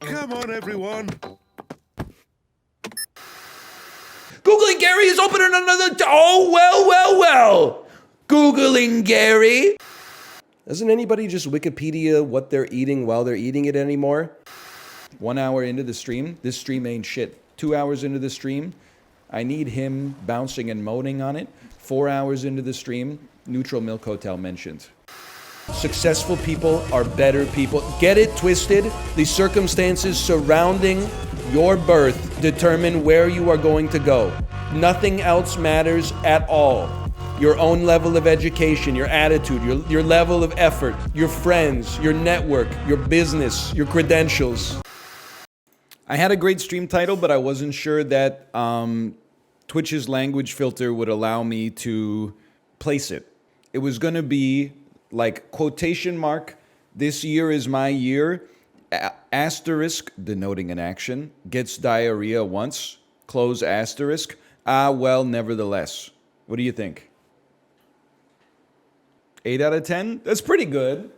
Come on, everyone. Googling Gary is opening another. Oh, well. Googling Gary. Doesn't anybody just Wikipedia what they're eating while they're eating it anymore? 1 hour into the stream, this stream ain't shit. 2 hours into the stream, I need him bouncing and moaning on it. 4 hours into the stream, Neutral Milk Hotel mentioned. Successful people are better people. Get it twisted. The circumstances surrounding your birth determine where you are going to go. Nothing else matters at all. Your own level of education, your attitude, your level of effort, your friends, your network, your business, your credentials. I had a great stream title, but I wasn't sure that Twitch's language filter would allow me to place it. It was going to be like quotation mark, this year is my year, asterisk, denoting an action, gets diarrhea once, close asterisk, well, nevertheless. What do you think? 8 out of 10? That's pretty good.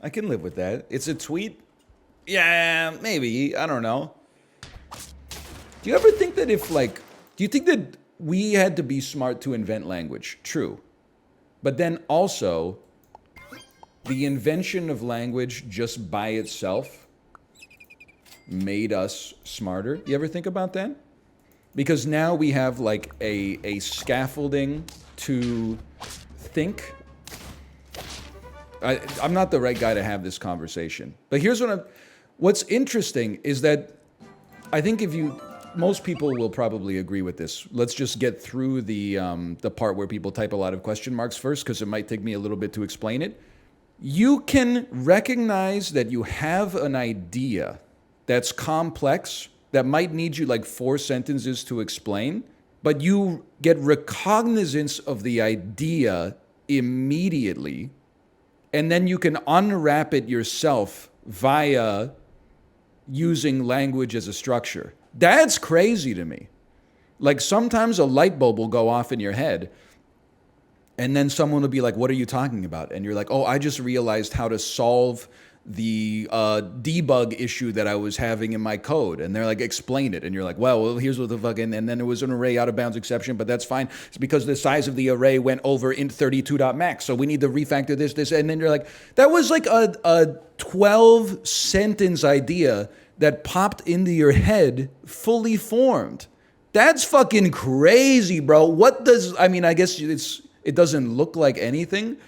I can live with that. It's a tweet? Yeah, maybe. I don't know. Do you ever think that do you think that we had to be smart to invent language? True. But then also, the invention of language just by itself made us smarter. You ever think about that? Because now we have like a scaffolding to think. I'm not the right guy to have this conversation. But here's what's interesting is that I think most people will probably agree with this. Let's just get through the part where people type a lot of question marks first, because it might take me a little bit to explain it. You can recognize that you have an idea that's complex, that might need you like 4 sentences to explain, but you get recognizance of the idea immediately, and then you can unwrap it yourself via using language as a structure. That's crazy to me. Like sometimes a light bulb will go off in your head, and then someone will be like, what are you talking about? And you're like, oh, I just realized how to solve the debug issue that I was having in my code. And they're like, explain it. And you're like, well, here's what the fucking, and then there was an array out of bounds exception, but that's fine. It's because the size of the array went over int 32.max. So we need to refactor this. And then you're like, that was like a 12 sentence idea that popped into your head fully formed. That's fucking crazy, bro. I guess it doesn't look like anything,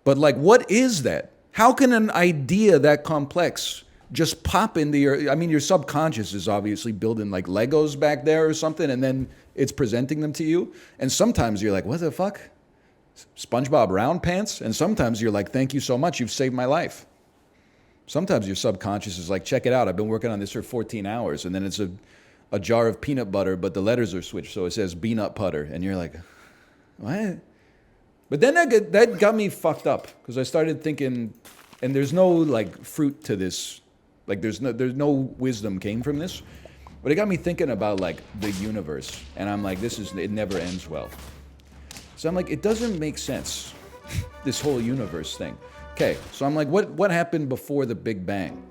but like, what is that? How can an idea that complex just pop into your subconscious is obviously building like Legos back there or something, and then it's presenting them to you. And sometimes you're like, what the fuck? SpongeBob Round Pants? And sometimes you're like, thank you so much, you've saved my life. Sometimes your subconscious is like, check it out, I've been working on this for 14 hours, and then it's a jar of peanut butter, but the letters are switched, so it says peanut butter, and you're like, what? But then that got me fucked up, because I started thinking, and there's no like fruit to this, like there's no wisdom came from this, but it got me thinking about like the universe, and I'm like, it never ends well. So I'm like, it doesn't make sense, this whole universe thing. Okay, so I'm like, what happened before the Big Bang?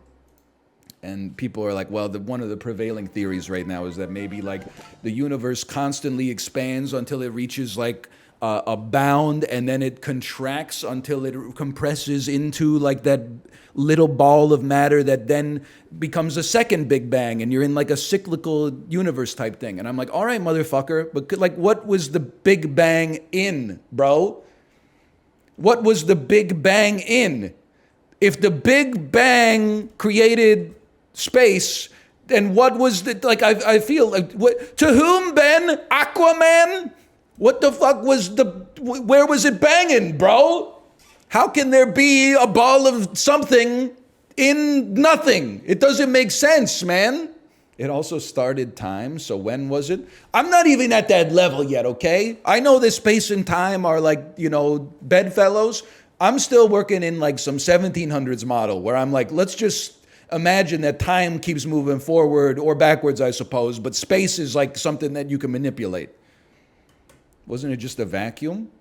And people are like, well, one of the prevailing theories right now is that maybe like the universe constantly expands until it reaches like a bound, and then it contracts until it compresses into like that little ball of matter that then becomes a second Big Bang, and you're in like a cyclical universe type thing. And I'm like, all right, motherfucker, but like, what was the Big Bang in, bro? What was the Big Bang in? If the Big Bang created space, then what was the, like, I feel like, what, to whom, Ben? Aquaman? What the fuck where was it banging, bro? How can there be a ball of something in nothing? It doesn't make sense, man. It also started time, so when was it? I'm not even at that level yet, okay? I know that space and time are like, bedfellows. I'm still working in like some 1700s model where I'm like, let's just imagine that time keeps moving forward or backwards, I suppose, but space is like something that you can manipulate. Wasn't it just a vacuum?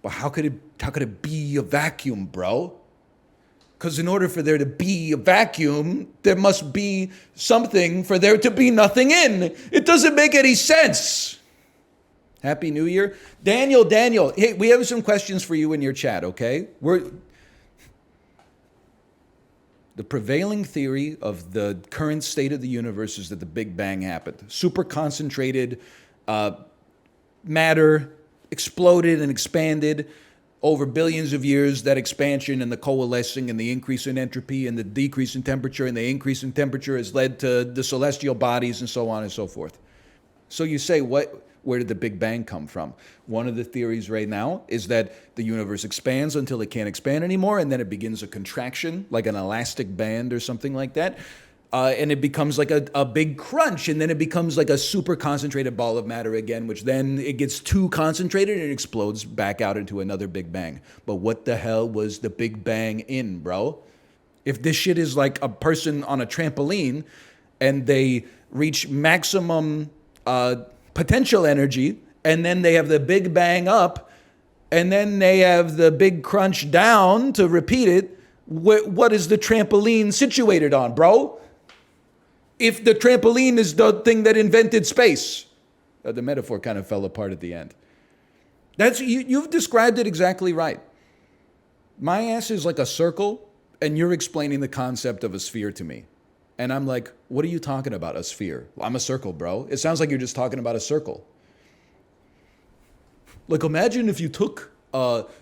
But how could it be a vacuum, bro? Because in order for there to be a vacuum, there must be something for there to be nothing in. It doesn't make any sense. Happy New Year. Daniel, hey, we have some questions for you in your chat, okay? The prevailing theory of the current state of the universe is that the Big Bang happened. Super concentrated matter exploded and expanded over billions of years. That expansion and the coalescing and the increase in entropy and the decrease in temperature and the increase in temperature has led to the celestial bodies and so on and so forth. So you say, where did the Big Bang come from? One of the theories right now is that the universe expands until it can't expand anymore, and then it begins a contraction, like an elastic band or something like that. And it becomes like a big crunch, and then it becomes like a super concentrated ball of matter again, which then it gets too concentrated and it explodes back out into another Big Bang. But what the hell was the Big Bang in, bro? If this shit is like a person on a trampoline and they reach maximum potential energy, and then they have the Big Bang up, and then they have the big crunch down to repeat it, what is the trampoline situated on, bro? If the trampoline is the thing that invented space. The metaphor kind of fell apart at the end. You've described it exactly right. My ass is like a circle, and you're explaining the concept of a sphere to me. And I'm like, what are you talking about, a sphere? Well, I'm a circle, bro. It sounds like you're just talking about a circle. Like, imagine if you took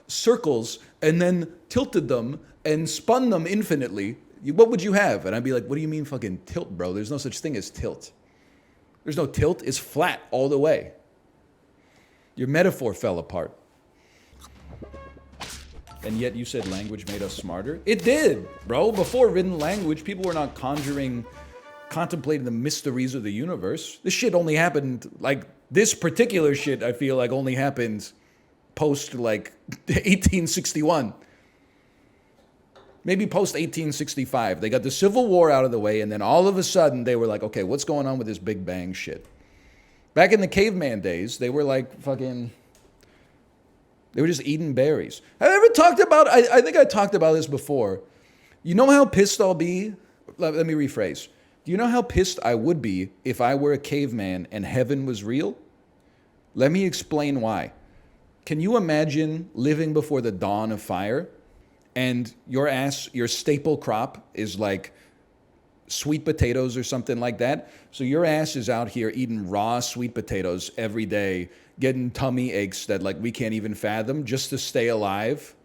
circles and then tilted them and spun them infinitely. What would you have? And I'd be like, what do you mean fucking tilt, bro? There's no such thing as tilt. There's no tilt. It's flat all the way. Your metaphor fell apart. And yet you said language made us smarter? It did, bro. Before written language, people were not contemplating the mysteries of the universe. This shit only happened, like, this particular shit, I feel like, only happened post, like, 1861. Maybe post 1865. They got the Civil War out of the way, and then all of a sudden they were like, okay, what's going on with this Big Bang shit? Back in the caveman days, they were like fucking... They were just eating berries. Have I ever talked about... I think I talked about this before. You know how pissed I'll be? Let me rephrase. Do you know how pissed I would be if I were a caveman and heaven was real? Let me explain why. Can you imagine living before the dawn of fire? And your staple crop is like sweet potatoes or something like that. So your ass is out here eating raw sweet potatoes every day, getting tummy aches that like we can't even fathom just to stay alive.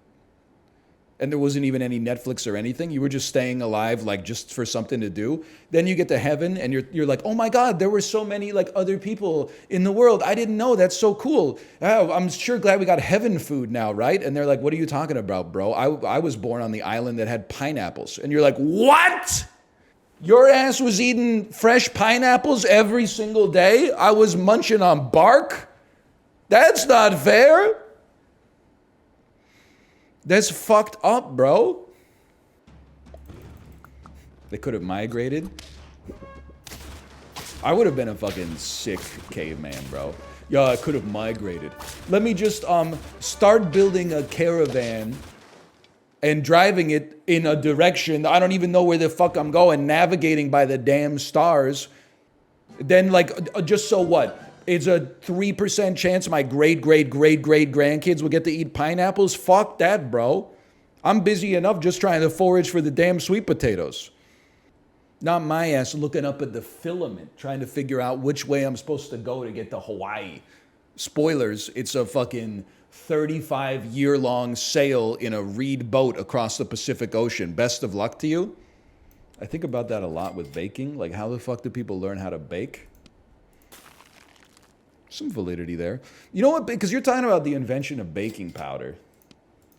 And there wasn't even any Netflix or anything. You were just staying alive like just for something to do. Then you get to heaven and you're like, oh my God, there were so many like other people in the world. I didn't know. That's so cool. Oh, I'm sure glad we got heaven food now, right? And they're like, what are you talking about, bro? I was born on the island that had pineapples. And you're like, what? Your ass was eating fresh pineapples every single day? I was munching on bark? That's not fair. That's fucked up, bro. They could have migrated. I would have been a fucking sick caveman, bro. Yeah, I could have migrated. Let me just start building a caravan and driving it in a direction. I don't even know where the fuck I'm going, navigating by the damn stars. Then like, just so what? It's a 3% chance my great grandkids will get to eat pineapples? Fuck that, bro. I'm busy enough just trying to forage for the damn sweet potatoes. Not my ass looking up at the filament, trying to figure out which way I'm supposed to go to get to Hawaii. Spoilers, it's a fucking 35-year-long sail in a reed boat across the Pacific Ocean. Best of luck to you. I think about that a lot with baking. Like, how the fuck do people learn how to bake? Some validity there. You know what? Because you're talking about the invention of baking powder.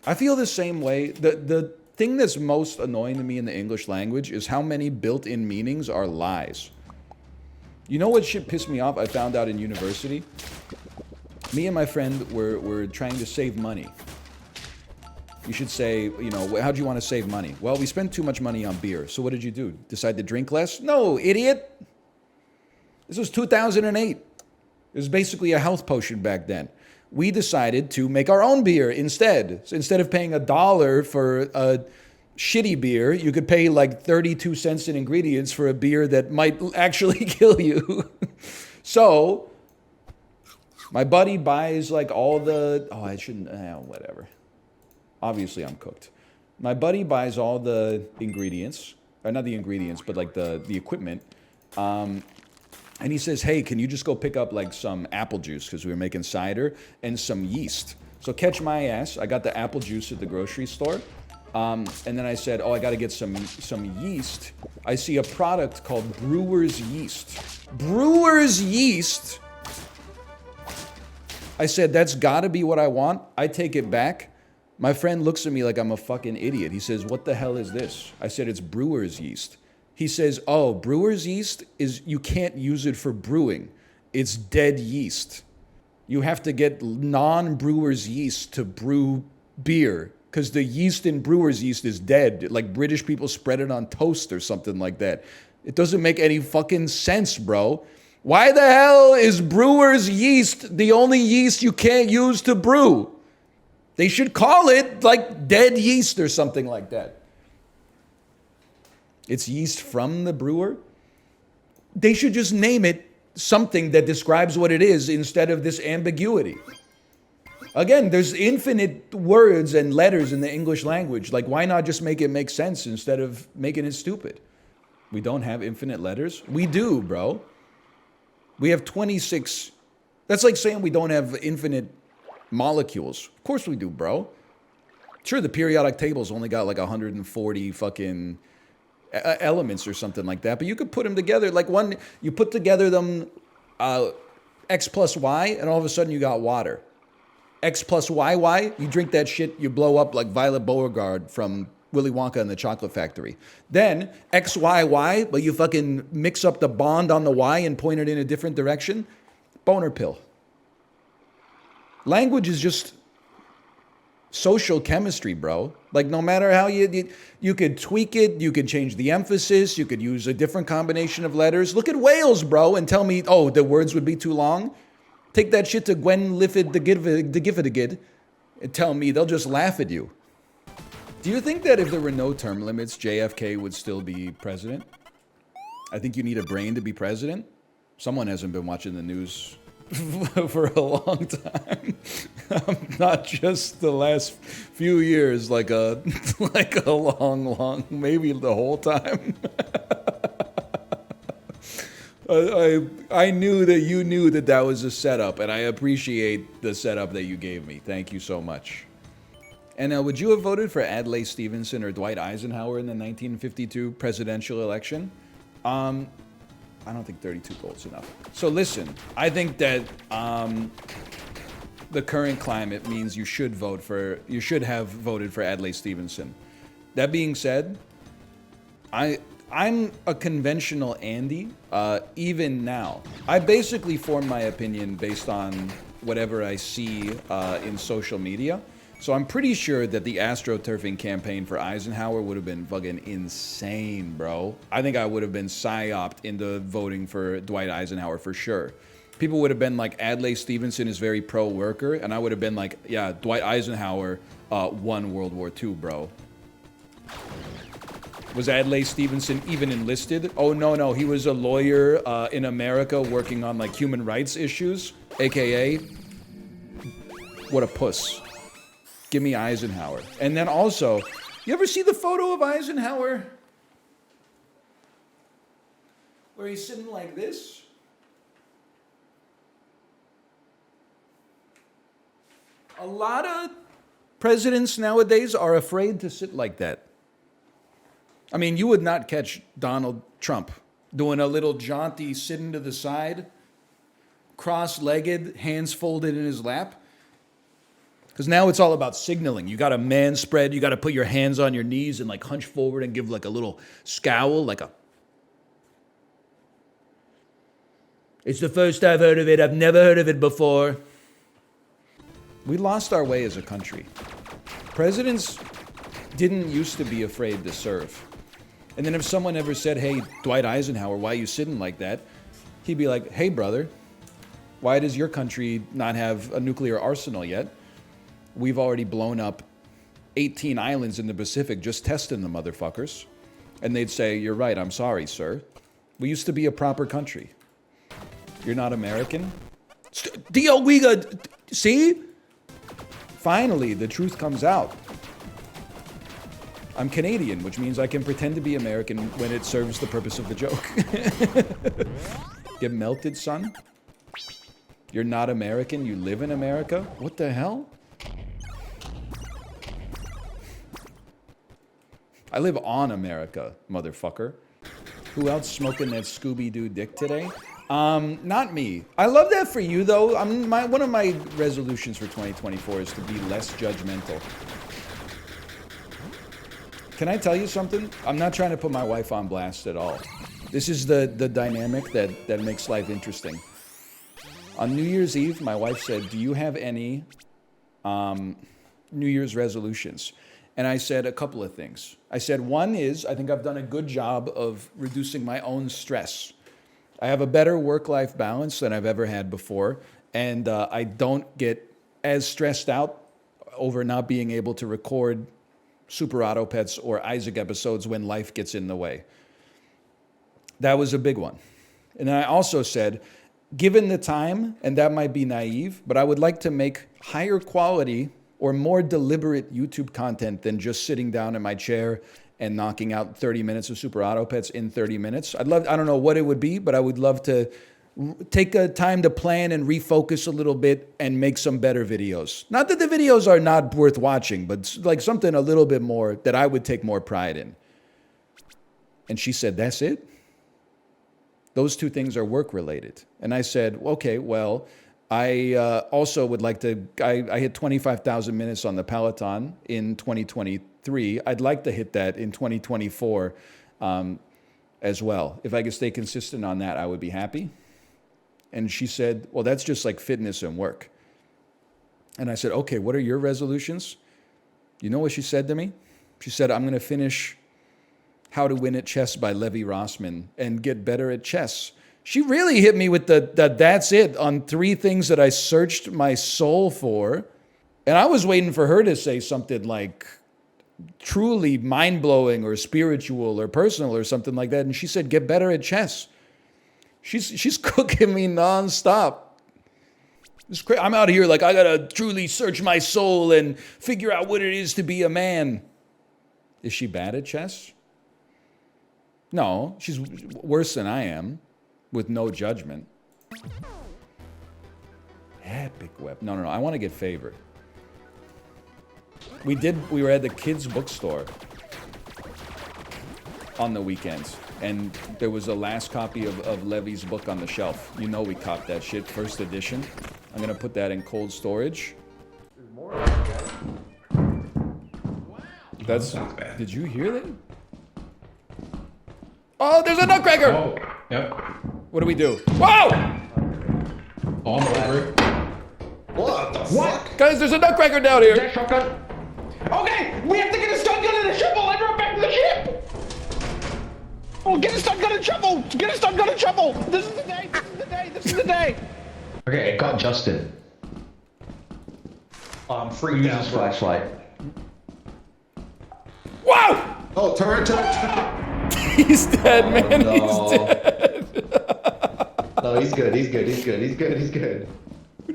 I feel the same way. The thing that's most annoying to me in the English language is how many built-in meanings are lies. You know what shit pissed me off? I found out in university. Me and my friend were trying to save money. You should say, you know, how do you want to save money? Well, we spent too much money on beer. So what did you do? Decide to drink less? No, idiot. This was 2008. It was basically a health potion back then. We decided to make our own beer instead. So instead of paying $1 for a shitty beer. You could pay like 32 cents in ingredients for a beer that might actually kill you. So my buddy buys like all the, oh, I shouldn't, whatever. Obviously I'm cooked. My buddy buys all the ingredients, or not the ingredients, but like the equipment. And he says, hey, can you just go pick up like some apple juice, because we were making cider, and some yeast. So catch my ass, I got the apple juice at the grocery store. And then I said, oh, I got to get some yeast. I see a product called Brewer's Yeast. Brewer's Yeast? I said, that's got to be what I want. I take it back. My friend looks at me like I'm a fucking idiot. He says, what the hell is this? I said, it's brewer's yeast. He says, oh, brewer's yeast is, you can't use it for brewing. It's dead yeast. You have to get non-brewer's yeast to brew beer, because the yeast in brewer's yeast is dead. Like British people spread it on toast or something like that. It doesn't make any fucking sense, bro. Why the hell is brewer's yeast the only yeast you can't use to brew? They should call it like dead yeast or something like that. It's yeast from the brewer. They should just name it something that describes what it is instead of this ambiguity. Again, there's infinite words and letters in the English language. Like, why not just make it make sense instead of making it stupid? We don't have infinite letters? We do, bro. We have 26. That's like saying we don't have infinite molecules. Of course we do, bro. Sure, the periodic table's only got like 140 fucking elements or something like that, but you could put them together. Like you put together them X plus Y, and all of a sudden you got water. X plus YY, you drink that shit, you blow up like Violet Beauregard from Willy Wonka and the Chocolate Factory. Then XYY, but you fucking mix up the bond on the Y and point it in a different direction. Boner pill. Language is just social chemistry, bro. Like, no matter how you could tweak it, you could change the emphasis, you could use a different combination of letters. Look at Wales, bro, and tell me, oh, the words would be too long. Take that shit to Gwen Lifford the Gifford and tell me they'll just laugh at you. Do you think that if there were no term limits, JFK would still be president? I think you need a brain to be president. Someone hasn't been watching the news for a long time. Not just the last few years, like a long, maybe the whole time. I knew that you knew that that was a setup, and I appreciate the setup that you gave me. Thank you so much. And would you have voted for Adlai Stevenson or Dwight Eisenhower in the 1952 presidential election? I don't think 32 gold's enough. So listen, I think that the current climate means you should have voted for Adlai Stevenson. That being said, I'm a conventional Andy, even now. I basically form my opinion based on whatever I see in social media. So I'm pretty sure that the astroturfing campaign for Eisenhower would have been fucking insane, bro. I think I would have been psyoped into voting for Dwight Eisenhower for sure. People would have been like, Adlai Stevenson is very pro-worker, and I would have been like, yeah, Dwight Eisenhower won World War II, bro. Was Adlai Stevenson even enlisted? Oh, no, he was a lawyer in America working on like human rights issues, AKA, what a puss. Give me Eisenhower. And then also, you ever see the photo of Eisenhower? Where he's sitting like this? A lot of presidents nowadays are afraid to sit like that. I mean, you would not catch Donald Trump doing a little jaunty sitting to the side, cross-legged, hands folded in his lap. Because now it's all about signaling. You got a man spread, you got to put your hands on your knees and like hunch forward and give like a little scowl, like a... It's the first I've heard of it, I've never heard of it before. We lost our way as a country. Presidents didn't used to be afraid to serve. And then if someone ever said, hey, Dwight Eisenhower, why are you sitting like that? He'd be like, hey, brother, why does your country not have a nuclear arsenal yet? We've already blown up 18 islands in the Pacific just testing the motherfuckers. And they'd say, "You're right, I'm sorry, sir. We used to be a proper country. You're not American?" Dio Wiga, see? Finally, the truth comes out. I'm Canadian, which means I can pretend to be American when it serves the purpose of the joke. Get melted, son? You're not American, you live in America? What the hell? I live on America, motherfucker. Who else smoking that Scooby-Doo dick today? Not me. I love that for you, though. One of my resolutions for 2024 is to be less judgmental. Can I tell you something? I'm not trying to put my wife on blast at all. This is the dynamic that makes life interesting. On New Year's Eve, my wife said, "Do you have any New Year's resolutions?" And I said a couple of things. I said, one is, I think I've done a good job of reducing my own stress. I have a better work-life balance than I've ever had before, and I don't get as stressed out over not being able to record Super Auto Pets or Isaac episodes when life gets in the way. That was a big one. And then I also said, given the time, and that might be naive, but I would like to make higher quality or more deliberate YouTube content than just sitting down in my chair and knocking out 30 minutes of Super Auto Pets in 30 minutes. I don't know what it would be, but I would love to take a time to plan and refocus a little bit and make some better videos. Not that the videos are not worth watching, but like something a little bit more that I would take more pride in. And she said, "That's it? Those two things are work related." And I said, "Okay, well, I also would like to, I hit 25,000 minutes on the Peloton in 2023. I'd like to hit that in 2024 as well. If I could stay consistent on that, I would be happy." And she said, "Well, that's just like fitness and work." And I said, "Okay, what are your resolutions?" You know what she said to me? She said, "I'm going to finish How to Win at Chess by Levi Rossman and get better at chess." She really hit me with the that's it on 3 things that I searched my soul for. And I was waiting for her to say something like truly mind-blowing or spiritual or personal or something like that. And she said, "Get better at chess." She's cooking me nonstop. I'm out here like I gotta truly search my soul and figure out what it is to be a man. Is she bad at chess? No, she's worse than I am. With no judgment. Epic web. No. I want to get favored. We were at the kids' bookstore on the weekends, and there was a last copy of Levi's book on the shelf. You know we copped that shit, first edition. I'm gonna put that in cold storage. There's more of that, guys. That's bad. Did you hear that? Oh, there's a Nutcracker! Oh, yep. What do we do? Whoa! Oh, I'm over it. What the fuck? Guys, there's a Nutcracker down here! That shotgun. Okay, we have to get a stun gun and a shovel and run back to the ship! Oh, get a stun gun and shovel! Get a stun gun and shovel! This is the day, this is the day, this is the day! Okay, it got Justin. I'm freaked out. Use his flashlight. Whoa! Oh, turn. He's dead, man. No. He's dead. No, he's good.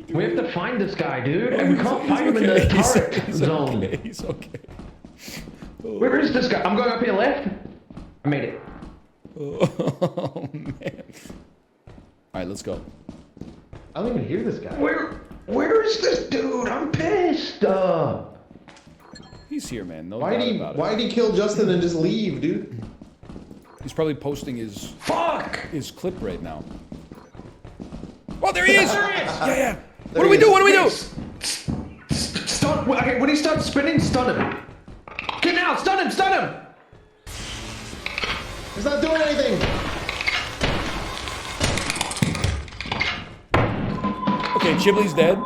We have to find this guy, dude, and we can't find him in the turret zone. Okay. He's okay. Where is this guy? I'm going up here left. I made it. Oh, man. All right, let's go. I don't even hear this guy. Where is this dude? I'm pissed. He's here, man. No Why'd doubt about it. he kill Justin and just leave, dude? He's probably posting his clip right now. Oh, there he is! There he is! Yeah. What do we do? Stun. Okay, when he starts spinning, stun him. Get out! Stun him! He's not doing anything. Okay, Chibley's dead.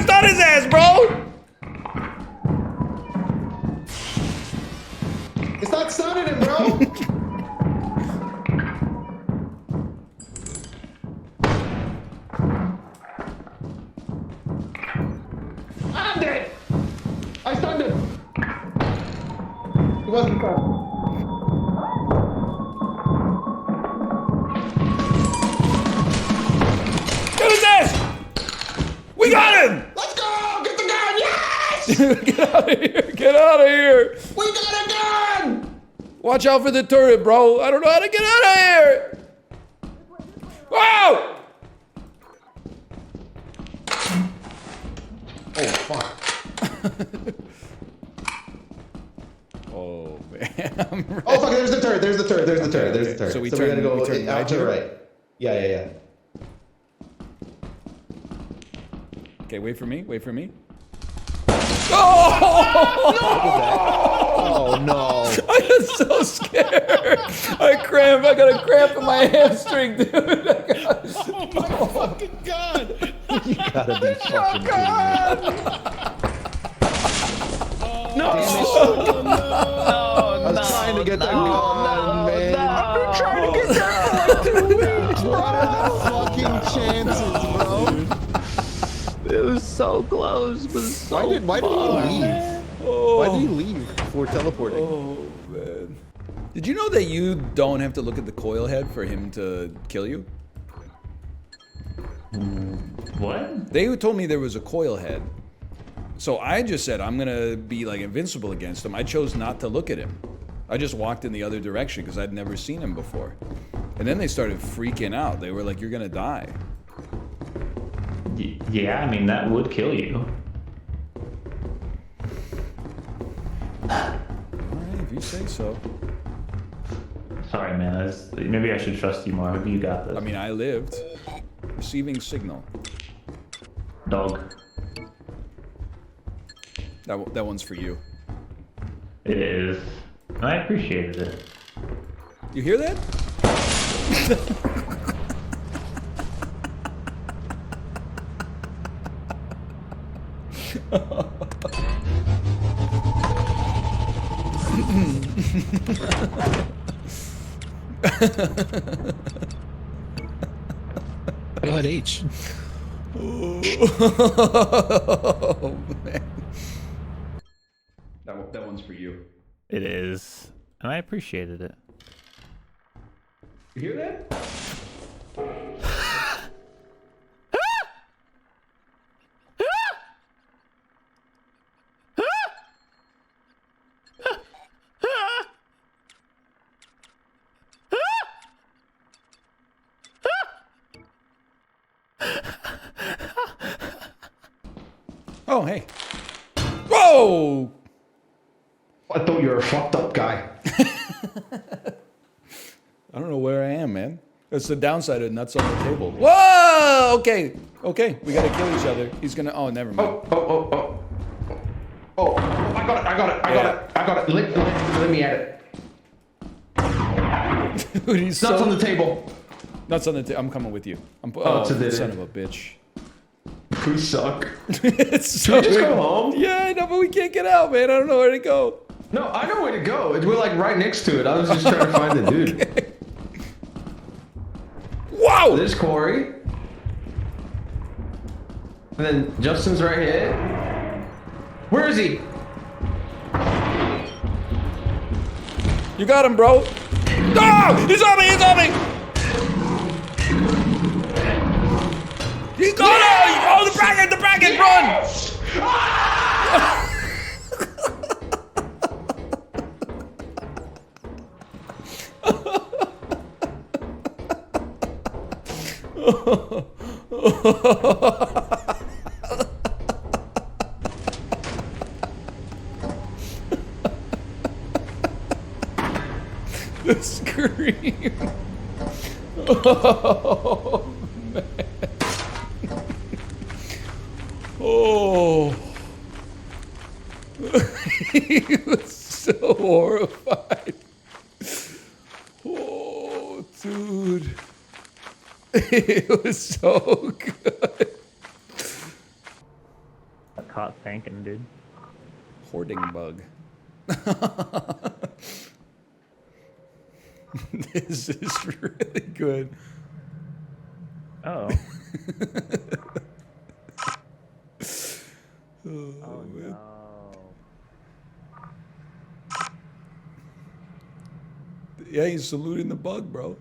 Stun his ass, bro! It's not stunning him, bro. wasn't fun. Get his ass! We got him! Let's go! Get the gun! Yes! Get out of here! Get out of here! We got a gun! Watch out for the turret, bro. I don't know how to get out of here. Wow! Oh, fuck. Oh, man. Oh, fuck, there's the turret. There's the turret. There's the turret. There's the turret. So we gotta go turn out to the right. Yeah. Okay, wait for me. Wait for me. Oh, no. I got so scared. I got a cramp in my hamstring, dude. You gotta be fucking kidding me. No! I was trying to get that gun, man. I've been trying to get that for like 2 weeks, What are the fucking chances, bro? It was so close, but so Why did he leave? Oh. Why did he leave before teleporting? Oh, man. Did you know that you don't have to look at the coil head for him to kill you? What? They told me there was a coil head. So I just said, I'm gonna be like invincible against him. I chose not to look at him. I just walked in the other direction because I'd never seen him before. And then they started freaking out. They were like, you're gonna die. Yeah, I mean, that would kill you. Alright, if you say so. Sorry, man. Maybe I should trust you more. Maybe you got this. I mean, I lived. Receiving signal. Dog. That one's for you. It is. I appreciated it. You hear that? Go ahead, H. Oh, man. That one's for you. It is. And I appreciated it. You hear that? Oh, hey. Whoa! I thought you were a fucked up guy. I don't know where I am, man. That's the downside of nuts on the table. Whoa! Okay. Okay. We gotta kill each other. He's gonna... Oh, never mind. Oh, I got it. Let me at it. Dude, he's Nuts so... on the table. Nuts on the table. I'm coming with you. to the son end. of a bitch. We suck. It's so... Just go home. Yeah, I know, but we can't get out, man. I don't know where to go. No, I know where to go. We're like right next to it. I was just trying to find the dude. Okay. Wow! There's Corey. And then Justin's right here. Where is he? You got him, bro. No! He's on me! He's on me! He got him! Oh, the bracket! The bracket! Run! The scream. Oh, man. Oh. He was so horrified. Oh, dude. It was so good. I caught thanking, dude. Hoarding bug. This is really good. Oh. Oh, man. No. Yeah, he's saluting the bug, bro.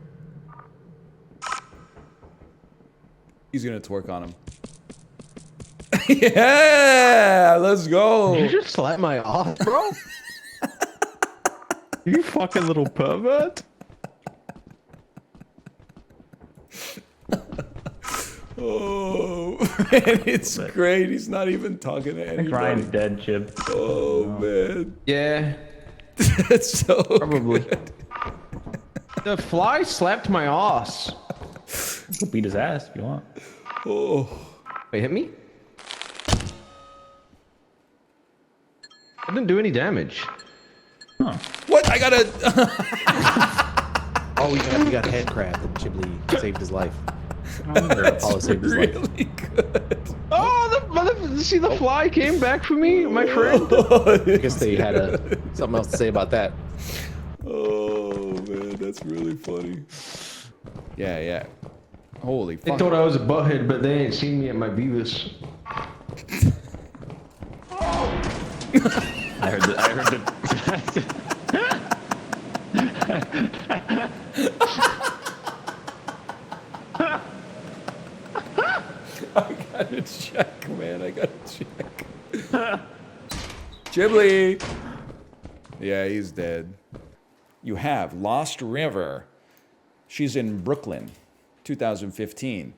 He's gonna twerk on him. Yeah, let's go. Did you just slap my ass, bro? You fucking little pervert. Oh, man, it's great. He's not even talking to I think anybody. Ryan's dead, Chip. Oh, man. Yeah, That's so probably. good. The fly slapped my ass. You can beat his ass if you want. Oh. Wait, hit me? I didn't do any damage. Huh. What? I gotta... Oh, we got handcraft and Chibli saved his life. Apollo saved his life. really good. Oh, see the fly came back for me, my friend. I guess they had something else to say about that. Oh, man, that's really funny. Yeah, yeah. Holy They fuck. thought I was a butthead, but they ain't seen me at my Beavis. I heard the I gotta check, man. I gotta check. Ghibli. Yeah, he's dead. You have Lost River. She's in Brooklyn, 2015.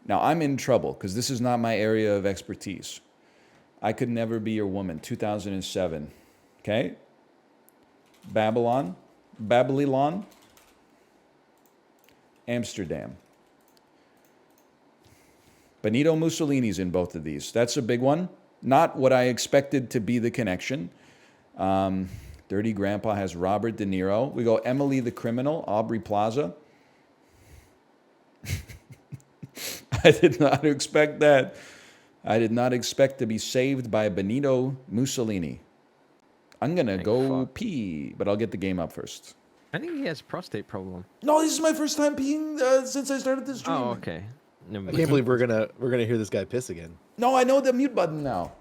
Now, I'm in trouble because this is not my area of expertise. I Could Never Be Your Woman, 2007. Okay? Babylon, Amsterdam. Benito Mussolini's in both of these. That's a big one. Not what I expected to be the connection. Dirty Grandpa has Robert De Niro. We go Emily the Criminal, Aubrey Plaza. I did not expect that. I did not expect to be saved by Benito Mussolini. I'm gonna go pee, but I'll get the game up first. I think he has prostate problem. No, this is my first time peeing since I started this stream. Oh, okay. Never I mind. can't believe we're gonna hear this guy piss again. No, I know the mute button now.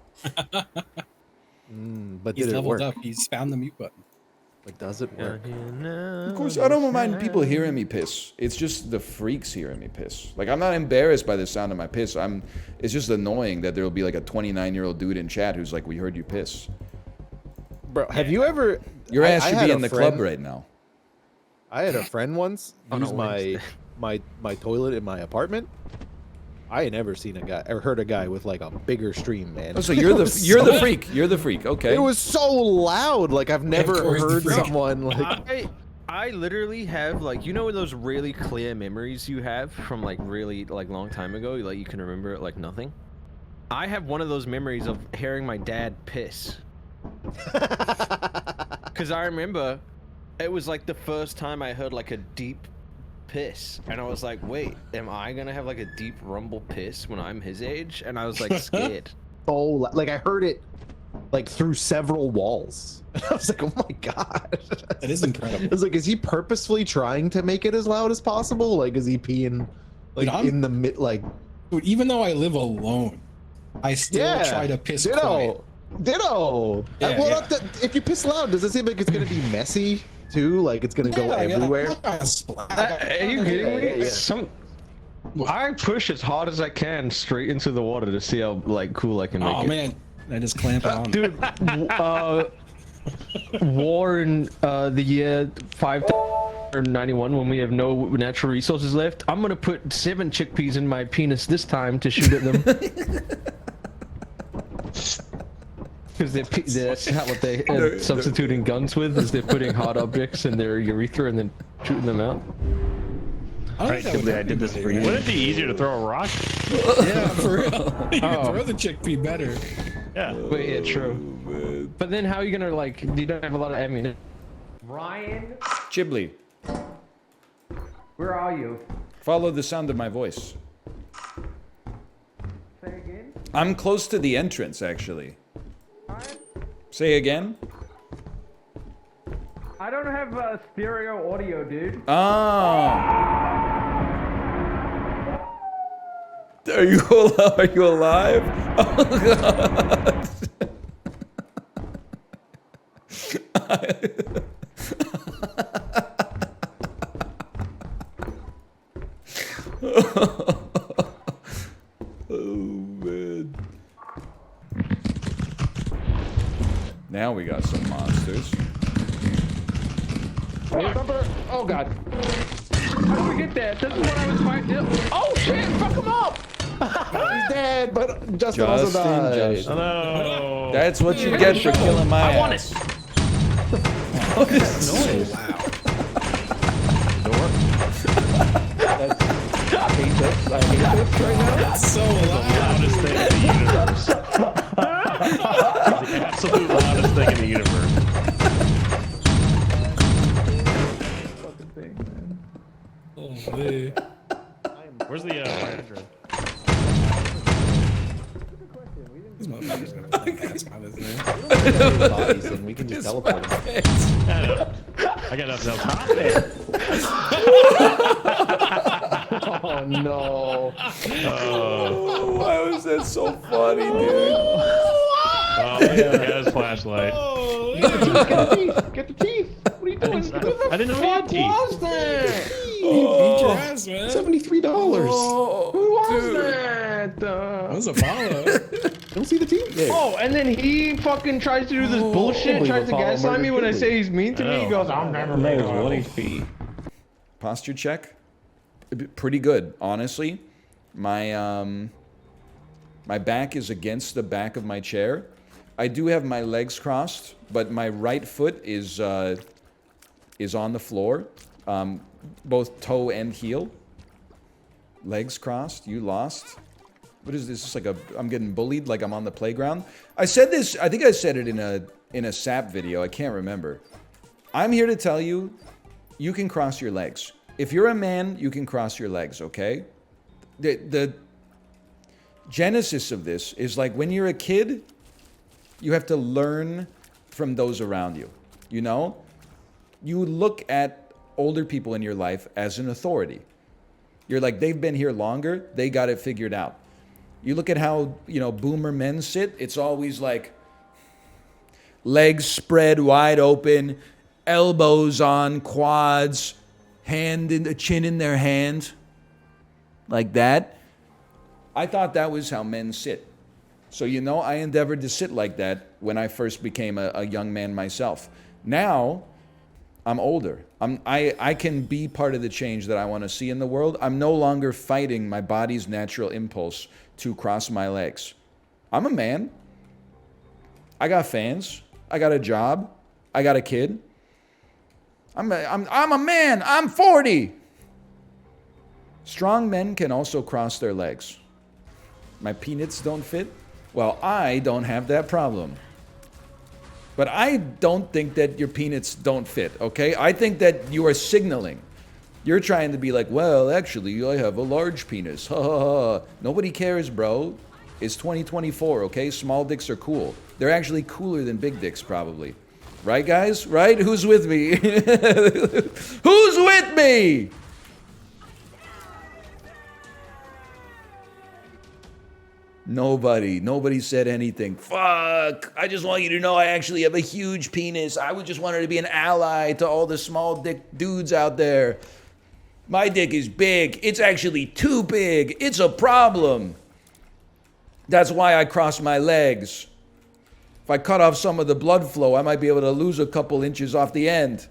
But He's did it leveled work? up. He's found the mute button. Like, does it work? Of course, I don't mind people hearing me piss. It's just the freaks hearing me piss. Like, I'm not embarrassed by the sound of my piss. It's just annoying that there'll be like a 29-year-old dude in chat who's like, "We heard you piss." Bro, have you ever? Your ass I should had be a in the friend- club right now. I had a friend once On a use Wednesday. my toilet in my apartment. I ain't never seen a guy or heard a guy with like a bigger stream, man. Oh, so you're It the was you're so- the freak. You're the freak. Okay. It was so loud. Like I've never Corey's the heard freak. someone like. I literally have like, you know, those really clear memories you have from like really like long time ago, like you can remember it like nothing. I have one of those memories of hearing my dad piss. Cause I remember it was like the first time I heard like a deep piss, and I was like, wait, am I gonna have like a deep rumble piss when I'm his age? And I was like scared. Like I heard it like through several walls. I was like, oh my god. That is incredible. I was like, is he purposefully trying to make it as loud as possible? Like, is he peeing like Dude, in the mid? Like, Dude, even though I live alone, I still try to piss quiet. Ditto. Yeah, Well, yeah. not that, if you piss loud, does it seem like it's gonna be messy too? Like it's gonna go everywhere? Are you kidding me? Yeah. I push as hard as I can straight into the water to see how like cool I can make Oh it. man, I just clamp it on. Dude, war in the year 591 when we have no natural resources left, I'm gonna put 7 chickpeas in my penis this time to shoot at them. Because that's not what they substituting guns with, is they're putting hot objects in their urethra and then shooting them out. I Right, Chibli, I did this for you. Wouldn't it be easier to throw a rock? Yeah, for real. You can throw the chickpea better. Yeah. But yeah, true. But then how are you gonna like? You don't have a lot of ammunition. Ryan, Ghibli, where are you? follow the sound of my voice. Say again. I'm close to the entrance, actually. Say again. I don't have stereo audio, dude. Oh. Are you alive? Oh god. man. Now we got some monsters. Oh god. How do we get that? This is what I was fighting. Oh shit! Fuck him up! He's dead, but Justin also died. Hello. That's what you get for killing my I want ass. it. What is So loud. I hate this right now. It's so loud. Loudest thing in the universe. The absolute loudest thing in the universe. Fucking thing, man. Oh, man. Where's the fire hydrant? This motherfucker's gonna pass by this man. Bodies and we can just teleport him. I got nothing else. Hop there. Oh no. Oh, why was that so funny, dude? Oh, yeah, he got his flashlight. Get the teeth. Get the teeth. What are you doing? I didn't know he had teeth. was that? He beat your ass, man. $73. Who was Dude. that? That was Apollo. Don't see the teeth? Yeah. Oh, and then he fucking tries to do this bullshit, believe tries to Apollo gaslight me when I murdered say he's mean to me. He goes, I'm never making What a HP? Posture check. Pretty good, honestly. My my back is against the back of my chair. I do have my legs crossed, but my right foot is on the floor, both toe and heel. Legs crossed. You lost. What is this? It's like I'm getting bullied, like I'm on the playground. I said this. I think I said it in a SAP video. I can't remember. I'm here to tell you, you can cross your legs. If you're a man, you can cross your legs. Okay. The genesis of this is like when you're a kid, you have to learn from those around you. You know, you look at older people in your life as an authority. You're like, they've been here longer. They got it figured out. You look at how, you know, boomer men sit. It's always like legs spread wide open, elbows on quads, hand in the chin in their hand, like that. I thought that was how men sit. So, you know, I endeavored to sit like that when I first became a young man myself. Now, I'm older. I can be part of the change that I want to see in the world. I'm no longer fighting my body's natural impulse to cross my legs. I'm a man. I got fans. I got a job. I got a kid. I'm a man. I'm 40. Strong men can also cross their legs. My peanuts don't fit? Well, I don't have that problem. But I don't think that your peanuts don't fit, okay? I think that you are signaling. You're trying to be like, well, actually, I have a large penis. Ha ha ha. Nobody cares, bro. It's 2024, okay? Small dicks are cool. They're actually cooler than big dicks, probably. Right, guys? Right? Who's with me? Who's with me? Nobody said anything. Fuck. I just want you to know I actually have a huge penis. I would just wanted to be an ally to all the small dick dudes out there. My dick is big. It's actually too big. It's a problem. That's why I cross my legs. If I cut off some of the blood flow, I might be able to lose a couple inches off the end.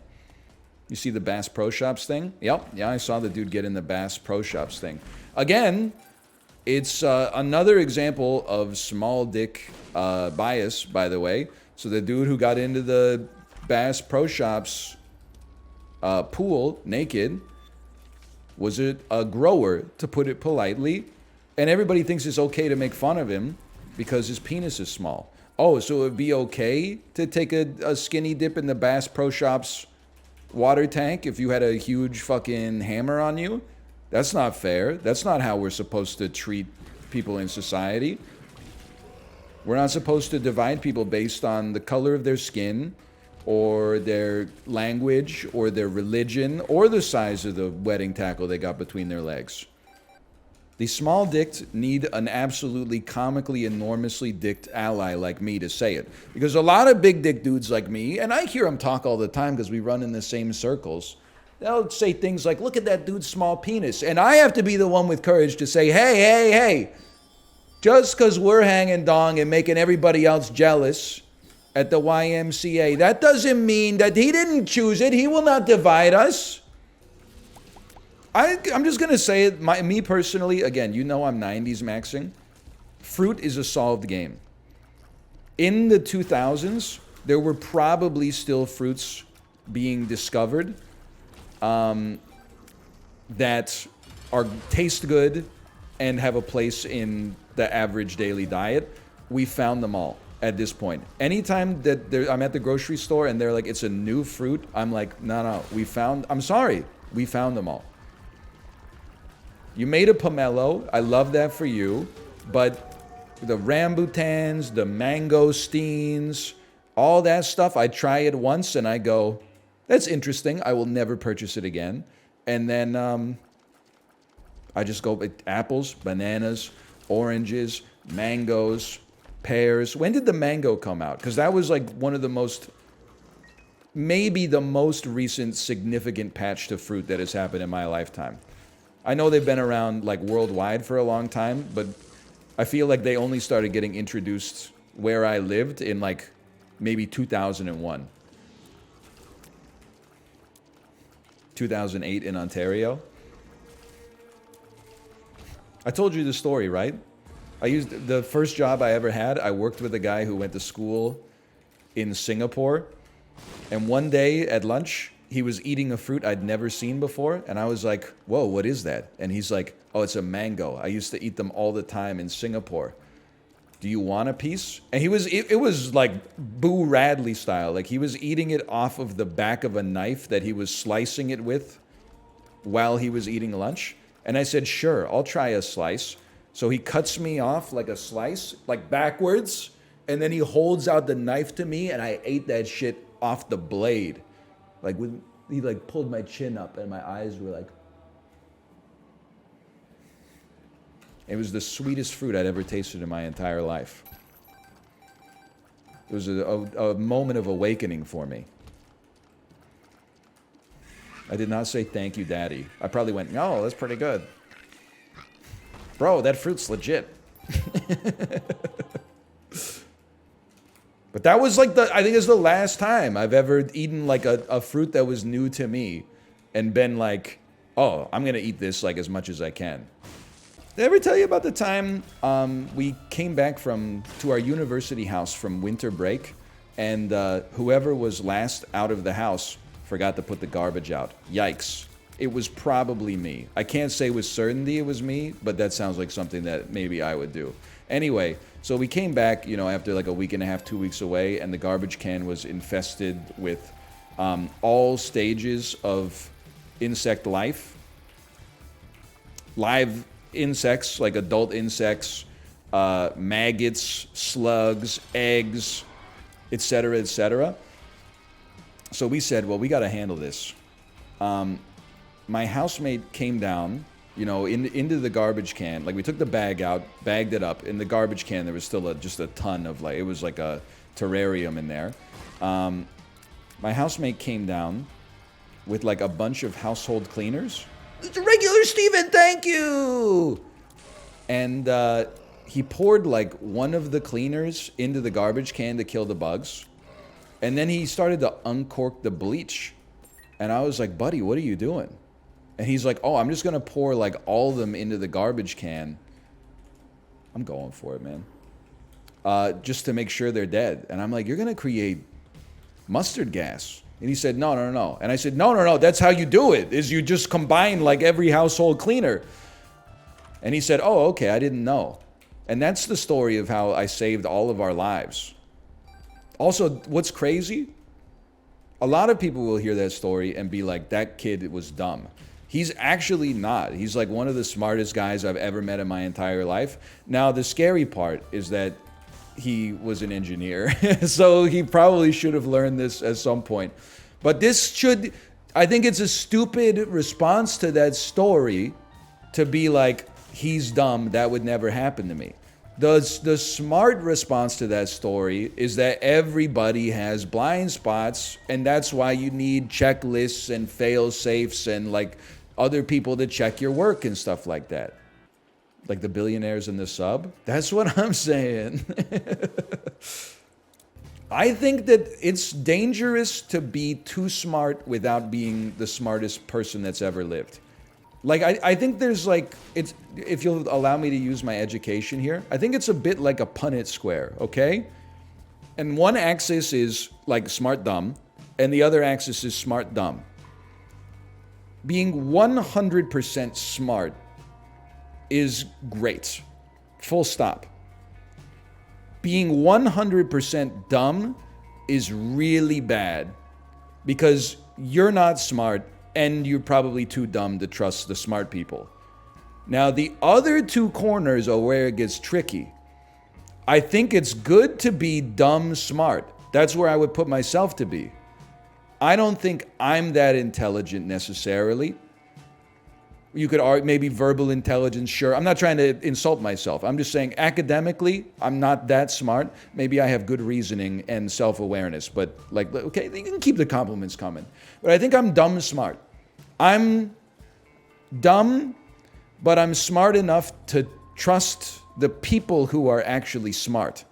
You see the Bass Pro Shops thing? Yep. Yeah, I saw the dude get in the Bass Pro Shops thing. Again, it's another example of small dick bias, by the way. So the dude who got into the Bass Pro Shops pool naked was a grower, to put it politely. And everybody thinks it's okay to make fun of him because his penis is small. Oh, so it would be okay to take a skinny dip in the Bass Pro Shops water tank if you had a huge fucking hammer on you? That's not fair. That's not how we're supposed to treat people in society. We're not supposed to divide people based on the color of their skin or their language or their religion or the size of the wedding tackle they got between their legs. The small dicked need an absolutely comically enormously dicked ally like me to say it. Because a lot of big dick dudes like me, and I hear them talk all the time because we run in the same circles, They'll say things like, look at that dude's small penis. And I have to be the one with courage to say, hey, just because we're hanging dong and making everybody else jealous at the YMCA, that doesn't mean that he didn't choose it. He will not divide us. I'm just going to say it, me personally, again, you know I'm 90s maxing. Fruit is a solved game. In the 2000s, there were probably still fruits being discovered that taste good and have a place in the average daily diet. We found them all at this point. Anytime that I'm at the grocery store and they're like, it's a new fruit, I'm like, no, I'm sorry, we found them all. You made a pomelo, I love that for you, but the rambutans, the mangosteens, all that stuff, I try it once and I go, that's interesting, I will never purchase it again. And then I just go with apples, bananas, oranges, mangoes, pears. When did the mango come out? Because that was like one of the most, maybe the most recent significant patch to fruit that has happened in my lifetime. I know they've been around like worldwide for a long time, but I feel like they only started getting introduced where I lived in like maybe 2001. 2008 in Ontario. I told you the story, right? The first job I ever had, I worked with a guy who went to school in Singapore. And one day at lunch, he was eating a fruit I'd never seen before. And I was like, whoa, what is that? And he's like, oh, it's a mango. I used to eat them all the time in Singapore. Do you want a piece? And it was like Boo Radley style. Like he was eating it off of the back of a knife that he was slicing it with while he was eating lunch. And I said, sure, I'll try a slice. So he cuts me off like a slice, like backwards. And then he holds out the knife to me and I ate that shit off the blade. Like he like pulled my chin up and my eyes were like. It was the sweetest fruit I'd ever tasted in my entire life. It was a moment of awakening for me. I did not say thank you, Daddy. I probably went, no, that's pretty good. Bro, that fruit's legit. But that was like I think it's the last time I've ever eaten like a fruit that was new to me and been like, oh, I'm gonna eat this like as much as I can. Did I ever tell you about the time we came back to our university house from winter break and whoever was last out of the house forgot to put the garbage out? Yikes. It was probably me. I can't say with certainty it was me, but that sounds like something that maybe I would do. Anyway, so we came back, after like a week and a half, 2 weeks away, and the garbage can was infested with all stages of insect life. Live insects, like adult insects, maggots, slugs, eggs, etc., etc. So we said, well, we got to handle this. My housemate came down, into the garbage can. Like we took the bag out, bagged it up. In the garbage can, there was still just a ton of it was like a terrarium in there. My housemate came down with like a bunch of household cleaners. It's a regular Steven, thank you! And he poured like one of the cleaners into the garbage can to kill the bugs. And then he started to uncork the bleach. And I was like, buddy, what are you doing? And he's like, oh, I'm just going to pour like all of them into the garbage can. I'm going for it, man. Just to make sure they're dead. And I'm like, you're going to create mustard gas. And he said, no. And I said, no, that's how you do it, is you just combine like every household cleaner. And he said, oh, okay, I didn't know. And that's the story of how I saved all of our lives. Also, what's crazy? A lot of people will hear that story and be like, that kid was dumb. He's actually not. He's like one of the smartest guys I've ever met in my entire life. Now, the scary part is that he was an engineer. So he probably should have learned this at some point. But I think it's a stupid response to that story to be like, he's dumb, that would never happen to me. The smart response to that story is that everybody has blind spots, and that's why you need checklists and fail safes and like other people to check your work and stuff like that. Like the billionaires in the sub. That's what I'm saying. I think that it's dangerous to be too smart without being the smartest person that's ever lived. Like, I think there's like, it's, if you'll allow me to use my education here, I think it's a bit like a Punnett square, okay? And one axis is like smart dumb, and the other axis is smart dumb. Being 100% smart is great. Full stop. Being 100% dumb is really bad because you're not smart and you're probably too dumb to trust the smart people. Now, the other two corners are where it gets tricky. I think it's good to be dumb smart. That's where I would put myself to be. I don't think I'm that intelligent necessarily. You could argue maybe verbal intelligence, sure. I'm not trying to insult myself. I'm just saying academically, I'm not that smart. Maybe I have good reasoning and self-awareness, but like, okay, you can keep the compliments coming. But I think I'm dumb smart. I'm dumb, but I'm smart enough to trust the people who are actually smart.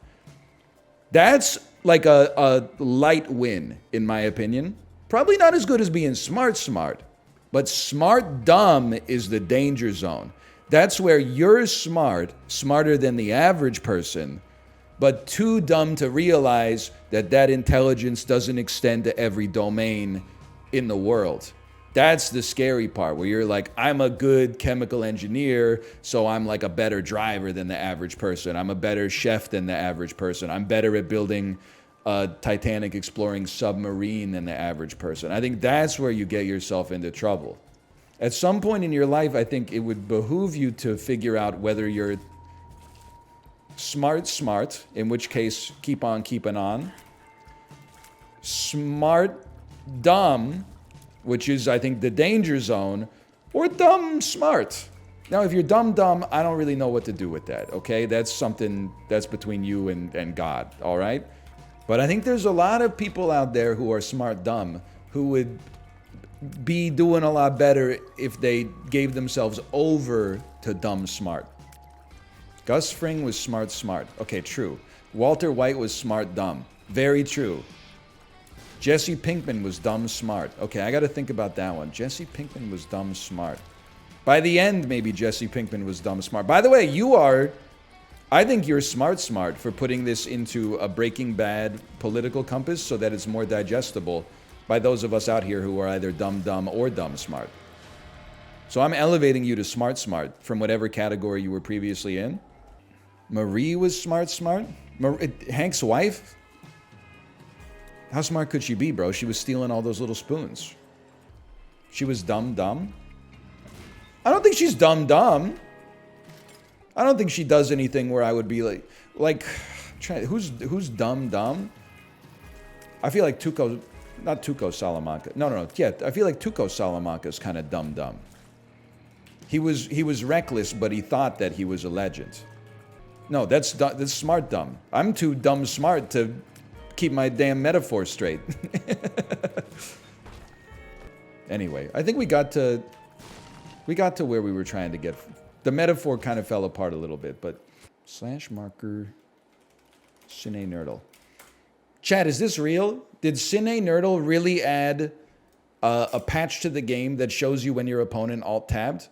That's like a light win, in my opinion. Probably not as good as being smart, but smart dumb is the danger zone. That's where you're smart, smarter than the average person, but too dumb to realize that that intelligence doesn't extend to every domain in the world. That's the scary part, where you're like, I'm a good chemical engineer, so I'm like a better driver than the average person. I'm a better chef than the average person. I'm better at building a Titanic exploring submarine than the average person. I think that's where you get yourself into trouble. At some point in your life, I think it would behoove you to figure out whether you're smart, in which case, keep on keeping on. Smart, dumb, which is, I think, the danger zone, or dumb smart. Now, if you're dumb, I don't really know what to do with that, okay? That's something that's between you and God, all right? But I think there's a lot of people out there who are smart dumb who would be doing a lot better if they gave themselves over to dumb smart. Gus Fring was smart. Okay, true. Walter White was smart dumb. Very true. Jesse Pinkman was dumb smart. Okay, I got to think about that one. Jesse Pinkman was dumb smart. By the end, maybe Jesse Pinkman was dumb smart. By the way, I think you're smart for putting this into a Breaking Bad political compass so that it's more digestible by those of us out here who are either dumb or dumb smart. So I'm elevating you to smart from whatever category you were previously in. Marie was smart. Hank's wife? How smart could she be, bro? She was stealing all those little spoons. She was dumb. I don't think she's dumb. I don't think she does anything where I would be who's dumb? I feel like not Tuco Salamanca. No. Yeah, I feel like Tuco Salamanca is kind of dumb. He was reckless, but he thought that he was a legend. No, that's smart dumb. I'm too dumb smart to keep my damn metaphor straight. Anyway, I think we got to where we were trying to get. The metaphor kind of fell apart a little bit, but /marker Cine Nerdle. Chat, is this real? Did Cine Nerdle really add a patch to the game that shows you when your opponent alt-tabbed?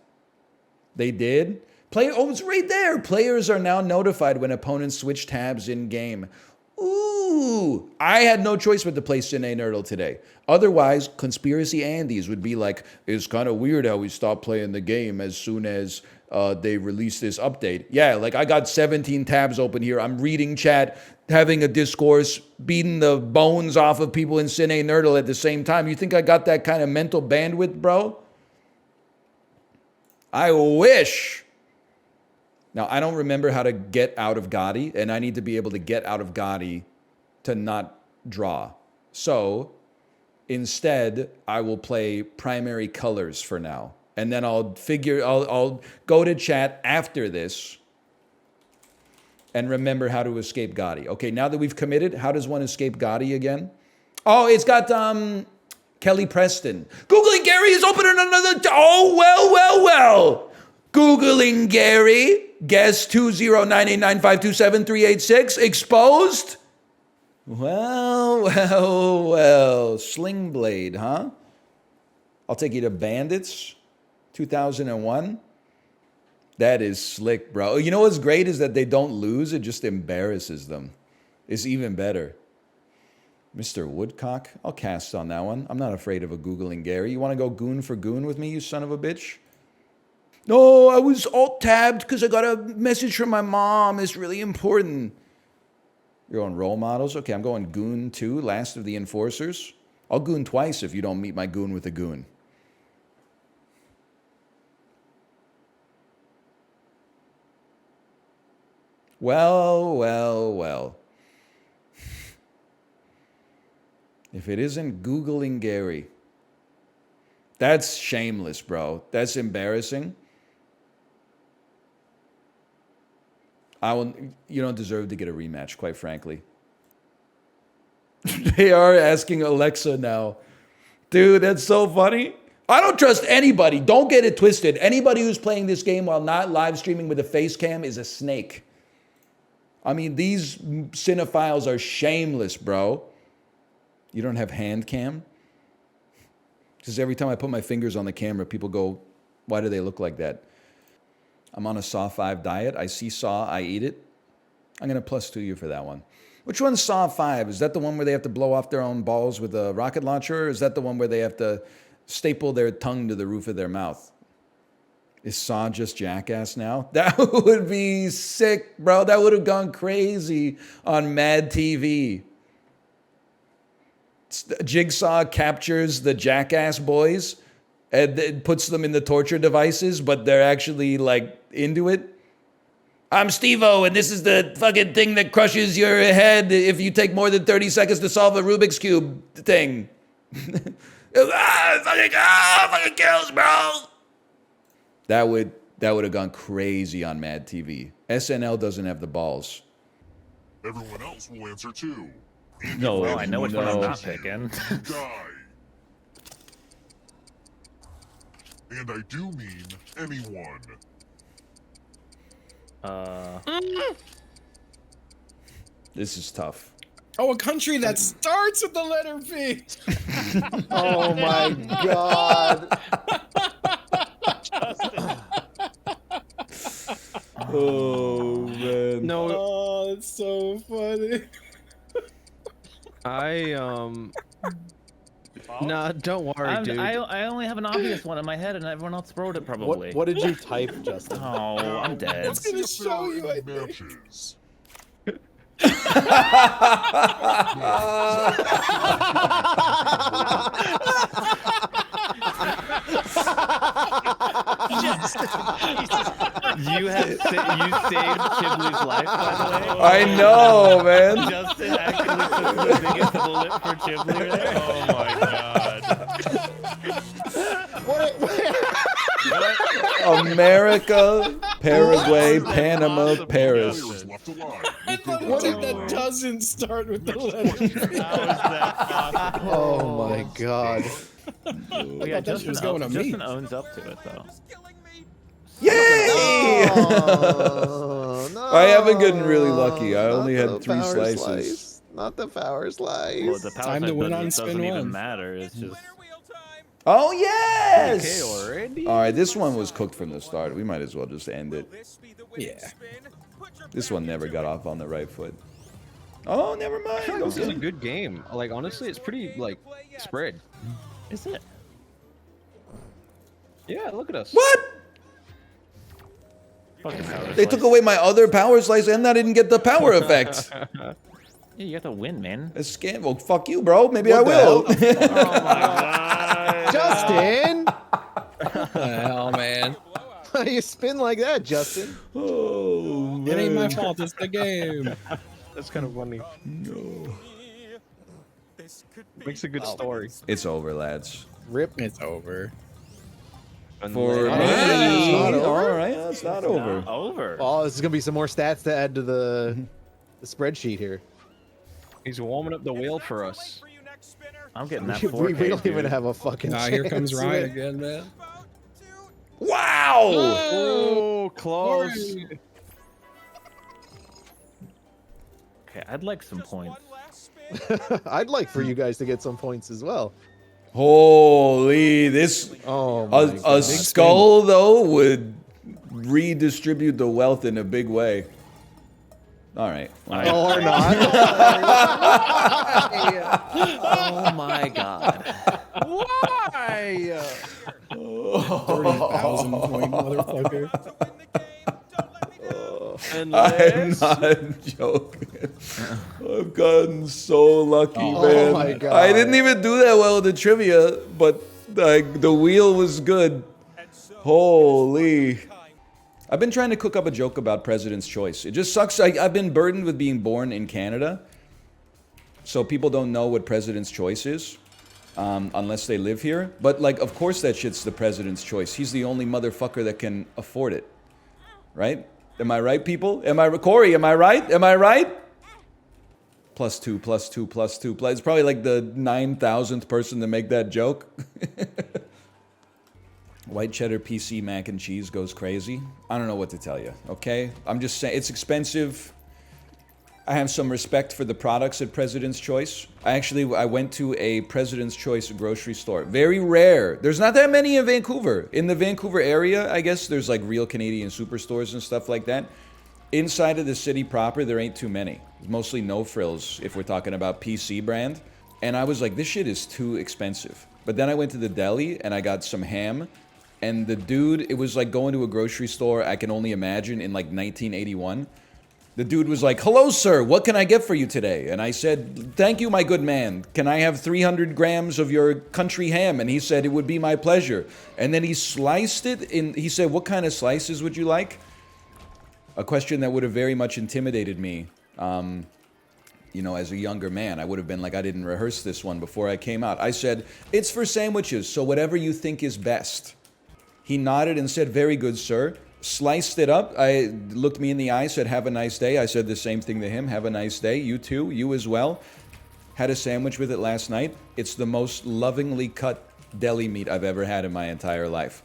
They did? Oh, it's right there! Players are now notified when opponents switch tabs in-game. Ooh! I had no choice but to play Cine Nerdle today. Otherwise, Conspiracy Andes would be like, it's kind of weird how we stopped playing the game as soon as they released this update. Yeah, like I got 17 tabs open here. I'm reading chat, having a discourse, beating the bones off of people in Cine Nerdle at the same time. You think I got that kind of mental bandwidth, bro? I wish. Now, I don't remember how to get out of Gotti, and I need to be able to get out of Gotti to not draw. So, instead, I will play primary colors for now. And then I'll go to chat after this and remember how to escape Gotti. Okay, now that we've committed, how does one escape Gotti again? Oh, it's got Kelly Preston. Googling Gary is opening another. Oh, well. Googling Gary. Guess 20989527386. Exposed? Well. Sling Blade, huh? I'll take you to Bandits. 2001. That is slick, bro. You know what's great is that they don't lose. It just embarrasses them. It's even better. Mr. Woodcock. I'll cast on that one. I'm not afraid of a Googling Gary. You want to go goon for goon with me, you son of a bitch? No, I was alt-tabbed because I got a message from my mom. It's really important. You're going role models? Okay, I'm going goon 2, last of the enforcers. I'll goon twice if you don't meet my goon with a goon. Well. If it isn't Googling Gary, that's shameless, bro. That's embarrassing. You don't deserve to get a rematch, quite frankly. They are asking Alexa now. Dude, that's so funny. I don't trust anybody. Don't get it twisted. Anybody who's playing this game while not live streaming with a face cam is a snake. I mean, these cinephiles are shameless, bro. You don't have hand cam? Because every time I put my fingers on the camera, people go, why do they look like that? I'm on a Saw 5 diet. I see Saw, I eat it. I'm going to +2 you for that one. Which one's Saw 5? Is that the one where they have to blow off their own balls with a rocket launcher? Or is that the one where they have to staple their tongue to the roof of their mouth? Is Saw just Jackass now? That would be sick, bro. That would have gone crazy on Mad TV. Jigsaw captures the Jackass boys and it puts them in the torture devices, but they're actually like into it. I'm Steve-O, and this is the fucking thing that crushes your head if you take more than 30 seconds to solve a Rubik's Cube thing. Fucking kills, bro. That would have gone crazy on Mad TV. SNL doesn't have the balls. Everyone else will answer too. No, I know which one I'm not picking. Die. And I do mean anyone. This is tough. Oh, a country that starts with the letter V. Oh my god. Oh man. No, Oh, it's so funny. nah, don't worry, dude. I only have an obvious one in my head, and everyone else wrote it probably. What did you type, Justin? Oh, I'm dead. It's gonna show you, I think. Matches. You saved Chibley's life, by the way. I know, man. Justin actually took the biggest bullet for Chibley there. Oh my god. America, Paraguay, Panama, Paris. Players left alive. I thought what if that doesn't start with the letter V? How is that possible? Oh my god. Yeah, that shit was going to me. Justin owns up to it, though. Yay! Oh, no. I haven't gotten really lucky. I Not only the had 3 power slices. slice. Not the power slice. Well, the power Time to side win on doesn't spin even one. matter. It's just. Oh, yes! Okay, already? All right, this one was cooked from the start. We might as well just end it. Yeah. This one never got off on the right foot. Oh, never I feel mind. like this is a Okay. good game. Like, honestly, it's pretty, like, spread. Is it? Yeah, look at us. What? Fucking power They slice. took away my other power slice and I didn't get the power effect. Yeah, you have to win, man. A scam. Well, fuck you, bro. Maybe What I the will. Oh my god. Justin! Oh man. How do you spin like that, Justin? Oh, man. It ain't my fault. It's the game. That's kind of funny. No. Makes a good story. It's over, lads. Rip. It's over. For Unless- me. It's not over? All right, it's not over. Not over. Oh, this is gonna be some more stats to add to the spreadsheet here. He's warming up the wheel for us. I'm getting that We 4K, don't even dude. have a fucking. Now here comes chance, Ryan man. again, man. Wow! Oh, close. Okay, I'd like some points. I'd like for you guys to get some points as well. Holy, this Oh my a God. skull though would redistribute the wealth in a big way. All right. Or not. Oh my god. Why? 30,000 point motherfucker. I'm Unless... not joking. I've gotten so lucky, man. my God. I didn't even do that well in the trivia, but like the wheel was good. Holy. I've been trying to cook up a joke about President's Choice. It just sucks. I've been burdened with being born in Canada, so people don't know what President's Choice is, unless they live here. But like, of course that shit's the President's Choice. He's the only motherfucker that can afford it, right? Am I right, people? Corey, am I right? Am I right? +2, +2, +2. It's probably like the 9,000th person to make that joke. White cheddar PC mac and cheese goes crazy. I don't know what to tell you, okay? I'm just saying, it's expensive. I have some respect for the products at President's Choice. I went to a President's Choice grocery store. Very rare. There's not that many in Vancouver. In the Vancouver area, I guess, there's like real Canadian superstores and stuff like that. Inside of the city proper, there ain't too many. It's mostly no frills if we're talking about PC brand. And I was like, this shit is too expensive. But then I went to the deli and I got some ham. And the dude, it was like going to a grocery store, I can only imagine, in like 1981. The dude was like, hello, sir, what can I get for you today? And I said, thank you, my good man. Can I have 300 grams of your country ham? And he said, it would be my pleasure. And then he sliced it in, he said, what kind of slices would you like? A question that would have very much intimidated me, you know, as a younger man. I would have been like, I didn't rehearse this one before I came out. I said, it's for sandwiches, so whatever you think is best. He nodded and said, very good, sir. Sliced it up. I looked me in the eye, said, have a nice day. I said the same thing to him. Have a nice day. You too. You as well. Had a sandwich with it last night. It's the most lovingly cut deli meat I've ever had in my entire life.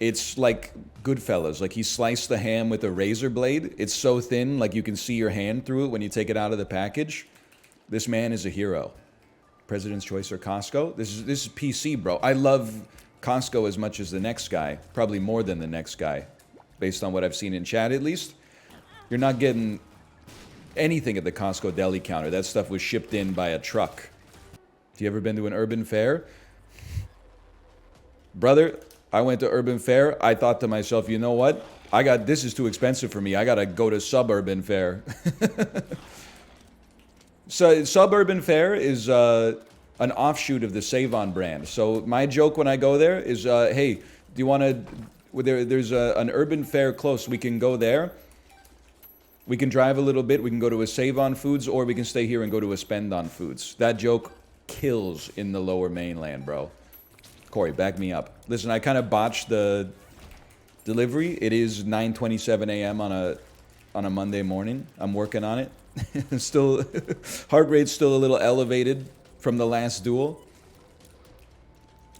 It's like Goodfellas. Like he sliced the ham with a razor blade. It's so thin, like you can see your hand through it when you take it out of the package. This man is a hero. President's Choice or Costco. This is PC, bro. I love Costco as much as the next guy. Probably more than the next guy. Based on what I've seen in chat, at least. You're not getting anything at the Costco deli counter. That stuff was shipped in by a truck. Have you ever been to an urban fair? Brother, I went to urban fair. I thought to myself, you know what? This is too expensive for me. I gotta go to suburban fair. So suburban fair is an offshoot of the Save-On brand. So my joke when I go there is, hey, do you want to... There's an urban fair close. We can go there. We can drive a little bit. We can go to a Save-On Foods, or we can stay here and go to a Spend-On Foods. That joke kills in the lower mainland, bro. Corey, back me up. Listen, I kind of botched the delivery. It is 9:27 a.m. on a Monday morning. I'm working on it. Still, heart rate's still a little elevated from the last duel.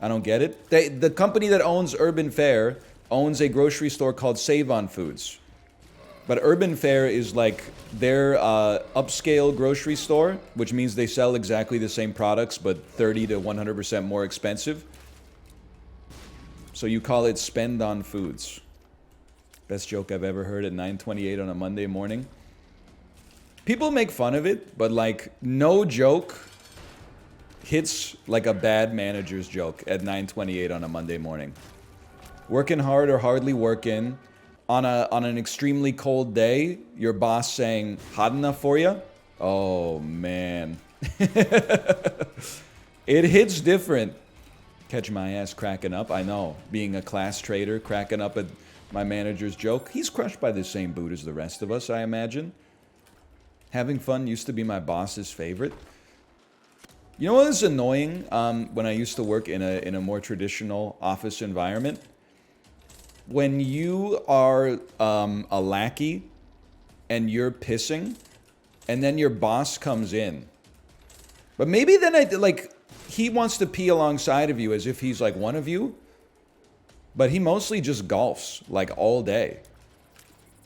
I don't get it. The company that owns Urban Fare owns a grocery store called Save-On Foods. But Urban Fare is like their upscale grocery store, which means they sell exactly the same products, but 30 to 100% more expensive. So you call it Spend on Foods. Best joke I've ever heard at 9:28 on a Monday morning. People make fun of it, but like no joke hits like a bad manager's joke at 9:28 on a Monday morning. Working hard or hardly working, on an extremely cold day, your boss saying, hot enough for you? Oh, man. It hits different. Catch my ass cracking up, I know. Being a class trader, cracking up at my manager's joke. He's crushed by the same boot as the rest of us, I imagine. Having fun used to be my boss's favorite. You know what is annoying when I used to work in a more traditional office environment? when you are a lackey and you're pissing, and then your boss comes in. But maybe then he wants to pee alongside of you as if he's like one of you. But he mostly just golfs like all day.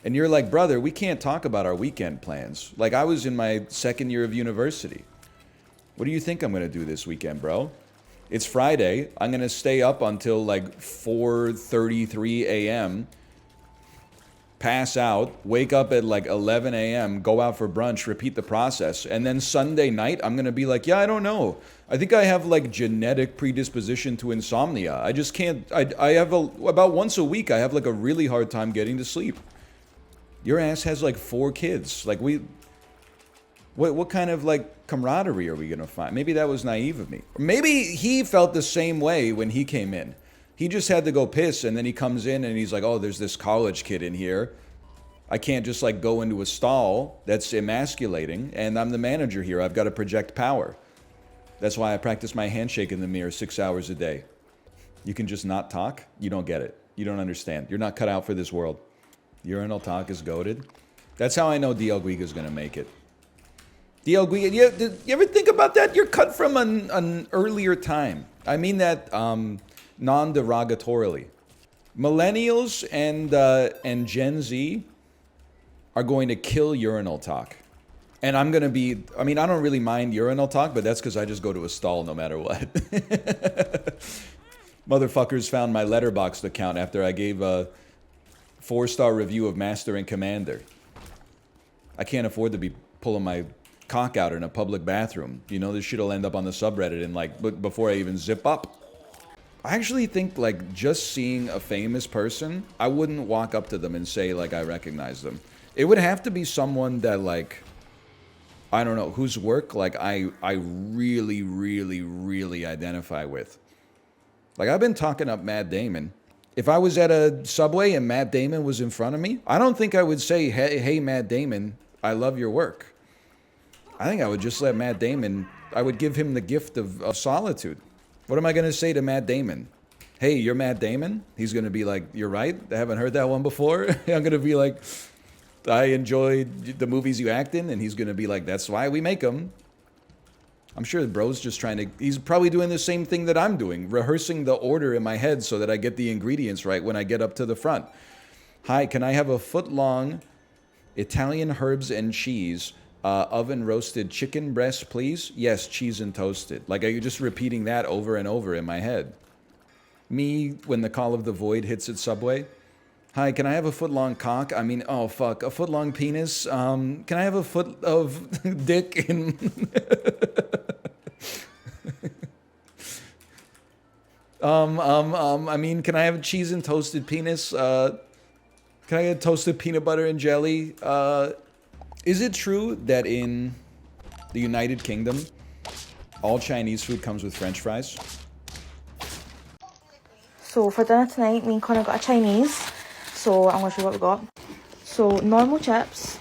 And you're like, brother, we can't talk about our weekend plans. Like, I was in my 2nd year of university. What do you think I'm going to do this weekend, bro? It's Friday. I'm going to stay up until like 4:33 a.m., pass out, wake up at like 11 a.m., go out for brunch, repeat the process. And then Sunday night, I'm going to be like, yeah, I don't know. I think I have like genetic predisposition to insomnia. I just can't, I have about once a week, I have like a really hard time getting to sleep. Your ass has like 4 kids. Like what kind of like camaraderie are we going to find? Maybe that was naive of me. Or maybe he felt the same way when he came in. He just had to go piss, and then he comes in and he's like, oh, there's this college kid in here. I can't just like go into a stall that's emasculating, and I'm the manager here. I've got to project power. That's why I practice my handshake in the mirror 6 hours a day. You can just not talk? You don't get it. You don't understand. You're not cut out for this world. Urinal talk is goated. That's how I know DL Guiga's going to make it. DL Guiga, you ever think about that? You're cut from an earlier time. I mean that non-derogatorily. Millennials and Gen Z are going to kill urinal talk. And I'm going to be, I mean, I don't really mind urinal talk, but that's because I just go to a stall no matter what. Motherfuckers found my Letterboxd account after I gave a 4-star review of Master and Commander. I can't afford to be pulling my cock out in a public bathroom. You know, this shit will end up on the subreddit and like, before I even zip up. I actually think like just seeing a famous person, I wouldn't walk up to them and say like I recognize them. It would have to be someone that like, I don't know, whose work like I really, really, really identify with. Like I've been talking up Matt Damon. If I was at a Subway and Matt Damon was in front of me, I don't think I would say, hey Matt Damon, I love your work. I think I would just let Matt Damon, I would give him the gift of solitude. What am I going to say to Matt Damon? Hey, you're Matt Damon? He's going to be like, you're right. I haven't heard that one before. I'm going to be like, I enjoyed the movies you act in. And he's going to be like, that's why we make them. I'm sure the bro's just trying to, he's probably doing the same thing that I'm doing, rehearsing the order in my head so that I get the ingredients right when I get up to the front. Hi, can I have a foot-long Italian herbs and cheese oven roasted chicken breast, please? Yes, cheese and toasted. Like, are you just repeating that over and over in my head? Me, when the call of the void hits at Subway. Hi, can I have a foot-long cock? I mean, oh, fuck, a foot-long penis? Can I have a foot of dick in... I mean, can I have cheese and toasted penis? Can I get toasted peanut butter and jelly? Is it true that in the United Kingdom, all Chinese food comes with French fries? So for dinner tonight, me and Connor got a Chinese. So I'm going to show you what we got. So normal chips,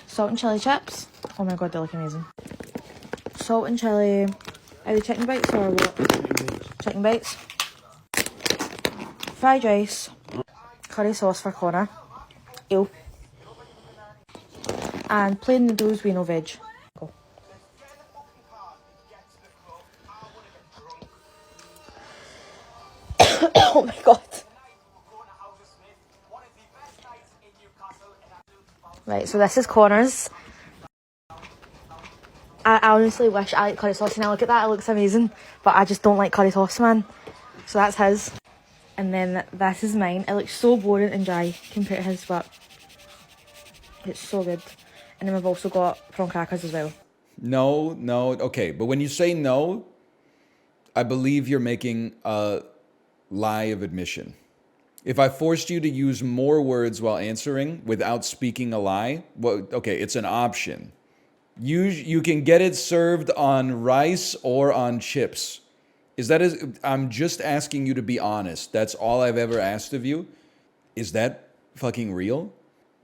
salt and chili chips. Oh my god, they look amazing. Salt and chili. Are they chicken bites or what? Chicken bites. Fried rice. Curry sauce for Connor. Ew. And plain noodles with no veg. Go. Oh my god. Right, so this is Connor's. I honestly wish I like curry sauce, and I look at that, it looks amazing, but I just don't like curry sauce, man. So that's his. And then this is mine. It looks so boring and dry compared to his, but it's so good. And then we've also got prawn crackers as well. No, okay, but when you say no, I believe you're making a lie of admission. If I forced you to use more words while answering without speaking a lie, well, okay, it's an option. You can get it served on rice or on chips. I'm just asking you to be honest. That's all I've ever asked of you. Is that fucking real?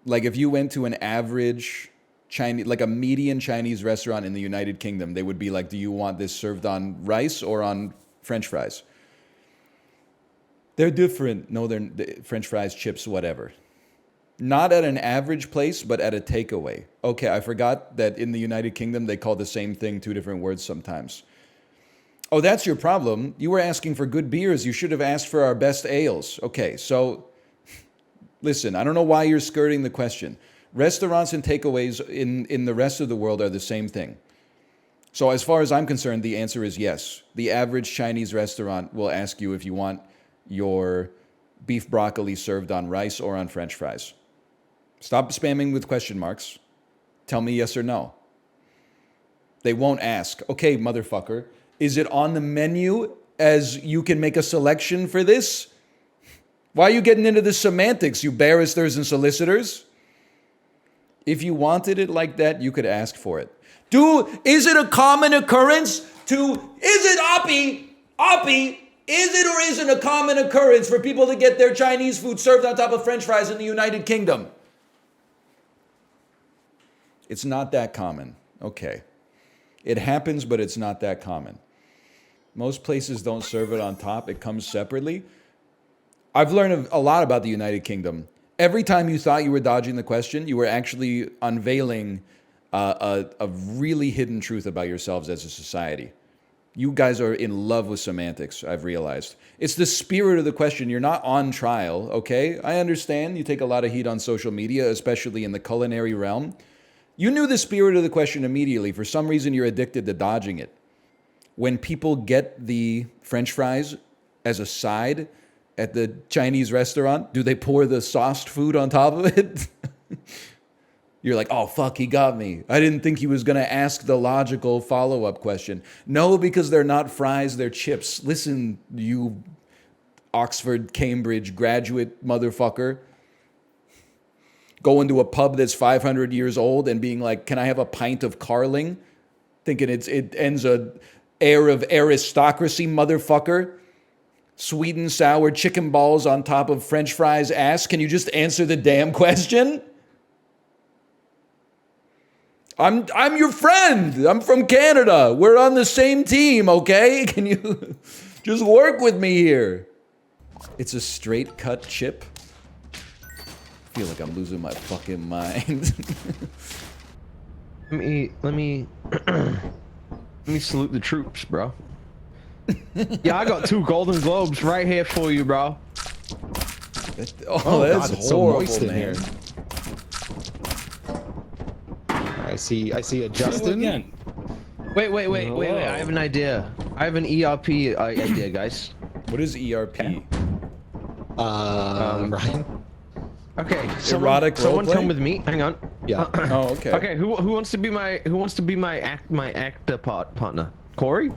Like if you went to an average Chinese, like a median Chinese restaurant in the United Kingdom, they would be like, do you want this served on rice or on French fries? They're different. No, French fries, chips, whatever. Not at an average place, but at a takeaway. Okay, I forgot that in the United Kingdom, they call the same thing 2 different words sometimes. Oh, that's your problem. You were asking for good beers. You should have asked for our best ales. Okay, so listen, I don't know why you're skirting the question. Restaurants and takeaways in the rest of the world are the same thing. So as far as I'm concerned, the answer is yes. The average Chinese restaurant will ask you if you want your beef broccoli served on rice or on French fries. Stop spamming with question marks. Tell me yes or no. They won't ask, okay, motherfucker, is it on the menu as you can make a selection for this? Why are you getting into the semantics, you barristers and solicitors? If you wanted it like that, you could ask for it. Is it a common occurrence is it, Oppie, is it or isn't a common occurrence for people to get their Chinese food served on top of French fries in the United Kingdom? It's not that common. Okay. It happens, but it's not that common. Most places don't serve it on top. It comes separately. I've learned a lot about the United Kingdom. Every time you thought you were dodging the question, you were actually unveiling a really hidden truth about yourselves as a society. You guys are in love with semantics, I've realized. It's the spirit of the question. You're not on trial, okay? I understand you take a lot of heat on social media, especially in the culinary realm. You knew the spirit of the question immediately. For some reason, you're addicted to dodging it. When people get the French fries as a side at the Chinese restaurant, do they pour the sauced food on top of it? You're like, oh, fuck, he got me. I didn't think he was going to ask the logical follow-up question. No, because they're not fries, they're chips. Listen, you Oxford, Cambridge graduate motherfucker. Going to a pub that's 500 years old and being like, can I have a pint of Carling? Thinking it ends a air of aristocracy, motherfucker. Sweet and sour chicken balls on top of French fries ass. Can you just answer the damn question? I'm your friend. I'm from Canada. We're on the same team, okay? Can you just work with me here? It's a straight cut chip. I feel like I'm losing my fucking mind. Let me salute the troops, bro. Yeah, I got 2 Golden Globes right here for you, bro. That's God, it's so horrible, moist in man. here. I see a Justin. Again. Wait. I have an idea. I have an ERP idea, guys. What is ERP? Ryan. Okay, Erotic someone roleplay? come with me. Hang on. Yeah. Oh, okay. Okay, who wants to be my actor partner? Corey?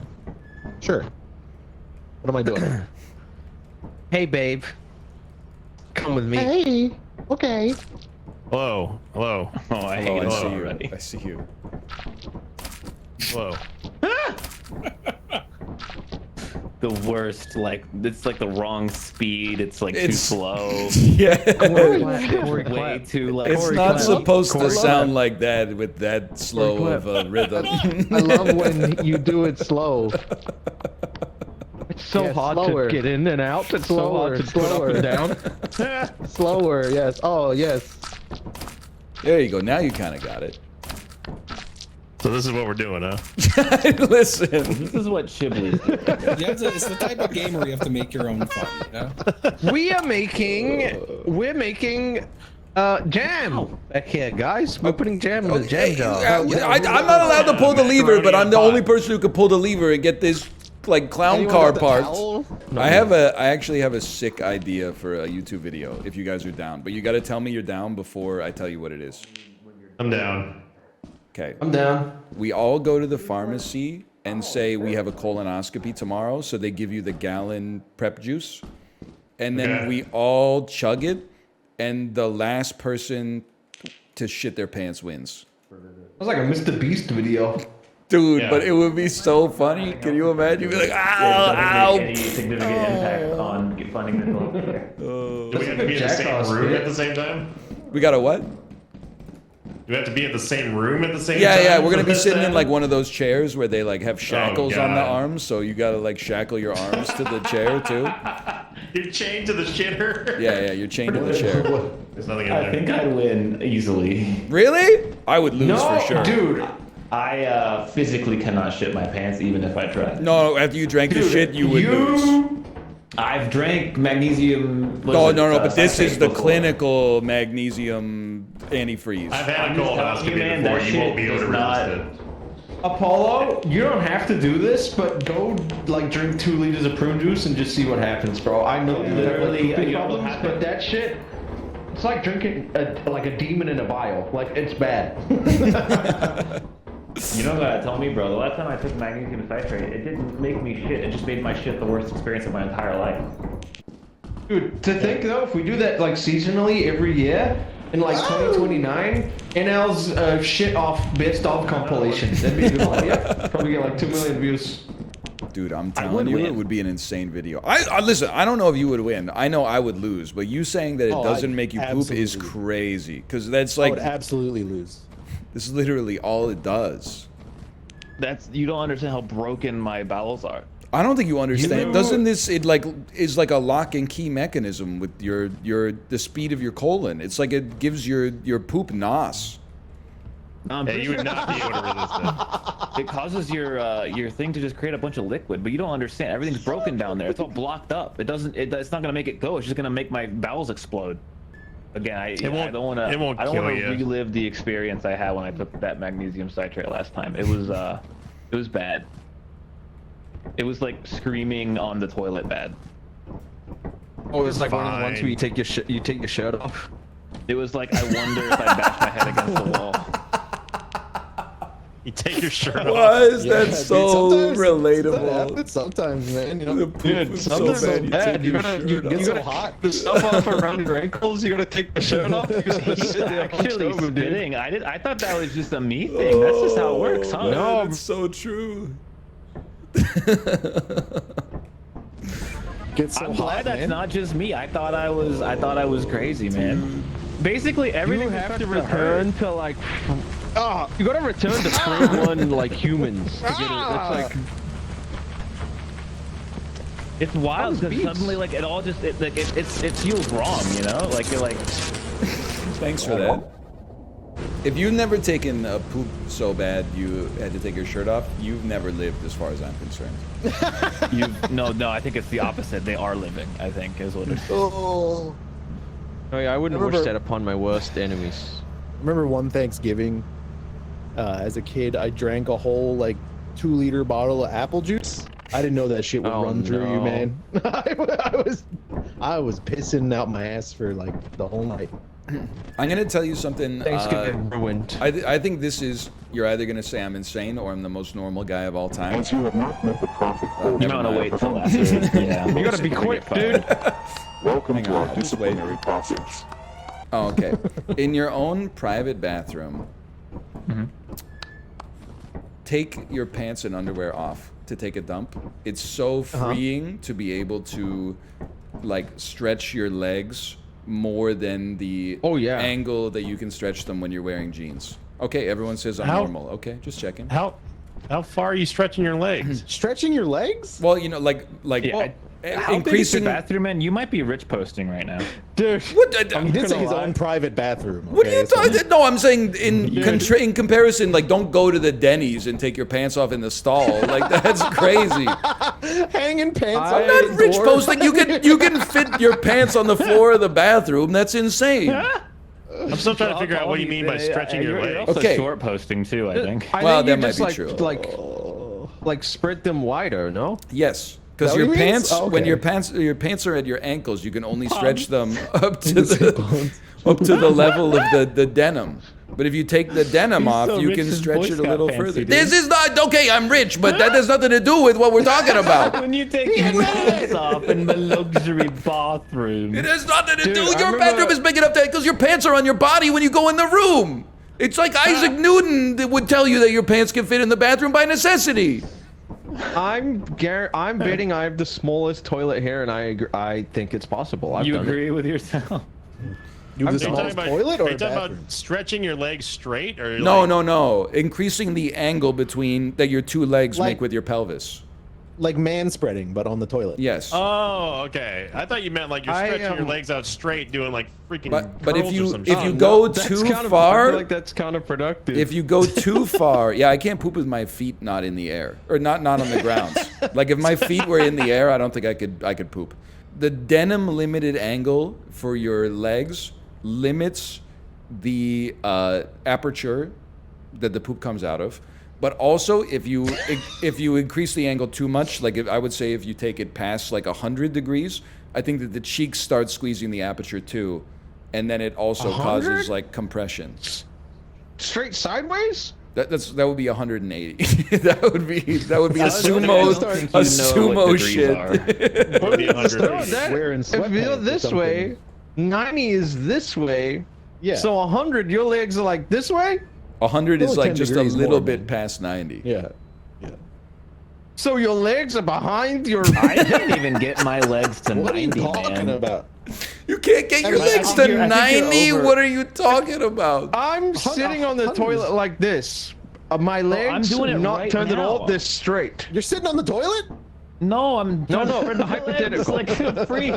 Sure. What am I doing? Hey, babe. Come with me. Hey. Okay. Hello. Oh, I hate I hello see you. already. I see you. Hello. The worst, like, it's like the wrong speed. It's like too slow. Yeah. Way too low. It's not supposed to sound like that with that slow of a rhythm. I love when you do it slow. It's so Yeah, hard slower. to get in and out. It's so hard to put up and down. Slower, yes. Oh, yes. There you go. Now you kind of got it. So this is what we're doing, huh? Listen. This is what Shibley's doing. You have to, it's the type of game where you have to make your own fun, you know? We're making jam back here, guys. We're putting jam in the jam jar. I'm not allowed to pull the lever, but I'm the only person who could pull the lever and get this like clown Anyone car got the parts. towel? I actually have a sick idea for a YouTube video if you guys are down. But you got to tell me you're down before I tell you what it is. I'm down. Okay. I'm down. We all go to the pharmacy and say we have a colonoscopy tomorrow, so they give you the gallon prep juice. And then Okay. we all chug it, and the last person to shit their pants wins. That's like a Mr. Beast video. Dude, Yeah. but it would be so funny. Can you imagine? You'd be like, ow, ow. Any significant impact on funding the healthcare. Do we have to be in the same room at the same time? We got a what? Do we have to be in the same room at the same time? Yeah, we're for gonna be this sitting to in like happen? one of those chairs where they like have shackles on the God. arms, so you gotta like shackle your arms to the chair too. You're chained to the shitter. Yeah, you're chained to the chair. There's nothing in I there. think I'd win easily. Really? I would lose for sure. Dude, I physically cannot shit my pants even if I tried. No, after you drank the shit, you would lose. I've drank magnesium. No, but this is the before. clinical magnesium antifreeze. I've had a I'm just telling you, colonoscopy man, before. that You won't be shit able to does not- resist it. Apollo, you don't have to do this, but go like drink 2 liters of prune juice and just see what happens, bro. I know you have like Literally, pooping you know what problems, happened? but that shit, it's like drinking like a demon in a vial. Like it's bad. You know what? Tell me, bro. The last time I took magnesium citrate, it didn't make me shit. It just made my shit the worst experience of my entire life. Dude, to think though, if we do that like seasonally every year in like 2029, NL's shit off best of compilation. That'd be a good one. Yeah, probably get like 2 million views. Dude, I'm telling you, it would be an insane video. I listen. I don't know if you would win. I know I would lose. But you saying that it doesn't make you poop is crazy. Because that's I like would absolutely lose. this is literally all it does. You don't understand how broken my bowels are. I don't think you understand. Doesn't this is like a lock and key mechanism with the speed of your colon? It's like it gives your poop nos. Yeah, you would not be able to resist it. It causes your thing to just create a bunch of liquid, but you don't understand. Everything's broken down there. It's all blocked up. It's not gonna make it go. It's just gonna make my bowels explode. Again, I don't want to relive the experience I had when I took that magnesium citrate last time. It was bad. It was like screaming on the toilet bad. Oh, it's like one of the ones where you take your shirt off. It was like I wonder if I bashed my head against the wall. You take your shirt off. Why is that so relatable? Sometimes, man. You know, Dude, sometimes so bad. You gotta so hot. the stuff off around your ankles. You gotta take the shirt off. He's actually spitting. I thought that was just a me thing. That's just how it works, huh? No, it's so true. I'm glad that's not just me. I thought I was crazy, man. Basically, everything You have to return to like. You gotta return to frame one like humans to get it. It's like. It's wild because suddenly, like, it all just it feels wrong, you know? Like you're like. Thanks for that. If you've never taken a poop so bad you had to take your shirt off, you've never lived, as far as I'm concerned. No, I think it's the opposite. They are living, I think, is what it is. Oh. Oh yeah, I wouldn't wish that upon my worst enemies. I remember one Thanksgiving, as a kid, I drank a whole like 2-liter bottle of apple juice. I didn't know that shit would run through you, man. I was pissing out my ass for like the whole night. I'm gonna tell you something. Thanksgiving ruined. I think this is, you're either gonna say I'm insane or I'm the most normal guy of all time. You have not met the prophet. You might want to wait till after. Yeah, You gotta be quick, dude. Welcome to our on, just wait. disciplinary process. Oh, okay. In your own private bathroom, take your pants and underwear off to take a dump. It's so freeing to be able to, like, stretch your legs more than the angle that you can stretch them when you're wearing jeans. Okay, everyone says I'm normal. Okay, just checking. How far are you stretching your legs? Stretching your legs? Well, you know, like How big is your bathroom, man? You might be rich posting right now. Dude, He did say his own private bathroom. What are you talking? No, I'm saying in comparison, like, don't go to the Denny's and take your pants off in the stall. Like, that's crazy. Hanging pants. I'm not rich posting. You can fit your pants on the floor of the bathroom. That's insane. I'm still trying to figure out what you mean by stretching your legs. Also Okay. short posting too, I think. Well, that you might just, be like, true. Like spread them wider, no? Yes. Because Is that your what he means? pants, Oh, when okay. your pants are at your ankles, you can only stretch them up to the level of the denim. But if you take the denim off, so you rich can his stretch Boy it a Scout little pants further. he did. This is not okay. I'm rich, but that has nothing to do with what we're talking about. When you take your pants off in the luxury bathroom. It has nothing to Dude, do. I Your remember- bathroom is big enough because your pants are on your body when you go in the room. It's like Isaac Newton that would tell you that your pants can fit in the bathroom by necessity. I'm betting I have the smallest toilet hair, and I think it's possible. I've You done agree with yourself? You have the Are you talking smallest about, toilet are or you a talking bathroom? about stretching your legs straight or No, like, no. Increasing the angle between that your two legs Like- make with your pelvis. like man spreading, but on the toilet. Yes. Oh, okay. I thought you meant like you're stretching your legs out straight, doing like freaking. But if curls or some you shit. go That's too kind of, I far, feel like that's counterproductive. if you go too far, yeah, I can't poop with my feet not in the air or not on the ground. Like if my feet were in the air, I don't think I could poop. The denim limited angle for your legs limits the aperture that the poop comes out of. But also, if you increase the angle too much, like I would say if you take it past like 100 degrees, I think that the cheeks start squeezing the aperture too, and then it also 100? causes like compression. Straight sideways? That would be 180. that would be a sumo shit. Would be 180. If you're this way, 90 is this way. Yeah. So 100, your legs are like this way? 100 is Only like 10 just a degrees little more, bit man. past 90. Yeah. So your legs are behind your... I didn't even get my legs to What are you 90, talking man. about? You can't get your mean, legs I think to you're 90? over- What are you talking about? I'm sitting on the 100 toilet like this. My legs doing it not right turned at now. all this straight. You're sitting on the toilet? No, I'm No, spread my legs hypothetical. like a freak.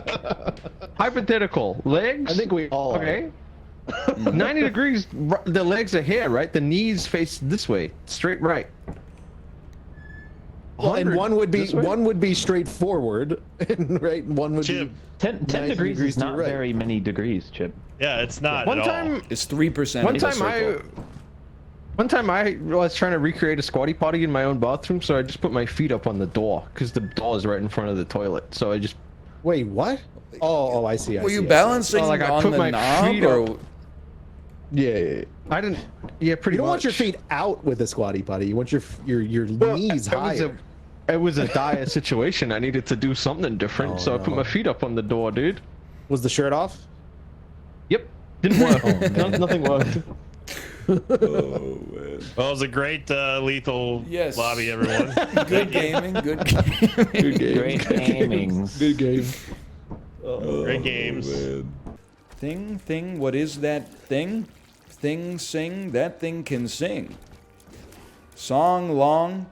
Hypothetical. Legs? I think we all are. Okay. 90 degrees, the legs are here, right? The knees face this way, straight right. Well, and 100 one would be straightforward, right? One would Chip. be 10 90 degrees degrees is to not your right. very many degrees, Chip. Yeah, it's not One at time, all. It's 3% one of the time circle. one time I was trying to recreate a squatty potty in my own bathroom, so I just put my feet up on the door because the door is right in front of the toilet. So I just Wait, what? Oh, I see. Were you balancing Oh, like I on put the my knob feet or? up. Yeah. I didn't. Yeah, pretty You don't much. want your feet out with a squatty potty. You want your knees higher. It was a dire situation. I needed to do something different, Oh, so I put no. my feet up on the door, dude. Was the shirt off? Yep, didn't work. Nothing worked. Oh man. Well, it was a great lethal Yes. lobby, everyone. Good gaming. Good gaming. Great gaming. Good game. Great games. Thing. What is that thing? Thing sing. That thing can sing. Song long.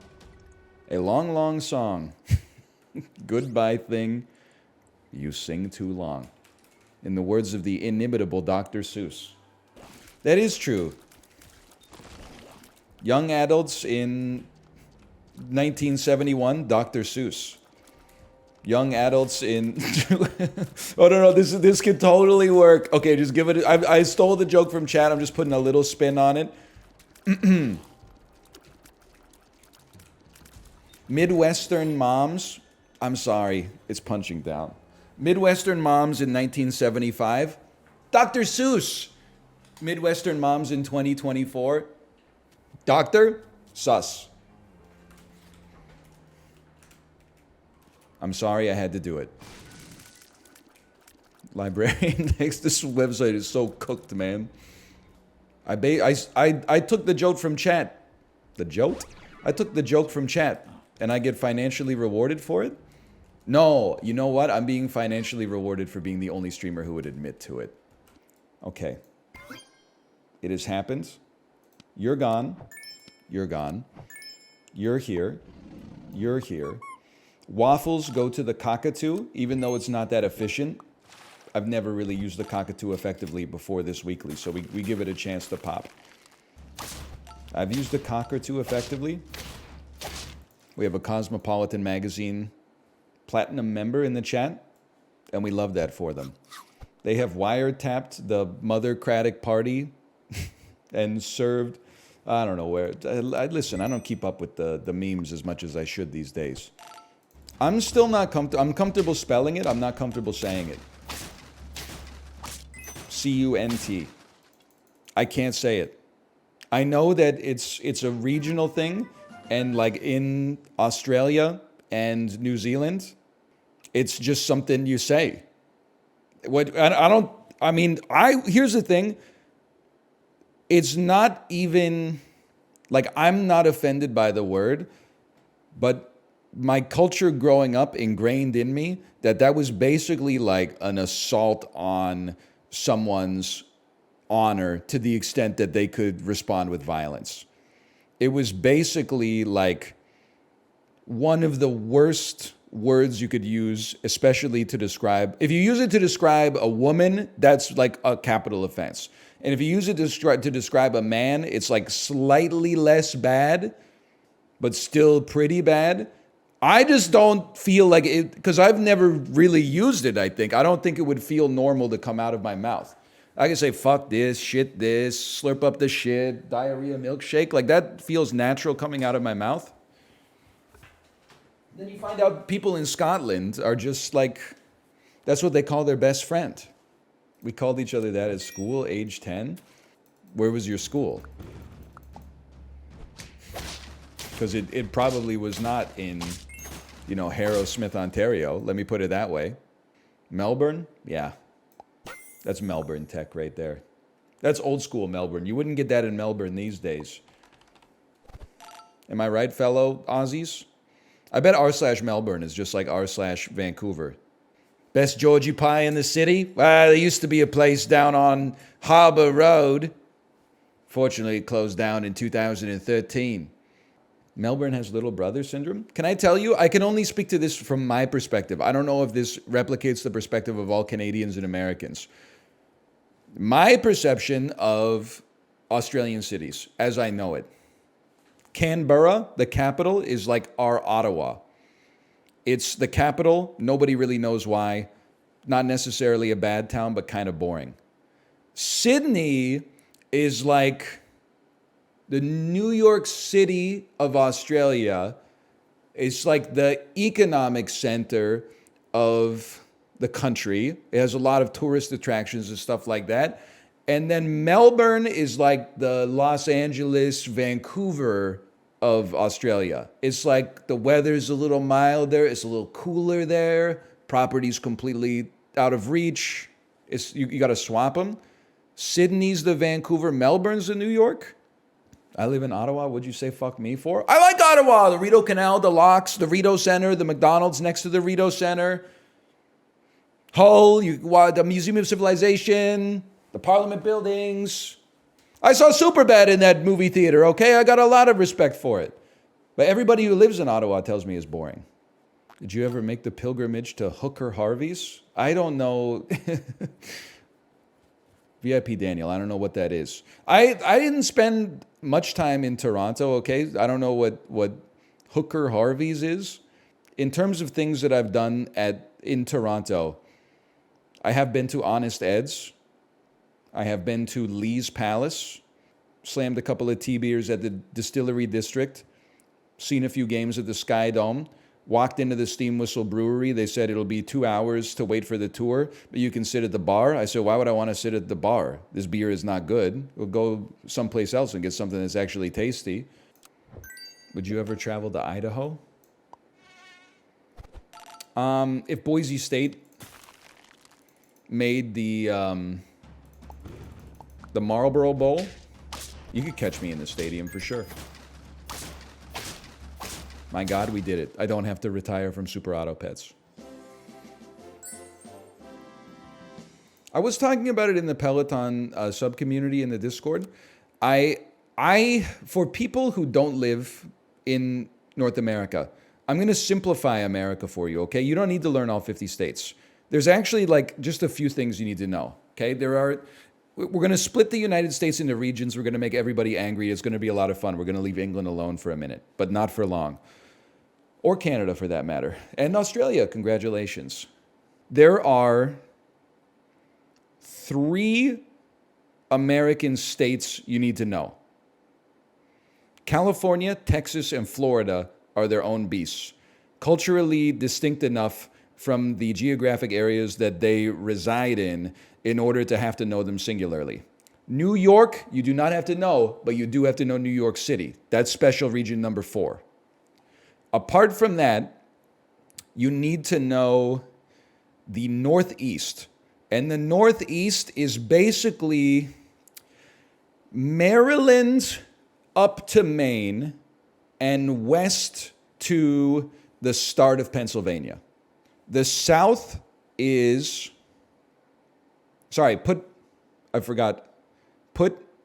A long, long song. Goodbye thing. You sing too long. In the words of the inimitable Dr. Seuss. That is true. Young adults in 1971, Dr. Seuss. Young adults in... oh, no, this could totally work. Okay, just give it... I stole the joke from chat. I'm just putting a little spin on it. Midwestern moms... I'm sorry, it's punching down. Midwestern moms in 1975, Dr. Seuss. Midwestern moms in 2024, Dr. Sus. I'm sorry I had to do it. Librarian next, this website is so cooked, man. I took the joke from chat. The joke? I took the joke from chat, and I get financially rewarded for it? No, you know what? I'm being financially rewarded for being the only streamer who would admit to it. Okay. It has happened. You're gone. You're gone. You're here. You're here. Waffles go to the cockatoo, even though it's not that efficient. I've never really used the cockatoo effectively before this weekly, so we give it a chance to pop. I've used the cockatoo effectively. We have a Cosmopolitan magazine platinum member in the chat, and we love that for them. They have wiretapped the Mothercratic Party and served, I don't know where. Listen, I don't keep up with the memes as much as I should these days. I'm still not comfortable. I'm comfortable spelling it. I'm not comfortable saying it. C-U-N-T. I can't say it. I know that it's a regional thing, and like in Australia and New Zealand, it's just something you say. Here's the thing. It's not even, like, I'm not offended by the word, but my culture growing up ingrained in me that was basically like an assault on someone's honor to the extent that they could respond with violence. It was basically like one of the worst words you could use, especially to describe. If you use it to describe a woman, that's like a capital offense. And if you use it to describe a man, it's like slightly less bad, but still pretty bad. I just don't feel like it, because I've never really used it, I think. I don't think it would feel normal to come out of my mouth. I can say, fuck this, shit this, slurp up the shit, diarrhea milkshake. Like, that feels natural coming out of my mouth. Then you find out people in Scotland are just like, that's what they call their best friend. We called each other that at school, age 10. Where was your school? Because it probably was not in, you know, Harrow-Smith, Ontario. Let me put it that way. Melbourne? Yeah. That's Melbourne tech right there. That's old school Melbourne. You wouldn't get that in Melbourne these days. Am I right, fellow Aussies? I bet r/Melbourne is just like r/Vancouver. Best Georgie pie in the city? Well, there used to be a place down on Harbour Road. Fortunately, it closed down in 2013. Melbourne has little brother syndrome? Can I tell you? I can only speak to this from my perspective. I don't know if this replicates the perspective of all Canadians and Americans. My perception of Australian cities, as I know it. Canberra, the capital, is like our Ottawa. It's the capital. Nobody really knows why. Not necessarily a bad town, but kind of boring. Sydney is like the New York City of Australia. It's like the economic center of the country. It has a lot of tourist attractions and stuff like that. And then Melbourne is like the Los Angeles, Vancouver of Australia. It's like the weather's a little milder, it's a little cooler there, property's completely out of reach. You got to swap them. Sydney's the Vancouver, Melbourne's the New York. I live in Ottawa. What'd you say fuck me for? I like Ottawa. The Rideau Canal, the locks, the Rideau Center, the McDonald's next to the Rideau Center. Hull, the Museum of Civilization, the Parliament buildings. I saw Superbad in that movie theater, okay? I got a lot of respect for it. But everybody who lives in Ottawa tells me it's boring. Did you ever make the pilgrimage to Hooker Harvey's? I don't know. VIP Daniel, I don't know what that is. I didn't spend much time in Toronto, okay? I don't know what Hooker Harvey's is. In terms of things that I've done in Toronto, I have been to Honest Ed's. I have been to Lee's Palace, slammed a couple of tea-beers at the Distillery District, seen a few games at the Sky Dome, walked into the Steam Whistle Brewery. They said it'll be 2 hours to wait for the tour, but you can sit at the bar. I said, why would I want to sit at the bar? This beer is not good. We'll go someplace else and get something that's actually tasty. Would you ever travel to Idaho? If Boise State made the Marlboro Bowl, you could catch me in the stadium for sure. My God, we did it. I don't have to retire from Super Auto Pets. I was talking about it in the Peloton sub-community in the Discord. For people who don't live in North America, I'm going to simplify America for you, okay? You don't need to learn all 50 states. There's actually like just a few things you need to know, okay? We're going to split the United States into regions. We're going to make everybody angry. It's going to be a lot of fun. We're going to leave England alone for a minute, but not for long. Or Canada, for that matter. And Australia, congratulations. There are 3 American states you need to know. California, Texas, and Florida are their own beasts. Culturally distinct enough from the geographic areas that they reside in order to have to know them singularly. New York, you do not have to know, but you do have to know New York City. That's special region number 4. Apart from that, you need to know the Northeast. And the Northeast is basically Maryland up to Maine and west to the start of Pennsylvania. The South is... Sorry, put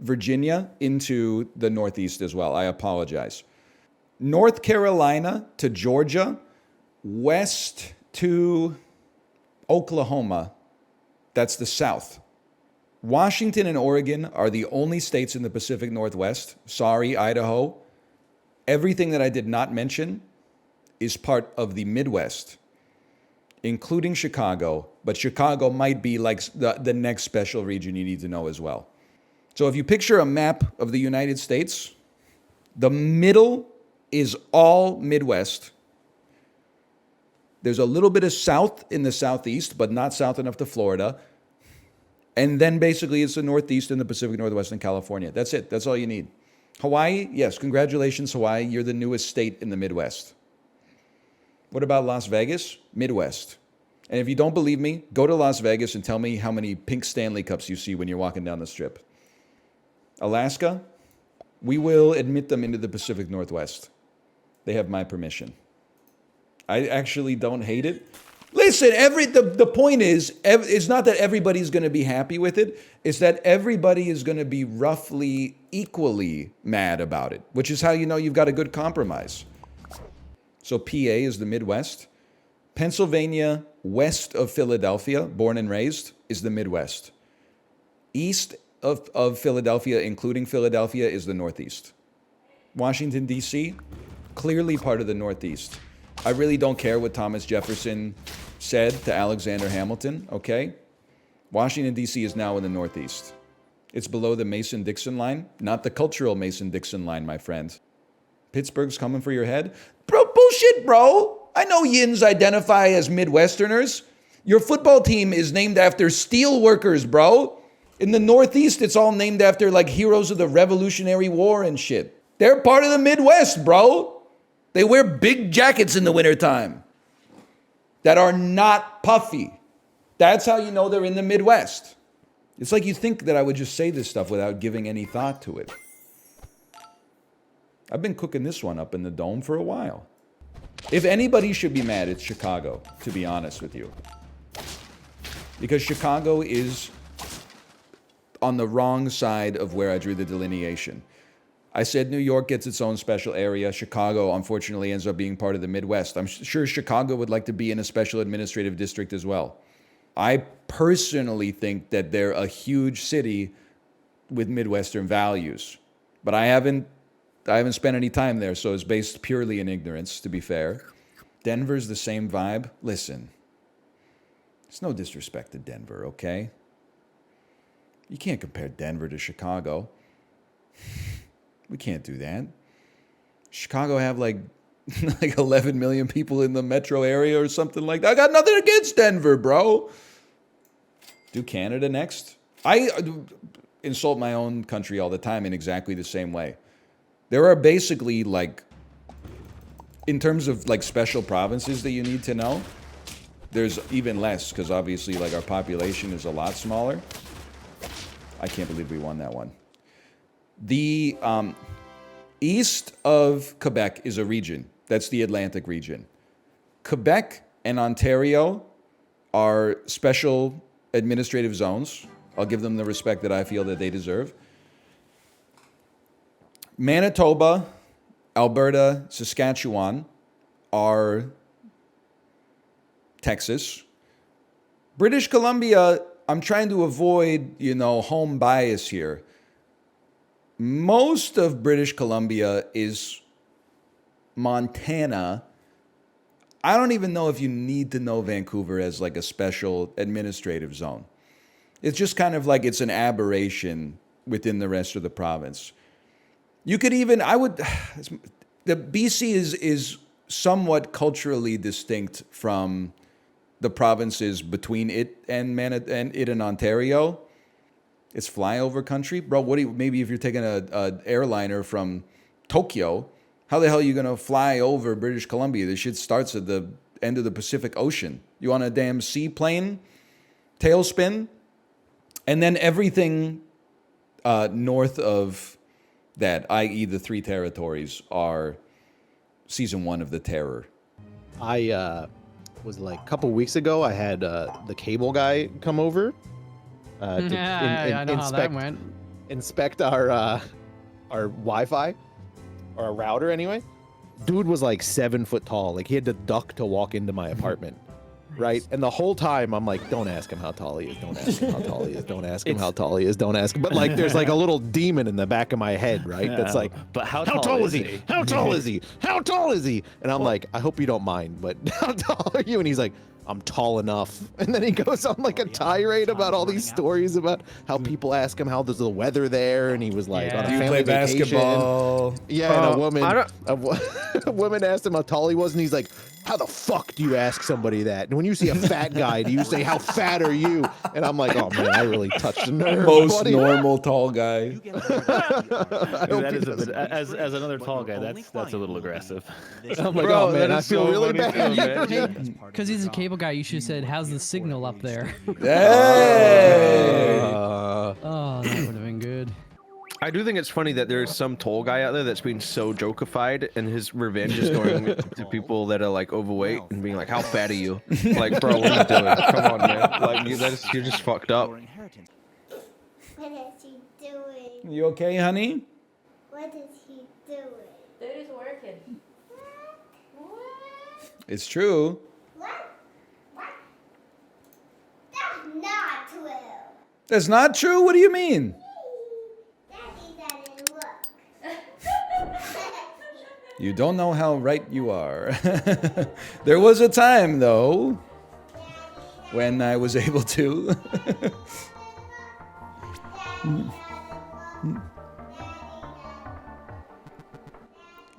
Virginia into the Northeast as well. I apologize. North Carolina to Georgia, west to Oklahoma. That's the South. Washington and Oregon are the only states in the Pacific Northwest. Sorry, Idaho. Everything that I did not mention is part of the Midwest, including Chicago. But Chicago might be like the next special region you need to know as well. So if you picture a map of the United States, the middle is all Midwest. There's a little bit of south in the southeast, but not south enough to Florida. And then basically it's the northeast and the Pacific Northwest and California. That's it. That's all you need. Hawaii, yes, congratulations, Hawaii. You're the newest state in the Midwest. What about Las Vegas? Midwest. And if you don't believe me, go to Las Vegas and tell me how many pink Stanley Cups you see when you're walking down the strip. Alaska, we will admit them into the Pacific Northwest. They have my permission. I actually don't hate it. Listen, the point is, it's not that everybody's going to be happy with it. It's that everybody is going to be roughly equally mad about it, which is how you know you've got a good compromise. So PA is the Midwest. Pennsylvania, west of Philadelphia, born and raised, is the Midwest. East of Philadelphia, including Philadelphia, is the Northeast. Washington, D.C., clearly part of the Northeast. I really don't care what Thomas Jefferson said to Alexander Hamilton, okay? Washington, D.C. is now in the Northeast. It's below the Mason-Dixon line, not the cultural Mason-Dixon line, my friend. Pittsburgh's coming for your head? Bro, bullshit, bro. I know yins identify as Midwesterners. Your football team is named after steel workers, bro. In the Northeast, it's all named after like heroes of the Revolutionary War and shit. They're part of the Midwest, bro. They wear big jackets in the wintertime that are not puffy. That's how you know they're in the Midwest. It's like you think that I would just say this stuff without giving any thought to it. I've been cooking this one up in the dome for a while. If anybody should be mad, it's Chicago, to be honest with you. Because Chicago is on the wrong side of where I drew the delineation. I said New York gets its own special area. Chicago, unfortunately, ends up being part of the Midwest. I'm sure Chicago would like to be in a special administrative district as well. I personally think that they're a huge city with Midwestern values. But I haven't spent any time there, so it's based purely in ignorance, to be fair. Denver's the same vibe. Listen, it's no disrespect to Denver, okay? You can't compare Denver to Chicago. We can't do that. Chicago have like 11 million people in the metro area or something like that. I got nothing against Denver, bro. Do Canada next. I insult my own country all the time in exactly the same way. There are basically like, in terms of like special provinces that you need to know, there's even less because obviously like our population is a lot smaller. I can't believe we won that one. The east of Quebec is a region. That's the Atlantic region. Quebec and Ontario are special administrative zones. I'll give them the respect that I feel that they deserve. Manitoba, Alberta, Saskatchewan are Texas. British Columbia, I'm trying to avoid, home bias here. Most of British Columbia is Montana. I don't even know if you need to know Vancouver as like a special administrative zone. It's just kind of like it's an aberration within the rest of the province. You could even, the BC is somewhat culturally distinct from the provinces between it and Ontario. It's flyover country. Bro, maybe if you're taking an airliner from Tokyo, how the hell are you going to fly over British Columbia? This shit starts at the end of the Pacific Ocean. You want a damn seaplane? Tailspin? And then everything north of that, i.e. the three territories, are season 1 of The Terror. I was like a couple weeks ago, I had the cable guy come over. I know how that went. Inspect our Wi-Fi, or our router anyway. dude was like 7 foot tall. Like he had to duck to walk into my apartment. Right? And the whole time I'm like, don't ask him how tall he is. Don't ask him how tall he is. Don't ask him how tall he is. Don't ask him. But like, there's like a little demon in the back of my head, right? That's like, but how tall is he? How tall is he? How tall is he? And I'm like, I hope you don't mind, but how tall are you? And he's like, I'm tall enough. And then he goes on like a tirade about all these stories about how people ask him how there's the weather there, and he was like on a family vacation. Basketball. Yeah, and a woman asked him how tall he was, and he's like, how the fuck do you ask somebody that? And when you see a fat guy, do you say, how fat are you? And I'm like, oh man, I really touched a nerve. Most normal tall guy. That is as another tall guy, that's a little aggressive. I'm like, oh man, I feel really bad. Because he's a cable guy, you should have said, how's the signal up there? Hey! Oh, that would have been good. I do think it's funny that there's some tall guy out there that's being so jokeified, and his revenge is going to people that are like overweight and being like, "How fat are you?" Like, bro, what are you doing? Come on, man. Like, you're just fucked up. What is he doing? You okay, honey? What is he doing? Dude is working. It's true. What? That's not true. That's not true? What do you mean? You don't know how right you are. There was a time, though, when I was able to.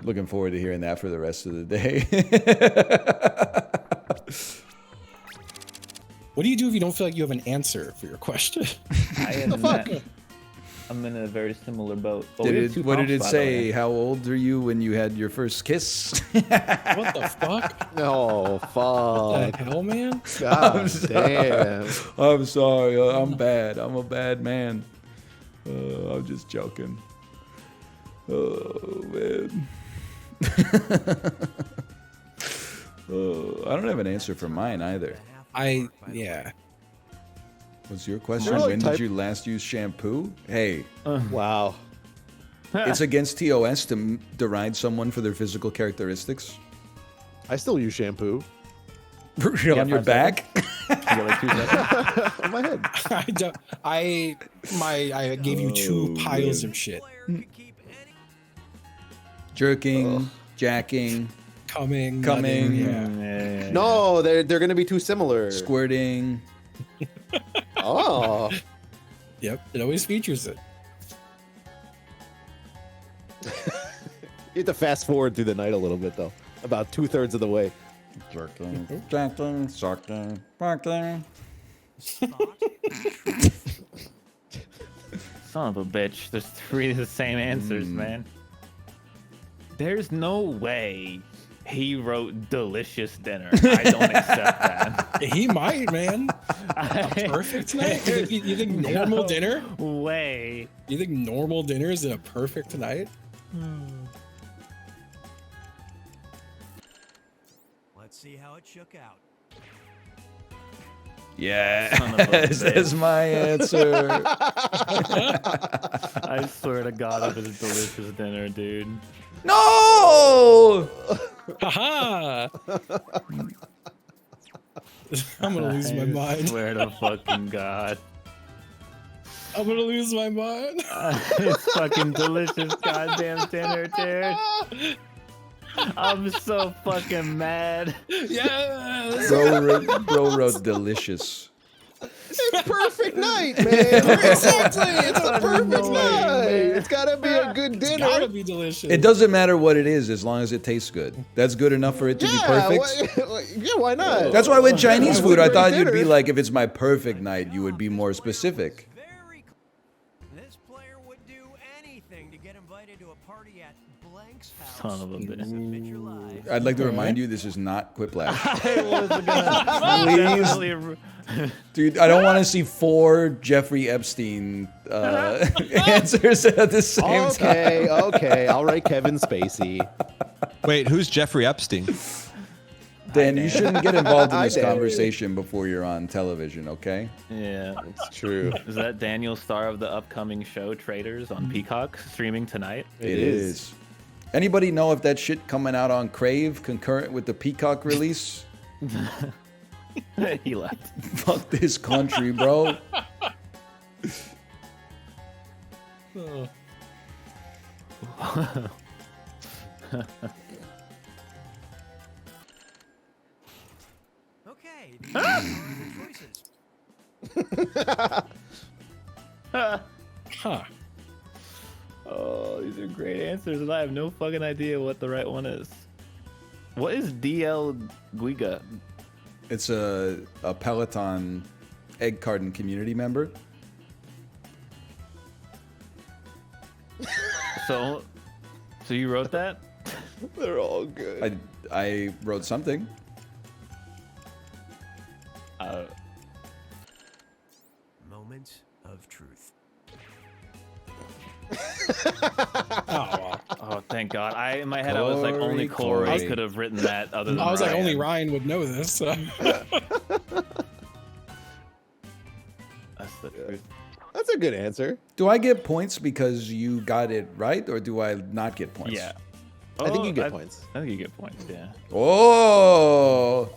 Looking forward to hearing that for the rest of the day. What do you do if you don't feel like you have an answer for your question? I'm in a very similar boat. What did it say? How old are you when you had your first kiss? What the fuck? Oh, fuck. What the hell, man? God damn. I'm sorry. I'm bad. I'm a bad man. I'm just joking. Oh, man. I don't have an answer for mine either. Yeah. What's your question? When did you last use shampoo? Hey. Wow. It's against TOS to deride someone for their physical characteristics. I still use shampoo. On your back? On my head. I gave you 2 piles of shit. Jerking, jacking, coming. Yeah. No, they're gonna be too similar. Squirting. Oh. Yep, it always features it. You have to fast forward through the night a little bit, though. About 2/3 of the way. Jerking, jacking, sucking, barking. Son of a bitch. There's 3 of the same answers, man. There's no way he wrote delicious dinner. I don't accept that. He might, man. A perfect night? You think normal dinner? Way. You think normal dinner is a perfect night? Let's see how it shook out. Yes, that's my answer. I swear to God, it was a delicious dinner, dude. No! Haha! I'm gonna lose my mind. I swear to fucking God. I'm gonna lose my mind. It's fucking delicious goddamn dinner, dude. I'm so fucking mad. Yes! Bro wrote delicious. It's perfect night, man. Exactly. It's a perfect night. It's gotta be a good dinner. It's gotta be delicious. It doesn't matter what it is as long as it tastes good. That's good enough for it to be perfect. Yeah, why not? That's why with Chinese food, I thought you'd be like, if it's my perfect night, you would be more specific. This player would do anything to get invited to a party at Blank's house. Son of a bitch. I'd like to remind you, this is not Quiplash. Please. Dude, I don't want to see 4 Jeffrey Epstein answers at the same time. Okay. I'll write Kevin Spacey. Wait, who's Jeffrey Epstein? Dan, you shouldn't get involved in this conversation before you're on television, okay? Yeah. It's true. Is that Daniel, star of the upcoming show Traders on Peacock, streaming tonight? It is. Anybody know if that shit coming out on Crave concurrent with the Peacock release? He left. Fuck this country, bro. Oh. Okay, these are the choices. Huh. Oh, these are great answers, and I have no fucking idea what the right one is. What is DL Guiga? It's a Peloton egg carton community member. So you wrote that? They're all good. I wrote something. Moments of truth. Oh, thank God. In my head, I was like, only Corey could have written that other than I was like, Ryan. only Ryan would know this. So. That's the truth. That's a good answer. Do I get points because you got it right, or do I not get points? Yeah. I think you get points. I think you get points, yeah. Oh!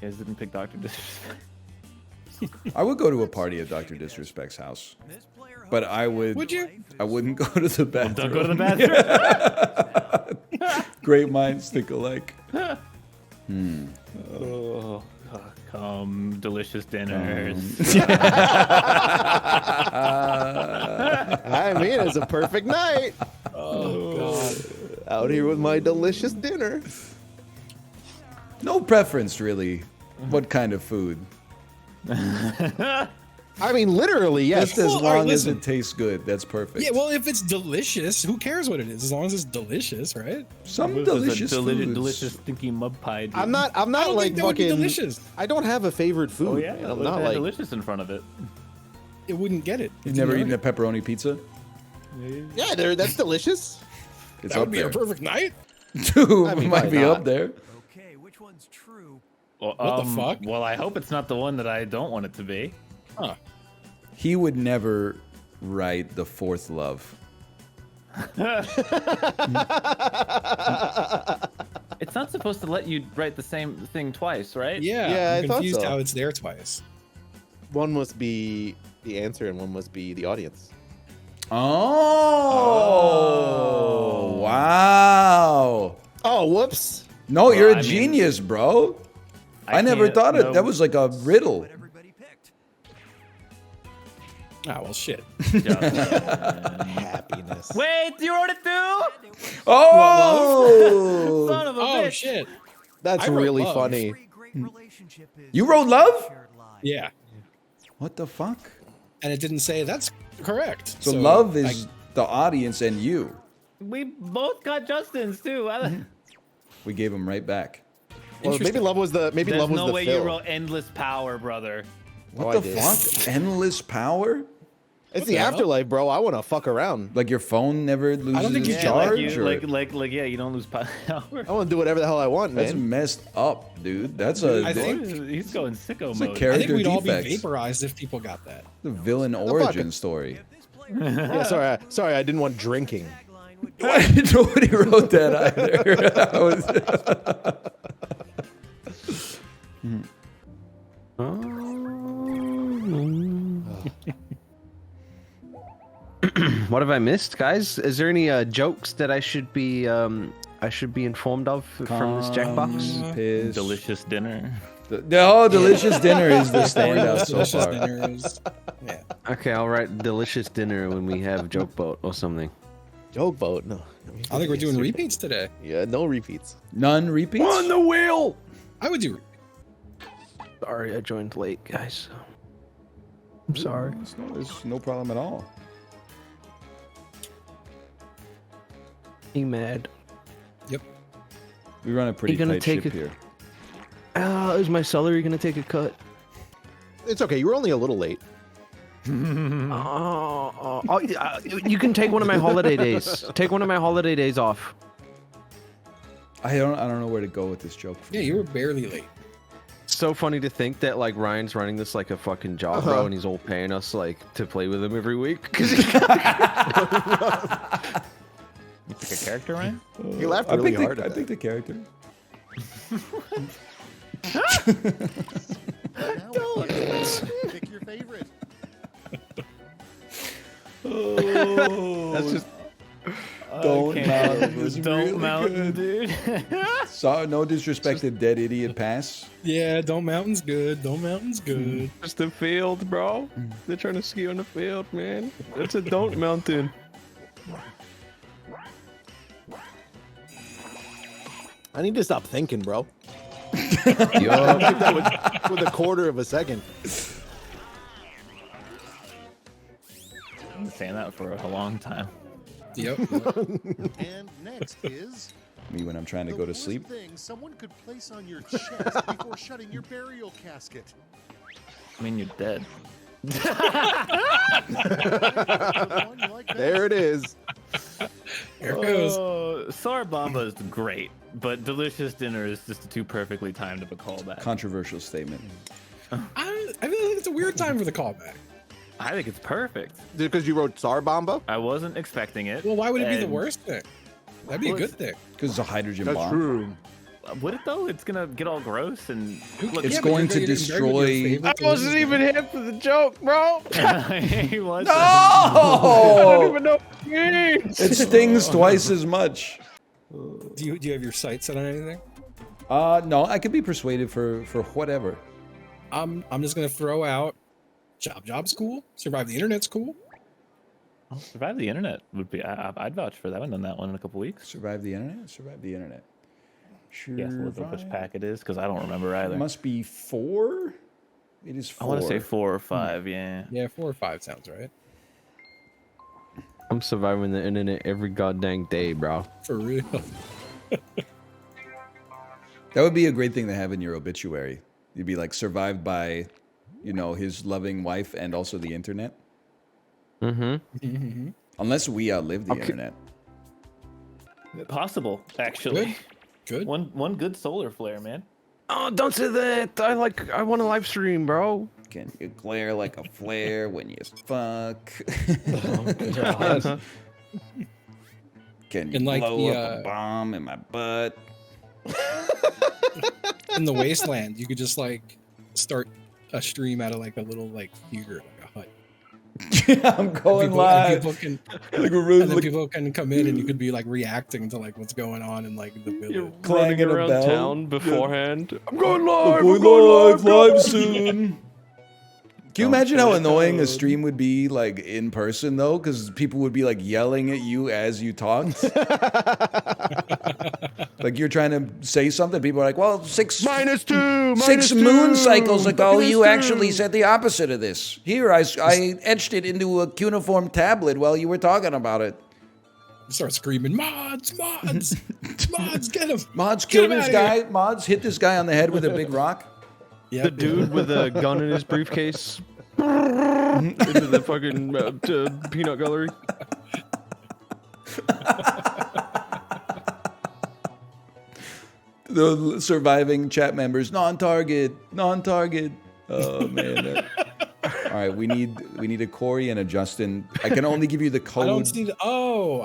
You guys didn't pick Dr. Disrespect. I would go to a party at Dr. Disrespect's house. But I would... Would you? I wouldn't go to the bathroom. Don't go to the bathroom. Great minds think alike. Oh, come, delicious dinners. I mean, it's a perfect night. Oh, God. Out here with my delicious dinner. No preference, really. What kind of food? I mean, literally, yes. Just as Well, long as listen. it tastes good. That's perfect. Yeah, well, if it's delicious, who cares what it is? As long as it's delicious, right? Some What is this, delicious foods. delicious stinky mud pie. Dude. I'm not I don't like think that would be fucking delicious. I don't have a favorite food. Oh yeah, man. that I'm would not have like delicious in front of it. It wouldn't get it. You've never eaten a pepperoni pizza? yeah, that's delicious. It's That up would be there. a perfect night. Dude, I mean, it might why be not? up there. Okay, which one's true? Well, What the fuck? Well, I hope it's not the one that I don't want it to be. Huh. He would never write The Fourth Love. It's not supposed to let you write the same thing twice, right? Yeah, Yeah, I'm I thought confused so. how it's there twice. One must be the answer and one must be the audience. Oh, wow. Oh, whoops. No, Well, you're I a mean, genius, bro. I never can't- thought it. no. That was like a riddle. What everybody picked. Ah, well, shit. Happiness. Wait, you wrote it too? Oh, Son of a Oh, bitch. shit. That's I wrote really love. funny. Every great relationship is You wrote love? shared lives. Yeah. What the fuck? And it didn't say that's correct. So love is the audience and you. We both got Justin's too. We gave him right back. Well, maybe love was the There's love was no the way fill. you wrote endless power, brother. What I the did. fuck? Endless power? It's the the hell? afterlife, bro. I want to fuck around. Like your phone never loses think you its can, charge? like or- you, you don't lose power. I want to do whatever the hell I want, That's man. messed up, dude. That's a, I think- He's going sicko it's a mode. I character think we'd all be defect. vaporized if people got that. The villain origin story. Yeah, sorry, I didn't want drinking. Nobody wrote that either. I was- What have I missed, guys? Is there any jokes that I should be informed of from this checkbox? Piss. Delicious dinner. Delicious dinner is the standout so Delicious far. dinner is- yeah. Okay, I'll write delicious dinner when we have joke boat or something. Joke boat, no. I think we're doing repeats today. Yeah, no repeats. None repeats? On the wheel! I would do. Sorry, I joined late, guys. I'm sorry. It's no problem at all. He mad. Yep. We run a pretty gonna tight take ship a- here. Is my celery gonna take a cut? It's okay. You were only a little late. You can take one of my holiday days. Take one of my holiday days off. I don't know where to go with this joke. Yeah, you were barely late. So funny to think that like Ryan's running this like a fucking job, bro, and he's all paying us like to play with him every week. character, Ryan? He laughed really hard. I picked the character. Pick your favorite. Oh, That's just. Don't Mountain was Don't really Mountain, good. dude. So, no disrespect to Dead Idiot Pass. Yeah, Don't Mountain's good. Don't Mountain's good. It's the field, bro. They're trying to ski on the field, man. It's a Don't Mountain. I need to stop thinking, bro. Yo. That with a quarter of a second. I've been saying that for a long time. Yep. And next is Me when I'm trying to go to worst sleep. thing someone could place on your chest before shutting your burial casket. I mean, you're dead. There it is. Here it goes. Sour Bomba is great, but Delicious Dinner is just too perfectly timed of a callback. Controversial statement. I feel like it's a weird time for the callback. I think it's perfect. Because you wrote Sarbamba? I wasn't expecting it. Well, why would it be the and- worst thing? That'd be a good thing. Because it's a hydrogen That's bomb. true. Would it though? It's gonna get all gross and look. It's Yeah, but going you're to getting destroy. buried I wasn't even here for the joke, bro. He was. No! I don't even know what it means. It stings twice as much. Do you have your sights set on anything? No, I could be persuaded for whatever. I'm just gonna throw out job's cool. Survive the internet's cool. Survive the Internet would be. I'd vouch for that. I haven't done that one in a couple weeks. Survive the internet. Survive the internet. Sure. Guess which pack it is because I don't remember either. It must be 4. It is 4. I want to say 4 or 5. Yeah. Yeah, 4 or 5 sounds right. I'm surviving the internet every goddamn day, bro. For real. That would be a great thing to have in your obituary. You'd be like survived by, you know, his loving wife and also the internet. Mm-hmm. Unless we outlive the internet. Possible, actually. Good. One good solar flare, man. Oh, don't say that. I want a live stream, bro. Can you glare like a flare when you fuck? Can you And like blow the, up a bomb in my butt? In the wasteland, you could just like start a stream out of like a little like theater, like a hut. I'm going live. And then people can come in and you could be like reacting to like what's going on in like the village. You're running around town beforehand. I'm going I'm live. going live soon. Can you imagine how annoying a stream would be like in person though? Because people would be like yelling at you as you talked. Like you're trying to say something, people are like, "Well, 6 moon cycles ago, you actually said the opposite of this. Here, I etched it into a cuneiform tablet while you were talking about it." Start screaming, "Mods, mods, mods, get him! Mods kill this guy. Mods hit this guy on the head with a big rock. Yep. The dude with a gun in his briefcase into the fucking peanut gallery. The surviving chat members, non-target. Oh man. All right, we need a Corey and a Justin. I can only give you the code. I don't see the. Oh,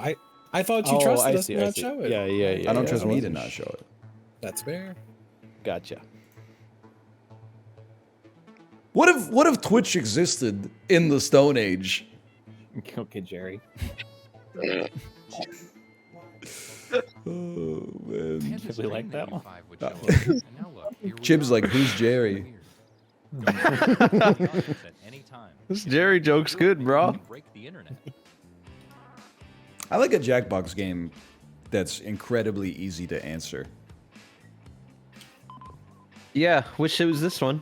I thought you trusted us to not show it. Yeah. I don't trust me to not show it. That's fair. Gotcha. What if Twitch existed in the Stone Age? Okay, Jerry. Oh man. Should we like that one? Chib's like, who's Jerry? This Jerry joke's good, bro. I like a Jackbox game that's incredibly easy to answer. Yeah, wish it was this one.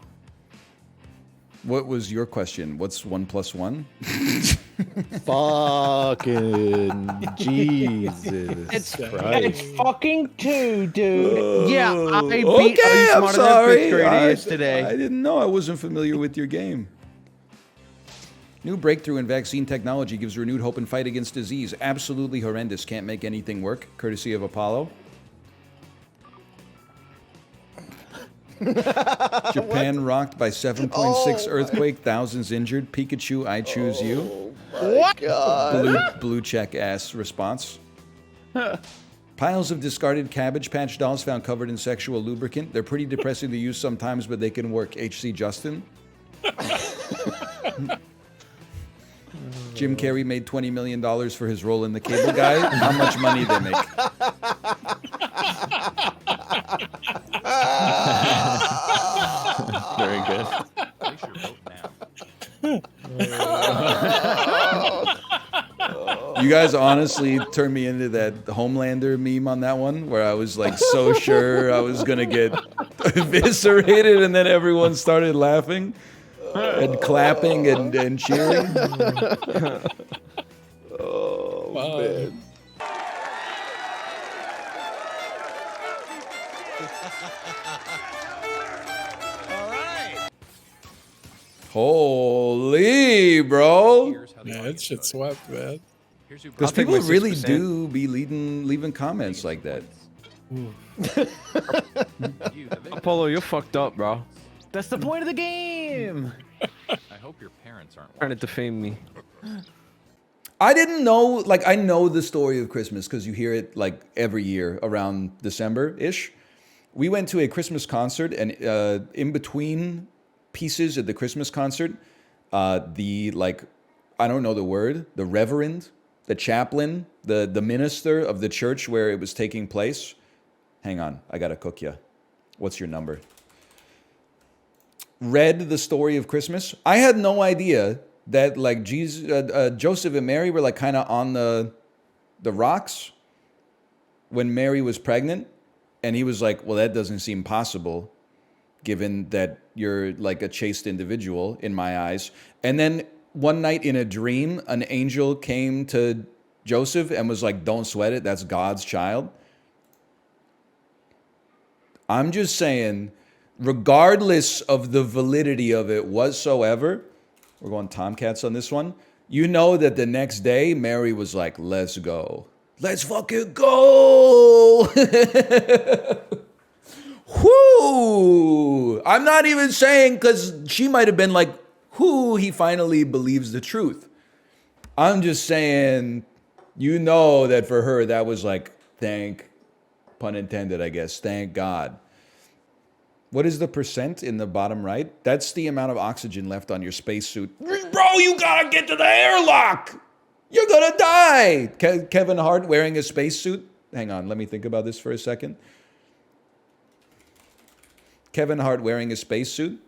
What was your question? What's 1 + 1? Fucking Jesus. It's Christ. fucking 2, dude. Yeah, I beat Okay, I'm sorry. yesterday. I didn't know. I wasn't familiar with your game. New breakthrough in vaccine technology gives renewed hope in fight against disease. Absolutely horrendous. Can't make anything work. Courtesy of Apollo. Japan rocked by 7.6 earthquake. Thousands injured. Pikachu, I choose you. What? God. Blue check ass response. Piles of discarded Cabbage Patch dolls found covered in sexual lubricant. They're pretty depressing to use sometimes, but they can work. HC Justin. Jim Carrey made $20 million for his role in The Cable Guy. How much money they make? Very good. You guys honestly turned me into that Homelander meme on that one, where I was like so sure I was gonna get eviscerated, and then everyone started laughing and clapping and cheering. Oh, man. Holy, bro. Yeah, that shit swept, man. Because people really do be leaving comments like that. Apollo, you're fucked up, bro. That's the point of the game. I hope your parents aren't trying to defame me. I didn't know, like, I know the story of Christmas because you hear it like every year around December-ish. We went to a Christmas concert, and in between pieces at the Christmas concert, the, like, I don't know the word, the reverend, the chaplain, the minister of the church where it was taking place. Hang on, I gotta cook ya. What's your number? Read the story of Christmas. I had no idea that, like, Joseph and Mary were like kind of on the rocks when Mary was pregnant, and he was like, well, that doesn't seem possible given that you're like a chaste individual in my eyes. And then one night in a dream, an angel came to Joseph and was like, don't sweat it, that's God's child. I'm just saying, regardless of the validity of it whatsoever, we're going Tomcats on this one, you know that the next day, Mary was like, let's go. Let's fucking go! Whoo! I'm not even saying, because she might have been like, whoo, he finally believes the truth. I'm just saying, you know that for her, that was like, thank, pun intended, I guess, thank God. What is the percent in the bottom right? That's the amount of oxygen left on your spacesuit. Bro, you gotta get to the airlock! You're gonna die! Kevin Hart wearing a spacesuit? Hang on, let me think about this for a second. Kevin Hart wearing a spacesuit?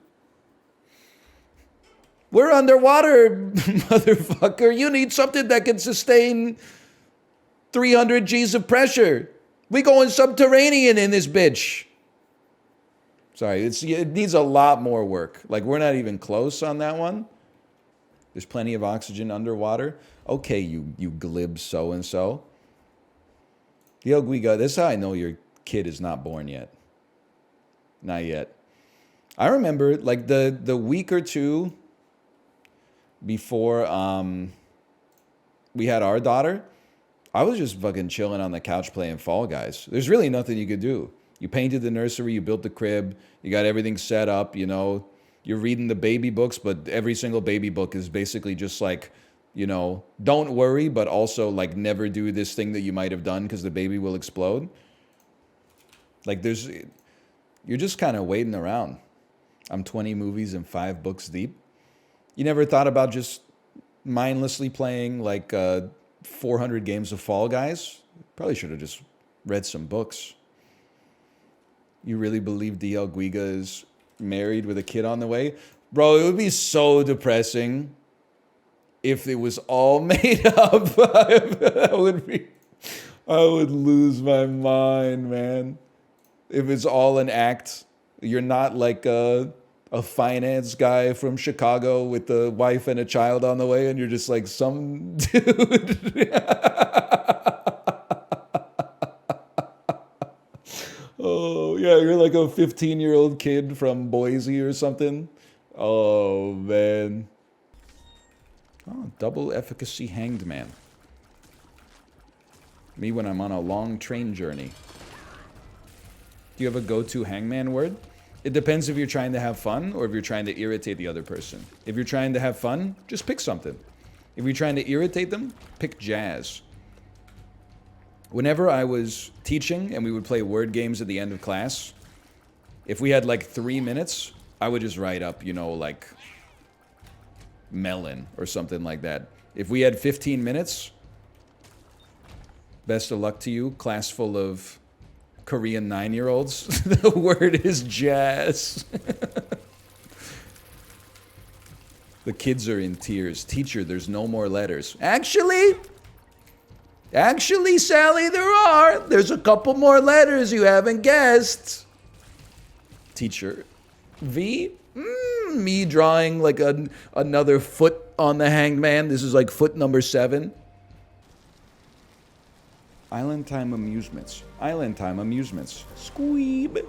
We're underwater, motherfucker. You need something that can sustain 300 G's of pressure. We going subterranean in this bitch. Sorry, it needs a lot more work. Like, we're not even close on that one. There's plenty of oxygen underwater. Okay, you glib so-and-so. Yo, Guiga, this is how I know your kid is not born yet. Not yet. I remember, like, the week or two before we had our daughter, I was just fucking chilling on the couch playing Fall Guys. There's really nothing you could do. You painted the nursery, you built the crib, you got everything set up, you know. You're reading the baby books, but every single baby book is basically just like, you know, don't worry, but also like never do this thing that you might have done because the baby will explode. Like you're just kind of waiting around. I'm 20 movies and 5 books deep. You never thought about just mindlessly playing like 400 games of Fall Guys? Probably should have just read some books. You really believe DL Guiga is married with a kid on the way? Bro, it would be so depressing if it was all made up. I would lose my mind, man. If it's all an act, you're not like a finance guy from Chicago with a wife and a child on the way, and you're just like some dude. Oh, yeah, you're like a 15-year-old kid from Boise or something. Oh, man. Oh, double efficacy hanged man. Me when I'm on a long train journey. Do you have a go-to hangman word? It depends if you're trying to have fun or if you're trying to irritate the other person. If you're trying to have fun, just pick something. If you're trying to irritate them, pick jazz. Whenever I was teaching and we would play word games at the end of class, if we had like 3 minutes, I would just write up, you know, like melon or something like that. If we had 15 minutes, best of luck to you, class full of Korean 9-year-olds. The word is jazz. The kids are in tears. Teacher, there's no more letters. Actually, Sally, there are. There's a couple more letters you haven't guessed. Teacher, V? Me drawing like another foot on the hanged man. This is like foot number 7. Island time amusements. Island time amusements. Squeeb.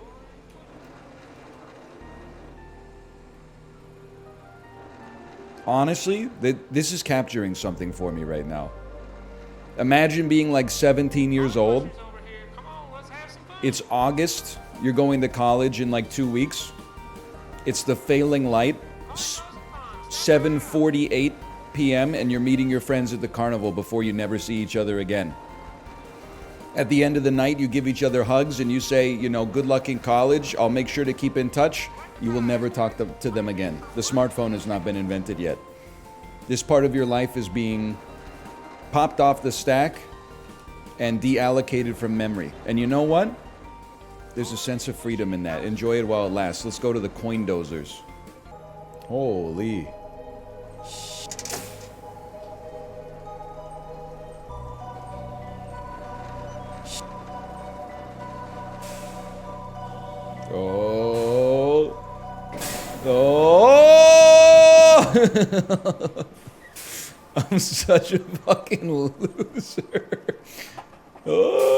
Honestly, this is capturing something for me right now. Imagine being like 17 years old. It's August. You're going to college in like 2 weeks. It's the failing light. 7:48 p.m. and you're meeting your friends at the carnival before you never see each other again. At the end of the night, you give each other hugs and you say, you know, good luck in college. I'll make sure to keep in touch. You will never talk to them again. The smartphone has not been invented yet. This part of your life is being popped off the stack and deallocated from memory. And you know what? There's a sense of freedom in that. Enjoy it while it lasts. Let's go to the coin dozers. Holy. Oh. Oh. I'm such a fucking loser. Oh.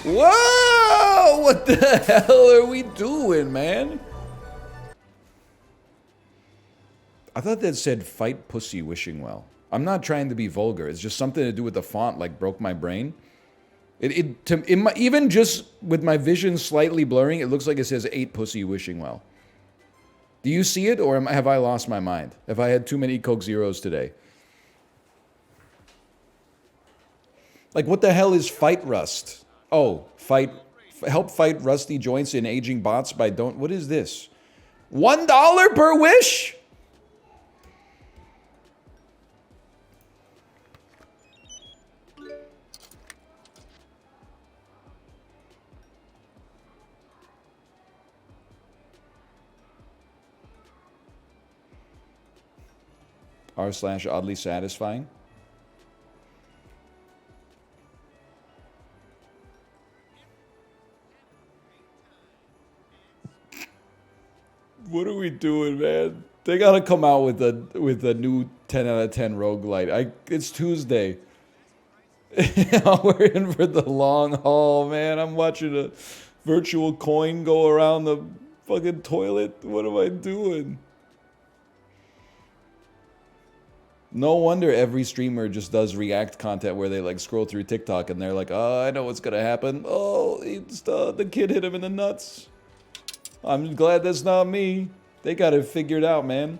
Whoa! What the hell are we doing, man? I thought that said fight pussy wishing well. I'm not trying to be vulgar. It's just something to do with the font, like broke my brain. Even just with my vision slightly blurring, it looks like it says 8 pussy wishing well. Do you see it, or have I lost my mind? Have I had too many Coke Zeros today? Like, what the hell is fight rust? Oh, help fight rusty joints in aging bots by what is this? $1 per wish? r/oddly satisfying. What are we doing, man? They gotta come out with a new 10 out of 10 roguelite. It's Tuesday. We're in for the long haul, man. I'm watching a virtual coin go around the fucking toilet. What am I doing? No wonder every streamer just does react content where they like scroll through TikTok and they're like, oh, I know what's gonna happen. Oh, it's the kid hit him in the nuts. I'm glad that's not me. They got it figured out, man.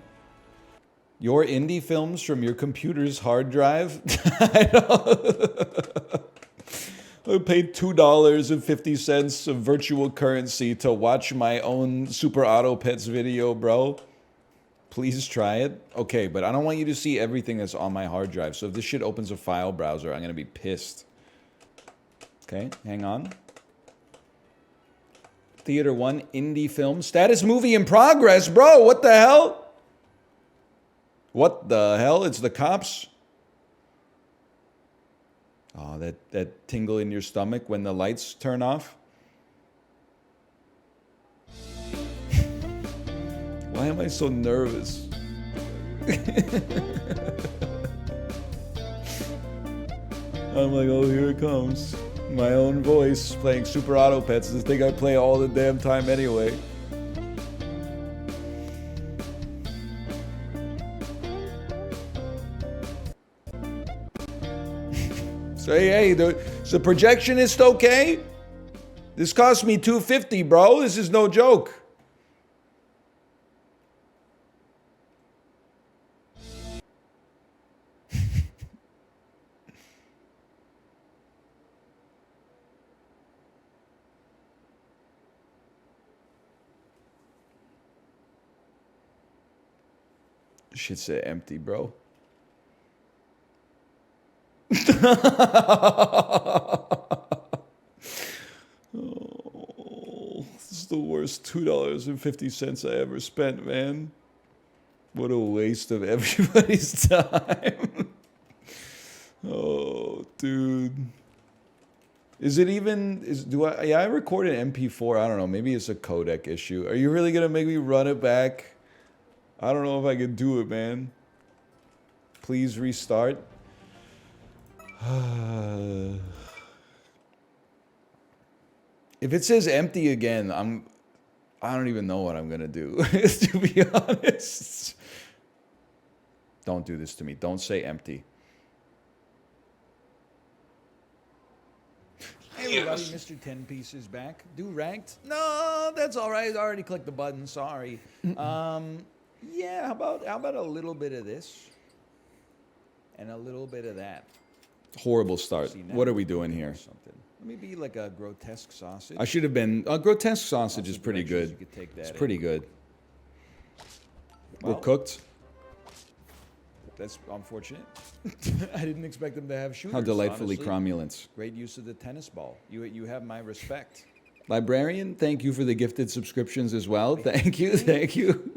Your indie films from your computer's hard drive? I paid $2.50 of virtual currency to watch my own Super Auto Pets video, bro. Please try it. Okay, but I don't want you to see everything that's on my hard drive. So if this shit opens a file browser, I'm gonna be pissed. Okay, hang on. Theater 1 indie film. Status movie in progress, bro. What the hell? What the hell? It's the cops? Oh, that tingle in your stomach when the lights turn off? Why am I so nervous? I'm like, oh, here it comes. My own voice playing Super Auto Pets. This thing I play all the damn time anyway. So hey, the projectionist okay? This cost me $250, bro. This is no joke. Shit said empty, bro. Oh, this is the worst $2.50 I ever spent, man. What a waste of everybody's time. Oh, dude. Is it even, I record an MP4, I don't know, maybe it's a codec issue. Are you really gonna make me run it back? I don't know if I can do it, man. Please restart. If it says empty again, I don't even know what I'm gonna do, to be honest. Don't do this to me. Don't say empty. Hey everybody, Mr. 10 Piece is back. Do ranked? No, that's all right. I already clicked the button. Sorry. Yeah, how about a little bit of this and a little bit of that? Horrible start. What are we doing here? Let me be like a grotesque sausage. I should have been. A grotesque sausage is pretty good. It's pretty good. We're cooked. That's unfortunate. I didn't expect them to have shooters. How delightfully cromulent. Great use of the tennis ball. You have my respect. Librarian, thank you for the gifted subscriptions as well. Thank you, thank you.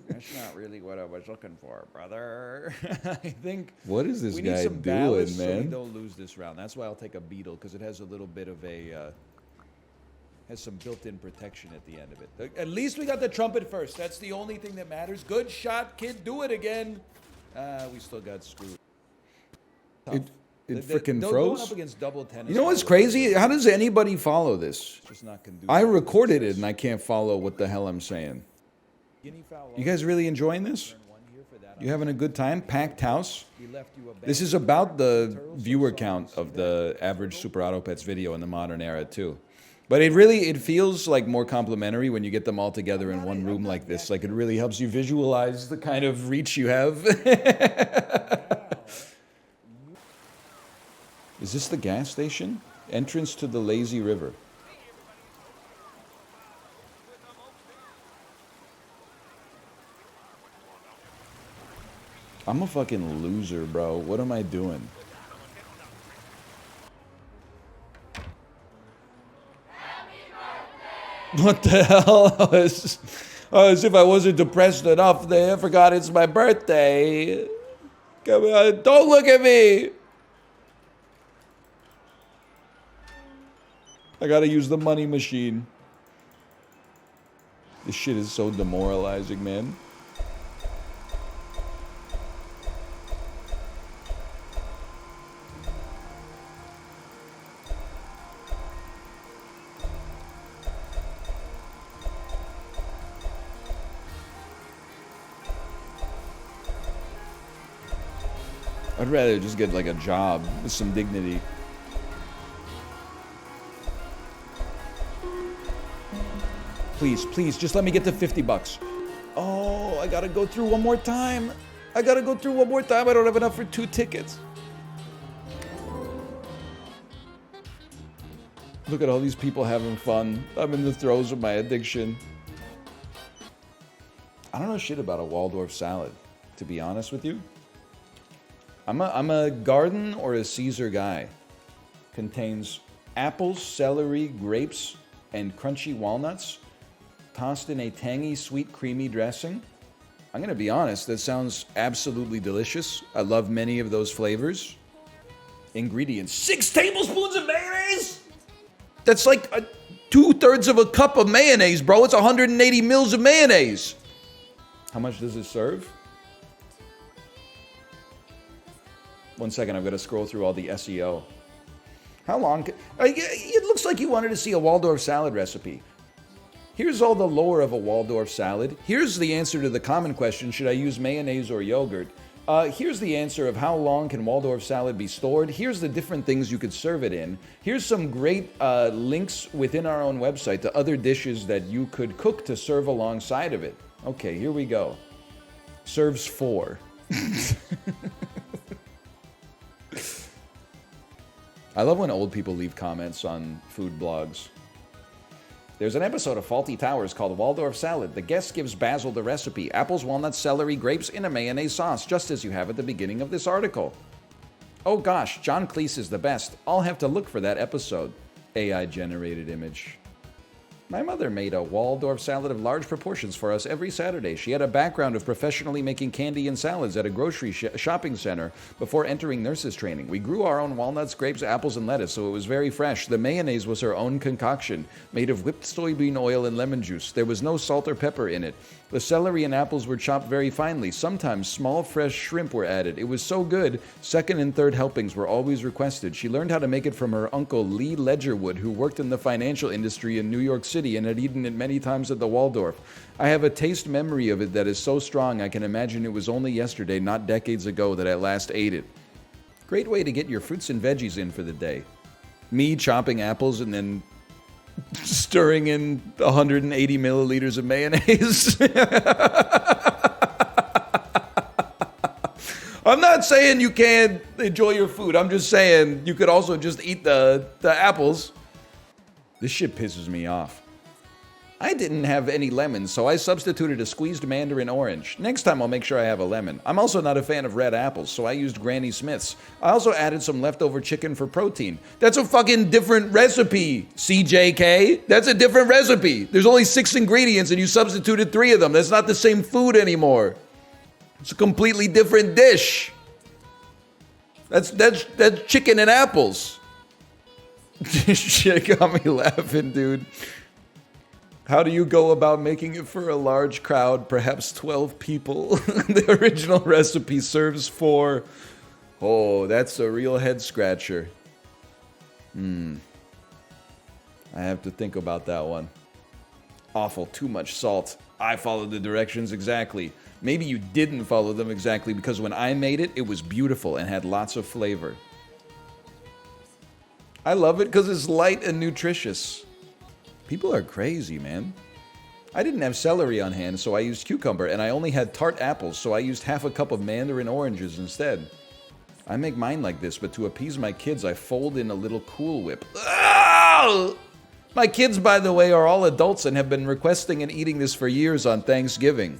That's not really what I was looking for, brother. I think. What is this guy doing, man? So we don't lose this round. That's why I'll take a beetle because it has a little bit of a. Has some built-in protection at the end of it. At least we got the trumpet first. That's the only thing that matters. Good shot, kid. Do it again. We still got screwed. It freaking froze. Going up against double tennis. You know what's crazy? How does anybody follow this? Just not conducive. I recorded it and I can't follow what the hell I'm saying. You guys really enjoying this? You having a good time? Packed house. This is about the viewer count of the average Super Auto Pets video in the modern era too. But it feels like more complimentary when you get them all together in one room like this. Like it really helps you visualize the kind of reach you have. Is this the gas station? Entrance to the lazy river. I'm a fucking loser, bro. What am I doing? What the hell? As if I wasn't depressed enough. They forgot it's my birthday. Come on, don't look at me. I gotta use the money machine. This shit is so demoralizing, man. I'd rather just get like a job with some dignity. Please, please, just let me get to 50 bucks. Oh, I gotta go through one more time. I gotta go through one more time. I don't have enough for 2 tickets. Look at all these people having fun. I'm in the throes of my addiction. I don't know shit about a Waldorf salad, to be honest with you. I'm a garden or a Caesar guy. Contains apples, celery, grapes, and crunchy walnuts, tossed in a tangy, sweet, creamy dressing. I'm gonna be honest, that sounds absolutely delicious. I love many of those flavors. Ingredients: 6 tablespoons of mayonnaise? That's like 2/3 of a cup of mayonnaise, bro. It's 180 mils of mayonnaise. How much does it serve? 1 second, I've got to scroll through all the SEO. How long? It looks like you wanted to see a Waldorf salad recipe. Here's all the lore of a Waldorf salad. Here's the answer to the common question, should I use mayonnaise or yogurt? Here's the answer of how long can Waldorf salad be stored. Here's the different things you could serve it in. Here's some great links within our own website to other dishes that you could cook to serve alongside of it. Okay, here we go. Serves 4. I love when old people leave comments on food blogs. There's an episode of Faulty Towers called Waldorf Salad. The guest gives Basil the recipe. Apples, walnuts, celery, grapes in a mayonnaise sauce, just as you have at the beginning of this article. Oh gosh, John Cleese is the best. I'll have to look for that episode. AI-generated image. My mother made a Waldorf salad of large proportions for us every Saturday. She had a background of professionally making candy and salads at a grocery shopping center before entering nurses training. We grew our own walnuts, grapes, apples, and lettuce, so it was very fresh. The mayonnaise was her own concoction, made of whipped soybean oil and lemon juice. There was no salt or pepper in it. The celery and apples were chopped very finely. Sometimes small fresh shrimp were added. It was so good, second and third helpings were always requested. She learned how to make it from her uncle Lee Ledgerwood, who worked in the financial industry in New York City and had eaten it many times at the Waldorf. I have a taste memory of it that is so strong I can imagine it was only yesterday, not decades ago, that I last ate it. Great way to get your fruits and veggies in for the day. Me chopping apples and then stirring in 180 milliliters of mayonnaise. I'm not saying you can't enjoy your food. I'm just saying you could also just eat the apples. This shit pisses me off. I didn't have any lemons, so I substituted a squeezed mandarin orange. Next time I'll make sure I have a lemon. I'm also not a fan of red apples, so I used Granny Smith's. I also added some leftover chicken for protein. That's a fucking different recipe, CJK. That's a different recipe. There's only 6 ingredients and you substituted 3 of them. That's not the same food anymore. It's a completely different dish. That's chicken and apples. This shit got me laughing, dude. How do you go about making it for a large crowd, perhaps 12 people? The original recipe serves 4. Oh, that's a real head scratcher. I have to think about that one. Awful, too much salt. I followed the directions exactly. Maybe you didn't follow them exactly because when I made it, it was beautiful and had lots of flavor. I love it because it's light and nutritious. People are crazy, man. I didn't have celery on hand, so I used cucumber, and I only had tart apples, so I used half a cup of mandarin oranges instead. I make mine like this, but to appease my kids, I fold in a little Cool Whip. Oh! My kids, by the way, are all adults and have been requesting and eating this for years on Thanksgiving.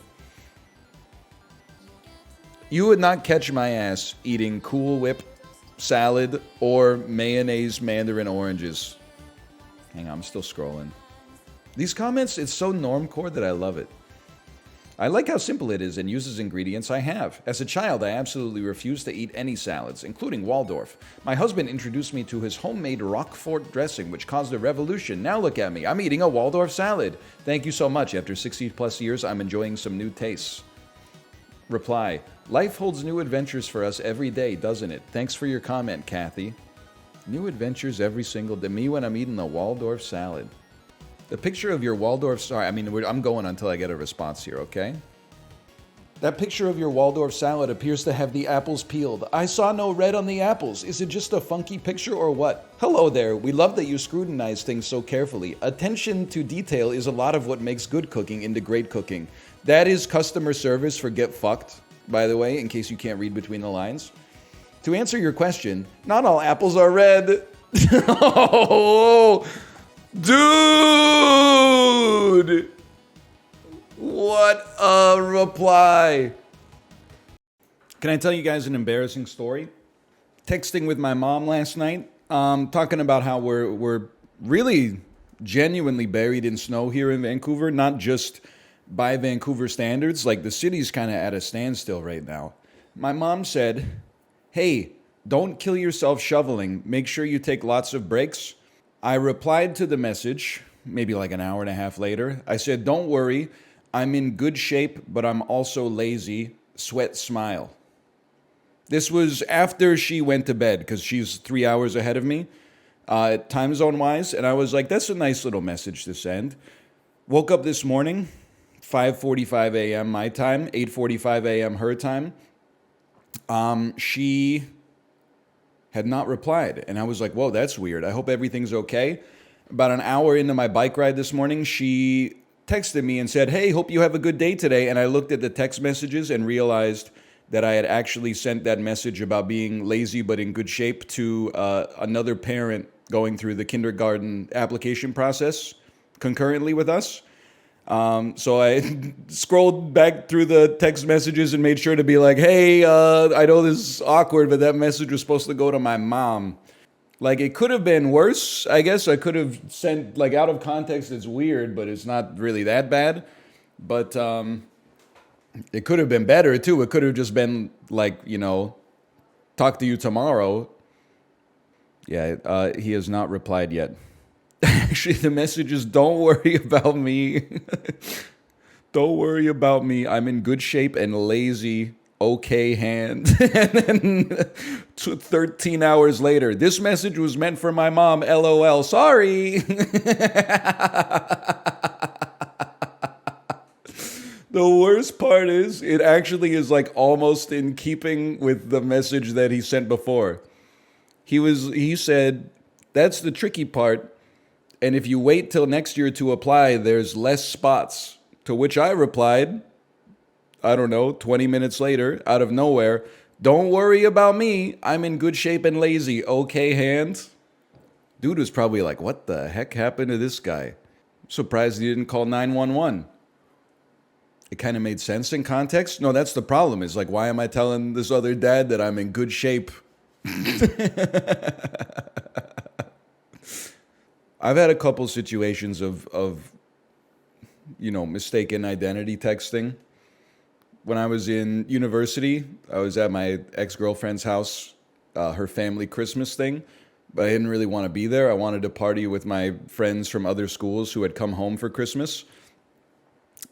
You would not catch my ass eating Cool Whip salad or mayonnaise mandarin oranges. Hang on, I'm still scrolling. These comments, it's so normcore that I love it. I like how simple it is and uses ingredients I have. As a child, I absolutely refused to eat any salads, including Waldorf. My husband introduced me to his homemade Roquefort dressing, which caused a revolution. Now look at me, I'm eating a Waldorf salad. Thank you so much. After 60 plus years, I'm enjoying some new tastes. Reply, life holds new adventures for us every day, doesn't it? Thanks for your comment, Kathy. New adventures every single day. Me when I'm eating the Waldorf salad. The picture of your Waldorf... Sorry, I mean, I'm going until I get a response here, okay? That picture of your Waldorf salad appears to have the apples peeled. I saw no red on the apples. Is it just a funky picture or what? Hello there. We love that you scrutinize things so carefully. Attention to detail is a lot of what makes good cooking into great cooking. That is customer service for get fucked, by the way, in case you can't read between the lines. To answer your question, not all apples are red. Oh, dude! What a reply. Can I tell you guys an embarrassing story? Texting with my mom last night, talking about how we're really genuinely buried in snow here in Vancouver, not just by Vancouver standards. Like, the city's kind of at a standstill right now. My mom said, hey, don't kill yourself shoveling. Make sure you take lots of breaks. I replied to the message, maybe like an hour and a half later. I said, don't worry, I'm in good shape, but I'm also lazy. Sweat smile. This was after she went to bed, because she's 3 hours ahead of me, time zone wise. And I was like, that's a nice little message to send. Woke up this morning, 5:45 a.m. my time, 8:45 a.m. her time. She had not replied. And I was like, whoa, that's weird. I hope everything's okay. About an hour into my bike ride this morning, she texted me and said, hey, hope you have a good day today. And I looked at the text messages and realized that I had actually sent that message about being lazy but in good shape to another parent going through the kindergarten application process. concurrently with us. So I scrolled back through the text messages and made sure to be like, hey, I know this is awkward, but that message was supposed to go to my mom. Like, it could have been worse, I guess. I could have sent, like, out of context, it's weird, but it's not really that bad. But it could have been better, too. It could have just been, like, you know, talk to you tomorrow. Yeah, he has not replied yet. Actually, the message is, don't worry about me. Don't worry about me. I'm in good shape and lazy. Okay, hand. And then 13 hours later, this message was meant for my mom. LOL. Sorry. The worst part is, it actually is like almost in keeping with the message that he sent before. He said, that's the tricky part. And if you wait till next year to apply, there's less spots. To which I replied, I don't know, 20 minutes later, out of nowhere, don't worry about me. I'm in good shape and lazy. Okay, hand. Dude was probably like, what the heck happened to this guy? I'm surprised he didn't call 911. It kind of made sense in context. No, that's the problem. Is like, why am I telling this other dad that I'm in good shape? I've had a couple situations of you know, mistaken identity texting. When I was in university, I was at my ex-girlfriend's house, her family Christmas thing, but I didn't really want to be there. I wanted to party with my friends from other schools who had come home for Christmas.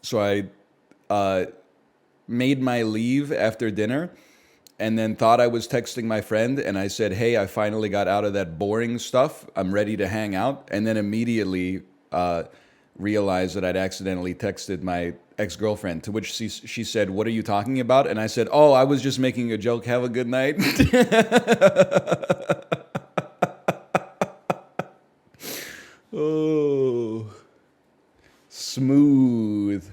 So I made my leave after dinner and then thought I was texting my friend, and I said, hey, I finally got out of that boring stuff. I'm ready to hang out. And then immediately realized that I'd accidentally texted my ex-girlfriend, to which she said, what are you talking about? And I said, oh, I was just making a joke. Have a good night. Oh, smooth.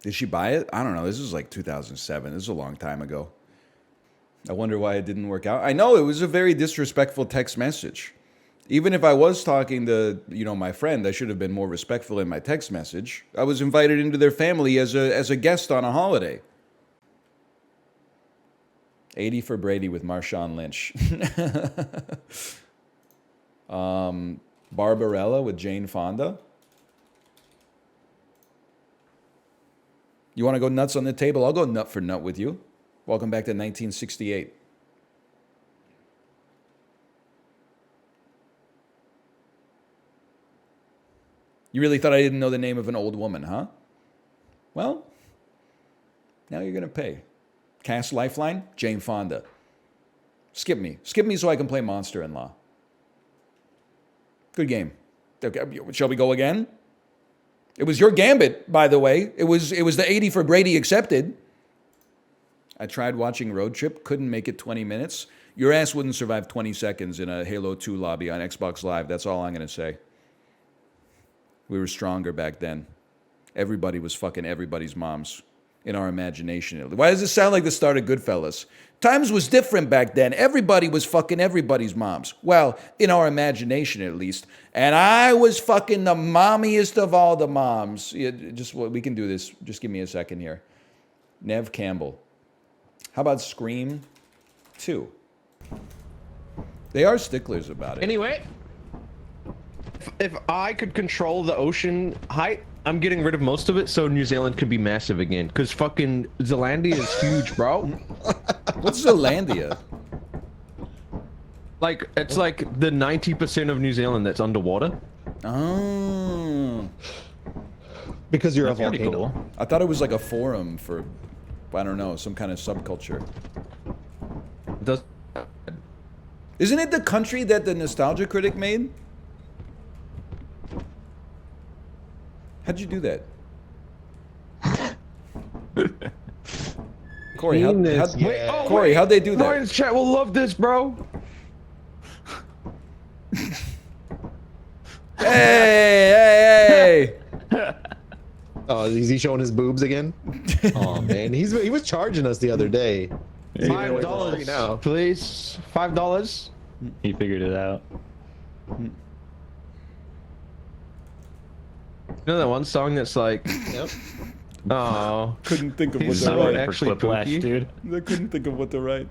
Did she buy it? I don't know. This was like 2007. This is a long time ago. I wonder why it didn't work out. I know it was a very disrespectful text message. Even if I was talking to, you know, my friend, I should have been more respectful in my text message. I was invited into their family as a guest on a holiday. 80 for Brady with Marshawn Lynch. Barbarella with Jane Fonda. You want to go nuts on the table? I'll go nut for nut with you. Welcome back to 1968. You really thought I didn't know the name of an old woman, huh? Well, now you're going to pay. Cast Lifeline, Jane Fonda. Skip me. Skip me so I can play Monster-in-Law. Good game. Okay, shall we go again? It was your gambit, by the way. It was the 80 for Brady accepted. I tried watching Road Trip, couldn't make it 20 minutes. Your ass wouldn't survive 20 seconds in a Halo 2 lobby on Xbox Live. That's all I'm going to say. We were stronger back then. Everybody was fucking everybody's moms in our imagination. Why does it sound like the start of Goodfellas? Times was different back then. Everybody was fucking everybody's moms. Well, in our imagination at least. And I was fucking the mommiest of all the moms. We can do this. Just give me a second here. Nev Campbell. How about Scream 2? They are sticklers about it. Anyway, if I could control the ocean height, I'm getting rid of most of it so New Zealand could be massive again. Because fucking Zealandia is huge, bro. What's Zealandia? Like, it's like the 90% of New Zealand that's underwater. Oh. Because you're a volcano. Cool. I thought it was like a forum for, I don't know, some kind of subculture. Isn't it the country that the Nostalgia Critic made? How'd you do that? Corey, how'd they do that? Ryan's chat will love this, bro. Hey! Oh, is he showing his boobs again? Oh man, he was charging us the other day. $5 now, please. $5. He figured it out. You know that one song that's like, Yep. oh, Couldn't think of what he's to not write. actually pookie. dude. I couldn't think of what to write.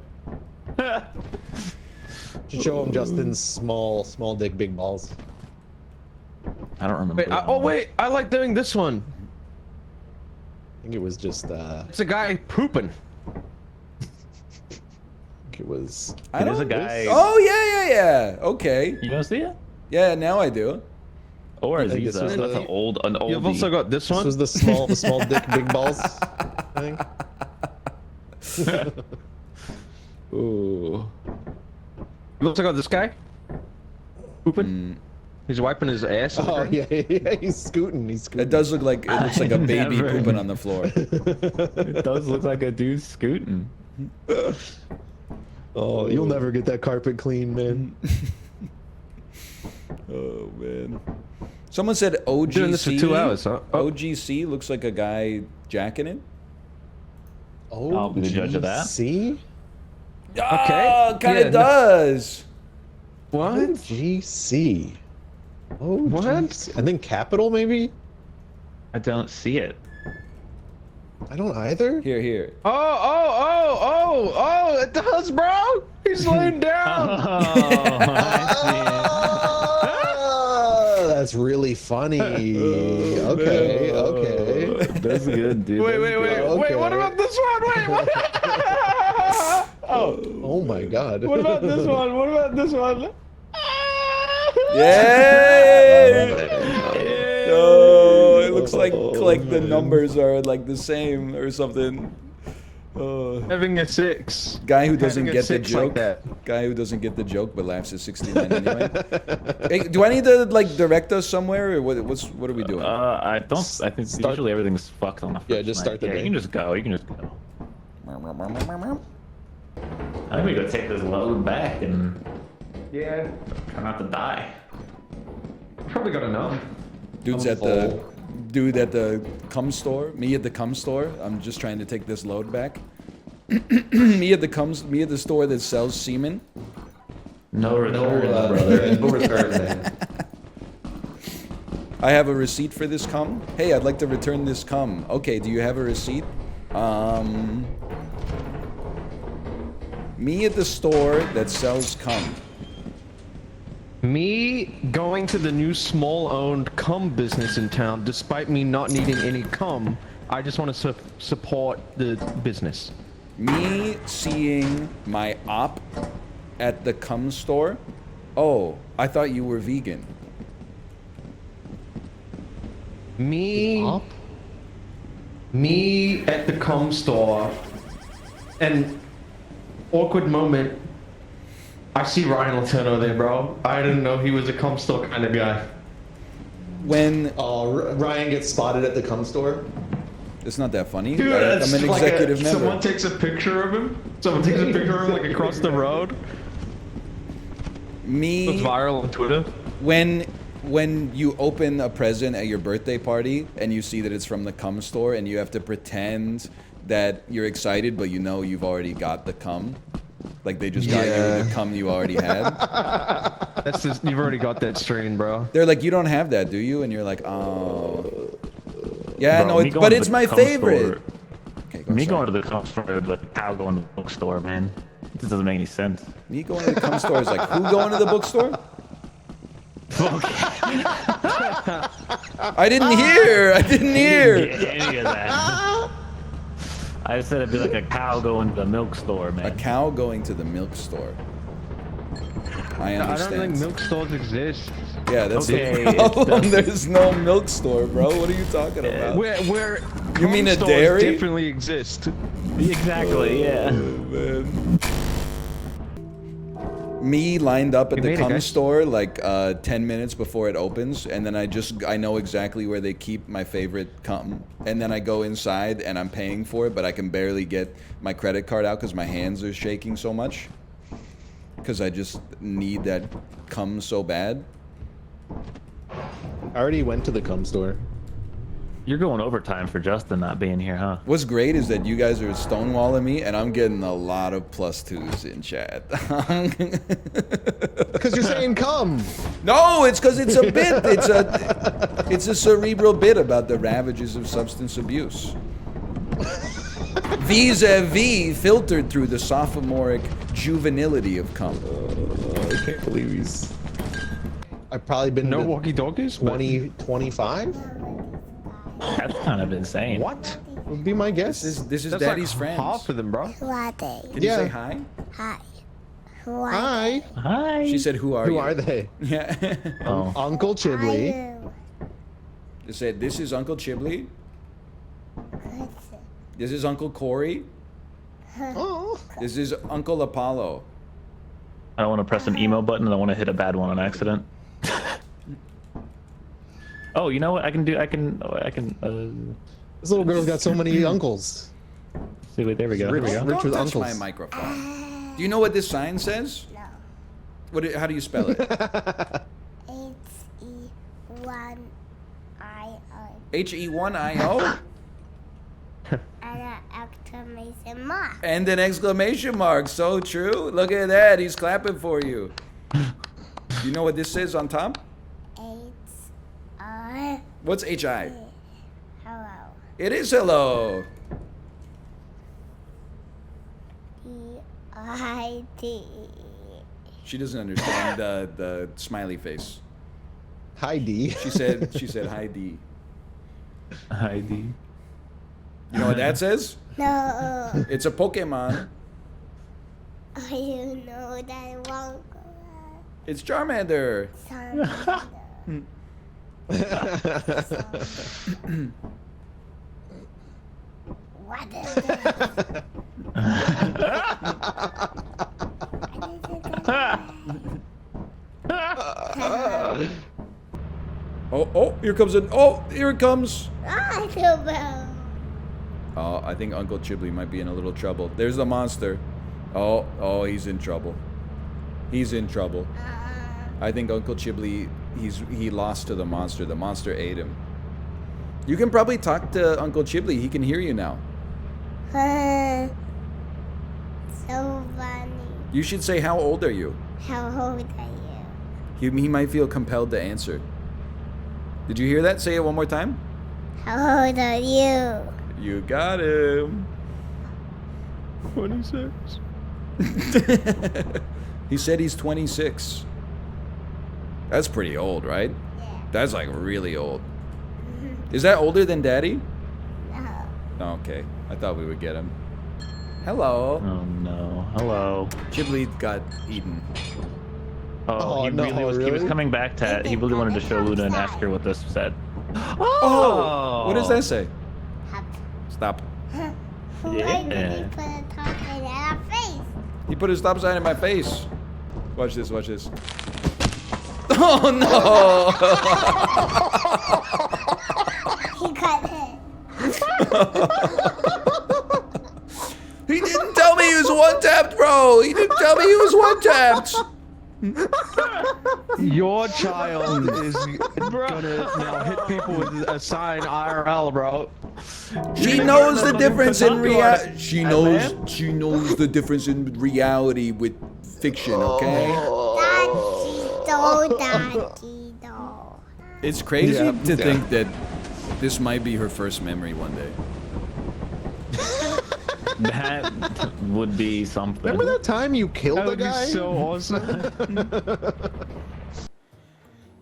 Should show him Justin's small dick, big balls. I don't remember. Wait, oh wait, I like doing this one. I think it was just It's a guy pooping. it was. There's a guy. Oh yeah. Okay. You don't see it? Yeah, now I do. Or is think he this was that's the- an old You've also got this This one. was the small dick, big balls thing. Ooh. You also got this guy pooping. He's wiping his ass. on the Oh ground. yeah, he's scooting. It does look like it looks like a baby Never. pooping on the floor. It does look like a dude scooting. Oh, you'll never get that carpet clean, man. Oh man. Someone said OGC. Doing this for 2 hours, huh? Oh. OGC looks like a guy jacking it. I'll be the judge of that. See? Ah, kind of Yeah. does. What? GC. Oh, What? GC. I think capital maybe. I don't see it. I don't either. Here. Oh! It does, bro. He's laying down. Oh, that's really funny. Okay. That's good, dude. Wait. Okay. Wait, what about this one? Wait, what? Oh my God. What about this one? What about this one? Yay! Oh, it looks like the numbers are like the same or something. Having a 6. Guy who doesn't Having a get the 6 like joke. that. Guy who doesn't get the joke but laughs at 69 anyway. Hey, do I need to like direct us somewhere or what are we doing? I don't. I think usually everything's fucked on the first Yeah, just start the night. Yeah, day. you can just go. I think we gotta take this load back and Yeah. try not to die. Probably got enough. Dude at the cum store. Me at the cum store. I'm just trying to take this load back. me at the store that sells semen. No return, brother. No return, man. I have a receipt for this cum. Hey, I'd like to return this cum. Okay, do you have a receipt? Me at the store that sells cum. Me going to the new small-owned cum business in town, despite me not needing any cum, I just want to support the business. Me seeing my op at the cum store. Oh, I thought you were vegan. Me at the cum store, and awkward moment. I see Ryan Letourneau there, bro. I didn't know he was a cum store kind of guy. When Ryan gets spotted at the cum store. It's not that funny. Dude, I'm an executive member. Someone takes a picture of him. Someone takes a picture of him like across the road. Me. It's viral on Twitter. When you open a present at your birthday party and you see that it's from the cum store and you have to pretend that you're excited but you know you've already got the cum. Like they just got you the cum you already had. That's just, you've already got that strain, bro. They're like, you don't have that, do you? And you're like, oh. Yeah, Bro, no, me going but to it's the my cum favorite. store- Okay, Me going to the cum store is like cow going to the bookstore, man. This doesn't make any sense. Me going to the cum store is like, who going to the bookstore? I didn't hear. I didn't hear. Get any of that. I said it'd be like a cow going to the milk store, man. A cow going to the milk store. I I don't understand. think milk stores exist. Yeah, that's Okay, the it problem. doesn't. There's no milk store, bro. What are you talking about? Where You mean a cum stores dairy? definitely exist. Exactly, yeah. Man. Me lined up at the cum store like 10 minutes before it opens, and then I know exactly where they keep my favorite cum, and then I go inside and I'm paying for it, but I can barely get my credit card out because my hands are shaking so much, because I just need that cum so bad. I already went to the cum store. You're going overtime for Justin not being here, huh? What's great is that you guys are stonewalling me, and I'm getting a lot of +2s in chat. Because you're saying cum. No, it's because it's a bit. It's a. It's a cerebral bit about the ravages of substance abuse. Vis-a-vis filtered through the sophomoric juvenility of cum. I can't believe he's... I've probably been no to walkie-talkies? 20, 25? That's kind of insane. What? Would be my guess. This is That's Daddy's like friends. half of them, bro. Who are they? Can you say hi? Hi. Who are Hi. Hi. She said, "Who are Who you?" are they? Yeah. Oh. Uncle Chiblee. They said, "This is Uncle Chiblee. This is Uncle Corey. Oh. This is Uncle Apollo." I don't want to press an emo button and I want to hit a bad one on accident. Oh, you know what? I can. This little girl's got so many uncles. See, wait, there we go. Rich, There we go. rich with Touch uncles. my microphone. Do you know what this sign says? No. What? How do you spell it? H-E-1-I-O. H-E-1-I-O? And an exclamation mark. And an exclamation mark. So true. Look at that. He's clapping for you. You know what this says on top? H-I. What's H-I? Hello. It is hello. D-I-D. She doesn't understand the smiley face. Hi, D. She said hi, D. Hi, D. You know what that says? No. It's a Pokemon. You know that won't go It's Charmander. What is this? Oh, here comes an. Oh, here it comes. I feel bad. Oh, I think Uncle Chiblee might be in a little trouble. There's the monster. Oh, he's in trouble. He's in trouble. I think Uncle Chiblee, he lost to the monster. The monster ate him. You can probably talk to Uncle Chiblee. He can hear you now. So funny. You should say, how old are you? How old are you? He might feel compelled to answer. Did you hear that? Say it one more time. How old are you? You got him. 26. He said he's 26. That's pretty old, right? Yeah. That's like really old. Is that older than Daddy? No. Oh, okay. I thought we would get him. Hello. Oh no. Hello. Chiblee got eaten. Oh, he no, really was. He was coming back to. He really wanted to show Luna and ask her what this said. Oh! What does that say? Stop. Why did he put a top in our face? He put his stop sign in my face. Watch this, watch this. Oh no! He got hit. He didn't tell me he was one-tapped, bro! He didn't tell me he was one-tapped! Your child is gonna now hit people with a sign IRL, bro. She knows the difference in reality. She knows the difference in reality with fiction, okay? Daddy, It's crazy to think that this might be her first memory one day. That would be something. Remember that time you killed the guy? Be so awesome.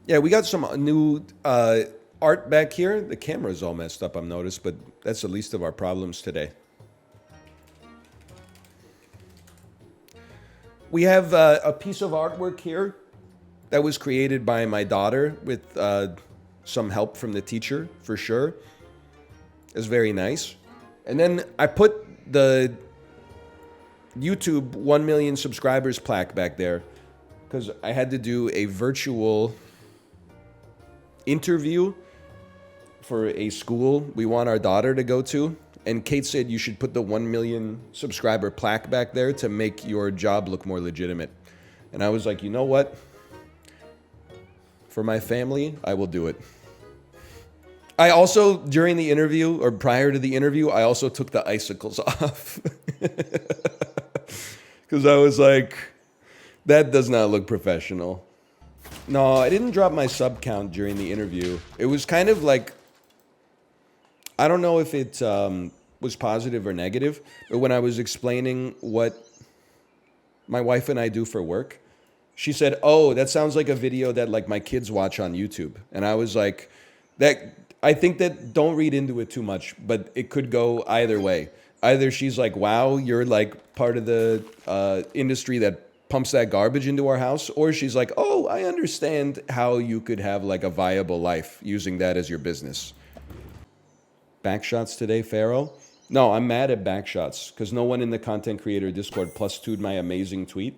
Yeah, we got some new art back here. The camera's all messed up, I've noticed, but that's the least of our problems today. We have a piece of artwork here that was created by my daughter with some help from the teacher, for sure. It's very nice. And then I put the YouTube 1 million subscribers plaque back there because I had to do a virtual interview for a school we want our daughter to go to. And Kate said you should put the 1 million subscriber plaque back there to make your job look more legitimate. And I was like, you know what? For my family, I will do it. I also, during the interview, or prior to the interview, I also took the icicles off. Because I was like, that does not look professional. No, I didn't drop my sub count during the interview. It was kind of like, I don't know if it was positive or negative, but when I was explaining what my wife and I do for work, she said, "Oh, that sounds like a video that like my kids watch on YouTube." And I was like, I think that don't read into it too much, but it could go either way. Either she's like, "Wow, you're like part of the industry that pumps that garbage into our house," or she's like, "Oh, I understand how you could have like a viable life using that as your business." Backshots today, Pharaoh? No, I'm mad at backshots because no one in the content creator Discord plus 2'd my amazing tweet.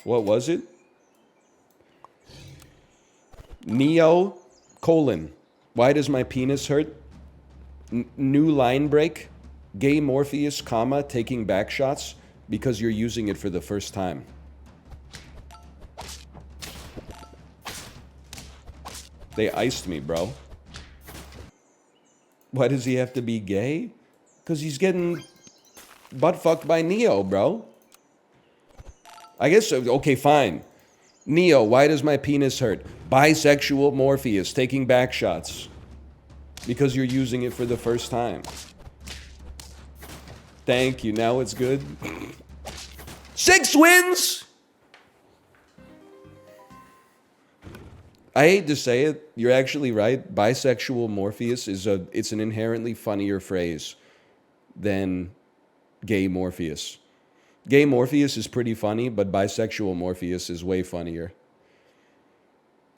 What was it? Neo, : why does my penis hurt? New line break. Gay Morpheus, taking backshots because you're using it for the first time. They iced me, bro. Why does he have to be gay? Because he's getting butt fucked by Neo, bro. I guess, okay, fine. Neo, why does my penis hurt? Bisexual Morpheus, taking backshots. Because you're using it for the first time. Thank you, now it's good. 6 wins! I hate to say it, you're actually right. Bisexual Morpheus it's an inherently funnier phrase than Gay Morpheus. Gay Morpheus is pretty funny, but Bisexual Morpheus is way funnier.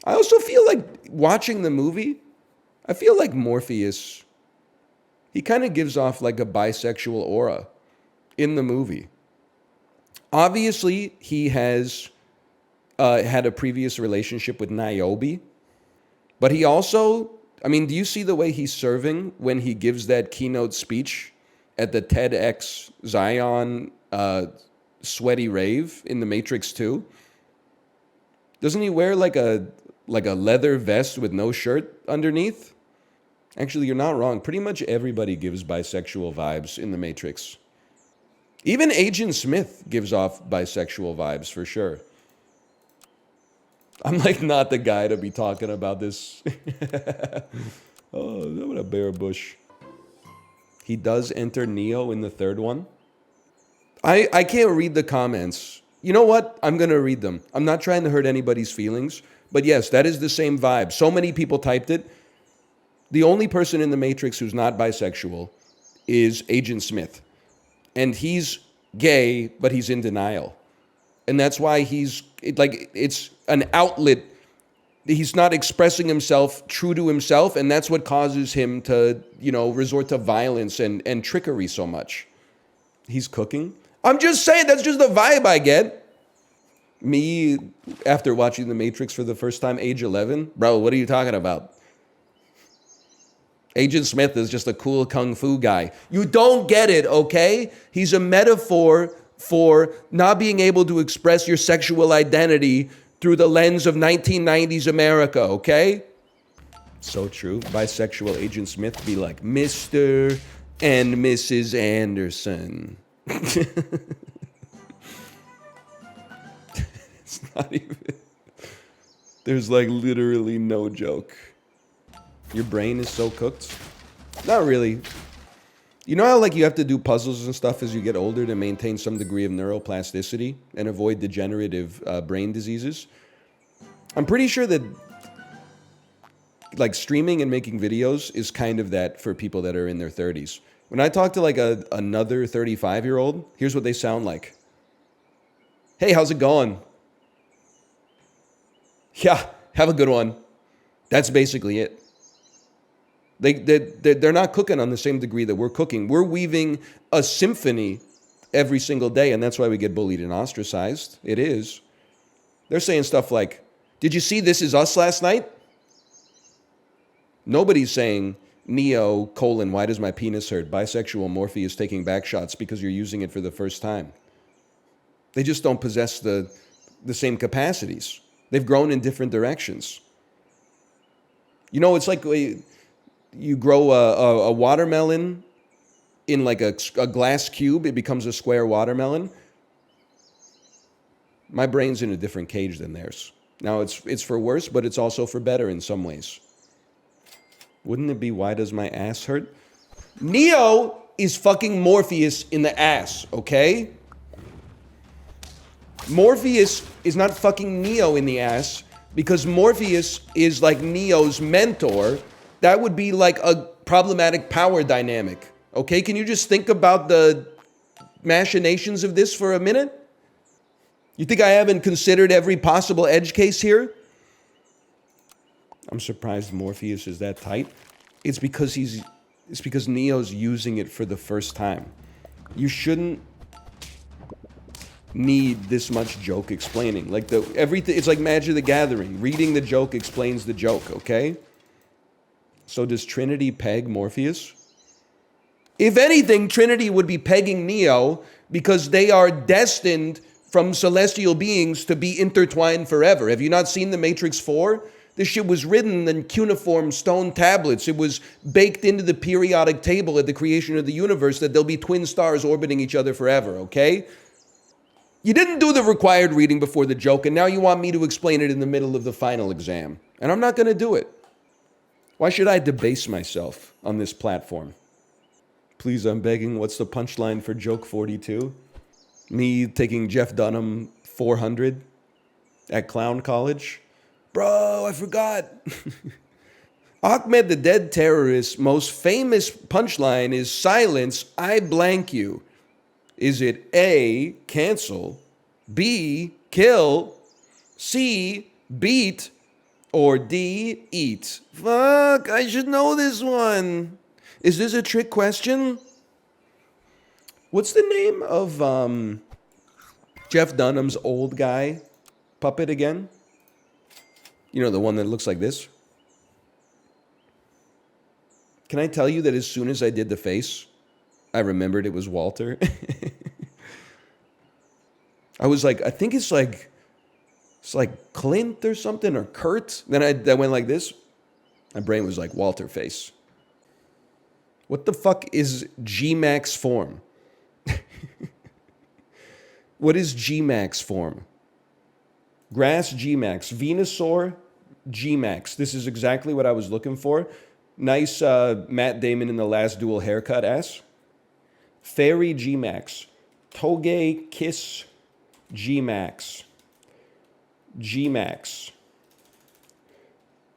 I also feel like watching the movie, I feel like Morpheus, he kind of gives off like a bisexual aura in the movie. Obviously, he has had a previous relationship with Niobe, but he also, I mean, do you see the way he's serving when he gives that keynote speech at the TEDx Zion sweaty rave in The Matrix 2? Doesn't he wear like a leather vest with no shirt underneath? Actually, you're not wrong. Pretty much everybody gives bisexual vibes in The Matrix. Even Agent Smith gives off bisexual vibes for sure. I'm like not the guy to be talking about this. Oh, what a bare bush. He does enter Neo in the third one. I can't read the comments. You know what? I'm going to read them. I'm not trying to hurt anybody's feelings. But yes, that is the same vibe. So many people typed it. The only person in The Matrix who's not bisexual is Agent Smith. And he's gay, but he's in denial. And that's why it's an outlet. He's not expressing himself true to himself, and that's what causes him to, resort to violence and trickery so much. He's cooking. I'm just saying, that's just the vibe I get. Me, after watching The Matrix for the first time, age 11, bro, what are you talking about? Agent Smith is just a cool kung fu guy. You don't get it, okay? He's a metaphor for not being able to express your sexual identity through the lens of 1990s America, okay? So true. Bisexual Agent Smith be like, Mr. and Mrs. Anderson. It's not even... There's like literally no joke. Your brain is so cooked? Not really. You know how like you have to do puzzles and stuff as you get older to maintain some degree of neuroplasticity and avoid degenerative brain diseases? I'm pretty sure that like streaming and making videos is kind of that for people that are in their 30s. When I talk to like another 35-year-old, here's what they sound like. Hey, how's it going? Yeah, have a good one. That's basically it. They're not cooking on the same degree that we're cooking. We're weaving a symphony every single day, and that's why we get bullied and ostracized. It is. They're saying stuff like, did you see This Is Us last night? Nobody's saying, Neo, why does my penis hurt? Bisexual Morpheus taking back shots because you're using it for the first time. They just don't possess the same capacities. They've grown in different directions. You know, it's like you grow a watermelon in like a glass cube, it becomes a square watermelon. My brain's in a different cage than theirs. Now, it's for worse, but it's also for better in some ways. Wouldn't it be why does my ass hurt? Neo is fucking Morpheus in the ass, okay? Morpheus is not fucking Neo in the ass because Morpheus is like Neo's mentor. That would be like a problematic power dynamic, okay? Can you just think about the machinations of this for a minute? You think I haven't considered every possible edge case here? I'm surprised Morpheus is that tight. It's because Neo's using it for the first time. You shouldn't need this much joke explaining. Like everything, it's like Magic the Gathering. Reading the joke explains the joke, okay? So does Trinity peg Morpheus? If anything, Trinity would be pegging Neo because they are destined from celestial beings to be intertwined forever. Have you not seen The Matrix 4? This shit was written in cuneiform stone tablets. It was baked into the periodic table at the creation of the universe that there'll be twin stars orbiting each other forever, okay? You didn't do the required reading before the joke, and now you want me to explain it in the middle of the final exam. And I'm not going to do it. Why should I debase myself on this platform? Please, I'm begging, what's the punchline for joke 42? Me taking Jeff Dunham 400 at Clown College? Bro, I forgot. Ahmed the Dead Terrorist's most famous punchline is silence, I blank you. Is it A, cancel, B, kill, C, beat, or D, eat? Fuck, I should know this one. Is this a trick question? What's the name of Jeff Dunham's old guy puppet again? You know, the one that looks like this? Can I tell you that as soon as I did the face, I remembered it was Walter? I was like, I think it's like Clint or something, or Kurt. Then I went like this. My brain was like, Walter face. What the fuck is G-Max form? What is G-Max form? Grass G-Max. Venusaur G-Max. This is exactly what I was looking for. Nice Matt Damon in the Last Duel haircut ass. Fairy G-Max. Toge Kiss G-Max. G-Max.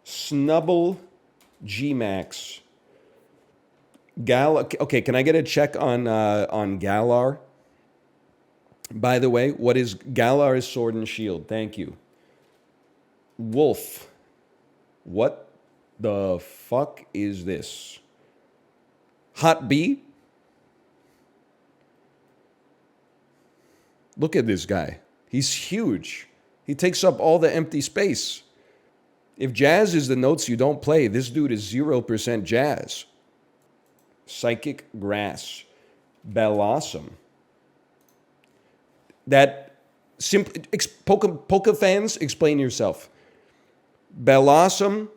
Snubble G-Max. Okay, can I get a check on Galar? By the way, what is Galar's sword and shield? Thank you. Wolf. What the fuck is this? Hot B? Look at this guy. He's huge. He takes up all the empty space. If jazz is the notes you don't play, this dude is 0% jazz. Psychic Grass. Bellossom. That simply Poke fans, explain yourself. Bellossom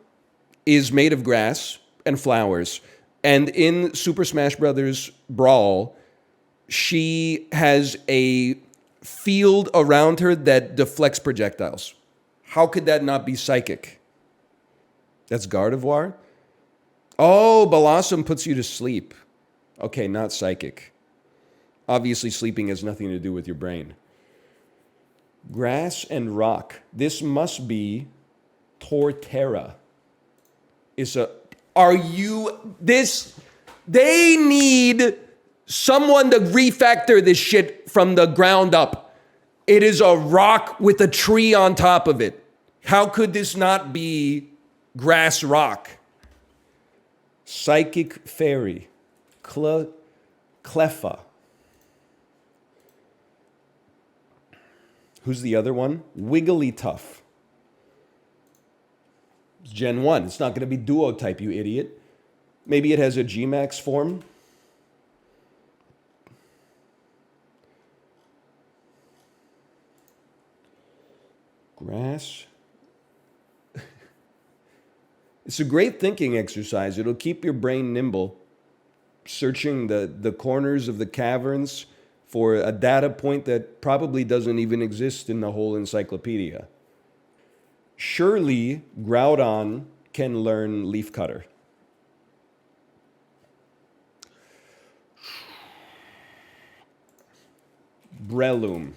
is made of grass and flowers, and in Super Smash Bros. Brawl, she has a field around her that deflects projectiles. How could that not be psychic? That's Gardevoir? Oh, Bellossom puts you to sleep. Okay, not psychic. Obviously, sleeping has nothing to do with your brain. Grass and rock. This must be Torterra. They need someone to refactor this shit from the ground up. It is a rock with a tree on top of it. How could this not be grass rock? Psychic Fairy. Cleffa. Who's the other one? Wigglytuff. It's Gen 1. It's not going to be duo type, you idiot. Maybe it has a G-Max form. Grass. It's a great thinking exercise. It'll keep your brain nimble, searching the corners of the caverns for a data point that probably doesn't even exist in the whole encyclopedia. Surely Groudon can learn Leafcutter. Breloom.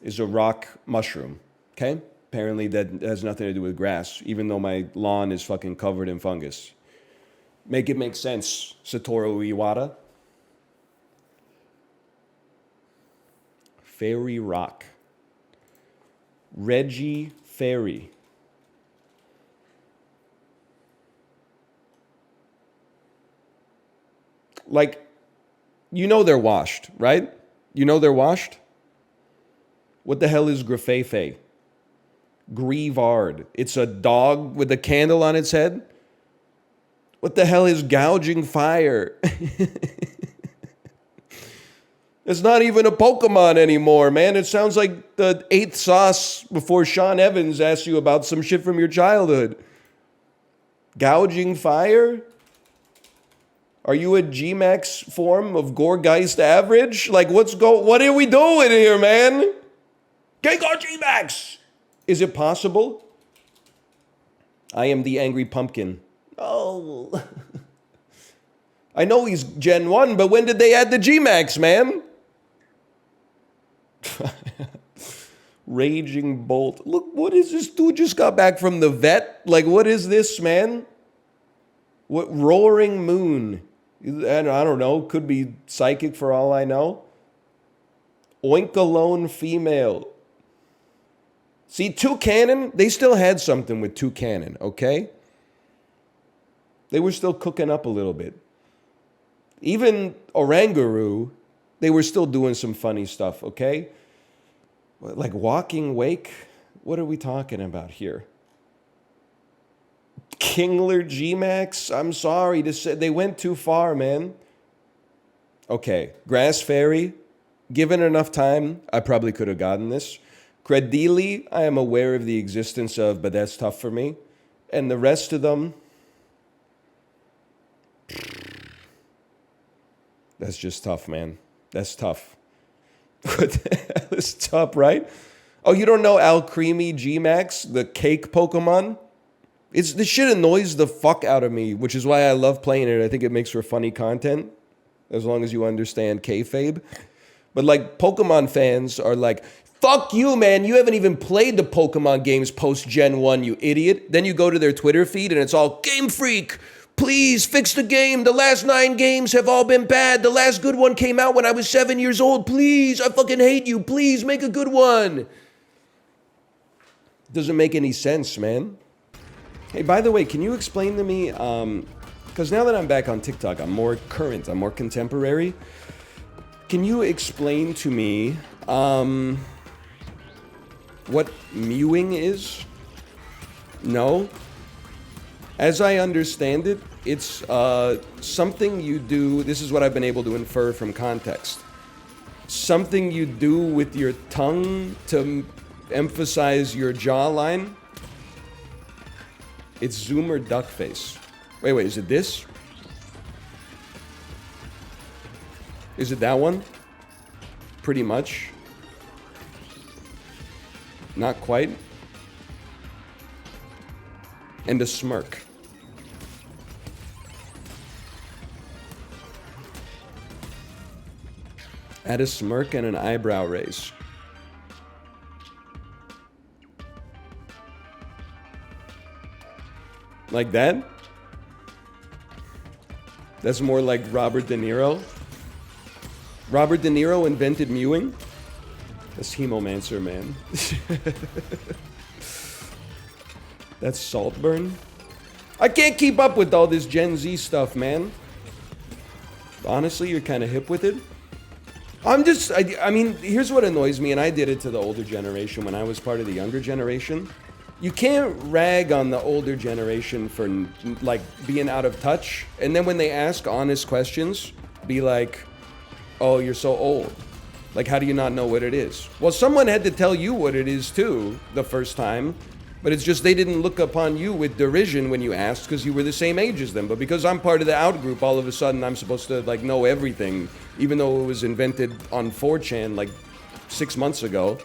Is a rock mushroom, okay? Apparently that has nothing to do with grass, even though my lawn is fucking covered in fungus. Make it make sense, Satoru Iwata. Fairy Rock. Reggie Fairy. Like, you know they're washed, right? You know they're washed? What the hell is Grafefe? Grievard. It's a dog with a candle on its head? What the hell is Gouging Fire? It's not even a Pokemon anymore, man. It sounds like the 8th sauce before Sean Evans asked you about some shit from your childhood. Gouging Fire? Are you a G-Max form of Gorgeist Average? Like, what are we doing here, man? Gengar G-Max! Is it possible? I am the Angry Pumpkin. Oh. I know he's Gen 1, but when did they add the G-Max, man? Raging Bolt. Look, what is this dude just got back from the vet? Like, what is this, man? What? Roaring Moon. I don't know. Could be psychic for all I know. Oinkalone Female. See, Toucanon, they still had something with Toucanon, okay? They were still cooking up a little bit. Even Oranguru, they were still doing some funny stuff, okay? Like Walking Wake? What are we talking about here? Kingler G-Max? I'm sorry to say, they went too far, man. Okay, Grass Fairy, given enough time, I probably could have gotten this. Credili, I am aware of the existence of, but that's tough for me. And the rest of them, that's just tough, man. That's tough. What the hell is tough, right? Oh, you don't know Alcremie G-Max, the cake Pokemon? This shit annoys the fuck out of me, which is why I love playing it. I think it makes for funny content, as long as you understand kayfabe. But like, Pokemon fans are like, fuck you, man. You haven't even played the Pokemon games post-Gen 1, you idiot. Then you go to their Twitter feed and it's all, Game Freak, please fix the game. The last 9 games have all been bad. The last good one came out when I was 7 years old. Please, I fucking hate you. Please, make a good one. Doesn't make any sense, man. Hey, by the way, can you explain to me, because now that I'm back on TikTok, I'm more current, I'm more contemporary. Can you explain to me what mewing is? No? As I understand it, it's something you do, this is what I've been able to infer from context. Something you do with your tongue to emphasize your jawline. It's Zoomer Duckface. Wait, is it this? Is it that one? Pretty much. Not quite. And a smirk. Add a smirk and an eyebrow raise. Like that? That's more like Robert De Niro. Robert De Niro invented mewing? That's Hemomancer, man. That's Saltburn. I can't keep up with all this Gen Z stuff, man. Honestly, you're kind of hip with it. I mean, here's what annoys me, and I did it to the older generation when I was part of the younger generation. You can't rag on the older generation for, like, being out of touch. And then when they ask honest questions, be like, oh, you're so old. Like, how do you not know what it is? Well, someone had to tell you what it is, too, the first time. But it's just they didn't look upon you with derision when you asked because you were the same age as them. But because I'm part of the out group, all of a sudden I'm supposed to like know everything, even though it was invented on 4chan like 6 months ago.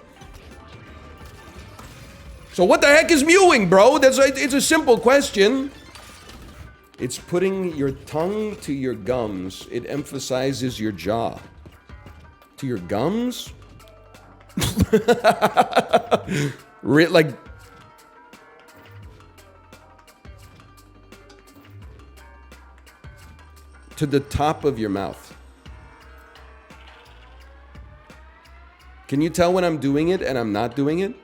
So what the heck is mewing, bro? It's a simple question. It's putting your tongue to your gums. It emphasizes your jaw. To your gums? Like... to the top of your mouth. Can you tell when I'm doing it and I'm not doing it?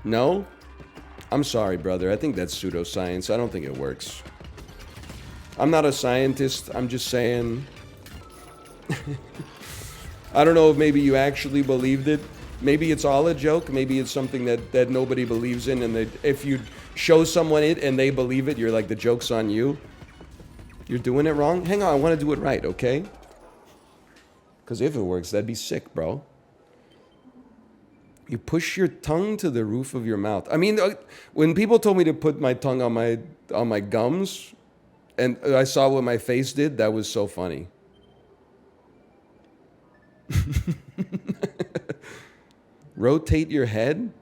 No? I'm sorry, brother. I think that's pseudoscience. I don't think it works. I'm not a scientist. I'm just saying... I don't know if maybe you actually believed it. Maybe it's all a joke. Maybe it's something that nobody believes in, and if you show someone it and they believe it, you're like, the joke's on you. You're doing it wrong? Hang on, I want to do it right, okay? Because if it works, that'd be sick, bro. You push your tongue to the roof of your mouth. I mean, when people told me to put my tongue on my gums, and I saw what my face did, that was so funny. Rotate your head.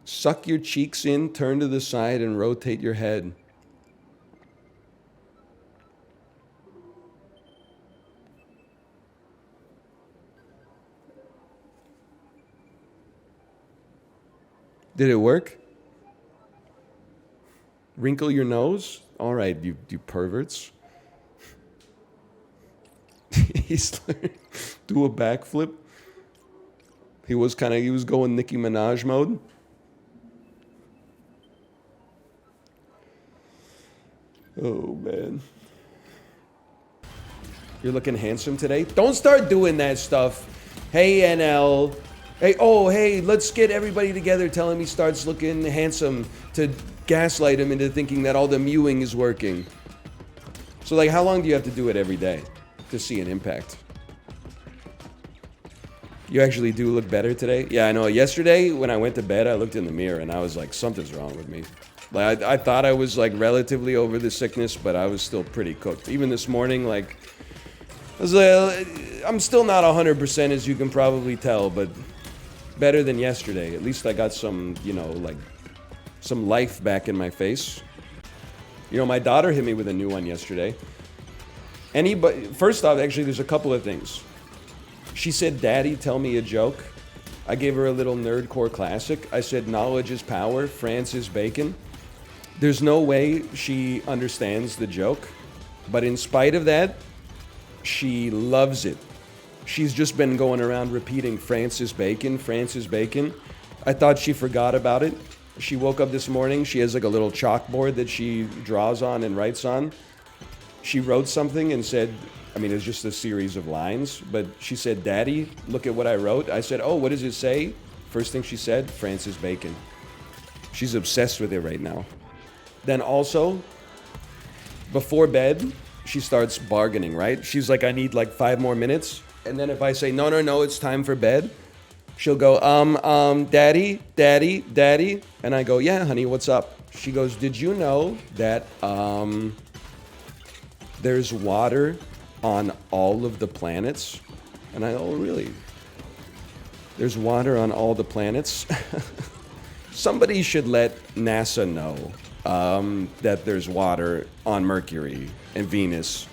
Suck your cheeks in, turn to the side, and rotate your head. Did it work? Wrinkle your nose? All right, you perverts. He's like, do a backflip. He was going Nicki Minaj mode. Oh, man. You're looking handsome today? Don't start doing that stuff. Hey, NL. Hey, let's get everybody together. Tell him he starts looking handsome to gaslight him into thinking that all the mewing is working. So, like, how long do you have to do it every day to see an impact? You actually do look better today? Yeah, I know. Yesterday, when I went to bed, I looked in the mirror and I was like, something's wrong with me. Like, I thought I was, like, relatively over the sickness, but I was still pretty cooked. Even this morning, like, I'm still not 100% as you can probably tell, but better than yesterday. At least I got some, like, some life back in my face. My daughter hit me with a new one yesterday. First off, actually, there's a couple of things. She said, "Daddy, tell me a joke." I gave her a little nerdcore classic. I said, "Knowledge is power, Francis Bacon." There's no way she understands the joke, but in spite of that, she loves it. She's just been going around repeating Francis Bacon, Francis Bacon. I thought she forgot about it. She woke up this morning. She has like a little chalkboard that she draws on and writes on. She wrote something and said, it's just a series of lines, but she said, "Daddy, look at what I wrote." I said, "Oh, what does it say?" First thing she said, Francis Bacon. She's obsessed with it right now. Then also, before bed, she starts bargaining, right? She's like, "I need like 5 more minutes." And then if I say, no, it's time for bed, she'll go, daddy. And I go, "Yeah, honey, what's up?" She goes, "Did you know that, there's water on all of the planets?" And I go, "Oh, really? There's water on all the planets?" Somebody should let NASA know that there's water on Mercury and Venus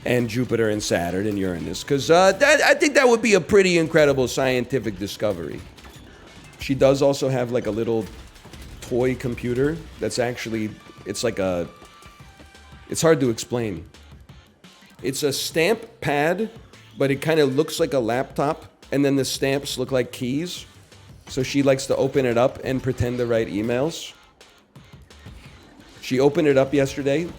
and Jupiter and Saturn and Uranus, because I think that would be a pretty incredible scientific discovery. She does also have like a little toy computer that's actually, it's hard to explain. It's a stamp pad, but it kind of looks like a laptop, and then the stamps look like keys. So she likes to open it up and pretend to write emails. She opened it up yesterday,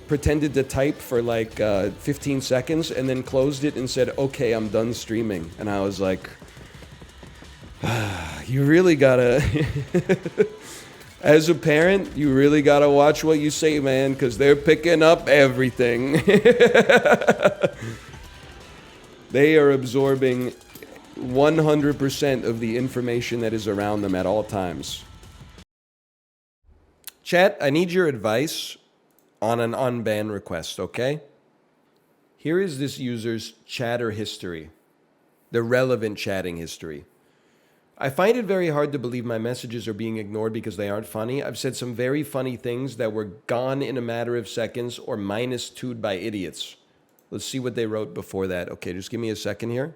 pretended to type for like 15 seconds, and then closed it and said, "Okay, I'm done streaming." And I was like, you really gotta... As a parent, you really gotta watch what you say, man, because they're picking up everything. They are absorbing 100% of the information that is around them at all times. Chat, I need your advice on an unban request, okay? Here is this user's chatter history, the relevant chatting history. I find it very hard to believe my messages are being ignored because they aren't funny. I've said some very funny things that were gone in a matter of seconds or -2'd by idiots. Let's see what they wrote before that. Okay, just give me a second here.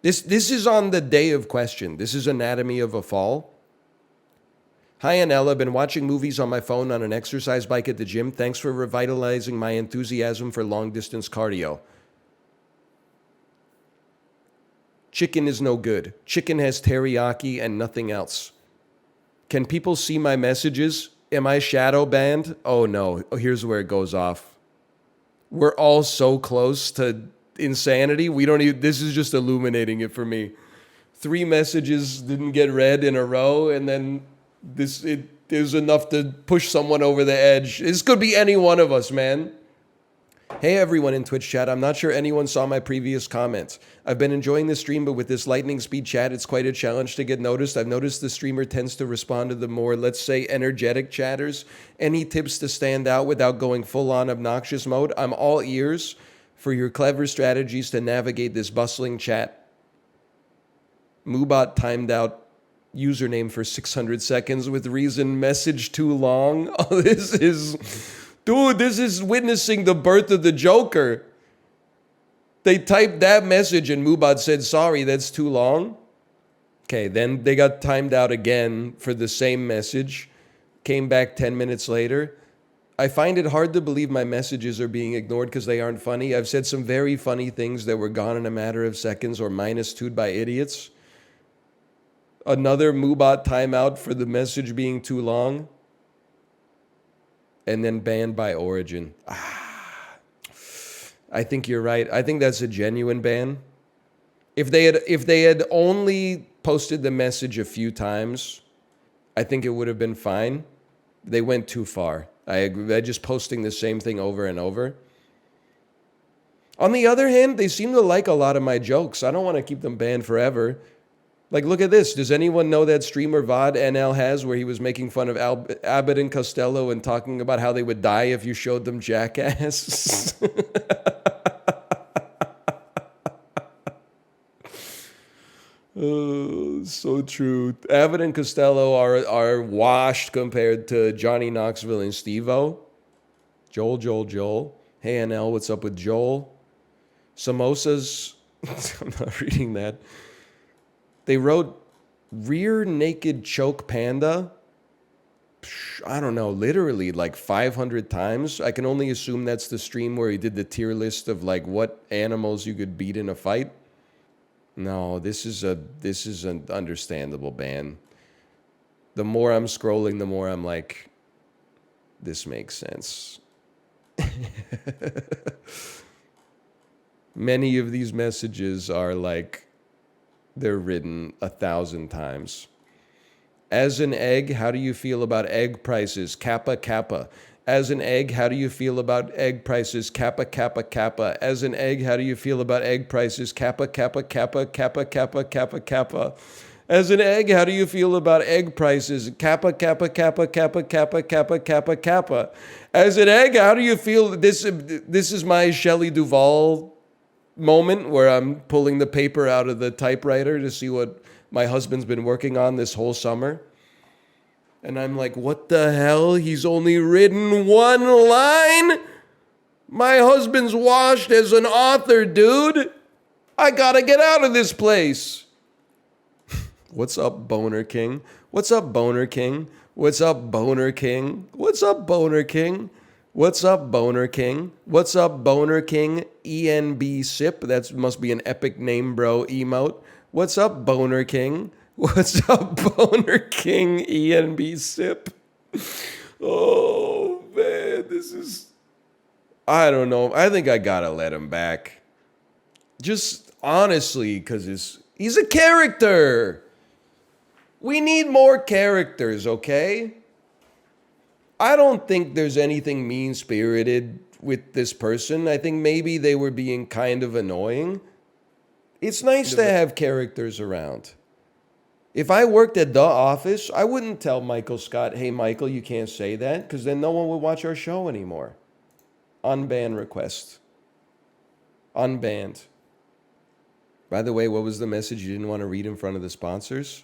This is on the day of question. This is Anatomy of a Fall. Hi, Anella. Been watching movies on my phone on an exercise bike at the gym. Thanks for revitalizing my enthusiasm for long-distance cardio. Chicken is no good. Chicken has teriyaki and nothing else. Can people see my messages? Am I shadow banned? Oh no. Oh, here's where it goes off. We're all so close to insanity. We don't even, this is just illuminating it for me. 3 messages didn't get read in a row, and then it is enough to push someone over the edge. This could be any one of us, man. Hey everyone in Twitch chat, I'm not sure anyone saw my previous comments. I've been enjoying the stream, but with this lightning speed chat, it's quite a challenge to get noticed. I've noticed the streamer tends to respond to the more, let's say, energetic chatters. Any tips to stand out without going full-on obnoxious mode? I'm all ears for your clever strategies to navigate this bustling chat. Moobot timed out username for 600 seconds with reason message too long. Oh, this is... Dude, this is witnessing the birth of the Joker. They typed that message and Moobot said, sorry, that's too long. Okay, then they got timed out again for the same message. Came back 10 minutes later. I find it hard to believe my messages are being ignored because they aren't funny. I've said some very funny things that were gone in a matter of seconds or -2'd by idiots. Another Moobot timeout for the message being too long. And then banned by origin. I think you're right. I think that's a genuine ban. If they had only posted the message a few times, I think it would have been fine. They went too far. I agree. They're just posting the same thing over and over. On the other hand, they seem to like a lot of my jokes. I don't want to keep them banned forever. Like, look at this. Does anyone know that streamer VOD NL has where he was making fun of Abbott and Costello and talking about how they would die if you showed them Jackass? Oh, so true. Abbott and Costello are washed compared to Johnny Knoxville and Steve-O. Joel. Hey, NL, what's up with Joel? Samosas. I'm not reading that. They wrote rear naked choke panda. I don't know, literally like 500 times. I can only assume that's the stream where he did the tier list of like what animals you could beat in a fight. No, this is an understandable ban. The more I'm scrolling, the more I'm like, this makes sense. Many of these messages are like, they're written 1,000 times. As an egg, how do you feel about egg prices? Kappa, kappa. As an egg, how do you feel about egg prices? Kappa, kappa, kappa. As an egg, how do you feel about egg prices? Kappa, kappa, kappa, kappa, kappa, kappa, kappa. As an egg, how do you feel about egg prices? Kappa, kappa, kappa, kappa, kappa, kappa, kappa, kappa. As an egg, how do you feel? This is my Shelley Duvall moment where I'm pulling the paper out of the typewriter to see what my husband's been working on this whole summer. And I'm like, what the hell? He's only written 1 line? My husband's washed as an author, dude. I gotta get out of this place. What's up, Boner King? What's up, Boner King? What's up, Boner King? What's up, Boner King? What's up, Boner King? What's up, Boner King? ENB Sip. That must be an epic name, bro. Emote. What's up, Boner King? What's up, Boner King? ENB Sip. Oh, man. This is... I don't know. I think I gotta let him back. Just honestly, because he's a character. We need more characters, okay? I don't think there's anything mean-spirited with this person. I think maybe they were being kind of annoying. It's nice to have characters around. If I worked at the office, I wouldn't tell Michael Scott, hey, Michael, you can't say that, because then no one would watch our show anymore. Unban request. Unbanned. By the way, what was the message you didn't want to read in front of the sponsors?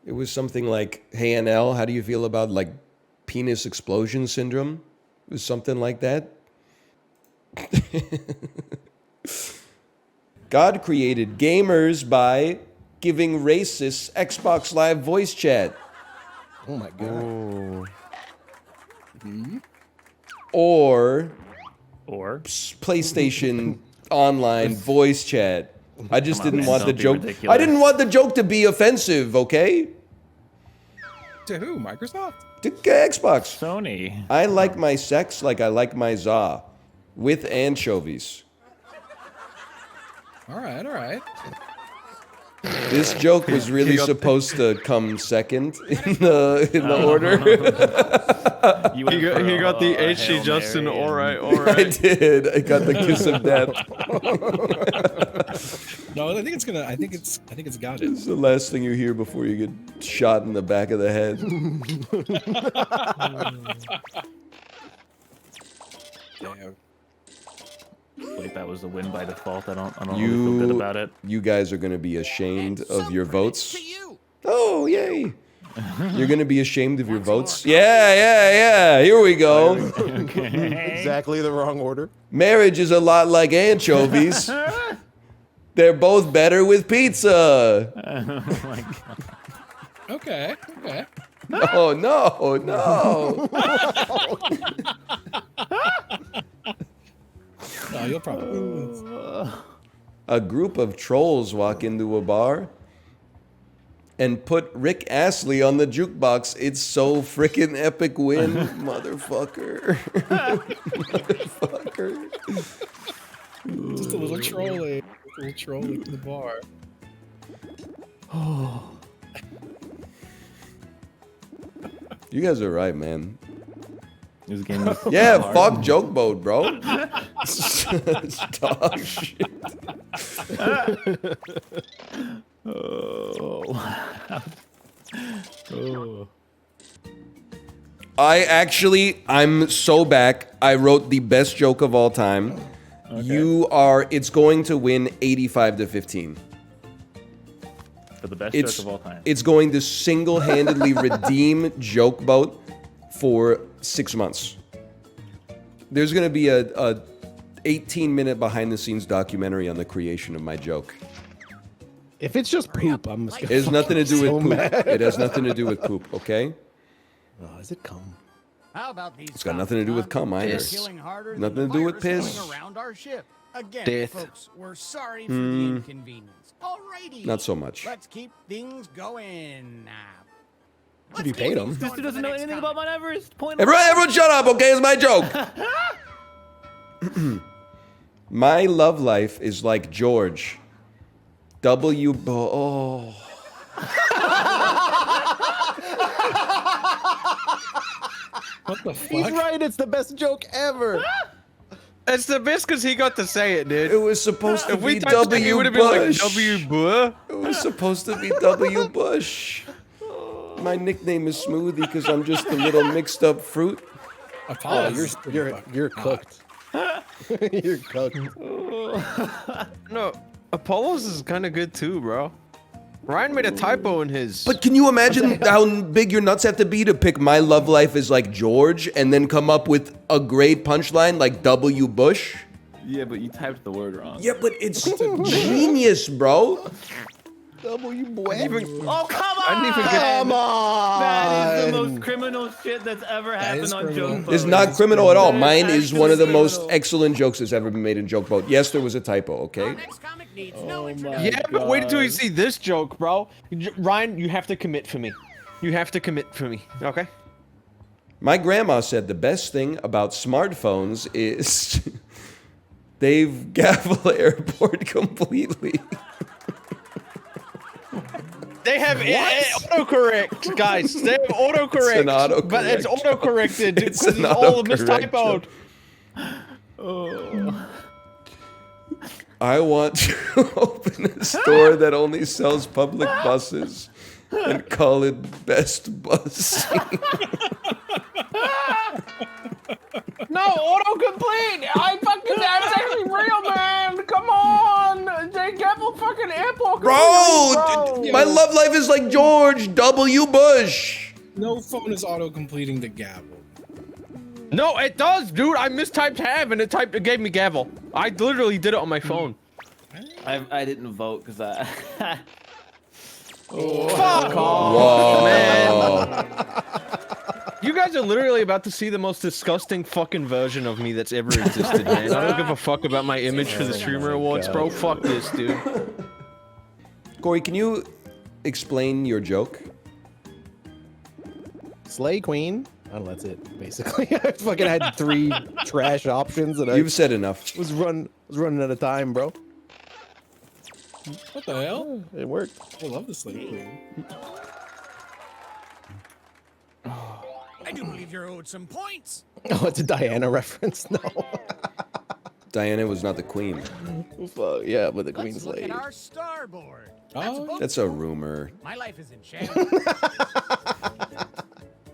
It was something like, hey, NL, how do you feel about, like, penis explosion syndrome? It was something like that. God created gamers by giving racists Xbox Live voice chat. Oh my god. Or PlayStation PlayStation Online voice chat. I just didn't want the joke. ridiculous. I didn't want the joke to be offensive, okay? To who? Microsoft? To Xbox. Sony. I like my sex like I like my za. With anchovies. All right. This joke was really supposed to come second in the order. He got the H.G. Justin, all right. I did. I got the kiss of death. No, I think it's got it. It's the last thing you hear before you get shot in the back of the head. Damn. Like that was the win by default. I don't really feel good about it. You guys are going to be ashamed of your votes. Oh, yay. You're going to be ashamed of your votes? Yeah. Here we go. Exactly the wrong order. Marriage is a lot like anchovies. They're both better with pizza. Oh my god. Okay. No. No, you'll probably win. A group of trolls walk into a bar and put Rick Astley on the jukebox. It's so freaking epic win, motherfucker. Motherfucker. Just a little trolling. A little trolling to the bar. You guys are right, man. This game is Yeah, fuck joke mode, bro. It's dog shit. I'm so back. I wrote the best joke of all time. Okay. It's going to win 85-15. For the best joke of all time. It's going to single-handedly redeem Joke Boat for 6 months. There's going to be a 18-minute behind-the-scenes documentary on the creation of my joke. If it's just poop, I'm just It has nothing to do with poop. mad. It has nothing to do with poop, okay? Oh, is it cum? How about these It's got nothing to do with cum either. Nothing to do with piss. around our ship. Again, Death. folks, we're sorry for the inconvenience. Alrighty. Not so much. Let's keep things going. If you paid him. This dude doesn't know anything about Mount Everest. Everyone shut up, okay? It's my joke. My love life is like George. Oh. What the fuck? He's right. It's the best joke ever. It's the best because he got to say it, dude. It was supposed to If we be touched it, W. it would have been like Bush. W. Buh. It was supposed to be W. Bush. My nickname is Smoothie because I'm just a little mixed up fruit. Apollos. You're cooked. You're cooked. No, Apollo's is kind of good too, bro. Ryan made a typo in his. But can you imagine how big your nuts have to be to pick my love life is like George and then come up with a great punchline like W. Bush? Yeah, but you typed the word wrong. Yeah, but it's genius, bro. W. Oh, come on! Come on! That is the most criminal shit that's ever happened on Joke Boat. It's not criminal at all. Mine is one of the most excellent jokes that's ever been made in Joke Boat. Yes, there was a typo, okay? Yeah, but wait until you see this joke, bro. Ryan, you have to commit for me. You have to commit for me, okay? My grandma said the best thing about smartphones is they've gavel airport completely. They have autocorrect, guys. They have autocorrect. It's an autocorrect. But it's autocorrected It's because an it's all autocorrect mistypoed. Oh. I want to open a store that only sells public buses and call it Best Bus. No, autocomplete! That's actually real, man! Come on! They gavel fucking Apple. Bro, my love life is like George W. Bush. No phone is auto-completing the gavel. No, it does, dude. I mistyped have and it gave me gavel. I literally did it on my phone. I didn't vote because I. Fuck off, man. You guys are literally about to see the most disgusting fucking version of me that's ever existed, man. I don't give a fuck about my image for the Streamer Awards, bro. Fuck this, dude. Corey, can you explain your joke? Slay Queen. Oh, that's it, basically. I fucking had 3 trash options, and You've said enough. Was running out of time, bro. What the hell? It worked. I love the Slay Queen. I do believe you're owed some points. Oh, it's a Diana reference. No. Diana was not the queen. Well, yeah, but the Queen's Look lady. at our starboard. That's a rumor. My life is in shambles.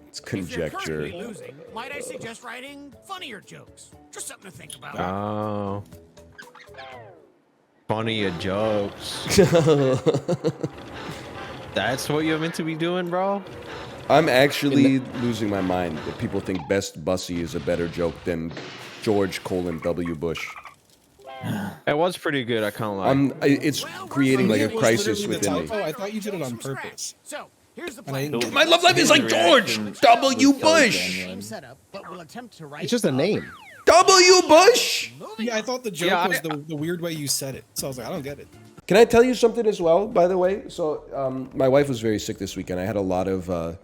It's conjecture. If you're currently losing, might I suggest writing funnier jokes? Just something to think about. Oh. Funnier jokes. That's what you're meant to be doing, bro? I'm actually losing my mind that people think Best Bussy is a better joke than George W. Bush. It was pretty good, I can't lie. It's creating like a crisis within me. Oh, I thought you did it on purpose. So, here's the plan. My love life is like George W. Bush. Same setup, but we'll attempt to write. It's just a name. W. Bush. Yeah, I thought the joke was the weird way you said it. So I was like, I don't get it. Can I tell you something as well, by the way? So, my wife was very sick this weekend. I had a lot of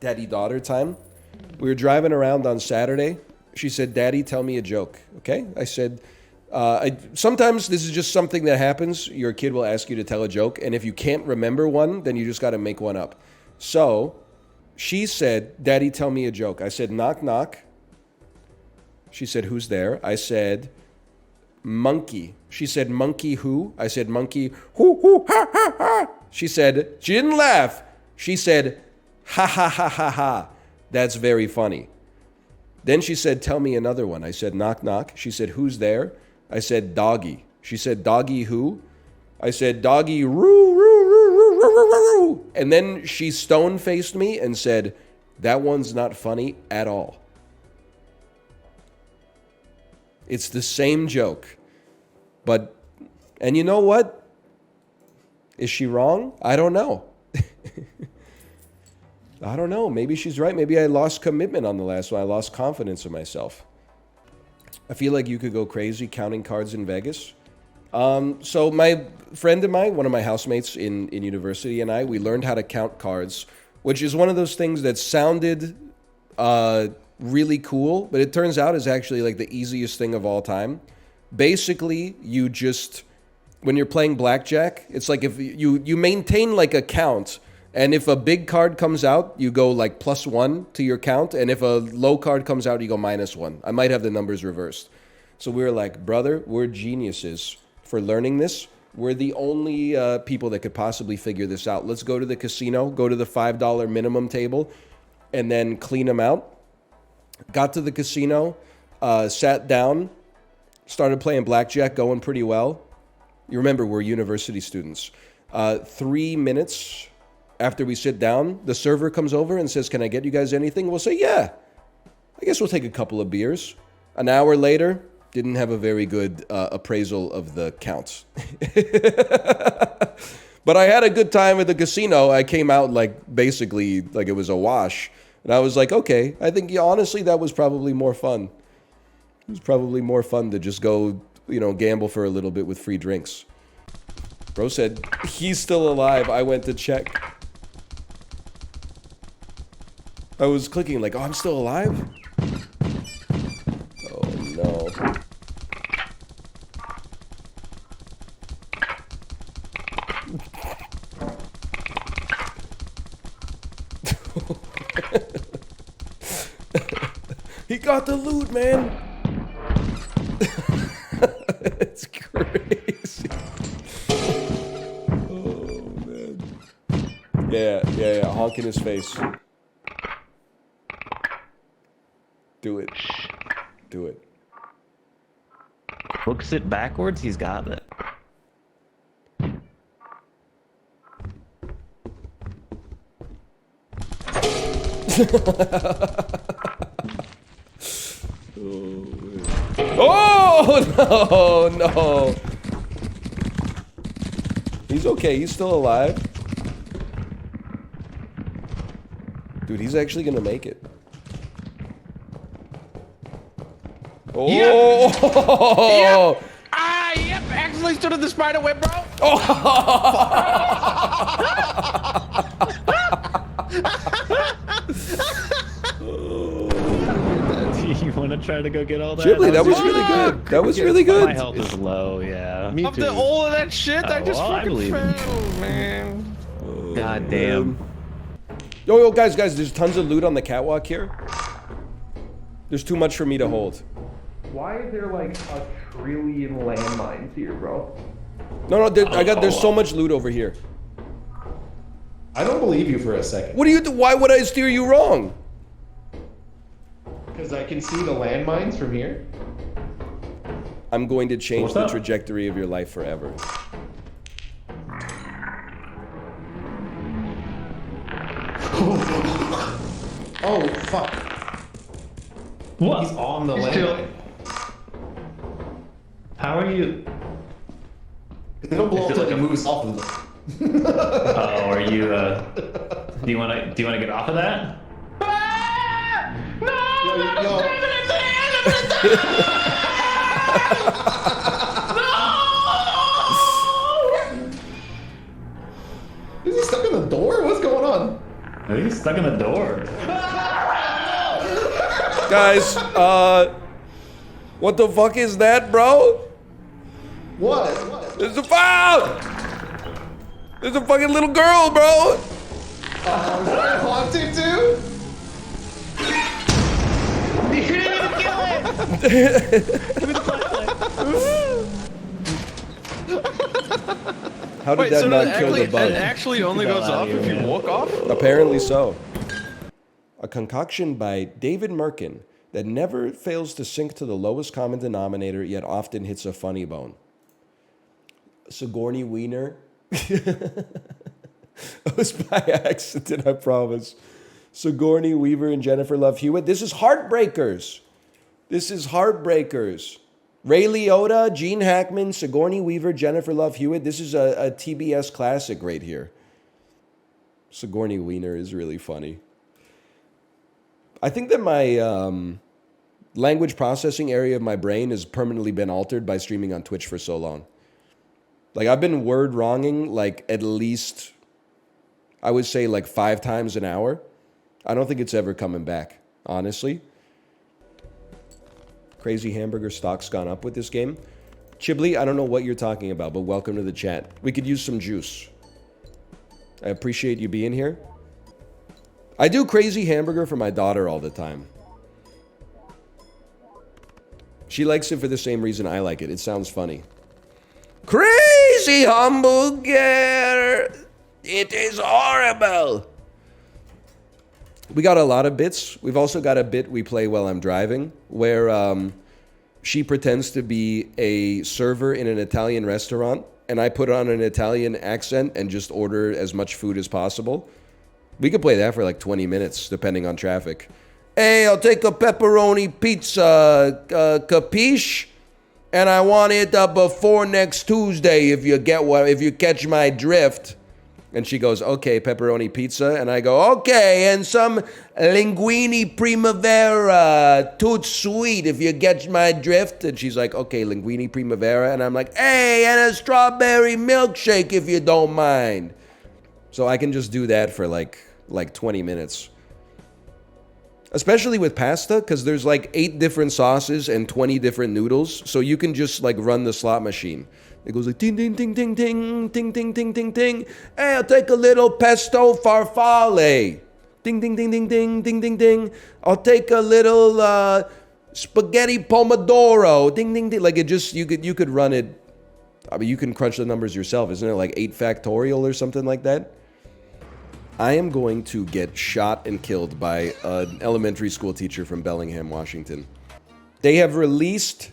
daddy-daughter time. We were driving around on Saturday. She said, "Daddy, tell me a joke." Okay? I said, sometimes this is just something that happens. Your kid will ask you to tell a joke, and if you can't remember one, then you just got to make one up. So, she said, "Daddy, tell me a joke." I said, "Knock, knock." She said, "Who's there?" I said, "Monkey." She said, "Monkey who?" I said, "Monkey who, ha, ha, ha." She said, she didn't laugh. She said, "Ha, ha, ha, ha, ha. That's very funny." Then she said, "Tell me another one." I said, "Knock, knock." She said, "Who's there?" I said, "Doggy." She said, "Doggy who?" I said, "Doggy roo, roo, roo, roo, roo, roo, roo." And then she stone-faced me and said, "That one's not funny at all." It's the same joke. But, and you know what? Is she wrong? I don't know. I don't know. Maybe she's right. Maybe I lost commitment on the last one. I lost confidence in myself. I feel like you could go crazy counting cards in Vegas. So my friend of mine, one of my housemates in university and we learned how to count cards, which is one of those things that sounded really cool, but it turns out is actually like the easiest thing of all time. Basically, you just, when you're playing blackjack, it's like if you maintain like a count, and if a big card comes out, you go like +1 to your count, and if a low card comes out, you go -1. I might have the numbers reversed. So we were like, brother, we're geniuses for learning this. We're the only people that could possibly figure this out. Let's go to the casino, go to the $5 minimum table, and then clean them out. Got to the casino, sat down, started playing blackjack, going pretty well. You remember, we're university students. 3 minutes after we sit down, the server comes over and says, "Can I get you guys anything?" We'll say, "Yeah, I guess we'll take a couple of beers." An hour later, didn't have a very good appraisal of the counts. But I had a good time at the casino. I came out like basically like it was a wash. And I was like, okay, I think honestly that was probably more fun. It was probably more fun to just go, gamble for a little bit with free drinks. Bro said, he's still alive. I went to check. I was clicking like, oh, I'm still alive? Oh, no. He got the loot, man. It's crazy. Yeah. Honk in his face. Do it. Do it. Hooks it backwards, he's got it. Oh no! He's okay. He's still alive. Dude, he's actually gonna make it. Oh! Yep. Ah, yep. Actually stood in the spider web, bro. You want to try to go get all that? Ghibli, that was really good. That was really good. My health is low, yeah. Me After all of that shit, I just well, fucking failed, man. God damn. Yo, guys, there's tons of loot on the catwalk here. There's too much for me to hold. Why is there like a trillion landmines here, bro? No, there's so much loot over here. I don't believe you for a second. What do you do? Why would I steer you wrong? Because I can see the landmines from here. I'm going to change the trajectory of your life forever. Oh, fuck. What? He's on the landmine. How are you? They don't blow up until it moves off of them. Oh, are you? Do you want to get off of that? Is he stuck in the door? What's going on? I think he's stuck in the door. Guys, what the fuck is that, bro? What? There's a foul! There's a fucking little girl, bro! Is that haunted too? You couldn't even kill it! How did that not kill the bug? It actually only goes off if you walk off? Apparently so. A concoction by David Merkin that never fails to sink to the lowest common denominator, yet often hits a funny bone. Sigourney Weaver. It was by accident, I promise. Sigourney Weaver and Jennifer Love Hewitt. This is Heartbreakers. This is Heartbreakers. Ray Liotta, Gene Hackman, Sigourney Weaver, Jennifer Love Hewitt. This is a TBS classic right here. Sigourney Weaver is really funny. I think that my language processing area of my brain has permanently been altered by streaming on Twitch for so long. Like, I've been word wronging like at least, I would say like 5 times an hour. I don't think it's ever coming back, honestly. Crazy hamburger stock's gone up with this game. Chibli, I don't know what you're talking about, but welcome to the chat. We could use some juice. I appreciate you being here. I do crazy hamburger for my daughter all the time. She likes it for the same reason I like it. It sounds funny. Crazy hamburger! It is horrible! We got a lot of bits. We've also got a bit we play while I'm driving, where she pretends to be a server in an Italian restaurant, and I put on an Italian accent and just order as much food as possible. We could play that for like 20 minutes, depending on traffic. Hey, I'll take a pepperoni pizza, capiche? And I want it before next Tuesday, if you catch my drift. And she goes, okay, pepperoni pizza. And I go, okay, and some linguine primavera, tout sweet, if you catch my drift. And she's like, okay, linguine primavera. And I'm like, hey, and a strawberry milkshake, if you don't mind. So I can just do that for like 20 minutes. Especially with pasta, because there's like 8 different sauces and 20 different noodles. So you can just like run the slot machine. It goes like ding, ding, ding, ding, ding, ding, ding, ding, ding, ding. Hey, I'll take a little pesto farfalle. Ding, ding, ding, ding, ding, ding, ding, ding. I'll take a little spaghetti pomodoro. Ding, ding, ding. Like it just, you could run it. I mean, you can crunch the numbers yourself. Isn't it like 8 factorial or something like that? I am going to get shot and killed by an elementary school teacher from Bellingham, Washington. They have released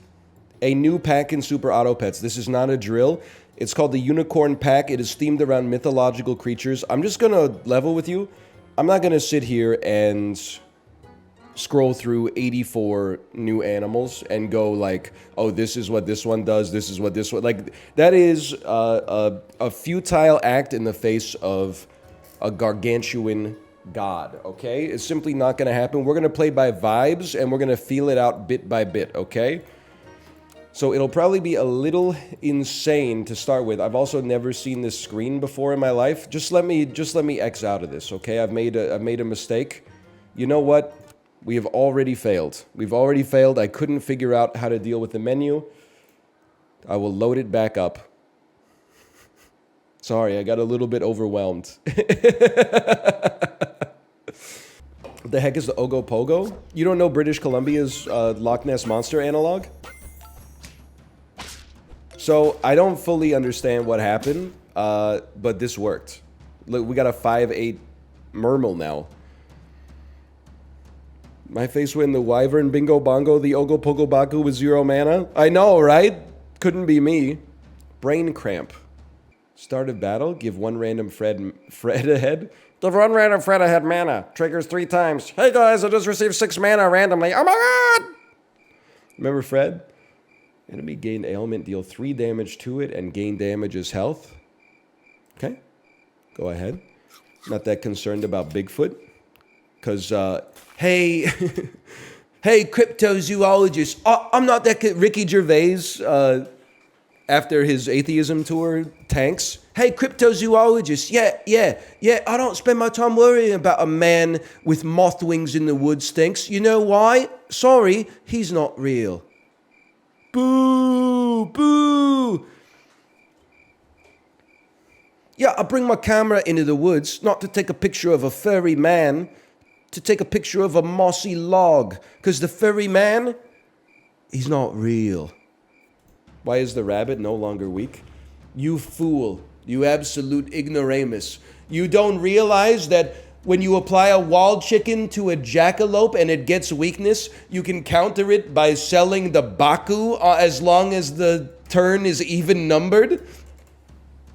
a new pack in Super Auto Pets. This is not a drill. It's called the Unicorn Pack. It is themed around mythological creatures. I'm just going to level with you. I'm not going to sit here and scroll through 84 new animals and go like, oh, this is what this one does, this is what this one... Like, that is a futile act in the face of a gargantuan god, okay? It's simply not going to happen. We're going to play by vibes, and we're going to feel it out bit by bit, okay? So it'll probably be a little insane to start with. I've also never seen this screen before in my life. Just let me X out of this, okay? I've made a mistake. You know what? We have already failed. We've already failed. I couldn't figure out how to deal with the menu. I will load it back up. Sorry, I got a little bit overwhelmed. What the heck is the Ogopogo? You don't know British Columbia's Loch Ness Monster analog? So, I don't fully understand what happened, but this worked. Look, we got a 5/8 Mermal now. My face win the Wyvern Bingo Bongo, the Ogopogo Baku with 0 mana. I know, right? Couldn't be me. Brain Cramp. Start of battle, give one random Fred ahead. Give one random Fred ahead mana. Triggers 3 times. Hey guys, I just received 6 mana randomly. Oh my god! Remember Fred? Enemy gain ailment, deal 3 damage to it, and gain damage as health. Okay. Go ahead. Not that concerned about Bigfoot. Because, hey, hey, cryptozoologist. I'm not that Ricky Gervais, after his atheism tour tanks. Hey, cryptozoologist. Yeah. I don't spend my time worrying about a man with moth wings in the woods thinks. You know why? Sorry, he's not real. Boo! Boo! Yeah, I bring my camera into the woods, not to take a picture of a furry man, to take a picture of a mossy log. Because the furry man, he's not real. Why is the rabbit no longer weak? You fool. You absolute ignoramus. You don't realize that when you apply a wild chicken to a jackalope and it gets weakness, you can counter it by selling the Baku as long as the turn is even numbered?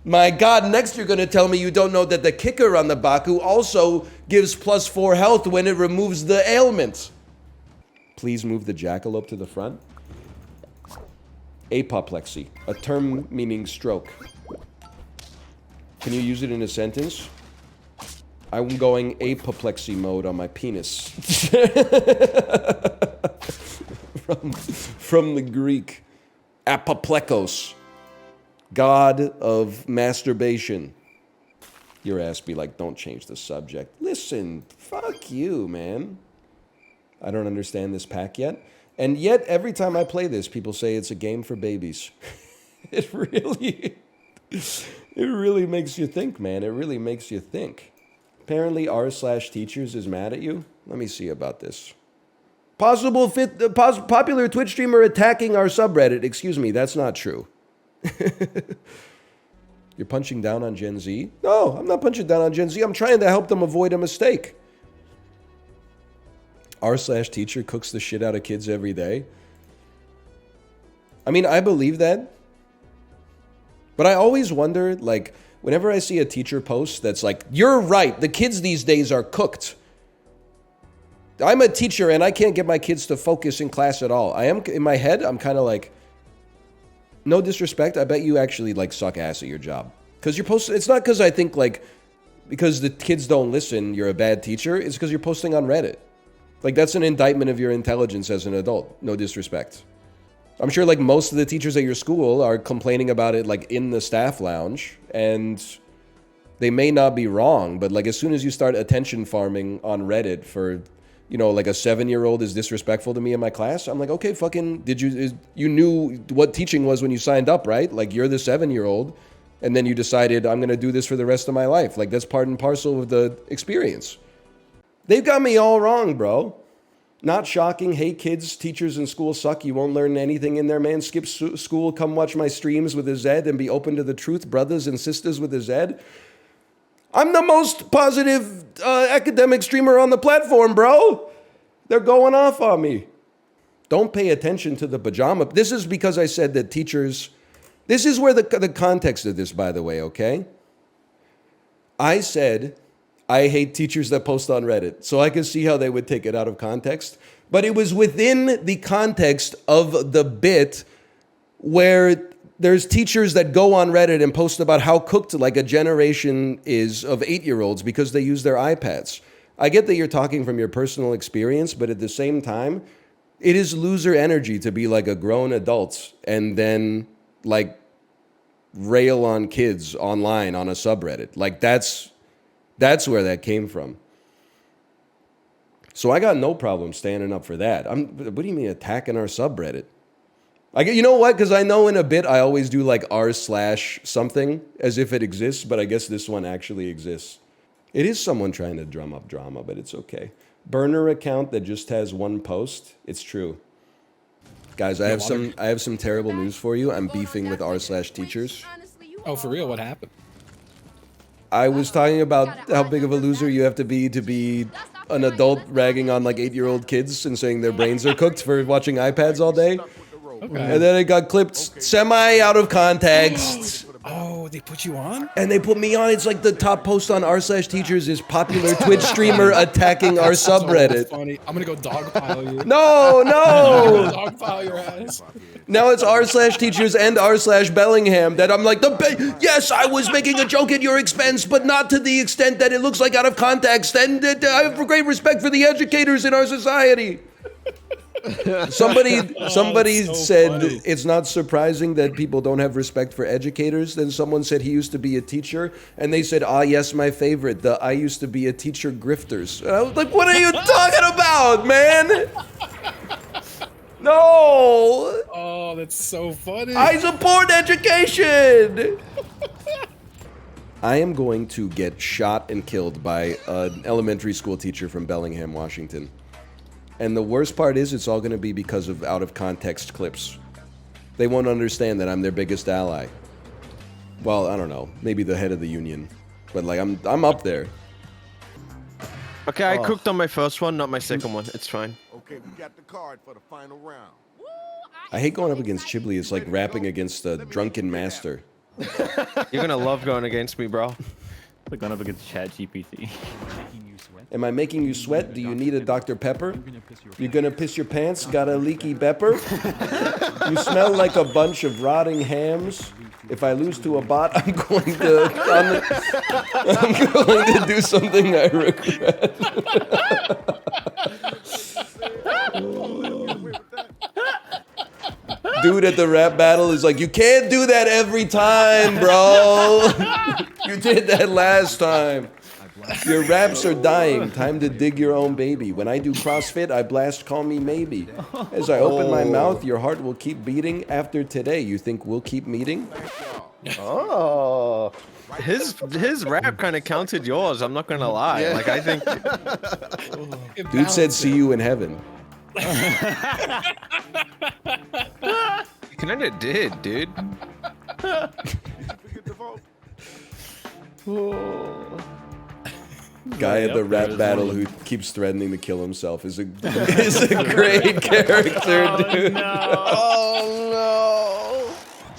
My god, next you're going to tell me you don't know that the kicker on the Baku also gives +4 health when it removes the ailment. Please move the jackalope to the front. Apoplexy, a term meaning stroke. Can you use it in a sentence? I'm going apoplexy mode on my penis. from the Greek. Apoplekos. God of masturbation. Your ass be like, don't change the subject. Listen, fuck you, man. I don't understand this pack yet. And yet, every time I play this, people say it's a game for babies. It really makes you think, man. It really makes you think. Apparently r/teachers is mad at you. Let me see about this. Popular Twitch streamer attacking our subreddit. Excuse me, that's not true. You're punching down on Gen Z? No, I'm not punching down on Gen Z. I'm trying to help them avoid a mistake. r/teacher cooks the shit out of kids every day. I mean, I believe that. But I always wonder, like, whenever I see a teacher post that's like, you're right, the kids these days are cooked. I'm a teacher and I can't get my kids to focus in class at all. I am, in my head, I'm kind of like, no disrespect, I bet you actually, like, suck ass at your job. Because you're posting, it's not because I think, like, because the kids don't listen, you're a bad teacher. It's because you're posting on Reddit. Like, that's an indictment of your intelligence as an adult. No disrespect. I'm sure, like, most of the teachers at your school are complaining about it, like, in the staff lounge. And they may not be wrong, but, like, as soon as you start attention farming on Reddit for, you know, like, a 7-year-old is disrespectful to me in my class, I'm like, okay, fucking, you knew what teaching was when you signed up, right? Like, you're the 7-year-old, and then you decided, I'm going to do this for the rest of my life. Like, that's part and parcel of the experience. They've got me all wrong, bro. Not shocking. Hey, kids, teachers in school suck. You won't learn anything in there, man. Skip school, come watch my streams with a Z and be open to the truth, brothers and sisters with a Z. I'm the most positive academic streamer on the platform, bro. They're going off on me. Don't pay attention to the pajama. This is because I said that teachers... This is where the context of this, by the way, okay? I said I hate teachers that post on Reddit, so I could see how they would take it out of context. But it was within the context of the bit where there's teachers that go on Reddit and post about how cooked like a generation is of 8-year-olds because they use their iPads. I get that you're talking from your personal experience, but at the same time, it is loser energy to be like a grown adult and then like rail on kids online on a subreddit. Like that's where that came from. So I got no problem standing up for that. What do you mean attacking our subreddit? You know what? Because I know in a bit I always do like r/something as if it exists, but I guess this one actually exists. It is someone trying to drum up drama, but it's okay. Burner account that just has one post. It's true. Guys, I have some terrible news for you. I'm beefing with r/teachers. Oh, for real? What happened? I was talking about how big of a loser you have to be an adult ragging on like 8-year-old kids and saying their brains are cooked for watching iPads all day. Okay. And then it got clipped semi out of context. Oh, they put you on? And they put me on. It's like the top post on r/teachers is popular Twitch streamer attacking our subreddit. So funny. I'm gonna go dogpile you. No. Dogpile your ass. Now it's r/teachers and r/Bellingham that I'm like, yes, I was making a joke at your expense, but not to the extent that it looks like out of context. And I have great respect for the educators in our society. Somebody said funny. It's not surprising that people don't have respect for educators. Then someone said he used to be a teacher, and they said, yes, my favorite, the I used to be a teacher grifters. And I was like, what are you talking about, man? No. Oh, that's so funny. I support education. I am going to get shot and killed by an elementary school teacher from Bellingham, Washington. And the worst part is it's all going to be because of out-of-context clips. They won't understand that I'm their biggest ally. Well, I don't know. Maybe the head of the union. But, like, I'm up there. Okay, I cooked on my first one, not my second one. It's fine. Okay, we got the card for the final round. I hate going up against Chibli. It's like rapping against a drunken master. You're gonna love going against me, bro. Like going up against ChatGPT. Am I making you sweat? Do you need a Dr. Pepper? You gonna piss your pants? Got a leaky pepper? You smell like a bunch of rotting hams. If I lose to a bot, I'm going to do something I regret. Dude at the rap battle is like, you can't do that every time, bro. You did that last time. Your raps are dying. Time to dig your own baby. When I do CrossFit, I blast Call Me Maybe. As I open my mouth, your heart will keep beating. After today, you think we'll keep meeting? Oh. His rap kind of counted yours, I'm not gonna lie. Yeah. Like, I think... Dude said, see you in heaven. You kinda did, dude. Guy at the rap battle who keeps threatening to kill himself is a great character, dude. No. Oh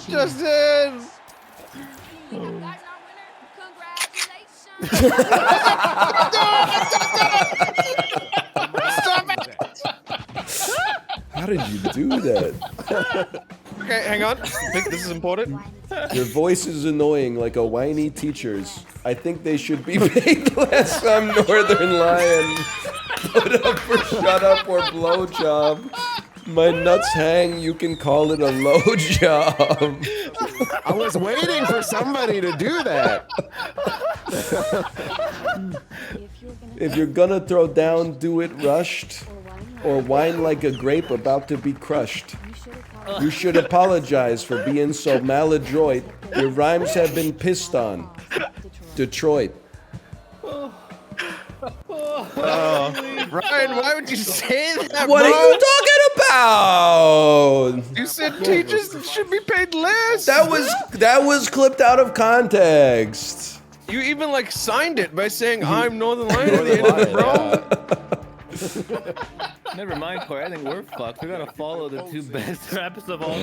no! Justin! Stop it! How did you do that? Okay, hang on. I think this is important. Your voice is annoying like a whiny teacher's. I think they should be paid less. I'm Northernlion. Put up or shut up or blow job. My nuts hang, you can call it a low job. I was waiting for somebody to do that. If you're gonna throw down, do it rushed. Or whine like a grape about to be crushed. You should apologize for being so maladroit. Your rhymes have been pissed on. Detroit. Ryan, why would you say that? What are you talking about? You said teachers should be paid less. That was clipped out of context. You even like signed it by saying I'm Northernlion at the end of it, bro. Never mind, Corey. I think we're fucked. We gotta follow the two best raps of all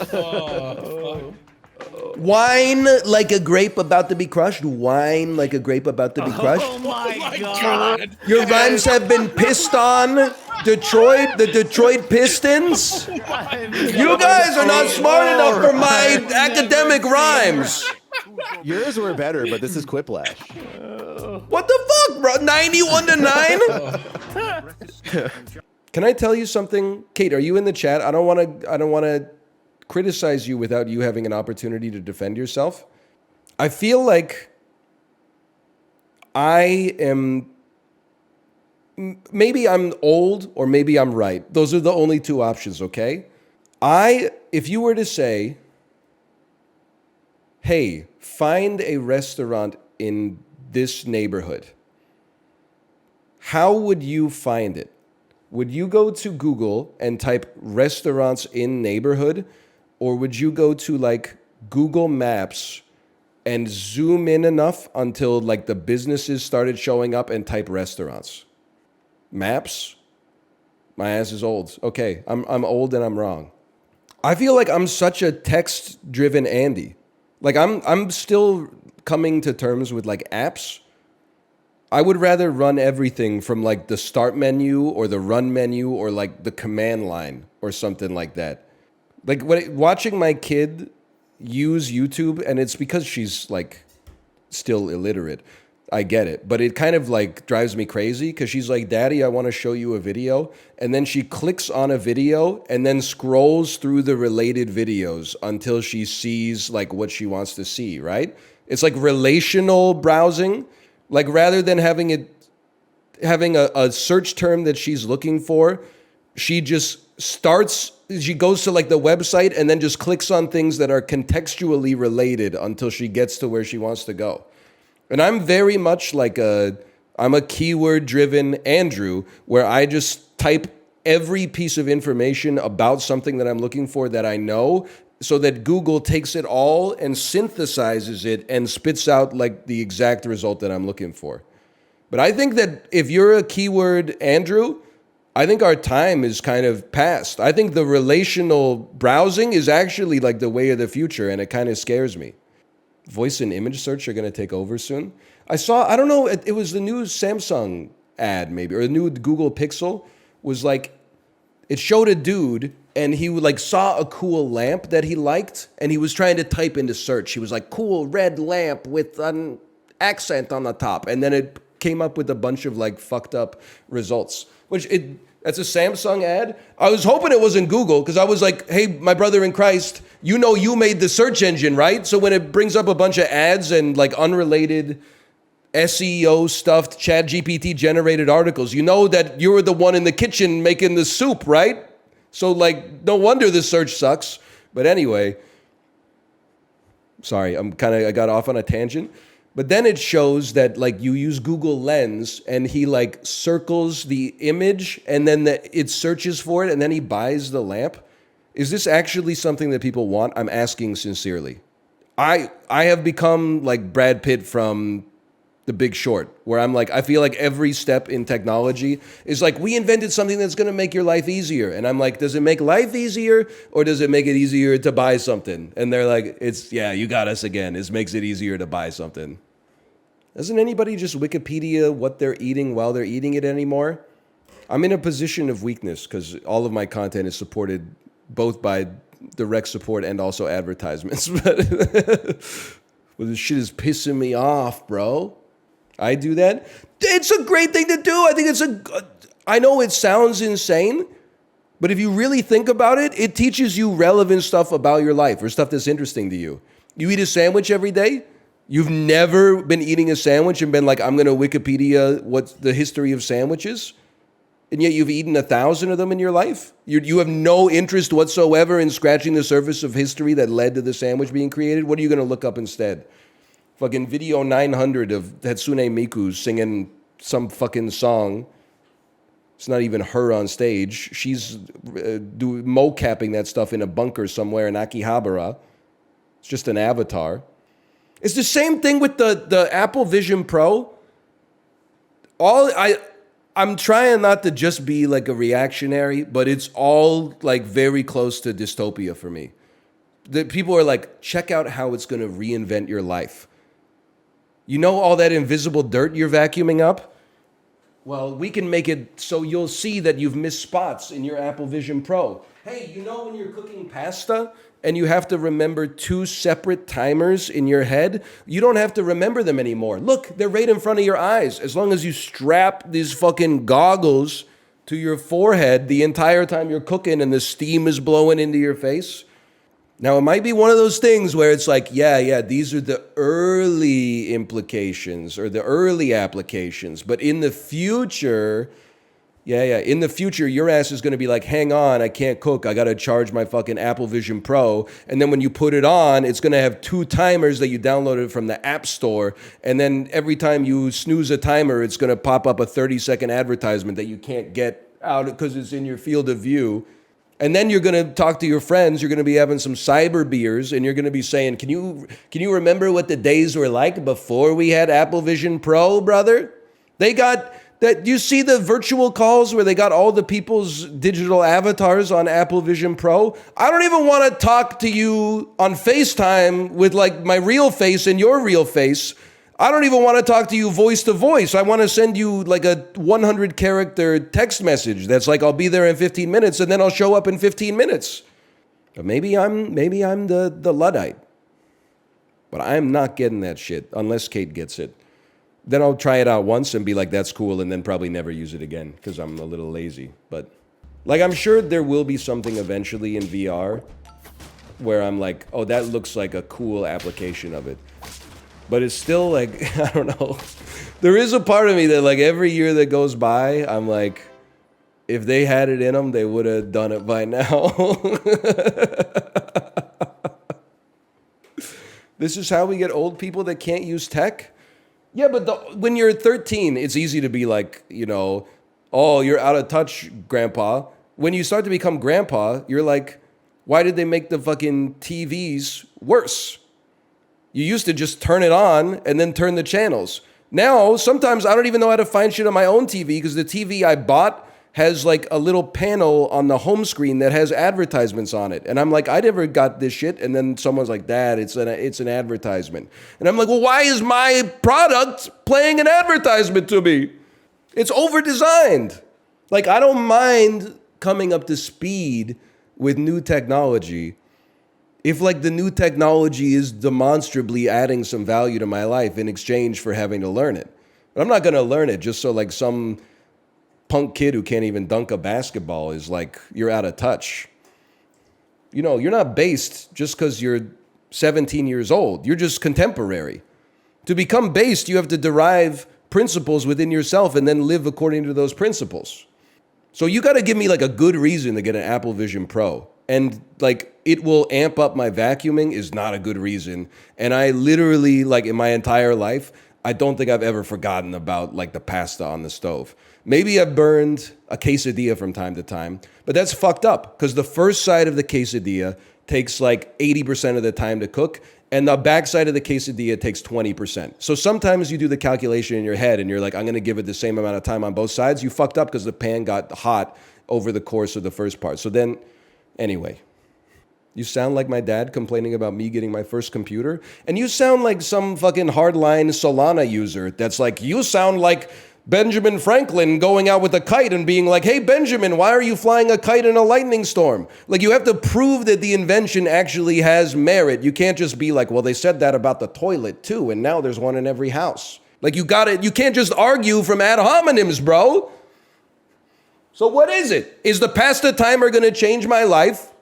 time. Wine like a grape about to be crushed. Wine like a grape about to be crushed. Oh my god. Your rhymes have been pissed on. Detroit, the Detroit Pistons. You guys are not smart enough for my academic rhymes. Yours were better, but this is Quiplash. What the fuck, bro? 91 to 9? Can I tell you something? Kate, are you in the chat? I don't want to criticize you without you having an opportunity to defend yourself. I feel like maybe I'm old or maybe I'm right. Those are the only two options, okay? If you were to say, hey, find a restaurant in this neighborhood, how would you find it? Would you go to Google and type restaurants in neighborhood? Or would you go to like Google Maps and zoom in enough until like the businesses started showing up and type restaurants? Maps? My ass is old. Okay, I'm old and I'm wrong. I feel like I'm such a text-driven Andy. Like I'm still coming to terms with like apps. I would rather run everything from like the start menu or the run menu or like the command line or something like that. Like watching my kid use YouTube, and it's because she's like still illiterate. I get it, but it kind of like drives me crazy because she's like, Daddy, I want to show you a video. And then she clicks on a video and then scrolls through the related videos until she sees like what she wants to see, right? It's like relational browsing. Like rather than having a search term that she's looking for, she goes to like the website and then just clicks on things that are contextually related until she gets to where she wants to go. And I'm very much like I'm a keyword-driven Andrew, where I just type every piece of information about something that I'm looking for that I know, so that Google takes it all and synthesizes it and spits out like the exact result that I'm looking for. But I think that if you're a keyword Andrew, I think our time is kind of past. I think the relational browsing is actually like the way of the future, and it kind of scares me. Voice and image search are going to take over soon. I don't know, it was the new Samsung ad maybe, or the new Google Pixel was like, it showed a dude and he like saw a cool lamp that he liked and he was trying to type into search. He was like, cool red lamp with an accent on the top. And then it came up with a bunch of like fucked up results, that's a Samsung ad. I was hoping it wasn't Google because I was like, hey, my brother in Christ, you know you made the search engine, right? So when it brings up a bunch of ads and like unrelated SEO stuffed ChatGPT generated articles, you know that you were the one in the kitchen making the soup, right? So like, no wonder the search sucks. But anyway, sorry, I got off on a tangent. But then it shows that like you use Google Lens and he like circles the image and then it searches for it and then he buys the lamp. Is this actually something that people want? I'm asking sincerely. I have become like Brad Pitt from The Big Short, where I'm like, I feel like every step in technology is like, we invented something that's going to make your life easier. And I'm like, does it make life easier or does it make it easier to buy something? And they're like, yeah, you got us again. It makes it easier to buy something. Doesn't anybody just Wikipedia what they're eating while they're eating it anymore? I'm in a position of weakness because all of my content is supported both by direct support and also advertisements. Well, this shit is pissing me off, bro. I do that. It's a great thing to do. I think I know it sounds insane, but if you really think about it, it teaches you relevant stuff about your life or stuff that's interesting to you. You eat a sandwich every day. You've never been eating a sandwich and been like, I'm going to Wikipedia what's the history of sandwiches. And yet you've eaten 1,000 of them in your life. You have no interest whatsoever in scratching the surface of history that led to the sandwich being created. What are you going to look up instead? Fucking video 900 of Hatsune Miku singing some fucking song. It's not even her on stage. She's mocapping that stuff in a bunker somewhere in Akihabara. It's just an avatar. It's the same thing with the Apple Vision Pro. I'm trying not to just be like a reactionary, but it's all like very close to dystopia for me. The people are like, check out how it's going to reinvent your life. You know all that invisible dirt you're vacuuming up? Well, we can make it so you'll see that you've missed spots in your Apple Vision Pro. Hey, you know when you're cooking pasta and you have to remember 2 separate timers in your head? You don't have to remember them anymore. Look, they're right in front of your eyes. As long as you strap these fucking goggles to your forehead the entire time you're cooking and the steam is blowing into your face. Now, it might be one of those things where it's like, yeah, these are the early implications or the early applications. But in the future, in the future, your ass is going to be like, hang on, I can't cook. I got to charge my fucking Apple Vision Pro. And then when you put it on, it's going to have 2 timers that you downloaded from the App Store. And then every time you snooze a timer, it's going to pop up a 30-second advertisement that you can't get out because it's in your field of view. And then you're going to talk to your friends. You're going to be having some cyber beers, and you're going to be saying, "Can you remember what the days were like before we had Apple Vision Pro, brother?" They got that. You see the virtual calls where they got all the people's digital avatars on Apple Vision Pro. I don't even want to talk to you on FaceTime with like my real face and your real face. I don't even want to talk to you voice to voice. I want to send you like a 100 character text message that's like, I'll be there in 15 minutes and then I'll show up in 15 minutes. But maybe I'm the Luddite. But I'm not getting that shit unless Kate gets it. Then I'll try it out once and be like, that's cool, and then probably never use it again because I'm a little lazy. But like, I'm sure there will be something eventually in VR where I'm like, oh, that looks like a cool application of it. But it's still like, I don't know. There is a part of me that like every year that goes by, I'm like, if they had it in them, they would have done it by now. This is how we get old people that can't use tech? Yeah, but when you're 13, it's easy to be like, oh, you're out of touch, grandpa. When you start to become grandpa, you're like, why did they make the fucking TVs worse? You used to just turn it on and then turn the channels. Now, sometimes I don't even know how to find shit on my own TV because the TV I bought has like a little panel on the home screen that has advertisements on it. And I'm like, I never got this shit. And then someone's like, Dad, it's an advertisement. And I'm like, well, why is my product playing an advertisement to me? It's over-designed. Like, I don't mind coming up to speed with new technology if like the new technology is demonstrably adding some value to my life in exchange for having to learn it. But I'm not going to learn it just so like some punk kid who can't even dunk a basketball is like, you're out of touch. You're not based just because you're 17 years old. You're just contemporary. To become based, you have to derive principles within yourself and then live according to those principles. So you got to give me like a good reason to get an Apple Vision Pro. And like, it will amp up my vacuuming is not a good reason. And I literally, like in my entire life, I don't think I've ever forgotten about like the pasta on the stove. Maybe I've burned a quesadilla from time to time, but that's fucked up because the first side of the quesadilla takes like 80% of the time to cook and the back side of the quesadilla takes 20%. So sometimes you do the calculation in your head and you're like, I'm going to give it the same amount of time on both sides. You fucked up because the pan got hot over the course of the first part. So then, anyway, you sound like my dad complaining about me getting my first computer. And you sound like some fucking hardline Solana user that's like, you sound like Benjamin Franklin going out with a kite and being like, hey, Benjamin, why are you flying a kite in a lightning storm? Like, you have to prove that the invention actually has merit. You can't just be like, well, they said that about the toilet too, and now there's one in every house. Like, you can't just argue from ad hominems, bro. So what is it? Is the pasta timer going to change my life?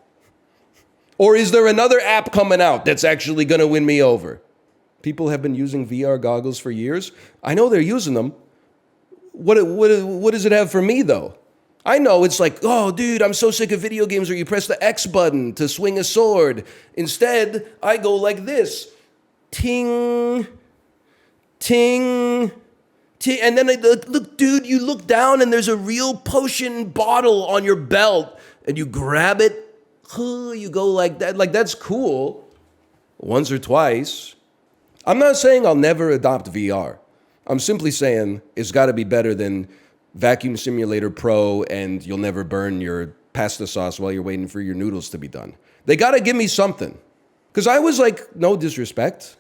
Or is there another app coming out that's actually going to win me over? People have been using VR goggles for years. I know they're using them. What does it have for me, though? I know it's like, oh, dude, I'm so sick of video games where you press the X button to swing a sword. Instead, I go like this. Ting, ting, ting. And then, look, dude, you look down and there's a real potion bottle on your belt. And you grab it. You go like that. Like, that's cool. Once or twice. I'm not saying I'll never adopt VR. I'm simply saying it's got to be better than Vacuum Simulator Pro and you'll never burn your pasta sauce while you're waiting for your noodles to be done. They got to give me something. Because I was like, no disrespect,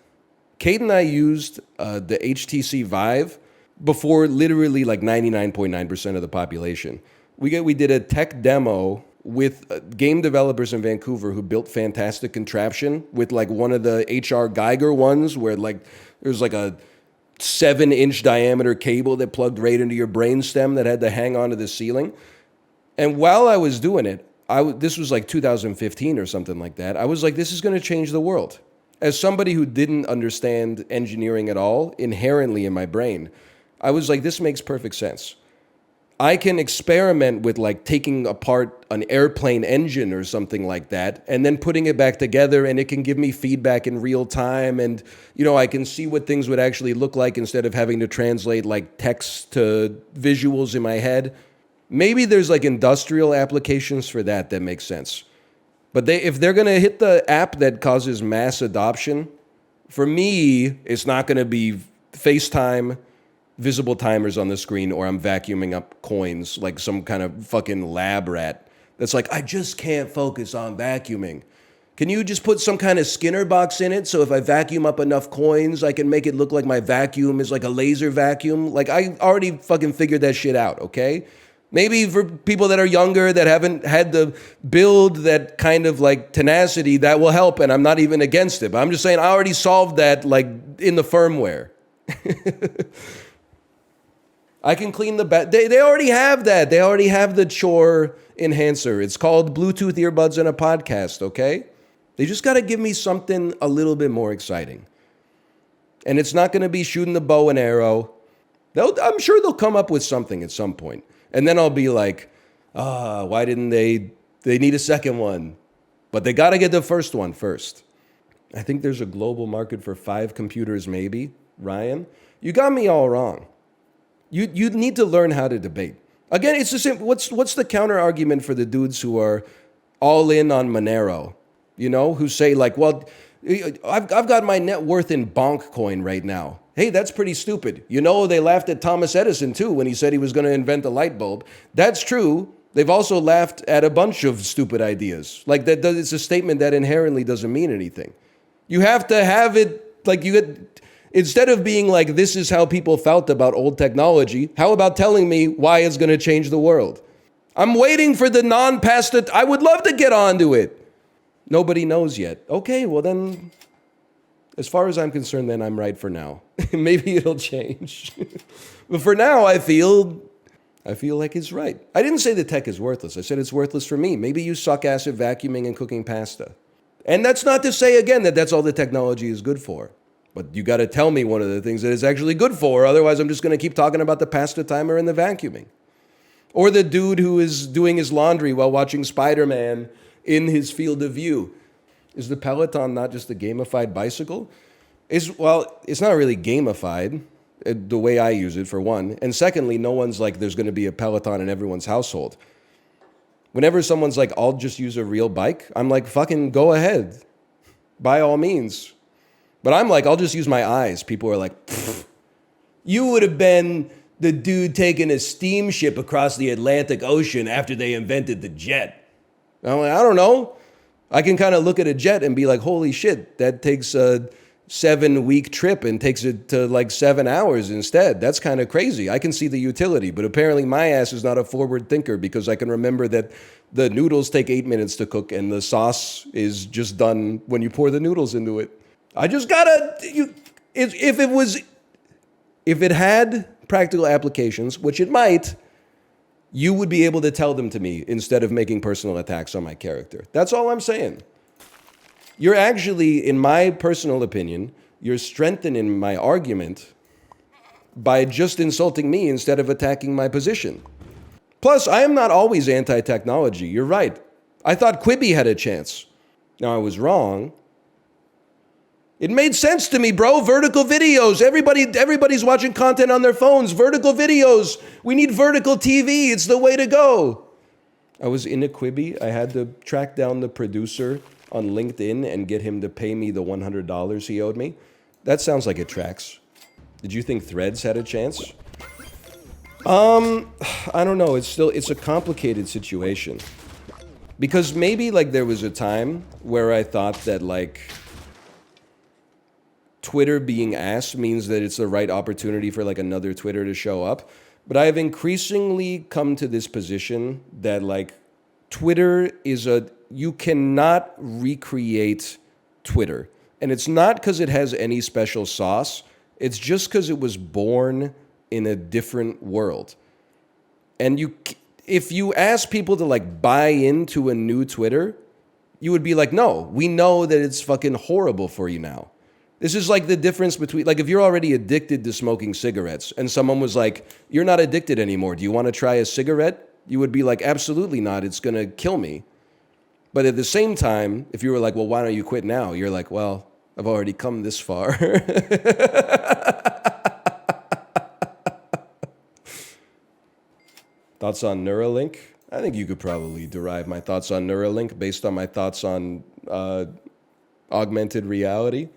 Kate and I used the HTC Vive before literally like 99.9% of the population. We did a tech demo with game developers in Vancouver who built fantastic contraption with like one of the HR Geiger ones where like there's like a 7-inch diameter cable that plugged right into your brainstem that had to hang onto the ceiling. And while I was doing it, this was like 2015 or something like that. I was like, this is going to change the world. As somebody who didn't understand engineering at all, inherently in my brain, I was like, this makes perfect sense. I can experiment with like taking apart an airplane engine or something like that and then putting it back together, and it can give me feedback in real time, and I can see what things would actually look like instead of having to translate like text to visuals in my head. Maybe there's like industrial applications for that makes sense. But if they're going to hit the app that causes mass adoption, for me, it's not going to be FaceTime, visible timers on the screen, or I'm vacuuming up coins like some kind of fucking lab rat that's like, I just can't focus on vacuuming. Can you just put some kind of Skinner box in it so if I vacuum up enough coins, I can make it look like my vacuum is like a laser vacuum? Like, I already fucking figured that shit out, okay? Maybe for people that are younger that haven't had to build that kind of like tenacity, that will help, and I'm not even against it. But I'm just saying I already solved that like in the firmware. I can clean the back. They already have that. They already have the chore enhancer. It's called Bluetooth earbuds and a podcast, okay? They just got to give me something a little bit more exciting. And it's not going to be shooting the bow and arrow. I'm sure they'll come up with something at some point. And then I'll be like, why didn't they need a second one? But they got to get the first one first. I think there's a global market for 5 computers maybe, Ryan. You got me all wrong. You need to learn how to debate. Again, it's the same. What's the counter argument for the dudes who are all in on Monero? Who say like, well, I've got my net worth in Bonk coin right now. Hey, that's pretty stupid. They laughed at Thomas Edison too when he said he was going to invent the light bulb. That's true. They've also laughed at a bunch of stupid ideas. Like that, it's a statement that inherently doesn't mean anything. You have to have it like instead of being like, this is how people felt about old technology, how about telling me why it's going to change the world? I'm waiting for the non-pasta. I would love to get onto it. Nobody knows yet. Okay, well then, as far as I'm concerned, then I'm right for now. Maybe it'll change. But for now, I feel like it's right. I didn't say the tech is worthless. I said it's worthless for me. Maybe you suck ass at vacuuming and cooking pasta. And that's not to say, again, that that's all the technology is good for. But you got to tell me one of the things that it's actually good for. Otherwise, I'm just going to keep talking about the pasta timer and the vacuuming. Or the dude who is doing his laundry while watching Spider-Man in his field of view. Is the Peloton not just a gamified bicycle? It's not really gamified, the way I use it, for one. And secondly, no one's like, there's going to be a Peloton in everyone's household. Whenever someone's like, I'll just use a real bike, I'm like, fucking go ahead. By all means. But I'm like, I'll just use my eyes. People are like, you would have been the dude taking a steamship across the Atlantic Ocean after they invented the jet. I'm like, I don't know. I can kind of look at a jet and be like, holy shit, that takes a 7-week trip and takes it to like 7 hours instead. That's kind of crazy. I can see the utility, but apparently my ass is not a forward thinker because I can remember that the noodles take 8 minutes to cook and the sauce is just done when you pour the noodles into it. I just gotta, if it had practical applications, which it might, you would be able to tell them to me instead of making personal attacks on my character. That's all I'm saying. You're actually, in my personal opinion, you're strengthening my argument by just insulting me instead of attacking my position. Plus, I am not always anti-technology. You're right. I thought Quibi had a chance. Now, I was wrong. It made sense to me, bro. Vertical videos. Everybody's watching content on their phones. Vertical videos. We need vertical TV. It's the way to go. I was in a Quibi. I had to track down the producer on LinkedIn and get him to pay me the $100 he owed me. That sounds like it tracks. Did you think Threads had a chance? I don't know. It's a complicated situation. Because maybe like there was a time where I thought that like Twitter being ass means that it's the right opportunity for like another Twitter to show up. But I have increasingly come to this position that like Twitter is you cannot recreate Twitter. And it's not because it has any special sauce. It's just because it was born in a different world. And if you ask people to like buy into a new Twitter, you would be like, no, we know that it's fucking horrible for you now. This is like the difference between, like if you're already addicted to smoking cigarettes and someone was like, you're not addicted anymore. Do you want to try a cigarette? You would be like, absolutely not. It's going to kill me. But at the same time, if you were like, well, why don't you quit now? You're like, well, I've already come this far. Thoughts on Neuralink? I think you could probably derive my thoughts on Neuralink based on my thoughts on augmented reality.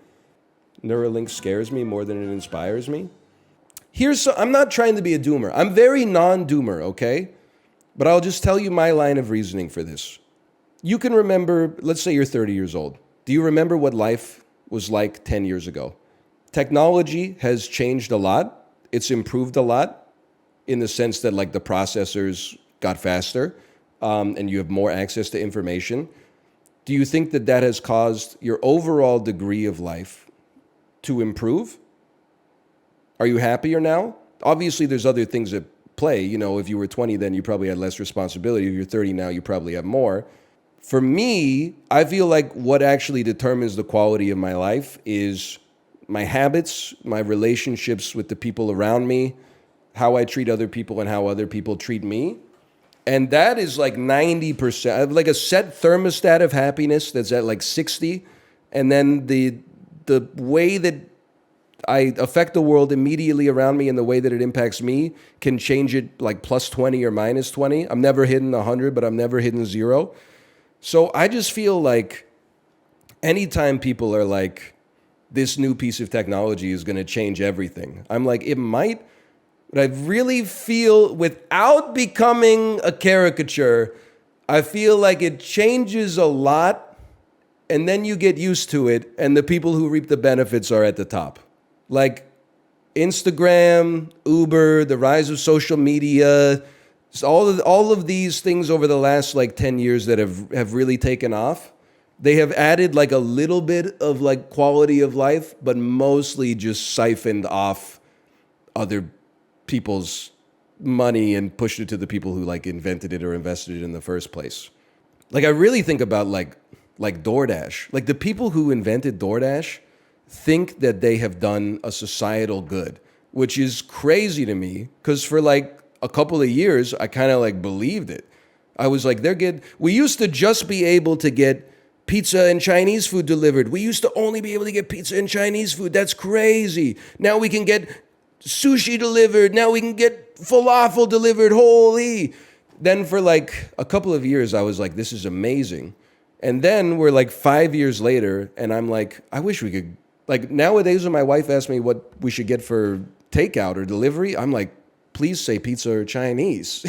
Neuralink scares me more than it inspires me. I'm not trying to be a doomer. I'm very non-doomer, okay? But I'll just tell you my line of reasoning for this. You can remember, let's say you're 30 years old. Do you remember what life was like 10 years ago? Technology has changed a lot. It's improved a lot in the sense that like the processors got faster and you have more access to information. Do you think that that has caused your overall degree of life to improve? Are you happier now? Obviously, there's other things at play. You know, if you were 20, then you probably had less responsibility. If you're 30 now, you probably have more. For me, I feel like what actually determines the quality of my life is my habits, my relationships with the people around me, how I treat other people and how other people treat me. And that is like 90%. I have like a set thermostat of happiness that's at like 60. And then the way that I affect the world immediately around me and the way that it impacts me can change it like plus 20 or minus 20. I'm never hitting 100, but I'm never hitting 0. So I just feel like anytime people are like, this new piece of technology is going to change everything, I'm like, it might, but I really feel, without becoming a caricature, I feel like it changes a lot, and then you get used to it, and the people who reap the benefits are at the top. Like Instagram, Uber, the rise of social media, all of these things over the last like 10 years that have really taken off. They have added like a little bit of like quality of life, but mostly just siphoned off other people's money and pushed it to the people who like invented it or invested it in the first place. Like I really think about like DoorDash. Like the people who invented DoorDash think that they have done a societal good, which is crazy to me because for like a couple of years I kind of like believed it. I was like, we used to just be able to get pizza and Chinese food delivered. We used to only be able to get pizza and Chinese food. That's crazy. Now we can get sushi delivered. Now we can get falafel delivered. Holy. Then for like a couple of years, I was like, this is amazing. And then we're like 5 years later, and I'm like, I wish we could, like nowadays when my wife asks me what we should get for takeout or delivery, I'm like, please say pizza or Chinese.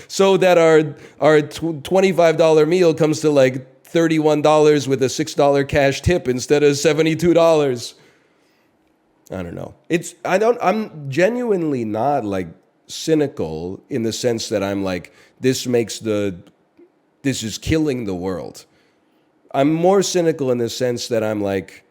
So that our $25 meal comes to like $31 with a $6 cash tip instead of $72. I don't know. I'm genuinely not like cynical in the sense that I'm like, this is killing the world. I'm more cynical in the sense that I'm like,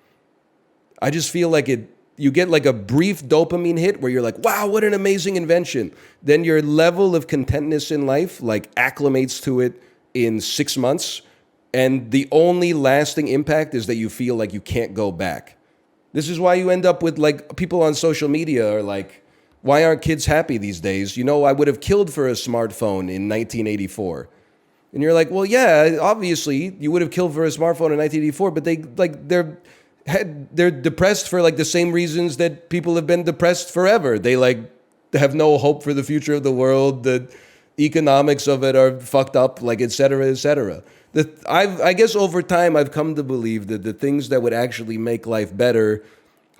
I just feel like you get like a brief dopamine hit where you're like, wow, what an amazing invention. Then your level of contentness in life like acclimates to it in 6 months. And the only lasting impact is that you feel like you can't go back. This is why you end up with like people on social media are like, why aren't kids happy these days? You know, I would have killed for a smartphone in 1984. And you're like, well, yeah, obviously you would have killed for a smartphone in 1984, but they're depressed for like the same reasons that people have been depressed forever. They like have no hope for the future of the world. The economics of it are fucked up, like et cetera, et cetera. I guess over time I've come to believe that the things that would actually make life better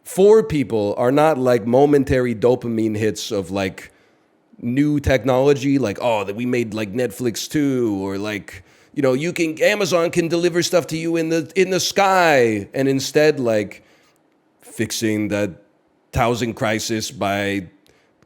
for people are not like momentary dopamine hits of like new technology, like, oh, that we made like Netflix 2, or like, you know, Amazon can deliver stuff to you in the sky, and instead like fixing the housing crisis by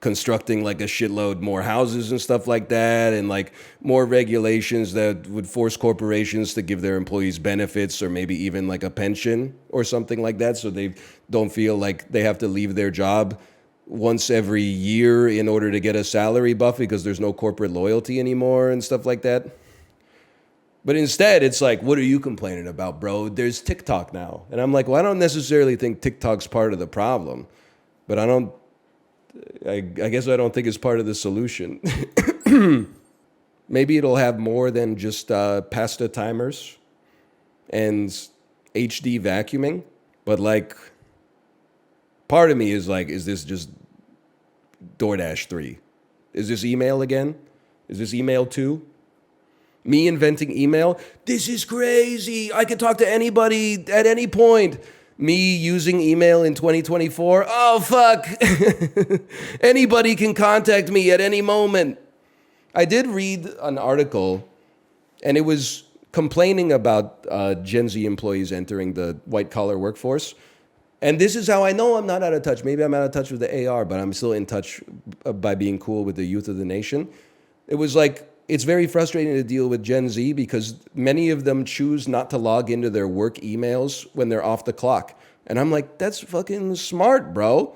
constructing like a shitload more houses and stuff like that, and like more regulations that would force corporations to give their employees benefits or maybe even like a pension or something like that, so they don't feel like they have to leave their job once every year in order to get a salary buff because there's no corporate loyalty anymore and stuff like that. But instead, it's like, what are you complaining about, bro? There's TikTok now. And I'm like, well, I don't necessarily think TikTok's part of the problem, but I guess I don't think it's part of the solution. Maybe it'll have more than just pasta timers and HD vacuuming, but like, part of me is like, is this just DoorDash 3? Is this email again? Is this email 2? Me inventing email? This is crazy. I can talk to anybody at any point. Me using email in 2024? Oh, fuck. Anybody can contact me at any moment. I did read an article, and it was complaining about Gen Z employees entering the white-collar workforce. And this is how I know I'm not out of touch. Maybe I'm out of touch with the AR, but I'm still in touch by being cool with the youth of the nation. It was like, it's very frustrating to deal with Gen Z because many of them choose not to log into their work emails when they're off the clock. And I'm like, that's fucking smart, bro.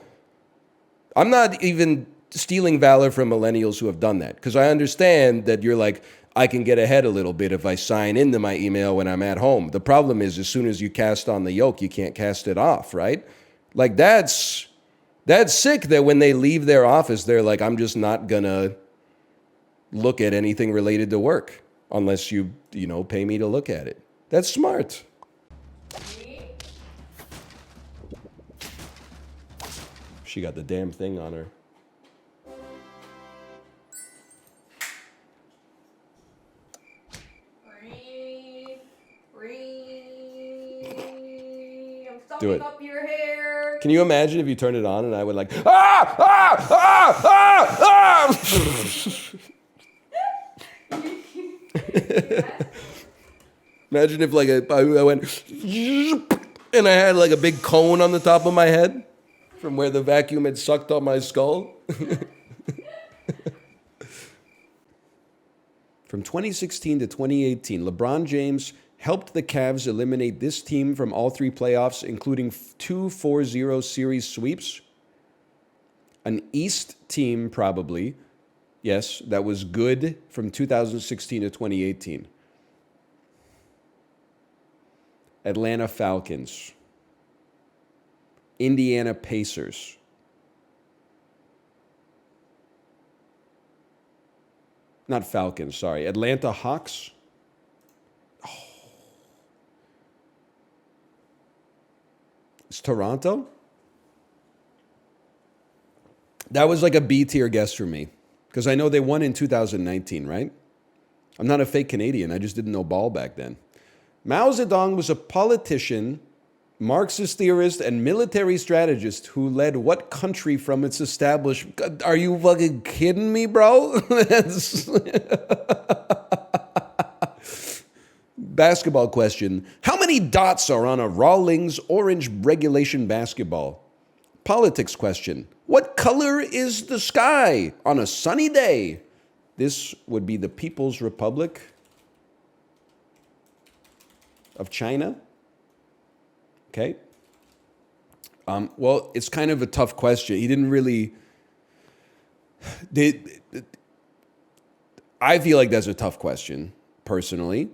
I'm not even stealing valor from millennials who have done that, because I understand that you're like, I can get ahead a little bit if I sign into my email when I'm at home. The problem is, as soon as you cast on the yoke, you can't cast it off, right? Like, that's sick that when they leave their office, they're like, I'm just not gonna look at anything related to work unless you pay me to look at it. That's smart. She got the damn thing on her. Do it. Up your hair. Can you imagine if you turned it on and I would like, Imagine if like I went and I had like a big cone on the top of my head from where the vacuum had sucked on my skull. From 2016 to 2018, LeBron James helped the Cavs eliminate this team from all 3 playoffs, including 2 4-0 series sweeps. An East team, probably. Yes, that was good from 2016 to 2018. Atlanta Falcons. Indiana Pacers. Not Falcons, sorry. Atlanta Hawks. It's Toronto? That was like a B tier guess for me, because I know they won in 2019, right? I'm not a fake Canadian. I just didn't know ball back then. Mao Zedong was a politician, Marxist theorist, and military strategist who led what country from its establishment? Are you fucking kidding me, bro? Basketball question. How many dots are on a Rawlings orange regulation basketball? Politics question. What color is the sky on a sunny day? This would be the People's Republic of China. Okay. Well, it's kind of a tough question. He didn't really... I feel like that's a tough question, personally.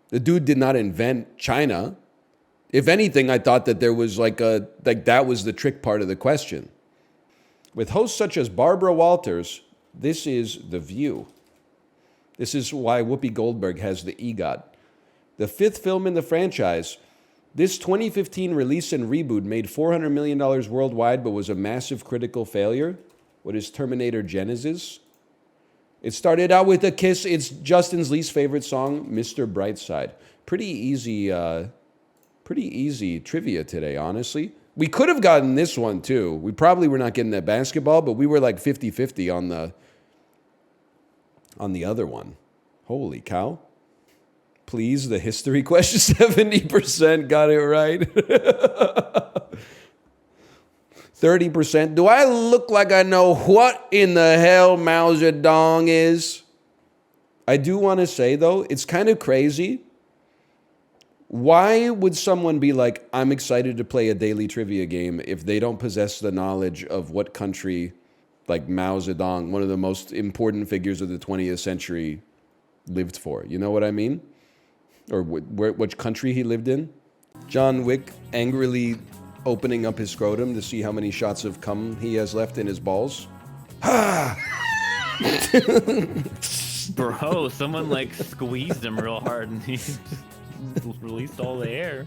The dude did not invent China. If anything, I thought that there was that was the trick part of the question. With hosts such as Barbara Walters, this is The View. This is why Whoopi Goldberg has the EGOT. The 5th film in the franchise. This 2015 release and reboot made $400 million worldwide, but was a massive critical failure. What is Terminator Genesis? It started out with a kiss. It's Justin's least favorite song, Mr. Brightside. Pretty easy trivia today, honestly. We could have gotten this one too. We probably were not getting that basketball, but we were like 50-50 on the other one. Holy cow. Please, the history question, 70% got it right. 30%. Do I look like I know what in the hell Mao Zedong is? I do want to say, though, it's kind of crazy. Why would someone be like, I'm excited to play a daily trivia game if they don't possess the knowledge of what country, like Mao Zedong, one of the most important figures of the 20th century, lived for? You know what I mean? Or which country he lived in? John Wick angrily opening up his scrotum to see how many shots of cum he has left in his balls. Bro, someone like squeezed him real hard and he just released all the air.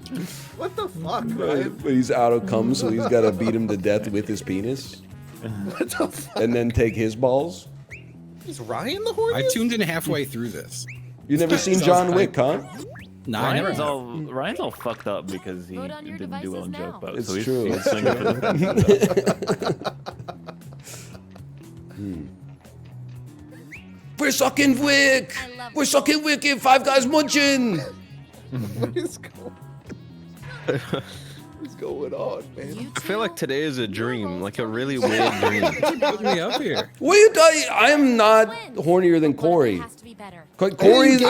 What the fuck, Ryan? But he's out of cum, so he's got to beat him to death with his penis. What the fuck? And then take his balls. Is Ryan the horniest? I tuned in halfway through this. You never seen John Wick, huh? No, I never. Ryan's all fucked up because he didn't do well in joke boat. It's so true. He's swinging for the We're sucking Wick! We're sucking Wick in Five Guys Munching! What is going on, man? I feel like today is a dream, like a really weird dream. Put me up here. What are you doing? I am not hornier than Corey. Corey's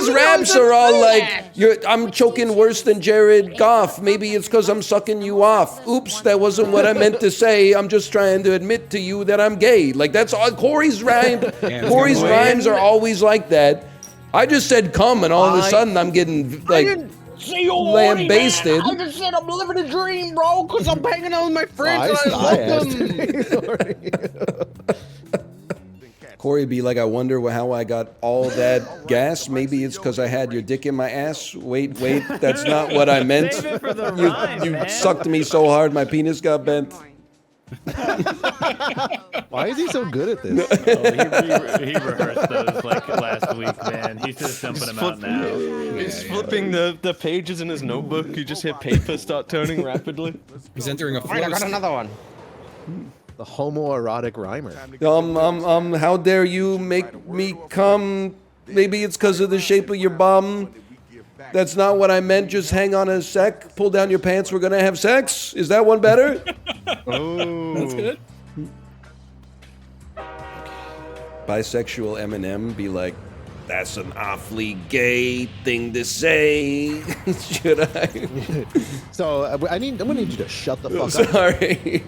raps are all like, I'm choking worse than Jared Goff. Maybe it's because I'm sucking you off. Oops, that wasn't what I meant to say. I'm just trying to admit to you that I'm gay. Like, that's all. Corey's rhymes are always like that. I just said come, and all of a sudden I'm getting like lambasted. I just said I'm living a dream, bro, because I'm hanging out with my friends and I love them. Corey be like, I wonder how I got all that gas. Maybe it's because I had your dick in my ass. Wait, that's not what I meant. Save it for the rhyme, You man. sucked me so hard, my penis got bent. Why is he so good at this? He rehearsed those like last week, man. He's just dumping them out now. He's flipping the pages in his notebook. You just hear paper start turning rapidly. He's entering a Wait, I got another one. The homoerotic rhymer. How dare you make me come? Maybe it's because of the shape of your bum. That's not what I meant. Just hang on a sec. Pull down your pants. We're gonna have sex. Is that one better? Oh, That's good. Bisexual Eminem be like, that's an awfully gay thing to say. Should I? So I'm gonna need you to shut the fuck up. Sorry.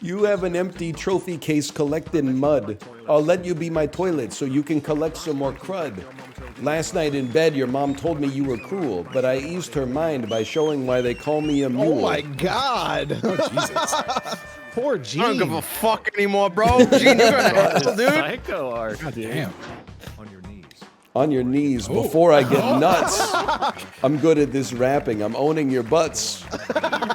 You have an empty trophy case collecting mud. I'll let you be my toilet so you can collect some more crud. Last night in bed, your mom told me you were cruel, but I eased her mind by showing why they call me a mule. Oh my god. Oh, Jesus. Poor Gene. I don't give a fuck anymore, bro. Gene, you're gonna hell, dude. Psycho art, God dude. damn. On your knees before I get nuts. I'm good at this rapping. I'm owning your butts.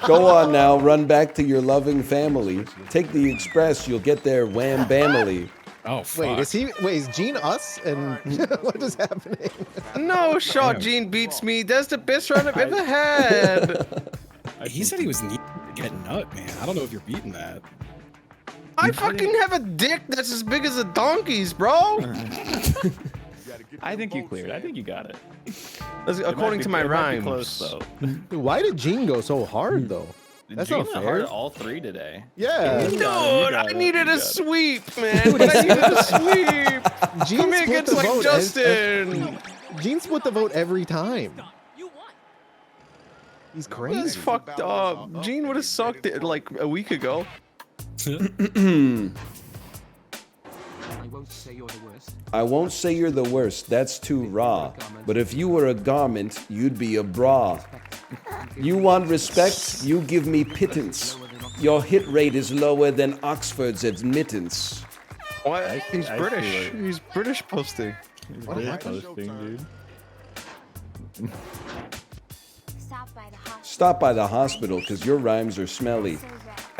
Go on now, run back to your loving family. Take the express, you'll get there wham bamily. Oh, fuck. Wait, is Gene us? And what is happening? No shot, Gene beats me. That's the best run I've ever had. He said he was neat to get nut, man. I don't know if you're beating that. I fucking have a dick that's as big as a donkey's, bro. I think you cleared. I think you got it. According to my rhymes. Close though. Why did Gene go so hard though? That's Gene not went fair. hard all three today. Yeah. Dude, I needed a sweep, man. I needed a sweep. Gene Come here split against the like vote Justin. Gene split the vote every time. He's That's crazy. fucked up. Gene would have sucked it like a week ago. I won't say you're the worst, that's too raw. But if you were a garment, you'd be a bra. You want respect, you give me pittance. Your hit rate is lower than Oxford's admittance. What? He's British. He's British posting. He's British posting, dude. Stop by the hospital, because your rhymes are smelly.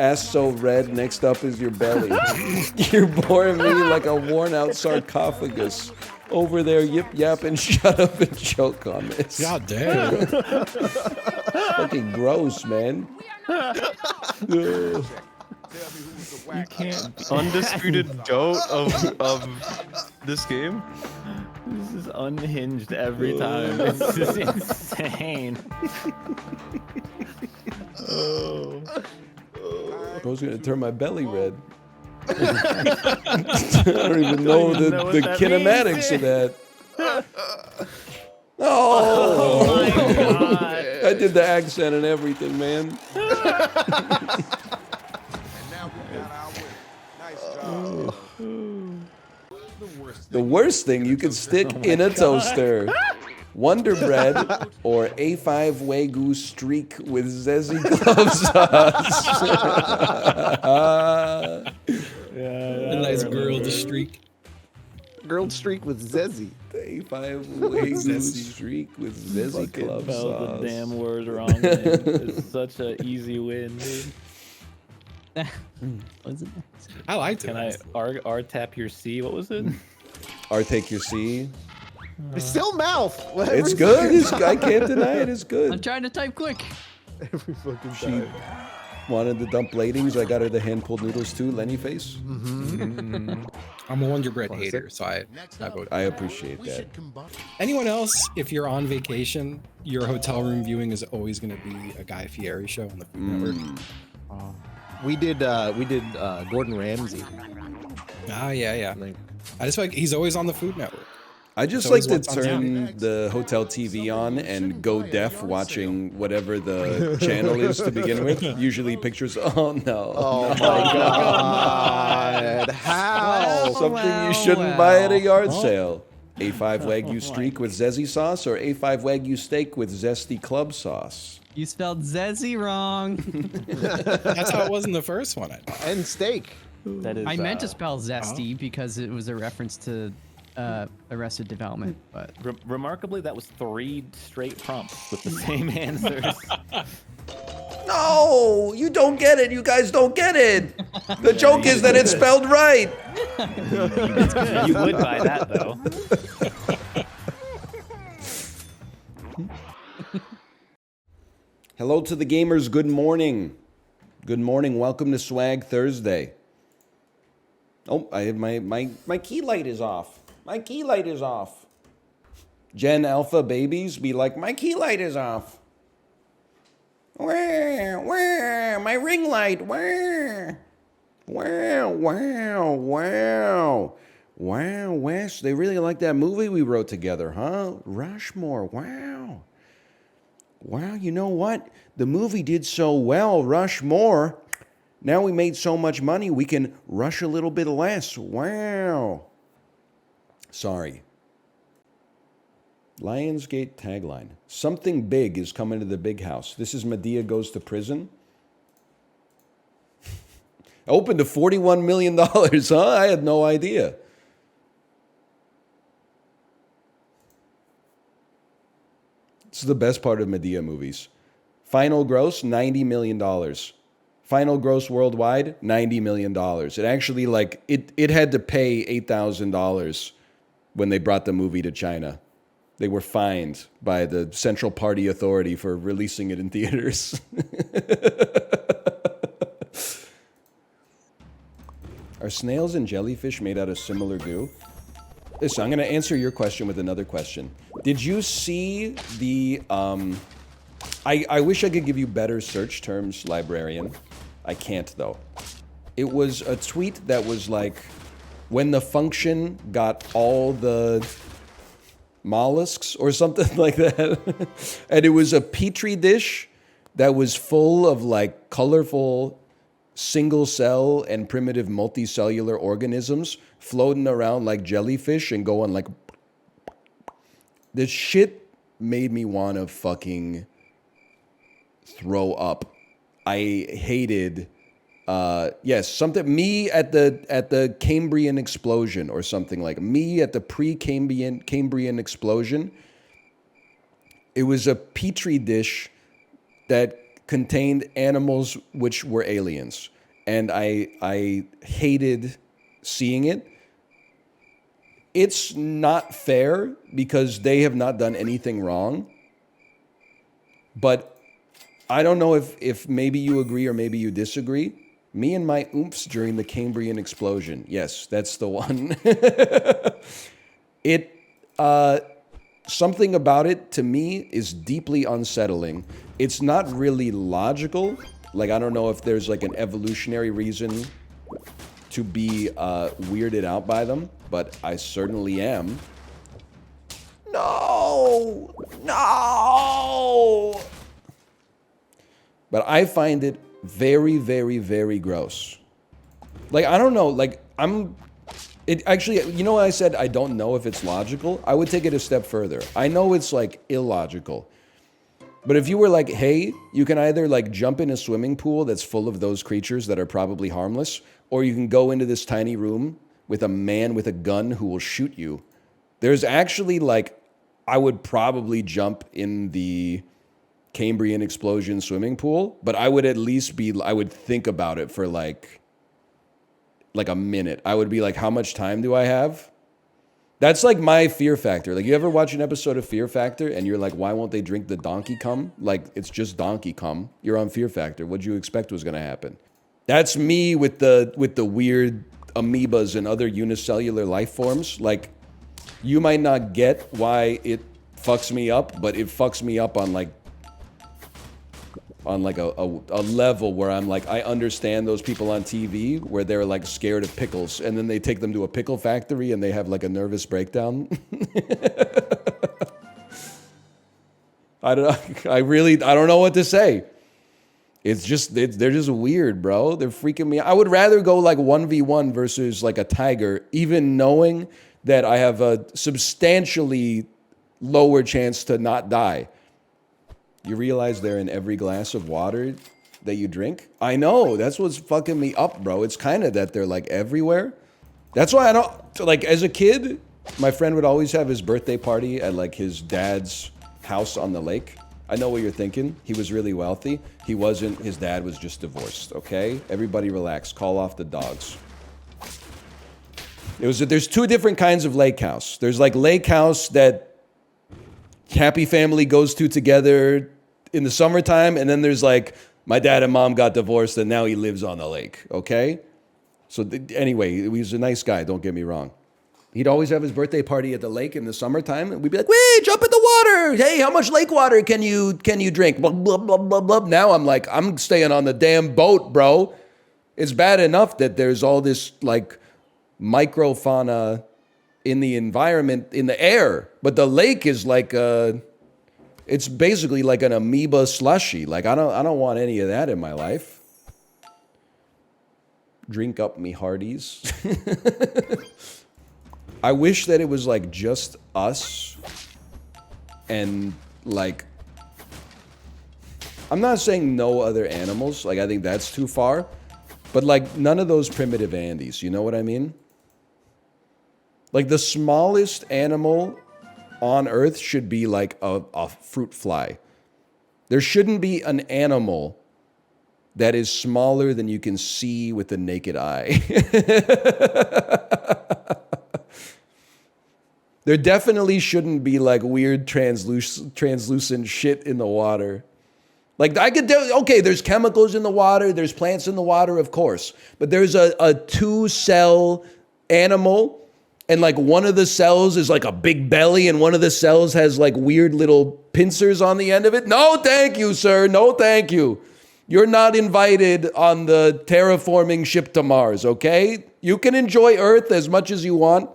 Ass so red, next up is your belly. You're boring me like a worn out sarcophagus. Over there, yip yap and shut up and choke on this. God damn. Fucking gross, man. You can't. Undisputed goat of this game. This is unhinged every time. It's just insane. I was gonna turn my belly red. I don't even know the kinematics of that. Oh my God. I did the accent and everything, man. The worst thing you could stick in a toaster. Wonder Bread or A5 Wagyu streak with zesty club sauce. A nice grilled streak. Grilled streak with zesty. A5 Wagyu streak with zesty club sauce. The damn words wrong. It's such an easy win, dude. I liked it. Can I R tap your C? What was it? R take your C. It's still mouth. It's good. I can't deny it. It's good. I'm trying to type quick. Every fucking She time. wanted the dump ladings. I got her the hand-pulled noodles too. Lenny face. I'm a Wonder Bread hater, so I vote. I appreciate that. Anyone else, if you're on vacation, your hotel room viewing is always going to be a Guy Fieri show on the Food Network. We did Gordon Ramsay. Ah, yeah. I just feel like he's always on the Food Network. I just like to turn the hotel TV on and go deaf watching whatever the channel is to begin with. Usually pictures. Oh no. Oh my God. How? Something you shouldn't buy at a yard sale. A5 Wagyu streak with zesty sauce or A5 Wagyu steak with zesty club sauce? You spelled Zezzy wrong. That's how it was in the first one. And steak. That is, I meant to spell zesty because it was a reference to Arrested Development, but remarkably, that was 3 straight prompts with the same answers. No, you don't get it. You guys don't get it. The joke is that it's spelled right. You would buy that though. Hello to the gamers. Good morning. Good morning. Welcome to Swag Thursday. Oh, I have my key light is off. My key light is off. Jan-Apr babies be like, my key light is off. Where? My ring light, where? Wow, Wes, they really like that movie we wrote together, huh? Rushmore, wow. Wow, you know what? The movie did so well, Rushmore. Now we made so much money, we can rush a little bit less. Wow. Sorry. Lionsgate tagline. Something big is coming to the big house. This is Madea Goes to Prison. Opened to $41 million, huh? I had no idea. This is the best part of Madea movies. Final gross, $90 million. Final gross worldwide, $90 million. It actually, like, it had to pay $8,000 when they brought the movie to China. They were fined by the Central Party Authority for releasing it in theaters. Are snails and jellyfish made out of similar goo? Listen, I'm going to answer your question with another question. Did you see the... I wish I could give you better search terms, librarian. I can't, though. It was a tweet that was like, when the function got all the mollusks or something like that. And it was a petri dish that was full of like colorful single cell and primitive multicellular organisms floating around like jellyfish and going like... This shit made me want to fucking throw up. I hated... yes, something. Me at the Cambrian Explosion or something like. Me at the Cambrian Explosion. It was a petri dish that contained animals which were aliens. And I hated seeing it. It's not fair because they have not done anything wrong. But I don't know if maybe you agree or maybe you disagree. Me and my oomphs during the Cambrian Explosion. Yes, that's the one. Something about it, to me, is deeply unsettling. It's not really logical. Like, I don't know if there's like an evolutionary reason to be weirded out by them, but I certainly am. No! No! But I find it very, very, very gross. Like, I don't know, like, actually, you know what I said? I don't know if it's logical. I would take it a step further. I know it's, like, illogical. But if you were like, hey, you can either, like, jump in a swimming pool that's full of those creatures that are probably harmless, or you can go into this tiny room with a man with a gun who will shoot you. There's actually, like, I would probably jump in the Cambrian Explosion swimming pool, but I would at least I would think about it for like a minute. I would be like, how much time do I have? That's like my fear factor. Like, you ever watch an episode of Fear Factor and you're like, why won't they drink the donkey cum? Like, it's just donkey cum. You're on Fear Factor. What'd you expect was gonna happen? That's me with the weird amoebas and other unicellular life forms. Like, you might not get why it fucks me up, but it fucks me up on like a level where I'm like, I understand those people on TV where they're like scared of pickles and then they take them to a pickle factory and they have like a nervous breakdown. I don't know what to say. They're just weird, bro. They're freaking me out. I would rather go like 1v1 versus like a tiger, even knowing that I have a substantially lower chance to not die. You realize they're in every glass of water that you drink? I know, that's what's fucking me up, bro. It's kind of that they're like everywhere. That's why I don't, like, as a kid, my friend would always have his birthday party at like his dad's house on the lake. I know what you're thinking. He was really wealthy. He wasn't, his dad was just divorced, okay? Everybody relax, call off the dogs. There's two different kinds of lake house. There's like lake house that happy family goes to together in the summertime, and then there's like, my dad and mom got divorced and now he lives on the lake, okay? So anyway, he was a nice guy, don't get me wrong. He'd always have his birthday party at the lake in the summertime, and we'd be like, wait, jump in the water! Hey, how much lake water can you drink? Blah, blah, blah, blah, blah. Now I'm like, I'm staying on the damn boat, bro. It's bad enough that there's all this like microfauna in the environment, in the air, but the lake is like it's basically like an amoeba slushy. Like, I don't want any of that in my life. Drink up me hearties. I wish that it was like just us and like, I'm not saying no other animals, like I think that's too far, but like none of those primitive Andes, you know what I mean? Like, the smallest animal on Earth should be like a fruit fly. There shouldn't be an animal that is smaller than you can see with the naked eye. There definitely shouldn't be like weird translucent shit in the water. Like, okay, there's chemicals in the water, there's plants in the water, of course. But there's a 2-cell animal, and like one of the cells is like a big belly and one of the cells has like weird little pincers on the end of it. No, thank you, sir. No, thank you. You're not invited on the terraforming ship to Mars, okay? You can enjoy Earth as much as you want.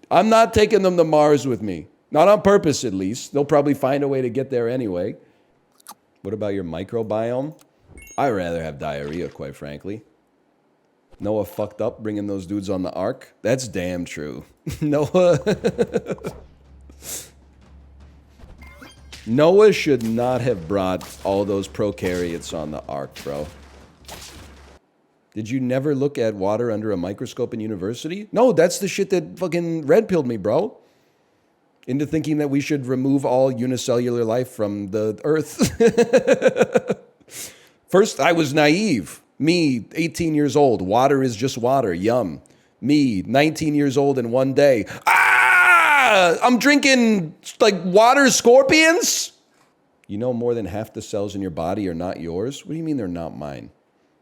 I'm not taking them to Mars with me. Not on purpose, at least. They'll probably find a way to get there anyway. What about your microbiome? I'd rather have diarrhea, quite frankly. Noah fucked up bringing those dudes on the ark. That's damn true. Noah should not have brought all those prokaryotes on the ark, bro. Did you never look at water under a microscope in university? No, that's the shit that fucking red-pilled me, bro. Into thinking that we should remove all unicellular life from the earth. First, I was naive. Me, 18 years old. Water is just water. Yum. Me, 19 years old in one day. I'm drinking like water scorpions? You know more than half the cells in your body are not yours? What do you mean they're not mine?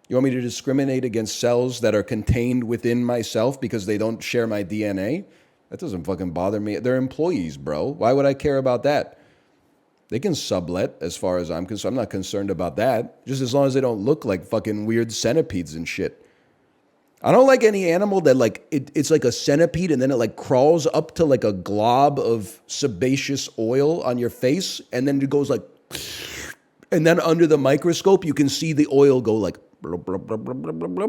You want me to discriminate against cells that are contained within myself because they don't share my DNA? That doesn't fucking bother me. They're employees, bro. Why would I care about that? They can sublet as far as I'm concerned. I'm not concerned about that. Just as long as they don't look like fucking weird centipedes and shit. I don't like any animal that like, it's like a centipede and then it like crawls up to like a glob of sebaceous oil on your face and then it goes like, and then under the microscope you can see the oil go like, blah, blah, blah, blah, blah, blah, blah,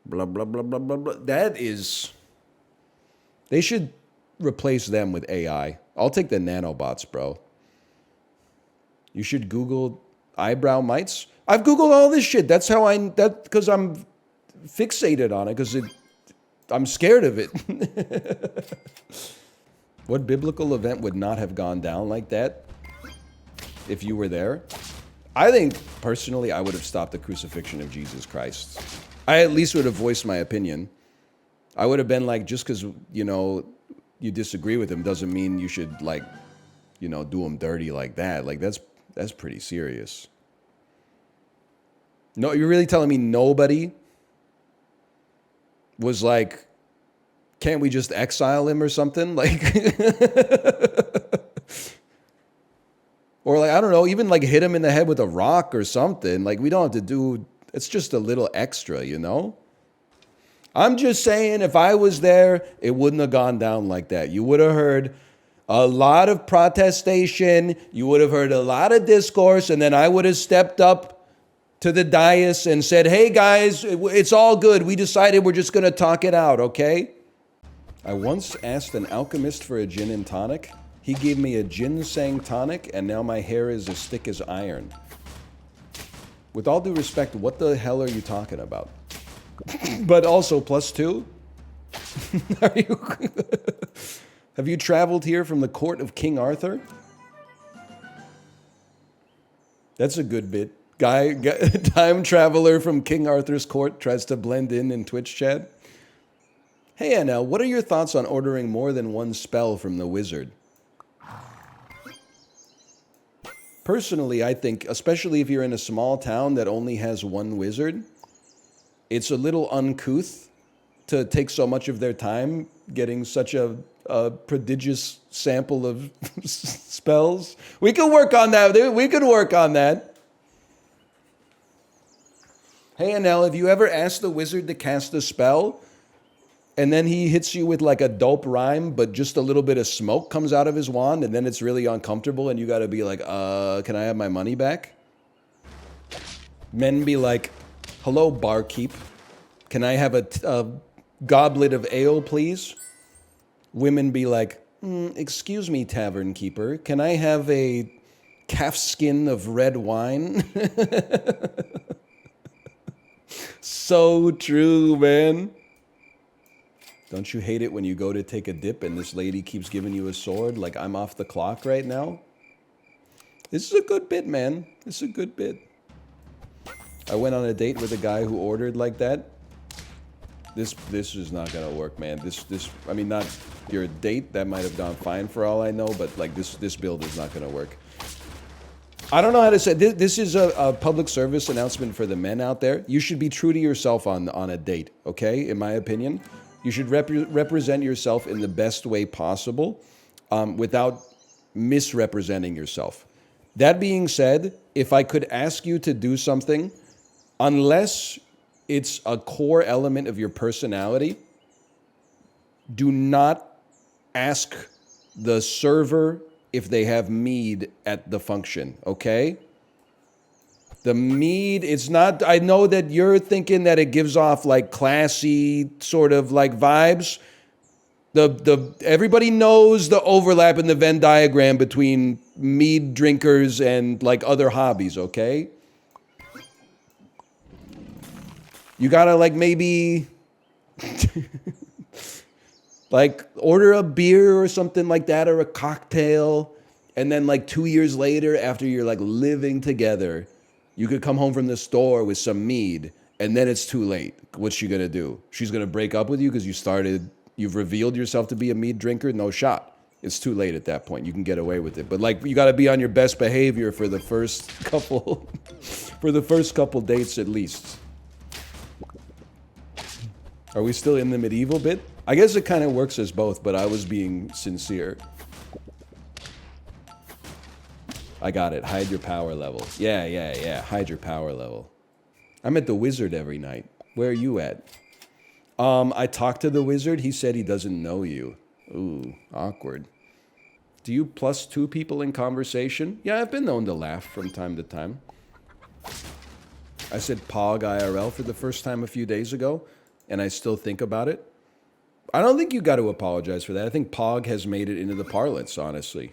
blah, blah, blah, blah, blah, blah. That is, they should replace them with AI. I'll take the nanobots, bro. You should Google eyebrow mites. I've Googled all this shit. That's how because I'm fixated on it, because I'm scared of it. What biblical event would not have gone down like that if you were there? I think, personally, I would have stopped the crucifixion of Jesus Christ. I at least would have voiced my opinion. I would have been like, just because, you know, you disagree with him doesn't mean you should, like, you know, do him dirty like that. Like, that's pretty serious. No, you're really telling me nobody was like, can't we just exile him or something? Like, or like, I don't know, even like hit him in the head with a rock or something. Like, we don't have to do, it's just a little extra, you know? I'm just saying, if I was there, it wouldn't have gone down like that. You would have heard a lot of protestation. You would have heard a lot of discourse. And then I would have stepped up to the dais and said, hey guys, it's all good. We decided we're just going to talk it out, okay? I once asked an alchemist for a gin and tonic. He gave me a ginseng tonic, and now my hair is as thick as iron. With all due respect, what the hell are you talking about? But also, +2? Are you... Have you traveled here from the court of King Arthur? That's a good bit. Guy, time traveler from King Arthur's court tries to blend in Twitch chat. Hey, NL, what are your thoughts on ordering more than one spell from the wizard? Personally, I think, especially if you're in a small town that only has one wizard, it's a little uncouth to take so much of their time getting such a prodigious sample of spells. We could work on that, dude. We could work on that. Hey, Anel, have you ever asked the wizard to cast a spell, and then he hits you with like a dope rhyme, but just a little bit of smoke comes out of his wand, and then it's really uncomfortable, and you gotta be like, can I have my money back? Men be like, hello, barkeep. Can I have a goblet of ale, please? Women be like, excuse me, tavern keeper. Can I have a calf skin of red wine? So true, man. Don't you hate it when you go to take a dip and this lady keeps giving you a sword like I'm off the clock right now? This is a good bit, man. This is a good bit. I went on a date with a guy who ordered like that. This is not gonna work, man. I mean, not your date, that might have gone fine for all I know, but like this build is not gonna work. I don't know how to say, this is a public service announcement for the men out there. You should be true to yourself on a date, okay? In my opinion. You should represent yourself in the best way possible without misrepresenting yourself. That being said, if I could ask you to do something, unless it's a core element of your personality, do not ask the server if they have mead at the function, okay? The mead, it's not, I know that you're thinking that it gives off like classy sort of like vibes. Everybody knows the overlap in the Venn diagram between mead drinkers and like other hobbies, okay? You gotta like maybe like order a beer or something like that, or a cocktail, and then like 2 years later, after you're like living together, You could come home from the store with some mead, and then it's too late. What's she gonna do? She's gonna break up with you because you've revealed yourself to be a mead drinker? No shot. It's too late at that point. You can get away with it. But like, you gotta be on your best behavior for the first couple, dates at least. Are we still in the medieval bit? I guess it kind of works as both, but I was being sincere. I got it. Hide your power level. Yeah. Hide your power level. I'm at the wizard every night. Where are you at? I talked to the wizard. He said he doesn't know you. Ooh, awkward. Do you +2 people in conversation? Yeah, I've been known to laugh from time to time. I said Pog IRL for the first time a few days ago, and I still think about it. I don't think you got to apologize for that. I think Pog has made it into the parlance, honestly.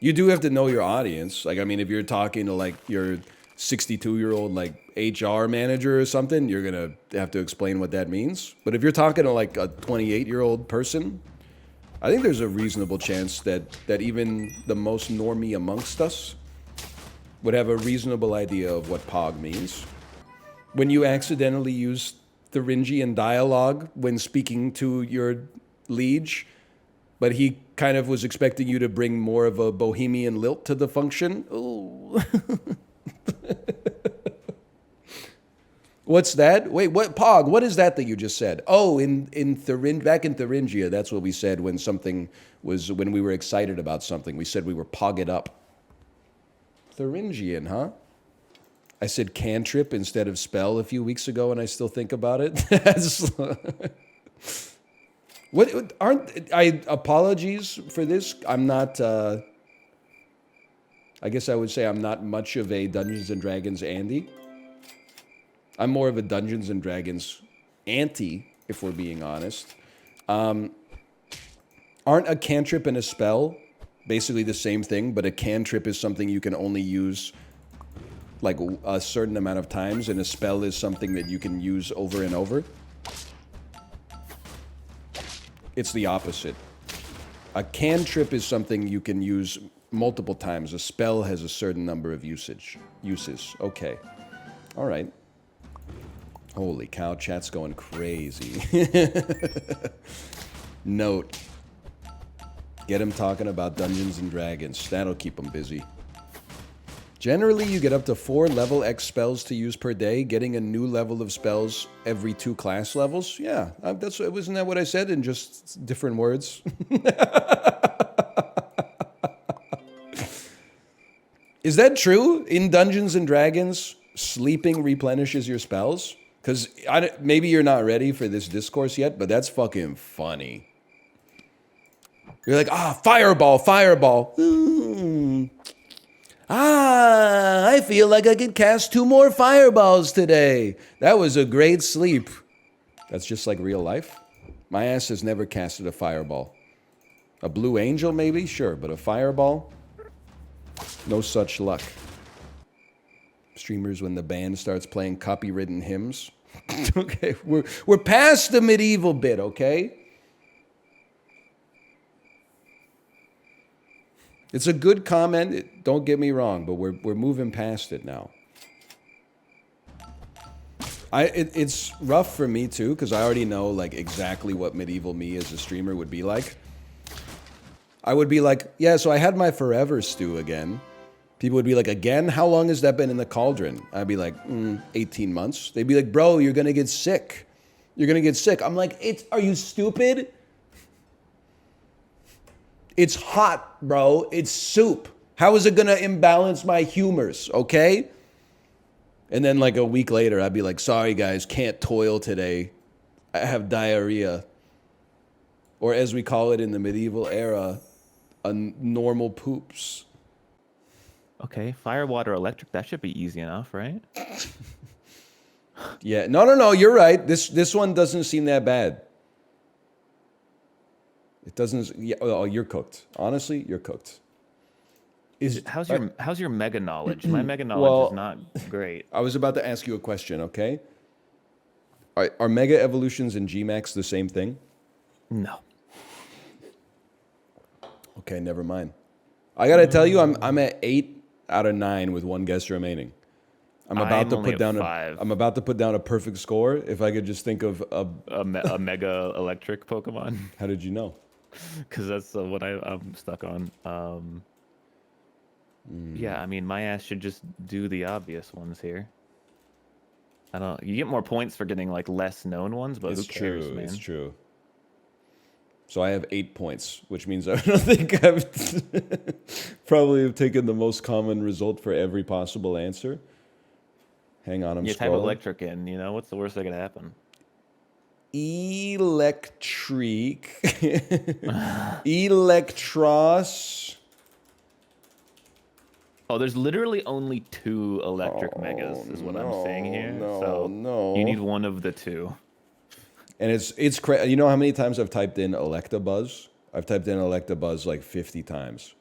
You do have to know your audience. Like, I mean, if you're talking to, like, your 62-year-old, like, HR manager or something, you're going to have to explain what that means. But if you're talking to, like, a 28-year-old person, I think there's a reasonable chance that even the most normie amongst us would have a reasonable idea of what Pog means. When you accidentally use Thuringian dialogue when speaking to your liege, but he kind of was expecting you to bring more of a bohemian lilt to the function. Ooh. What's that? Wait, what, Pog? What is that you just said? Oh, back in Thuringia, that's what we said when when we were excited about something. We said we were pogged up. Thuringian, huh? I said cantrip instead of spell a few weeks ago, and I still think about it. Apologies for this. I'm not, I guess I would say I'm not much of a Dungeons & Dragons Andy. I'm more of a Dungeons & Dragons anti, if we're being honest. Aren't a cantrip and a spell basically the same thing, but a cantrip is something you can only use like a certain amount of times, and a spell is something that you can use over and over? It's the opposite. A cantrip is something you can use multiple times. A spell has a certain number of uses. Okay. All right. Holy cow, chat's going crazy. Note. Get him talking about Dungeons & Dragons. That'll keep him busy. Generally, you get up to 4 level X spells to use per day, getting a new level of spells every 2 class levels. Yeah, wasn't that what I said in just different words? Is that true? In Dungeons & Dragons, sleeping replenishes your spells? Because maybe you're not ready for this discourse yet, but that's fucking funny. You're like, fireball. I feel like I could cast 2 more fireballs today. That was a great sleep. That's just like real life. My ass has never casted a fireball. A blue angel, maybe? Sure, but a fireball? No such luck. Streamers when the band starts playing copywritten hymns. Okay, we're past the medieval bit, okay? It's a good comment, don't get me wrong, but we're moving past it now. It's rough for me too, because I already know like exactly what medieval me as a streamer would be like. I would be like, yeah, so I had my forever stew again. People would be like, again? How long has that been in the cauldron? I'd be like, 18 months. They'd be like, bro, you're gonna get sick. You're gonna get sick. I'm like, are you stupid? It's hot, bro. It's soup. How is it gonna imbalance my humors, okay? And then like a week later, I'd be like, sorry guys, can't toil today. I have diarrhea. Or as we call it in the medieval era, a normal poops. Okay, fire, water, electric, that should be easy enough, right? Yeah, no, you're right. This one doesn't seem that bad. It doesn't. Yeah, oh, you're cooked. Honestly, you're cooked. How's your mega knowledge? My mega knowledge is not great. I was about to ask you a question. Okay. Are mega evolutions and Gmax the same thing? No. Okay, never mind. I gotta tell you, I'm at 8 out of 9 with 1 guess remaining. I'm about to only put at down 5. I'm about to put down a perfect score. If I could just think of a mega electric Pokemon. How did you know? Because that's what I'm stuck on. Yeah, I mean, my ass should just do the obvious ones here. I don't. You get more points for getting like less known ones, but It's who cares, true. man? It's true. So I have 8 points, which means I don't think I've probably have taken the most common result for every possible answer. Hang on, I'm You type scrolling. electric in, you know, what's the worst that could happen? Electric. Electros. Oh, there's literally only 2 electric megas, is what I'm saying here. So you need one of the 2. And it's crazy. You know how many times I've typed in Electabuzz? I've typed in Electabuzz like 50 times.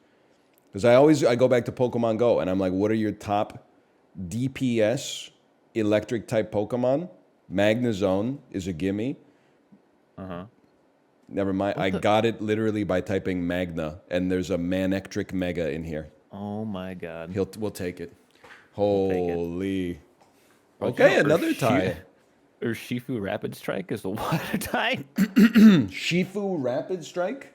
Because I go back to Pokemon Go and I'm like, what are your top DPS electric type Pokemon? Magnezone is a gimme. Never mind. I got it literally by typing Magna, and there's a Manectric Mega in here. Oh my god. We'll take it. Holy. Okay, another tie. Urshifu Rapid Strike is a water type. Shifu Rapid Strike?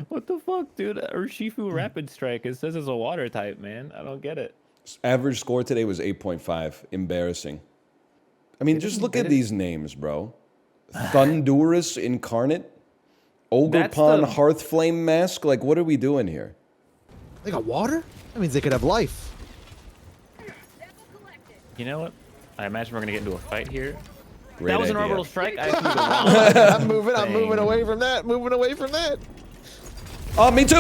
What the fuck, dude? Urshifu Rapid Strike. It says it's a water type, man. I don't get it. Average score today was 8.5. Embarrassing. I mean, just look at these names, bro. Thundurus Incarnate? Ogerpon Hearthflame Mask? Like, what are we doing here? They got water? That means they could have life. You know what? I imagine we're gonna get into a fight here. Great That was an idea. orbital strike. I threw the wrong I'm moving away from that. Moving away from that. Oh, me too!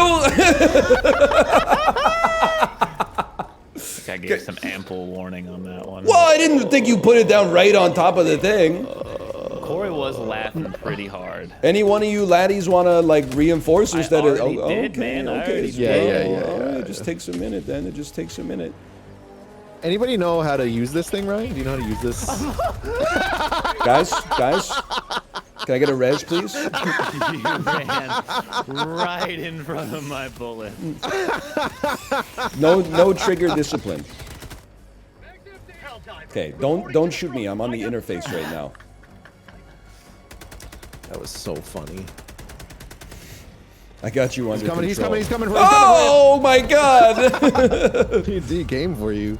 I gave some ample warning on that one. Well, I didn't think you put it down right on top of the thing. Corey was laughing pretty hard. Any one of you laddies want to like reinforce instead of? already did, okay, man. I okay. already Yeah. All right, it just takes a minute. Then it just takes a minute. Anybody know how to use this thing, Ryan? Do you know how to use this? Guys, can I get a res, please? You ran right in front of my bullet. No trigger discipline. Okay, don't shoot me. I'm on the interface right now. That was so funny. I got you under control. He's coming. Oh my god! He came for you.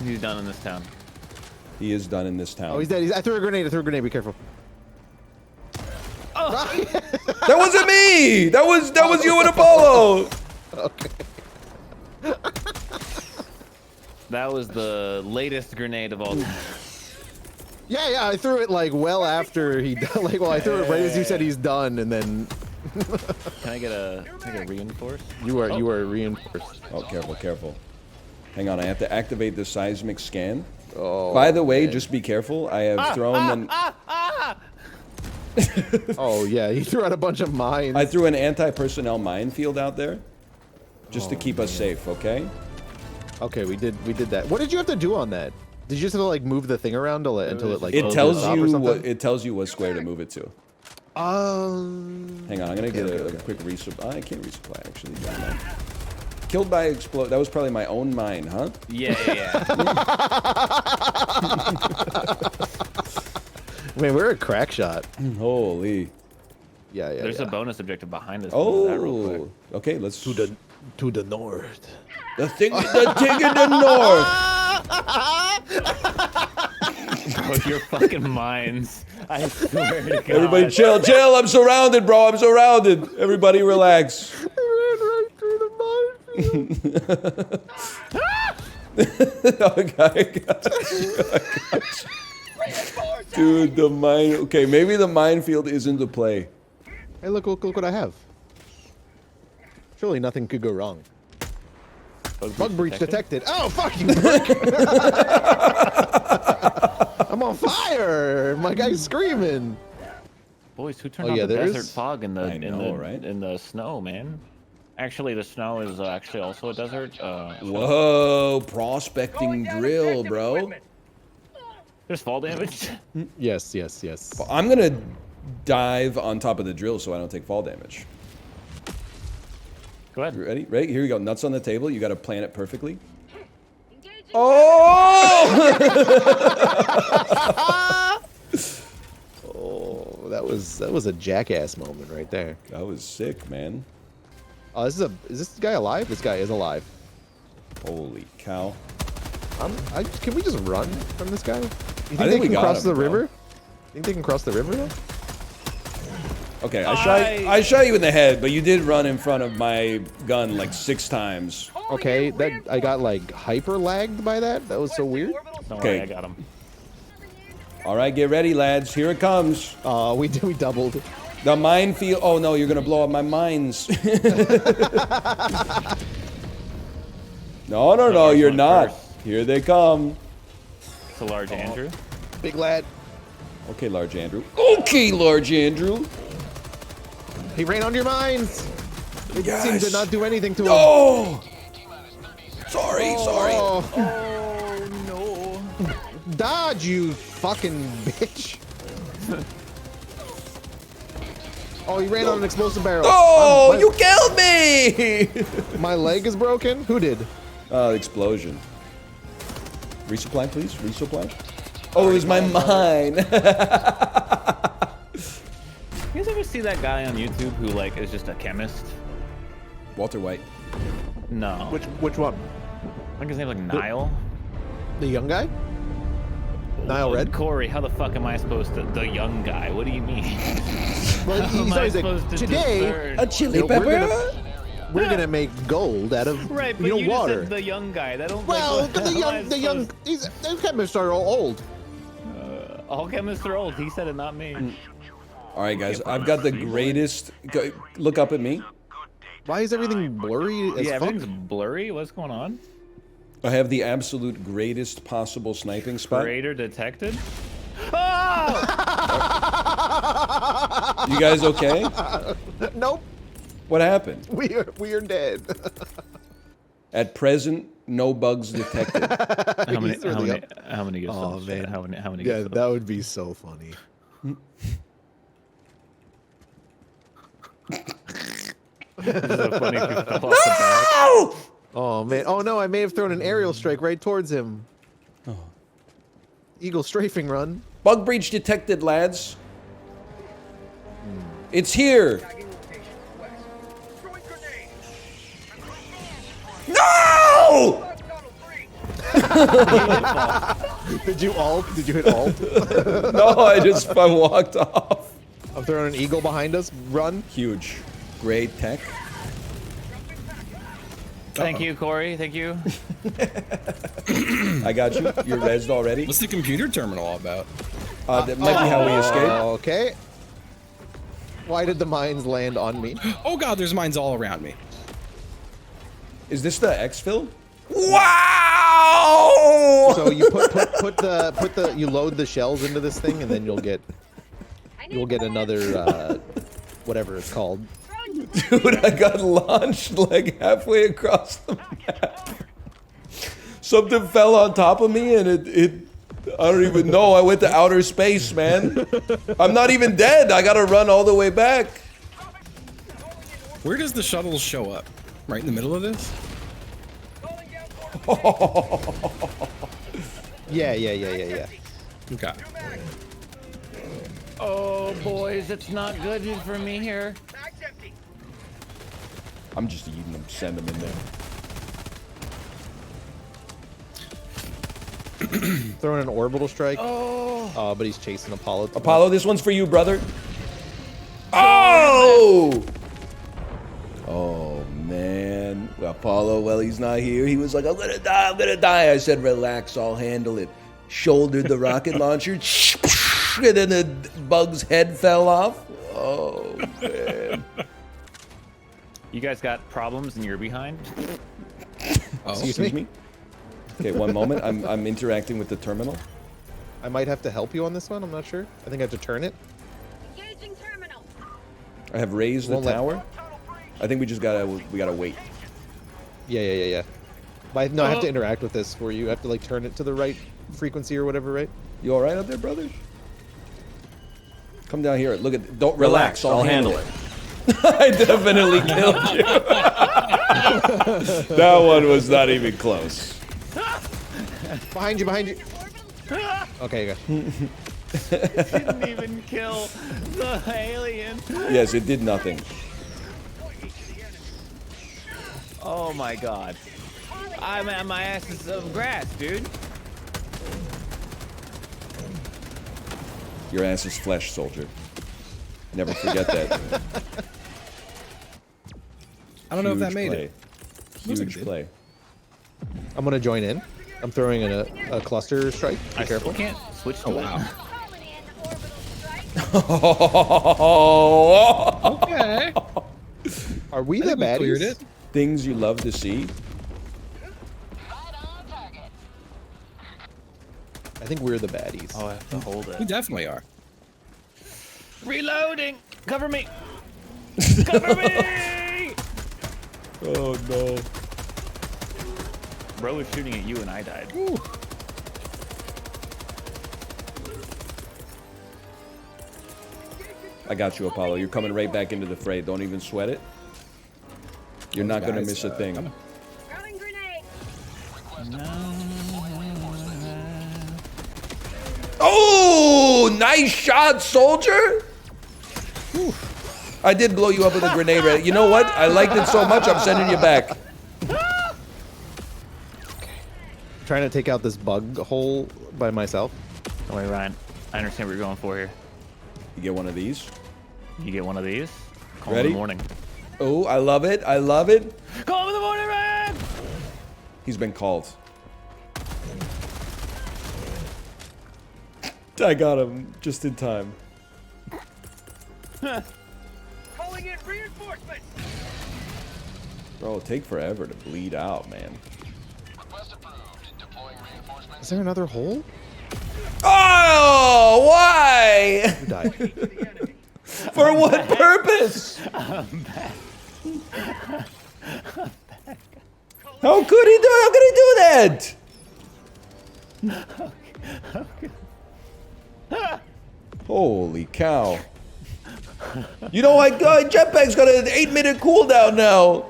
He's done in this town. He is done in this town. Oh, he's dead. I threw a grenade. Be careful. Oh. That wasn't me. That was you and Apollo. Okay. That was the latest grenade of all time. Yeah. I threw it like well after he like. Well, I threw it right as you said he's done, and then. Can I get a reinforce? You are reinforced. Oh, careful. Hang on, I have to activate the seismic scan. Oh. By the way, just be careful. I have thrown an. Oh yeah, he threw out a bunch of mines. I threw an anti-personnel minefield out there, just to keep us safe. Okay. Okay, we did that. What did you have to do on that? Did you just have to like move the thing around until it like? It tells you what square to move it to. Hang on, I'm gonna get a quick resupply. I can't resupply actually. Killed by explode. That was probably my own mine, huh? Yeah. Man, we're a crack shot. Holy. Yeah. There's a bonus objective behind us. Oh. Okay, let's to the north. The thing in the north. Oh, your fucking minds. I swear to God. Everybody chill. I'm surrounded, bro. I'm surrounded. Everybody relax. I ran right through the minefield. Oh, God, I got you. Dude, the mine. Okay, maybe the minefield isn't the play. Hey, look what I have. Surely nothing could go wrong. Bug breach detected. Oh, fuck you! I'm on fire! My guy's screaming. Boys, who turned on the desert fog in the snow, man? Actually, the snow is actually also a desert. Whoa, prospecting drill, bro. There's fall damage. Yes. I'm gonna dive on top of the drill so I don't take fall damage. Go ahead. You ready? Right, here you go. Nuts on the table. You got to plan it perfectly. Oh! Oh, that was a jackass moment right there. That was sick, man. Oh, is this guy alive? This guy is alive. Holy cow! Can we just run from this guy? You think I they think we can got cross him, the bro. river? Think they can cross the river though? Okay, I shot you in the head, but you did run in front of my gun like 6 times. Okay, that I got like hyper lagged by that. That was so weird. Don't Okay. worry, I got him. All right, get ready, lads. Here it comes. We doubled. The minefield. Oh no, you're gonna blow up my mines. No, you're not. Here they come. It's a large Andrew. Big lad. Okay, large Andrew. Okay, large Andrew. He ran on your mines. It seemed to not do anything to him. Oh! Sorry. Oh no. Dodge, you fucking bitch. Oh, he ran on an explosive barrel. Oh, you killed me! My leg is broken? Who did? Explosion. Resupply, please. Resupply. Oh, it was my mine. You guys ever see that guy on YouTube who like is just a chemist? Walter White. No. Which one? I think his name's like Niall. The young guy? Niall Red? Corey, how the fuck am I supposed to? The young guy. What do you mean? Well, How am I he's like, supposed to today, discern? A chili pepper? We're gonna make gold out of Right, but you just water. said the young guy. That don't. Well, like, the young, these chemists are all old. All chemists are old. He said it, not me. All right, guys. I've got the greatest. Look up at me. Why is everything blurry as Yeah, fuck? everything's blurry. What's going on? I have the absolute greatest possible sniping spot. Raider detected. You guys okay? Nope. What happened? We are dead. At present, no bugs detected. How many gifts? Oh man. How many Yeah, gifts? that would be so funny. This is so funny if you fell off the back. Oh man. Oh no, I may have thrown an aerial strike right towards him. Oh. Eagle strafing run. Bug breach detected, lads. It's here. No! Did you ult? Did you hit ult? No, I walked off. I'm throwing an eagle behind us. Run. Huge. Great tech. Thank you, Corey. Thank you. I got you. You're rezzed already. What's the computer terminal all about? That might be how we escape. Okay. Why did the mines land on me? Oh god, there's mines all around me. Is this the exfil? Wow! So you you load the shells into this thing, and then you'll get another whatever it's called. Dude, I got launched like halfway across the map. Something fell on top of me, and it I don't even know. I went to outer space, man. I'm not even dead. I gotta run all the way back. Where does the shuttle show up? Right in the middle of this? Yeah. Okay. Oh, boys, it's not good for me here. I'm just eating them. Send them in there. Throwing an orbital strike. Oh, but he's chasing Apollo. Apollo, this one's for you, brother. Oh! Oh, man. Apollo, well, he's not here. He was like, I'm gonna die. I said, relax, I'll handle it. Shouldered the rocket launcher, and then the bug's head fell off. Oh, man. You guys got problems and you're behind? Oh, excuse me? Okay, one moment. I'm interacting with the terminal. I might have to help you on this one. I'm not sure. I think I have to turn it. Engaging terminal. I have raised the tower. I think we gotta wait. Yeah. But no, I have to interact with this for you. I have to like turn it to the right frequency or whatever, right? You all right up there, brother? Come down here. Look at. Don't relax. I'll handle it. I definitely killed you. That one was not even close. Behind you, behind you. Okay, good. Didn't even kill the alien. Yes, it did nothing. Oh my god. I'm at my ass in some grass, dude. Your ass is flesh, soldier. Never forget that. I don't know if that Huge made play. it. Looks like it Huge did. play. I'm gonna join in. I'm throwing in a cluster strike. Be careful. Can't switch to Oh wow. Okay. Are we I the think we cleared baddies? it. Things you love to see. I think we're the baddies. Oh, I have to hold We it. definitely are. Reloading! Cover me! Cover me! Oh no. Bro was shooting at you and I died. I got you, Apollo. You're coming right back into the fray. Don't even sweat it. You're not gonna miss a thing. Oh, nice shot, soldier. Whew. I did blow you up with a grenade. Right? You know what? I liked it so much, I'm sending you back. Trying to take out this bug hole by myself. Don't worry, Ryan. I understand what you're going for here. You get one of these. You get one of these. Call Ready? in the morning. Oh, I love it. I love it. Call in the morning, Ryan! He's been called. I got him just in time. Calling in reinforcements. Bro, take forever to bleed out, man. Is there another hole? Oh, why? You died. For what purpose? I'm back. How could he do? How could he do that? Holy cow! You know what? Jetpack's got an 8-minute cooldown now.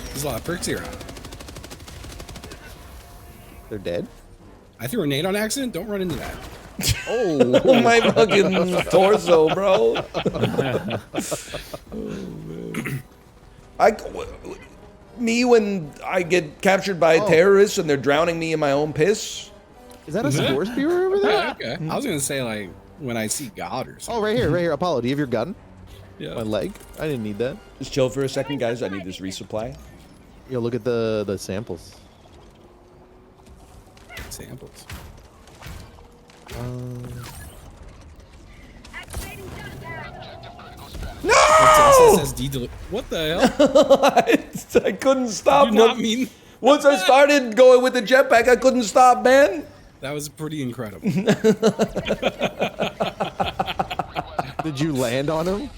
There's a lot of perks here. They're dead? I threw a nade on accident. Don't run into that. Oh, my fucking torso, bro. Me when I get captured by terrorists and they're drowning me in my own piss. Is that a spore spear over there? Okay. I was gonna say like when I see God or something. Oh, right here. Apollo, do you have your gun? Yeah. My leg? I didn't need that. Just chill for a second, guys. I need this resupply. Yo, look at the samples. Samples. No! SSD what the hell? I couldn't stop. You not mean? Once I started going with the jetpack, I couldn't stop, man. That was pretty incredible. Did you land on him?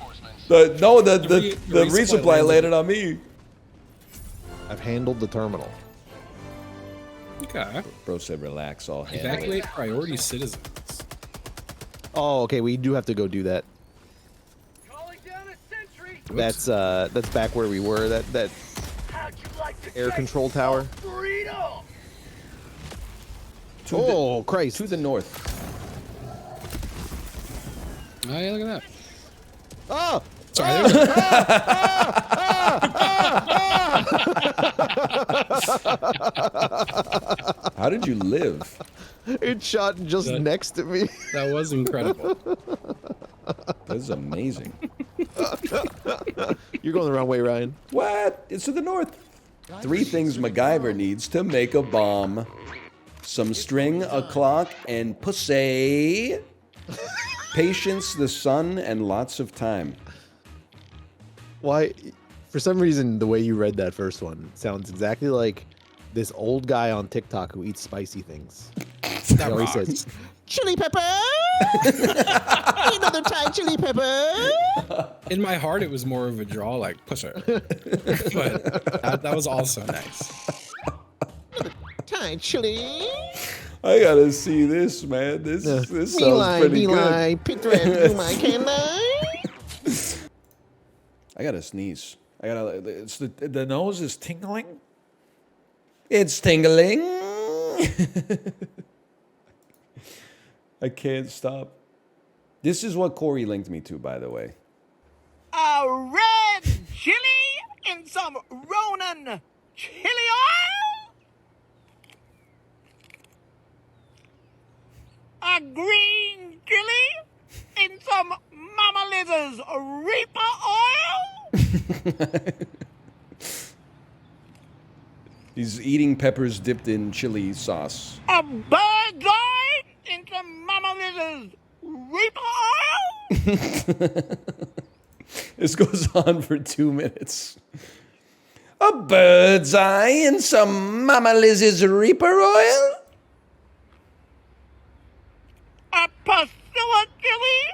The resupply landed on me. I've handled the terminal. Okay. Bro said relax, all hands. Evacuate priority citizens. Oh, okay. We do have to go do that. That's back where we were. That air control tower. Oh, Christ! To the north. Oh yeah, look at that. Oh! Sorry. How did you live? It shot just next to me. That was incredible. That is amazing. You're going the wrong way, Ryan. What? It's to the north. 3 things MacGyver needs to make a bomb. Some string, a clock, and pussy. Patience, the sun, and lots of time. Why? For some reason, the way you read that first one sounds exactly like this old guy on TikTok who eats spicy things. He always says, "Chili pepper, another time, chili pepper." In my heart, it was more of a draw, like pusher. But that was also nice. Time, chili. I gotta see this, man. This sounds pretty good. I gotta sneeze. It's the nose is tingling. It's tingling. I can't stop. This is what Corey linked me to, by the way. A red chili and some Ronin chili oil. A green chili and some Mama Liz's Reaper oil. He's eating peppers dipped in chili sauce. A bird's eye and some Mama Liz's Reaper oil. This goes on for 2 minutes. A bird's eye and some Mama Liz's Reaper oil? A Pasilla chili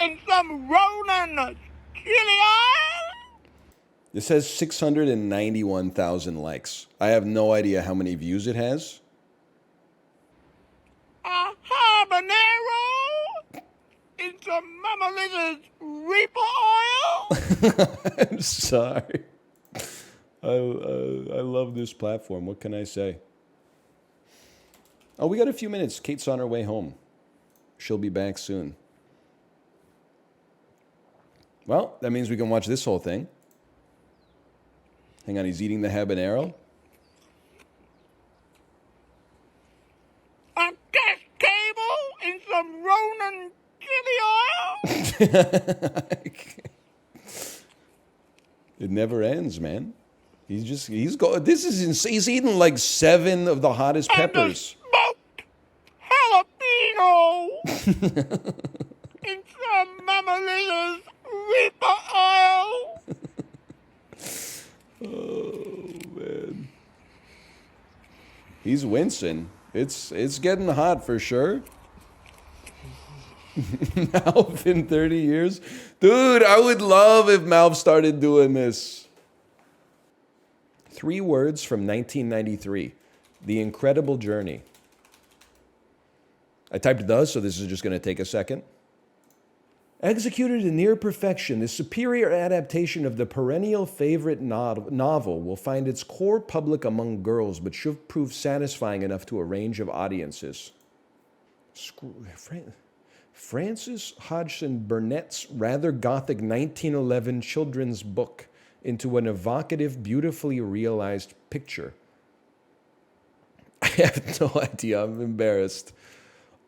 and some Ronin chili oil. This has 691,000 likes. I have no idea how many views it has. A habanero and some Mama Liz's Reaper oil. I'm sorry. I love this platform. What can I say? Oh, we got a few minutes. Kate's on her way home. She'll be back soon. Well, that means we can watch this whole thing. Hang on, he's eating the habanero. A gas cable and some Ronin chili oil. It never ends, man. He's this is insane. He's eating like 7 of the hottest peppers. Smoked jalapeno and some Mama Liz's Reaper oil. Oh man, he's wincing. It's getting hot for sure. Malv in 30 years, dude. I would love if Malv started doing this. 3 words from 1993, The Incredible Journey. I typed the, so this is just going to take a second. Executed in near perfection, this superior adaptation of the perennial favorite novel will find its core public among girls, but should prove satisfying enough to a range of audiences. Frances Hodgson Burnett's rather gothic 1911 children's book into an evocative, beautifully realized picture. I have no idea. I'm embarrassed.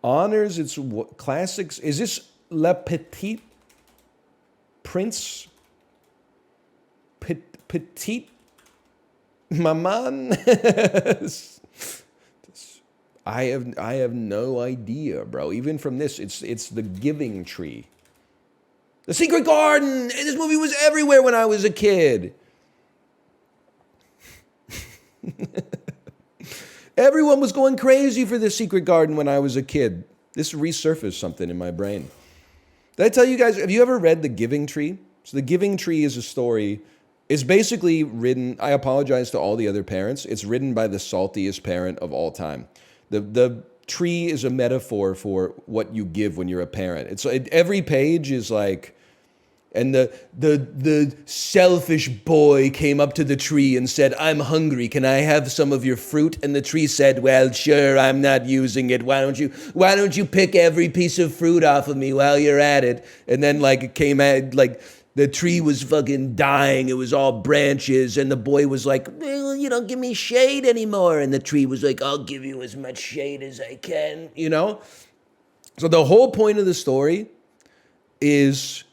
Honors its classics. Is this Le Petit Prince? Petite Maman? I have no idea, bro. Even from this, it's The Giving Tree. The Secret Garden! This movie was everywhere when I was a kid. Everyone was going crazy for The Secret Garden when I was a kid. This resurfaced something in my brain. Did I tell you guys, have you ever read The Giving Tree? So The Giving Tree is a story. It's basically written, I apologize to all the other parents, it's written by the saltiest parent of all time. The tree is a metaphor for what you give when you're a parent. Every page is like, and the selfish boy came up to the tree and said, "I'm hungry. Can I have some of your fruit?" And the tree said, "Well, sure, I'm not using it. Why don't you pick every piece of fruit off of me while you're at it?" And then it came at the tree was fucking dying. It was all branches. And the boy was like, "Well, you don't give me shade anymore." And the tree was like, "I'll give you as much shade as I can," you know? So the whole point of the story is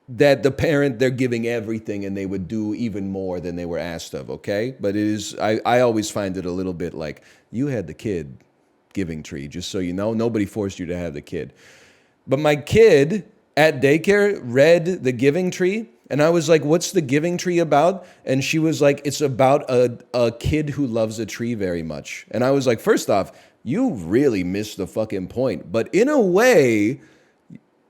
that the parent, they're giving everything and they would do even more than they were asked of, okay? But it is, I always find it a little bit like, you had the kid, Giving Tree, just so you know. Nobody forced you to have the kid. But my kid at daycare read The Giving Tree, and I was like, "What's The Giving Tree about?" And she was like, "It's about a kid who loves a tree very much." And I was like, first off, you really missed the fucking point. But in a way,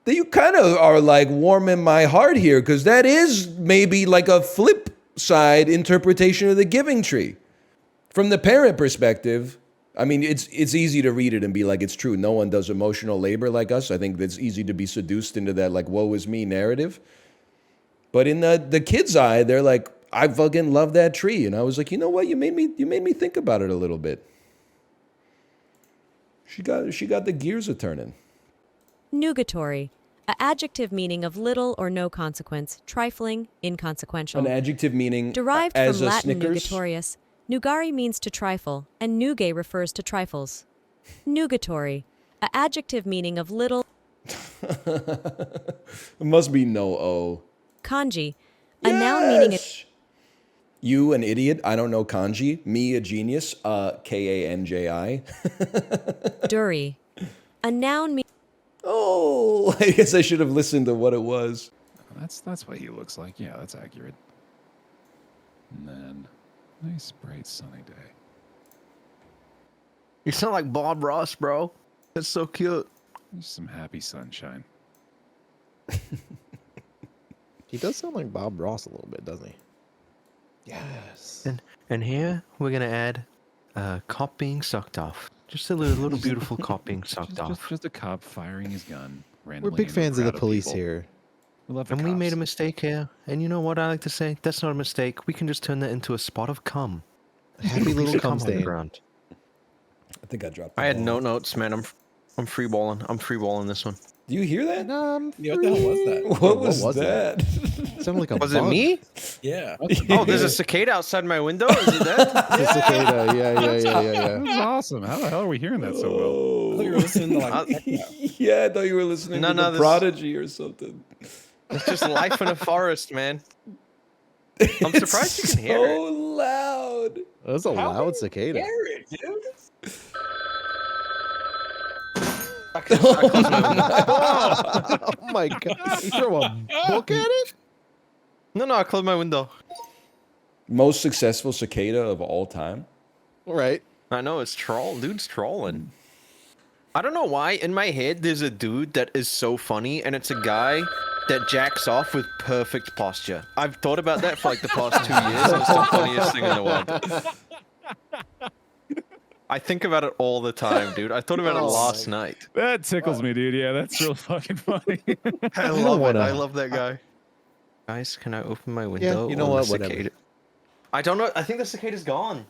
you kind of are like warming my heart here, because that is maybe like a flip side interpretation of The Giving Tree. From the parent perspective, I mean, it's easy to read it and be like, it's true. No one does emotional labor like us. I think it's easy to be seduced into that like woe is me narrative. But in the kid's eye, they're like, I fucking love that tree. And I was like, you know what? You made me think about it a little bit. She got the gears a turning. Nugatory, an adjective meaning of little or no consequence, trifling, inconsequential. An adjective meaning derived as from a Latin Snickers? nugatorius. Nugari means to trifle, and nugae refers to trifles. Nugatory, an adjective meaning of little. It must be no O. Kanji, a noun meaning. You an idiot? I don't know kanji. Me a genius. Kanji. Duri, a noun meaning. Oh, I guess I should have listened to what it was. That's what he looks like. Yeah, that's accurate. And then, nice bright sunny day. You sound like Bob Ross, bro. That's so cute. Just some happy sunshine. He does sound like Bob Ross a little bit, doesn't he? Yes. And here we're gonna add cop being sucked off. Just a little beautiful cop being sucked off. Just a cop firing his gun We're randomly. big into a fans of the crowd police people. here. We love the And we made a cops. mistake here. And you know what I like to say? That's not a mistake. We can just turn that into a spot of cum. Happy little cum on the stain. ground. I think I dropped. I had no notes, man. I'm freeballing. I'm freeballing this one. Do you hear that? Yeah, what the hell was that? What was that? Sounded like a Was it bug. me? Yeah. Oh, there's a cicada outside my window. Is it that? It's a cicada. Yeah. That was awesome. How the hell are we hearing that so well? I thought you were listening to like techno. Yeah, I thought you were listening to the this- Prodigy or something. It's just life in a forest, man. I'm surprised you can hear So it. loud. That's a loud cicada. Oh my god! You throw a book at it? No, I closed my window. Most successful cicada of all time. Right. I know, it's troll. Dude's trolling. I don't know why. In my head, there's a dude that is so funny, and it's a guy that jacks off with perfect posture. I've thought about that for like the past 2 years, and it's the funniest thing in the world. I think about it all the time, dude. I thought about it last night. That tickles me, dude. Yeah, that's real fucking funny. I love it. I love that guy. Guys, can I open my window? you know on what? the Whatever. cicada? I don't know. I think the cicada's gone.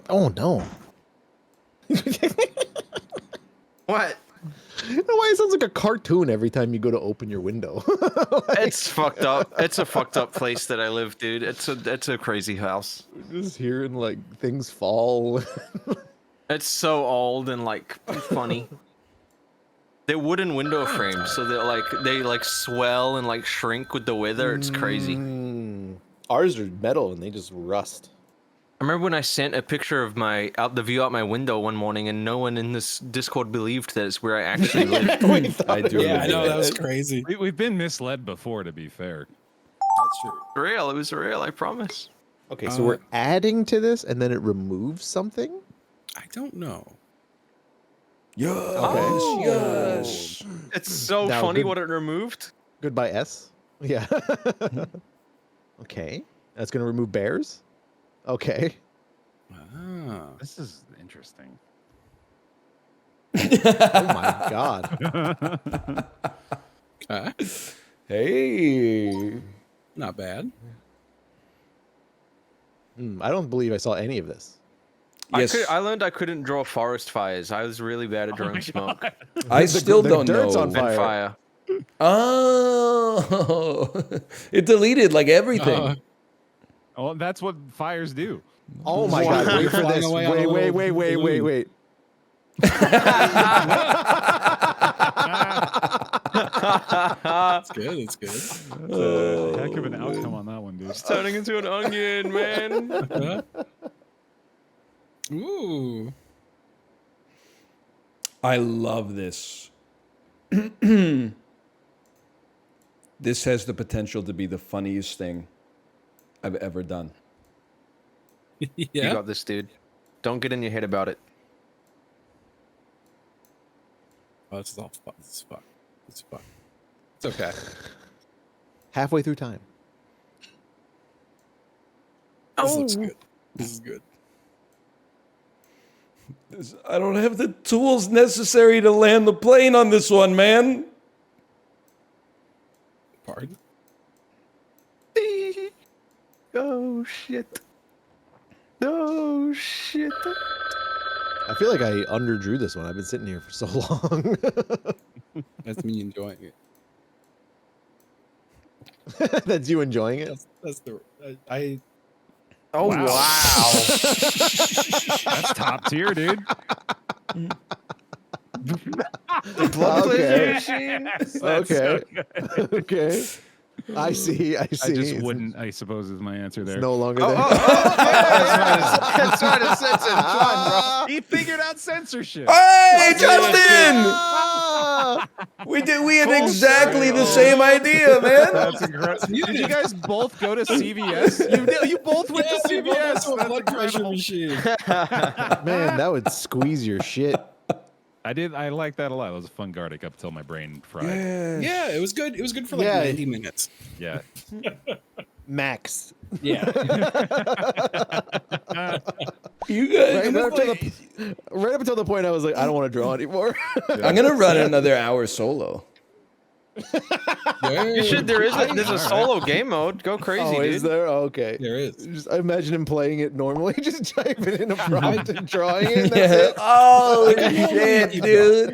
Oh no! What? You know why it sounds like a cartoon every time you go to open your window? It's fucked up. It's a fucked up place that I live, dude. It's a crazy house. Just hearing like things fall. It's so old and like funny. They're wooden window frames, so they like swell and like shrink with the weather. It's crazy. Ours are metal and they just rust. I remember when I sent a picture of the view out my window one morning, and no one in this Discord believed that it's where I actually live. I do. Yeah, I know that was crazy. We've been misled before, to be fair. That's true. Real, it was real. I promise. Okay, so we're adding to this and then it removes something? I don't know. Yes. Oh. Yes. It's so Now, funny good- what it removed. Goodbye S? Yeah. Okay. That's gonna remove bears? Okay. Ah. This is interesting. Oh my god. Hey. Not bad. I don't believe I saw any of this. Yes. I learned I couldn't draw forest fires. I was really bad at drawing smoke. I still don't dirt's know. on And fire. fire. Oh, it deleted like everything. Oh, that's what fires do. Oh my god, wait for Flying this. away on a little Wait. It's good. It's good. Heck of an outcome on that one, dude. It's turning into an onion, man. Ooh. I love this. This has the potential to be the funniest thing I've ever done. You Yeah. got this, dude. Don't get in your head about it. Oh, this is all fun. This is fun. It's fun. It's okay. Halfway through time. This looks good. This is good. I don't have the tools necessary to land the plane on this one, man. Pardon? Oh shit. Oh shit. I feel like I underdrew this one. I've been sitting here for so long. That's me enjoying it. That's you enjoying it? That's the I. Oh wow. That's top tier, dude. The blood cleanser machine. Okay. Okay. I see. I just wouldn't, I suppose, is my answer there. It's no longer there. That's trying to censor. Come on, bro. He figured out censorship. Hey, Justin! We had exactly the same idea, man. That's incredible. Did you guys both go to CVS? You both went to CVS. A blood pressure machine. Man, that would squeeze your shit. I like that a lot. It was a fun Gartic up until my brain fried. Yeah, it was good. It was good for like 90 minutes. Yeah. Max. Yeah. You guys, right up until the point I was like, I don't want to draw anymore. I'm gonna run another hour solo. You should. There's a solo game mode. Go crazy, dude. Is there? Oh, okay. There is. Just, I imagine him playing it normally, just typing in a prompt and drawing it. Yeah. That's it. Oh shit, dude!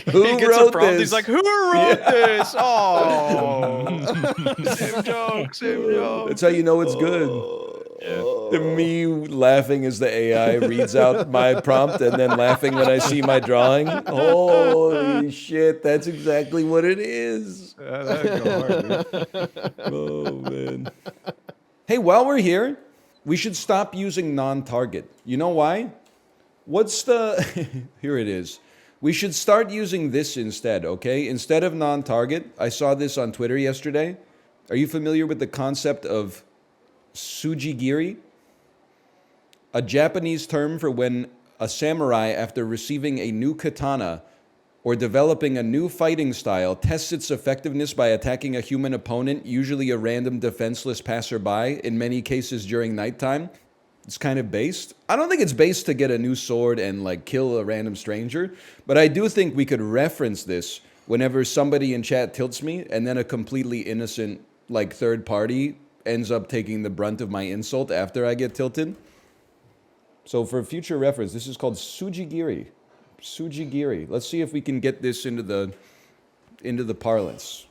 Who He gets a wrote prompt. this? He's like, who wrote this? Oh, same joke. Same joke. That's how you know it's good. Me laughing as the AI reads out my prompt and then laughing when I see my drawing. Holy shit, that's exactly what it is. That'd go hard, dude. Oh, man. Hey, while we're here, we should stop using non-target. You know why? What's the... Here it is. We should start using this instead, okay? Instead of non-target, I saw this on Twitter yesterday. Are you familiar with the concept of TSUJIGIRI? A Japanese term for when a samurai, after receiving a new katana or developing a new fighting style, tests its effectiveness by attacking a human opponent, usually a random defenseless passerby, in many cases during nighttime. It's kind of based. I don't think it's based to get a new sword and like kill a random stranger, but I do think we could reference this whenever somebody in chat tilts me and then a completely innocent like third party ends up taking the brunt of my insult after I get tilted. So for future reference, this is called TSUJIGIRI. TSUJIGIRI. Let's see if we can get this into the parlance.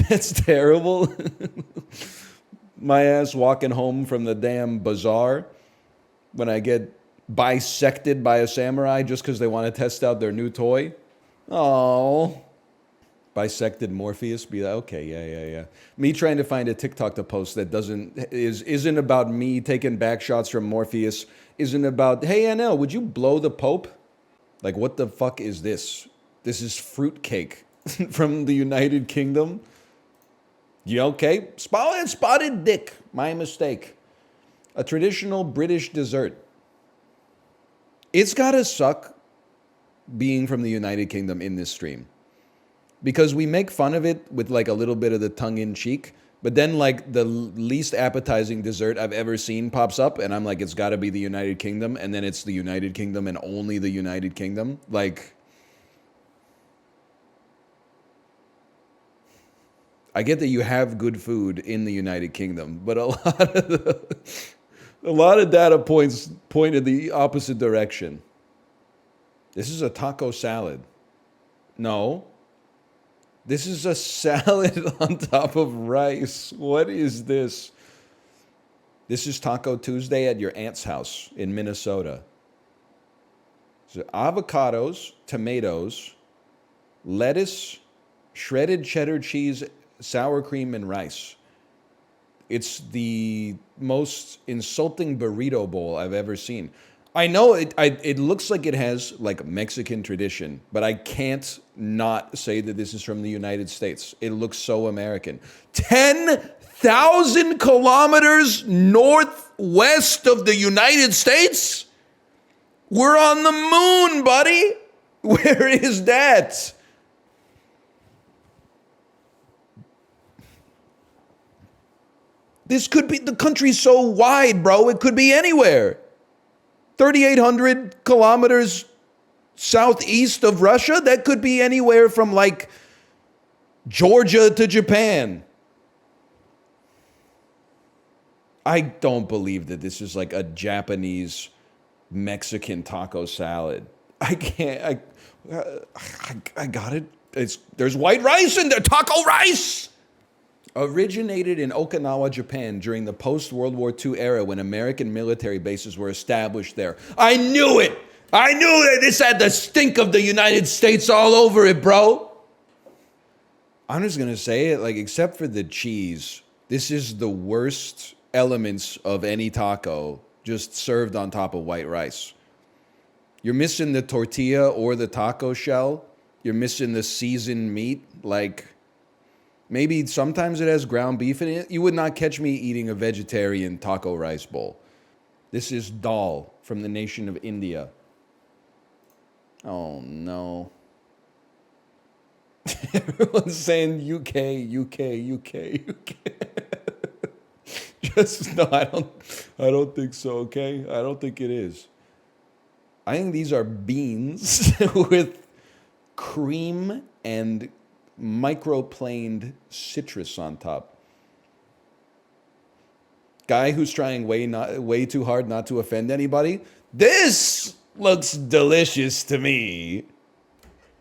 That's terrible. My ass walking home from the damn bazaar when I get bisected by a samurai just because they want to test out their new toy. Oh. Bisected Morpheus, be like, okay, yeah. Me trying to find a TikTok to post that isn't about me taking back shots from Morpheus, isn't about, hey NL, would you blow the Pope? Like, what the fuck is this? This is fruitcake from the United Kingdom. Yeah, okay. Spotted dick, my mistake. A traditional British dessert. It's gotta suck being from the United Kingdom in this stream. Because we make fun of it with like a little bit of the tongue-in-cheek, but then like the least appetizing dessert I've ever seen pops up, and I'm like, it's got to be the United Kingdom, and then it's the United Kingdom and only the United Kingdom. Like, I get that you have good food in the United Kingdom, but a lot of data points point in the opposite direction. This is a taco salad. No. This is a salad on top of rice. What is this? This is Taco Tuesday at your aunt's house in Minnesota. So avocados, tomatoes, lettuce, shredded cheddar cheese, sour cream, and rice. It's the most insulting burrito bowl I've ever seen. I know it looks like it has like Mexican tradition, but I can't not say that this is from the United States. It looks so American. 10,000 kilometers northwest of the United States? We're on the moon, buddy. Where is that? This could be, the country's so wide, bro. It could be anywhere. 3,800 kilometers southeast of Russia. That could be anywhere from like Georgia to Japan. I don't believe that this is like a Japanese Mexican taco salad. I can't. I got it. There's white rice in there. Taco rice. Originated in Okinawa, Japan during the post-World War II era when American military bases were established there. I knew it! I knew that this had the stink of the United States all over it, bro! I'm just gonna say it, like, except for the cheese, this is the worst elements of any taco just served on top of white rice. You're missing the tortilla or the taco shell. You're missing the seasoned meat, like... Maybe sometimes it has ground beef in it. You would not catch me eating a vegetarian taco rice bowl. This is dal from the nation of India. Oh no. Everyone's saying UK. Just no, I don't think so, okay? I don't think it is. I think these are beans with cream and microplaned citrus on top. Guy who's trying way too hard not to offend anybody. This looks delicious to me.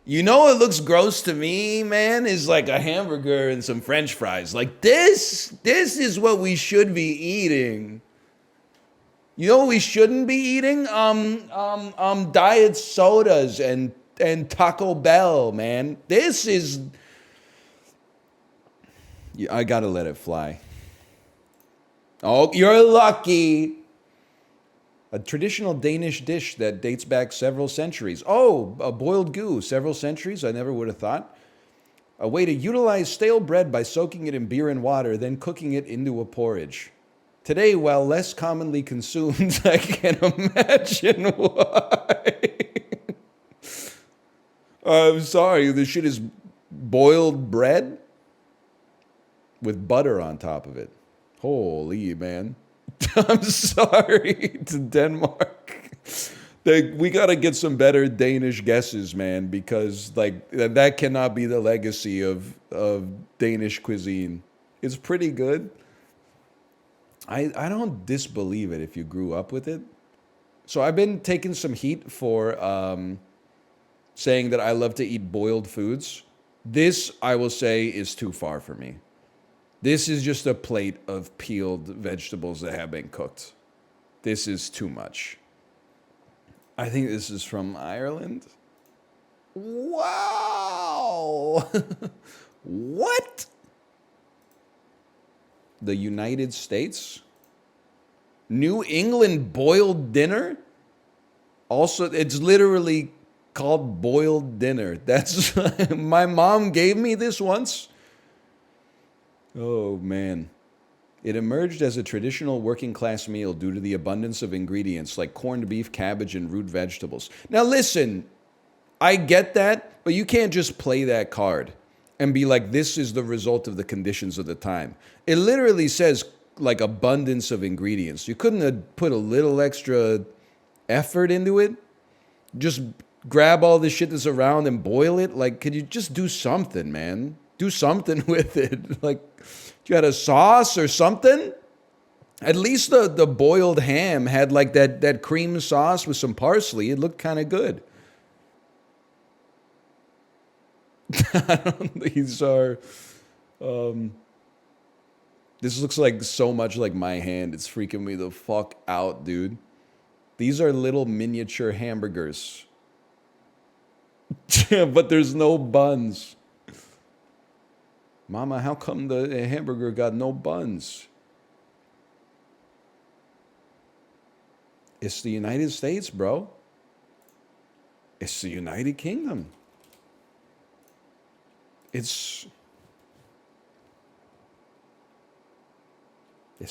You know what looks gross to me, man, is like a hamburger and some French fries. Like this is what we should be eating. You know what we shouldn't be eating? Diet sodas and Taco Bell, man. This is... I gotta let it fly. Oh, you're lucky. A traditional Danish dish that dates back several centuries. Oh, a boiled goo, several centuries? I never would have thought. A way to utilize stale bread by soaking it in beer and water, then cooking it into a porridge. Today, while less commonly consumed, I can imagine why. I'm sorry, this shit is boiled bread with butter on top of it. Holy, man. I'm sorry to Denmark. We got to get some better Danish guesses, man, because like that cannot be the legacy of Danish cuisine. It's pretty good. I don't disbelieve it if you grew up with it. So I've been taking some heat for saying that I love to eat boiled foods. This, I will say, is too far for me. This is just a plate of peeled vegetables that have been cooked. This is too much. I think this is from Ireland. Wow! What? The United States? New England boiled dinner? Also, it's literally called boiled dinner. That's my mom gave me this once. Oh, man. It emerged as a traditional working-class meal due to the abundance of ingredients like corned beef, cabbage, and root vegetables. Now, listen, I get that, but you can't just play that card and be like, this is the result of the conditions of the time. It literally says, like, abundance of ingredients. You couldn't have put a little extra effort into it? Just grab all the shit that's around and boil it? Like, could you just do something, man? Do something with it. Like, you had a sauce or something? At least the boiled ham had like that cream sauce with some parsley. It looked kind of good. These are... this looks like so much like my hand. It's freaking me the fuck out, dude. These are little miniature hamburgers. But there's no buns. Mama, how come the hamburger got no buns? It's the United States, bro. It's the United Kingdom. It's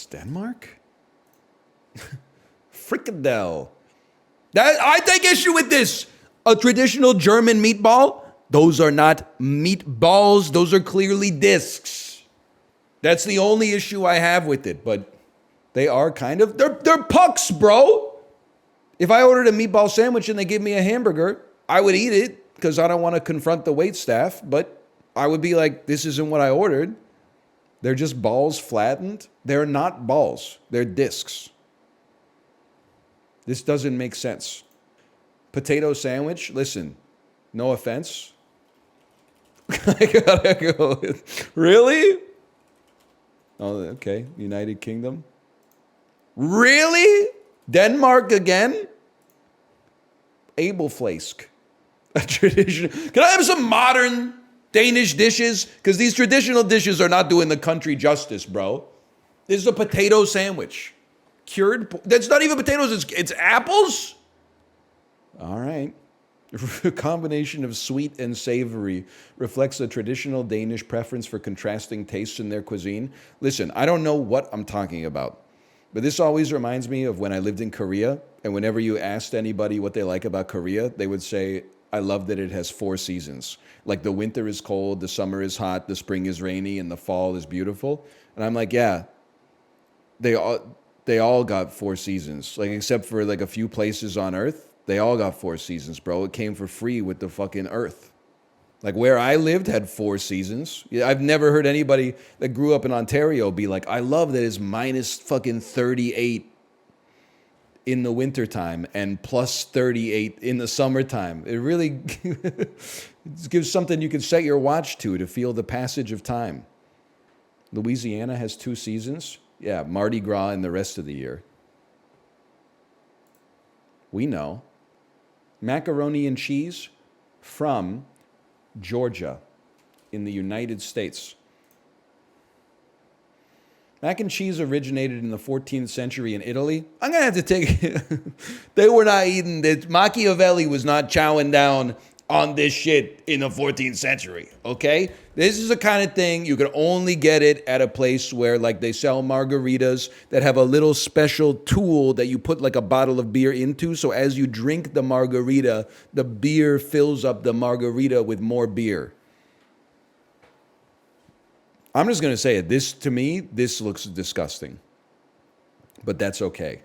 Denmark? Frikadelle. I take issue with this. A traditional German meatball? Those are not meatballs. Those are clearly discs. That's the only issue I have with it, but they are kind of, they're pucks, bro. If I ordered a meatball sandwich and they give me a hamburger, I would eat it because I don't want to confront the waitstaff, but I would be like, this isn't what I ordered. They're just balls flattened. They're not balls. They're discs. This doesn't make sense. Potato sandwich, listen, no offense. I gotta go. Really? Oh, okay. United Kingdom. Really? Denmark again? Abelflask. A tradition. Can I have some modern Danish dishes? Because these traditional dishes are not doing the country justice, bro. This is a potato sandwich. Cured. That's not even potatoes. It's apples? All right. A combination of sweet and savory reflects a traditional Danish preference for contrasting tastes in their cuisine. Listen, I don't know what I'm talking about, but this always reminds me of when I lived in Korea, and whenever you asked anybody what they like about Korea, they would say, I love that it has 4 seasons. Like the winter is cold, the summer is hot, the spring is rainy, and the fall is beautiful. And I'm like, yeah, they all got 4 seasons, like except for like a few places on Earth. They all got 4 seasons, bro. It came for free with the fucking Earth. Like where I lived had 4 seasons. Yeah, I've never heard anybody that grew up in Ontario be like, I love that it's minus fucking 38 in the wintertime and plus 38 in the summertime. It really gives something you can set your watch to feel the passage of time. Louisiana has 2 seasons. Yeah, Mardi Gras and the rest of the year. We know. Macaroni and cheese from Georgia in the United States. Mac and cheese originated in the 14th century in Italy. I'm going to have to take it. They were not eating this. Machiavelli was not chowing down on this shit in the 14th century, okay? This is the kind of thing you can only get it at a place where like they sell margaritas that have a little special tool that you put like a bottle of beer into. So as you drink the margarita, the beer fills up the margarita with more beer. I'm just going to say it. This, to me, this looks disgusting. But that's okay.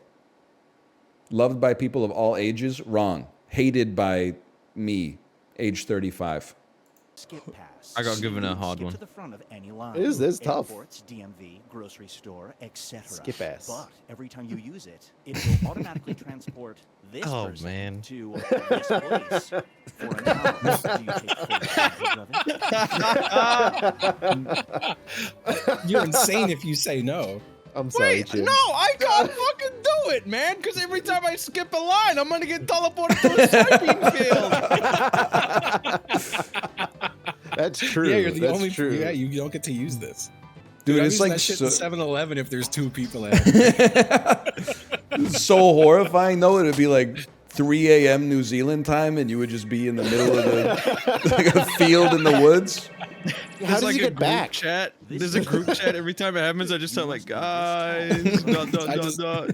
Loved by people of all ages? Wrong. Hated by me, age 35. I got given a hard one. It is tough. DMV, grocery store, etc. Skip ass. But every time you use it, it will automatically transport this person to this place for an hour. Do you take You're insane if you say no. I'm sorry, Wait, Jim. no, I can't fucking do it, man. Because every time I skip a line, I'm gonna get teleported to a soybean field. That's true. Yeah, you're the That's only. true. Yeah, you don't get to use this. Dude, I'm it's using like that shit so, in 7-Eleven if there's 2 people at it. it's so horrifying though. It'd be like 3 a.m. New Zealand time, and you would just be in the middle of like a field in the woods. How does he get back? Chat. There's a group chat. Every time it happens, I just sound like, guys, dot, dot, dot, dot.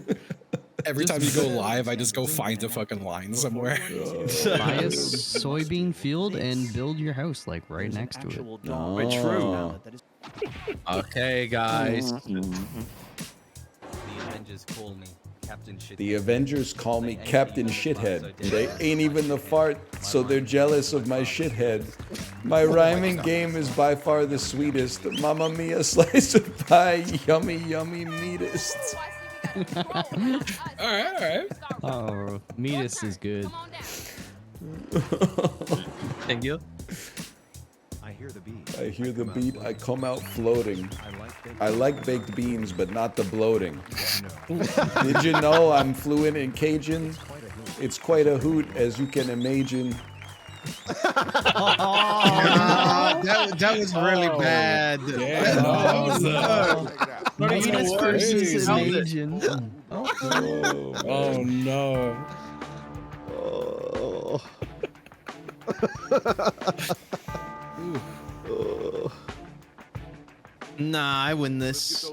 Every time you go live, I just go find a fucking line somewhere. Buy a soybean field and build your house like right next to it. Oh. True. Okay, guys. The Avengers call me Captain Shithead. They ain't even the fart, so they're jealous of my shithead. My rhyming game is by far the sweetest. Mamma mia, slice of pie, yummy, yummy meatest. All right. Oh, meatus is good. Thank you. I hear the beat. I hear the beat, I come out floating. I like baked beans, but not the bloating. Did you know I'm fluent in Cajun? It's quite a hoot, as you can imagine. That was really bad. Meatus versus imagine. Oh no. Nah, I win this.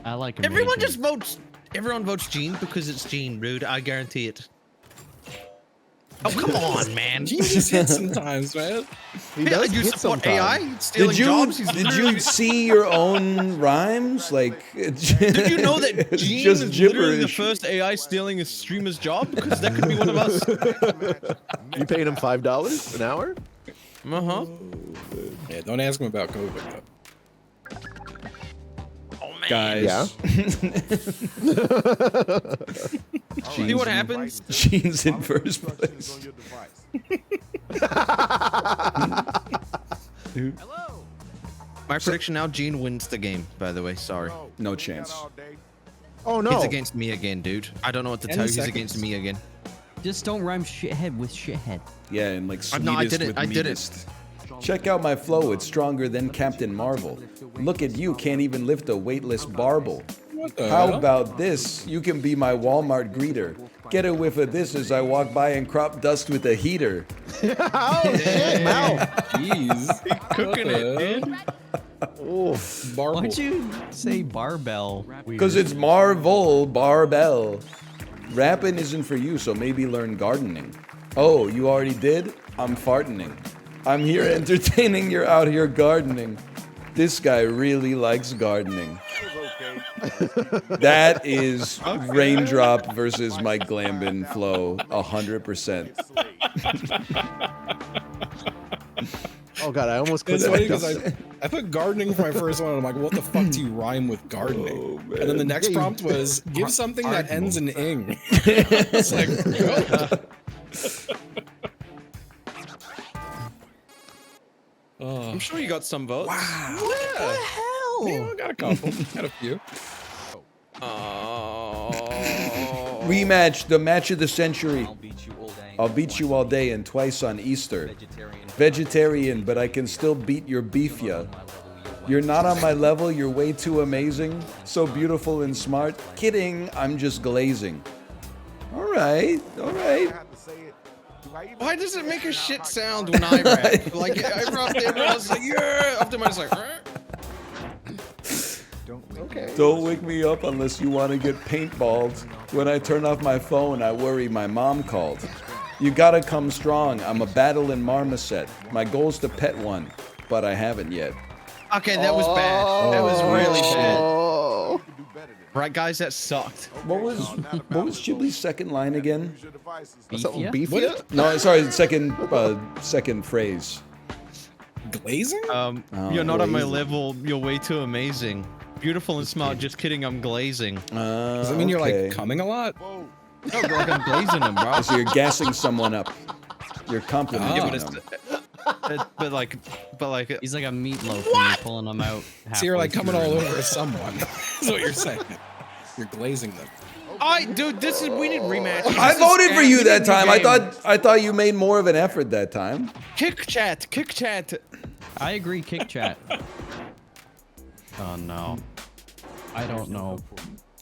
I like Everyone imagine. just votes. Everyone votes Gene because it's Gene. Rude. I guarantee it. Oh, come on, man. You just hit sometimes, man. He does you hit support sometimes. AI stealing jobs? Did you see your own rhymes? Like, Did you know that it's Gene just is literally the gibberish. first AI stealing a streamer's job? Because that could be one of us. You paying him $5 an hour? Uh-huh. Yeah, don't ask him about COVID though. Guys. Yeah. See what happens? Gene's in first place. Hello. My prediction now: Gene wins the game. By the way, sorry. No chance. Oh no. He's against me again, dude. I don't know what to tell you. He's against me again. Just don't rhyme shithead with shithead. Yeah, and like sweetest No, I didn't. with I didn't. meatest. Check out my flow. It's stronger than Captain Marvel. Look at you. Can't even lift a weightless barbel. How about this? You can be my Walmart greeter. Get a whiff of this as I walk by and crop dust with a heater. Oh shit, Mal. Jeez. Cooking it, dude. Why'd you say barbell? Because it's Marvel Barbell. Rapping isn't for you, so maybe learn gardening. Oh, you already did? I'm farting. I'm here entertaining, you're out here gardening. This guy really likes gardening. That is Raindrop versus Mike Glambin flow, 100%. Oh god, I almost clicked It's funny that. because I put gardening for my first one, and I'm like, what the fuck do you rhyme with gardening? And then the next prompt was, give something that ends in ing. It's like, I'm sure you got some votes. Wow. What the hell? Yeah, I got a couple. Got a few. Rematch, the match of the century. I'll beat you all day and twice on Easter. Vegetarian, but I can still beat your beef, ya. You're not on my level, you're way too amazing. So beautiful and smart. Kidding, I'm just glazing. Alright, alright. Why does it make a shit sound when I rap? Like, I rapped it, I was like, yeah. After mine, it's like, Okay. Don't wake me up unless you want to get paintballed. When I turn off my phone, I worry my mom called. You gotta come strong, I'm a battling marmoset. My goal's to pet one, but I haven't yet. okay, that was bad. That was really bad. Right, guys, that sucked. What was Ghibli's second line again? Something beef What? No, sorry, second phrase. Glazing? You're not on my glazing. level. You're way too amazing. Beautiful and smart. Just kidding. I'm glazing. Does that mean you're okay. like coming a lot? No, but like I'm glazing them, bro. So you're gassing someone up. You're complimenting Yeah, them. but like, He's like a meatloaf when you're pulling them out. So you're like halfway coming all through. over someone. That's what you're saying. You're glazing them. dude, this is we need rematch. I voted for you that time. I thought you made more of an effort that time. Kick chat. I agree, kick chat. Oh no. I don't know.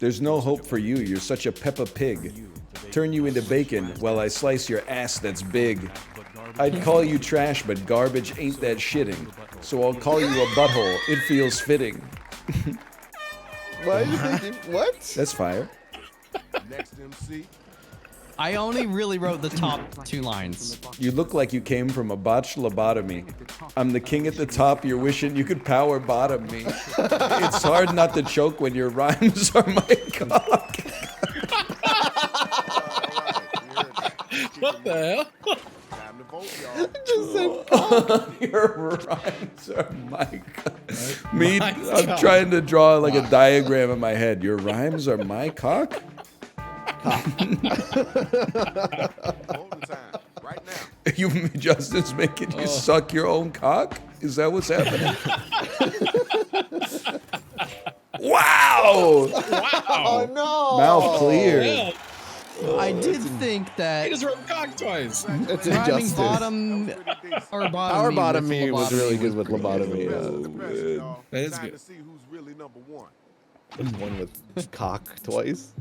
There's no hope for you. You're such a Peppa Pig. Turn you into bacon while I slice your ass that's big. I'd call you trash, but garbage ain't that shitting. So I'll call you a butthole. It feels fitting. Why are you thinking? What? That's fire. Next MC. I only really wrote the top 2 lines. You look like you came from a botched lobotomy. I'm the king at the top. You're wishing you could power bottom me. It's hard not to choke when your rhymes are my cock. What the hell? Time to vote, y'all. Just said cock. Your rhymes are my cock. Me, I'm trying to draw like a diagram in my head. Your rhymes are my cock? Voting time. Right now. You, Justin's making you suck your own cock? Is that what's happening? Wow! Oh no! Mouth clear. I did think that He just wrote cock twice. That's rhyming injustice. bottom or Power bottom bottom me was really good with lobotomy. That is Time good. to see who's really number one. One with cock twice.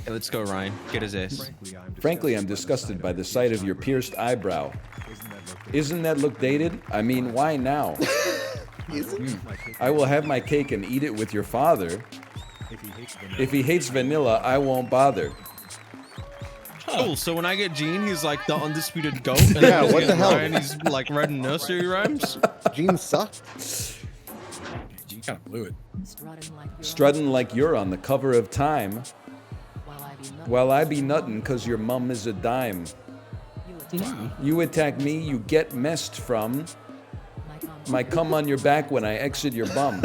Hey, let's go, Ryan. Get his ass. Frankly, I'm disgusted by the sight of your pierced eyebrow. Isn't that look dated? I mean, why now? I will have my cake and eat it with your father. If he hates vanilla, I won't bother. Cool. So when I get Gene, he's like the undisputed goat. And Yeah, what the hell? Ryan, he's like writing nursery rhymes. Gene sucks. Gene kind of blew it. Strutting like you're on the cover of Time. While I be nuttin' cause your mum is a dime. You attack me, you get messed from. My cum on your back when I exit your bum.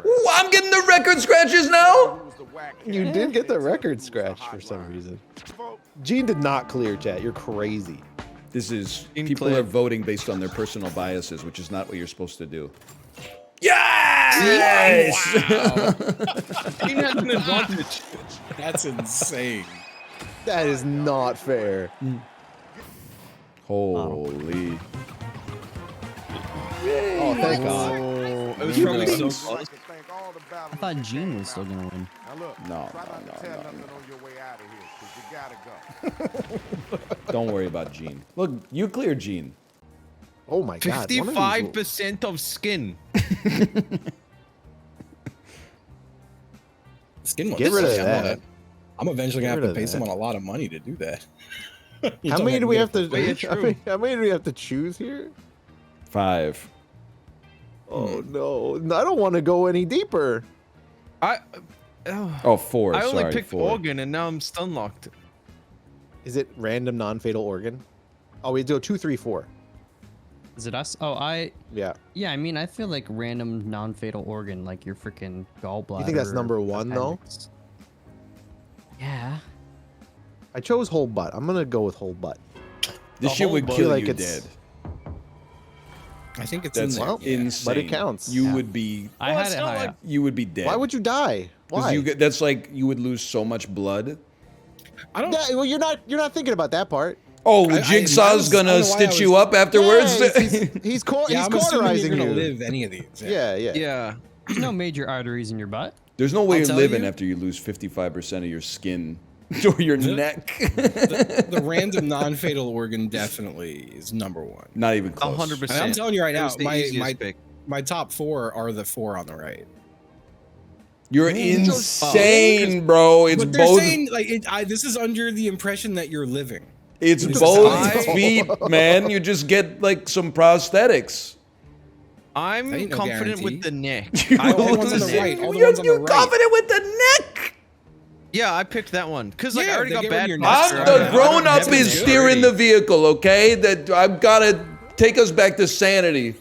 Ooh, I'm getting the record scratches now! You did get the record scratch for some reason. Gene did not clear chat. You're crazy. This is, people are voting based on their personal biases, which is not what you're supposed to do. Yes! Wow. Gene has an advantage. That's insane. That is not fair. Holy. Oh, thank God. It was probably so close. I thought Gene was still gonna win. No. Don't worry about Gene. Look, you cleared Gene. Oh my God. 55% of skin. Skin one. Get rid of that. I'm eventually gonna have to pay someone a lot of money to do that. How many do we have to? How many do we have to choose here? 5. Oh no! I don't want to go any deeper. Oh, 4. I only sorry, picked 4. organ and now I'm stun locked. Is it random non-fatal organ? Oh, we do 2, 3, 4. Is it us? Oh, Yeah. Yeah, I mean, I feel like random non-fatal organ, like your freaking gallbladder. You think that's number 1 though? appendix. Yeah. I chose whole butt. I'm gonna go with whole butt. This shit would kill like you it's- dead. I think it's That's insane. But it counts. You would be. I had it high up. You would be dead. Why would you die? Why? That's like you would lose so much blood. I don't. Yeah, well, you're not thinking about that part. Oh, Jigsaw's gonna stitch you up afterwards. Yeah, he's I'm assuming cauterizing you're gonna you. live any of these. Yeah. There's no major arteries in your butt. There's no way I'll you're tell living you. after you lose 55% of your skin or your neck. The random non-fatal organ definitely is number 1. Not even close. 100%. I'm telling you right It now, was the easiest pick. my top 4 are the 4 on the right. You're insane, bro. It's But they're both. saying like this is under the impression that you're living. It's both feet, man. You just get like some prosthetics. I'm confident with the neck. All the ones on the right. All the You're ones on the right. confident with the neck. Yeah, I picked that one because like I Yeah, already they got get rid of bad. your posture. neck. I'm the I don't grown up have is it steering already. the vehicle, okay? That I've gotta take us back to sanity.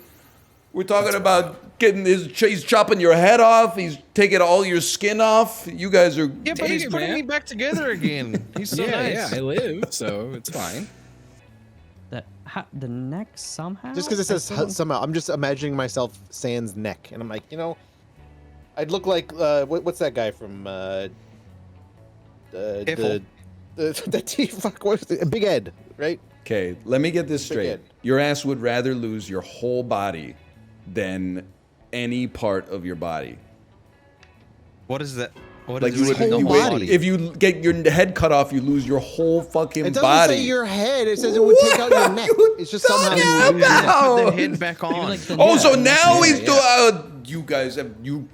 We're talking about getting he's chopping your head off. He's taking all your skin off. You guys are. Yeah, but he's putting me back together again. He's so nice. Yeah, I live, so it's fine. The neck somehow. Just because it says somehow, I'm just imagining myself sans neck, and I'm like, I'd look like what's that guy from Big Ed, right? Okay, let me get this straight. Ed. Your ass would rather lose your whole body than any part of your body. What is that? What Like is you this? would, whole body. if you get your head cut off, you lose your whole fucking It doesn't body. say your head. It says it would take out your neck. It's just somehow you lose your neck. Put the head back on. Oh, so now he's doing. You guys have you.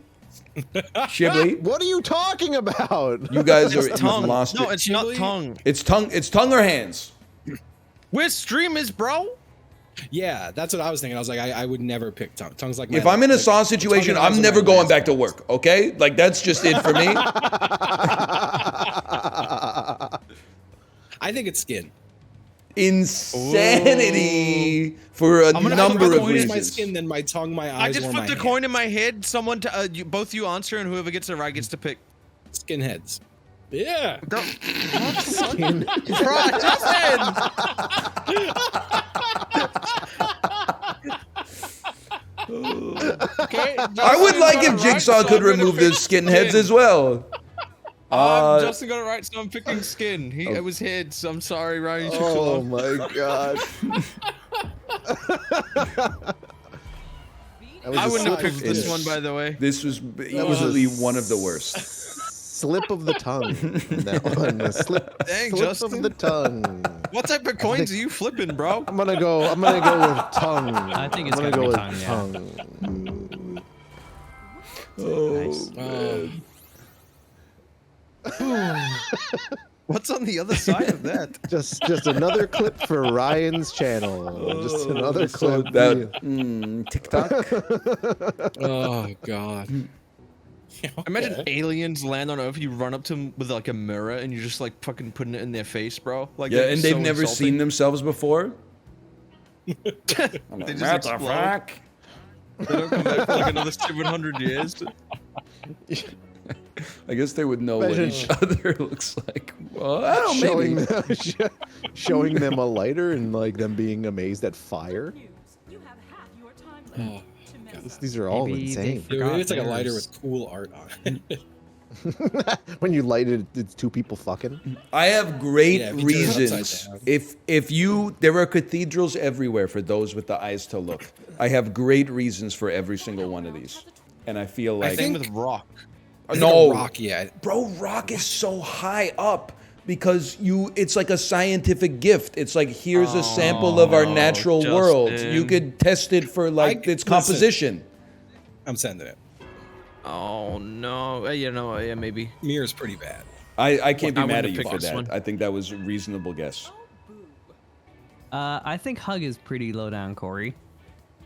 Shibli, What are you talking about? you guys are It's tongue. you've lost No, it. it's not tongue. It's tongue. It's tongue or hands. We're streamers, bro. Yeah, that's what I was thinking. I was like, I would never pick tongue. Tongue's like If I'm in a saw situation, I'm never going back to work. Okay, like that's just it for me. I think it's skin. Insanity for a number of my reasons. skin, then my tongue, my I eyes, just or flipped my a coin in my head. Someone, both you answer, and whoever gets it right gets to pick. Skinheads. Yeah. Skin. Okay, I would like if Jigsaw could remove the skinheads as well. Justin got it right, so I'm picking skin. It was heads. I'm sorry, Ryan. You took so Oh long. my god. I wouldn't have picked this one, by the way. This was easily one of the worst. Slip of the tongue. That one. Slip Dang, of Justin. the tongue. What type of coins are you flipping, bro? I'm gonna go with tongue. I think it's I'm gonna gonna be go tongue, with yeah. tongue. Oh, Nice. man. What's on the other side of that? Just another clip for Ryan's channel. Just another So clip. that TikTok. Oh god. Imagine aliens land on Earth. You run up to them with like a mirror and you're just like fucking putting it in their face, bro. Like Yeah, and they've never seen themselves before. They just explode. They don't come back for like another 700 years. I guess they would know what each other looks like. Well, I don't know, maybe. Showing them a lighter and like them being amazed at fire. Oh, These are all Maybe they insane. Dude, maybe it's like a lighter with cool art on it. When you light it, it's two people fucking. I have great Yeah, if you turn it reasons. upside down. If you, there are cathedrals everywhere for those with the eyes to look. I have great reasons for every single one of these, and I feel like I think with rock. no, rock yet, bro. Rock is so high up because it's like a scientific gift. It's like here's a sample of our natural world. You could test it for like its composition. I'm sending it. Oh no! Yeah, maybe. Mirror's pretty bad. I can't be I mad wouldn't at you have for picked this that. one. I think that was a reasonable guess. I think Hug is pretty low down, Corey.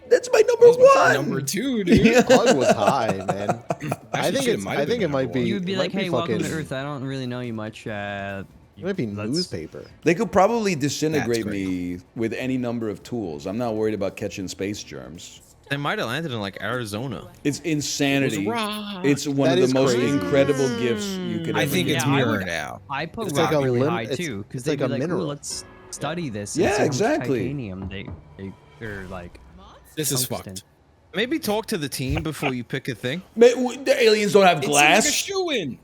That's my number one. Number 2, dude. Hug was high, man. I think it might be. You would be it like, might "Hey, welcome to fucking- Earth. I don't really know you much. It might be newspaper. They could probably disintegrate That's great. me with any number of tools. I'm not worried about catching space germs. They might have landed in like Arizona. It's insanity. It was rock. It's one That of is the most crazy. incredible gifts you could I ever think get. it's Yeah, I mirror would- now. I put It's rock like a really lim- high it's- too, because it's they'd like be a like, "Ooh, mineral." let's study this." Yeah, and see how much exactly. Titanium they're like. This is tungsten. fucked. Maybe talk to the team before you pick a thing. The aliens don't have It glass. seems like a shoe-in.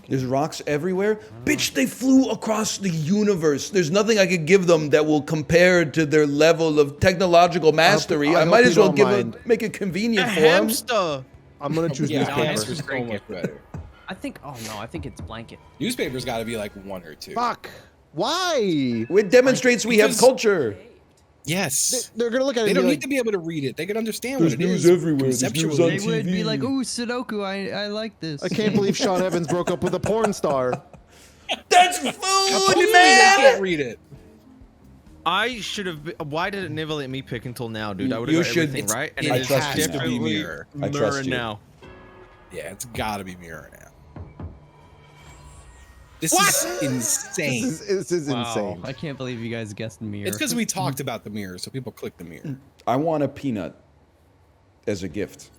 There's rocks everywhere. Bitch, they flew across the universe. There's nothing I could give them that will compare to their level of technological mastery. I hope might you as well don't make it convenient A for them. hamster. I'm gonna choose Yeah, newspaper. hamster's so much better. I think. Oh no, I think it's blanket. Newspaper's got to be like 1 or 2. Fuck. Why? It demonstrates we have Because- culture. Yes. They're gonna look at it. They and don't be need like, to be able to read it. They can understand There's what it news is. everywhere. There's news conceptually. on They would be TV. like, "Ooh, Sudoku, I like this." I can't believe Sean Evans broke up with a porn star. That's food, They man. can't read it. I should have. Why did it never let me pick until now, dude? I would You have got should- everything right. And it it is trust you. definitely Mirror. I trust mirror you. now. Yeah, it's got to be mirror now. This is insane. This is insane. I can't believe you guys guessed mirror. It's because we talked about the mirror, so people click the mirror. I want a peanut as a gift.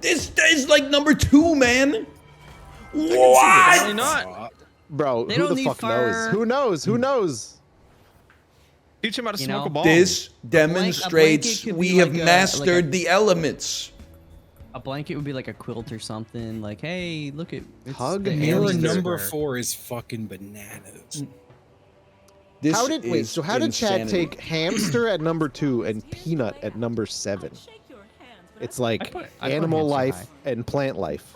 This is like number 2, man. What? Probably not. Bro, They who don't the need fuck fire. knows? Who knows? Who knows? Teach him how to You smoke know, a bomb. This blanket demonstrates could be we like have a- mastered like the elements. A blanket would be like a quilt or something. Like, hey, look at it's Hug the mirror Mirror aliens number everywhere. 4 is fucking bananas. This How did wait? is So how did Chad insanity. take hamster at number 2 and peanut at number 7? It's like I put animal hamster life high. and plant life.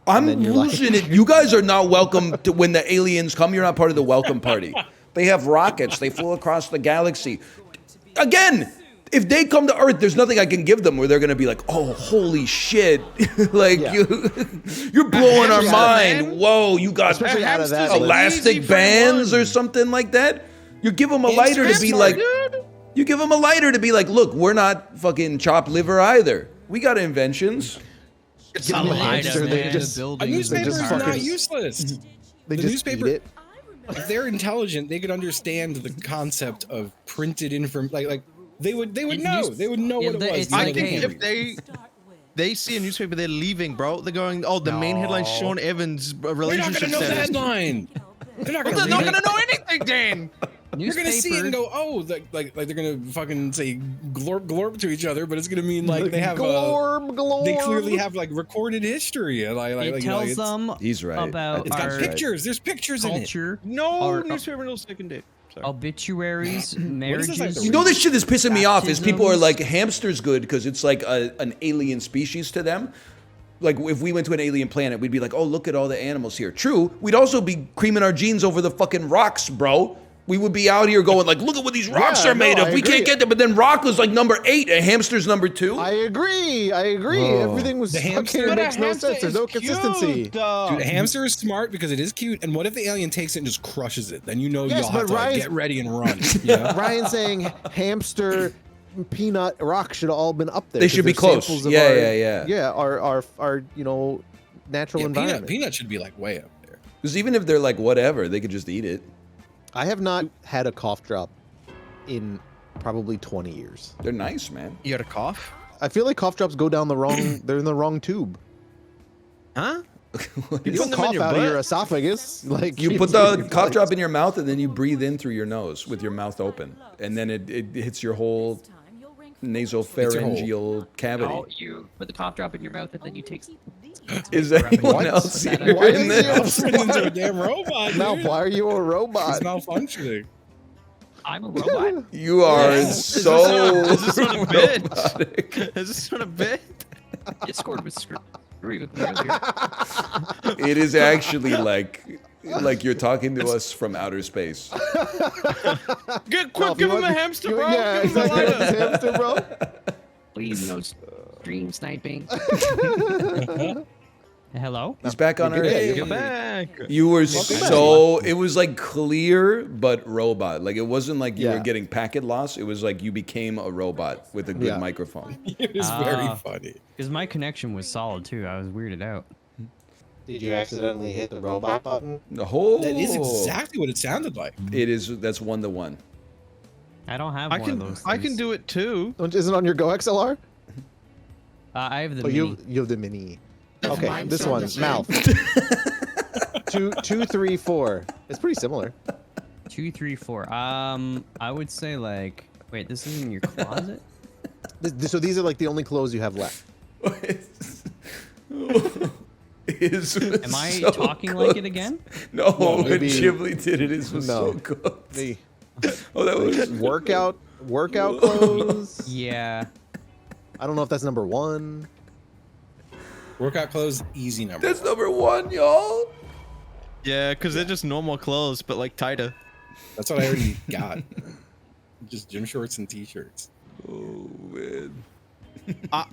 I'm then you're like- losing it. You guys are not welcome to when the aliens come. You're not part of the welcome party. They have rockets. They flew across the galaxy. Again, if they come to Earth, there's nothing I can give them where they're gonna be like, "Oh, holy shit!" Like Yeah. you're blowing our Yeah, mind. man. Whoa, you got Especially out of that list. Easy elastic for bands one. or something like that. You give them a lighter to be like, you give them a lighter to be like, look, we're not fucking chopped liver either. We got inventions. It's Give a them a lighter, hamster, they man. just- A newspaper just is fucking- not useless. They The just newspaper- eat it. If they're intelligent, they could understand the concept of printed information. Like they would know. They would know Yeah, what the- it was. it's They I like, would think hey, if they see a newspaper, they're leaving, bro. They're going. Oh, the main headline: Sean Evans' They're not relationship gonna know the status. headline. They're not Well, gonna they're read not it. gonna know anything, Dan. You're gonna see it and go, oh, like they're gonna fucking say glorp glorp to each other, but it's gonna mean like they have glorb, glorb. they clearly have like recorded history. Like It tells them He's right. about it's got our pictures. There's pictures in it. culture, No Our- newspaper knows second date. Sorry. obituaries, is this, like, marriages. the You know, this shit is pissing me off. Is people are Baptisms. like, hamster's good because it's like an alien species to them. Like if we went to an alien planet, we'd be like, oh, look at all the animals here. True, we'd also be creaming our jeans over the fucking rocks, bro. We would be out here going like, look at what these rocks are made of. We can't get them. But then rock was like number 8, and hamster's number 2. I agree. Everything was fucking makes no sense. There's no consistency. Dude, a hamster is smart because it is cute. And what if the alien takes it and just crushes it? Then you know you'll have to like, get ready and run. You know? Ryan's saying hamster, peanut, rock should have all been up there. They should be close. Yeah. Our natural environment. Peanut should be like way up there. Because even if they're like whatever, they could just eat it. I have not had a cough drop in probably 20 years. They're nice, man. You had a cough? I feel like cough drops go down the wrong. They're in the wrong tube. Huh? You don't cough out of your esophagus. Like you put the cough drop in your mouth and then you breathe in through your nose with your mouth open, and then it hits your whole nasopharyngeal cavity. Oh, you put the cough drop in your mouth and then you take. Is anyone else here Why in is this? into a damn robot. Now, why are you a robot? It's malfunctioning. I'm a robot. You are so. Is this on a bit? Is this on a bit? Discord was screwing with me earlier. It is actually like you're talking to us from outer space. Get quick, give him a hamster, bro. Yeah, Give him a exactly. Hamster, bro. Please, no stream sniping. Hello? He's back on Earth. Hey, get back. You were so. It was like clear, but robot. Like it wasn't like you were getting packet loss. It was like you became a robot with a good microphone. It was very funny. Because my connection was solid too. I was weirded out. Did you accidentally hit the robot button? The whole. That is exactly what it sounded like. It is. That's 1-to-1. I don't have one of those things. I can do it too. Is it on your Go XLR? I have the Oh, mini. you have the mini. Okay, this one, mouth. 2, 3, 4. It's pretty similar. 2, 3, 4. I would say like. Wait, this is in your closet? So these are like the only clothes you have left. Am I talking like it again? No, when Ghibli did it, it was so good. Oh, that was workout clothes. Yeah. I don't know if that's number 1. Workout clothes, easy number. That's number 1, y'all. Yeah, because they're just normal clothes, but like tighter. That's what I already got. Just gym shorts and t-shirts. Oh man.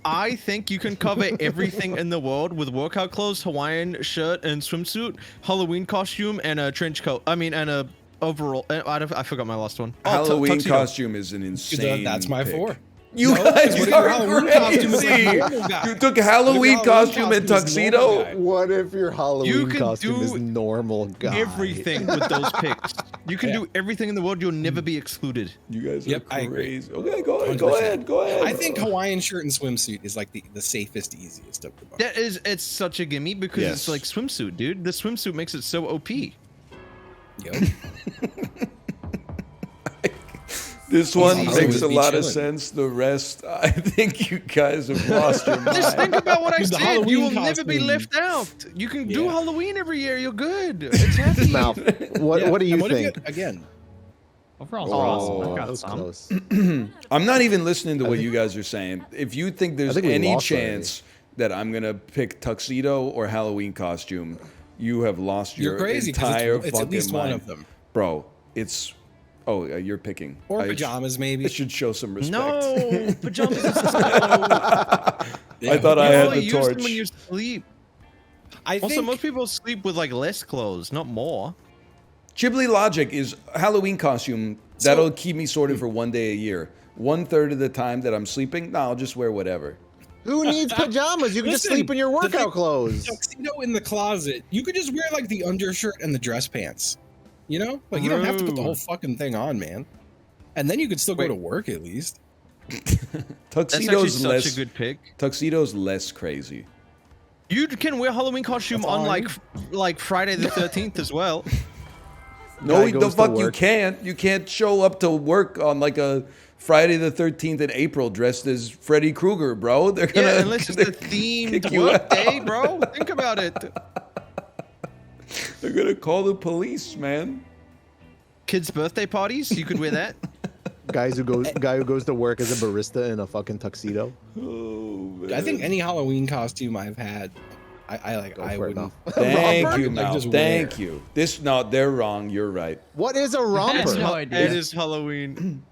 I think you can cover everything in the world with workout clothes, Hawaiian shirt and swimsuit, Halloween costume, and a trench coat. I mean, and a overall. I forgot my last one. Halloween tuxedo. costume is an insane. That's my pick. 4. You guys are crazy. You took a Halloween costume and tuxedo. What if your Halloween costume is normal guy? Everything with those picks. You can do everything in the world. You'll never be excluded. You guys are crazy. Okay, go ahead. I think Hawaiian shirt and swimsuit is like the safest, easiest of the bunch. That is, it's such a gimme because it's like swimsuit, dude. The swimsuit makes it so OP. Yep. This one makes a lot of sense. The rest, I think you guys have lost your mind. Just think about what I Dude, the said. You will Halloween never be costume. left out. You can do Halloween every year. You're good. It's happy. Mouth. What do you What if think? again. Overall, awesome. I've that got was some. close. I'm not even listening to what you guys are saying. If you think there's think we any lost chance that I'm gonna pick tuxedo or Halloween costume, you have lost You're your crazy, 'cause entire it's fucking at least mind. one of them. Bro, it's. Oh, you're picking. Or pajamas, maybe. I should show some respect. No, pajamas. I thought I had the use torch. them when you sleep. Also, think most people sleep with like less clothes, not more. Ghibli logic is Halloween costume. That'll keep me sorted for 1 day a year. 1/3 of the time that I'm sleeping, I'll just wear whatever. Who needs pajamas? You can just sleep in your workout clothes. Tuxedo in the closet. You could just wear like the undershirt and the dress pants. You know, like you don't have to put the whole fucking thing on, man. And then you could still go to work at least. Tuxedo's such less a good pick. Tuxedo's less crazy. You can wear Halloween costume on like Friday the 13th as well. No, the fuck you can't. You can't show up to work on like a Friday the 13th in April dressed as Freddy Krueger, bro. They're gonna unless it's a themed work day, bro. Think about it. They're gonna call the police, man. Kids' birthday parties, you could wear that. Guy who goes to work as a barista in a fucking tuxedo. Oh, man. I think any Halloween costume I've had I wouldn't. Thank you, Like, Mal. just Thank you. They're wrong. You're right. What is a romper? no idea. It is Halloween.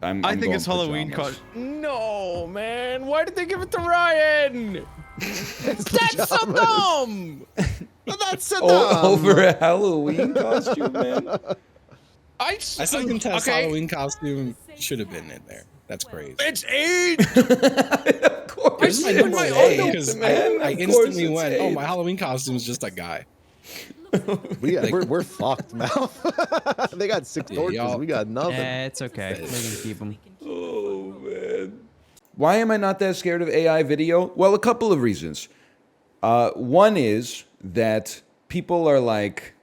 I think it's Halloween. No, man. Why did they give it to Ryan? That's so dumb. That's so dumb. Over a Halloween costume, man. I still can test Halloween costume should have been in there. That's crazy. It's age. Of course, because I instantly went, "Oh, my Halloween costume is just a guy." We're fucked, Mal. They got 6 torches. We got nothing. It's okay. They can keep them. Oh man. Why am I not that scared of AI video? Well, a couple of reasons. One is that people are like,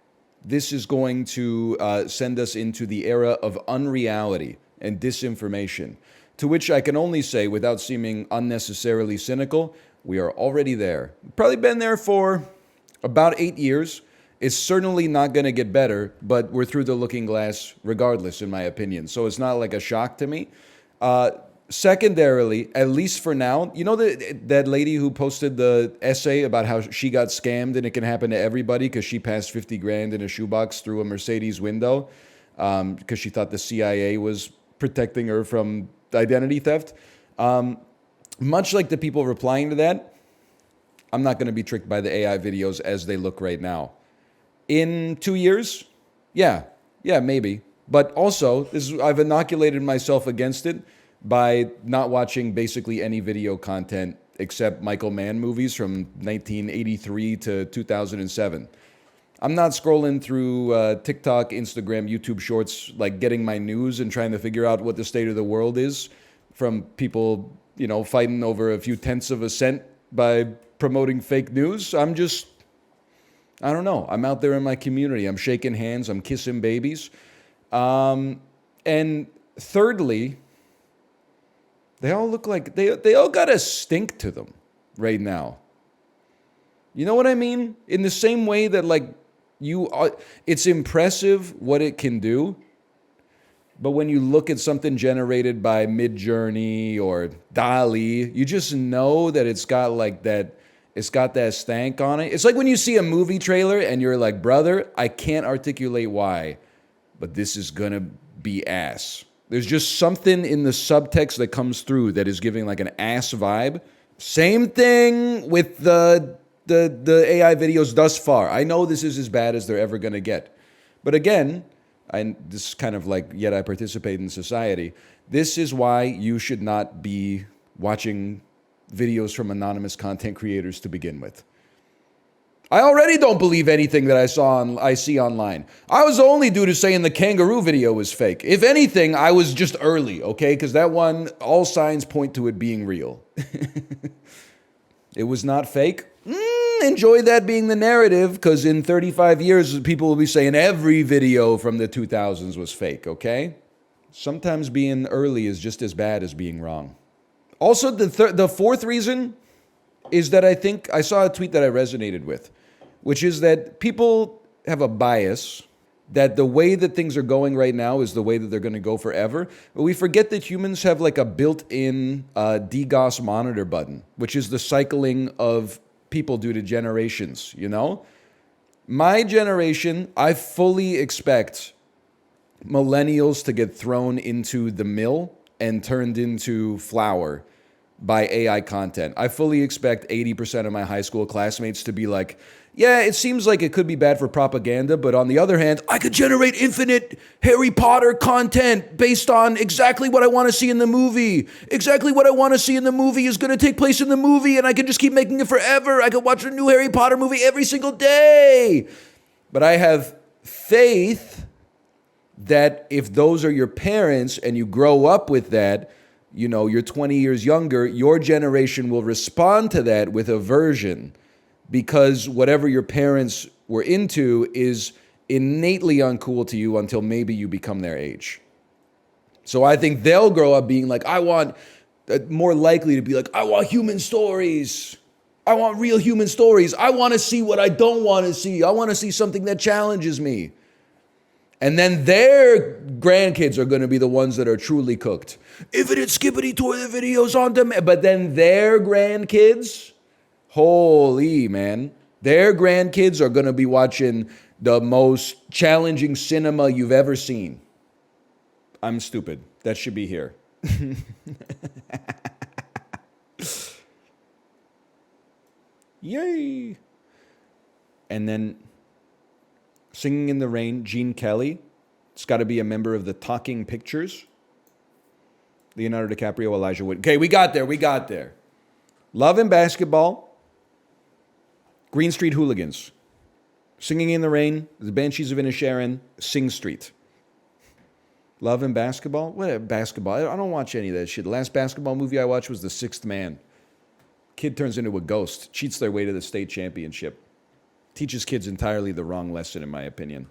this is going to send us into the era of unreality and disinformation. To which I can only say, without seeming unnecessarily cynical, we are already there. Probably been there for about 8 years. It's certainly not going to get better, but we're through the looking glass regardless, in my opinion. So it's not like a shock to me. Secondarily, at least for now, you know that lady who posted the essay about how she got scammed and it can happen to everybody because she passed 50 grand in a shoebox through a Mercedes window because she thought the CIA was protecting her from identity theft. Much like the people replying to that, I'm not going to be tricked by the AI videos as they look right now. In 2 years? Yeah, maybe. But also, I've inoculated myself against it by not watching basically any video content except Michael Mann movies from 1983 to 2007. I'm not scrolling through TikTok, Instagram, YouTube Shorts, like getting my news and trying to figure out what the state of the world is from people, you know, fighting over a few tenths of a cent by promoting fake news. I don't know. I'm out there in my community. I'm shaking hands. I'm kissing babies. And thirdly, they all look like they all got a stink to them right now. You know what I mean? In the same way that like it's impressive what it can do, but when you look at something generated by Midjourney or DALL-E, you just know that it's got like that. It's got that stank on it. It's like when you see a movie trailer and you're like, brother, I can't articulate why, but this is gonna be ass. There's just something in the subtext that comes through that is giving like an ass vibe. Same thing with the AI videos thus far. I know this is as bad as they're ever gonna get. But again, this is kind of like, yet I participate in society. This is why you should not be watching videos from anonymous content creators to begin with. I already don't believe anything that I see online. I was the only dude who's saying the kangaroo video was fake. If anything, I was just early, okay? Because that one, all signs point to it being real. It was not fake. Enjoy that being the narrative, because in 35 years, people will be saying every video from the 2000s was fake, okay? Sometimes being early is just as bad as being wrong. Also, the fourth reason is that I think I saw a tweet that I resonated with, which is that people have a bias that the way that things are going right now is the way that they're going to go forever. But we forget that humans have like a built-in DGOS monitor button, which is the cycling of people due to generations, you know? My generation, I fully expect millennials to get thrown into the mill and turned into flour by AI content. I fully expect 80% of my high school classmates to be like, yeah, it seems like it could be bad for propaganda, but on the other hand, I could generate infinite Harry Potter content based on exactly what I want to see in the movie. Exactly what I want to see in the movie is going to take place in the movie, and I can just keep making it forever. I could watch a new Harry Potter movie every single day. But I have faith that if those are your parents and you grow up with that, you know, you're 20 years younger, your generation will respond to that with aversion because whatever your parents were into is innately uncool to you until maybe you become their age. So I think they'll grow up being like, more likely to be like, I want human stories. I want real human stories. I want to see what I don't want to see. I want to see something that challenges me. And then their grandkids are going to be the ones that are truly cooked. Infinite skippity toilet videos on them. But then their grandkids, holy man, Their grandkids are going to be watching the most challenging cinema you've ever seen. I'm stupid. That should be here. Yay. And then Singing in the Rain, Gene Kelly. It's got to be a member of the Talking Pictures. Leonardo DiCaprio, Elijah Wood. Okay, we got there. Love and Basketball. Green Street Hooligans. Singing in the Rain, The Banshees of Inisherin, Sing Street. Love and Basketball? What basketball? I don't watch any of that shit. The last basketball movie I watched was The Sixth Man. Kid turns into a ghost, cheats their way to the state championship. Teaches kids entirely the wrong lesson, in my opinion.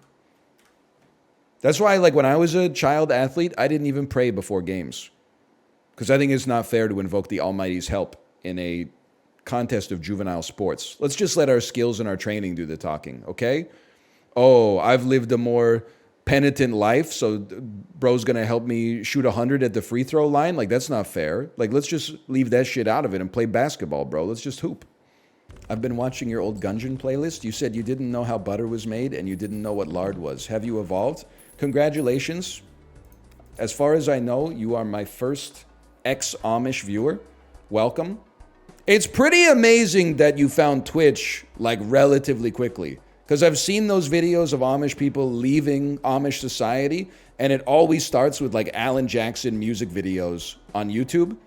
That's why, like, when I was a child athlete, I didn't even pray before games. Because I think it's not fair to invoke the Almighty's help in a contest of juvenile sports. Let's just let our skills and our training do the talking, okay? Oh, I've lived a more penitent life, so bro's gonna help me shoot 100 at the free throw line? Like, that's not fair. Like, let's just leave that shit out of it and play basketball, bro. Let's just hoop. I've been watching your old Gungeon playlist. You said you didn't know how butter was made and you didn't know what lard was. Have you evolved? Congratulations. As far as I know, you are my first ex-Amish viewer. Welcome. It's pretty amazing that you found Twitch, like, relatively quickly. Because I've seen those videos of Amish people leaving Amish society, and it always starts with, like, Alan Jackson music videos on YouTube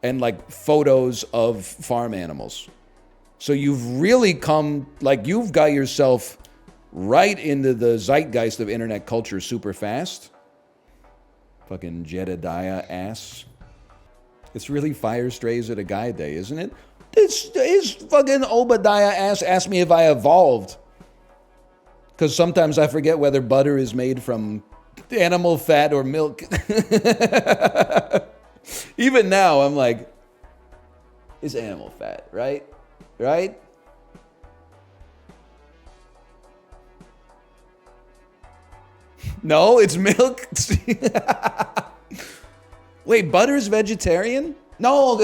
and, like, photos of farm animals. So you've really come, like, you've got yourself right into the zeitgeist of internet culture super fast. Fucking Jedediah ass. It's really Fire Strays at a Guy Day, isn't it? His fucking Obadiah ass asked me if I evolved. Because sometimes I forget whether butter is made from animal fat or milk. Even now, I'm like, it's animal fat, right? Right? No, it's milk. Wait, butter's vegetarian? No,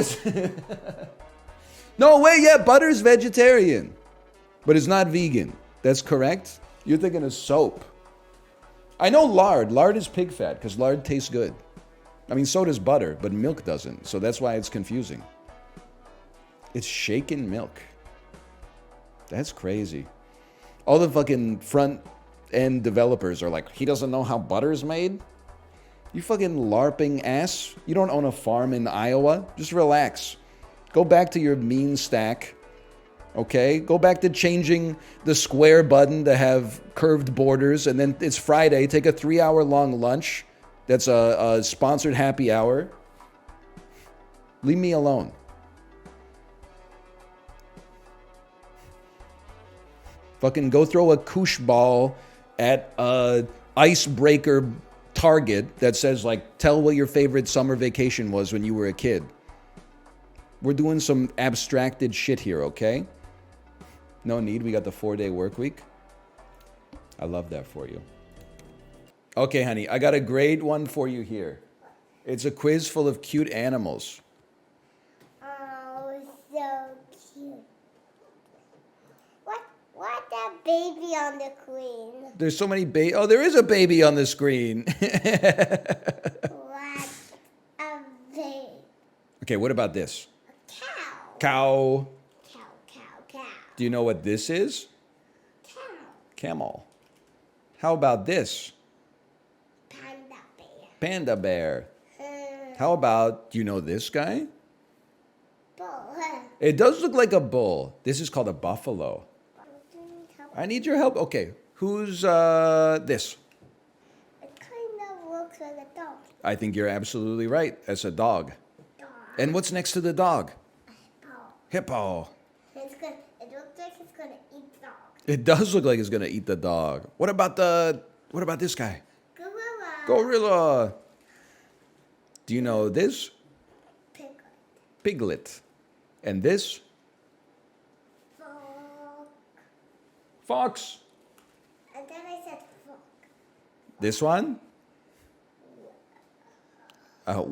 no, wait, yeah, butter's vegetarian. But it's not vegan. That's correct? You're thinking of soap. I know lard. Lard is pig fat because lard tastes good. I mean, so does butter, but milk doesn't. So that's why it's confusing. It's shaken milk. That's crazy. All the fucking front-end developers are like, he doesn't know how butter's made? You fucking LARPing ass. You don't own a farm in Iowa. Just relax. Go back to your mean stack. Okay? Go back to changing the square button to have curved borders, and then it's Friday. Take a 3-hour-long lunch. That's a sponsored happy hour. Leave me alone. Fucking go throw a koosh ball at a icebreaker target that says, like, tell what your favorite summer vacation was when you were a kid. We're doing some abstracted shit here, okay? No need. We got the 4-day work week. I love that for you. Okay, honey, I got a great one for you here. It's a quiz full of cute animals. Oh, so cute. What that baby on the screen? There's so many Oh, there is a baby on the screen. What a baby. Okay, what about this? A cow. Cow. Cow, cow, cow. Do you know what this is? Cow. Camel. How about this? Panda bear. Panda bear. How about, do you know this guy? Bull. It does look like a bull. This is called a buffalo. I need your help. Okay, who's this? It kind of looks like a dog. I think you're absolutely right. That's a dog. Dog. And what's next to the dog? Hippo. Hippo. It looks like it's gonna eat the dog. It does look like it's gonna eat the dog. What about this guy? Gorilla. Gorilla. Do you know this? Piglet. Piglet. And this? Fox. And then I said fox. This one? What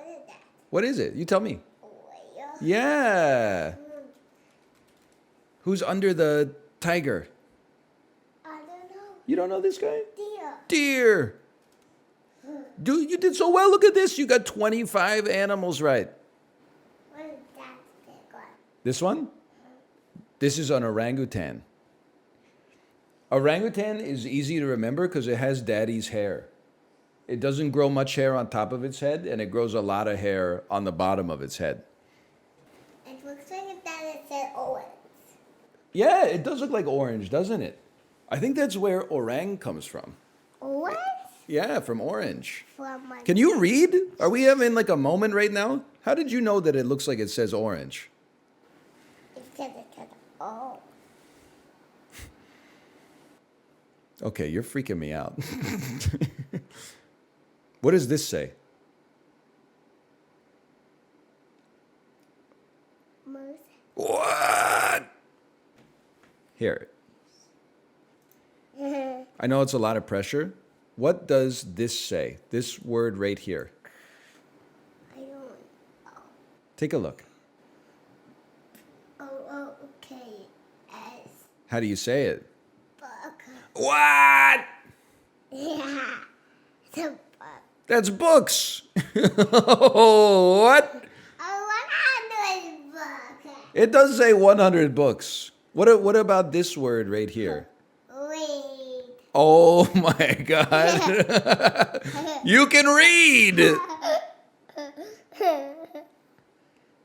is that? What is it? You tell me. Yeah. Who's under the tiger? I don't know. You don't know this guy? Deer. Deer. Dude, you did so well. Look at this. You got 25 animals right. What is that big one? This one? This is an orangutan. Orangutan is easy to remember because it has daddy's hair. It doesn't grow much hair on top of its head, and it grows a lot of hair on the bottom of its head. It looks like that it said orange. Yeah, it does look like orange, doesn't it? I think that's where orang comes from. Orange? Yeah, from orange. From my Can you read? Are we having like a moment right now? How did you know that it looks like it says orange? It said oh. Okay, you're freaking me out. What does this say? Moose. What? Here. I know it's a lot of pressure. What does this say? This word right here. I don't know. Take a look. Oh, okay. S. How do you say it? Book. What? Yeah. The book. That's books. What? 100 books. It does say 100 books. What about this word right here? Read. Oh my God. You can read.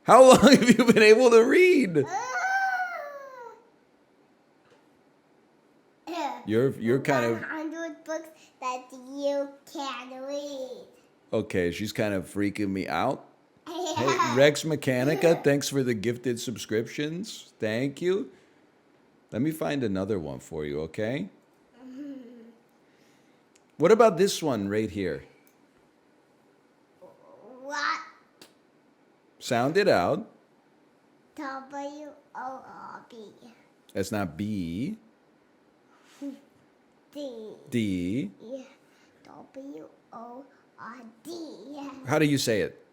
How long have you been able to read? You're kind of 100 books that you can read. okay. She's kind of freaking me out. Hey, Rex Mechanica, thanks for the gifted subscriptions. Thank you. Let me find another one for you, okay? What about this one right here? What? Sound it out. W-O-R-B. That's not B. D. D. W-O-R-D. How do you say it?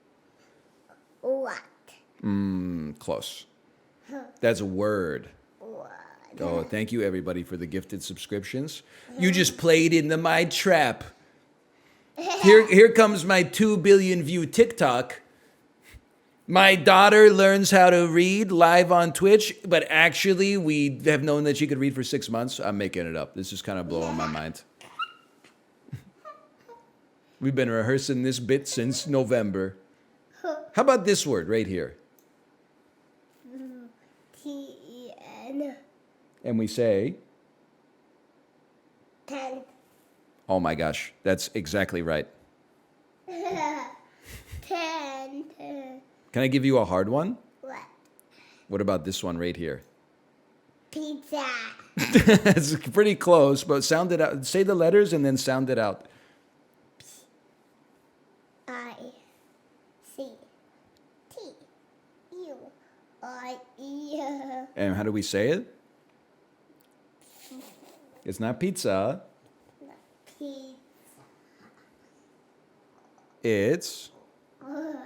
What? Close. That's a word. What? Oh, thank you everybody for the gifted subscriptions. You just played into my trap. Here comes my 2 billion view TikTok. My daughter learns how to read live on Twitch, but actually we have known that she could read for 6 months. I'm making it up. This is kind of blowing my mind. We've been rehearsing this bit since November. How about this word right here? T-E-N. And we say, 10. oh my gosh, that's exactly right. 10. Can I give you a hard one? What? What about this one right here? Pizza. It's pretty close, but sound it out. Say the letters and then sound it out. I-C-T-U-I-E. And how do we say it? It's not pizza. Pizza. It's What?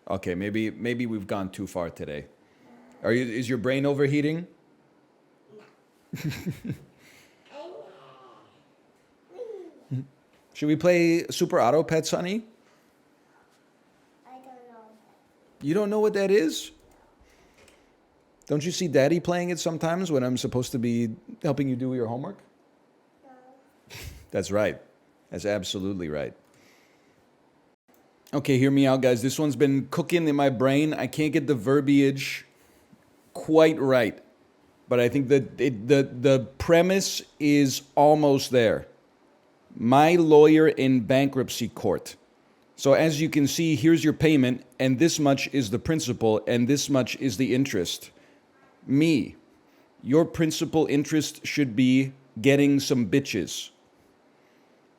okay. Maybe we've gone too far today. Is your brain overheating? Should we play Super Auto Pets, honey? I don't know. You don't know what that is? Don't you see Daddy playing it sometimes when I'm supposed to be helping you do your homework? No. That's right. That's absolutely right. Okay, hear me out, guys. This one's been cooking in my brain. I can't get the verbiage quite right, but I think that the premise is almost there. My lawyer in bankruptcy court. So as you can see, here's your payment, and this much is the principal, and this much is the interest. Me, your principal interest should be getting some bitches.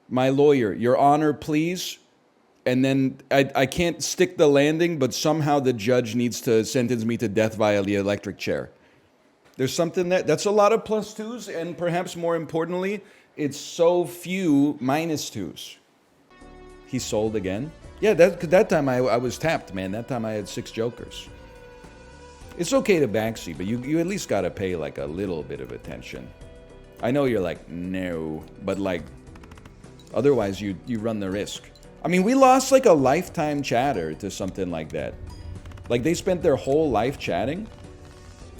My lawyer, your honor, please. And then I can't stick the landing, but somehow the judge needs to sentence me to death via the electric chair. There's something that's a lot of plus twos, and perhaps more importantly, it's so few minus twos. He sold again. Yeah, that time I was tapped, man. That time I had 6 jokers. It's okay to backseat, but you at least gotta pay like a little bit of attention. I know you're like, no, but like, otherwise you run the risk. I mean, we lost like a lifetime chatter to something like that. Like they spent their whole life chatting,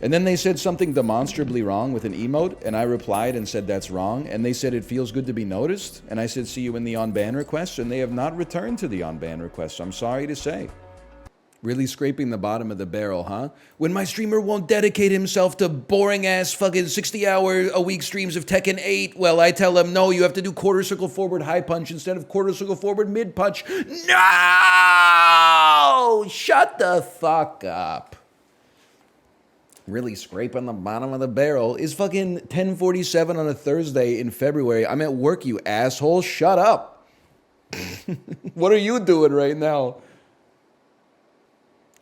and then they said something demonstrably wrong with an emote, and I replied and said that's wrong, and they said it feels good to be noticed, and I said see you in the on-ban requests, and they have not returned to the on-ban requests, I'm sorry to say. Really scraping the bottom of the barrel, huh? When my streamer won't dedicate himself to boring-ass fucking 60-hour-a-week streams of Tekken 8, well, I tell him, no, you have to do quarter circle forward high punch instead of quarter circle forward mid punch. No! Shut the fuck up. Really scraping the bottom of the barrel is fucking 10:47 on a Thursday in February. I'm at work, you asshole. Shut up. What are you doing right now?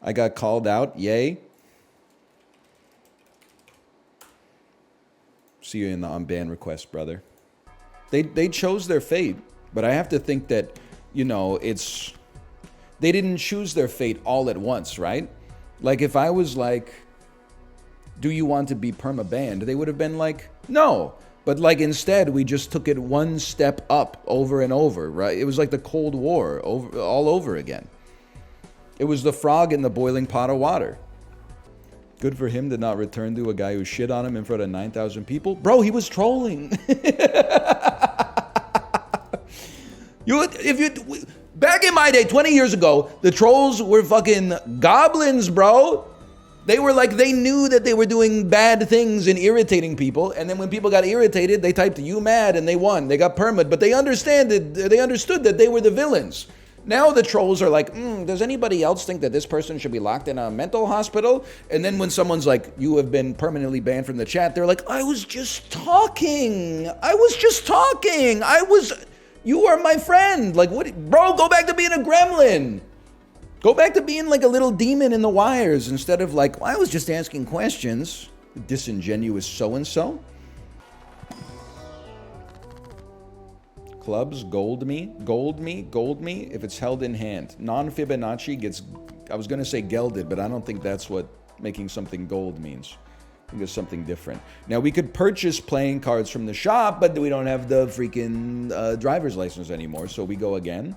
I got called out. Yay. See you in the on-ban request, brother. They chose their fate, but I have to think that, you know, they didn't choose their fate all at once, right? Like if I was like, do you want to be perma-banned? They would have been like, no. But like instead, we just took it one step up over and over, right? It was like the Cold War all over again. It was the frog in the boiling pot of water. Good for him to not return to a guy who shit on him in front of 9,000 people. Bro, he was trolling. Back in my day, 20 years ago, the trolls were fucking goblins, bro. They were like, they knew that they were doing bad things and irritating people. And then when people got irritated, they typed you mad and they won. They got permad, but they understood that they were the villains. Now the trolls are like, does anybody else think that this person should be locked in a mental hospital? And then when someone's like, you have been permanently banned from the chat, they're like, I was just talking. You are my friend. Like, what? Bro, go back to being a gremlin. Go back to being like a little demon in the wires instead of like, well, I was just asking questions. Disingenuous so-and-so. Clubs, gold me. If it's held in hand. Non-Fibonacci gets, I was going to say gelded, but I don't think that's what making something gold means. I think it's something different. Now, we could purchase playing cards from the shop, but we don't have the freaking driver's license anymore, so we go again.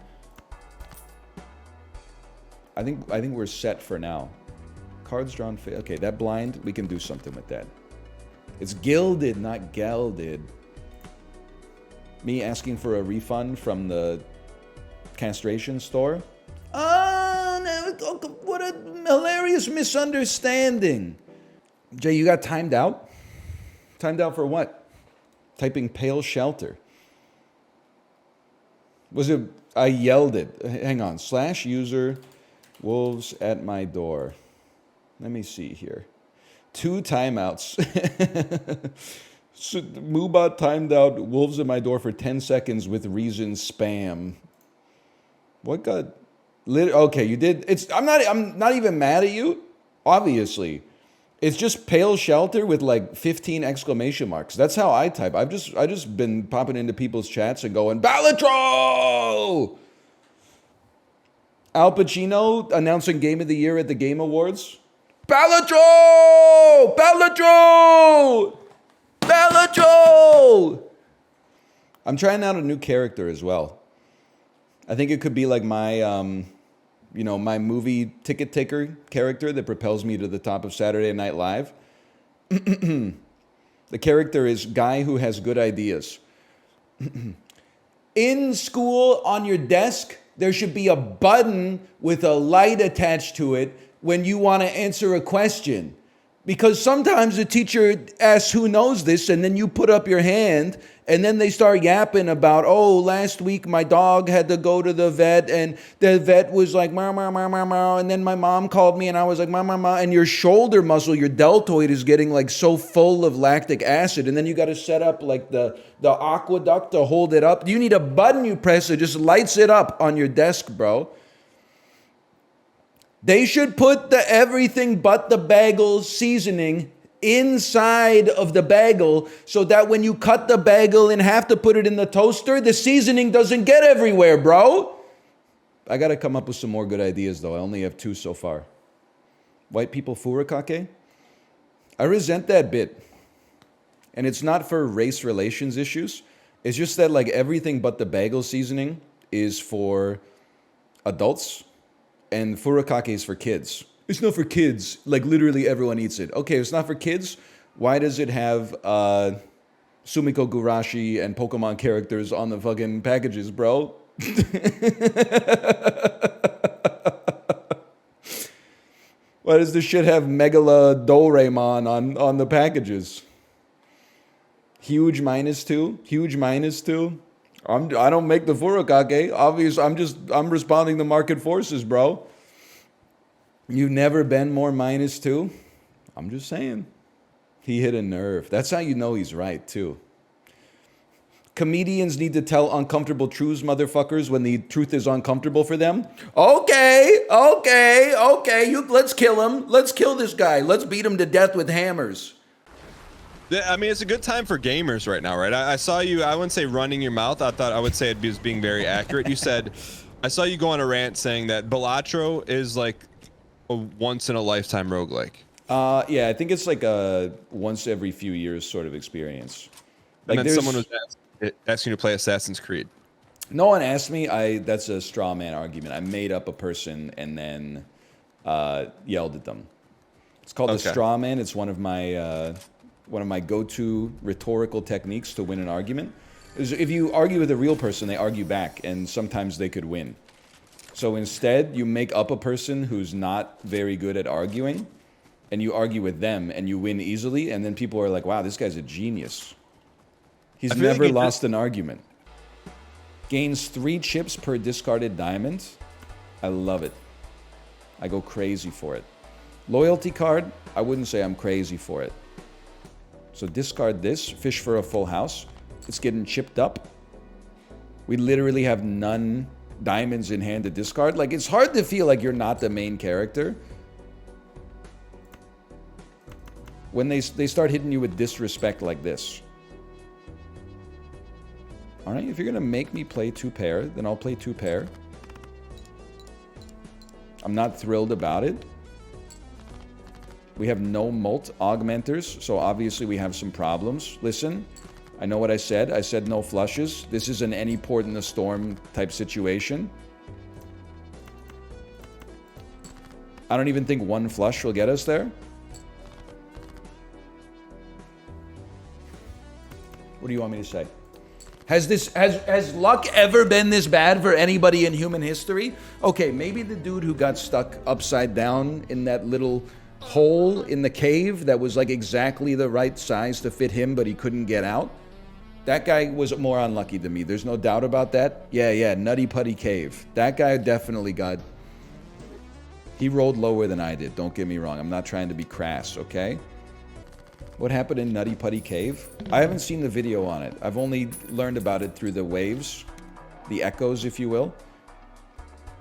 I think we're set for now. Cards drawn, okay, that blind, we can do something with that. It's gilded, not gelded. Me asking for a refund from the castration store? Oh, what a hilarious misunderstanding. Jay, you got timed out? Timed out for what? Typing pale shelter. Was it, I yelled it. Hang on, /user wolves at my door. Let me see here. 2 timeouts. So, Moobot timed out wolves at my door for 10 seconds with reason spam. What got lit? Okay, you did. I'm not even mad at you. Obviously, it's just pale shelter with like 15 exclamation marks. That's how I type. I just been popping into people's chats and going Balatro. Al Pacino announcing Game of the Year at the Game Awards. Balatro! Balatro! Balatro! I'm trying out a new character as well. I think it could be like my, my movie ticket taker character that propels me to the top of Saturday Night Live. The character is guy who has good ideas. In school, on your desk, there should be a button with a light attached to it when you want to answer a question. Because sometimes the teacher asks who knows this, and then you put up your hand, and then they start yapping about, oh, last week my dog had to go to the vet, and the vet was like, meow, meow, meow, meow, meow, and then my mom called me, and I was like, meow, meow, meow, and your shoulder muscle, your deltoid is getting like so full of lactic acid, and then you got to set up like the aqueduct to hold it up. You need a button you press that just lights it up on your desk, bro. They should put the everything but the bagel seasoning inside of the bagel so that when you cut the bagel in half to put it in the toaster, the seasoning doesn't get everywhere, bro. I gotta come up with some more good ideas, though. I only have 2 so far. White people furikake? I resent that bit. And it's not for race relations issues. It's just that, like, everything but the bagel seasoning is for adults, and furikake is for kids. It's not for kids. Like, literally everyone eats it. Okay, it's not for kids. Why does it have Sumiko Gurashi and Pokemon characters on the fucking packages, bro? Why does this shit have Megala Doraemon on the packages? Huge -2. Huge -2. I don't make the furikake. Obvious. I'm responding to market forces, bro. You've never been more -2. I'm just saying. He hit a nerve. That's how you know he's right, too. Comedians need to tell uncomfortable truths, motherfuckers, when the truth is uncomfortable for them. Okay. Let's kill him. Let's kill this guy. Let's beat him to death with hammers. I mean, it's a good time for gamers right now, right? I saw you, I wouldn't say running your mouth. I would say it was being very accurate. You said, I saw you go on a rant saying that Balatro is like a once-in-a-lifetime roguelike. Yeah, I think it's like a once every few years sort of experience. Like, and then someone was asking you to play Assassin's Creed. No one asked me. That's a straw man argument. I made up a person and then yelled at them. It's called the straw man. It's one of my go-to rhetorical techniques to win an argument. If you argue with a real person, they argue back, and sometimes they could win. So instead, you make up a person who's not very good at arguing, and you argue with them, and you win easily, and then people are like, wow, this guy's a genius. He's never lost an argument. Gains 3 chips per discarded diamond. I love it. I go crazy for it. Loyalty card, I wouldn't say I'm crazy for it. So discard this, fish for a full house. It's getting chipped up. We literally have none diamonds in hand to discard. Like, it's hard to feel like you're not the main character when they start hitting you with disrespect like this. All right, if you're gonna make me play 2 pair, then I'll play 2 pair. I'm not thrilled about it. We have no molt augmenters, so obviously we have some problems. Listen, I know what I said. I said no flushes. This is an any port in the storm type situation. I don't even think 1 flush will get us there. What do you want me to say? Has luck ever been this bad for anybody in human history? Okay, maybe the dude who got stuck upside down in that little hole in the cave that was like exactly the right size to fit him, but he couldn't get out. That guy was more unlucky than me. There's no doubt about that. Yeah, Nutty Putty Cave. That guy definitely got... He rolled lower than I did. Don't get me wrong. I'm not trying to be crass, okay? What happened in Nutty Putty Cave? I haven't seen the video on it. I've only learned about it through the waves, the echoes, if you will.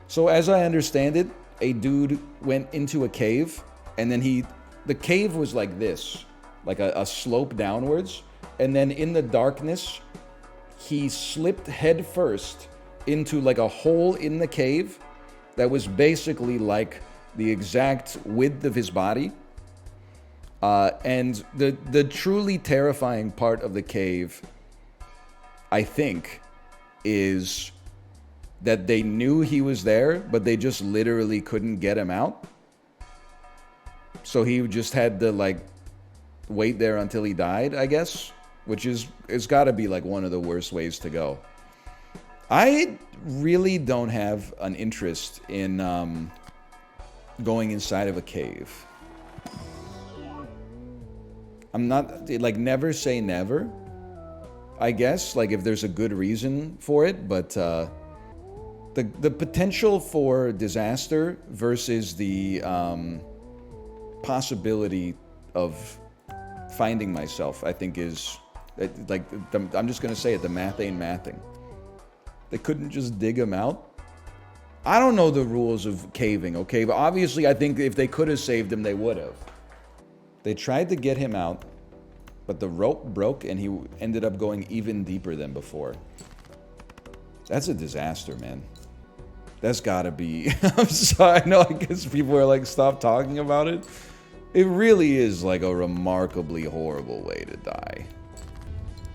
So as I understand it, a dude went into a cave, and then the cave was like this, like a slope downwards, and then in the darkness, he slipped head first into like a hole in the cave that was basically like the exact width of his body. And the truly terrifying part of the cave, I think, is that they knew he was there, but they just literally couldn't get him out. So he just had to, like, wait there until he died, I guess, which is, it's got to be, like, one of the worst ways to go. I really don't have an interest in going inside of a cave. I'm not, like, never say never, I guess, like, if there's a good reason for it, but the potential for disaster versus the possibility of finding myself, I think is, like, I'm just going to say it, the math ain't mathing. They couldn't just dig him out? I don't know the rules of caving, okay? But obviously, I think if they could have saved him, they would have. They tried to get him out, but the rope broke and he ended up going even deeper than before. That's a disaster, man. That's gotta be. I'm sorry. I know. I guess people are like, stop talking about it. It really is like a remarkably horrible way to die.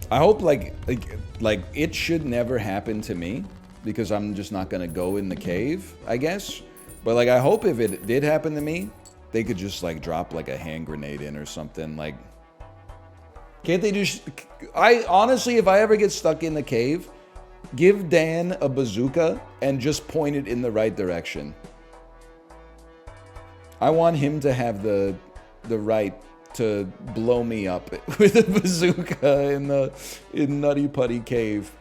I hope like it should never happen to me because I'm just not gonna go in the cave, I guess. But like I hope if it did happen to me, they could just like drop like a hand grenade in or something. Like, can't they just? I honestly, if I ever get stuck in the cave, give Dan a bazooka and just point it in the right direction. I want him to have the right to blow me up with a bazooka in Nutty Putty Cave.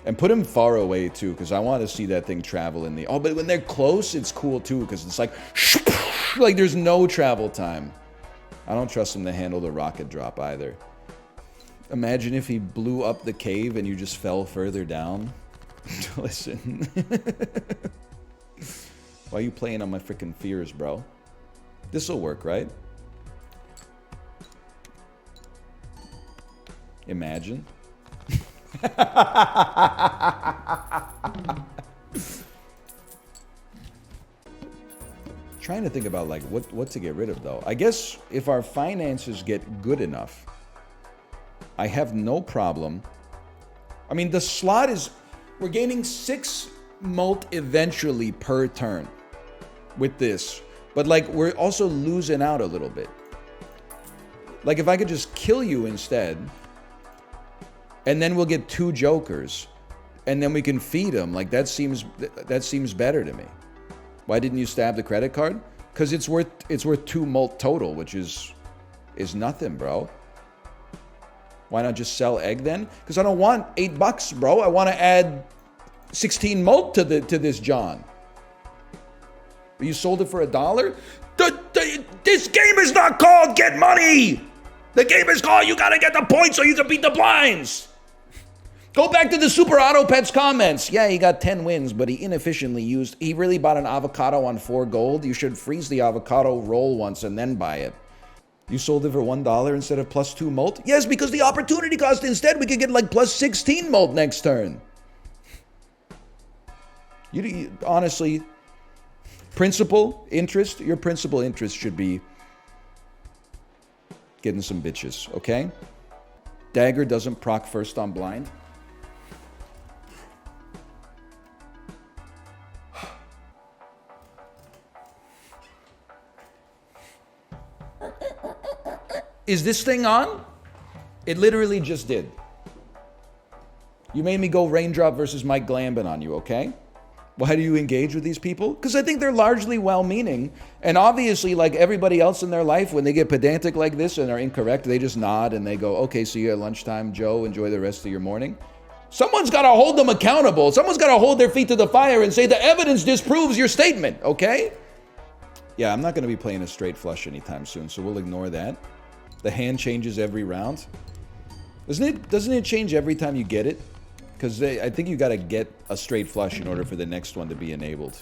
And put him far away too, because I want to see that thing travel in the... Oh, but when they're close, it's cool too, because it's like there's no travel time. I don't trust him to handle the rocket drop either. Imagine if he blew up the cave and you just fell further down. Listen. Why are you playing on my freaking fears, bro? This'll work, right? Imagine. Trying to think about like what to get rid of though. I guess if our finances get good enough, I have no problem. I mean, the slot is, we're gaining 6 molt eventually per turn with this, but like we're also losing out a little bit. Like if I could just kill you instead, and then we'll get 2 jokers, and then we can feed them. Like that seems better to me. Why didn't you stab the credit card? Because it's worth 2 molt total, which is nothing, bro. Why not just sell egg then? Because I don't want $8, bro. I want to add 16 molt to this John. You sold it for $1? This game is not called Get Money. The game is called You Gotta Get the Points so you can beat the blinds. Go back to the Super Auto Pets comments. Yeah, he got 10 wins, but he inefficiently used... He really bought an avocado on 4 gold. You should freeze the avocado, roll once, and then buy it. You sold it for $1 instead of plus 2 molt? Yes, because the opportunity cost instead, we could get like plus 16 molt next turn. You honestly, principal interest, your principal interest should be getting some bitches, okay? Dagger doesn't proc first on blind. Is this thing on? It literally just did. You made me go Raindrop versus Mike Glambin on you, okay? Why do you engage with these people? Because I think they're largely well-meaning. And obviously, like everybody else in their life, when they get pedantic like this and are incorrect, they just nod and they go, okay, see you at lunchtime, Joe. Enjoy the rest of your morning. Someone's got to hold them accountable. Someone's got to hold their feet to the fire and say the evidence disproves your statement, okay? Yeah, I'm not going to be playing a straight flush anytime soon, so we'll ignore that. The hand changes every round. Doesn't it change every time you get it? Because I think you got to get a straight flush in order for the next one to be enabled.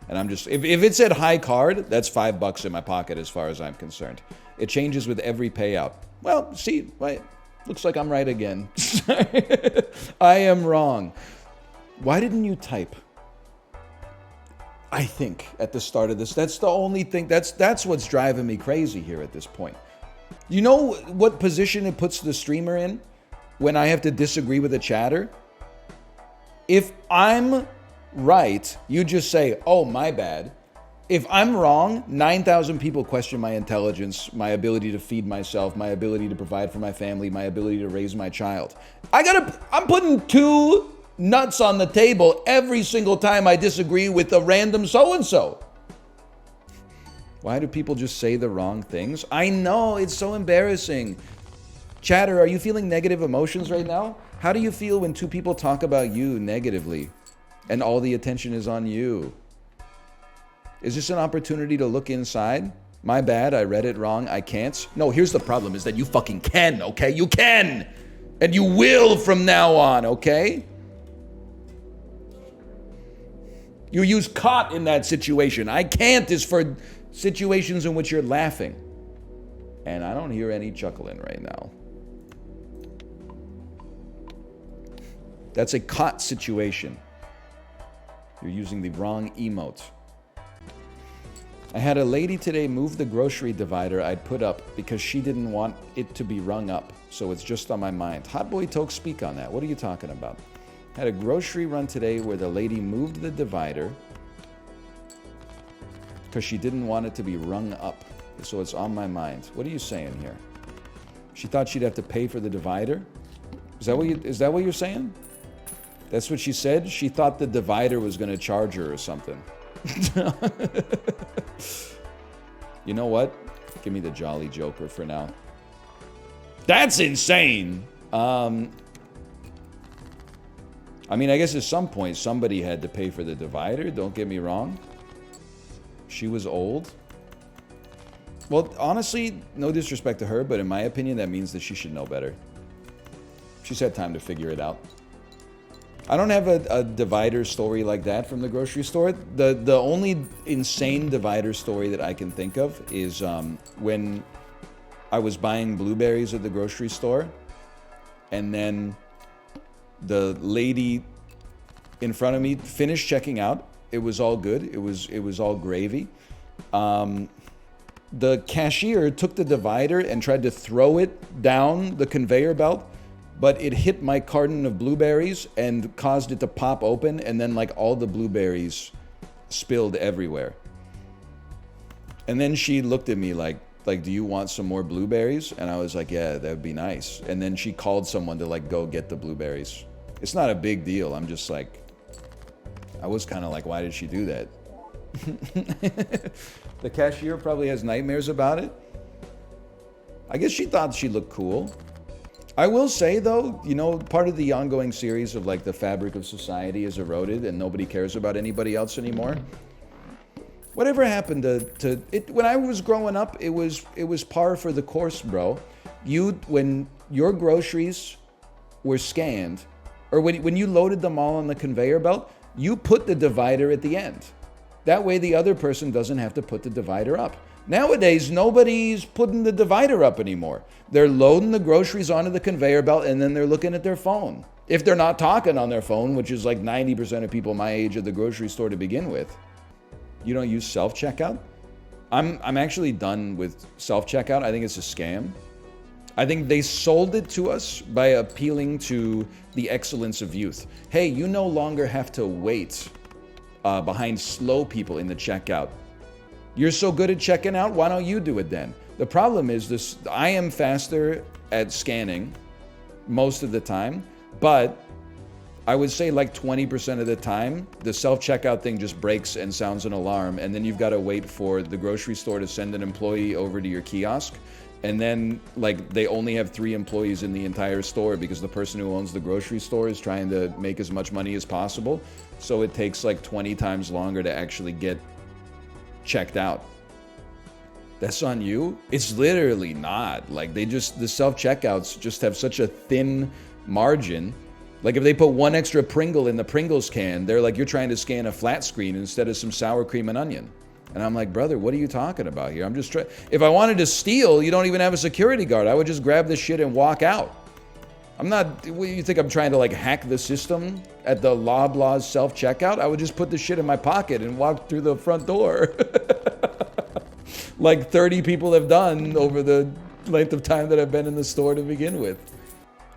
And I'm just... If it said high card, that's $5 in my pocket as far as I'm concerned. It changes with every payout. Well, see, wait, looks like I'm right again. I am wrong. Why didn't you type? I think at the start of this, that's the only thing, that's what's driving me crazy here at this point. You know what position it puts the streamer in when I have to disagree with a chatter? If I'm right, you just say, oh, my bad. If I'm wrong, 9,000 people question my intelligence, my ability to feed myself, my ability to provide for my family, my ability to raise my child. I'm putting 2 nuts on the table every single time I disagree with a random so-and-so. Why do people just say the wrong things? I know, it's so embarrassing. Chatter, are you feeling negative emotions right now? How do you feel when 2 people talk about you negatively and all the attention is on you? Is this an opportunity to look inside? My bad, I read it wrong, I can't. No, here's the problem is that you fucking can, okay? You can! And you will from now on, okay? You use caught in that situation. I can't is for situations in which you're laughing. And I don't hear any chuckling right now. That's a caught situation. You're using the wrong emote. I had a lady today move the grocery divider I'd put up because she didn't want it to be rung up, so it's just on my mind. Hot Boy Toke, speak on that. What are you talking about? Had a grocery run today where the lady moved the divider because she didn't want it to be rung up, so it's on my mind. What are you saying here? She thought she'd have to pay for the divider? Is that what you're saying? That's what she said? She thought the divider was going to charge her or something. You know what? Give me the Jolly Joker for now. That's insane! I mean, I guess at some point somebody had to pay for the divider, don't get me wrong. She was old. Well, honestly, no disrespect to her, but in my opinion, that means that she should know better. She's had time to figure it out. I don't have a divider story like that from the grocery store. The only insane divider story that I can think of is when I was buying blueberries at the grocery store, and then the lady in front of me finished checking out. It was all good. It was all gravy. The cashier took the divider and tried to throw it down the conveyor belt, but it hit my carton of blueberries and caused it to pop open, and then like all the blueberries spilled everywhere. And then she looked at me like, do you want some more blueberries? And I was like, yeah, that'd be nice. And then she called someone to like go get the blueberries. It's not a big deal. I'm just like, I was kind of like, why did she do that? The cashier probably has nightmares about it. I guess she thought she looked cool. I will say though, you know, part of the ongoing series of like the fabric of society is eroded and nobody cares about anybody else anymore. Whatever happened to it when I was growing up, it was par for the course, bro. When your groceries were scanned, or when you loaded them all on the conveyor belt, you put the divider at the end. That way the other person doesn't have to put the divider up. Nowadays, nobody's putting the divider up anymore. They're loading the groceries onto the conveyor belt and then they're looking at their phone. If they're not talking on their phone, which is like 90% of people my age at the grocery store to begin with. You don't use self-checkout? I'm actually done with self-checkout. I think it's a scam. I think they sold it to us by appealing to the excellence of youth. Hey, you no longer have to wait behind slow people in the checkout. You're so good at checking out, why don't you do it then? The problem is this: I am faster at scanning most of the time, but I would say like 20% of the time, the self-checkout thing just breaks and sounds an alarm, and then you've got to wait for the grocery store to send an employee over to your kiosk, and then like they only have 3 employees in the entire store because the person who owns the grocery store is trying to make as much money as possible, so it takes like 20 times longer to actually get checked out. That's on you? It's literally not. Like the self-checkouts just have such a thin margin. Like if they put 1 extra Pringle in the Pringles can, they're like, you're trying to scan a flat screen instead of some sour cream and onion. And I'm like, brother, what are you talking about here? I'm just trying. If I wanted to steal, you don't even have a security guard. I would just grab this shit and walk out. I'm not, what, you think I'm trying to like hack the system at the Loblaws self-checkout? I would just put the shit in my pocket and walk through the front door. Like 30 people have done over the length of time that I've been in the store to begin with.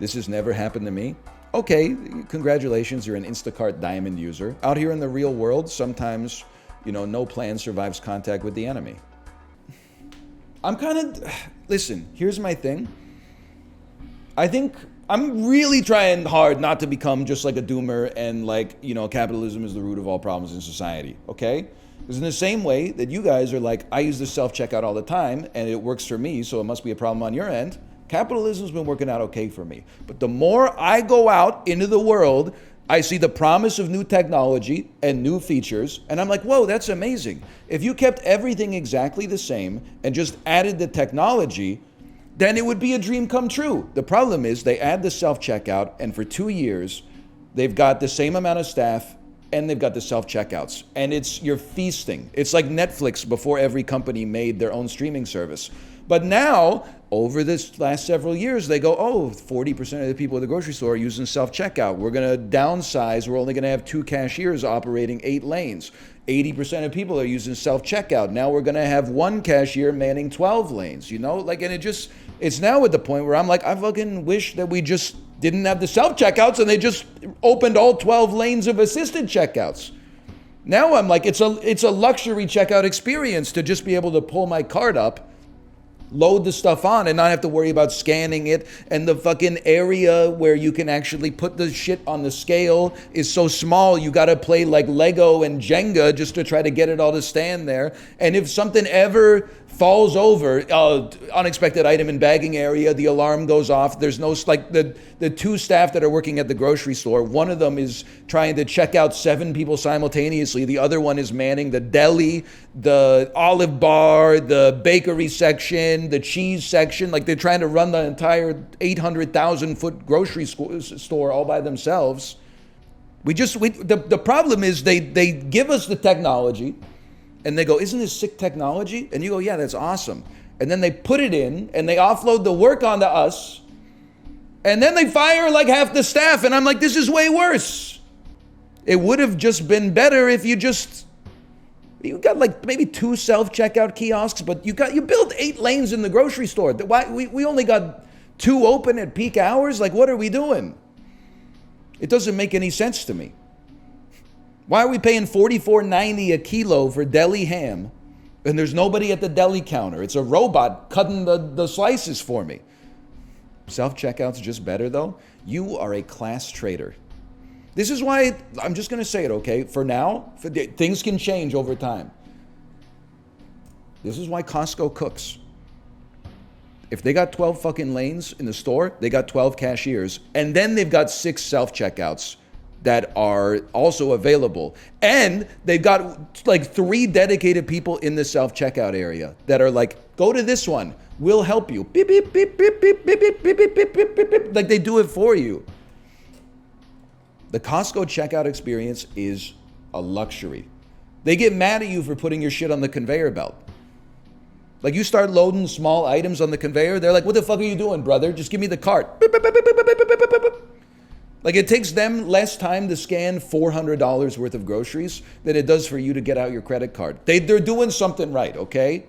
This has never happened to me. Okay, congratulations, you're an Instacart Diamond user. Out here in the real world, sometimes, you know, no plan survives contact with the enemy. Listen, here's my thing. I think I'm really trying hard not to become just like a doomer and like, you know, capitalism is the root of all problems in society, okay? Because in the same way that you guys are like, I use this self-checkout all the time and it works for me, so it must be a problem on your end. Capitalism's been working out okay for me. But the more I go out into the world, I see the promise of new technology and new features, and I'm like, whoa, that's amazing. If you kept everything exactly the same and just added the technology, then it would be a dream come true. The problem is they add the self-checkout, and for 2 years, they've got the same amount of staff and they've got the self-checkouts. And you're feasting. It's like Netflix before every company made their own streaming service. But now, over this last several years, they go, 40% of the people at the grocery store are using self-checkout. We're going to downsize. We're only going to have 2 cashiers operating 8 lanes. 80% of people are using self-checkout. Now we're going to have 1 cashier manning 12 lanes, and it's now at the point where I'm like, I fucking wish that we just didn't have the self-checkouts and they just opened all 12 lanes of assisted checkouts. Now I'm like, it's a luxury checkout experience to just be able to pull my cart up, load the stuff on, and not have to worry about scanning it, and the fucking area where you can actually put the shit on the scale is so small, you gotta play like Lego and Jenga just to try to get it all to stand there. And if something ever falls over, unexpected item in bagging area, the alarm goes off. There's no, like the 2 staff that are working at the grocery store, one of them is trying to check out 7 people simultaneously. The other one is manning the deli, the olive bar, the bakery section, the cheese section. Like they're trying to run the entire 800,000 foot grocery store all by themselves. The problem is they give us the technology, and they go, isn't this sick technology? And you go, yeah, that's awesome. And then they put it in, and they offload the work onto us, and then they fire like half the staff, and I'm like, this is way worse. It would have just been better if you got like maybe 2 self-checkout kiosks, but you built 8 lanes in the grocery store. Why we only got 2 open at peak hours? Like, what are we doing? It doesn't make any sense to me. Why are we paying $44.90 a kilo for deli ham and there's nobody at the deli counter? It's a robot cutting the slices for me. Self-checkout's just better though. You are a class traitor. This is why, I'm just going to say it, okay? For now, things can change over time. This is why Costco cooks. If they got 12 fucking lanes in the store, they got 12 cashiers, and then they've got 6 self-checkouts that are also available. And they've got like 3 dedicated people in the self-checkout area that are like, go to this one, we'll help you. Beep, beep, beep, beep, beep, beep, beep, beep, beep, beep, beep, beep. Like they do it for you. The Costco checkout experience is a luxury. They get mad at you for putting your shit on the conveyor belt. Like you start loading small items on the conveyor, they're like, what the fuck are you doing, brother? Just give me the cart. Beep, beep, beep, beep, beep, beep, beep, beep, beep. Like it takes them less time to scan $400 worth of groceries than it does for you to get out your credit card. They're doing something right, okay?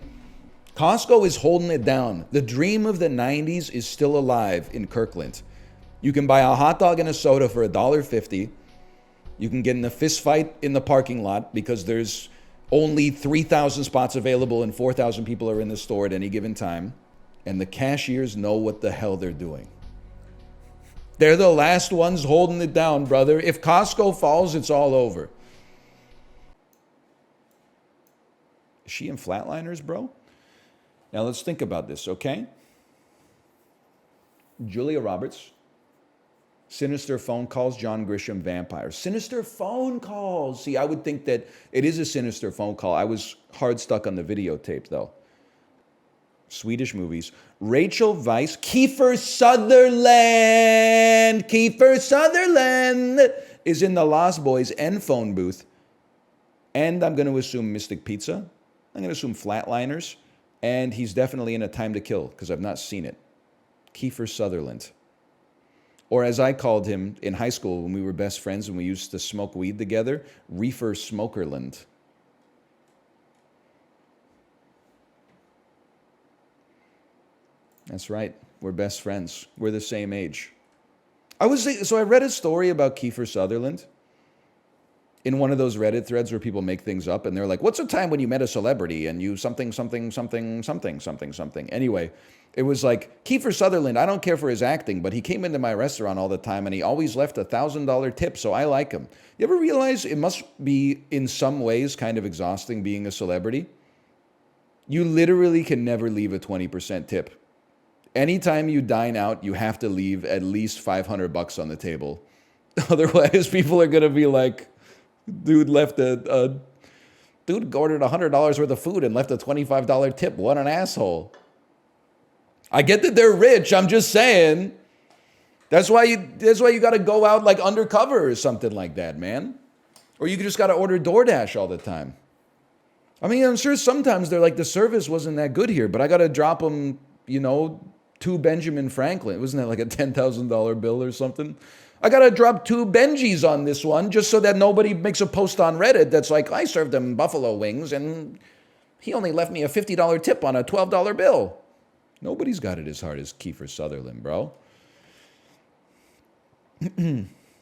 Costco is holding it down. The dream of the 90s is still alive in Kirkland. You can buy a hot dog and a soda for $1.50. You can get in a fist fight in the parking lot because there's only 3,000 spots available and 4,000 people are in the store at any given time. And the cashiers know what the hell they're doing. They're the last ones holding it down, brother. If Costco falls, it's all over. Is she in Flatliners, bro? Now let's think about this, okay? Julia Roberts. Sinister phone calls, John Grisham vampire. Sinister phone calls. See, I would think that it is a sinister phone call. I was hard stuck on the videotape, though. Swedish movies. Rachel Weisz, Kiefer Sutherland. Kiefer Sutherland is in the Lost Boys end phone booth. And I'm going to assume Mystic Pizza. I'm going to assume Flatliners. And he's definitely in A Time to Kill because I've not seen it. Kiefer Sutherland. Or as I called him in high school when we were best friends and we used to smoke weed together, Reefer Smokerland. That's right. We're best friends. We're the same age. So I read a story about Kiefer Sutherland in one of those Reddit threads where people make things up and they're like, what's a time when you met a celebrity and you something. Anyway, it was like, Kiefer Sutherland, I don't care for his acting, but he came into my restaurant all the time and he always left a $1,000 tip, so I like him. You ever realize it must be in some ways kind of exhausting being a celebrity? You literally can never leave a 20% tip. Anytime you dine out, you have to leave at least $500 on the table. Otherwise, people are going to be like, dude ordered $100 worth of food and left a $25 tip. What an asshole. I get that they're rich. I'm just saying. That's why you got to go out like undercover or something like that, man. Or you just got to order DoorDash all the time. I mean, I'm sure sometimes they're like, the service wasn't that good here, but I got to drop them, you know, 2 Benjamin Franklin. Wasn't that like a $10,000 bill or something? I got to drop 2 Benjis on this one just so that nobody makes a post on Reddit that's like, I served him buffalo wings and he only left me a $50 tip on a $12 bill. Nobody's got it as hard as Kiefer Sutherland, bro.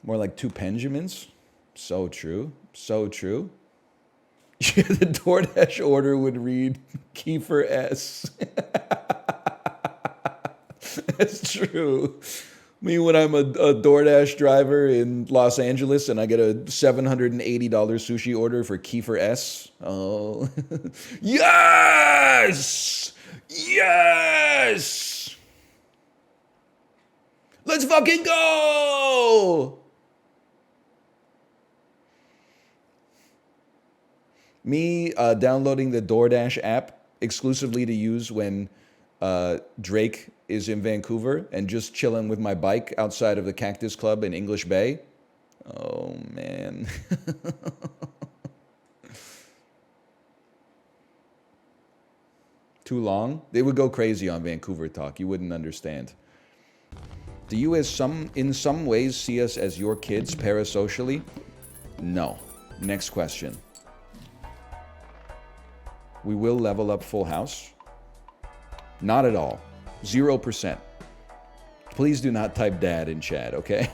More like 2 Benjamins. So true. So true. The DoorDash order would read Kiefer S. That's true. Me, when I'm a DoorDash driver in Los Angeles and I get a $780 sushi order for Kiefer S. Oh. Yes! Yes! Let's fucking go! Me downloading the DoorDash app exclusively to use when Drake is in Vancouver and just chilling with my bike outside of the Cactus Club in English Bay. Oh, man. Too long? They would go crazy on Vancouver talk. You wouldn't understand. Do you in some ways see us as your kids parasocially? No. Next question. We will level up Full House. Not at all. 0%. Please do not type dad in chat, okay?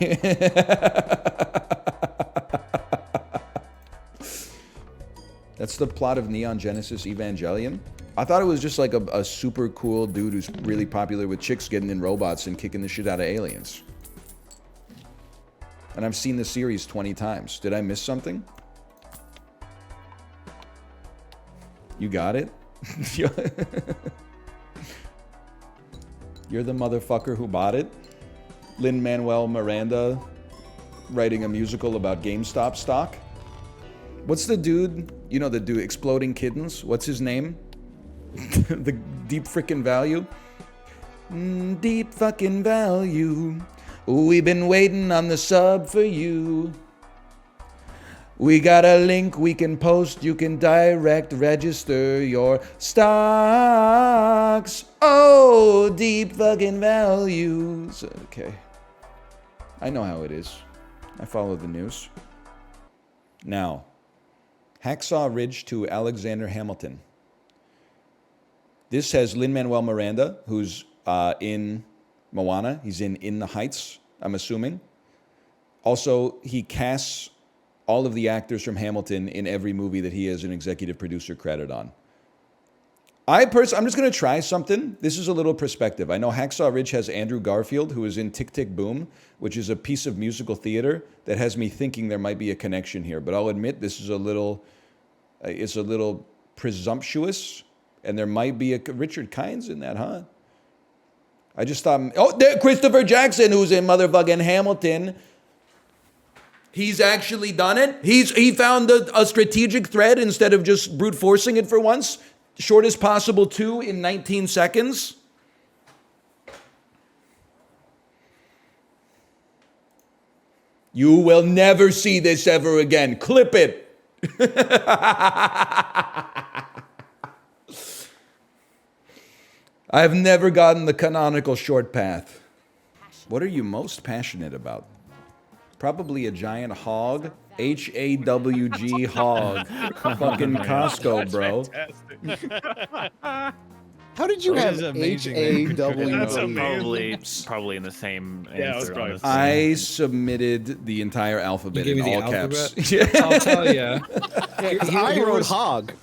That's the plot of Neon Genesis Evangelion. I thought it was just like a super cool dude who's really popular with chicks getting in robots and kicking the shit out of aliens. And I've seen the series 20 times. Did I miss something? You got it? You're the motherfucker who bought it? Lin-Manuel Miranda writing a musical about GameStop stock? What's the dude, you know the dude, Exploding Kittens? What's his name? The Deep Frickin' Value? Deep fucking value. We've been waiting on the sub for you. We got a link we can post. You can direct register your stocks. Oh, deep fucking values. Okay. I know how it is. I follow the news. Now, Hacksaw Ridge to Alexander Hamilton. This has Lin-Manuel Miranda, who's in Moana. He's in the Heights, I'm assuming. Also, he casts all of the actors from Hamilton in every movie that he has an executive producer credit on. I'm just going to try something. This is a little perspective. I know Hacksaw Ridge has Andrew Garfield, who is in Tick, Tick, Boom, which is a piece of musical theater that has me thinking there might be a connection here. But I'll admit this is it's a little presumptuous, and there might be a Richard Kynes in that, huh? I just thought, there, Christopher Jackson, who's in motherfucking Hamilton. He's actually done it. He found a strategic thread instead of just brute forcing it for once. Shortest possible 2 in 19 seconds. You will never see this ever again. Clip it. I've never gotten the canonical short path. What are you most passionate about? Probably a giant hog. H-A-W-G hog. Fucking Costco, bro. How did you have H-A-W-G? Probably in the same answer. Yeah, I submitted the entire alphabet in all caps. I'll tell you. I wrote hog.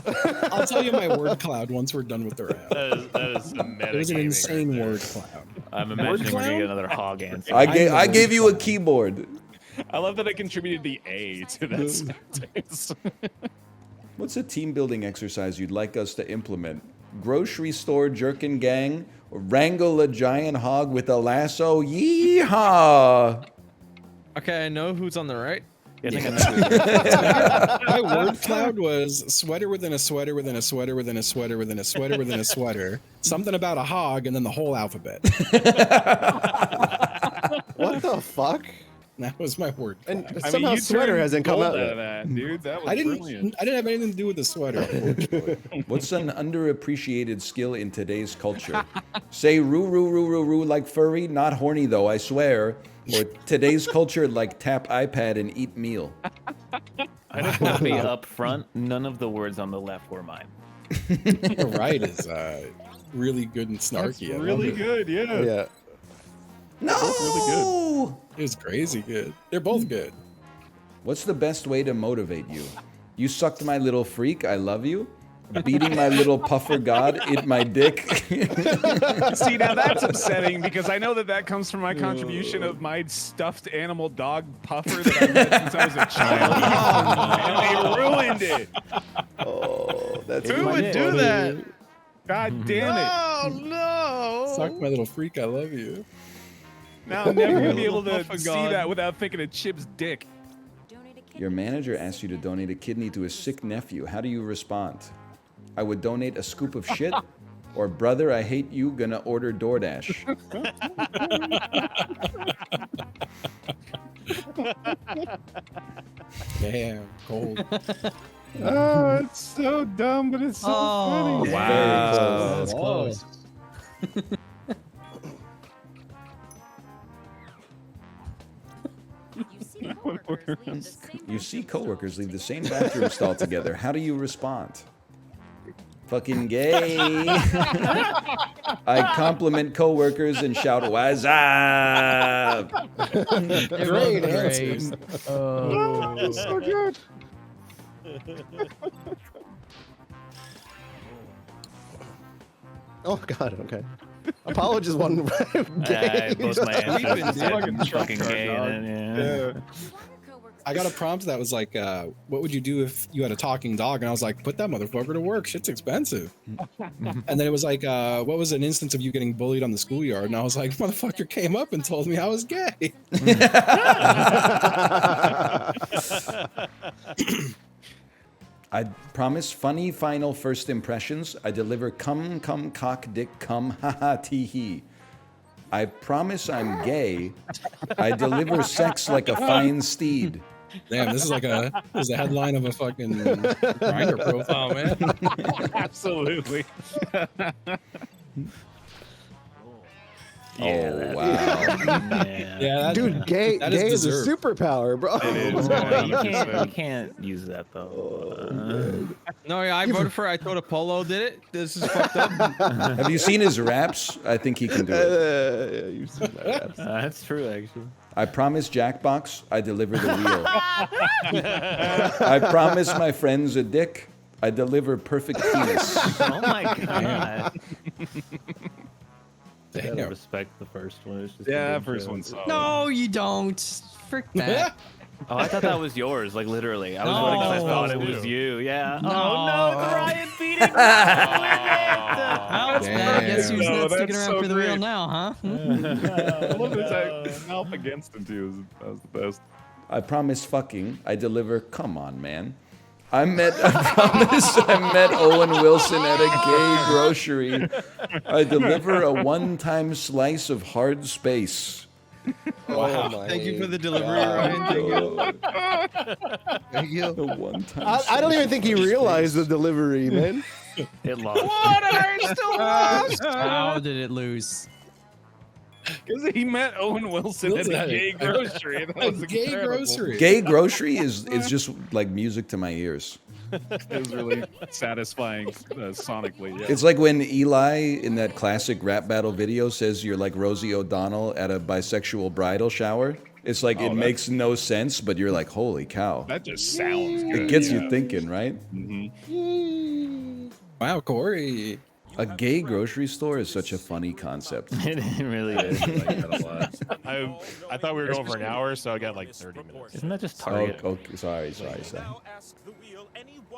I'll tell you my word cloud once we're done with the round. That is It was an insane word cloud. I'm imagining we're gonna get another hog answer. I gave you a keyboard. I love that I contributed the A to that sentence. What's a team building exercise you'd like us to implement? Grocery store jerkin gang, wrangle a giant hog with a lasso, yeehaw! Okay, I know who's on the right. My word cloud was sweater within a sweater within a sweater within a sweater within a sweater within a sweater. Something about a hog and then the whole alphabet. What the fuck? That was my word. And cloud. somehow sweater hasn't come out yet. That, dude. That was I didn't. brilliant. I didn't have anything to do with the sweater. What's an underappreciated skill in today's culture? Say roo roo roo roo roo like furry, not horny though, I swear. Or today's culture like tap iPad and eat meal. I just want to be up front. None of the words on the left were mine. The right is really good and snarky. That's really good, yeah. Yeah. No! Really good. It was crazy good. They're both good. What's the best way to motivate you? You sucked my little freak, I love you. Beating my little puffer god, eat my dick. See, now that's upsetting because I know that that comes from my contribution of my stuffed animal dog Puffer that I've had since I was a child. And they ruined it. Oh, that's Who would do that? God damn it. Oh, no. Suck my little freak. I love you. Now I'm never going to be able to see that without thinking of Chip's dick. Your manager asks you to donate a kidney to a sick nephew. How do you respond? I would donate a scoop of shit, or brother, I hate you, gonna order DoorDash. Damn, cold. Oh, it's so dumb, but it's so funny. Wow. That's close. You see coworkers leave the same bathroom stall together. How do you respond? Fucking gay. I compliment coworkers and shout, "What's up?" Great answers. Oh, it's so good. Oh God. Okay. Apollo just won. Both my answers said fucking gay. Yeah. I got a prompt that was like, what would you do if you had a talking dog? And I was like, put that motherfucker to work. Shit's expensive. And then it was like, what was an instance of you getting bullied on the schoolyard? And I was like, motherfucker came up and told me I was gay. I promise funny final first impressions. I deliver cum, cock, dick, cum, haha, tee hee. I promise I'm gay. I deliver sex like a fine steed. Damn, this is the headline of a fucking Grindr profile, man. Absolutely. Oh wow! Yeah, dude, gay is a superpower, bro. It is, you can't use that though. No, yeah, I voted for. I thought Apollo did it. This is fucked up. Have you seen his raps? I think he can do it. Yeah, you've seen my raps. That's true, actually. I promise Jackbox, I deliver the wheel. I promise my friends a dick, I deliver perfect penis. Oh my god. I Damn. respect the first one. It's just Yeah, that first one's solid. No, you don't. Frick that. Oh, I thought that was yours. Like literally, I was voting because I thought it was you. Yeah. No. Oh no, Ryan beating me. Well, I guess who's No, not sticking that's around so for the great. real now, huh? I love this mouth against him too. That was the best. I promise fucking, I deliver, come on, man. I promise I met Owen Wilson at a gay grocery. I deliver a one-time slice of hard space. Wow. Thank you for the delivery, Ryan. Thank you. The one-time I don't even think he realized the delivery, man. It lost. What? I still lost. How did it lose? Because he met Owen Wilson at a gay grocery. That was Gay incredible. grocery. Gay grocery is just like music to my ears. It was really satisfying sonically. Yeah. It's like when Eli in that classic rap battle video says you're like Rosie O'Donnell at a bisexual bridal shower. It's like it makes no sense, but you're like, holy cow. That just sounds good. It gets you thinking, right? Wow, Corey. A gay grocery store is such a funny concept. It really is. I like that a lot. I thought we were going for an hour, so I got like 30 minutes. Isn't that just Oh, Target? okay, sorry.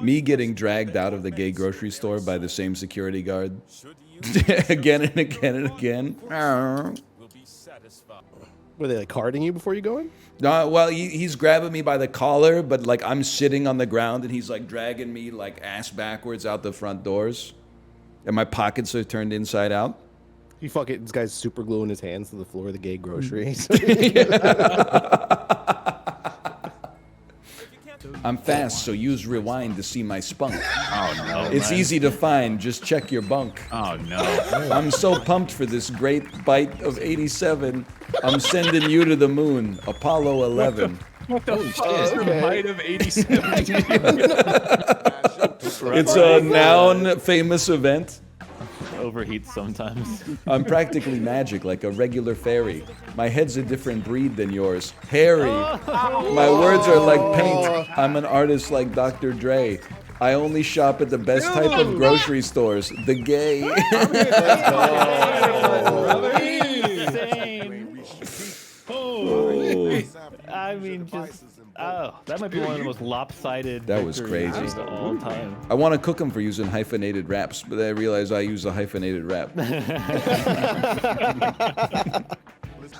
Me getting dragged out of the gay grocery store by the same security guard again and again and again. Were they like carding you before you go in? No, well, he's grabbing me by the collar, but like I'm sitting on the ground and he's like dragging me like ass backwards out the front doors. And my pockets are turned inside out. Fuck it, this guy's super gluing his hands to the floor of the gay grocery. I'm fast, so use rewind to see my spunk. Oh no. It's easy to find, just check your bunk. Oh no. I'm so pumped for this great bite of 87. I'm sending you to the moon, Apollo 11. What the fuck is the bite of 87? It's a noun famous event. Overheats sometimes. I'm practically magic, like a regular fairy. My head's a different breed than yours. Hairy. My words are like paint. I'm an artist like Dr. Dre. I only shop at the best type of grocery stores. The gay. I mean, just that might be one of the most lopsided. That was victories crazy. of all time. I want to cook them for using hyphenated raps, but I realize I use a hyphenated rap.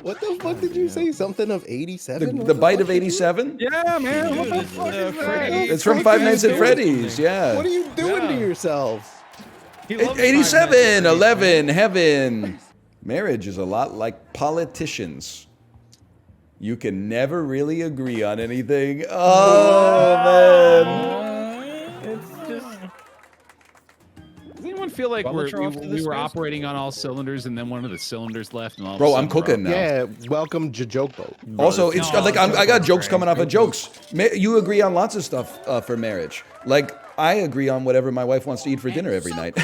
What the fuck did you say? Something of 87? The bite of 87? Yeah, man. What the fuck is that? It's from Five Nights at Freddy's, yeah. What are you doing to yourselves? 87, 11, heaven. Marriage is a lot like politicians. You can never really agree on anything. Oh, man. It's just. Does anyone feel like we were operating on all cylinders and then one of the cylinders left? And all Bro, I'm cooking now. Yeah, welcome to Joke Boat. Also, it's like I got jokes coming off of jokes. You agree on lots of stuff for marriage. Like, I agree on whatever my wife wants to eat for dinner every night.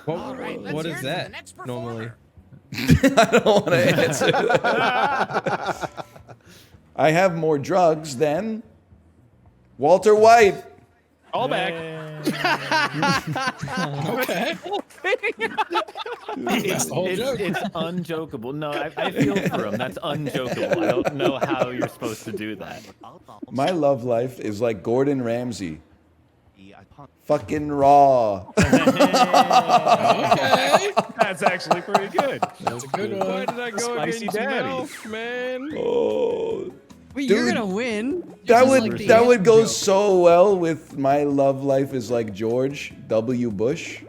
What is that normally? I don't want to answer that. I have more drugs than Walter White. All back. Okay. It's unjokeable. No, I feel for him. That's unjokeable. I don't know how you're supposed to do that. My love life is like Gordon Ramsay. Fucking raw. Okay. That's actually pretty good. That's a good one. Why did I go Spicy against daddy. Mouth, man. Oh. Wait, Dude, you're gonna win. That This is would like the that would go joke. so well with my love life is like George W. Bush.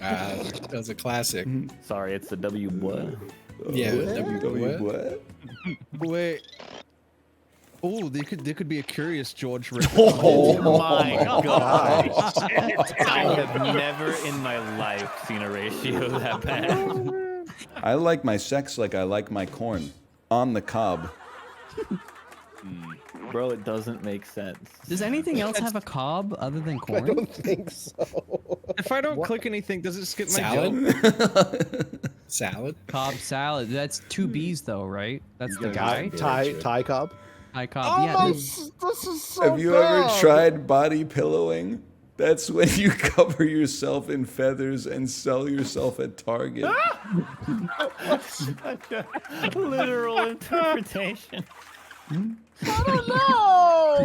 That was a classic. Sorry, it's the W what? Yeah, W what? Wait. Oh, there could be a curious George. Oh my god! I have never in my life seen a ratio that bad. I like my sex like I like my corn. On the cob. Bro, it doesn't make sense. Does anything else have a cob other than corn? I don't think so. If I don't click anything, does it skip my Salad? joke? Salad? Cob salad. That's two B's though, right? That's the guy. Thai cob? Thai cob. Yeah. This is so Have you ever tried body pillowing? That's when you cover yourself in feathers and sell yourself at Target. Literal interpretation. I don't know.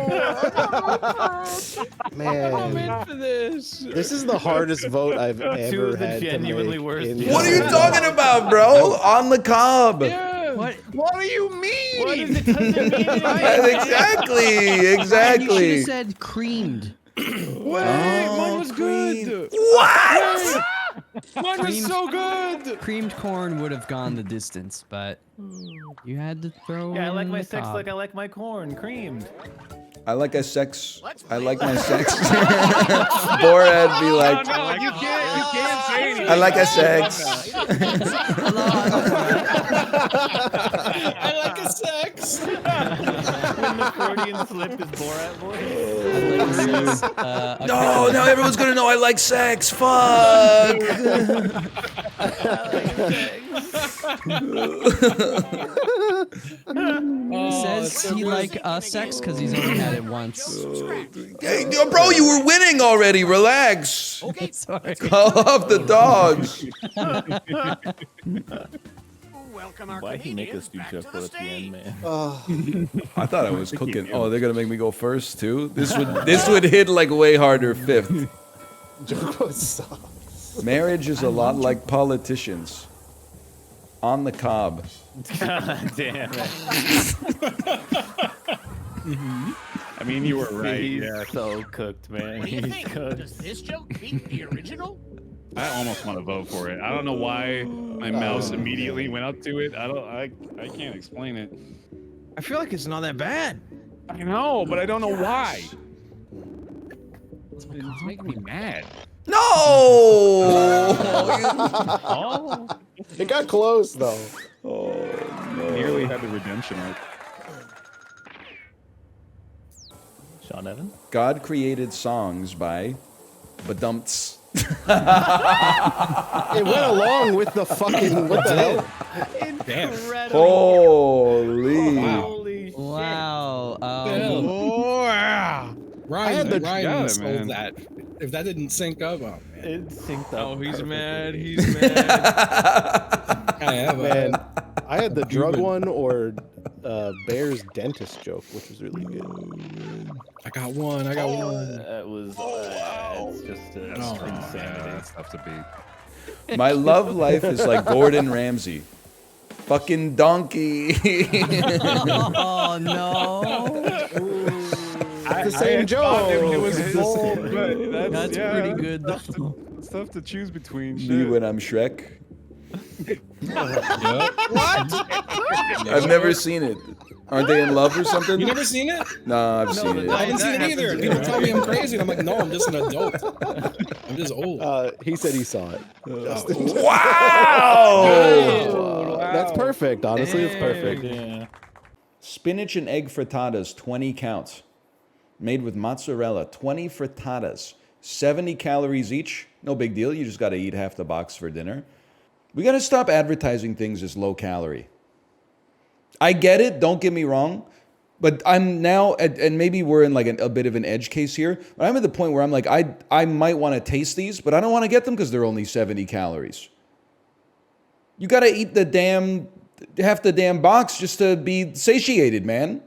Man, in for this. this is the hardest vote I've Two ever of the had to genuinely make. worst in- jokes. What are you talking about, bro? On the cob. What? What do you mean? What is it? Doesn't mean Exactly. You should Exactly. have said creamed. Wait, mine was good. What? Mine was so good. Creamed corn would have gone the distance, but you had to throw. Yeah, I like in my the sex cob. like I like my corn, creamed. I like a sex. I like my sex. Borat be like, No, you can't say anything. I like a sex. I like a sex. When the Freudian slip is Borat voice. No, now everyone's gonna know I like sex. Fuck. He says he like sex because he's only had it once. Hey, bro, you were winning already. Relax. Okay, sorry. Call off the dogs. Why'd he make us do Jeff at the end, man? I thought I was cooking. Oh, they're gonna make me go first too. This would hit like way harder fifth. Marriage is a lot like politicians. On the cob. God damn it. I mean, you were right. He's Yeah. so cooked, man. What do you He's think? cooked. Does this joke beat the original? I almost want to vote for it. I don't know why my mouse immediately went up to it. I can't explain it. I feel like it's not that bad. I know, but I don't know why. It's making me mad. No! Oh. It got close though. Oh, Nearly had the redemption arc. Sean Evan? God created songs by Badumts. It went along with the fucking what the hell? Incredible. Holy. Wow. Wow. Ryan man. sold that. If that didn't sync up, oh, man. It synced up. Oh, he's perfectly. mad. He's mad. Man, I had the drug one or Bear's dentist joke, which was really good. I got one. I got one. That was. It's just insanity. That's tough to beat. My love life is like Gordon Ramsay. Fucking donkey. Oh no. It's the same joke. It was bold, but That's pretty good. It's tough to choose between. Me Shit. when I'm Shrek. What? I've never seen it. Aren't they in love or something? You never seen it? No, I've seen it. I haven't seen it either. People tell me I'm crazy, and I'm like, no, I'm just an adult. I'm just old. He said he saw it. Wow! That's perfect. Honestly, it's perfect. Yeah. Spinach and egg frittatas, 20 counts. Made with mozzarella, 20 frittatas. 70 calories each. No big deal. You just got to eat half the box for dinner. We got to stop advertising things as low calorie. I get it. Don't get me wrong. But I'm now, and maybe we're in like a bit of an edge case here, but I'm at the point where I'm like, I might want to taste these, but I don't want to get them because they're only 70 calories. You got to eat half the damn box just to be satiated, man.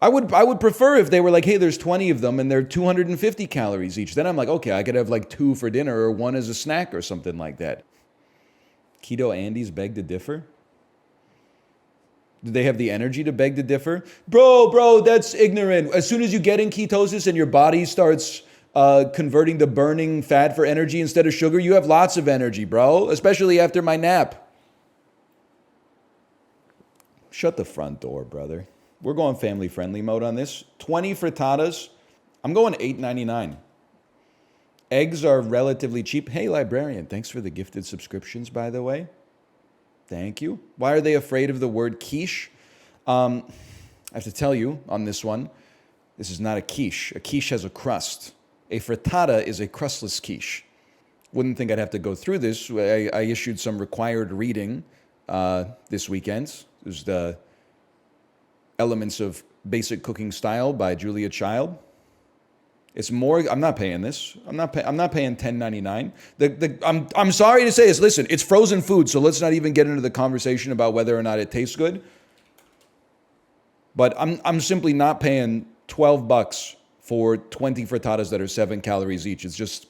I would prefer if they were like, hey, there's 20 of them and they're 250 calories each. Then I'm like, okay, I could have like 2 for dinner or 1 as a snack or something like that. Keto Andes beg to differ? Do they have the energy to beg to differ? Bro, that's ignorant. As soon as you get in ketosis and your body starts converting to burning fat for energy instead of sugar, you have lots of energy, bro, especially after my nap. Shut the front door, brother. We're going family-friendly mode on this. 20 frittatas. I'm going $8.99. Eggs are relatively cheap. Hey, librarian, thanks for the gifted subscriptions, by the way. Thank you. Why are they afraid of the word quiche? I have to tell you on this one, this is not a quiche. A quiche has a crust. A frittata is a crustless quiche. Wouldn't think I'd have to go through this. I issued some required reading this weekend. It was the Elements of Basic Cooking Style by Julia Child. It's more. I'm not paying this. I'm not paying $10.99. I'm sorry to say this. Listen, it's frozen food, so let's not even get into the conversation about whether or not it tastes good. But I'm simply not paying $12 for 20 frittatas that are 7 calories each. It's just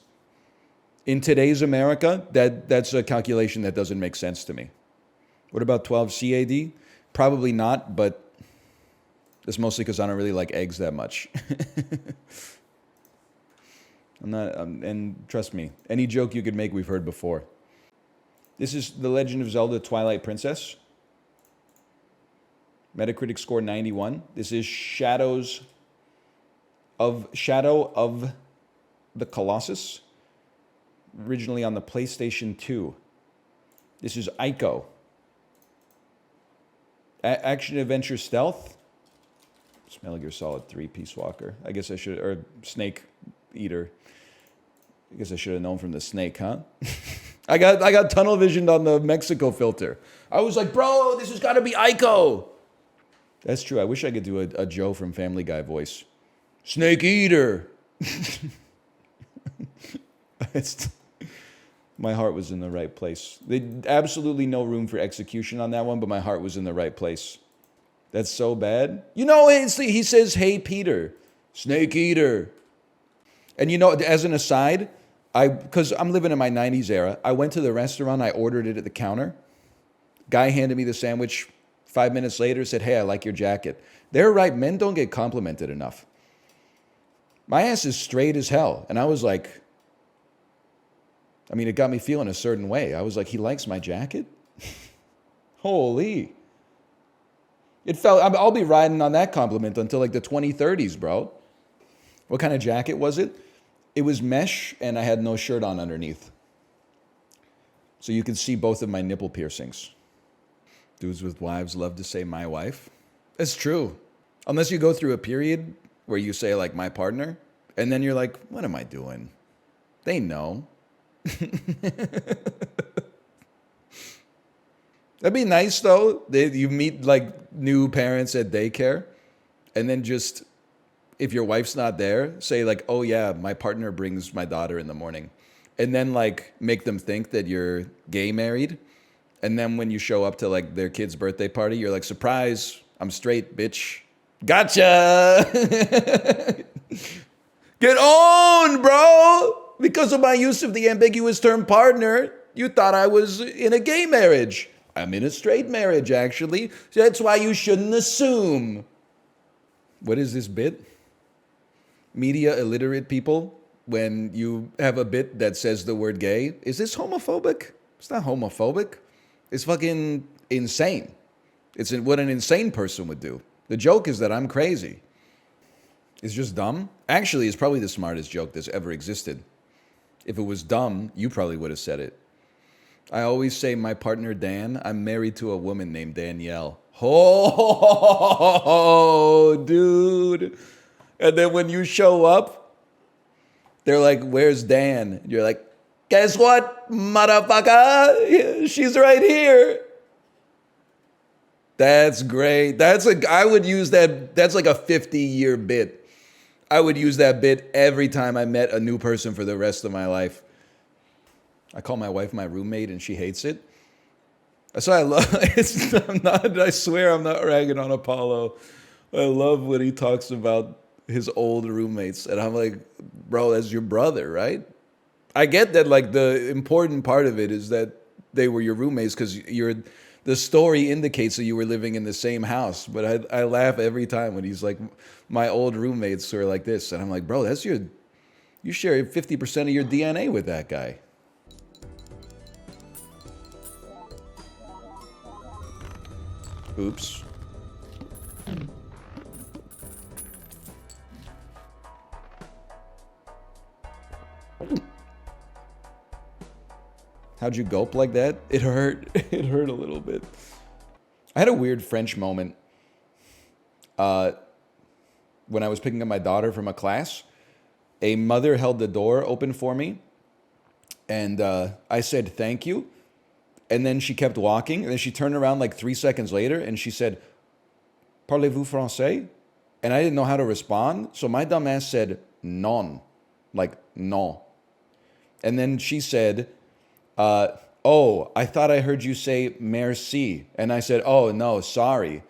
in today's America, that's a calculation that doesn't make sense to me. What about 12 CAD? Probably not, but it's mostly because I don't really like eggs that much. I'm not, and trust me, any joke you could make, we've heard before. This is The Legend of Zelda Twilight Princess. Metacritic score 91. This is Shadow of the Colossus. Originally on the PlayStation 2. This is Ico. Action Adventure Stealth. Metal Gear Solid 3 Peace Walker. I guess I should, or Snake Eater. I guess I should have known from the snake, huh? I got tunnel visioned on the Mexico filter. I was like, bro, this has got to be Ico. That's true. I wish I could do a Joe from Family Guy voice. Snake Eater. My heart was in the right place. Absolutely no room for execution on that one, but my heart was in the right place. That's so bad. You know, he says, hey, Peter, Snake Eater. And you know, as an aside, because I'm living in my 90s era, I went to the restaurant, I ordered it at the counter. Guy handed me the sandwich 5 minutes later, said, hey, I like your jacket. They're right, men don't get complimented enough. My ass is straight as hell. And I was like, I mean, it got me feeling a certain way. I was like, he likes my jacket? Holy. It felt, I'll be riding on that compliment until like the 2030s, bro. What kind of jacket was it? It was mesh and I had no shirt on underneath. So you could see both of my nipple piercings. Dudes with wives love to say my wife. It's true. Unless you go through a period where you say like my partner, and then you're like, what am I doing? They know. That'd be nice though. You meet like new parents at daycare, and then just, if your wife's not there, say like, oh yeah, my partner brings my daughter in the morning. And then like make them think that you're gay married. And then when you show up to like their kid's birthday party, you're like, surprise, I'm straight, bitch. Gotcha. Get on, bro. Because of my use of the ambiguous term partner, you thought I was in a gay marriage. I'm in a straight marriage, actually. So that's why you shouldn't assume. What is this bit? Media illiterate people, when you have a bit that says the word gay, is this homophobic? It's not homophobic. It's fucking insane. It's what an insane person would do. The joke is that I'm crazy. It's just dumb. Actually, it's probably the smartest joke that's ever existed. If it was dumb, you probably would have said it. I always say my partner Dan, I'm married to a woman named Danielle. Oh, dude. And then when you show up, they're like, where's Dan? And you're like, guess what, motherfucker? She's right here. That's great. I would use that. That's like a 50-year bit. I would use that bit every time I met a new person for the rest of my life. I call my wife my roommate and she hates it. So I love I swear I'm not ragging on Apollo. I love when he talks about his old roommates. And I'm like, bro, that's your brother, right? I get that like the important part of it is that they were your roommates because the story indicates that you were living in the same house. But I laugh every time when he's like, my old roommates are like this. And I'm like, bro, you share 50% of your DNA with that guy. Oops. How'd you gulp like that? It hurt. It hurt a little bit. I had a weird French moment when I was picking up my daughter from a class. A mother held the door open for me, and I said, thank you. And then she kept walking, and then she turned around like 3 seconds later, and she said, parlez-vous français? And I didn't know how to respond, so my dumb ass said, non, like non. And then she said, oh, I thought I heard you say merci. And I said, oh, no, sorry.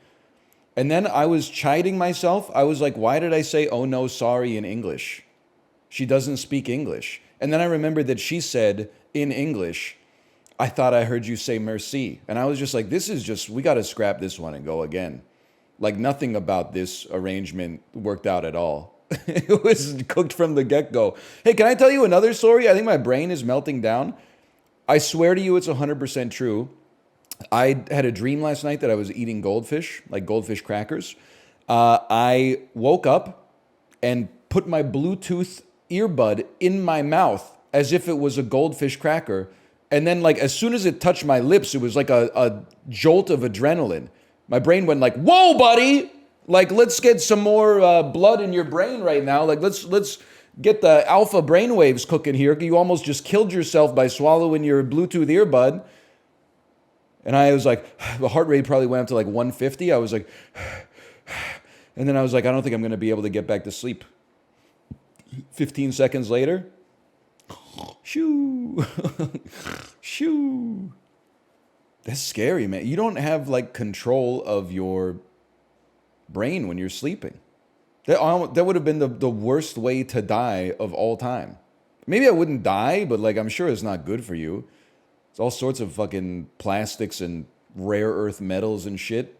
And then I was chiding myself. I was like, why did I say, oh, no, sorry in English? She doesn't speak English. And then I remembered that she said in English, I thought I heard you say merci. And I was just like, we got to scrap this one and go again. Like nothing about this arrangement worked out at all. It was cooked from the get-go. Hey, can I tell you another story? I think my brain is melting down. I swear to you it's 100% true. I had a dream last night that I was eating goldfish, like goldfish crackers. I woke up and put my Bluetooth earbud in my mouth as if it was a goldfish cracker. And then like as soon as it touched my lips, it was like a jolt of adrenaline. My brain went like, whoa, buddy! Like, let's get some more blood in your brain right now. Like, let's get the alpha brainwaves cooking here. You almost just killed yourself by swallowing your Bluetooth earbud. And I was like, the heart rate probably went up to like 150. I was like, and then I was like, I don't think I'm going to be able to get back to sleep. 15 seconds later, shoo, shoo. That's scary, man. You don't have like control of your brain when you're sleeping. That would have been the worst way to die of all time. Maybe I wouldn't die, but like I'm sure it's not good for you. It's all sorts of fucking plastics and rare earth metals and shit.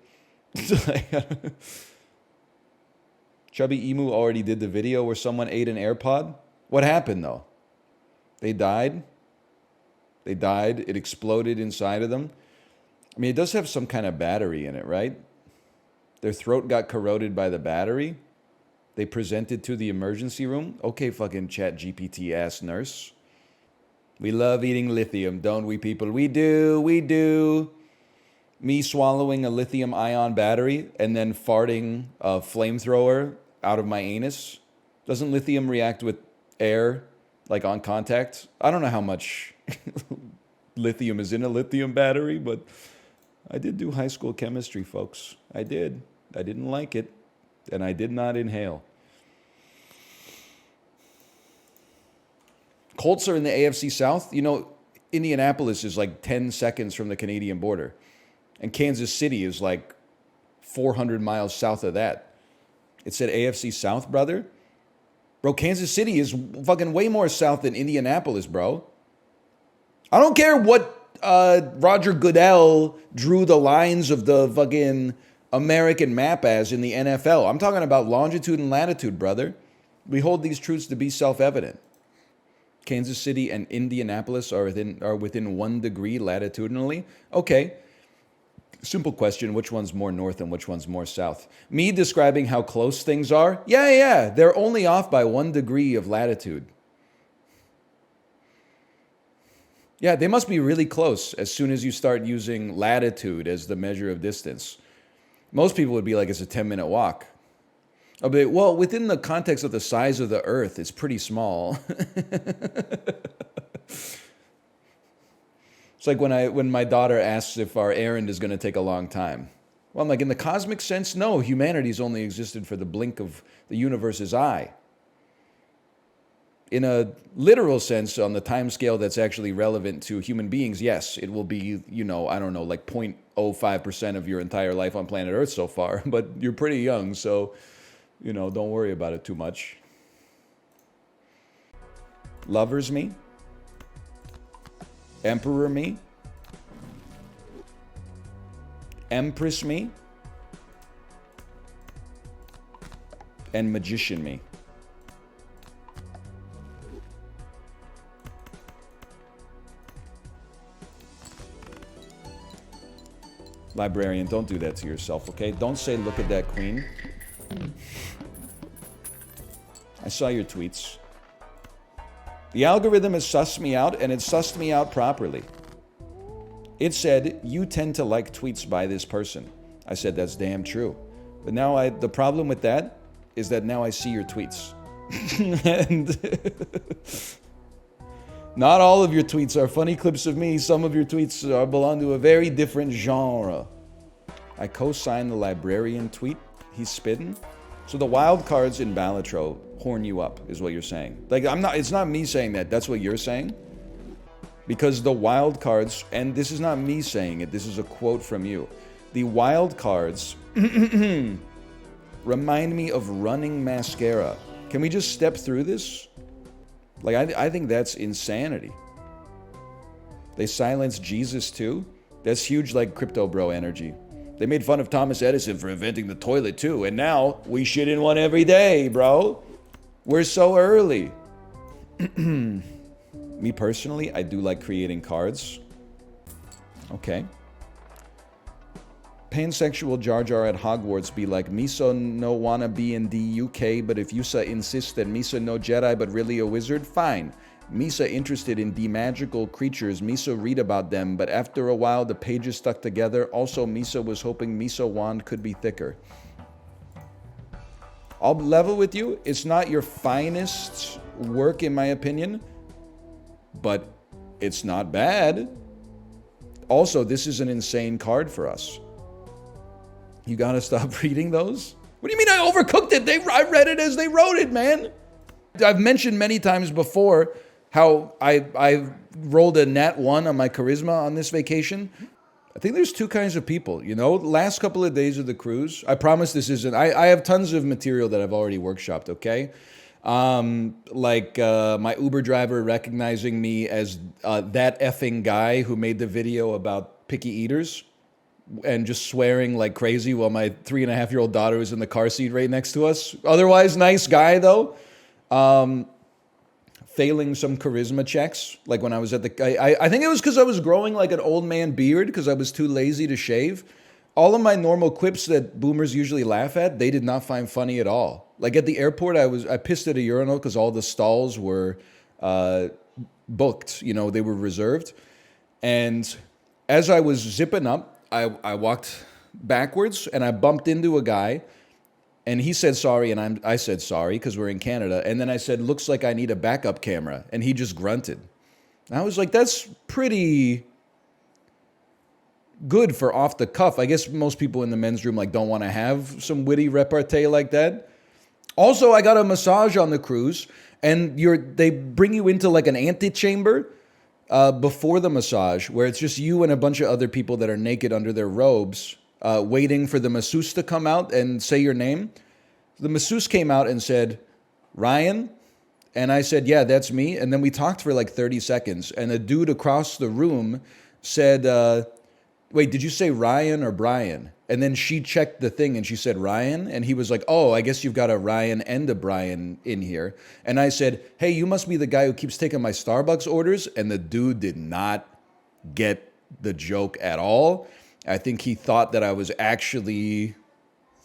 Chubby Emu already did the video where someone ate an AirPod. What happened though? They died. They died. It exploded inside of them. I mean, it does have some kind of battery in it, right? Their throat got corroded by the battery. They presented to the emergency room. Okay, fucking chat GPT ass nurse. We love eating lithium, don't we, people? We do, we do. Me swallowing a lithium ion battery and then farting a flamethrower out of my anus. Doesn't lithium react with air, like on contact? I don't know how much lithium is in a lithium battery, but I did do high school chemistry, folks. I did. I didn't like it, and I did not inhale. Colts are in the AFC South. You know, Indianapolis is like 10 seconds from the Canadian border. And Kansas City is like 400 miles south of that. It said AFC South, brother. Bro, Kansas City is fucking way more south than Indianapolis, bro. I don't care what Roger Goodell drew the lines of the fucking American map as in the NFL. I'm talking about longitude and latitude, brother. We hold these truths to be self-evident. Kansas City and Indianapolis are within 1 degree latitudinally. Okay. Simple question, which one's more north and which one's more south? Me describing how close things are? Yeah. They're only off by 1 degree of latitude. Yeah, they must be really close as soon as you start using latitude as the measure of distance. Most people would be like, it's a 10-minute walk. Oh, but, well, within the context of the size of the Earth, it's pretty small. It's like when my daughter asks if our errand is going to take a long time. Well, I'm like, in the cosmic sense, no. Humanity's only existed for the blink of the universe's eye. In a literal sense, on the time scale that's actually relevant to human beings, yes, it will be, you know, I don't know, like 0.05% of your entire life on planet Earth so far. But you're pretty young, so, you know, don't worry about it too much. Lovers me? Emperor me? Empress me? And magician me. Librarian, don't do that to yourself, okay? Don't say, look at that queen. I saw your tweets. The algorithm has sussed me out, and it sussed me out properly. It said, you tend to like tweets by this person. I said, that's damn true. But now the problem with that is that now I see your tweets. And not all of your tweets are funny clips of me. Some of your tweets belong to a very different genre. I co-signed the librarian tweet. He's spitting. So the wild cards in Balatro horn you up, is what you're saying. Like, it's not me saying that. That's what you're saying. Because the wild cards, and this is not me saying it, this is a quote from you. The wild cards remind me of running mascara. Can we just step through this? Like, I think that's insanity. They silenced Jesus too? That's huge, like, crypto bro energy. They made fun of Thomas Edison for inventing the toilet too, and now we shit in one every day, bro. We're so early. Me personally, I do like creating cards. Okay. Pansexual Jar Jar at Hogwarts be like, Miso no wanna be in the UK, but if Yusa insists that Misa no Jedi but really a wizard, fine. Misa interested in magical creatures, Misa read about them, but after a while the pages stuck together. Also, Misa was hoping Misa wand could be thicker. I'll level with you, it's not your finest work in my opinion, but it's not bad. Also, this is an insane card for us. You gotta stop reading those? What do you mean I overcooked it? I read it as they wrote it, man. I've mentioned many times before how I rolled a nat 1 on my charisma on this vacation. I think there's two kinds of people, you know? Last couple of days of the cruise, I promise this isn't... I have tons of material that I've already workshopped, okay? My Uber driver recognizing me as that effing guy who made the video about picky eaters. and just swearing like crazy while my 3.5-year-old daughter was in the car seat right next to us. Otherwise, nice guy though. Failing some charisma checks, like when I was at the... I think it was because I was growing like an old man beard because I was too lazy to shave. All of my normal quips that boomers usually laugh at, they did not find funny at all. Like at the airport, I pissed at a urinal because all the stalls were booked. You know, they were reserved. And as I was zipping up, I walked backwards and I bumped into a guy. And he said sorry, and I said sorry because we're in Canada. And then I said, looks like I need a backup camera. And he just grunted. And I was like, that's pretty good for off the cuff. I guess most people in the men's room like don't want to have some witty repartee like that. Also, I got a massage on the cruise, and they bring you into like an antechamber before the massage, where it's just you and a bunch of other people that are naked under their robes, waiting for the masseuse to come out and say your name. The masseuse came out and said, Ryan? And I said, yeah, that's me. And then we talked for like 30 seconds, and a dude across the room said, wait, did you say Ryan or Brian? And then she checked the thing and she said Ryan. And he was like, oh, I guess you've got a Ryan and a Brian in here. And I said, hey, you must be the guy who keeps taking my Starbucks orders. And the dude did not get the joke at all. I think he thought that I was actually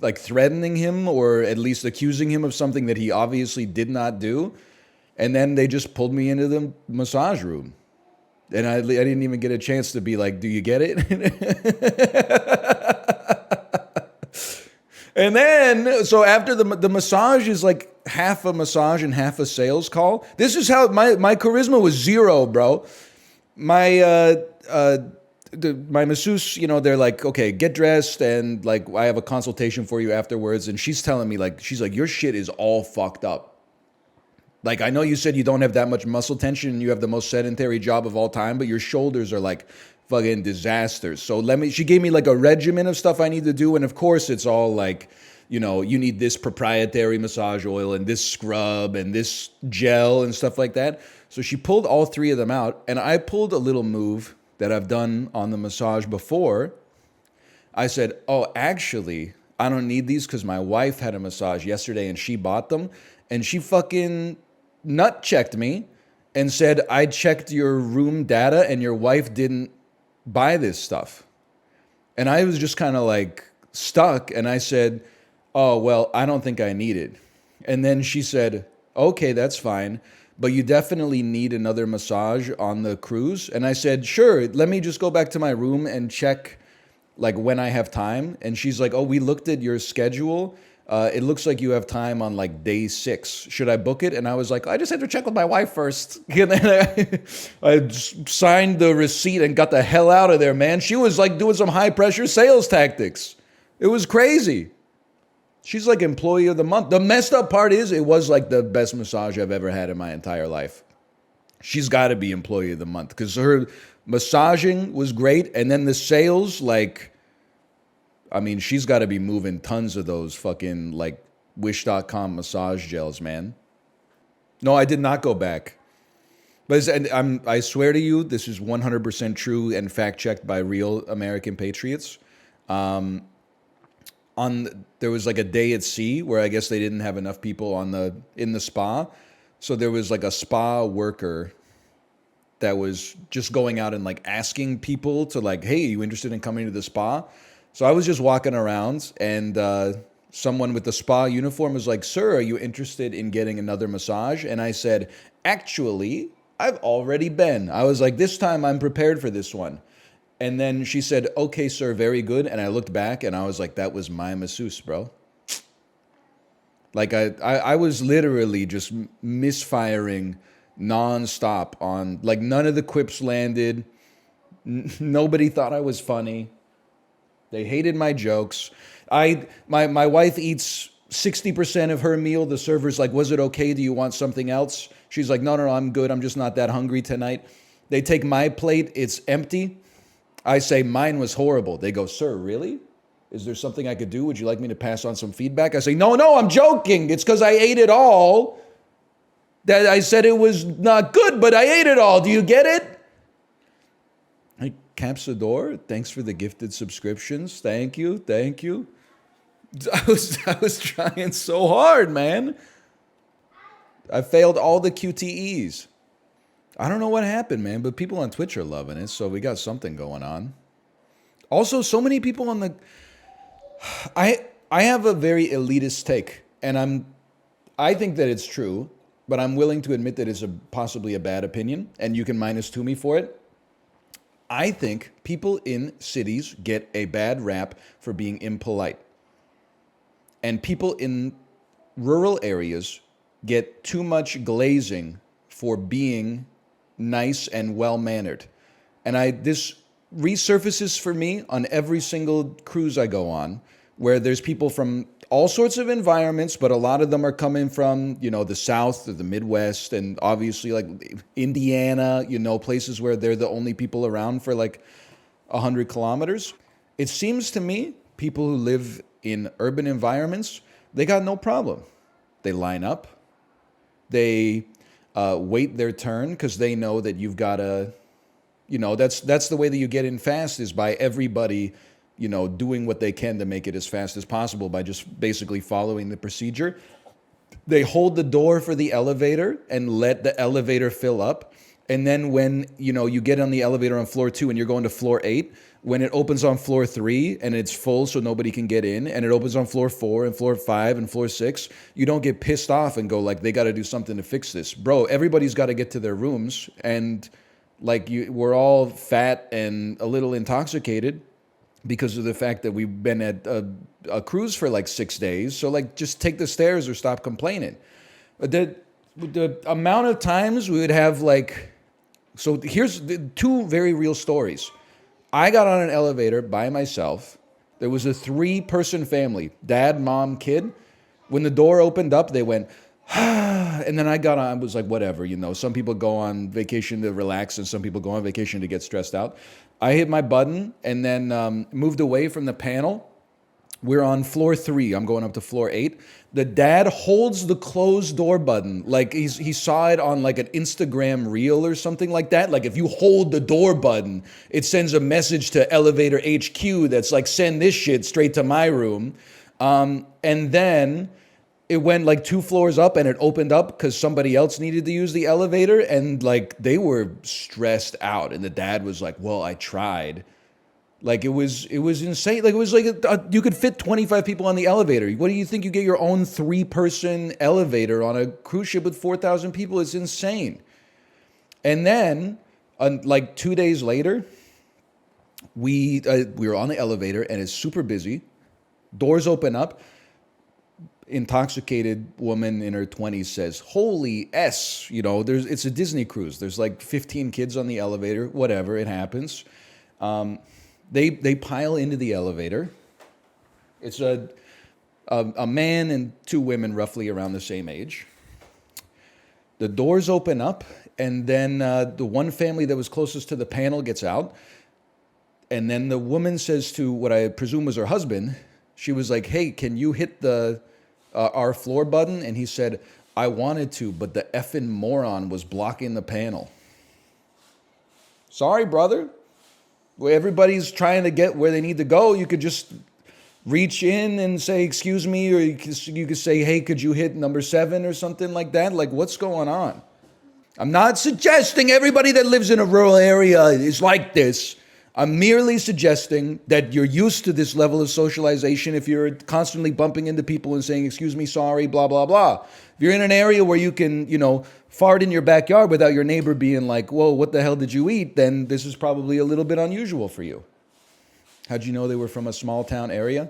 like threatening him or at least accusing him of something that he obviously did not do. And then they just pulled me into the massage room. And I didn't even get a chance to be like, do you get it? And then, so after the massage is like half a massage and half a sales call. This is how my charisma was 0, bro. My masseuse, you know, they're like, okay, get dressed and like I have a consultation for you afterwards. And she's telling me like, she's like, your shit is all fucked up. Like, I know you said you don't have that much muscle tension and you have the most sedentary job of all time, but your shoulders are like fucking disasters. So she gave me like a regimen of stuff I need to do. And of course it's all like, you know, you need this proprietary massage oil and this scrub and this gel and stuff like that. So she pulled all 3 of them out, and I pulled a little move that I've done on the massage before. I said, oh, actually, I don't need these because my wife had a massage yesterday and she bought them. And she fucking nut checked me and said, I checked your room data and your wife didn't buy this stuff. And I was just kind of like stuck. And I said, oh, well, I don't think I need it. And then she said, okay, that's fine, but you definitely need another massage on the cruise. And I said, sure, let me just go back to my room and check like when I have time. And she's like, oh, we looked at your schedule. It looks like you have time on like day 6. Should I book it? And I was like, I just had to check with my wife first. And then I signed the receipt and got the hell out of there, man. She was like doing some high pressure sales tactics. It was crazy. She's like employee of the month. The messed up part is it was like the best massage I've ever had in my entire life. She's got to be employee of the month because her massaging was great. And then the sales, like, I mean, she's got to be moving tons of those fucking like Wish.com massage gels, man. No, I did not go back. But I swear to you, this is 100% true and fact checked by real American patriots. There was like a day at sea where I guess they didn't have enough people in the spa. So there was like a spa worker that was just going out and like asking people to like, hey, are you interested in coming to the spa? So I was just walking around and someone with the spa uniform was like, sir, are you interested in getting another massage? And I said, actually, I've already been. I was like, this time I'm prepared for this one. And then she said, okay, sir, very good. And I looked back and I was like, that was my masseuse, bro. Like I was literally just misfiring nonstop on, like none of the quips landed. Nobody thought I was funny. They hated my jokes. My wife eats 60% of her meal. The server's like, was it okay? Do you want something else? She's like, no, I'm good. I'm just not that hungry tonight. They take my plate. It's empty. I say, mine was horrible. They go, sir, really? Is there something I could do? Would you like me to pass on some feedback? I say, no, I'm joking. It's because I ate it all. That I said it was not good, but I ate it all. Do you get it? Capsador, thanks for the gifted subscriptions. Thank you, thank you. I was trying so hard, man. I failed all the QTEs. I don't know what happened, man, but people on Twitch are loving it, so we got something going on. Also, so many people on the... I have a very elitist take, and I think that it's true, but I'm willing to admit that it's possibly a bad opinion, and you can -2 me for it. I think people in cities get a bad rap for being impolite. And people in rural areas get too much glazing for being nice and well-mannered. And this resurfaces for me on every single cruise I go on, where there's people from all sorts of environments, but a lot of them are coming from, the South or the Midwest, and obviously like Indiana, places where they're the only people around for like 100 kilometers. It seems to me people who live in urban environments, they got no problem. They line up. They wait their turn because they know that you've got to, that's the way that you get in fast, is by everybody, doing what they can to make it as fast as possible by just basically following the procedure. They hold the door for the elevator and let the elevator fill up. And then when, you get on the elevator on floor 2 and you're going to floor 8, when it opens on floor 3 and it's full so nobody can get in, and it opens on floor 4 and floor 5 and floor 6, you don't get pissed off and go like, they got to do something to fix this. Bro, everybody's got to get to their rooms, and like we're all fat and a little intoxicated because of the fact that we've been at a cruise for like 6 days. So like, just take the stairs or stop complaining. The amount of times we would have like, so here's two very real stories. I got on an elevator by myself. There was a 3-person family, dad, mom, kid. When the door opened up, they went, and then I got on, I was like, whatever, some people go on vacation to relax and some people go on vacation to get stressed out. I hit my button and then moved away from the panel. We're on floor 3. I'm going up to floor 8. The dad holds the closed door button like he saw it on like an Instagram reel or something like that. Like if you hold the door button, it sends a message to elevator HQ that's like, send this shit straight to my room. And then it went like 2 floors up and it opened up because somebody else needed to use the elevator, and like they were stressed out, and the dad was like, well, I tried. Like it was insane. Like it was like you could fit 25 people on the elevator. What do you think? You get your own 3-person elevator on a cruise ship with 4,000 people? It's insane. And then like 2 days later, we were on the elevator and it's super busy. Doors open up. Intoxicated woman in her 20s says, holy S, it's a Disney cruise. There's like 15 kids on the elevator, whatever, it happens. They pile into the elevator. It's a man and 2 women roughly around the same age. The doors open up, and then the one family that was closest to the panel gets out. And then the woman says to what I presume was her husband, she was like, hey, can you hit our floor button? And he said, I wanted to, but the effing moron was blocking the panel. Sorry, brother. Where everybody's trying to get where they need to go, you could just reach in and say, excuse me, or you could say, hey, could you hit number 7 or something like that? Like, what's going on? I'm not suggesting everybody that lives in a rural area is like this. I'm merely suggesting that you're used to this level of socialization if you're constantly bumping into people and saying, excuse me, sorry, blah, blah, blah. If you're in an area where you can, fart in your backyard without your neighbor being like, whoa, what the hell did you eat? Then this is probably a little bit unusual for you. How'd you know they were from a small town area?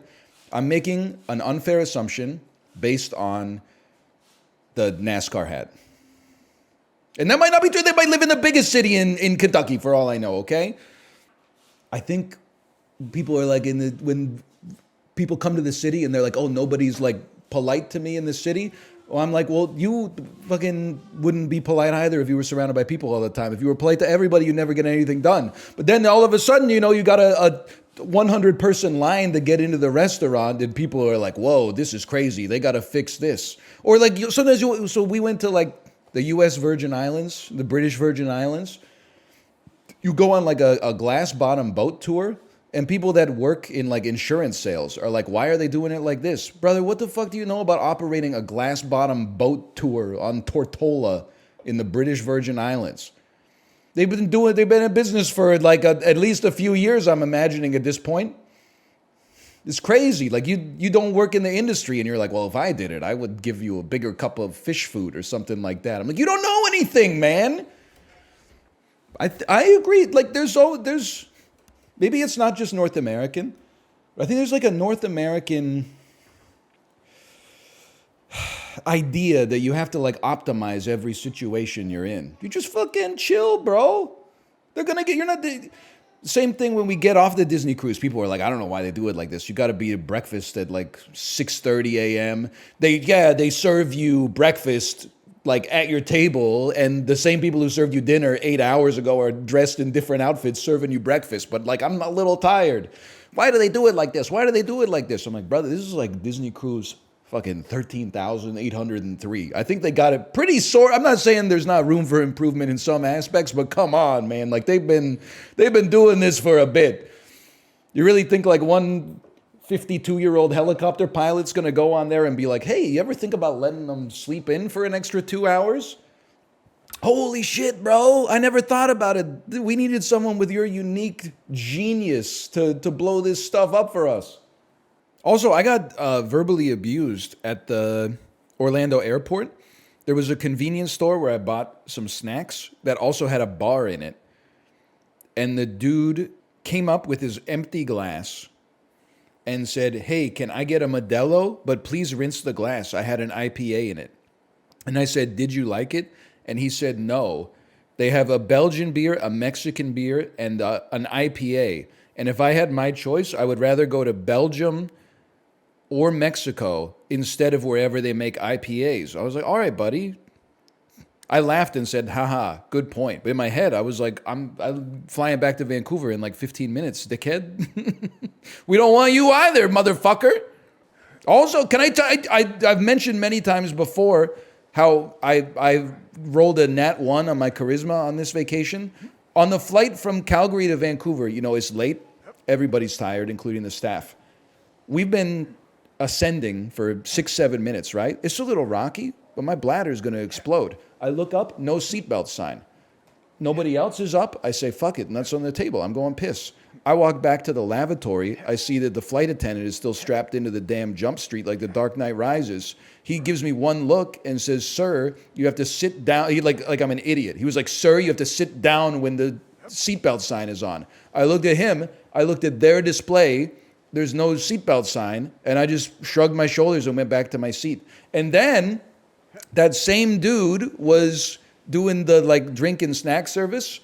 I'm making an unfair assumption based on the NASCAR hat. And that might not be true. They might live in the biggest city in Kentucky for all I know, okay? I think people are like when people come to the city and they're like, oh, nobody's like polite to me in the city. Well, I'm like, well, you fucking wouldn't be polite either if you were surrounded by people all the time. If you were polite to everybody, you'd never get anything done. But then all of a sudden, you got a 100-person line to get into the restaurant, and people are like, whoa, this is crazy. They got to fix this. Or like sometimes, so we went to like the U.S. Virgin Islands, the British Virgin Islands. You go on like a glass bottom boat tour, and people that work in like insurance sales are like, why are they doing it like this? Brother, what the fuck do you know about operating a glass bottom boat tour on Tortola in the British Virgin Islands? They've been in business for like at least a few years, I'm imagining at this point. It's crazy. Like you don't work in the industry and you're like, well, if I did it, I would give you a bigger cup of fish food or something like that. I'm like, you don't know anything, man. I agree. Like there's maybe it's not just North American. I think there's like a North American idea that you have to like optimize every situation you're in. You just fucking chill, bro. They're gonna get, you're not the same thing when we get off the Disney cruise. People are like, I don't know why they do it like this. You got to be at breakfast at like 6:30 a.m. They serve you breakfast like at your table, and the same people who served you dinner 8 hours ago are dressed in different outfits serving you breakfast. But like, I'm a little tired. Why do they do it like this? Why do they do it like this? I'm like, brother, this is like Disney cruise fucking 13,803. I think they got it pretty sore. I'm not saying there's not room for improvement in some aspects, but come on, man. Like they've been doing this for a bit. You really think like one 52-year-old helicopter pilot's gonna go on there and be like, hey, you ever think about letting them sleep in for an extra 2 hours? Holy shit, bro. I never thought about it. We needed someone with your unique genius to blow this stuff up for us. Also, I got verbally abused at the Orlando airport. There was a convenience store where I bought some snacks that also had a bar in it. And the dude came up with his empty glass and said, hey, can I get a Modelo? But please rinse the glass. I had an IPA in it. And I said, did you like it? And he said, no. They have a Belgian beer, a Mexican beer, and an IPA. And if I had my choice, I would rather go to Belgium or Mexico instead of wherever they make IPAs. I was like, all right, buddy. I laughed and said, haha, good point. But in my head, I was like, I'm flying back to Vancouver in like 15 minutes, dickhead. We don't want you either, motherfucker. Also, can I've mentioned many times before how I rolled a nat 1 on my charisma on this vacation. On the flight from Calgary to Vancouver, you know, it's late. Everybody's tired, including the staff. We've been ascending for 6-7 minutes, right? It's a little rocky, but my bladder is going to explode. I look up, no seatbelt sign. Nobody else is up. I say, fuck it, nuts on the table. I'm going piss. I walk back to the lavatory. I see that the flight attendant is still strapped into the damn jump street like the Dark Knight Rises. He gives me one look and says, sir, you have to sit down. He like I'm an idiot. He was like, sir, you have to sit down when the seatbelt sign is on. I looked at him. I looked at their display. There's no seatbelt sign. And I just shrugged my shoulders and went back to my seat. And then that same dude was doing the like drink and snack service.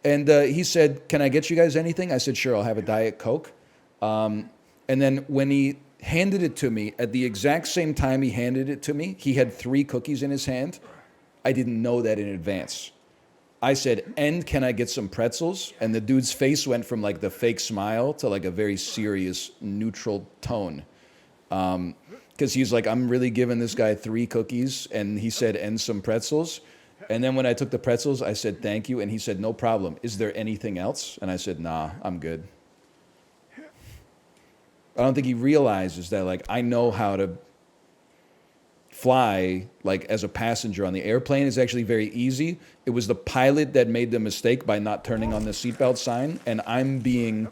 And he said, can I get you guys anything? I said, sure, I'll have a Diet Coke. And then when he handed it to me, at the exact same time he handed it to me, he had 3 cookies in his hand. I didn't know that in advance. I said, and can I get some pretzels? And the dude's face went from like the fake smile to like a very serious, neutral tone. Because he's like, I'm really giving this guy 3 cookies. And he said, and some pretzels. And then when I took the pretzels, I said, thank you. And he said, no problem. Is there anything else? And I said, nah, I'm good. I don't think he realizes that, like, I know how to fly, like, as a passenger on the airplane. Is actually very easy. It was the pilot that made the mistake by not turning on the seatbelt sign. And I'm being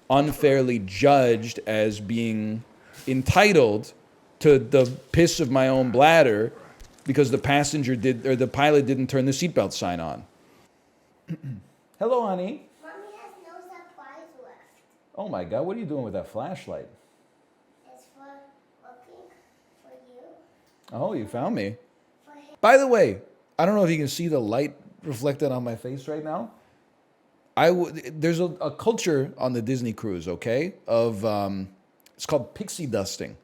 unfairly judged as being entitled to the piss of my own bladder because the passenger did, or the pilot didn't turn the seatbelt sign on. Hello, honey. Mommy has no supplies left. Oh my God, what are you doing with that flashlight? It's for looking for you. Oh, you found me. By the way, I don't know if you can see the light reflected on my face right now. There's a culture on the Disney cruise, okay, of, it's called pixie dusting.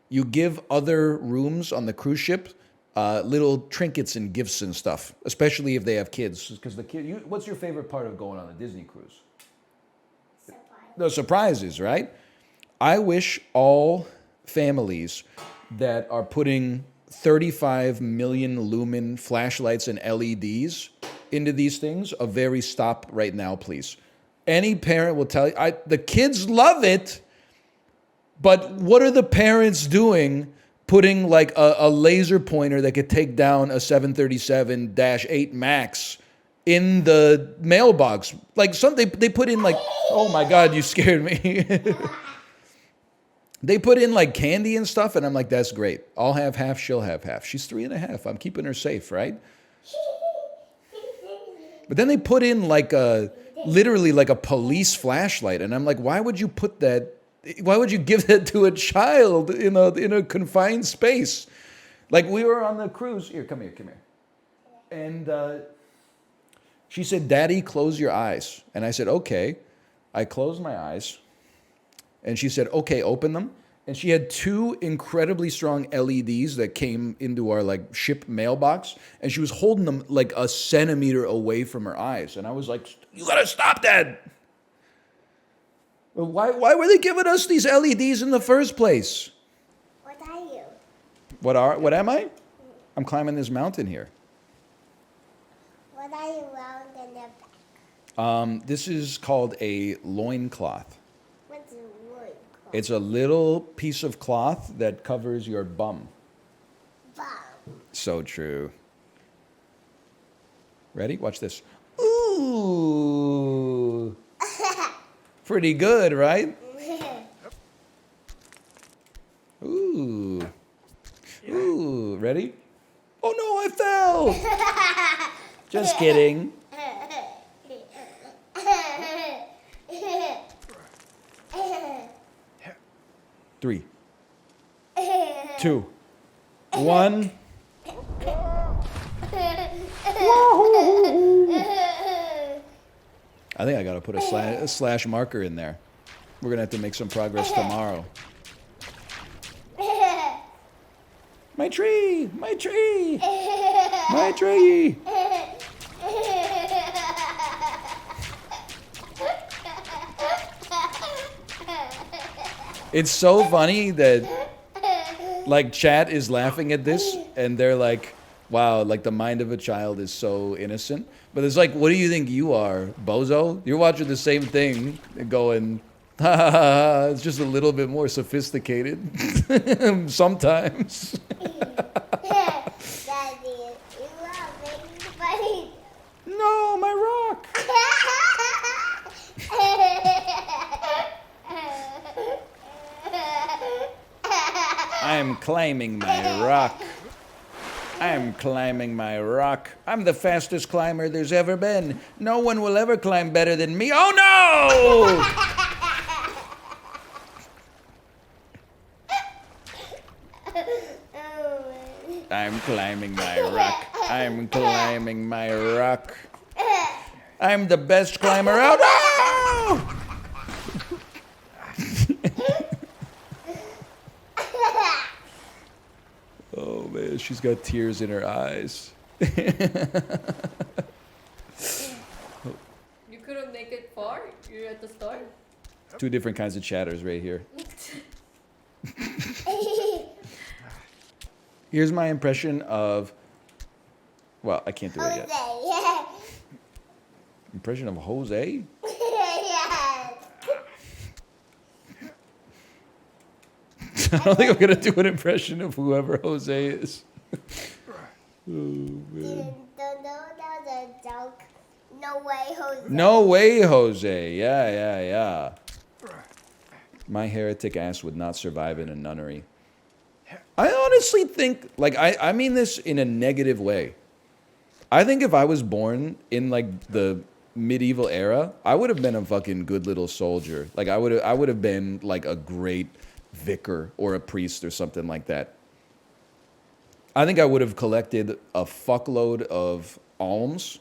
You give other rooms on the cruise ship little trinkets and gifts and stuff, especially if they have kids. Because the kid, what's your favorite part of going on a Disney cruise? The surprises, right? I wish all families that are putting 35 million lumen flashlights and LEDs into these things, a very stop right now, please. Any parent will tell you, the kids love it, but what are the parents doing putting like a laser pointer that could take down a 737-8 MAX in the mailbox? Like they put in like, oh my God, you scared me. They put in like candy and stuff, and I'm like, that's great. I'll have half, she'll have half. She's 3.5. I'm keeping her safe, right? But then they put in like literally like a police flashlight, and I'm like, why would you put that? Why would you give that to a child in a confined space? Like we were on the cruise. Here, come here. And she said, Daddy, close your eyes. And I said, okay. I closed my eyes. And she said, okay, open them. And she had 2 incredibly strong LEDs that came into our like ship mailbox. And she was holding them like a centimeter away from her eyes. And I was like, you gotta stop that. Why were they giving us these LEDs in the first place? What are you? What am I? I'm climbing this mountain here. What are you wearing in the back? This is called a loincloth. What's a loincloth? It's a little piece of cloth that covers your bum. Bum. So true. Ready? Watch this. Ooh. Pretty good, right? Ooh. Ooh. Ready? Oh no, I fell. Just kidding. 3, 2, 1. I think I gotta put a slash marker in there. We're gonna have to make some progress tomorrow. My tree! My tree! My tree! It's so funny that like chat is laughing at this and they're like, wow, like the mind of a child is so innocent. But it's like, what do you think you are, bozo? You're watching the same thing and going, ha ha ha, it's just a little bit more sophisticated. Sometimes. Daddy, you are making funny. No, my rock. I'm climbing my rock. I'm climbing my rock. I'm the fastest climber there's ever been. No one will ever climb better than me. Oh no! I'm climbing my rock. I'm climbing my rock. I'm the best climber out. Oh! Oh man, she's got tears in her eyes. You couldn't make it far? You're at the start? 2 different kinds of chatters right here. Here's my impression of, well, I can't do it yet. Impression of Jose? I don't think I'm gonna do an impression of whoever Jose is. Oh man. No, that was a joke. No way, Jose. No way, Jose. Yeah. My heretic ass would not survive in a nunnery. I honestly think, like, I mean this in a negative way. I think if I was born in like the medieval era, I would have been a fucking good little soldier. Like I would have been like a great vicar or a priest or something like that. I think I would have collected a fuckload of alms.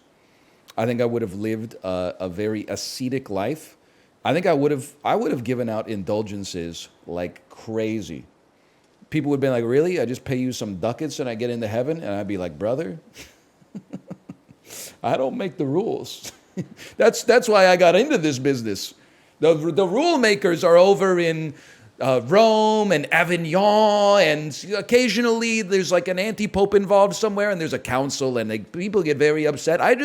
I think I would have lived a very ascetic life. I think I would have given out indulgences like crazy. People would be like, really? I just pay you some ducats and I get into heaven? And I'd be like, brother, I don't make the rules. That's why I got into this business. The rule makers are over in Rome and Avignon, and occasionally there's like an anti-pope involved somewhere, and there's a council, and people get very upset. I'm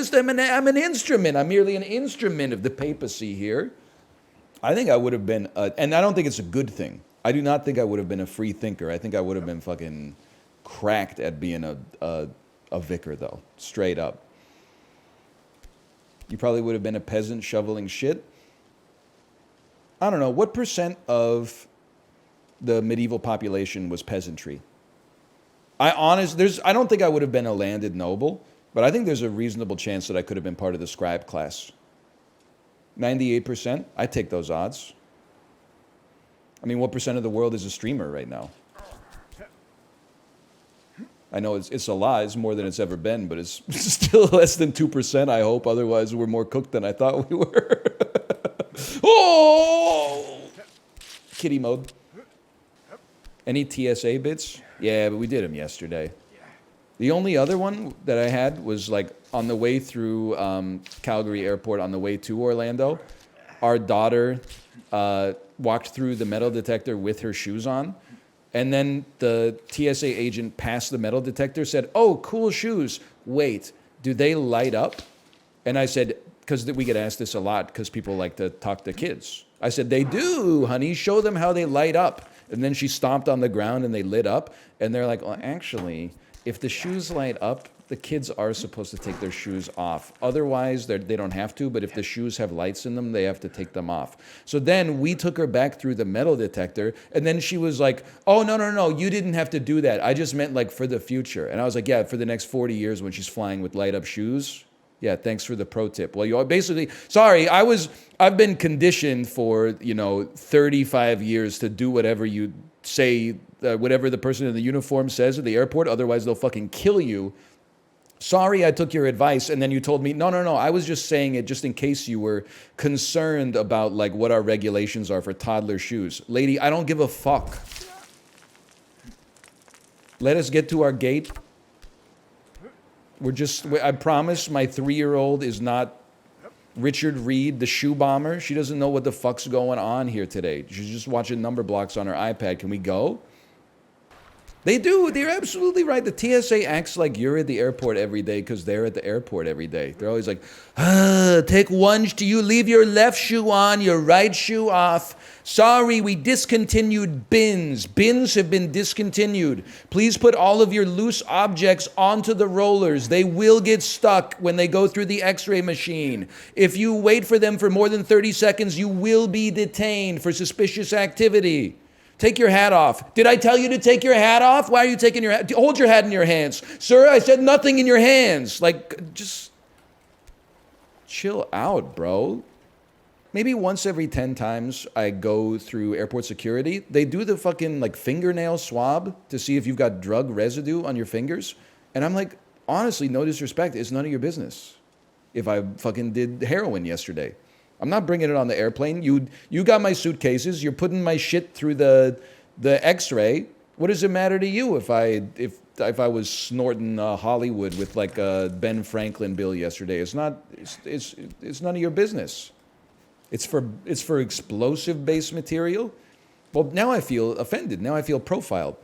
an instrument. I'm merely an instrument of the papacy here. I think I would have been, and I don't think it's a good thing. I do not think I would have been a free thinker. I think I would have been fucking cracked at being a vicar, though, straight up. You probably would have been a peasant shoveling shit. I don't know, what % of the medieval population was peasantry? I don't think I would have been a landed noble, but I think there's a reasonable chance that I could have been part of the scribe class. 98%, I take those odds. I mean, what % of the world is a streamer right now? I know it's a lot, it's more than it's ever been, but it's still less than 2%, I hope. Otherwise, we're more cooked than I thought we were. Oh! Kitty mode. Any TSA bits? Yeah, but we did them yesterday. The only other one that I had was like on the way through Calgary Airport on the way to Orlando. Our daughter walked through the metal detector with her shoes on. And then the TSA agent passed the metal detector, said, "Oh, cool shoes. Wait, do they light up?" And I said, because we get asked this a lot because people like to talk to kids. I said, "They do, honey. Show them how they light up." And then she stomped on the ground and they lit up. And they're like, "Well, actually, if the shoes light up, the kids are supposed to take their shoes off. Otherwise, they don't have to. But if the shoes have lights in them, they have to take them off." So then we took her back through the metal detector. And then she was like, "Oh, no, you didn't have to do that. I just meant like for the future." And I was like, "Yeah, for the next 40 years when she's flying with light up shoes. Yeah, thanks for the pro tip." Well, you basically, sorry, I've been conditioned for, 35 years to do whatever you say, whatever the person in the uniform says at the airport. Otherwise, they'll fucking kill you. Sorry, I took your advice, and then you told me, no, I was just saying it just in case you were concerned about like what our regulations are for toddler shoes. Lady, I don't give a fuck. Let us get to our gate. I promise my 3-year-old is not Richard Reed, the shoe bomber. She doesn't know what the fuck's going on here today. She's just watching number blocks on her iPad. Can we go? They do. They're absolutely right. The TSA acts like you're at the airport every day because they're at the airport every day. They're always like, take one. Do you leave your left shoe on, your right shoe off? Sorry, we discontinued bins. Bins have been discontinued. Please put all of your loose objects onto the rollers. They will get stuck when they go through the x-ray machine. If you wait for them for more than 30 seconds, you will be detained for suspicious activity. Take your hat off. Did I tell you to take your hat off? Why are you taking your hat? Hold your hat in your hands. Sir, I said nothing in your hands. Like, just chill out, bro. Maybe once every 10 times I go through airport security, they do the fucking like fingernail swab to see if you've got drug residue on your fingers. And I'm like, honestly, no disrespect. It's none of your business if I fucking did heroin yesterday. I'm not bringing it on the airplane. You got my suitcases. You're putting my shit through the X-ray. What does it matter to you if I was snorting Hollywood with like a Ben Franklin bill yesterday? It's none of your business. It's for explosive based material. Well, now I feel offended. Now I feel profiled.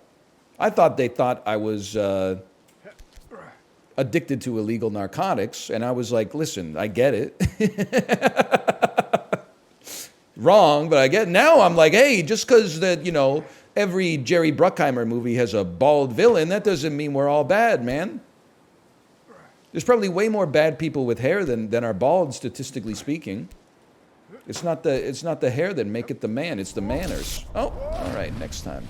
I thought they thought I was addicted to illegal narcotics, and I was like, listen, I get it. Wrong, but I get it. Now I'm like, hey, just because that, every Jerry Bruckheimer movie has a bald villain, that doesn't mean we're all bad, man. There's probably way more bad people with hair than are bald, statistically speaking. It's not the hair that make it the man, it's the manners. Oh, all right, next time.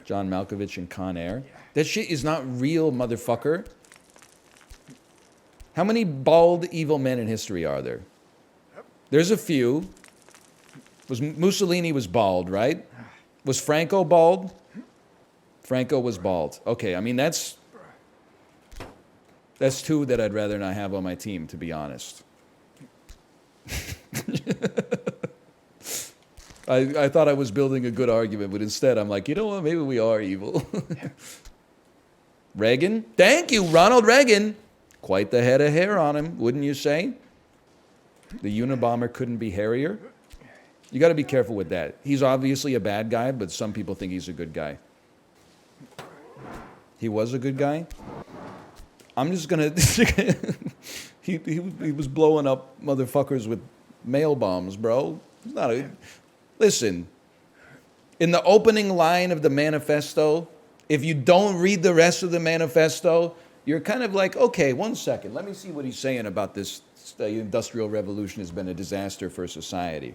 John Malkovich and Con Air. That shit is not real, motherfucker. How many bald evil men in history are there? There's a few. Mussolini was bald, right? Was Franco bald? Franco was bald. Okay, I mean, that's two that I'd rather not have on my team, to be honest. I thought I was building a good argument, but instead I'm like, you know what? Maybe we are evil. Reagan? Thank you, Ronald Reagan. Quite the head of hair on him, wouldn't you say? The Unabomber couldn't be hairier. You got to be careful with that. He's obviously a bad guy, but some people think he's a good guy. He was a good guy. I'm just gonna. he was blowing up motherfuckers with mail bombs, bro. It's not a. Listen. In the opening line of the manifesto, if you don't read the rest of the manifesto, you're kind of like, okay, 1 second. Let me see what he's saying about this. The Industrial Revolution has been a disaster for society.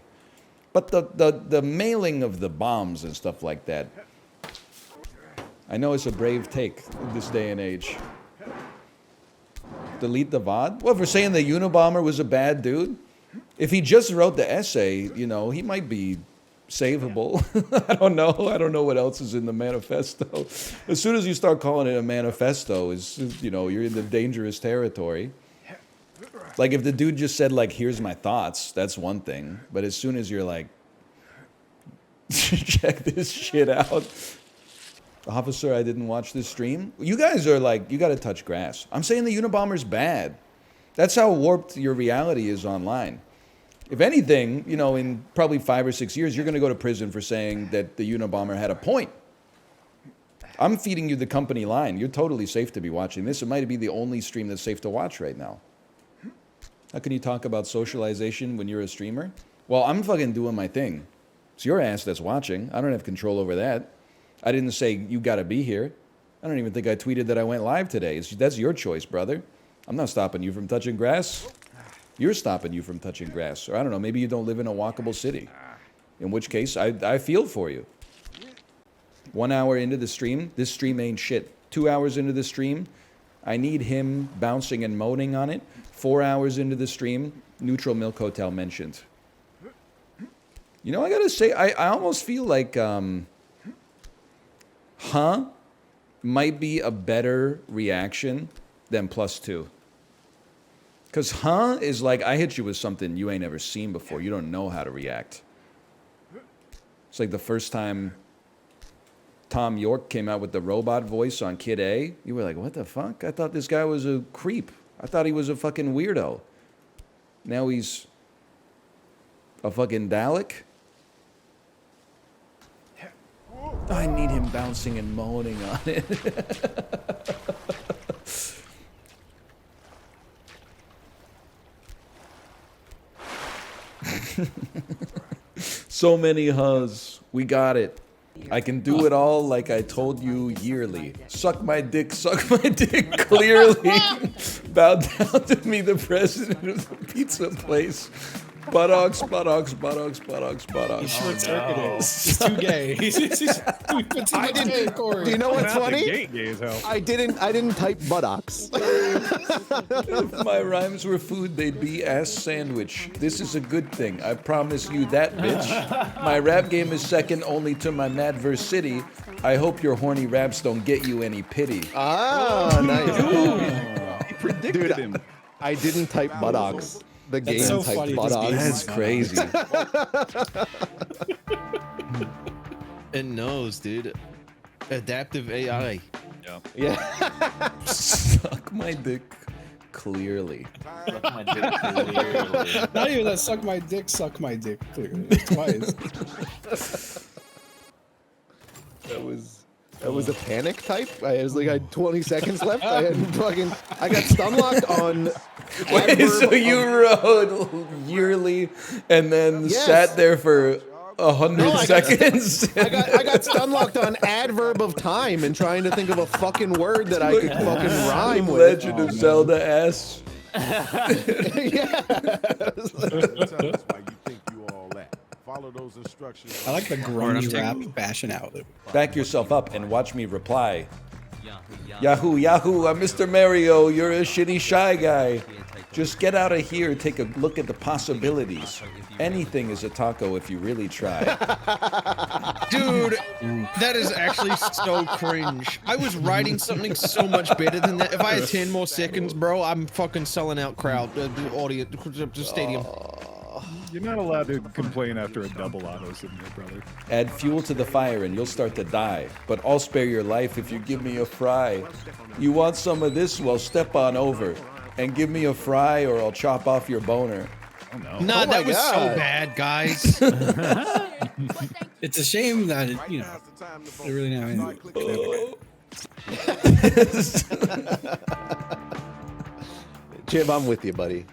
But the mailing of the bombs and stuff like that, I know it's a brave take in this day and age. Delete the VOD? Well, for saying the Unabomber was a bad dude? If he just wrote the essay, you know, he might be savable. I don't know. I don't know what else is in the manifesto. As soon as you start calling it a manifesto, you know, you're in the dangerous territory. Like if the dude just said like, here's my thoughts, that's one thing. But as soon as you're like, check this shit out. Officer, I didn't watch this stream. You guys are like, you gotta touch grass. I'm saying the Unabomber's bad. That's how warped your reality is online. If anything, you know, in probably 5 or 6 years, you're gonna go to prison for saying that the Unabomber had a point. I'm feeding you the company line. You're totally safe to be watching this. It might be the only stream that's safe to watch right now. How can you talk about socialization when you're a streamer? Well, I'm fucking doing my thing. It's your ass that's watching. I don't have control over that. I didn't say you gotta be here. I don't even think I tweeted that I went live today. That's your choice, brother. I'm not stopping you from touching grass. You're stopping you from touching grass. Or I don't know, maybe you don't live in a walkable city. In which case, I feel for you. 1 hour into the stream, this stream ain't shit. 2 hours into the stream, I need him bouncing and moaning on it. 4 hours into the stream, Neutral Milk Hotel mentioned. You know, I gotta say, I almost feel like, huh? Might be a better reaction than +2. Because huh is like, I hit you with something you ain't ever seen before. You don't know how to react. It's like the first time Tom York came out with the robot voice on Kid A. You were like, what the fuck? I thought this guy was a creep. I thought he was a fucking weirdo. Now he's a fucking Dalek? I need him bouncing and moaning on it. So many huhs. We got it. I can do it all like I told you yearly. Suck my dick clearly. Bow down to me, the president of the pizza place. Buttocks, buttocks, buttocks, buttocks, buttocks. He's short-circuited. He's too gay. He's we put too much gay in Corey. Do you know what's funny? Gay as hell. I didn't type buttocks. If my rhymes were food, they'd be ass sandwich. This is a good thing. I promise you that, bitch. My rap game is second only to my Madverse City. I hope your horny raps don't get you any pity. Ah, nice. He predicted him. I didn't type buttocks. The game so typed funny, buttocks. That's crazy. It knows, dude. Adaptive AI. Yeah. Suck my dick clearly. Suck my dick clearly. Not even that. Suck my dick clearly. Twice. That was a panic type. I had 20 seconds left. I got stun locked on. Wait, so you wrote yearly and then sat there for 100 seconds? I got stun locked on adverb of time and trying to think of a fucking word that I could fucking rhyme with. Legend of Zelda ass. Yeah. Follow those instructions. I like the grunge rap bashing out. Back yourself up and watch me reply. Yahoo, Yahoo, I'm Mr. Mario. You're a shitty shy guy. Just get out of here, take a look at the possibilities. Anything is a taco if you really try. Dude, that is actually so cringe. I was writing something so much better than that. If I had 10 more seconds, bro, I'm fucking selling out crowd, audience, stadium. You're not allowed to complain after a double auto sitting there, brother. Add fuel to the fire and you'll start to die. But I'll spare your life if you give me a fry. You want some of this? Well, step on over. And give me a fry or I'll chop off your boner. Oh no. Nah, Oh my that was so God. bad, guys. It's a shame that it, you know, it really not. Jim, I'm with you, buddy.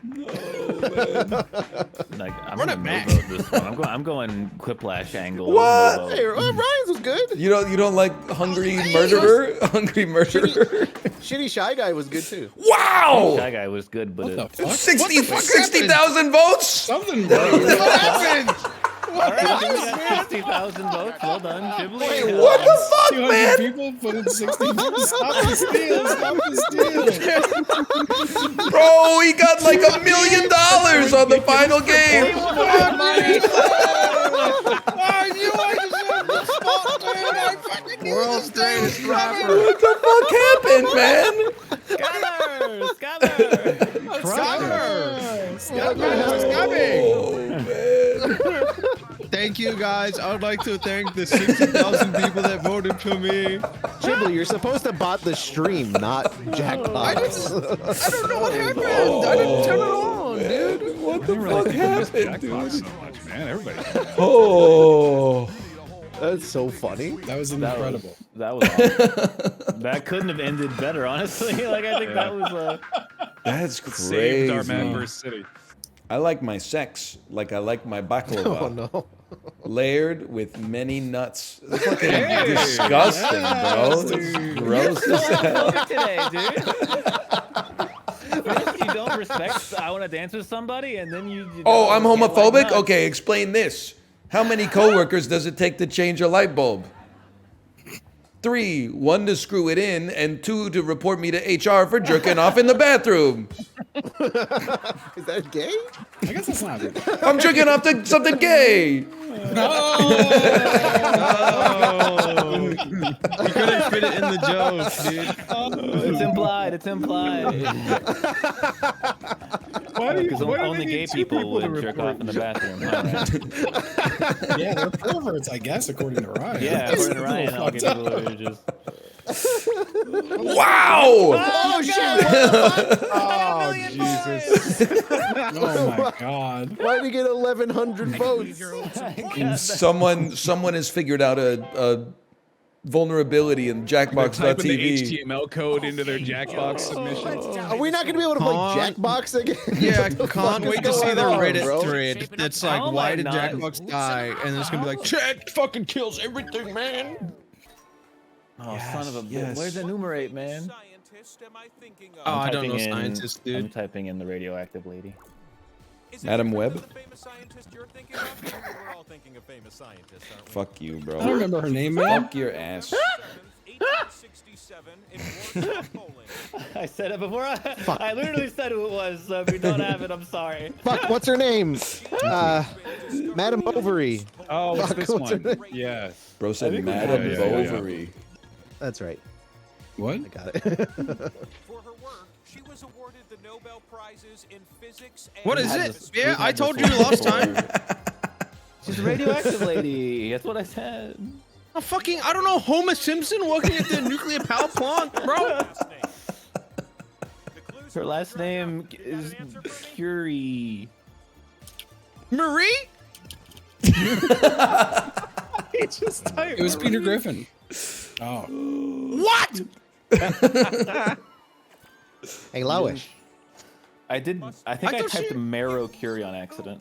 Like, I'm Run gonna it back. no-vote this one. I'm going Quiplash angle. What? No-vote. Hey, Ryan's was good. You don't like Hungry Murderer? Hungry Murderer? Shitty Shy Guy was good too. Wow! That guy was good, but What the fuck? 60,000 votes? Something. What happened? All right, we got 60,000 votes. Well done, Ghibli. Wait, what the fuck, 200 man? people put in 60. Stop the steal! Stop the steal! Bro, he got like $1 million on the final game. Oh, you I deserve the spot, dude! I fucking knew World's this day was greatest rapper. coming! What the fuck happened, man? Scabber! Scabber! Thank you, guys. I would like to thank the 60,000 people that voted for me. Chibley, you're supposed to bot the stream, not Jackbox. I don't know what happened. I didn't turn it on, dude. What the fuck happened, dude? So much, man. Everybody. Oh. That's so funny. That was incredible. That was awesome. That couldn't have ended better, honestly. Like, I think that was That's Saved our crazy. man versus city. I like my sex like I like my baklava. Oh no. Layered with many nuts. That's fucking disgusting, bro. That's gross as hell. today, dude. First, you don't respect. I want to dance with somebody, and then you. Oh, I'm homophobic? Okay, explain this. How many coworkers does it take to change a light bulb? 3, 1 to screw it in, and 2 to report me to HR for jerking off in the bathroom. Is that gay? I guess that's not good. I'm jerking off to something gay. No! You couldn't fit it in the joke, dude. It's implied. It's implied. Because only gay people would jerk off in the bathroom. Yeah, they're perverts, I guess, according to Ryan. Yeah, according to Ryan, all gay people are just. Wow! Oh, shit! Oh, Jesus. Oh, my God. Why did he get 1,100 votes? Someone has figured out a vulnerability in Typing the Jackbox.tv. HTML code into their Jackbox submission. Are we not going to be able to play Jackbox again? Yeah, I What the can't fuck is wait to see going the on, Reddit bro? thread that's like, How why am I did not- Jackbox die? And it's gonna be like, Chat fucking kills everything, man. Oh, son of a bitch. Where's enumerate, man? Oh, I don't know typing in- scientist, dude. I'm typing in the radioactive lady. Madam Web? Famous scientist you're thinking of? We're all thinking of famous scientists, aren't we? Fuck you, bro. I don't remember her name, man. Fuck your ass. 1867 in Warsaw, Poland. I said it before. I literally said who it was. So if you don't have it, I'm sorry. Fuck, what's her name? Madam Bovary. Oh, what's Fuck, this what's her one? name? Yes. Bro said think we Madam got it. Yeah, yeah. Bovary. That's right. What? I got it. For her work, she was awarded the Nobel Prizes in physics and What is had it? this- Yeah, we've I had told this you one last before. time. She's a radioactive lady. That's what I said. I don't know, Homer Simpson working at the nuclear power plant, bro. Her last name is Curie. Marie? It was Peter Griffin. Oh. What? Hey, Lowish. I think I thought typed she- Marrow Curie on accident.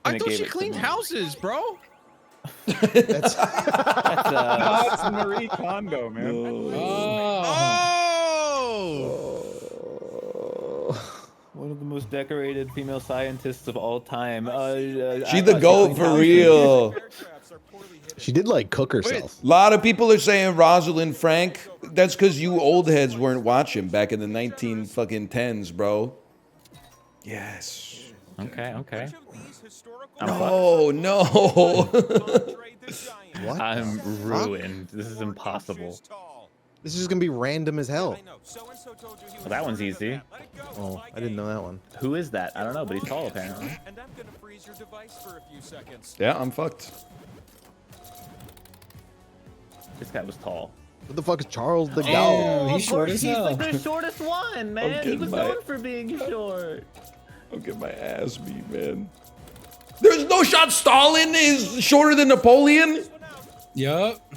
I And it thought gave she it to cleaned me. houses, bro. That's, Oh, it's Marie Kondo, man. one of the most decorated female scientists of all time. She the GOAT for real. She did like cook herself. A lot of people are saying Rosalind Frank. That's because you old heads weren't watching back in the 1910s, bro. Yes. Okay. No, no. What? I'm ruined. This is impossible. This is gonna be random as hell. Well, that one's easy. Oh, I didn't know that one. Who is that? I don't know, but he's tall apparently. And I'm gonna freeze your device for a few seconds. Yeah, I'm fucked. This guy was tall. What the fuck is Charles the Oh, Gaulle? he's short as hell. He's like the shortest one, man. He getting was my- known for being short. Don't get my ass beat, man. There's no shot Stalin is shorter than Napoleon? Yup.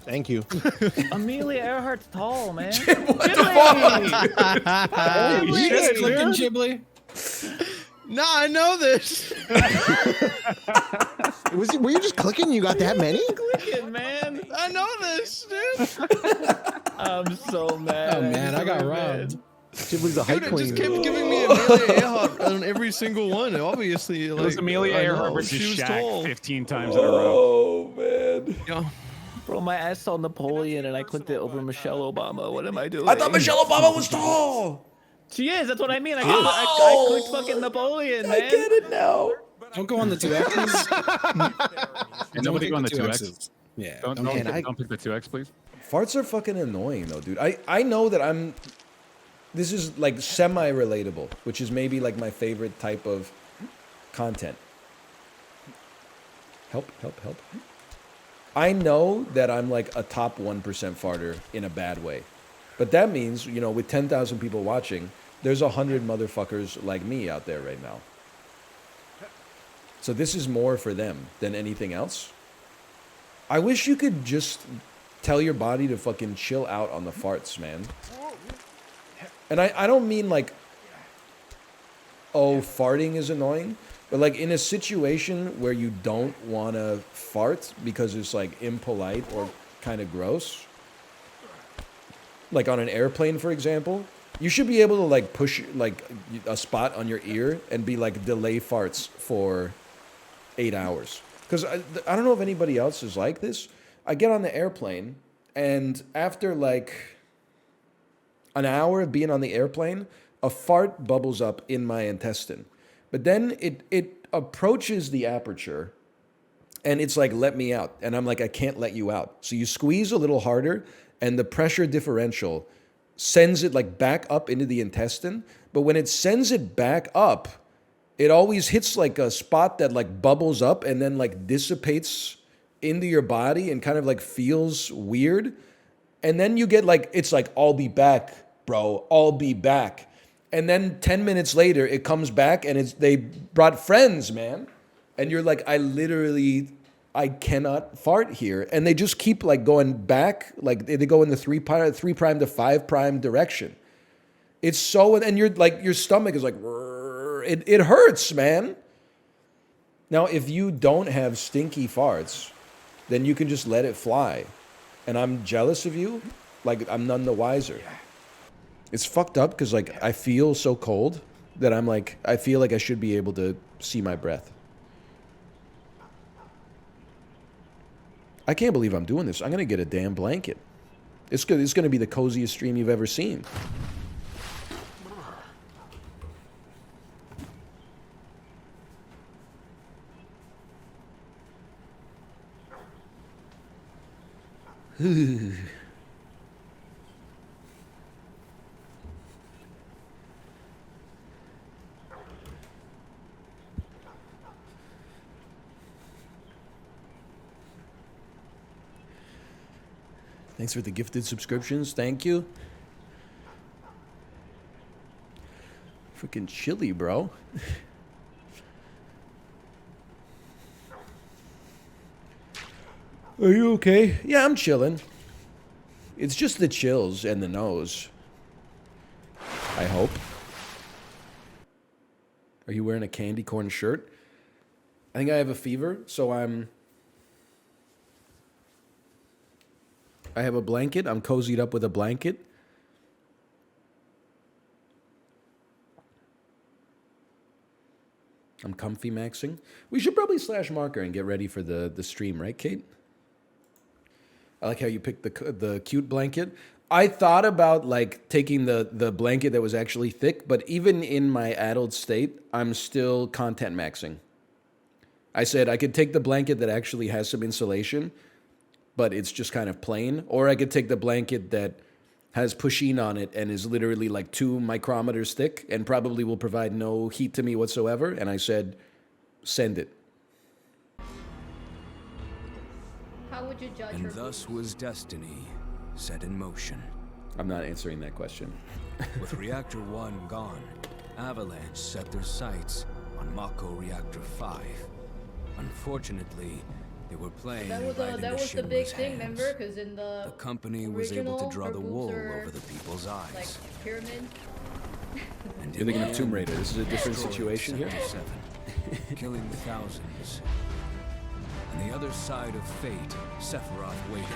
Thank you. Amelia Earhart's tall, man. What the fuck? Holy shit, clicking Ghibli. Nah, I know this. Were you just clicking? You got that many? Clicking, man. I know this, dude. I'm so mad. Oh man, I got robbed. Ghibli's a hype Dude, it queen. just kept giving me Amelia Earhart on every single one. Obviously, like, It was Amelia I know, Earhart versus she was Shaq tall. 15 times in a row. Oh, man. Yeah. Bro, my ass saw Napoleon and I clicked it over Michelle Obama. What am I doing? I thought Michelle Obama was tall. She is. That's what I mean. I clicked fucking Napoleon, man. I get it now. Don't go on the 2X's. And nobody go on the 2X. Yeah. Don't pick the 2X, please. Farts are fucking annoying, though, dude. I know that I'm... This is, like, semi-relatable, which is maybe, like, my favorite type of content. Help. I know that I'm, like, a top 1% farter in a bad way. But that means, you know, with 10,000 people watching, there's 100 motherfuckers like me out there right now. So this is more for them than anything else. I wish you could just tell your body to fucking chill out on the farts, man. And I don't mean like, oh, farting is annoying. But like in a situation where you don't want to fart because it's like impolite or kind of gross. Like on an airplane, for example, you should be able to like push like a spot on your ear and be like delay farts for 8 hours. Because I don't know if anybody else is like this. I get on the airplane and after like an hour of being on the airplane, a fart bubbles up in my intestine. But then it approaches the aperture and it's like, let me out. And I'm like, I can't let you out. So you squeeze a little harder and the pressure differential sends it like back up into the intestine. But when it sends it back up, it always hits like a spot that like bubbles up and then like dissipates into your body and kind of like feels weird. And then you get like, it's like, I'll be back, bro. I'll be back. And then 10 minutes later, it comes back and they brought friends, man. And you're like, I cannot fart here. And they just keep like going back. Like they go in the 3' to 5' direction. It's so, and you're like, your stomach is like, it hurts, man. Now, if you don't have stinky farts, then you can just let it fly. And I'm jealous of you. Like I'm none the wiser. It's fucked up because like I feel so cold that I'm like, I feel like I should be able to see my breath. I can't believe I'm doing this. I'm going to get a damn blanket. It's going to be the coziest stream you've ever seen. Thanks for the gifted subscriptions. Thank you. Freaking chilly, bro. Are you okay? Yeah, I'm chilling. It's just the chills and the nose. I hope. Are you wearing a candy corn shirt? I think I have a fever, so I have a blanket. I'm cozied up with a blanket. I'm comfy maxing. We should probably slash marker and get ready for the stream, right, Kate? I like how you picked the cute blanket. I thought about like taking the blanket that was actually thick, but even in my adult state, I'm still content maxing. I said I could take the blanket that actually has some insulation, but it's just kind of plain. Or I could take the blanket that has pusheen on it and is literally like 2 micrometers thick and probably will provide no heat to me whatsoever. And I said, send it. How would you judge And her thus was destiny set in motion. I'm not answering that question. With reactor 1 gone, Avalanche set their sights on Mako Reactor 5. Unfortunately, they were playing That was, right that into was the big Shinra's thing, hands. remember? Because in the company was able to draw the wool over the people's eyes. like pyramid. You're thinking of Tomb Raider. This is a different situation here. Killing thousands. On the other side of fate, Sephiroth waited,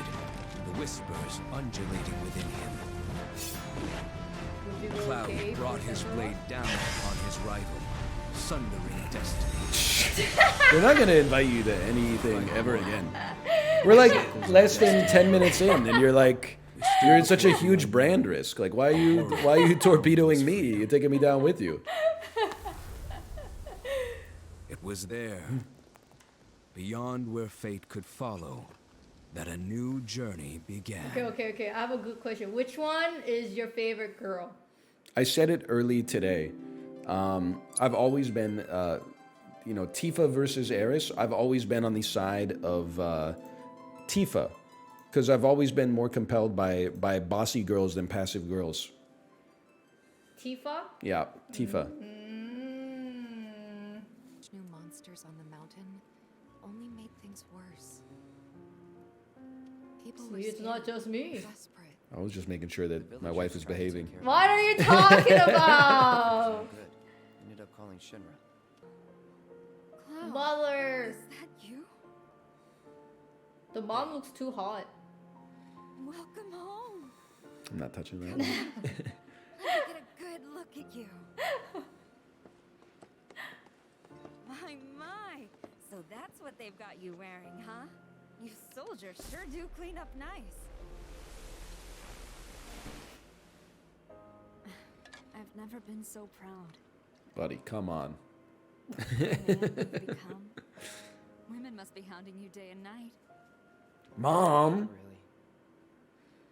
the whispers undulating within him. Cloud brought his blade down upon his rival, sundering destiny. We're not gonna invite you to anything ever again. We're like less than 10 minutes in, and you're like, you're in such a huge brand risk. Like, why are you torpedoing me? You're taking me down with you. It was there, beyond where fate could follow, that a new journey began. Okay. I have a good question. Which one is your favorite girl? I said it early today. I've always been, Tifa versus Eris. I've always been on the side of Tifa, because I've always been more compelled by bossy girls than passive girls. Tifa? Yeah, Tifa. New monsters on the mountain only made things worse. People were it's not just me. desperate. I was just making sure that my wife is behaving. What are you talking about? Ended up calling Shinra. Cloud, Mother. is that you? The mom looks too hot. Welcome home. I'm not touching that. Let me get a good look at you. My. So that's what they've got you wearing, huh? You soldiers sure do clean up nice. I've never been so proud. Buddy, come on. Women must be hounding you day and night. Mom!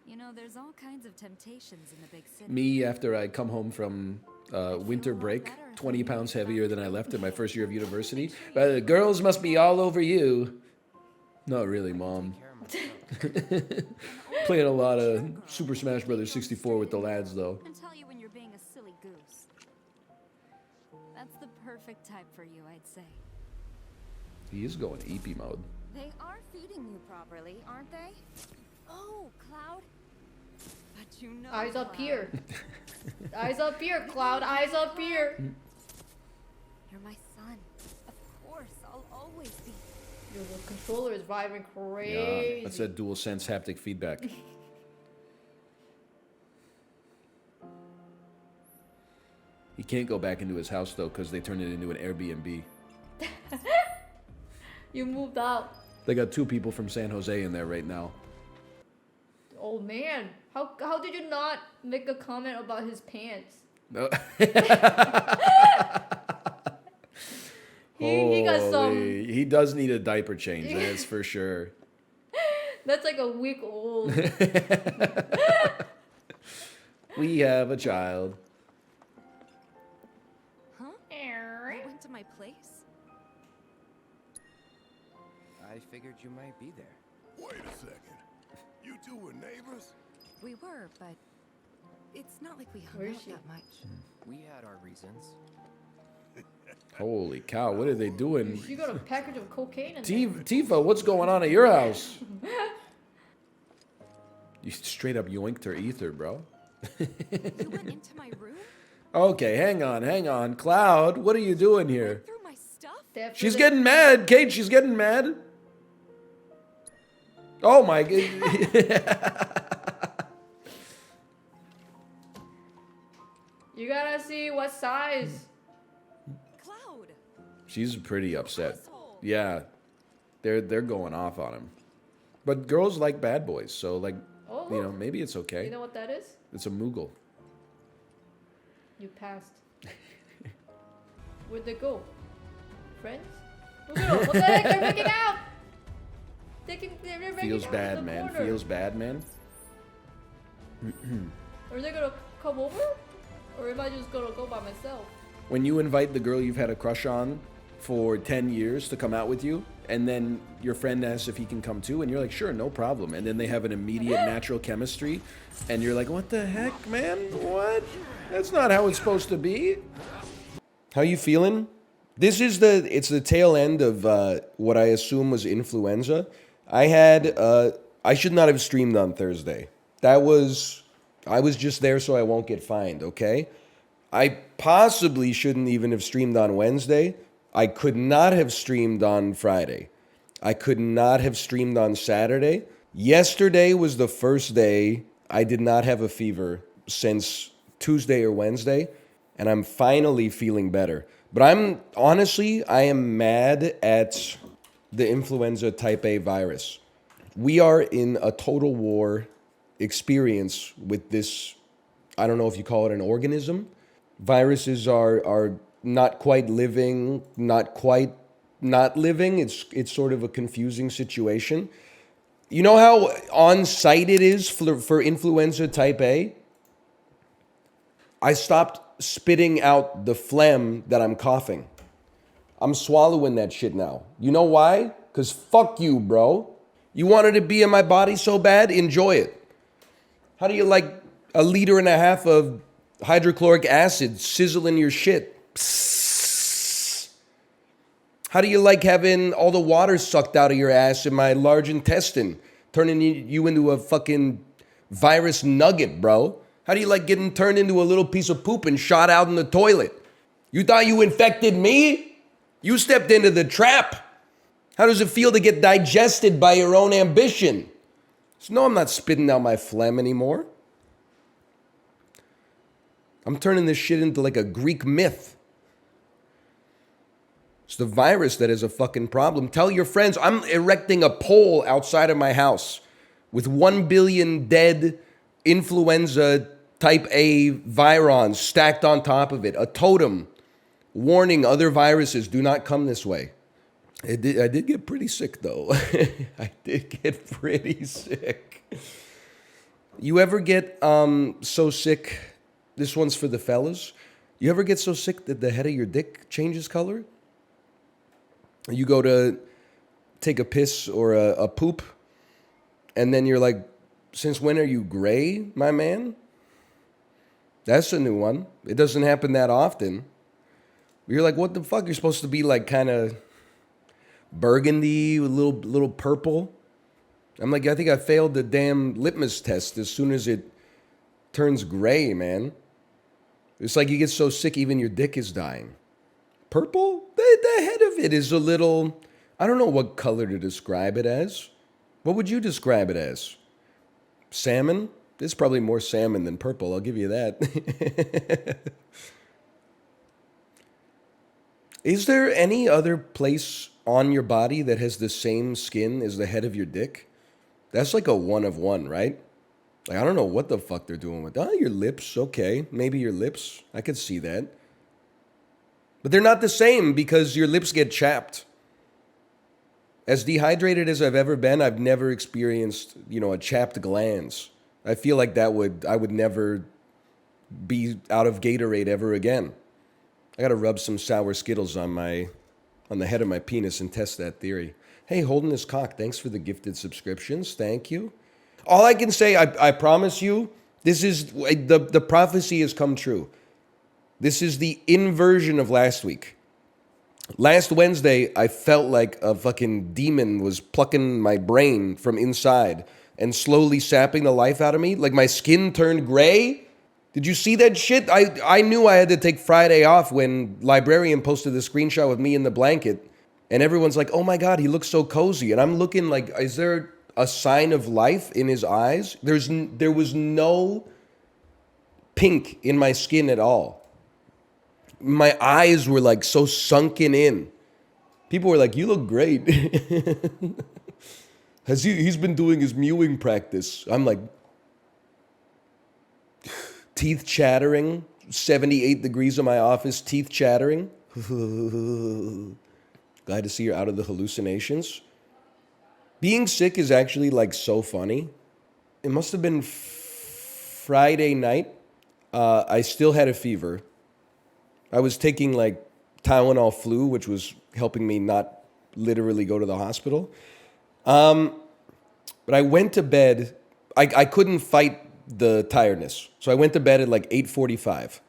You know, there's all kinds of temptations in the big city. Me, after I come home from winter break, 20 pounds heavier than I left in my first year of university. But the girls must be all over you. Not really, Mom. Playing a lot of Super Smash Bros. 64 with the lads, though. And tell you when you're being a silly goose. That's the perfect type for you, I'd say. He is going EP mode. They are feeding you properly, aren't they? Oh, Cloud. But you know, Eyes up here. Eyes up here, Cloud. Eyes up here. You're my son. Of course, I'll always be. Yo, the controller is vibing Yeah, crazy. that's that dual sense haptic feedback. He can't go back into his house, though, because they turned it into an Airbnb. You moved out. They got 2 people from San Jose in there right now. Oh man, how did you not make a comment about his pants? No. He got some. He does need a diaper change, that's for sure. That's like a week old. We have a child. Huh? You went to my place? I figured you might be there. Wait a second. You two were neighbors? We were, but it's not like we hung Where is out she? that much. We had our reasons. Holy cow, what are they doing? She got a package of cocaine in Tifa, what's going on at your house? You straight up yoinked her ether, bro. You went into my room? Okay, hang on. Cloud, what are you doing here? Through my stuff? She's getting mad. Kate, she's getting mad. Oh my god. You gotta see what size. Cloud. She's pretty upset. Yeah. They're going off on him. But girls like bad boys, so like, Oh, you know, maybe it's okay. You know what that is? It's a Moogle. You passed. Where'd they go? Friends? Look at them. What the heck? They're making out! They're making Feels out bad, in the man. corner. Feels bad, man. Are they gonna come over? Or am I just gonna go by myself? When you invite the girl you've had a crush on for 10 years to come out with you, and then your friend asks if he can come too, and you're like, sure, no problem. And then they have an immediate natural chemistry, and you're like, what the heck, man? What? That's not how it's supposed to be. How you feeling? It's the tail end of what I assume was influenza. I should not have streamed on Thursday. I was just there so I won't get fined, okay? I possibly shouldn't even have streamed on Wednesday. I could not have streamed on Friday. I could not have streamed on Saturday. Yesterday was the first day I did not have a fever since Tuesday or Wednesday, and I'm finally feeling better. But I am mad at the influenza type A virus. We are in a total war experience with this, I don't know if you call it an organism. Viruses are not quite living, not quite not living. It's sort of a confusing situation. You know how on site it is for influenza type A? I stopped spitting out the phlegm that I'm coughing. I'm swallowing that shit now. You know why? Because fuck you, bro. You wanted to be in my body so bad? Enjoy it. How do you like 1.5 liters of hydrochloric acid sizzling your shit? Psst. How do you like having all the water sucked out of your ass in my large intestine, turning you into a fucking virus nugget, bro? How do you like getting turned into a little piece of poop and shot out in the toilet? You thought you infected me? You stepped into the trap. How does it feel to get digested by your own ambition? So no, I'm not spitting out my phlegm anymore. I'm turning this shit into like a Greek myth. It's the virus that is a fucking problem. Tell your friends, I'm erecting a pole outside of my house with 1 billion dead influenza type A virons stacked on top of it. A totem warning other viruses do not come this way. I did get pretty sick though. I did get pretty sick. You ever get so sick? This one's for the fellas. You ever get so sick that the head of your dick changes color? You go to take a piss or a poop, and then you're like, since when are you gray, my man? That's a new one. It doesn't happen that often. You're like, what the fuck? You're supposed to be like kind of burgundy, with a little purple. I'm like, I think I failed the damn litmus test as soon as it turns gray, man. It's like you get so sick, even your dick is dying. Purple? The head of it is a little, I don't know what color to describe it as. What would you describe it as? Salmon? It's probably more salmon than purple, I'll give you that. Is there any other place on your body that has the same skin as the head of your dick? That's like a one of one, right? Like, I don't know what the fuck they're doing with that. Oh, your lips, okay. Maybe your lips. I could see that. But they're not the same because your lips get chapped. As dehydrated as I've ever been, I've never experienced, a chapped glands. I feel like I would never be out of Gatorade ever again. I gotta rub some sour Skittles on the head of my penis and test that theory. Hey, holding his cock, thanks for the gifted subscriptions. Thank you. All I can say, I promise you, this is the prophecy has come true. This is the inversion of last week. Last Wednesday, I felt like a fucking demon was plucking my brain from inside and slowly sapping the life out of me. Like my skin turned gray. Did you see that shit? I knew I had to take Friday off when Librarian posted the screenshot with me in the blanket. And everyone's like, oh my God, he looks so cozy. And I'm looking like, is there a sign of life in his eyes? There was no pink in my skin at all. My eyes were like so sunken in. People were like, you look great. He's been doing his mewing practice. I'm like, teeth chattering, 78 degrees in my office, teeth chattering. Glad to see you're out of the hallucinations. Being sick is actually like so funny. It must have been Friday night. I still had a fever. I was taking like Tylenol flu, which was helping me not literally go to the hospital. But I went to bed. I couldn't fight the tiredness. So I went to bed at like 8:45.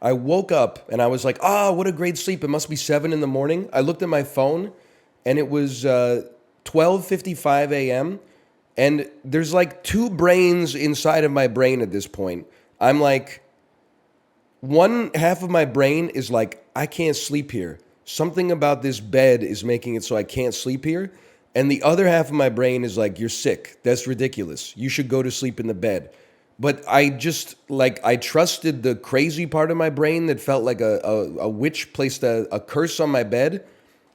I woke up and I was like, oh, what a great sleep. It must be 7 in the morning. I looked at my phone and it was 12:55 a.m. And there's like 2 brains inside of my brain at this point. I'm like, one half of my brain is like, I can't sleep here. Something about this bed is making it so I can't sleep here. And the other half of my brain is like, you're sick. That's ridiculous. You should go to sleep in the bed. But I just, like, I trusted the crazy part of my brain that felt like a witch placed a curse on my bed.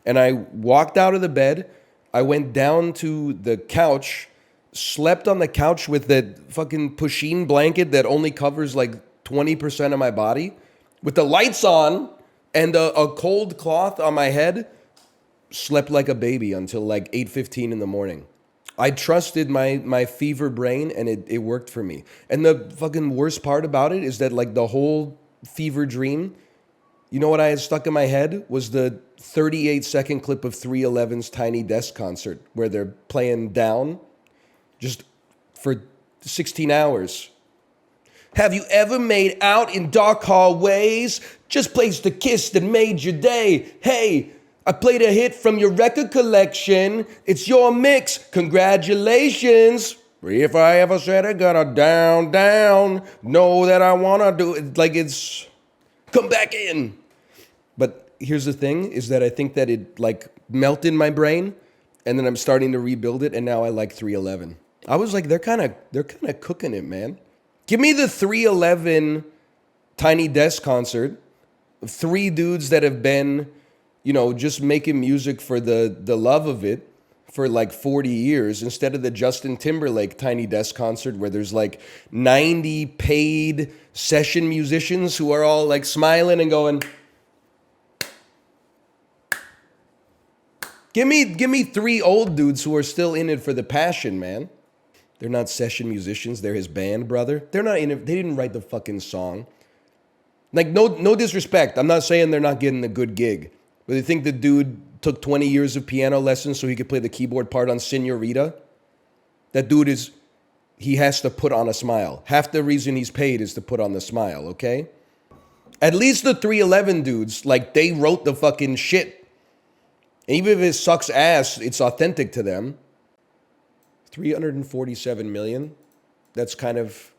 And I walked out of the bed. I went down to the couch, slept on the couch with that fucking pusheen blanket that only covers like 20% of my body, with the lights on and a cold cloth on my head. Slept like a baby until like 8:15 in the morning. I trusted my fever brain and it worked for me. And the fucking worst part about it is that like the whole fever dream, you know what I had stuck in my head was the 38-second clip of 311's Tiny Desk concert where they're playing Down just for 16 hours. Have you ever made out in dark hallways? Just placed a kiss that made your day. Hey, I played a hit from your record collection. It's your mix. Congratulations. If I ever said I got a down, down, know that I want to do it. Like it's, come back in. But here's the thing, is that I think that it like melted my brain and then I'm starting to rebuild it. And now I like 311. I was like, they're kind of cooking it, man. Give me the 311 Tiny Desk concert. 3 dudes that have been, you know, just making music for the love of it for like 40 years instead of the Justin Timberlake Tiny Desk concert where there's like 90 paid session musicians who are all like smiling and going, give me 3 old dudes who are still in it for the passion, man. They're not session musicians. They're his band, brother. They're not in it. They didn't write the fucking song. Like, no disrespect. I'm not saying they're not getting a good gig. But they think the dude took 20 years of piano lessons so he could play the keyboard part on Senorita. That dude he has to put on a smile. Half the reason he's paid is to put on the smile, okay? At least the 311 dudes, like, they wrote the fucking shit. And even if it sucks ass, it's authentic to them. 347 million. That's kind of,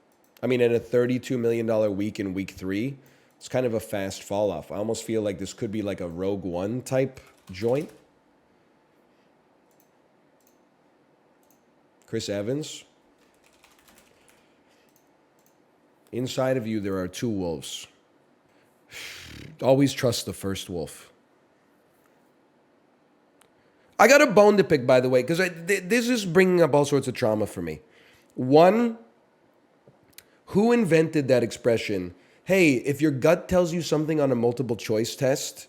I mean, in a $32 million week in week 3, it's kind of a fast fall off. I almost feel like this could be like a Rogue One type joint. Chris Evans. Inside of you, there are 2 wolves. Always trust the first wolf. I got a bone to pick, by the way, because this is bringing up all sorts of trauma for me. One, who invented that expression? Hey, if your gut tells you something on a multiple choice test,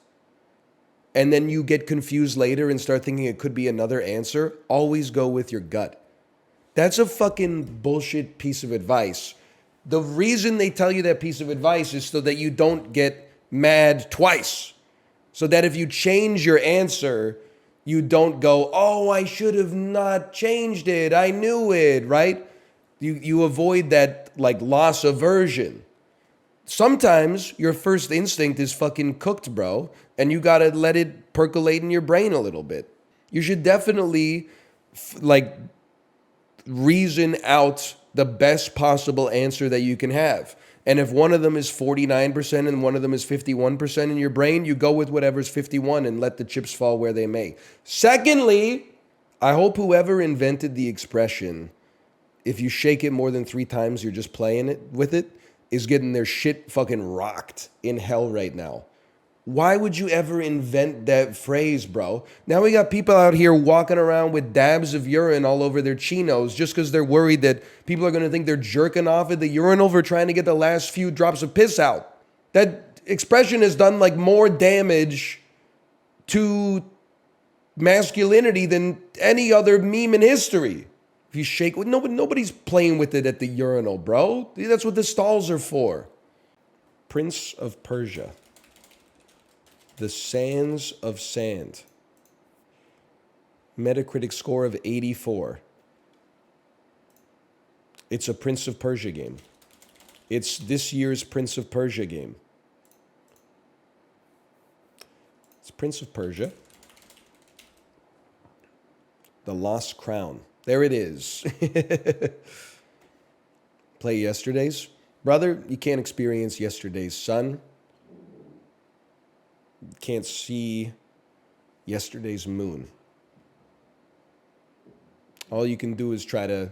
and then you get confused later and start thinking it could be another answer, always go with your gut. That's a fucking bullshit piece of advice. The reason they tell you that piece of advice is so that you don't get mad twice. So that if you change your answer, you don't go, oh, I should have not changed it. I knew it, right? You avoid that like loss aversion. Sometimes your first instinct is fucking cooked, bro, and you gotta let it percolate in your brain a little bit. You should definitely like reason out the best possible answer that you can have. And if one of them is 49% and one of them is 51% in your brain, you go with whatever's 51 and let the chips fall where they may. Secondly, I hope whoever invented the expression, if you shake it more than 3 times, you're just playing it with it, is getting their shit fucking rocked in hell right now. Why would you ever invent that phrase, bro? Now we got people out here walking around with dabs of urine all over their chinos just because they're worried that people are going to think they're jerking off at the urinal for trying to get the last few drops of piss out. That expression has done like more damage to masculinity than any other meme in history. If you shake, nobody's playing with it at the urinal, bro. That's what the stalls are for. Prince of Persia. The Sands of Sand. Metacritic score of 84. It's a Prince of Persia game. It's this year's Prince of Persia game. Prince of Persia. The Lost Crown. There it is. Play yesterday's. Brother, you can't experience yesterday's sun. You can't see yesterday's moon. All you can do is try to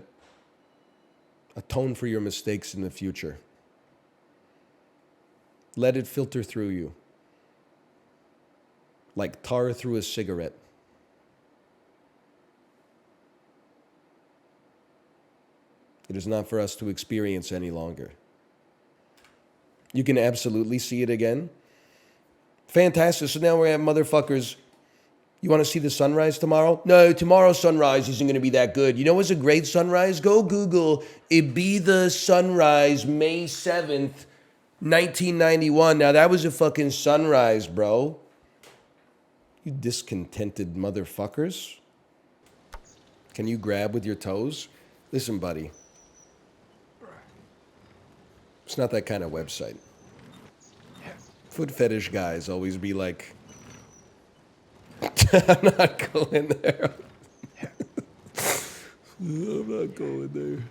atone for your mistakes in the future. Let it filter through you. Like tar through a cigarette. It is not for us to experience any longer. You can absolutely see it again. Fantastic. So now we're at motherfuckers. You want to see the sunrise tomorrow? No, tomorrow's sunrise isn't going to be that good. You know what's a great sunrise? Go Google it be the sunrise May 7th, 1991. Now that was a fucking sunrise, bro. You discontented motherfuckers. Can you grab with your toes? Listen, buddy. It's not that kind of website. Foot fetish guys always be like, I'm not going there. I'm not going there.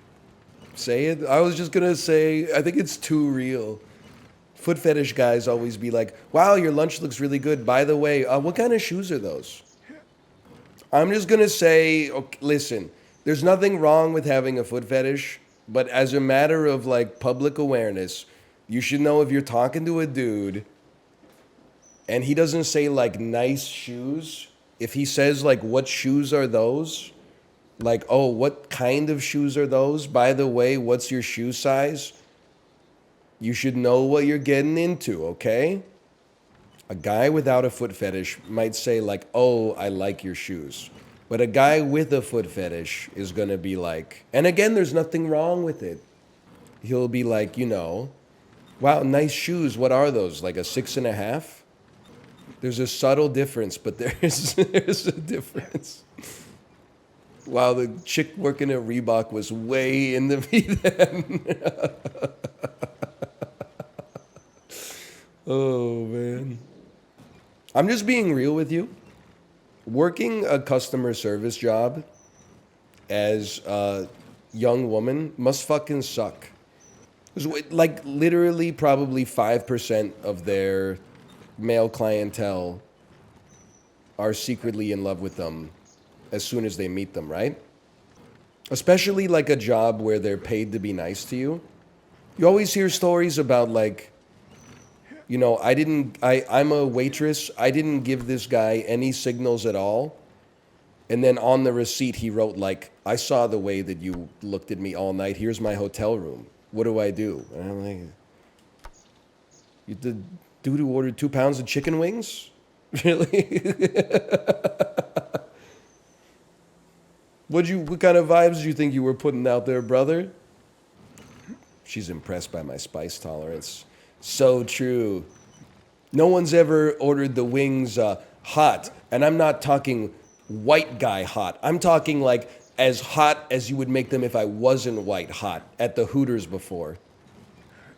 Say it. I was just going to say, I think it's too real. Foot fetish guys always be like, wow, your lunch looks really good. By the way, what kind of shoes are those? I'm just going to say, okay, listen, there's nothing wrong with having a foot fetish, but as a matter of like public awareness, you should know if you're talking to a dude and he doesn't say like nice shoes, if he says like what shoes are those? Like, oh, what kind of shoes are those? By the way, what's your shoe size? You should know what you're getting into, okay? A guy without a foot fetish might say like, oh, I like your shoes. But a guy with a foot fetish is going to be like, and again, there's nothing wrong with it. He'll be like, you know, wow, nice shoes. What are those? Like a 6.5? There's a subtle difference, but there's a difference. Wow, the chick working at Reebok was way in the V then. Oh, man. I'm just being real with you. Working a customer service job as a young woman must fucking suck. Like literally probably 5% of their male clientele are secretly in love with them as soon as they meet them, right? Especially like a job where they're paid to be nice to you. You always hear stories about like, you know, I'm a waitress. I didn't give this guy any signals at all. And then on the receipt, he wrote like, I saw the way that you looked at me all night. Here's my hotel room. What do I do? And I'm like, you the dude who ordered 2 pounds of chicken wings? Really? What kind of vibes do you think you were putting out there, brother? She's impressed by my spice tolerance. So true. No one's ever ordered the wings hot. And I'm not talking white guy hot. I'm talking like as hot as you would make them if I wasn't white hot at the Hooters before.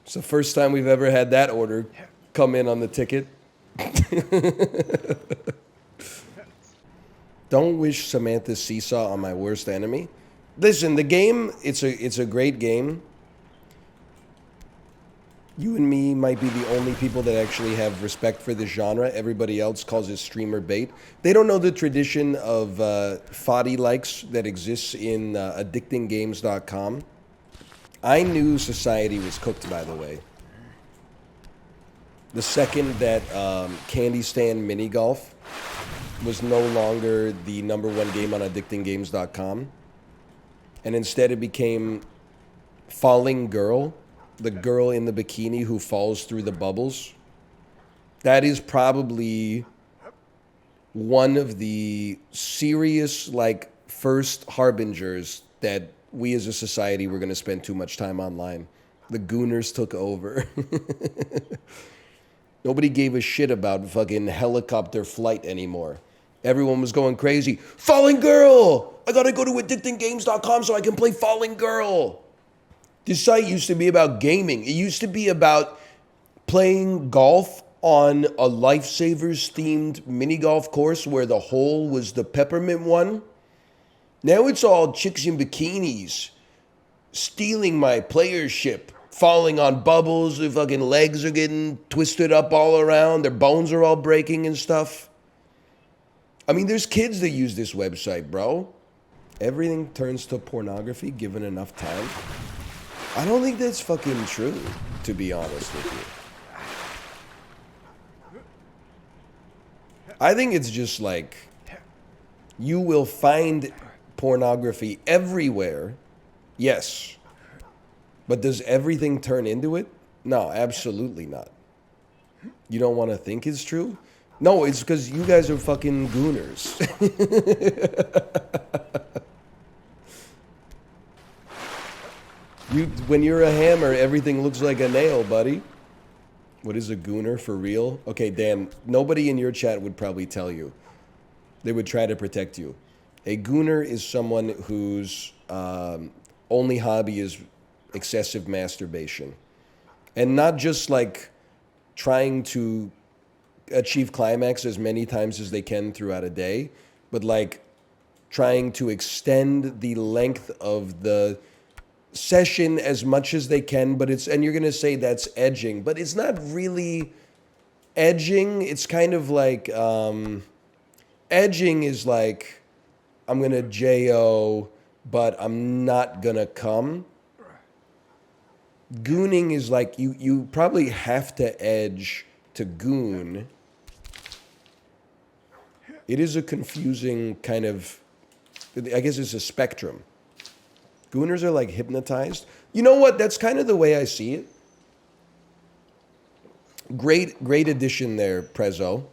It's the first time we've ever had that order come in on the ticket. Don't wish Samantha Seesaw on my worst enemy. Listen, the game, it's a great game. You and me might be the only people that actually have respect for this genre. Everybody else calls it streamer bait. They don't know the tradition of foddy likes that exists in addictinggames.com. I knew society was cooked, by the way. The second that Candy Stand Mini Golf was no longer the #1 game on addictinggames.com, and instead it became Falling Girl, the girl in the bikini who falls through the bubbles. That is probably one of the serious, like, first harbingers that we as a society were going to spend too much time online. The Gooners took over. Nobody gave a shit about fucking helicopter flight anymore. Everyone was going crazy. Falling Girl! I gotta go to addictinggames.com so I can play Falling Girl. This site used to be about gaming. It used to be about playing golf on a Lifesavers themed mini golf course where the hole was the peppermint one. Now it's all chicks in bikinis stealing my playership, falling on bubbles, their fucking legs are getting twisted up all around, their bones are all breaking and stuff. I mean, there's kids that use this website, bro. Everything turns to pornography given enough time. I don't think that's fucking true, to be honest with you. I think it's just like, you will find pornography everywhere, yes. But does everything turn into it? No, absolutely not. You don't want to think it's true? No, it's because you guys are fucking gooners. When you're a hammer, everything looks like a nail, buddy. What is a gooner for real? Okay, Dan, nobody in your chat would probably tell you. They would try to protect you. A gooner is someone whose only hobby is excessive masturbation. And not just like trying to achieve climax as many times as they can throughout a day, but like trying to extend the length of the session as much as they can, but and you're gonna say that's edging, but it's not really edging. It's kind of like, edging is like, I'm gonna JO, but I'm not gonna come. Gooning is like, you probably have to edge to goon. It is a confusing kind of, I guess it's a spectrum. Gooners are like hypnotized. You know what? That's kind of the way I see it. Great addition there, Prezzo.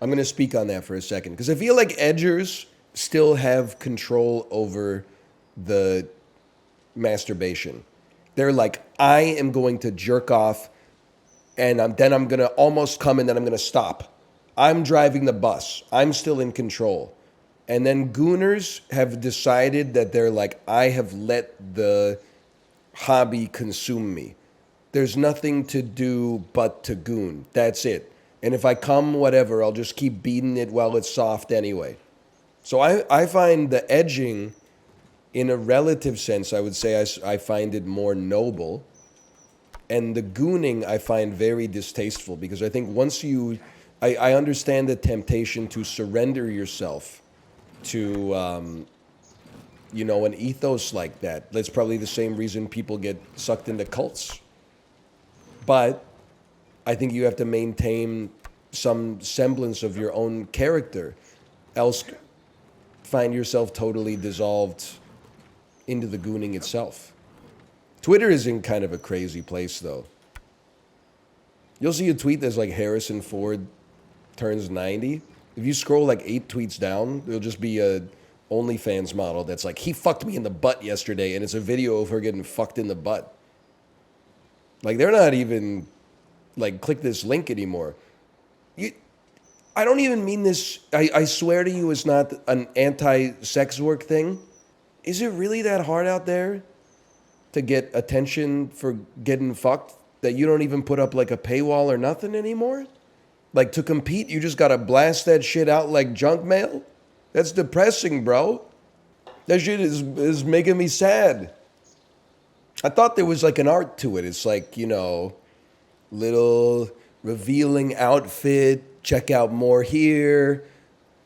I'm going to speak on that for a second because I feel like edgers still have control over the masturbation. They're like, I am going to jerk off and then I'm going to almost come and then I'm going to stop. I'm driving the bus. I'm still in control. And then gooners have decided that they're like, I have let the hobby consume me. There's nothing to do but to goon. That's it. And if I come, whatever, I'll just keep beating it while it's soft anyway. So I find the edging, in a relative sense, I would say I find it more noble. And the gooning I find very distasteful because I think once I understand the temptation to surrender yourself to, an ethos like that. That's probably the same reason people get sucked into cults. But I think you have to maintain some semblance of your own character, else find yourself totally dissolved into the gooning itself. Twitter is in kind of a crazy place, though. You'll see a tweet that's like Harrison Ford turns 90. If you scroll like 8 tweets down, there'll just be a OnlyFans model that's like, he fucked me in the butt yesterday, and it's a video of her getting fucked in the butt. Like, they're not even, like, click this link anymore. I don't even mean this, I swear to you, it's not an anti-sex work thing. Is it really that hard out there to get attention for getting fucked that you don't even put up, like, a paywall or nothing anymore? Like, to compete, you just gotta blast that shit out like junk mail? That's depressing, bro. That shit is making me sad. I thought there was like an art to it. It's like, little revealing outfit, check out more here.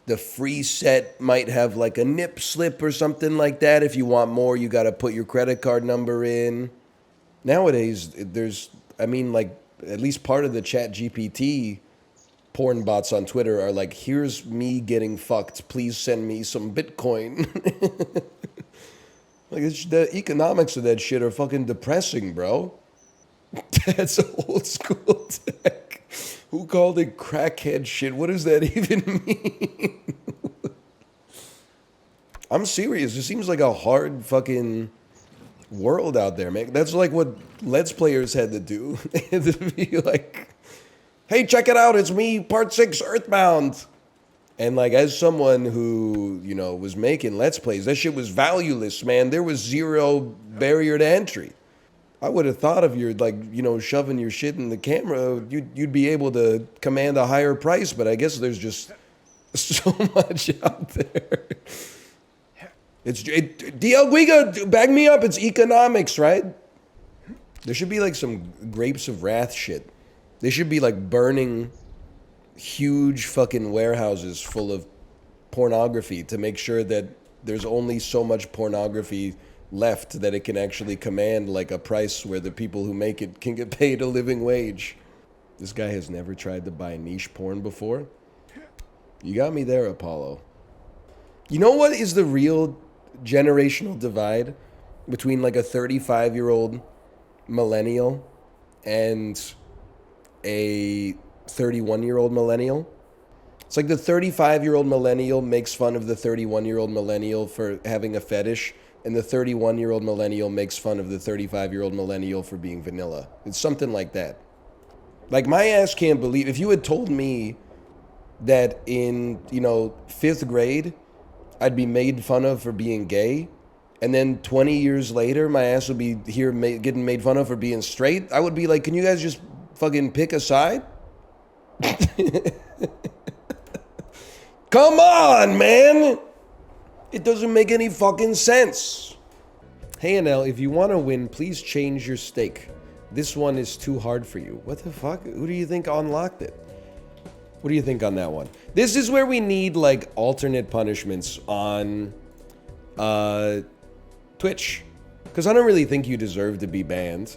The free set might have like a nip slip or something like that. If you want more, you gotta put your credit card number in. Nowadays, at least part of the ChatGPT porn bots on Twitter are like, here's me getting fucked. Please send me some Bitcoin. Like, the economics of that shit are fucking depressing, bro. That's old school tech. Who called it crackhead shit? What does that even mean? I'm serious. It seems like a hard fucking world out there, man. That's like what Let's Players had to do. They had to be like, hey, check it out, it's me, part 6, Earthbound. And like, as someone who, was making Let's Plays, that shit was valueless, man. There was zero barrier to entry. I would have thought if you're like, you know, shoving your shit in the camera, you'd be able to command a higher price, but I guess there's just so much out there. DL Guiga, back me up, it's economics, right? There should be like some Grapes of Wrath shit. They should be like burning huge fucking warehouses full of pornography to make sure that there's only so much pornography left that it can actually command like a price where the people who make it can get paid a living wage. This guy has never tried to buy niche porn before. You got me there, Apollo. You know what is the real generational divide between like a 35-year-old millennial and a 31-year-old millennial? It's like the 35-year-old millennial makes fun of the 31-year-old millennial for having a fetish, and the 31-year-old millennial makes fun of the 35-year-old millennial for being vanilla. It's something like that. Like, my ass can't believe, if you had told me that in, you know, 5th grade, I'd be made fun of for being gay, and then 20 years later, my ass would be here getting made fun of for being straight, I would be like, can you guys just fucking pick a side? Come on, man! It doesn't make any fucking sense. Hey, NL, if you want to win, please change your stake. This one is too hard for you. What the fuck? Who do you think unlocked it? What do you think on that one? This is where we need, like, alternate punishments on Twitch. Because I don't really think you deserve to be banned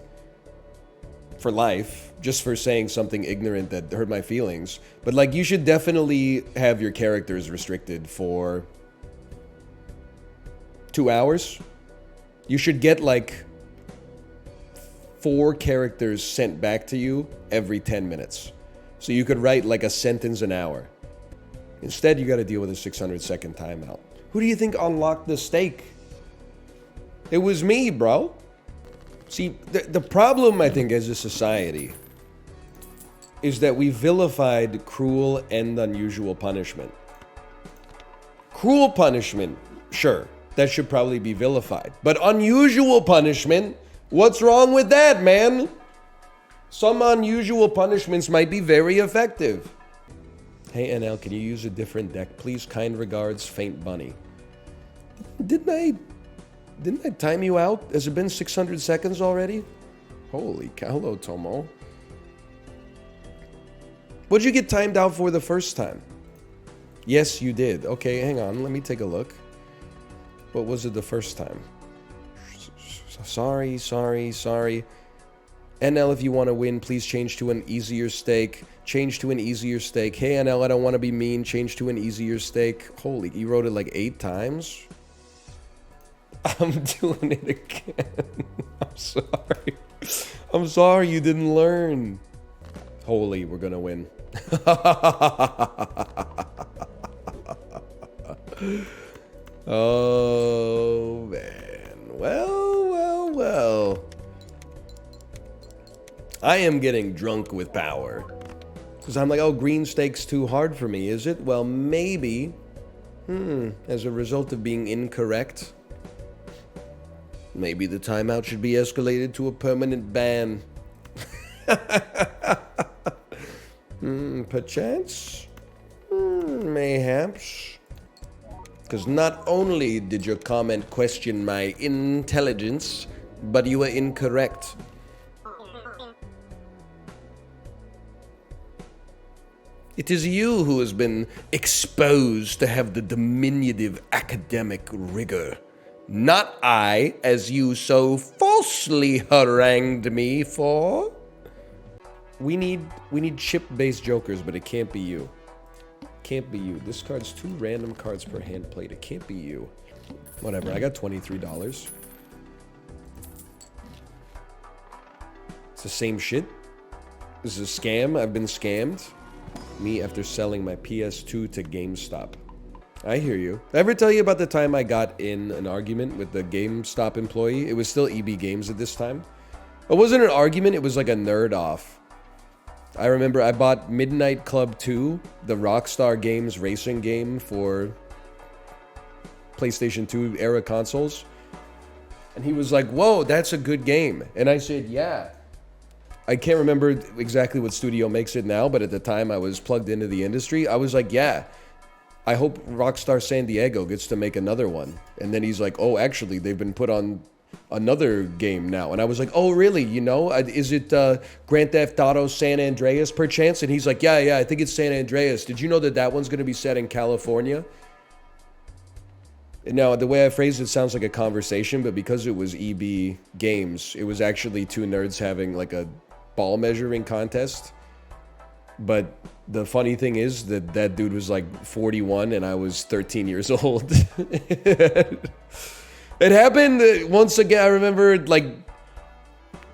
for life, just for saying something ignorant that hurt my feelings. But, like, you should definitely have your characters restricted for 2 hours. You should get, like, 4 characters sent back to you every 10 minutes. So you could write, like, a sentence an hour. Instead, you gotta deal with a 600-second timeout. Who do you think unlocked the stake? It was me, bro. See, the problem, I think, as a society is that we vilified cruel and unusual punishment. Cruel punishment, sure, that should probably be vilified. But unusual punishment, what's wrong with that, man? Some unusual punishments might be very effective. Hey, NL, can you use a different deck, please? Kind regards, Faint Bunny. Didn't I time you out? Has it been 600 seconds already? Holy cow. Hello, Tomo. What'd you get timed out for the first time? Yes, you did. Okay, hang on. Let me take a look. What was it the first time? Sorry. NL, if you want to win, please change to an easier stake. Change to an easier stake. Hey, NL, I don't want to be mean. Change to an easier stake. Holy, you wrote it like 8 times? I'm doing it again. I'm sorry. I'm sorry you didn't learn. Holy, we're gonna win. Oh, man. Well. I am getting drunk with power. Because I'm like, oh, green stake's too hard for me, is it? Well, maybe. As a result of being incorrect. Maybe the timeout should be escalated to a permanent ban. Perchance? Mayhaps. Because not only did your comment question my intelligence, but you were incorrect. It is you who has been exposed to have the diminutive academic rigor. Not I, as you so falsely harangued me for. We need chip-based jokers, but it can't be you. Can't be you. This card's 2 random cards per hand played. It can't be you. Whatever, I got $23. It's the same shit. This is a scam. I've been scammed. Me after selling my PS2 to GameStop. I hear you. Did I ever tell you about the time I got in an argument with the GameStop employee? It was still EB Games at this time. It wasn't an argument, it was like a nerd off. I remember I bought Midnight Club 2, the Rockstar Games racing game for PlayStation 2 era consoles. And he was like, whoa, that's a good game. And I said, yeah. I can't remember exactly what studio makes it now, but at the time I was plugged into the industry. I was like, yeah, I hope Rockstar San Diego gets to make another one. And then he's like, oh, actually, they've been put on another game now. And I was like, oh, really? You know, is it Grand Theft Auto San Andreas perchance? And he's like, yeah, I think it's San Andreas. Did you know that that one's going to be set in California? And now, the way I phrased it sounds like a conversation, but because it was EB Games, it was actually two nerds having like a ball measuring contest. But the funny thing is that that dude was like 41 and I was 13 years old. It happened once again. I remember, like,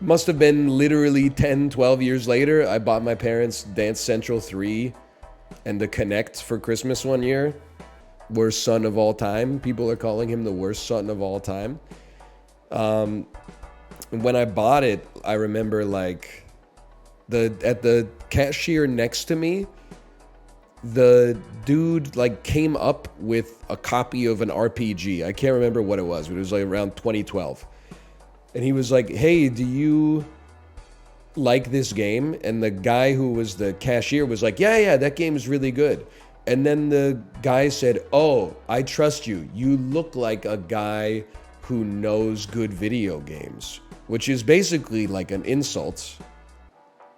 must have been literally 10, 12 years later. I bought my parents Dance Central 3 and the Kinect for Christmas one year. Worst son of all time. People are calling him the worst son of all time. When I bought it, I remember, like, at the cashier next to me, the dude like came up with a copy of an RPG. I can't remember what it was, but it was like around 2012. And he was like, hey, do you like this game? And the guy who was the cashier was like, yeah, that game is really good. And then the guy said, oh, I trust you. You look like a guy who knows good video games, which is basically like an insult,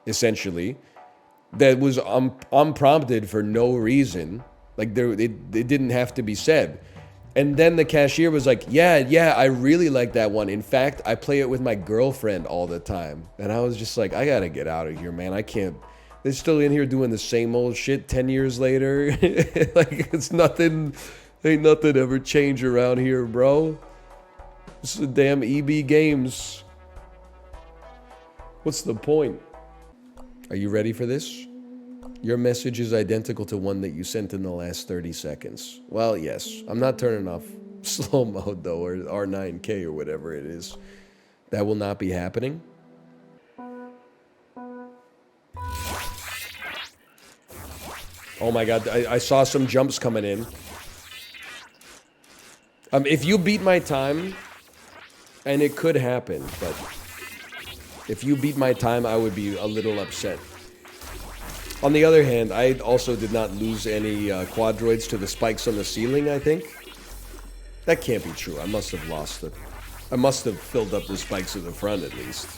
essentially. That was unprompted for no reason. Like, it didn't have to be said. And then the cashier was like, yeah, I really like that one. In fact, I play it with my girlfriend all the time. And I was just like, I gotta get out of here, man. I can't. They're still in here doing the same old shit 10 years later. Like, it's nothing. Ain't nothing ever changed around here, bro. This is a damn EB Games. What's the point? Are you ready for this? Your message is identical to one that you sent in the last 30 seconds. Well, yes. I'm not turning off slow mode, though, or R9K or whatever it is. That will not be happening. Oh my god, I saw some jumps coming in. If you beat my time, and it could happen, but if you beat my time, I would be a little upset. On the other hand, I also did not lose any quadroids to the spikes on the ceiling, I think. That can't be true. I must have lost it. I must have filled up the spikes at the front, at least.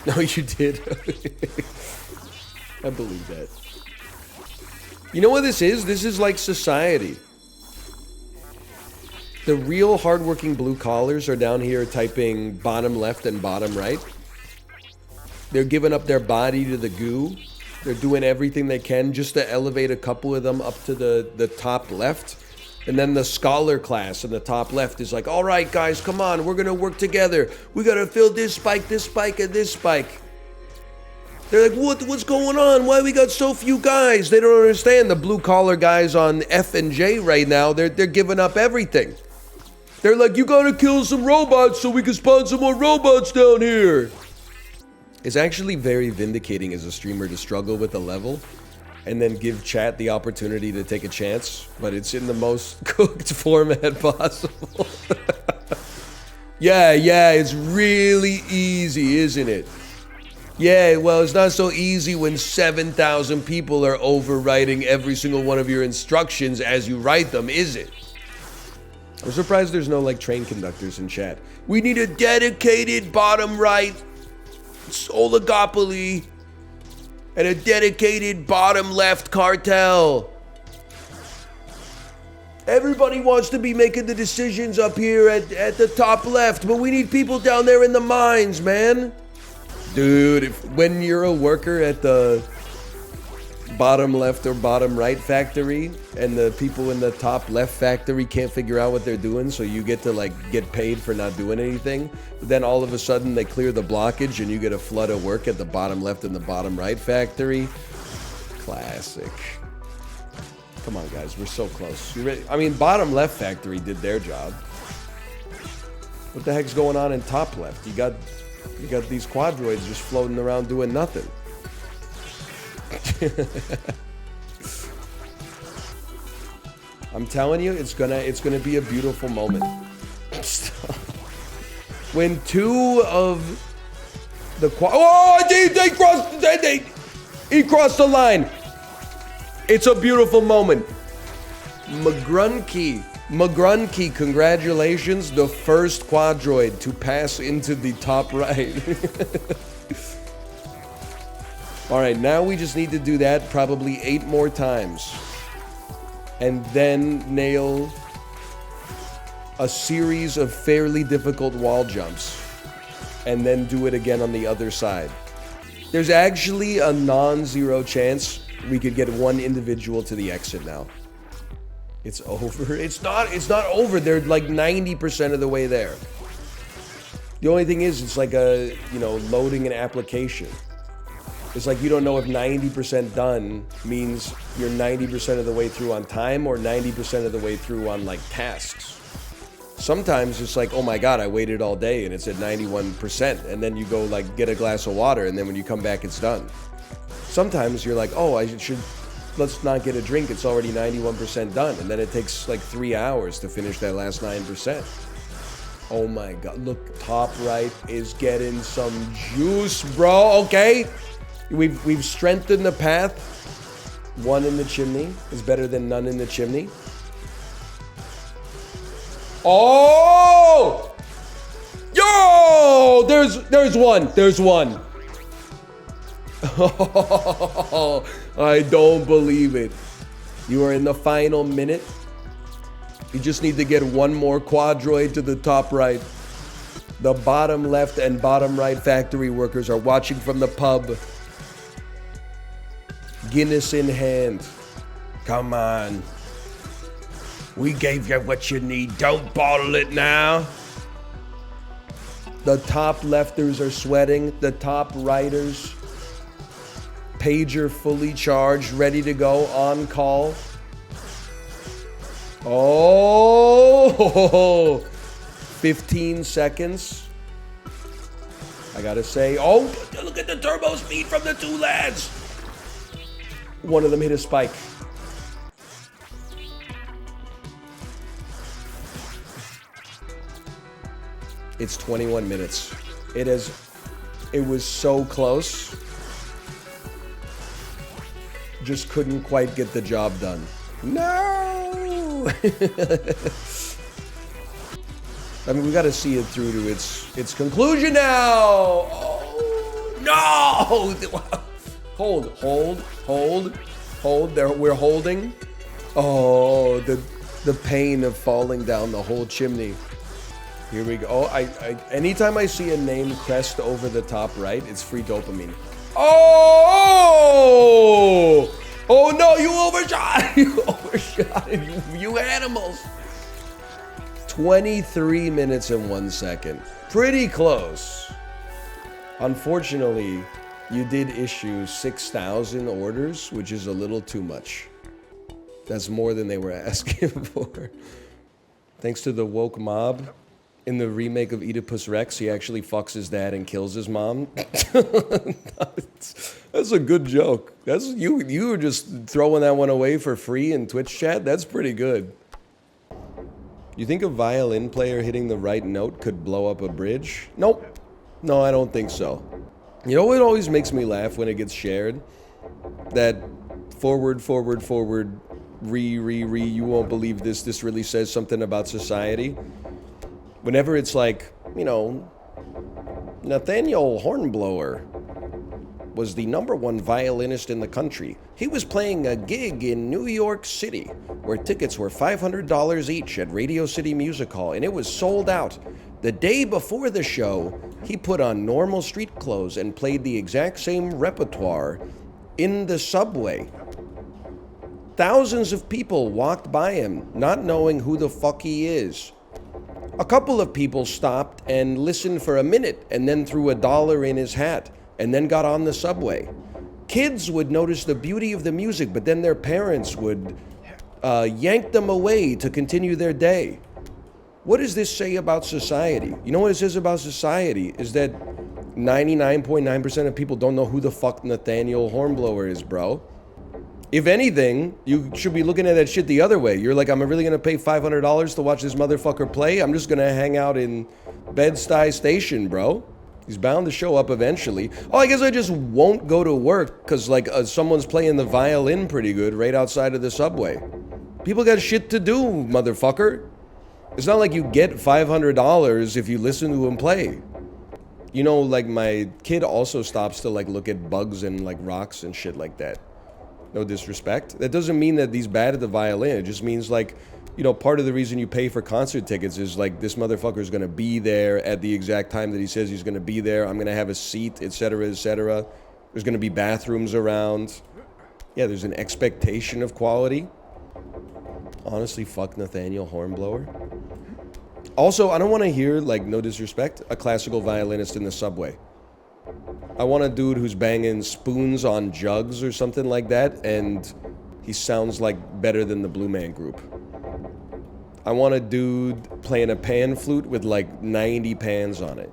No, you did. I believe that. You know what this is? This is like society. The real hardworking blue collars are down here typing bottom left and bottom right. They're giving up their body to the goo. They're doing everything they can just to elevate a couple of them up to the top left. And then the scholar class in the top left is like, all right, guys, come on. We're going to work together. We got to fill this spike, and this spike. They're like, what's going on? Why we got so few guys? They don't understand. The blue collar guys on F and J right now, they're giving up everything. They're like, you gotta kill some robots so we can spawn some more robots down here. It's actually very vindicating as a streamer to struggle with a level and then give chat the opportunity to take a chance, but it's in the most cooked format possible. Yeah, it's really easy, isn't it? Yeah, well, it's not so easy when 7,000 people are overwriting every single one of your instructions as you write them, is it? I'm surprised there's no, like, train conductors in chat. We need a dedicated bottom right oligopoly and a dedicated bottom left cartel. Everybody wants to be making the decisions up here at the top left, but we need people down there in the mines, man. Dude, when you're a worker at the bottom left or bottom right factory and the people in the top left factory can't figure out what they're doing, so you get to like get paid for not doing anything, but then all of a sudden they clear the blockage and you get a flood of work at the bottom left and the bottom right factory. Classic. Come on, guys, we're so close. You ready? I mean, bottom left factory did their job. What the heck's going on in top left? You got these quadroids just floating around doing nothing. I'm telling you, it's gonna be a beautiful moment. When two of the he crossed the line. It's a beautiful moment. McGrunky, congratulations, the first quadroid to pass into the top right. All right, now we just need to do that probably 8 more times. And then nail a series of fairly difficult wall jumps. And then do it again on the other side. There's actually a non-zero chance we could get one individual to the exit now. It's over. It's not over. They're like 90% of the way there. The only thing is, it's like a, loading an application. It's like you don't know if 90% done means you're 90% of the way through on time or 90% of the way through on like tasks. Sometimes it's like, oh my God, I waited all day and it's at 91%. And then you go like get a glass of water and then when you come back, it's done. Sometimes you're like, oh, let's not get a drink. It's already 91% done. And then it takes like 3 hours to finish that last 9%. Oh my God, look, top right is getting some juice, bro, okay? We've strengthened the path. 1 in the chimney is better than none in the chimney. Oh! Yo! There's one. There's one. Oh, I don't believe it. You are in the final minute. You just need to get one more quadroid to the top right. The bottom left and bottom right factory workers are watching from the pub. Guinness in hand. Come on. We gave you what you need. Don't bottle it now. The top lefters are sweating. The top righters. Pager fully charged, ready to go, on call. Oh, 15 seconds. I gotta say, oh, look at the turbo speed from the 2 lads. One of them hit a spike. It's 21 minutes. It was so close. Just couldn't quite get the job done. No! I mean, we got to see it through to its conclusion now. Oh, no! Hold. There, we're holding. Oh, the pain of falling down the whole chimney. Here we go. Oh, anytime I see a name crest over the top right, it's free dopamine. Oh! Oh no, you overshot! You overshot it, you animals! 23 minutes and 1 second. Pretty close. Unfortunately, you did issue 6,000 orders, which is a little too much. That's more than they were asking for. Thanks to the woke mob. In the remake of Oedipus Rex, he actually fucks his dad and kills his mom. That's a good joke. That's you were just throwing that one away for free in Twitch chat? That's pretty good. You think a violin player hitting the right note could blow up a bridge? Nope. No, I don't think so. You know what always makes me laugh when it gets shared? That forward, you won't believe this really says something about society. Whenever it's like, Nathaniel Hornblower was the #1 violinist in the country. He was playing a gig in New York City where tickets were $500 each at Radio City Music Hall, and it was sold out. The day before the show, he put on normal street clothes and played the exact same repertoire in the subway. Thousands of people walked by him, not knowing who the fuck he is. A couple of people stopped and listened for a minute and then threw $1 in his hat and then got on the subway. Kids would notice the beauty of the music, but then their parents would yank them away to continue their day. What does this say about society? You know what it says about society is that 99.9% of people don't know who the fuck Nathaniel Hornblower is, bro. If anything, you should be looking at that shit the other way. You're like, I'm really gonna pay $500 to watch this motherfucker play? I'm just gonna hang out in Bed-Stuy Station, bro. He's bound to show up eventually. Oh, I guess I just won't go to work because, like, someone's playing the violin pretty good right outside of the subway. People got shit to do, motherfucker. It's not like you get $500 if you listen to him play. You know, like, my kid also stops to, like, look at bugs and, like, rocks and shit like that. No disrespect. That doesn't mean that he's bad at the violin. It just means, like, you know, part of the reason you pay for concert tickets is, like, this motherfucker's gonna be there at the exact time that he says he's gonna be there. I'm gonna have a seat, etc., etc. There's gonna be bathrooms around. Yeah, there's an expectation of quality. Honestly, fuck Nathaniel Hornblower. Also, I don't want to hear, like, no disrespect, a classical violinist in the subway. I want a dude who's banging spoons on jugs or something like that, and he sounds like better than the Blue Man Group. I want a dude playing a pan flute with like 90 pans on it.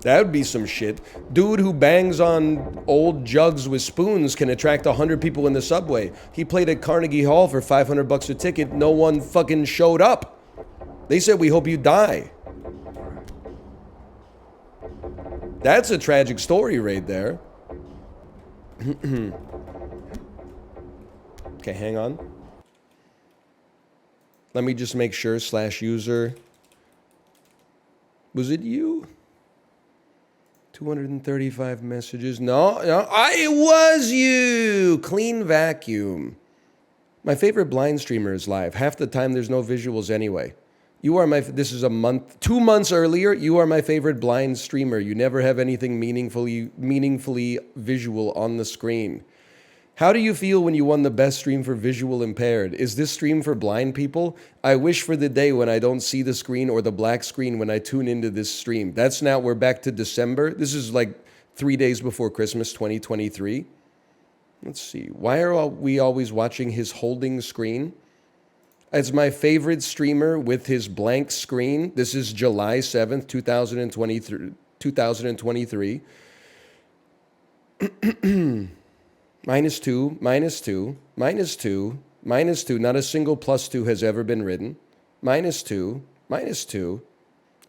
That would be some shit. Dude who bangs on old jugs with spoons can attract 100 people in the subway. He played at Carnegie Hall for $500 a ticket. No one fucking showed up. They said, we hope you die. That's a tragic story right there. Okay, hang on. Let me just make sure, /user. Was it you? 235 messages. No, it was you. Clean vacuum. My favorite blind streamer is live. Half the time there's no visuals anyway. You are my, this is a month, 2 months earlier, you are my favorite blind streamer. You never have anything meaningfully visual on the screen. How do you feel when you won the best stream for visual impaired? Is this stream for blind people? I wish for the day when I don't see the screen or the black screen when I tune into this stream. That's now, we're back to December. This is like 3 days before Christmas 2023. Let's see. Why are we always watching his holding screen? It's my favorite streamer with his blank screen. This is July 7th, 2023. -2, -2, -2, -2. Not a single +2 has ever been written. -2, -2.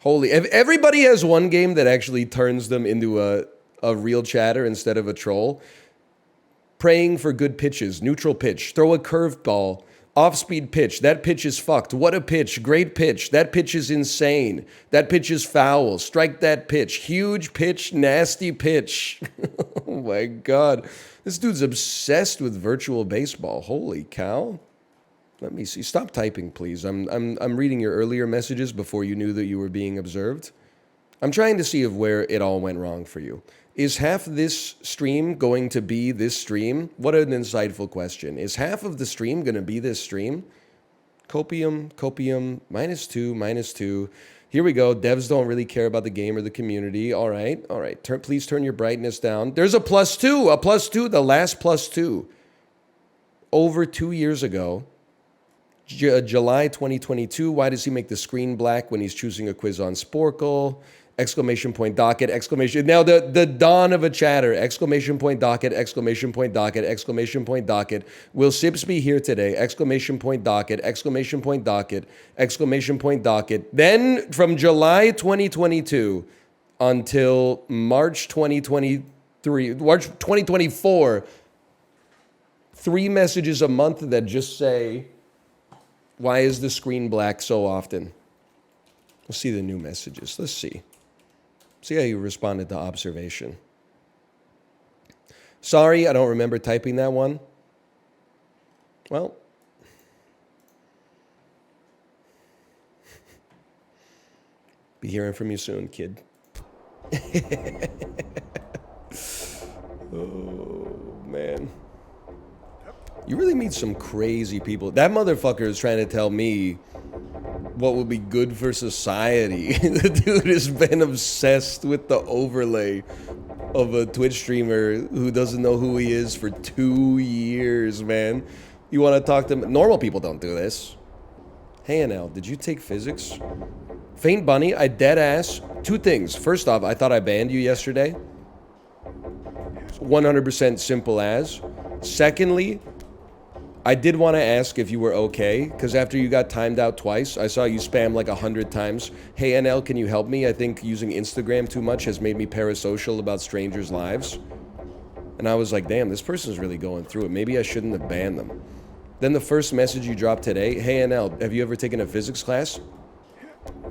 Holy, everybody has one game that actually turns them into a real chatter instead of a troll. Praying for good pitches, neutral pitch, throw a curveball, off-speed pitch, that pitch is fucked. What a pitch, great pitch, that pitch is insane. That pitch is foul, strike that pitch. Huge pitch, nasty pitch. Oh my God. This dude's obsessed with virtual baseball. Holy cow. Let me see. Stop typing, please. I'm reading your earlier messages before you knew that you were being observed. I'm trying to see of where it all went wrong for you. Is half this stream going to be this stream? What an insightful question. Is half of the stream going to be this stream? Copium, -2, -2. Here we go. Devs don't really care about the game or the community. All right, all right. Please turn your brightness down. There's a +2, the last +2. Over 2 years ago, July 2022. Why does he make the screen black when he's choosing a quiz on Sporkle? Exclamation point docket, exclamation. Now the dawn of a chatter. Exclamation point docket, exclamation point docket, exclamation point docket. Will Sips be here today? Exclamation point docket, exclamation point docket, exclamation point docket. Then from July 2022 until March 2023, March 2024, 3 messages a month that just say, why is the screen black so often? Let's see the new messages. Let's see. See how you responded to observation. Sorry, I don't remember typing that one. Well. Be hearing from you soon, kid. Oh, man. You really meet some crazy people. That motherfucker is trying to tell me what will be good for society. The dude has been obsessed with the overlay of a Twitch streamer who doesn't know who he is for 2 years, man. You want to talk to him? Normal people don't do this. Hey, NL, did you take physics? Faint Bunny, I dead ass. 2 things. First off, I thought I banned you yesterday. 100% simple as. Secondly, I did want to ask if you were okay, because after you got timed out twice, I saw you spam like 100 times. Hey, NL, can you help me? I think using Instagram too much has made me parasocial about strangers' lives. And I was like, damn, this person's really going through it. Maybe I shouldn't have banned them. Then the first message you dropped today, hey, NL, have you ever taken a physics class?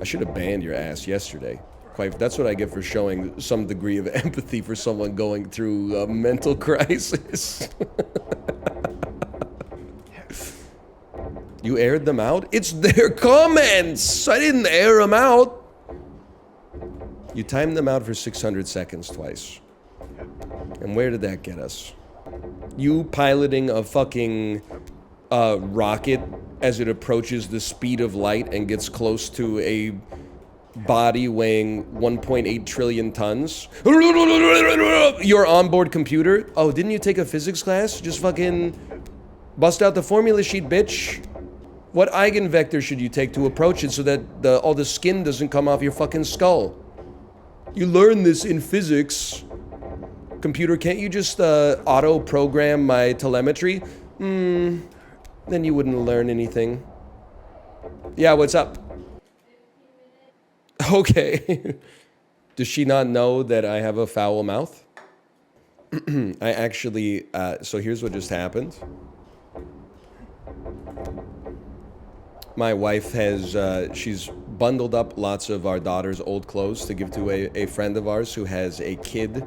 I should have banned your ass yesterday. Quite, that's what I get for showing some degree of empathy for someone going through a mental crisis. You aired them out? It's their comments! I didn't air them out! You timed them out for 600 seconds twice. And where did that get us? You piloting a fucking rocket as it approaches the speed of light and gets close to a body weighing 1.8 trillion tons. Your onboard computer? Oh, didn't you take a physics class? Just fucking bust out the formula sheet, bitch. What eigenvector should you take to approach it so that all the skin doesn't come off your fucking skull? You learn this in physics. Computer, can't you just auto-program my telemetry? Then you wouldn't learn anything. Yeah, what's up? Okay. Does she not know that I have a foul mouth? I actually, so here's what just happened. My wife has, she's bundled up lots of our daughter's old clothes to give to a friend of ours who has a kid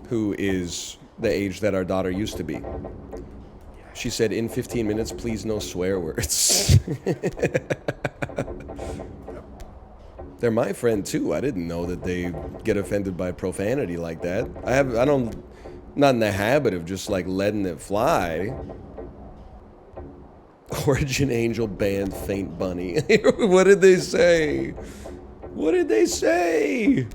who is the age that our daughter used to be. She said, in 15 minutes, please no swear words. They're my friend too. I didn't know that they get offended by profanity like that. Not in the habit of just like letting it fly. Origin Angel banned Faint Bunny. What did they say? What did they say?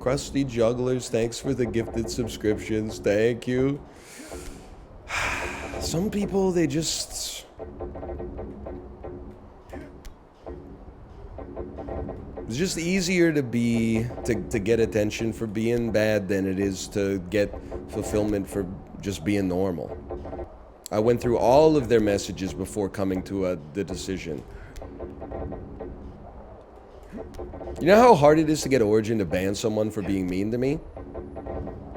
Crusty Jugglers, thanks for the gifted subscriptions. Thank you. Some people, they just... It's just easier to get attention for being bad than it is to get fulfillment for just being normal. I went through all of their messages before coming to the decision. You know how hard it is to get Origin to ban someone for being mean to me?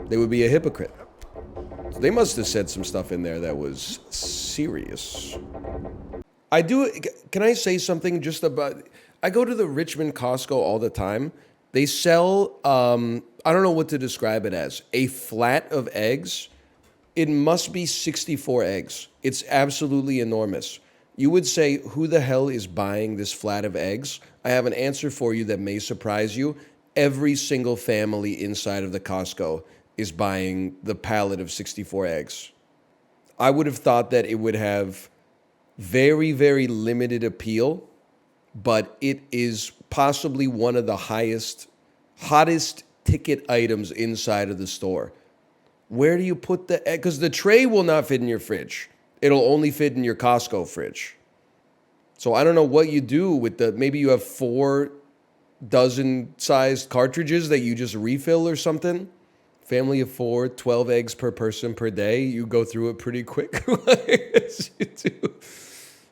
They would be a hypocrite. So they must have said some stuff in there that was serious. Can I say something just about... I go to the Richmond Costco all the time. They sell, I don't know what to describe it as, a flat of eggs. It must be 64 eggs. It's absolutely enormous. You would say, who the hell is buying this flat of eggs? I have an answer for you that may surprise you. Every single family inside of the Costco is buying the pallet of 64 eggs. I would have thought that it would have very, very limited appeal, but it is possibly one of the hottest ticket items inside of the store. Where do you put the egg? Because the tray will not fit in your fridge. It'll only fit in your Costco fridge. So I don't know what you do with maybe you have 4 dozen sized cartridges that you just refill or something. Family of 4, 12 eggs per person per day. You go through it pretty quick.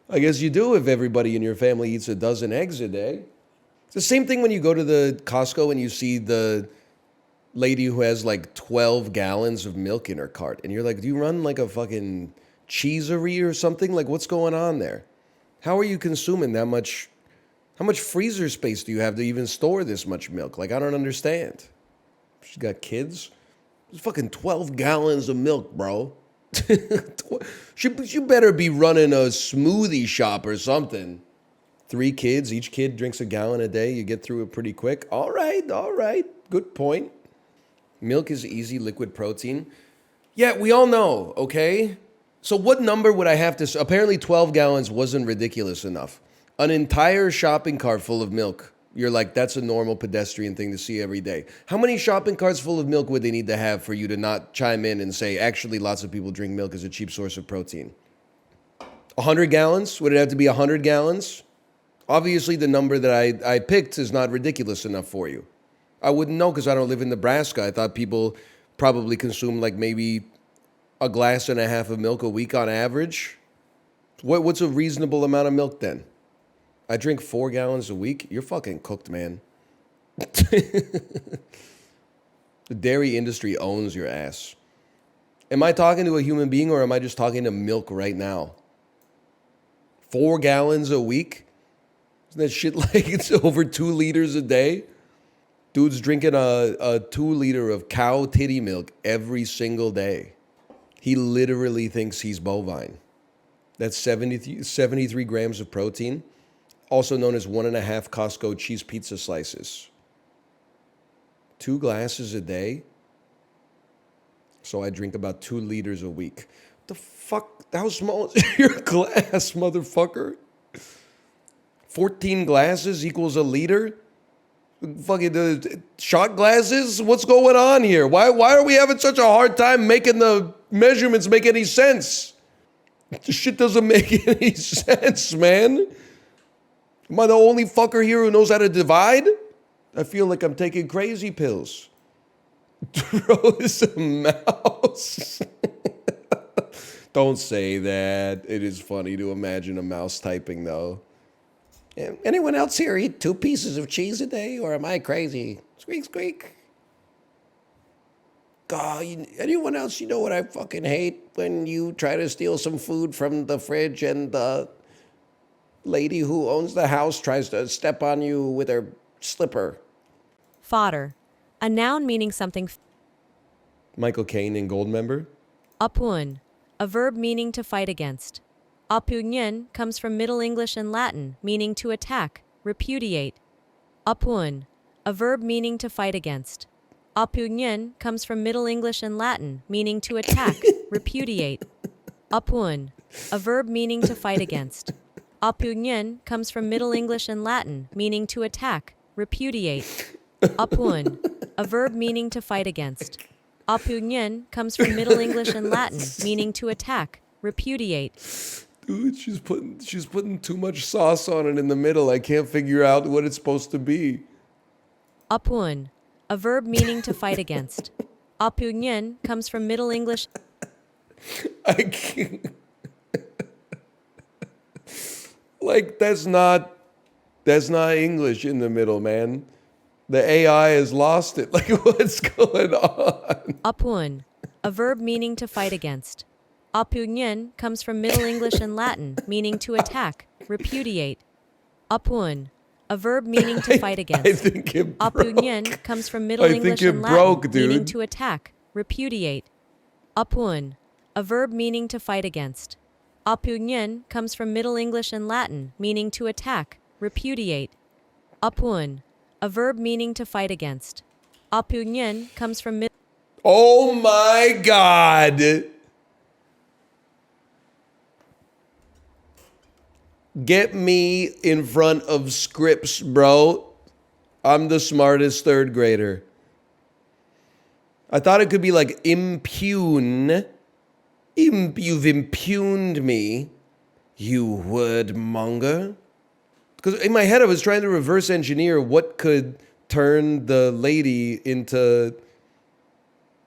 I guess you do if everybody in your family eats a dozen eggs a day. It's the same thing when you go to the Costco and you see the lady who has like 12 gallons of milk in her cart. And you're like, do you run like a fucking cheesery or something? Like, what's going on there? How are you consuming that much? How much freezer space do you have to even store this much milk? Like, I don't understand. She's got kids. It's fucking 12 gallons of milk, bro. She better be running a smoothie shop or something. 3 kids, each kid drinks a gallon a day. You get through it pretty quick. All right. Good point. Milk is easy liquid protein. Yeah, we all know, okay? So what number would I have to... Apparently 12 gallons wasn't ridiculous enough. An entire shopping cart full of milk. You're like, that's a normal pedestrian thing to see every day. How many shopping carts full of milk would they need to have for you to not chime in and say, actually, lots of people drink milk as a cheap source of protein? 100 gallons? Would it have to be 100 gallons? Obviously, the number that I picked is not ridiculous enough for you. I wouldn't know because I don't live in Nebraska. I thought people probably consume like maybe a glass and a half of milk a week on average. What's a reasonable amount of milk then? I drink 4 gallons a week. You're fucking cooked, man. The dairy industry owns your ass. Am I talking to a human being or am I just talking to milk right now? 4 gallons a week? Isn't that shit like it's over 2 liters a day? Dude's drinking a 2 liter of cow titty milk every single day. He literally thinks he's bovine. That's 73 grams of protein, also known as 1.5 Costco cheese pizza slices. 2 glasses a day? So I drink about 2 liters a week. The fuck? How small is your glass, motherfucker? 14 glasses equals a liter? Fucking shot glasses? What's going on here? Why are we having such a hard time making the measurements make any sense? This shit doesn't make any sense, man. Am I the only fucker here who knows how to divide? I feel like I'm taking crazy pills. Bro is a mouse. Don't say that. It is funny to imagine a mouse typing, though. Anyone else here eat 2 pieces of cheese a day, or am I crazy? Squeak, squeak. God, anyone else, you know what I fucking hate? When you try to steal some food from the fridge and the lady who owns the house tries to step on you with her slipper. Fodder. A noun meaning something. Michael Caine in Goldmember. Apun. A verb meaning to fight against. Apunion comes from Middle English and Latin, meaning to attack, repudiate. Apun. A verb meaning to fight against. Apunion comes from Middle English and Latin, meaning to attack, repudiate. Apun. A verb meaning to fight against. Apunion comes from Middle English and Latin, meaning to attack, repudiate. Apun. A verb meaning to fight against. Apunion comes from Middle English and Latin, meaning to attack, repudiate. Dude, she's putting too much sauce on it in the middle. I can't figure out what it's supposed to be. Apun. A verb meaning to fight against. Apunion comes from Middle English. I can't. Like, that's not English in the middle, man. The AI has lost it. Like, what's going on? Apun. A verb meaning to fight against. Apunion comes from Middle English and Latin, meaning to attack, repudiate. Apun. A verb meaning to fight against. I think it broke. Apunion comes from Middle English and Latin, meaning to attack, repudiate. Apun. A verb meaning to fight against. Apunion comes from Middle English and Latin, meaning to attack, repudiate. Apun. A verb meaning to fight against. Apunion comes from Middle. Oh my God. Get me in front of scripts, bro. I'm the smartest 3rd grader. I thought it could be like impugn. You've impugned me, you word monger. Because in my head, I was trying to reverse engineer what could turn the lady into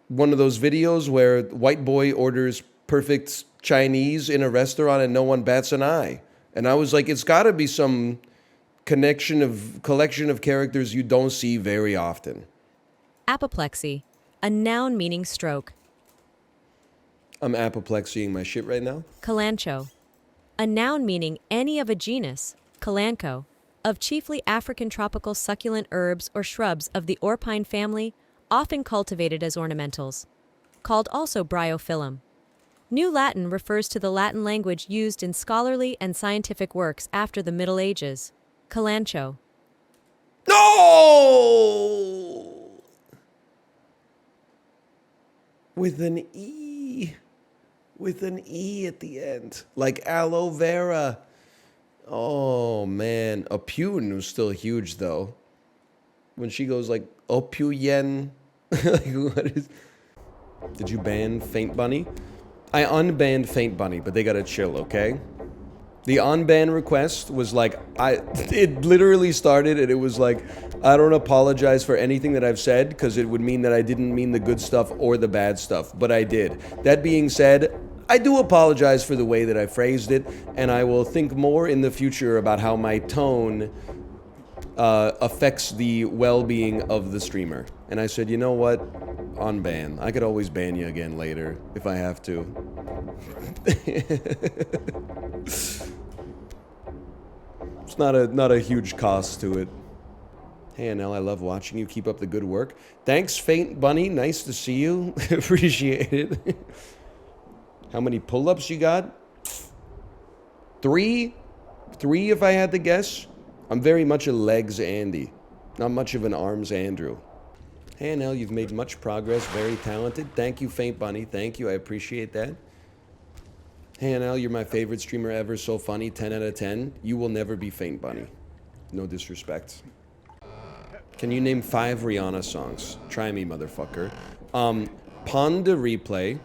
one of those videos where white boy orders perfect Chinese in a restaurant and no one bats an eye. And I was like, it's got to be some collection of characters you don't see very often. Apoplexy. A noun meaning stroke. I'm apoplexiing my shit right now. Kalancho. A noun meaning any of a genus, Kalancho, of chiefly African tropical succulent herbs or shrubs of the orpine family, often cultivated as ornamentals. Called also bryophyllum. New Latin refers to the Latin language used in scholarly and scientific works after the Middle Ages. Kalancho. No! With an E. With an E at the end. Like aloe vera. Oh, man. Apune was still huge, though. When she goes like, Opuyen. Like, what is... Did you ban Faint Bunny? I unbanned Faint Bunny, but they gotta chill, okay? The on-ban request was like, it literally started and it was like, I don't apologize for anything that I've said because it would mean that I didn't mean the good stuff or the bad stuff, but I did. That being said, I do apologize for the way that I phrased it, and I will think more in the future about how my tone affects the well-being of the streamer. And I said, you know what? On ban. I could always ban you again later if I have to. It's not a huge cost to it. Hey, Anel, I love watching you. Keep up the good work. Thanks, Faint Bunny. Nice to see you. Appreciate it. How many pull-ups you got? 3? 3 if I had to guess. I'm very much a legs Andy. Not much of an arms Andrew. Hey, Anel, you've made much progress. Very talented. Thank you, Faint Bunny. Thank you. I appreciate that. Hey, Anel, you're my favorite streamer ever. So funny. 10 out of 10. You will never be Faint Bunny. No disrespect. Can you name 5 Rihanna songs? Try me, motherfucker. Pond de Replay.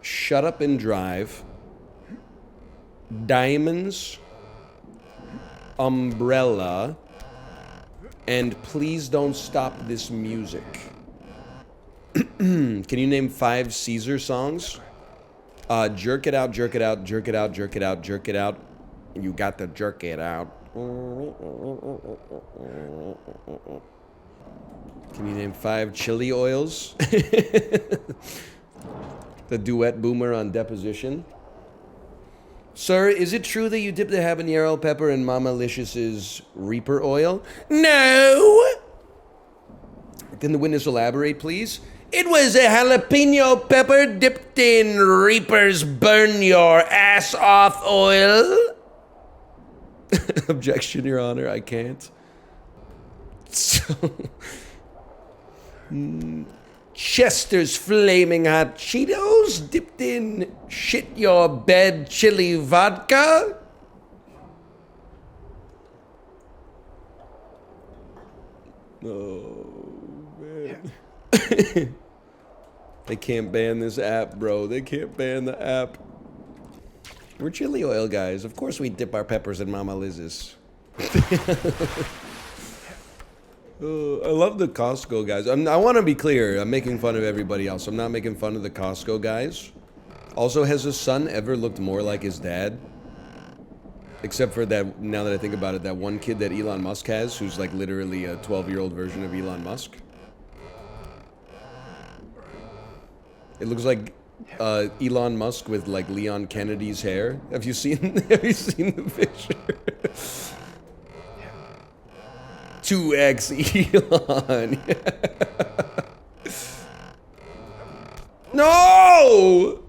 Shut Up and Drive. Diamonds. Umbrella. And Please Don't Stop This Music. Can you name 5 Caesar songs? Jerk It Out, Jerk It Out, Jerk It Out, Jerk It Out, Jerk It Out. You got to jerk it out. Can you name 5 chili oils? The duet boomer on deposition. Sir, is it true that you dip the habanero pepper in Mama Licious's Reaper oil? No! Can the witness elaborate, please? It was a jalapeno pepper dipped in Reaper's burn your ass off oil. Objection, Your Honor, I can't. So, Chester's Flaming Hot Cheetos dipped in shit your bed chili vodka. Oh, man. They can't ban this app, bro. They can't ban the app. We're chili oil guys. Of course we dip our peppers in Mama Liz's. I love the Costco guys. I want to be clear. I'm making fun of everybody else. I'm not making fun of the Costco guys. Also, has his son ever looked more like his dad? Except for that, now that I think about it, that one kid that Elon Musk has, who's like literally a 12-year-old version of Elon Musk. It looks like Elon Musk with like Leon Kennedy's hair. Have you seen the picture? 2x Elon. No!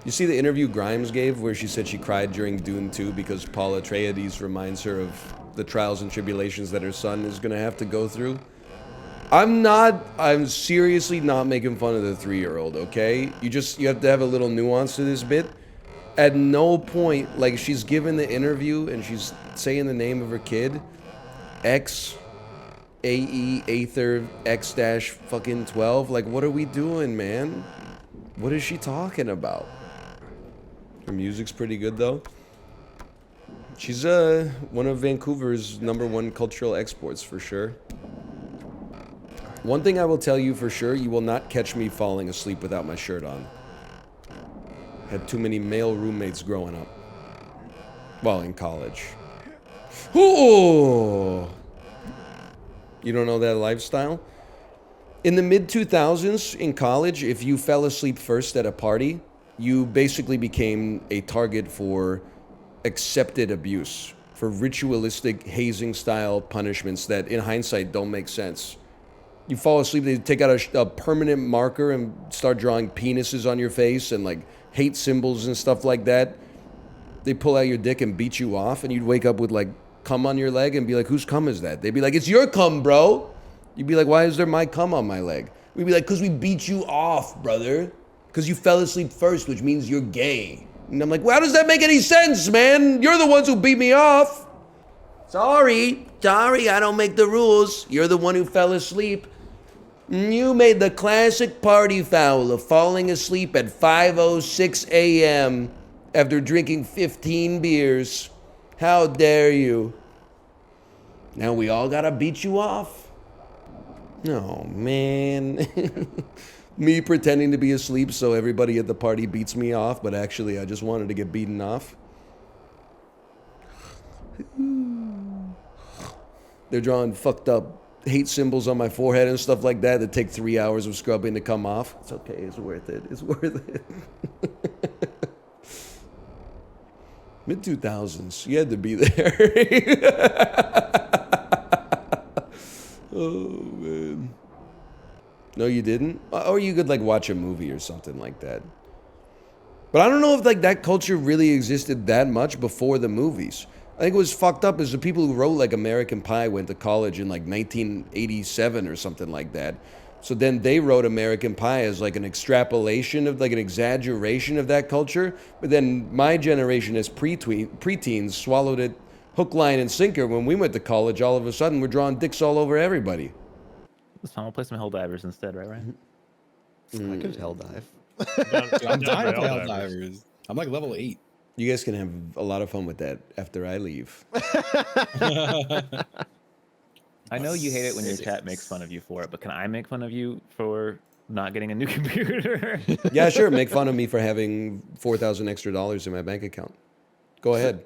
You see the interview Grimes gave where she said she cried during Dune 2 because Paul Atreides reminds her of the trials and tribulations that her son is gonna have to go through? I'm seriously not making fun of the 3-year-old, okay? You have to have a little nuance to this bit. At no point, like, she's given the interview and she's saying the name of her kid. X, AE, Aether, X dash fucking 12. Like, what are we doing, man? What is she talking about? Her music's pretty good, though. She's one of Vancouver's #1 cultural exports, for sure. One thing I will tell you for sure, you will not catch me falling asleep without my shirt on. Had too many male roommates growing up. Well, in college. Ooh! You don't know that lifestyle? In the mid-2000s, in college, if you fell asleep first at a party, you basically became a target for accepted abuse, for ritualistic hazing-style punishments that, in hindsight, don't make sense. You fall asleep, they take out a permanent marker and start drawing penises on your face and, like, hate symbols and stuff like that. They pull out your dick and beat you off, and you'd wake up with, like, cum on your leg and be like, whose cum is that? They'd be like, it's your cum, bro. You'd be like, why is there my cum on my leg? We'd be like, because we beat you off, brother. Because you fell asleep first, which means you're gay. And I'm like, well, how does that make any sense, man? You're the ones who beat me off. Sorry, I don't make the rules. You're the one who fell asleep. You made the classic party foul of falling asleep at 5:06 a.m. after drinking 15 beers. How dare you? Now we all gotta beat you off? Oh, man. Me pretending to be asleep so everybody at the party beats me off, but actually I just wanted to get beaten off. They're drawing fucked up hate symbols on my forehead and stuff like that that take 3 hours of scrubbing to come off. It's okay, it's worth it. It's worth it. Mid-2000s, you had to be there. Oh, man. No, you didn't? Or you could, like, watch a movie or something like that. But I don't know if, like, that culture really existed that much before the movies. I think what was fucked up is the people who wrote, like, American Pie went to college in, like, 1987 or something like that. So then they wrote American Pie as, like, an extrapolation of, like, an exaggeration of that culture. But then my generation as preteens swallowed it hook, line, and sinker. When we went to college, all of a sudden, we're drawing dicks all over everybody. This time I'll play some Helldivers instead, right? I could Helldive. I'm dying to Helldivers. I'm like level 8. You guys can have a lot of fun with that after I leave. I know you hate it when your chat makes fun of you for it, but can I make fun of you for not getting a new computer? Yeah, sure. Make fun of me for having $4,000 extra in my bank account. Go ahead.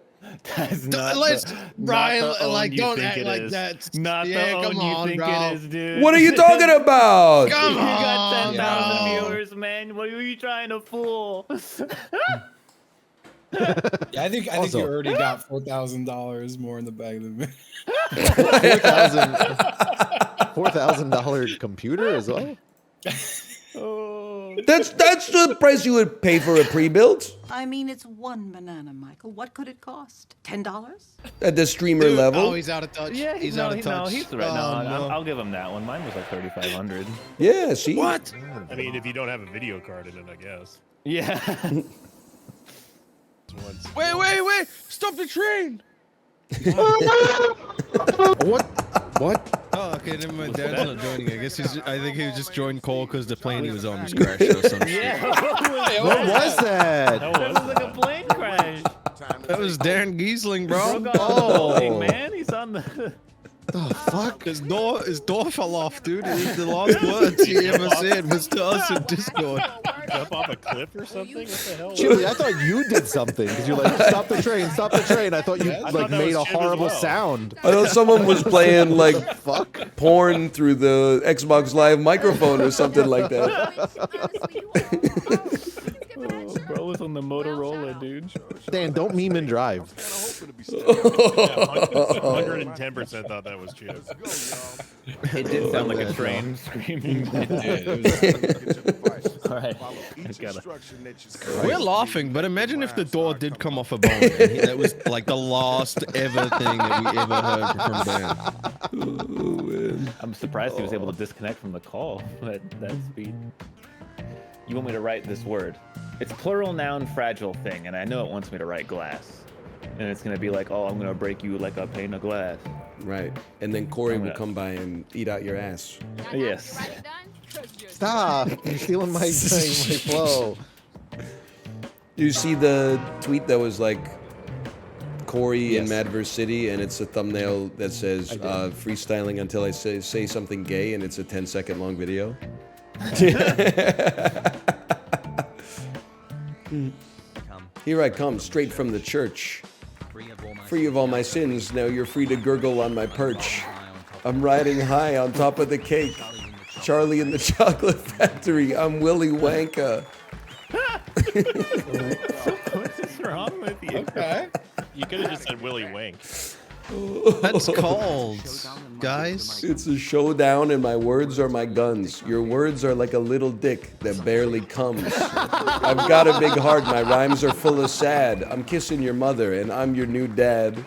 That's Ryan, like, don't act like that. Not the own you think it is, dude. What are you talking about? Come on, you got 10,000 viewers, man. What are you trying to fool? Yeah, I think you already got $4,000 more in the bag than me. $4,000 computer as well. That's the price you would pay for a pre-built I mean, it's one banana, Michael. What could it cost? $10? at the streamer level. Oh, he's out of touch. Yeah, he's out of touch. No, he's right now. I'll give him that one. Mine was like 3,500. Yeah, see? What? I mean, if you don't have a video card in it, I guess. Yeah. Wait! Stop the train! What? Oh, okay, never mind. Dad's not joining. I guess I think he just joined Cole because the plane he was on was crashed or some shit. What was that? That was like a plane crash. That was Dan Giesling, bro. Oh, man, he's on the. The fuck? His door fell off, dude. The last words he ever said was to us in Discord. Jump off a cliff or something? What the hell? Chili, I thought you did something because you're like, stop the train, stop the train. I thought you like made a horrible sound. I thought someone was playing like porn through the Xbox Live microphone or something like that. Bro was on the Motorola, dude. Dan, don't meme and drive. 110% thought that was cheap. It did sound like a train screaming. All right. We're laughing, but imagine if the door did come off a bone. And that was like the last ever thing that we ever heard from Dan. I'm surprised he was able to disconnect from the call at that speed. You want me to write this word? It's plural noun fragile thing, and I know it wants me to write glass. And it's gonna be like, oh, I'm gonna break you like a pane of glass. Right. And then Corey will come by and eat out your ass. Yes. Stop! You're stealing my flow. You see the tweet that was like Corey in Madverse City, and it's a thumbnail that says freestyling until I say something gay, and it's a 10-second long video. Here I come, straight from the church. Free of all my sins, now you're free to gurgle on my perch. I'm riding high on top of the cake. Charlie in the Chocolate Factory, I'm Willy Wonka. What's wrong with you? Okay. You could have just said Willy Wank. That's called, guys. It's a showdown, and my words are my guns. Your words are like a little dick that barely comes. I've got a big heart, my rhymes are full of sad. I'm kissing your mother, and I'm your new dad. Now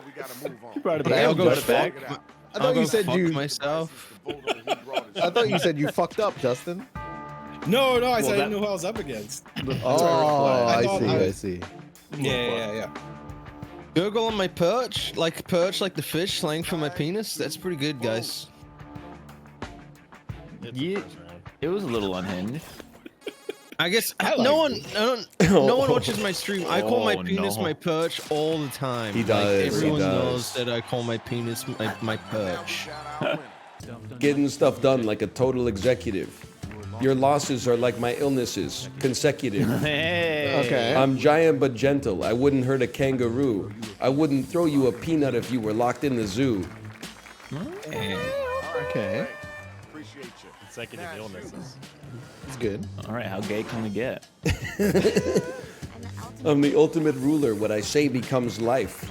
we gotta move on. You brought it back. I'll go back. I thought you said you myself. I thought you said you fucked up, Justin. No, I said I didn't know who I was up against. Oh, I see. Yeah. Gurgle on my perch like the fish, slang for my penis. That's pretty good, guys. Yeah, it was a little unhinged. I guess I no like one watches my stream. I call my penis my perch all the time. He does. Everyone he does. knows that I call my penis my perch. Getting stuff done like a total executive. Your losses are like my illnesses, consecutive. Hey. Okay. I'm giant but gentle. I wouldn't hurt a kangaroo. I wouldn't throw you a peanut if you were locked in the zoo. Okay. Appreciate you. Consecutive illnesses. It's good. All right, how gay can we get? I'm the ultimate ruler. What I say becomes life.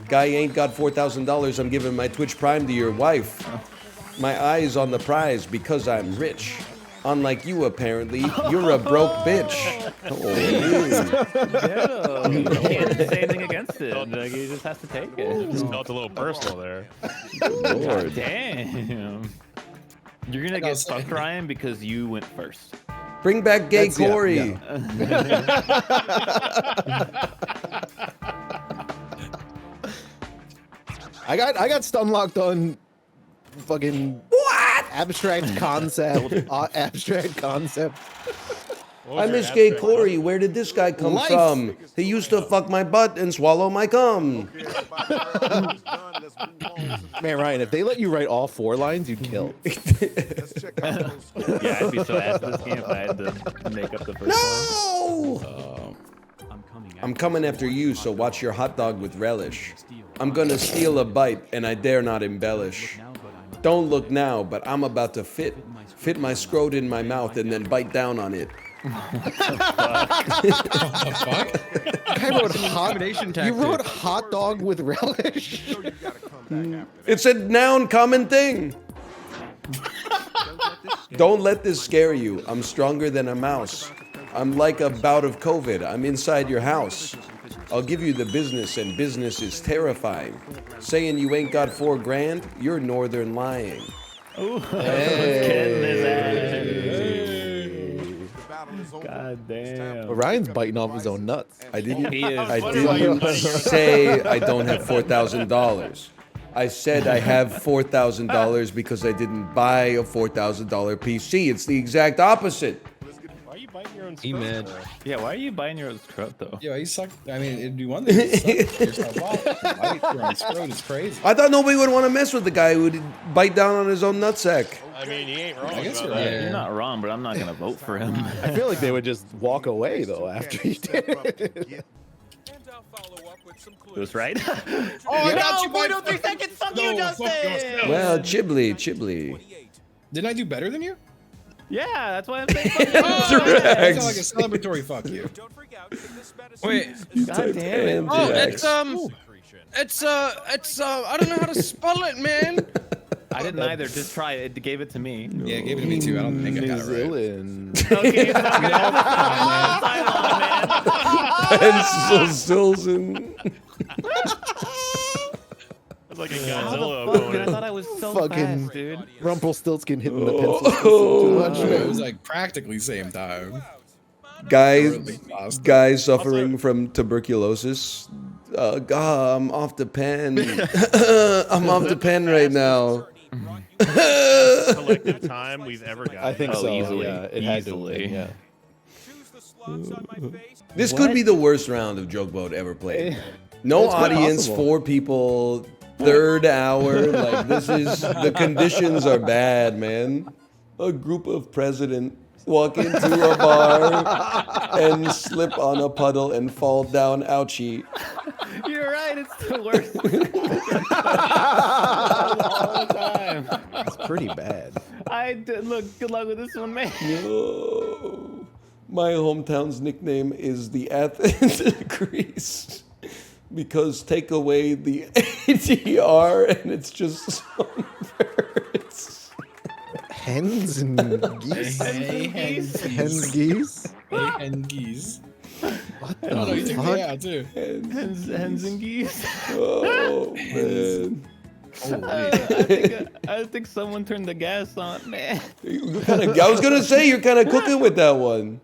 Guy ain't got $4,000. I'm giving my Twitch Prime to your wife. My eye's on the prize because I'm rich. Unlike you, apparently, you're a broke bitch. Oh, you can't say anything against it. Like, he just has to take it. Just felt a little personal there. Lord. Damn. You're gonna get fucked, Ryan, because you went first. Bring back gay That's- yeah, Corey. I got stun locked on fucking what? Abstract concept. Abstract concept. I miss gay Corey. Where did this guy come from? He used to fuck my butt and swallow my cum. Man, Ryan, if they let you write all 4 lines, you'd kill. Yeah, I'd be so ass at this game if I had to make up the first No! I'm coming after you, so watch your hot dog with relish. I'm gonna steal a bite, and I dare not embellish. Don't look now, but I'm about to fit my scrot in my mouth and then bite down on it. You wrote hot dog with relish? It's a noun common thing. Don't let this scare you. I'm stronger than a mouse. I'm like a bout of COVID. I'm inside your house. I'll give you the business, and business is terrifying. Saying you ain't got $4 grand, you're northern lying. Ooh, getting his ass. God damn. Well, Ryan's biting off his own nuts. I didn't. He is. I didn't say I don't have $4,000. I said I have $4,000 because I didn't buy a $4,000 PC. It's the exact opposite. Why are you biting your own He mad. Yeah, why are you biting your own throat though? Yeah, you suck. I mean, it'd be one thing to suck yourself off. Bite your own throat is crazy. I thought nobody would want to mess with the guy who would bite down on his own nutsack. I mean, he ain't wrong. I guess about you're that. right. You're not wrong, but I'm not gonna vote for him. I feel like they would just walk away, though, after he did it. It was right. Oh, I got you, boy, boy. 3 seconds. Fuck you, Justin. Well, Chibli. Didn't I do better than you? Yeah, that's why I'm saying. Fuck you. That sounds like a celebratory fuck you. Wait. God damn it. Oh, it's I don't know how to spell it, man. I didn't either. Just try it. It gave it to me. Yeah, it gave it to me too. I don't think I got it right. Okay, so I'm gonna have to Pencil Silson. It's like a How the Godzilla fuck, dude? I opponent. thought I was so Fucking fast, dude. Rumpelstiltskin hitting the pencil too much. It was like practically same time. Guy suffering from tuberculosis. I'm off the pen. I'm off the pen right now. Collective time we've ever got. I think Oh, so. easily. Yeah, it had to Easily. win, yeah. This could be the worst round of Joke Boat ever played. No It's quite audience, possible. 4 people, 3rd hour. Like, this is, the conditions are bad, man. A group of president walk into a bar and slip on a puddle and fall down. Ouchie. You're right. It's the worst. All the time. It's pretty bad. I did. Look, good luck with this one, man. No. My hometown's nickname is the Athens of Greece. Because take away the ADR and it's just some birds. Hens and geese? Hens, geese? And geese. What I don't know, you the took fuck? me out too. Hens and geese. Oh, man. I think someone turned the gas on, man. I was gonna say you're kind of cooking with that one.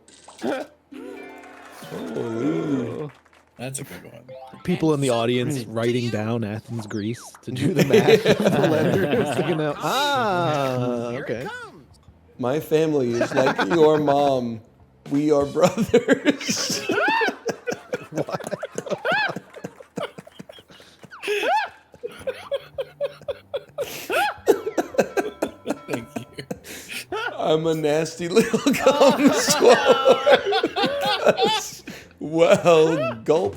Holy. That's a good one. People in the audience writing down Athens, Greece to do the math. The letters, thinking out, okay. My family is like your mom. We are brothers. What? Thank you. I'm a nasty little cum swallower. Well, gulp.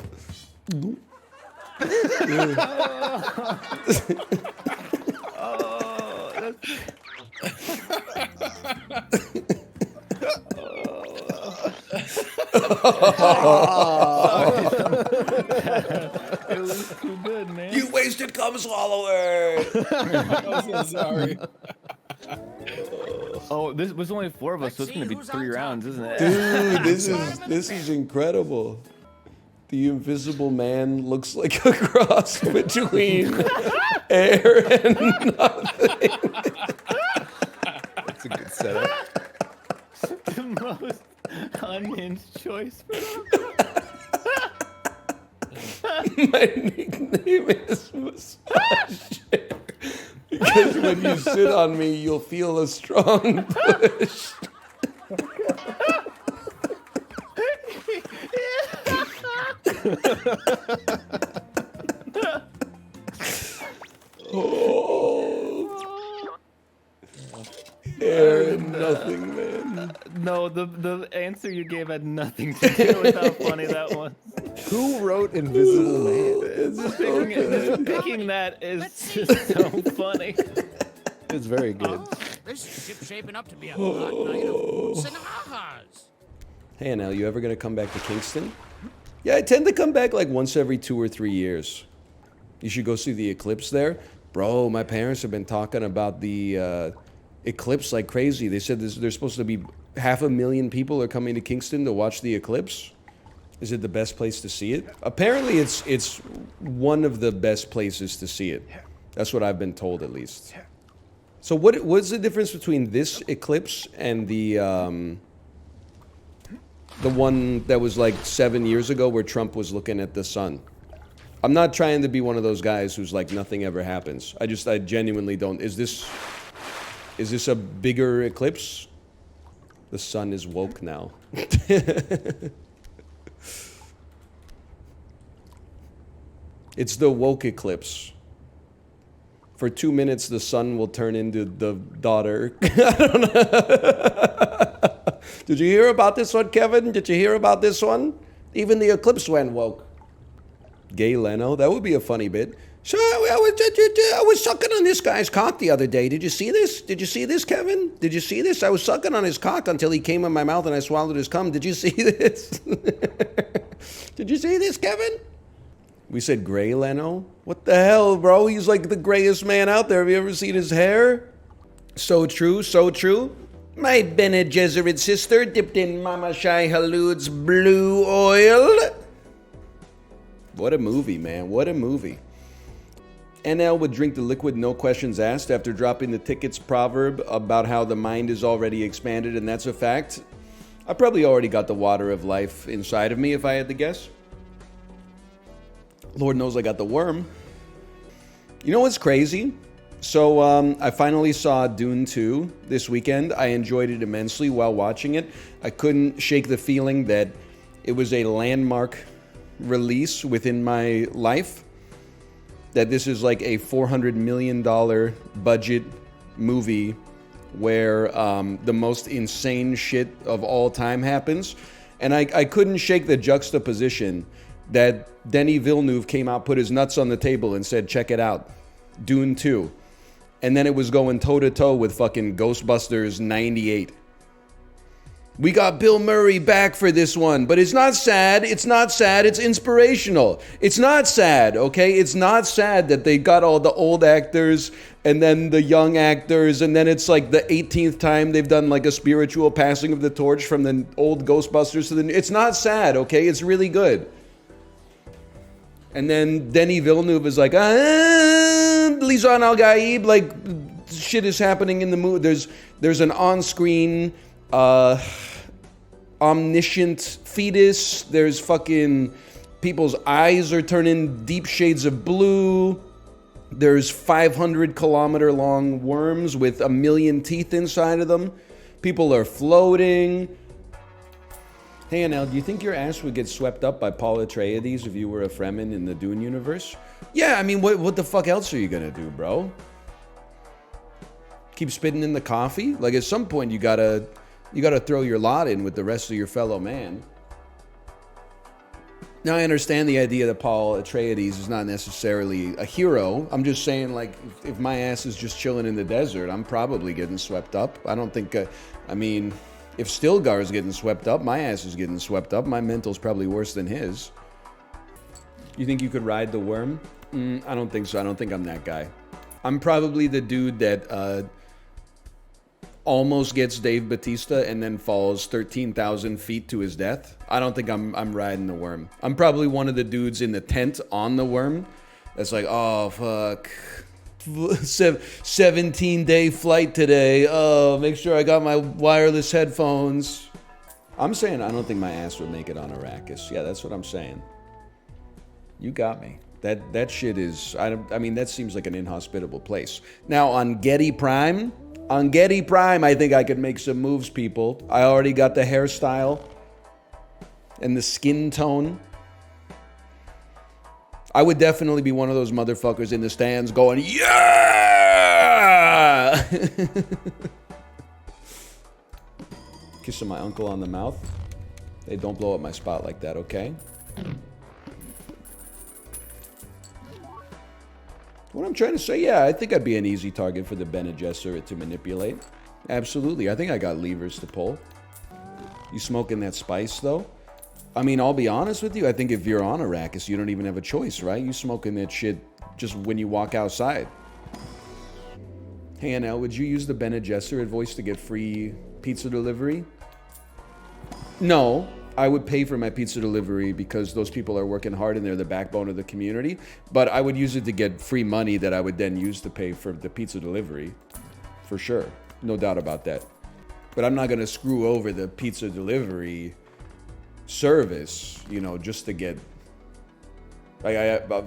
It was too good, man. You wasted cum swallower. I'm so sorry. Oh, this was only 4 of us, so it's gonna be 3 rounds, isn't it? Dude, this is incredible. The Invisible Man looks like a cross between air and nothing. That's a good setup. The most unhinged choice. My nickname is Massage Chair because when you sit on me, you'll feel a strong push. Oh. Air and nothing, man. No, the answer you gave had nothing to do with how funny that was. Who wrote Invisible Man? Just picking that is just so funny. It's very good. This ship's shaping up to be a hot night of oohs and ahas. Hey, Anel, you ever gonna come back to Kingston? Yeah, I tend to come back like once every 2 or 3 years. You should go see the eclipse there. Bro, my parents have been talking about the eclipse like crazy. They said there's supposed to be 500,000 people are coming to Kingston to watch the eclipse. Is it the best place to see it? Apparently it's one of the best places to see it. That's what I've been told, at least. So what's the difference between this eclipse and the one that was like 7 years ago where Trump was looking at the sun? I'm not trying to be one of those guys who's like nothing ever happens. I genuinely don't. Is this a bigger eclipse? The sun is woke now. It's the woke eclipse. For 2 minutes, the sun will turn into the daughter. I don't know. Did you hear about this one, Kevin? Did you hear about this one? Even the eclipse went woke. Gay Leno? That would be a funny bit. So I was sucking on this guy's cock the other day. Did you see this? Did you see this, Kevin? Did you see this? I was sucking on his cock until he came in my mouth and I swallowed his cum. Did you see this? Did you see this, Kevin? We said gray Leno? What the hell, bro? He's like the grayest man out there. Have you ever seen his hair? So true, so true. My Bene Gesserit sister dipped in Mama Shai Halud's blue oil. What a movie, man. What a movie. NL would drink the liquid, no questions asked, after dropping the tickets proverb about how the mind is already expanded, and that's a fact. I probably already got the water of life inside of me, if I had to guess. Lord knows I got the worm. You know what's crazy? So I finally saw Dune 2 this weekend. I enjoyed it immensely while watching it. I couldn't shake the feeling that it was a landmark release within my life. That this is like a $400 million budget movie where the most insane shit of all time happens. And I couldn't shake the juxtaposition that Denis Villeneuve came out, put his nuts on the table and said, check it out, Dune 2. And then it was going toe-to-toe with fucking Ghostbusters 98. We got Bill Murray back for this one, but it's not sad, it's not sad, it's inspirational. It's not sad, okay? It's not sad that they got all the old actors and then the young actors, and then it's like the 18th time they've done like a spiritual passing of the torch from the old Ghostbusters to the new. It's not sad, okay? It's really good. And then Denis Villeneuve is like, Lisan Al Gaib, like shit is happening in the movie. There's an on-screen omniscient fetus. There's fucking people's eyes are turning deep shades of blue. There's 500-kilometer long worms with 1 million teeth inside of them. People are floating. Hey, Anel, do you think your ass would get swept up by Paul Atreides if you were a Fremen in the Dune universe? Yeah, I mean, what the fuck else are you gonna do, bro? Keep spitting in the coffee? Like, at some point, you gotta throw your lot in with the rest of your fellow man. Now, I understand the idea that Paul Atreides is not necessarily a hero. I'm just saying, like, if my ass is just chilling in the desert, I'm probably getting swept up. I don't think, I mean, if Stilgar is getting swept up, my ass is getting swept up. My mental's probably worse than his. You think you could ride the worm? I don't think so. I don't think I'm that guy. I'm probably the dude that almost gets Dave Bautista and then falls 13,000 feet to his death. I don't think I'm riding the worm. I'm probably one of the dudes in the tent on the worm that's like, oh, fuck. 17-day flight today. Oh, make sure I got my wireless headphones. I'm saying I don't think my ass would make it on Arrakis. Yeah, that's what I'm saying. You got me. That shit is, I mean, that seems like an inhospitable place. Now, on Getty Prime, I think I could make some moves, people. I already got the hairstyle and the skin tone. I would definitely be one of those motherfuckers in the stands going, yeah! Kissing my uncle on the mouth. Hey, don't blow up my spot like that, okay? What I'm trying to say, yeah, I think I'd be an easy target for the Bene Gesserit to manipulate. Absolutely. I think I got levers to pull. You smoking that spice, though? I mean, I'll be honest with you. I think if you're on Arrakis, you don't even have a choice, right? You smoking that shit just when you walk outside. Hey, Anel, would you use the Bene Gesserit voice to get free pizza delivery? No. I would pay for my pizza delivery because those people are working hard and they're the backbone of the community. But I would use it to get free money that I would then use to pay for the pizza delivery. For sure. No doubt about that. But I'm not going to screw over the pizza delivery service, you know, just to get...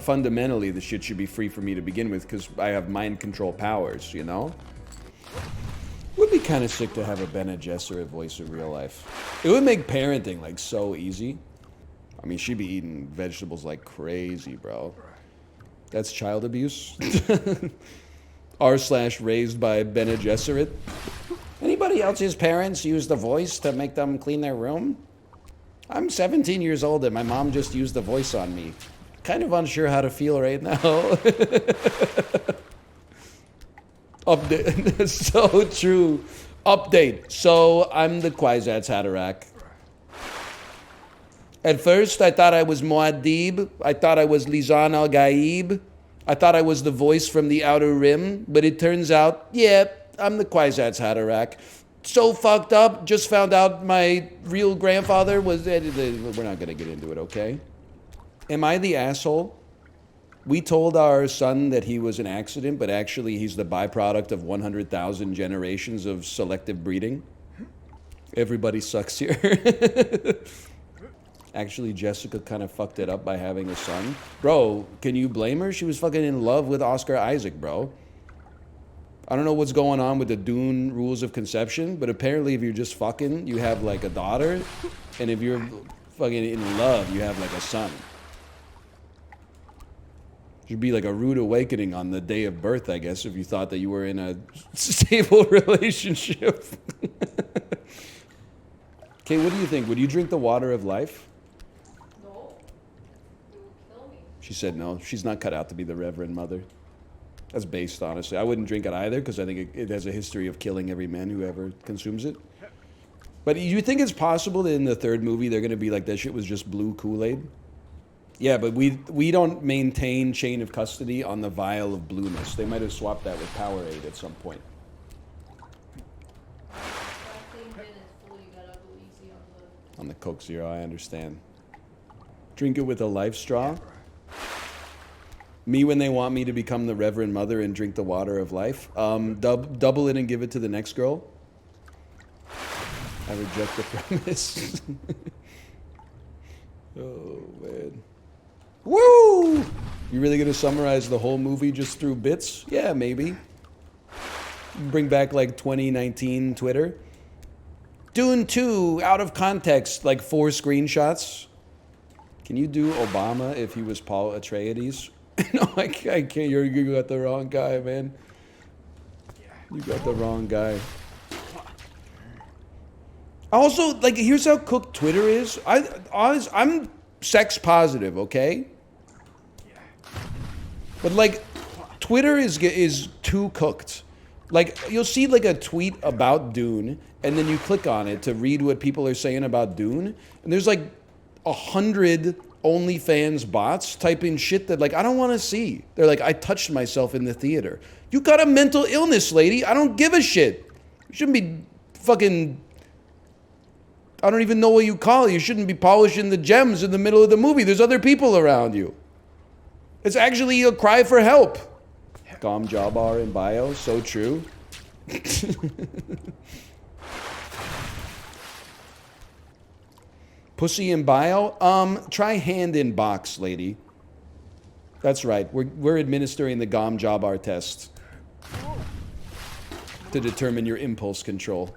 fundamentally, the shit should be free for me to begin with because I have mind control powers, you know? Would be kind of sick to have a Bene Gesserit voice in real life. It would make parenting like so easy. I mean, she'd be eating vegetables like crazy, bro. That's child abuse. r/raised by Bene Gesserit. Anybody else's parents use the voice to make them clean their room? I'm 17 years old and my mom just used the voice on me. Kind of unsure how to feel right now. Update. That's so true. Update. So I'm the Kwisatz Haderach. At first, I thought I was Muad'Dib. I thought I was Lisan al-Gaib. I thought I was the voice from the Outer Rim. But it turns out, yeah, I'm the Kwisatz Haderach. So fucked up. Just found out my real grandfather was... We're not going to get into it, okay? Am I the asshole? We told our son that he was an accident, but actually he's the byproduct of 100,000 generations of selective breeding. Everybody sucks here. Actually, Jessica kind of fucked it up by having a son. Bro, can you blame her? She was fucking in love with Oscar Isaac, bro. I don't know what's going on with the Dune rules of conception, but apparently if you're just fucking, you have like a daughter. And if you're fucking in love, you have like a son. Should be like a rude awakening on the day of birth, I guess, if you thought that you were in a stable relationship. Okay, what do you think? Would you drink the water of life? No. It will kill me. She said no. She's not cut out to be the Reverend Mother. That's based, honestly. I wouldn't drink it either because I think it has a history of killing every man who ever consumes it. But you think it's possible that in the third movie they're going to be like, that shit was just blue Kool-Aid? Yeah, but we don't maintain chain of custody on the vial of blueness. They might have swapped that with Powerade at some point. On the Coke Zero, I understand. Drink it with a life straw. Me when they want me to become the Reverend Mother and drink the water of life. Double it and give it to the next girl. I reject the premise. Oh, man. Woo! You really gonna summarize the whole movie just through bits? Yeah, maybe. Bring back like 2019 Twitter. Dune 2, out of context, like 4 screenshots. Can you do Obama if he was Paul Atreides? No, I can't. You got the wrong guy, man. You got the wrong guy. Also, like, here's how cooked Twitter is. I'm sex positive, okay? But like, Twitter is too cooked. Like, you'll see like a tweet about Dune, and then you click on it to read what people are saying about Dune, and there's like 100 OnlyFans bots typing shit that like I don't want to see. They're like, I touched myself in the theater. You got a mental illness, lady. I don't give a shit. You shouldn't be fucking. I don't even know what you call it. You shouldn't be polishing the gems in the middle of the movie. There's other people around you. It's actually a cry for help. Jan-Apr in bio, so true. Pussy in bio? Try hand in box, lady. That's right. We're administering the Jan-Apr test to determine your impulse control.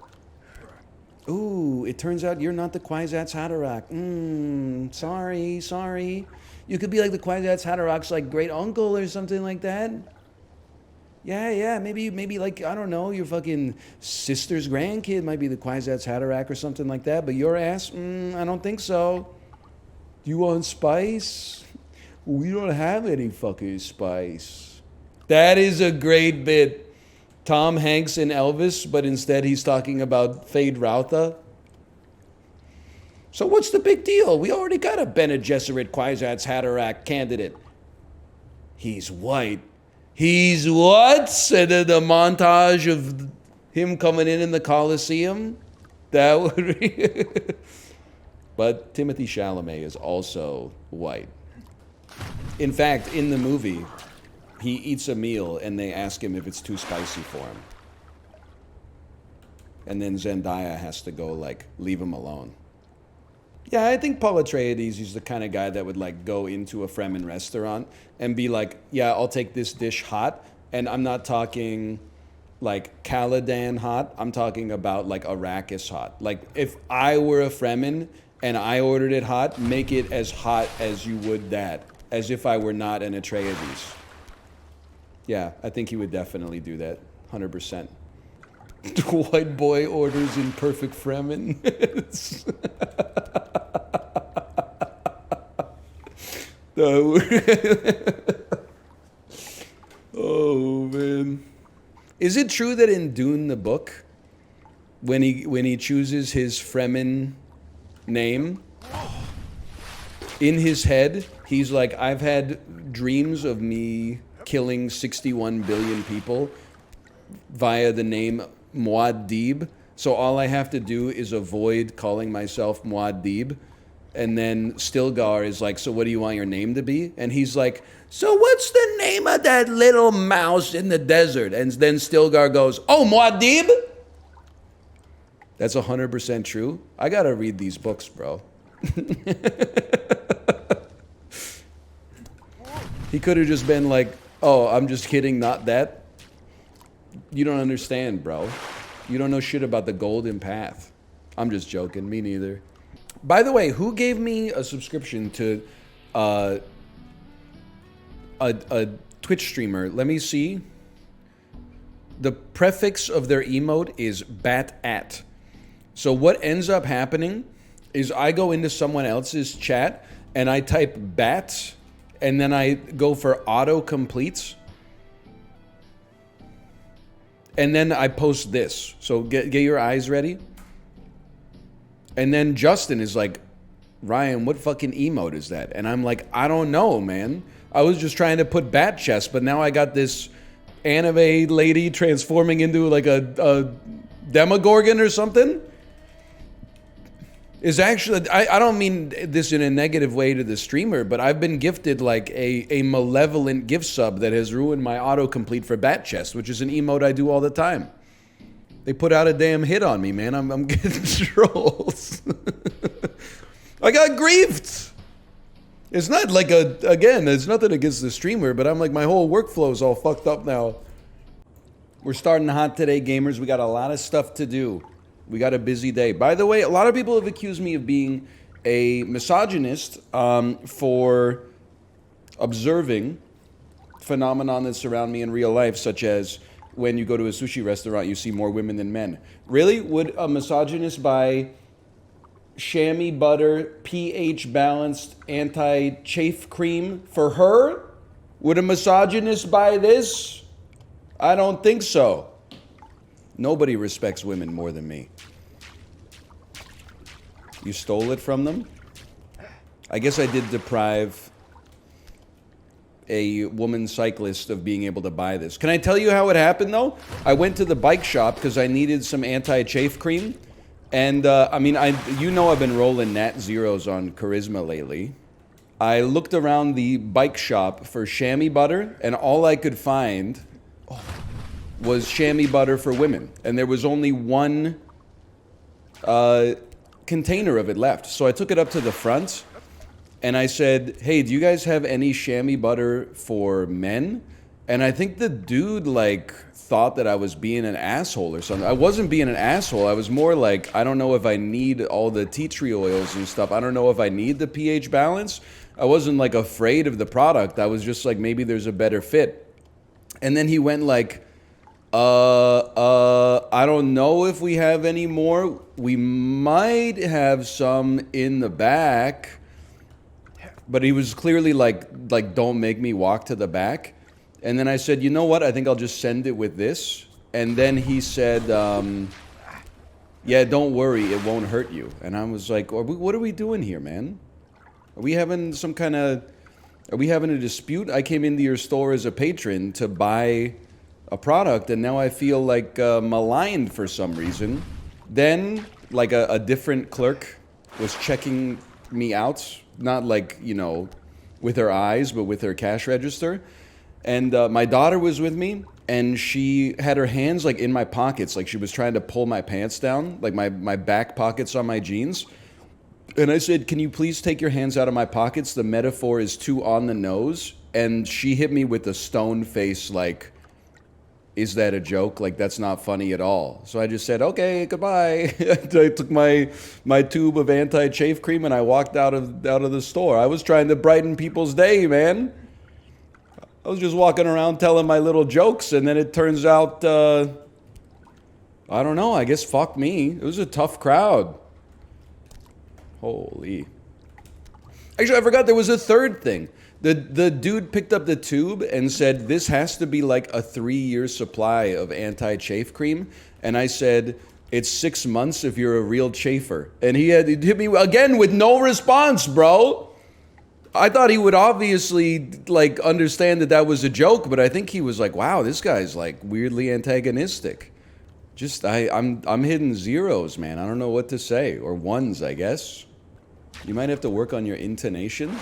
Ooh, it turns out you're not the Kwisatz Haderach. Sorry. You could be like the Kwisatz Haderach's like great uncle or something like that. Yeah, maybe like, I don't know, your fucking sister's grandkid might be the Kwisatz Haderach or something like that, but your ass, I don't think so. You want spice? We don't have any fucking spice. That is a great bit. Tom Hanks and Elvis, but instead he's talking about Fade Rautha. So what's the big deal? We already got a Bene Gesserit Kwisatz Haderach candidate. He's white. He's what? And then the montage of him coming in the Coliseum? That would be... But Timothée Chalamet is also white. In fact, in the movie, he eats a meal and they ask him if it's too spicy for him. And then Zendaya has to go, like, leave him alone. Yeah, I think Paul Atreides is the kind of guy that would like go into a Fremen restaurant and be like, yeah, I'll take this dish hot. And I'm not talking like Caladan hot. I'm talking about like Arrakis hot. Like if I were a Fremen and I ordered it hot, make it as hot as you would that, as if I were not an Atreides. Yeah, I think he would definitely do that, 100%. White boy orders in perfect Fremen. No. Oh man. Is it true that in Dune the book, when he chooses his Fremen name, in his head, he's like, I've had dreams of me killing 61 billion people via the name Muad'Dib, so all I have to do is avoid calling myself Muad'Dib. And then Stilgar is like, so what do you want your name to be? And he's like, so what's the name of that little mouse in the desert? And then Stilgar goes, oh, Muad'Dib? That's 100% true. I gotta read these books, bro. He could have just been like, oh, I'm just kidding, not that. You don't understand, bro. You don't know shit about the Golden Path. I'm just joking, me neither. By the way, who gave me a subscription to a Twitch streamer? Let me see. The prefix of their emote is bat-at. So what ends up happening is I go into someone else's chat and I type bat and then I go for auto-completes. And then I post this. So get your eyes ready. And then Justin is like, Ryan, what fucking emote is that? And I'm like, I don't know, man. I was just trying to put bat chest, but now I got this anime lady transforming into like a Demogorgon or something. Is actually, I don't mean this in a negative way to the streamer, but I've been gifted like a malevolent gift sub that has ruined my autocomplete for bat chest, which is an emote I do all the time. They put out a damn hit on me, man. I'm getting trolls. I got griefed. It's not like again, there's nothing against the streamer, but I'm like, my whole workflow is all fucked up now. We're starting hot today, gamers. We got a lot of stuff to do. We got a busy day. By the way, a lot of people have accused me of being a misogynist for observing phenomenon that surround me in real life, such as when you go to a sushi restaurant, you see more women than men. Really? Would a misogynist buy chamois butter, pH balanced anti-chafe cream for her? Would a misogynist buy this? I don't think so. Nobody respects women more than me. You stole it from them? I guess I did deprive a woman cyclist of being able to buy this. Can I tell you how it happened, though? I went to the bike shop because I needed some anti-chafe cream. And, I mean, you know I've been rolling Nat Zeros on Charisma lately. I looked around the bike shop for chamois butter, and all I could find was chamois butter for women. And there was only one container of it left. So I took it up to the front, and I said, hey, do you guys have any chamois butter for men? And I think the dude, like, thought that I was being an asshole or something. I wasn't being an asshole. I was more like, I don't know if I need all the tea tree oils and stuff. I don't know if I need the pH balance. I wasn't, like, afraid of the product. I was just like, maybe there's a better fit. And then he went like, I don't know if we have any more. We might have some in the back. But he was clearly like, don't make me walk to the back. And then I said, you know what? I think I'll just send it with this. And then he said, yeah, don't worry. It won't hurt you. And I was like, what are we doing here, man? Are we having some kind of... Are we having a dispute? I came into your store as a patron to buy a product, and now I feel like maligned for some reason. Then, like a different clerk was checking me out. Not like, you know, with her eyes, but with her cash register. And my daughter was with me, and she had her hands like in my pockets, like she was trying to pull my pants down, like my back pockets on my jeans. And I said, can you please take your hands out of my pockets? The metaphor is too on the nose. And she hit me with a stone face like, is that a joke? Like, that's not funny at all. So I just said, okay, goodbye. I took my tube of anti-chafe cream and I walked out of the store. I was trying to brighten people's day, man. I was just walking around telling my little jokes, and then it turns out, I don't know, I guess fuck me. It was a tough crowd. Holy. Actually, I forgot there was a third thing. The dude picked up the tube and said, this has to be like a 3-year supply of anti-chafe cream. And I said, it's 6 months if you're a real chafer. And he hit me again with no response, bro. I thought he would obviously like understand that that was a joke, but I think he was like, wow, this guy's like weirdly antagonistic. Just, I'm hitting zeros, man. I don't know what to say. Or ones, I guess. You might have to work on your intonation.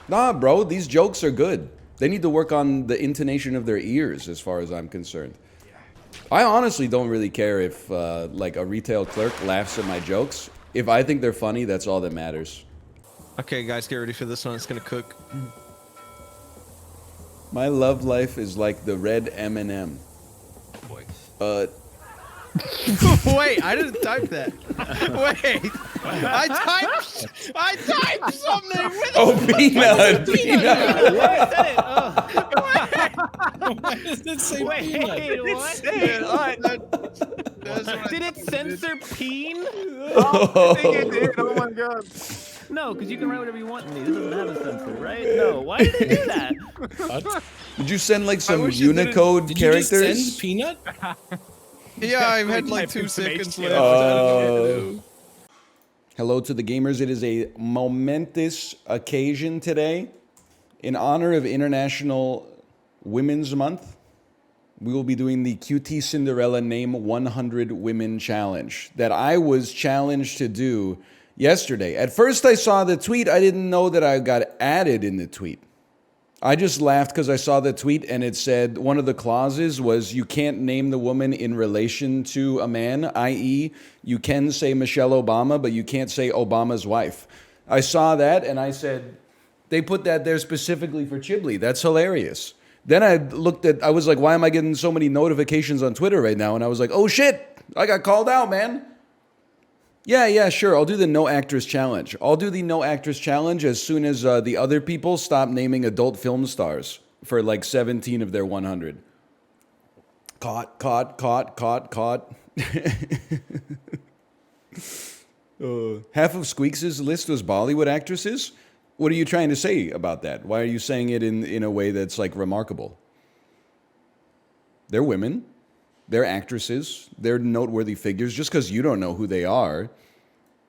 Nah, bro, these jokes are good. They need to work on the intonation of their ears, as far as I'm concerned. I honestly don't really care if, like, a retail clerk laughs at my jokes. If I think they're funny, that's all that matters. Okay, guys, get ready for this one. It's gonna cook. My love life is like the red M&M. Wait, I didn't type that. Wait, I typed something with peanut. Why does it say peanut? What? Did it censor peen? Oh, I think it did. Oh my god. No, because you can write whatever you want in these. It doesn't have a censor, right? No. Why did it do that? Did you send like some Unicode characters? Did you just send peanut? Yeah, I've had like 2 seconds left. Hello to the gamers. It is a momentous occasion today. In honor of International Women's Month, we will be doing the QT Cinderella Name 100 Women Challenge that I was challenged to do yesterday. At first I saw the tweet. I didn't know that I got added in the tweet. I just laughed because I saw the tweet and it said one of the clauses was you can't name the woman in relation to a man, i.e. you can say Michelle Obama, but you can't say Obama's wife. I saw that and I said, they put that there specifically for Chiblee. That's hilarious. Then I was like, why am I getting so many notifications on Twitter right now? And I was like, oh shit, I got called out, man. Yeah, sure. I'll do the no actress challenge. I'll do the no actress challenge as soon as the other people stop naming adult film stars for like 17 of their 100. Caught. Half of Squeaks' list was Bollywood actresses. What are you trying to say about that? Why are you saying it in a way that's like remarkable? They're women. They're actresses. They're noteworthy figures. Just because you don't know who they are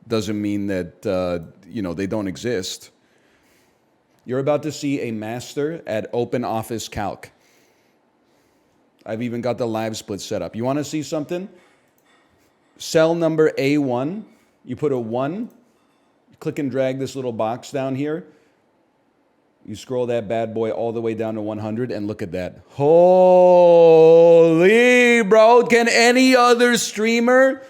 doesn't mean that, they don't exist. You're about to see a master at Open Office Calc. I've even got the live split set up. You want to see something? Cell number A1. You put a 1. Click and drag this little box down here. You scroll that bad boy all the way down to 100 and look at that. Holy, bro. Can any other streamer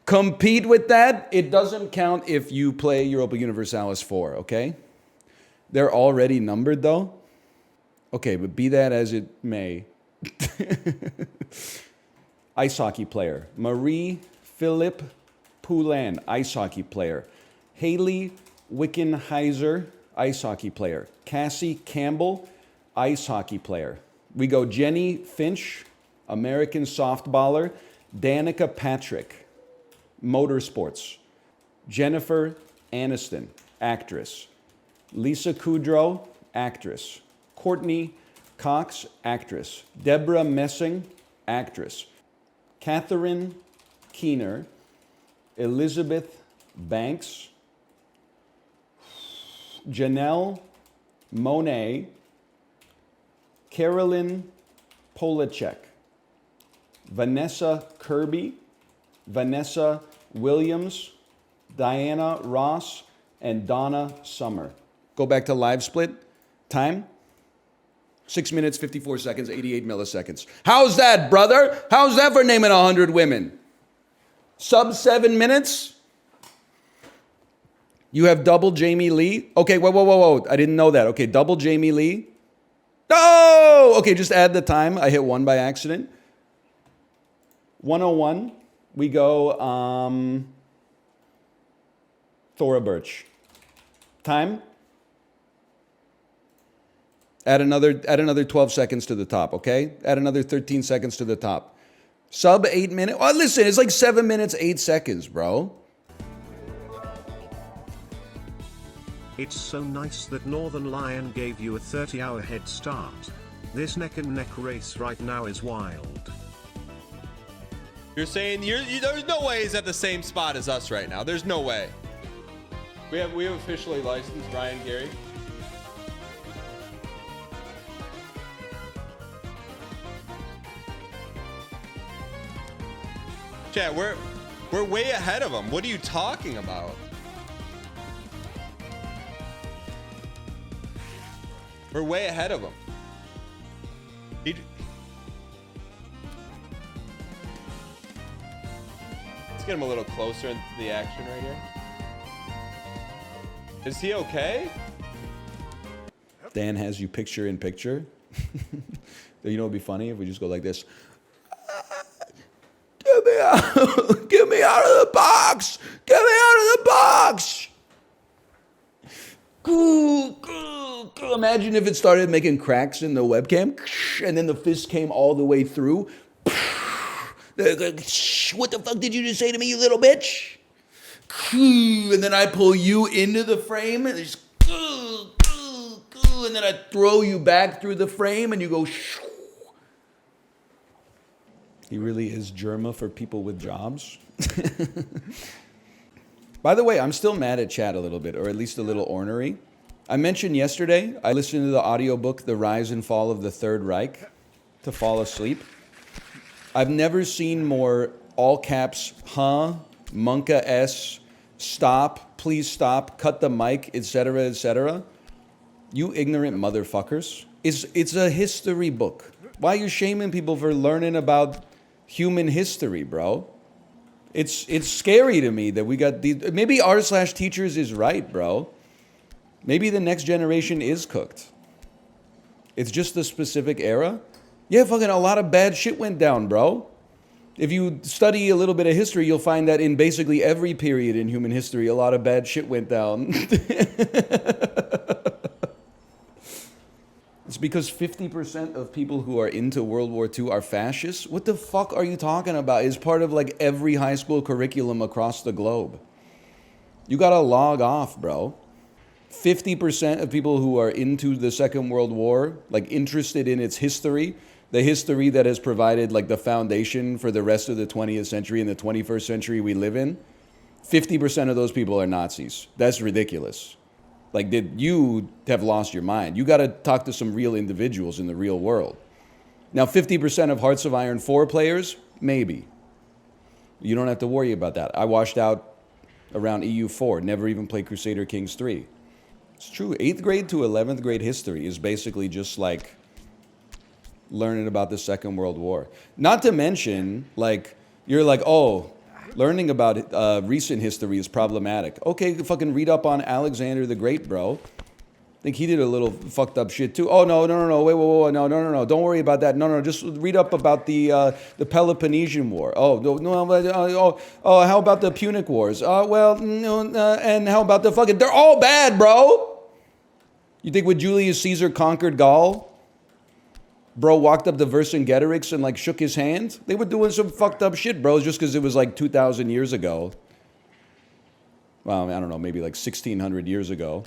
compete with that? It doesn't count if you play Europa Universalis 4, okay? They're already numbered, though. Okay, but be that as it may. Ice hockey player. Marie-Philippe Poulin, ice hockey player. Haley Wickenheiser, ice hockey player. Cassie Campbell, ice hockey player. We go Jenny Finch, American softballer. Danica Patrick, motorsports. Jennifer Aniston, actress. Lisa Kudrow, actress. Courtney Cox, actress. Deborah Messing, actress. Catherine Keener. Elizabeth Banks. Janelle Monáe. Carolyn Polachek. Vanessa Kirby. Vanessa Williams. Diana Ross. And Donna Summer. Go back to live split. Time? 6 minutes, 54 seconds, 88 milliseconds. How's that, brother? How's that for naming 100 women? Sub 7 minutes? You have double Jamie Lee? Okay, whoa. I didn't know that. Okay, double Jamie Lee. Oh! Okay, just add the time. I hit 1 by accident. 101. We go Thora Birch. Time? Add another 12 seconds to the top, okay? Add another 13 seconds to the top. Sub 8 minutes. Oh, listen, it's like 7 minutes, 8 seconds, bro. It's so nice that Northernlion gave you a 30-hour head start. This neck and neck race right now is wild. You're saying there's no way he's at the same spot as us right now. There's no way. We have officially licensed Ryan Gary. Chat, we're way ahead of him. What are you talking about? We're way ahead of him. Let's get him a little closer into the action right here. Is he okay? Dan has you picture in picture. You know, it'd be funny if we just go like this. Get me out! Get me out of the box! Get me out of the box! Imagine if it started making cracks in the webcam, and then the fist came all the way through. What the fuck did you just say to me, you little bitch? And then I pull you into the frame, and just and then I throw you back through the frame, and you go. He really is Jerma for people with jobs. By the way, I'm still mad at chat a little bit, or at least a little ornery. I mentioned yesterday, I listened to the audiobook, The Rise and Fall of the Third Reich, to fall asleep. I've never seen more all caps, huh, Monka S, stop, please stop, cut the mic, etc., etc. You ignorant motherfuckers. It's a history book. Why are you shaming people for learning about human history, bro? It's scary to me that we got these. Maybe r/teachers is right, bro. Maybe the next generation is cooked. It's just the specific era. Yeah, fucking a lot of bad shit went down, bro. If you study a little bit of history, you'll find that in basically every period in human history, a lot of bad shit went down. It's because 50% of people who are into World War II are fascists? What the fuck are you talking about? It's part of like every high school curriculum across the globe. You gotta log off, bro. 50% of people who are into the Second World War, like interested in its history, the history that has provided like the foundation for the rest of the 20th century and the 21st century we live in, 50% of those people are Nazis. That's ridiculous. Like, did you have lost your mind? You got to talk to some real individuals in the real world. Now, 50% of Hearts of Iron 4 players, maybe. You don't have to worry about that. I washed out around EU4, never even played Crusader Kings 3. It's true. 8th grade to 11th grade history is basically just like learning about the Second World War. Not to mention, like, you're like, oh, learning about recent history is problematic. Okay, fucking read up on Alexander the Great, bro. I think he did a little fucked up shit too. Oh, no, wait, no, don't worry about that. No, just read up about the Peloponnesian War. Oh, how about the Punic Wars? And how about the fucking, they're all bad, bro. You think when Julius Caesar conquered Gaul, bro walked up to Vercingetorix and like shook his hand? They were doing some fucked up shit, bro, just because it was like 2,000 years ago. Well, I don't know, maybe like 1,600 years ago.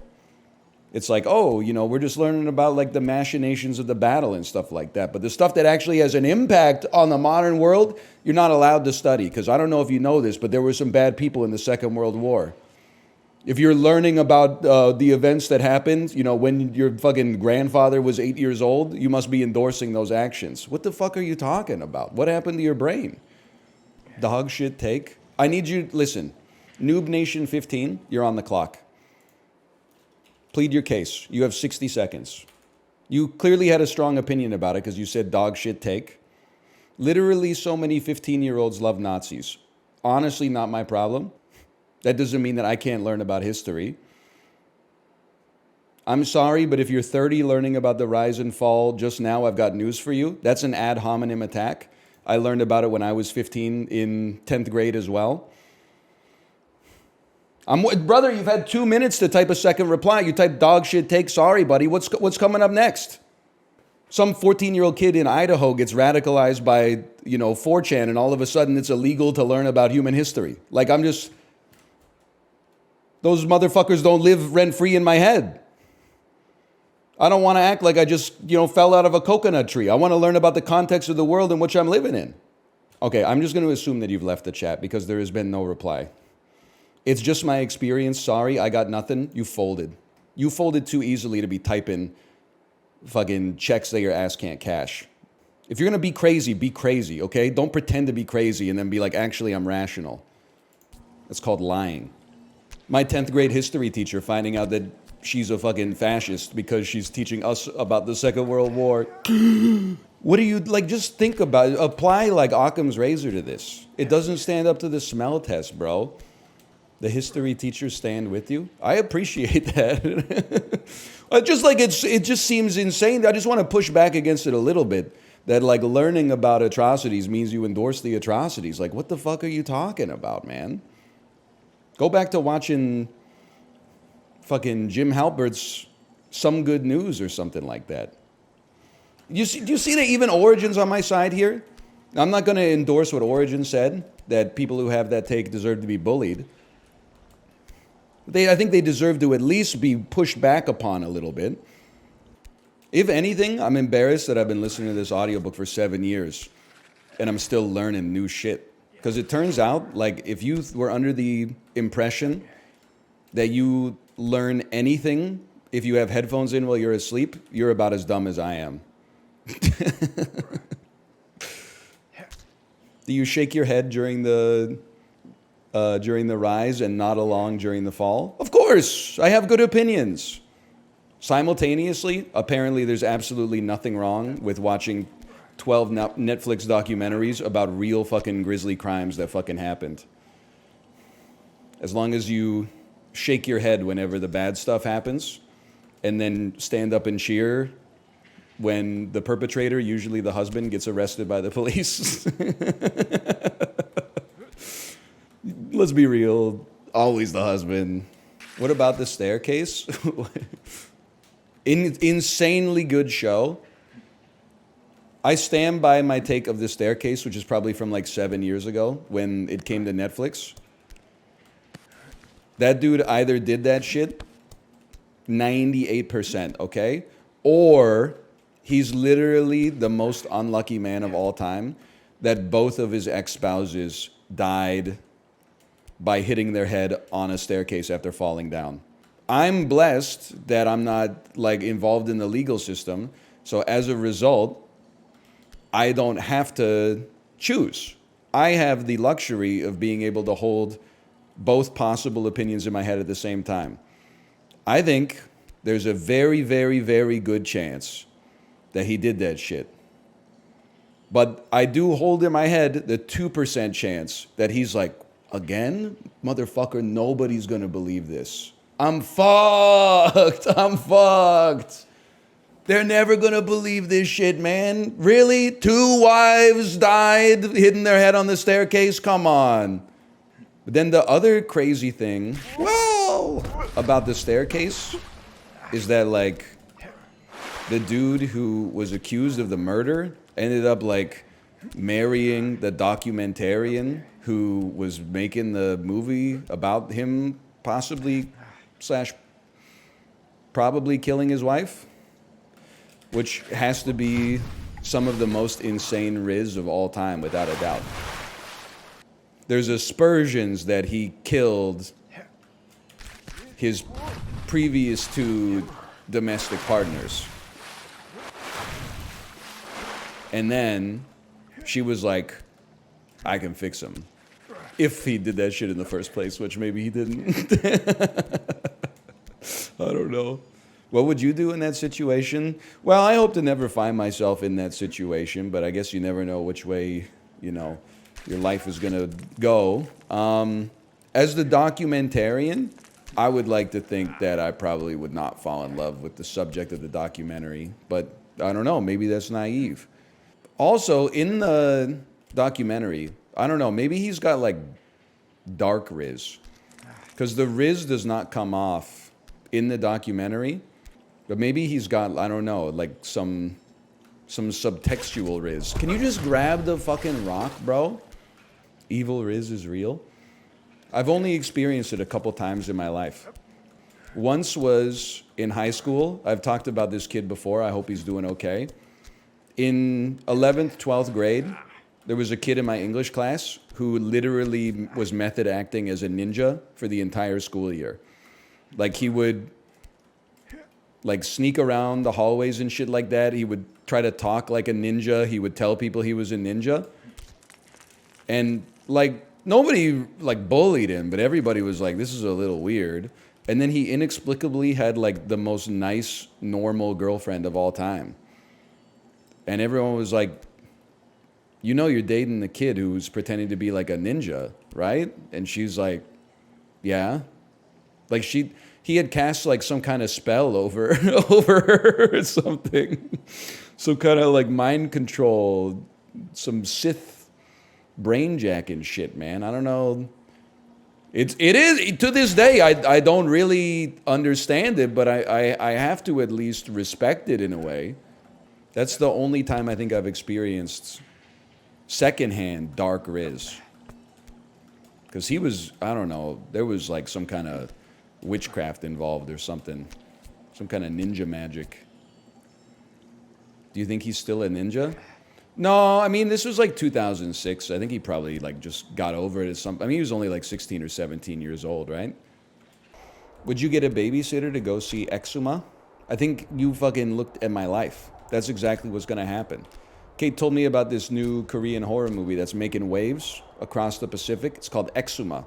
It's like, oh, you know, we're just learning about like the machinations of the battle and stuff like that. But the stuff that actually has an impact on the modern world, you're not allowed to study. Because I don't know if you know this, but there were some bad people in the Second World War. If you're learning about the events that happened, you know, when your fucking grandfather was 8 years old, you must be endorsing those actions. What the fuck are you talking about? What happened to your brain? Dog shit take. I need you, listen, Noob Nation 15, you're on the clock. Plead your case. You have 60 seconds. You clearly had a strong opinion about it because you said dog shit take. Literally so many 15-year-olds love Nazis. Honestly, not my problem. That doesn't mean that I can't learn about history. I'm sorry, but if you're 30 learning about the rise and fall just now, I've got news for you. That's an ad hominem attack. I learned about it when I was 15 in 10th grade as well. Brother, you've had 2 minutes to type a second reply. You type dog shit take, sorry, buddy. What's coming up next? Some 14-year-old kid in Idaho gets radicalized by, 4chan, and all of a sudden it's illegal to learn about human history. Like, those motherfuckers don't live rent-free in my head. I don't want to act like I just, fell out of a coconut tree. I want to learn about the context of the world in which I'm living in. Okay, I'm just going to assume that you've left the chat because there has been no reply. It's just my experience. Sorry, I got nothing. You folded. You folded too easily to be typing fucking checks that your ass can't cash. If you're going to be crazy, okay? Don't pretend to be crazy and then be like, actually, I'm rational. That's called lying. My 10th grade history teacher finding out that she's a fucking fascist because she's teaching us about the Second World War. What do you, just think about it. Apply like Occam's razor to this. It doesn't stand up to the smell test, bro. The history teachers stand with you. I appreciate that. It just seems insane. I just want to push back against it a little bit. That learning about atrocities means you endorse the atrocities. Like, what the fuck are you talking about, man? Go back to watching fucking Jim Halpert's Some Good News or something like that. Do you see that even Origin's on my side here? I'm not going to endorse what Origin said, that people who have that take deserve to be bullied. I think they deserve to at least be pushed back upon a little bit. If anything, I'm embarrassed that I've been listening to this audiobook for 7 years and I'm still learning new shit. Because it turns out, if you were under the impression that you learn anything if you have headphones in while you're asleep, you're about as dumb as I am. Do you shake your head during the rise and nod along during the fall? Of course, I have good opinions. Simultaneously, apparently there's absolutely nothing wrong with watching 12 Netflix documentaries about real fucking grisly crimes that fucking happened. As long as you shake your head whenever the bad stuff happens and then stand up and cheer when the perpetrator, usually the husband, gets arrested by the police. Let's be real, always the husband. What about the staircase? Insanely good show. I stand by my take of the staircase, which is probably from like 7 years ago when it came to Netflix. That dude either did that shit 98%, okay? Or he's literally the most unlucky man of all time that both of his ex-spouses died by hitting their head on a staircase after falling down. I'm blessed that I'm not like involved in the legal system. So as a result, I don't have to choose. I have the luxury of being able to hold both possible opinions in my head at the same time. I think there's a very, very, very good chance that he did that shit. But I do hold in my head the 2% chance that he's like, again? Motherfucker, nobody's gonna believe this. I'm fucked. I'm fucked. They're never gonna believe this shit, man. Really? 2 wives died hitting their head on the staircase? Come on. But then the other crazy thing, well, about the staircase is that like the dude who was accused of the murder ended up like marrying the documentarian who was making the movie about him possibly / probably killing his wife, which has to be some of the most insane riz of all time, without a doubt. There's aspersions that he killed his previous 2 domestic partners. And then she was like, I can fix him. If he did that shit in the first place, which maybe he didn't. I don't know. What would you do in that situation? Well, I hope to never find myself in that situation, but I guess you never know which way, you know, your life is gonna go. As the documentarian, I would like to think that I probably would not fall in love with the subject of the documentary, but I don't know, maybe that's naive. Also, in the documentary, I don't know, maybe he's got like dark riz, because the riz does not come off in the documentary, but maybe he's got, I don't know, like some subtextual riz. Can you just grab the fucking rock, bro? Evil riz is real. I've only experienced it a couple times in my life. Once was in high school. I've talked about this kid before. I hope he's doing okay. In 11th, 12th grade, there was a kid in my English class who literally was method acting as a ninja for the entire school year. Like he would like sneak around the hallways and shit like that. He would try to talk like a ninja. He would tell people he was a ninja. And like nobody like bullied him, but everybody was like, this is a little weird. And then he inexplicably had like the most nice, normal girlfriend of all time. And everyone was like, you know you're dating the kid who's pretending to be like a ninja, right? And she's like, yeah. Like he had cast like some kind of spell over her or something. Some kind of like mind control, some Sith brain jacking shit, man. I don't know. It is to this day. I don't really understand it, but I have to at least respect it in a way. That's the only time I think I've experienced secondhand dark riz. Because he was, I don't know, there was like some kind of witchcraft involved or something. Some kind of ninja magic. Do you think he's still a ninja? No, I mean, this was like 2006. I think he probably like just got over it at some, I mean, he was only like 16 or 17 years old, right? Would you get a babysitter to go see Exuma? I think you fucking looked at my life. That's exactly what's gonna happen. Kate told me about this new Korean horror movie that's making waves across the Pacific. It's called Exuma.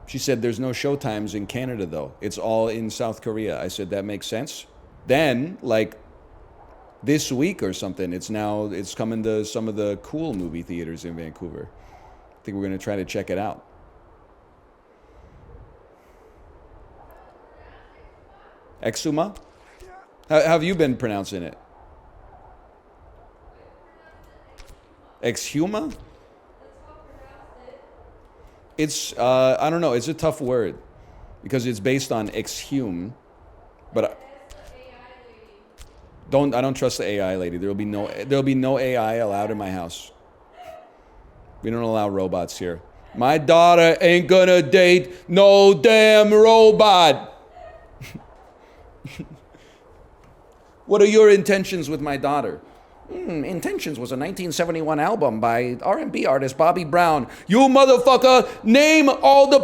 She said there's no showtimes in Canada though. It's all in South Korea. I said that makes sense. Then, like this week or something, it's coming to some of the cool movie theaters in Vancouver. I think we're gonna try to check it out. Exuma? How have you been pronouncing it? Exhuma? It's, I don't know, it's a tough word because it's based on exhume, but I don't trust the AI lady. There'll be no AI allowed in my house. We don't allow robots here. My daughter ain't gonna date no damn robot. What are your intentions with my daughter? Intentions was a 1971 album by R&B artist Bobby Brown. You motherfucker,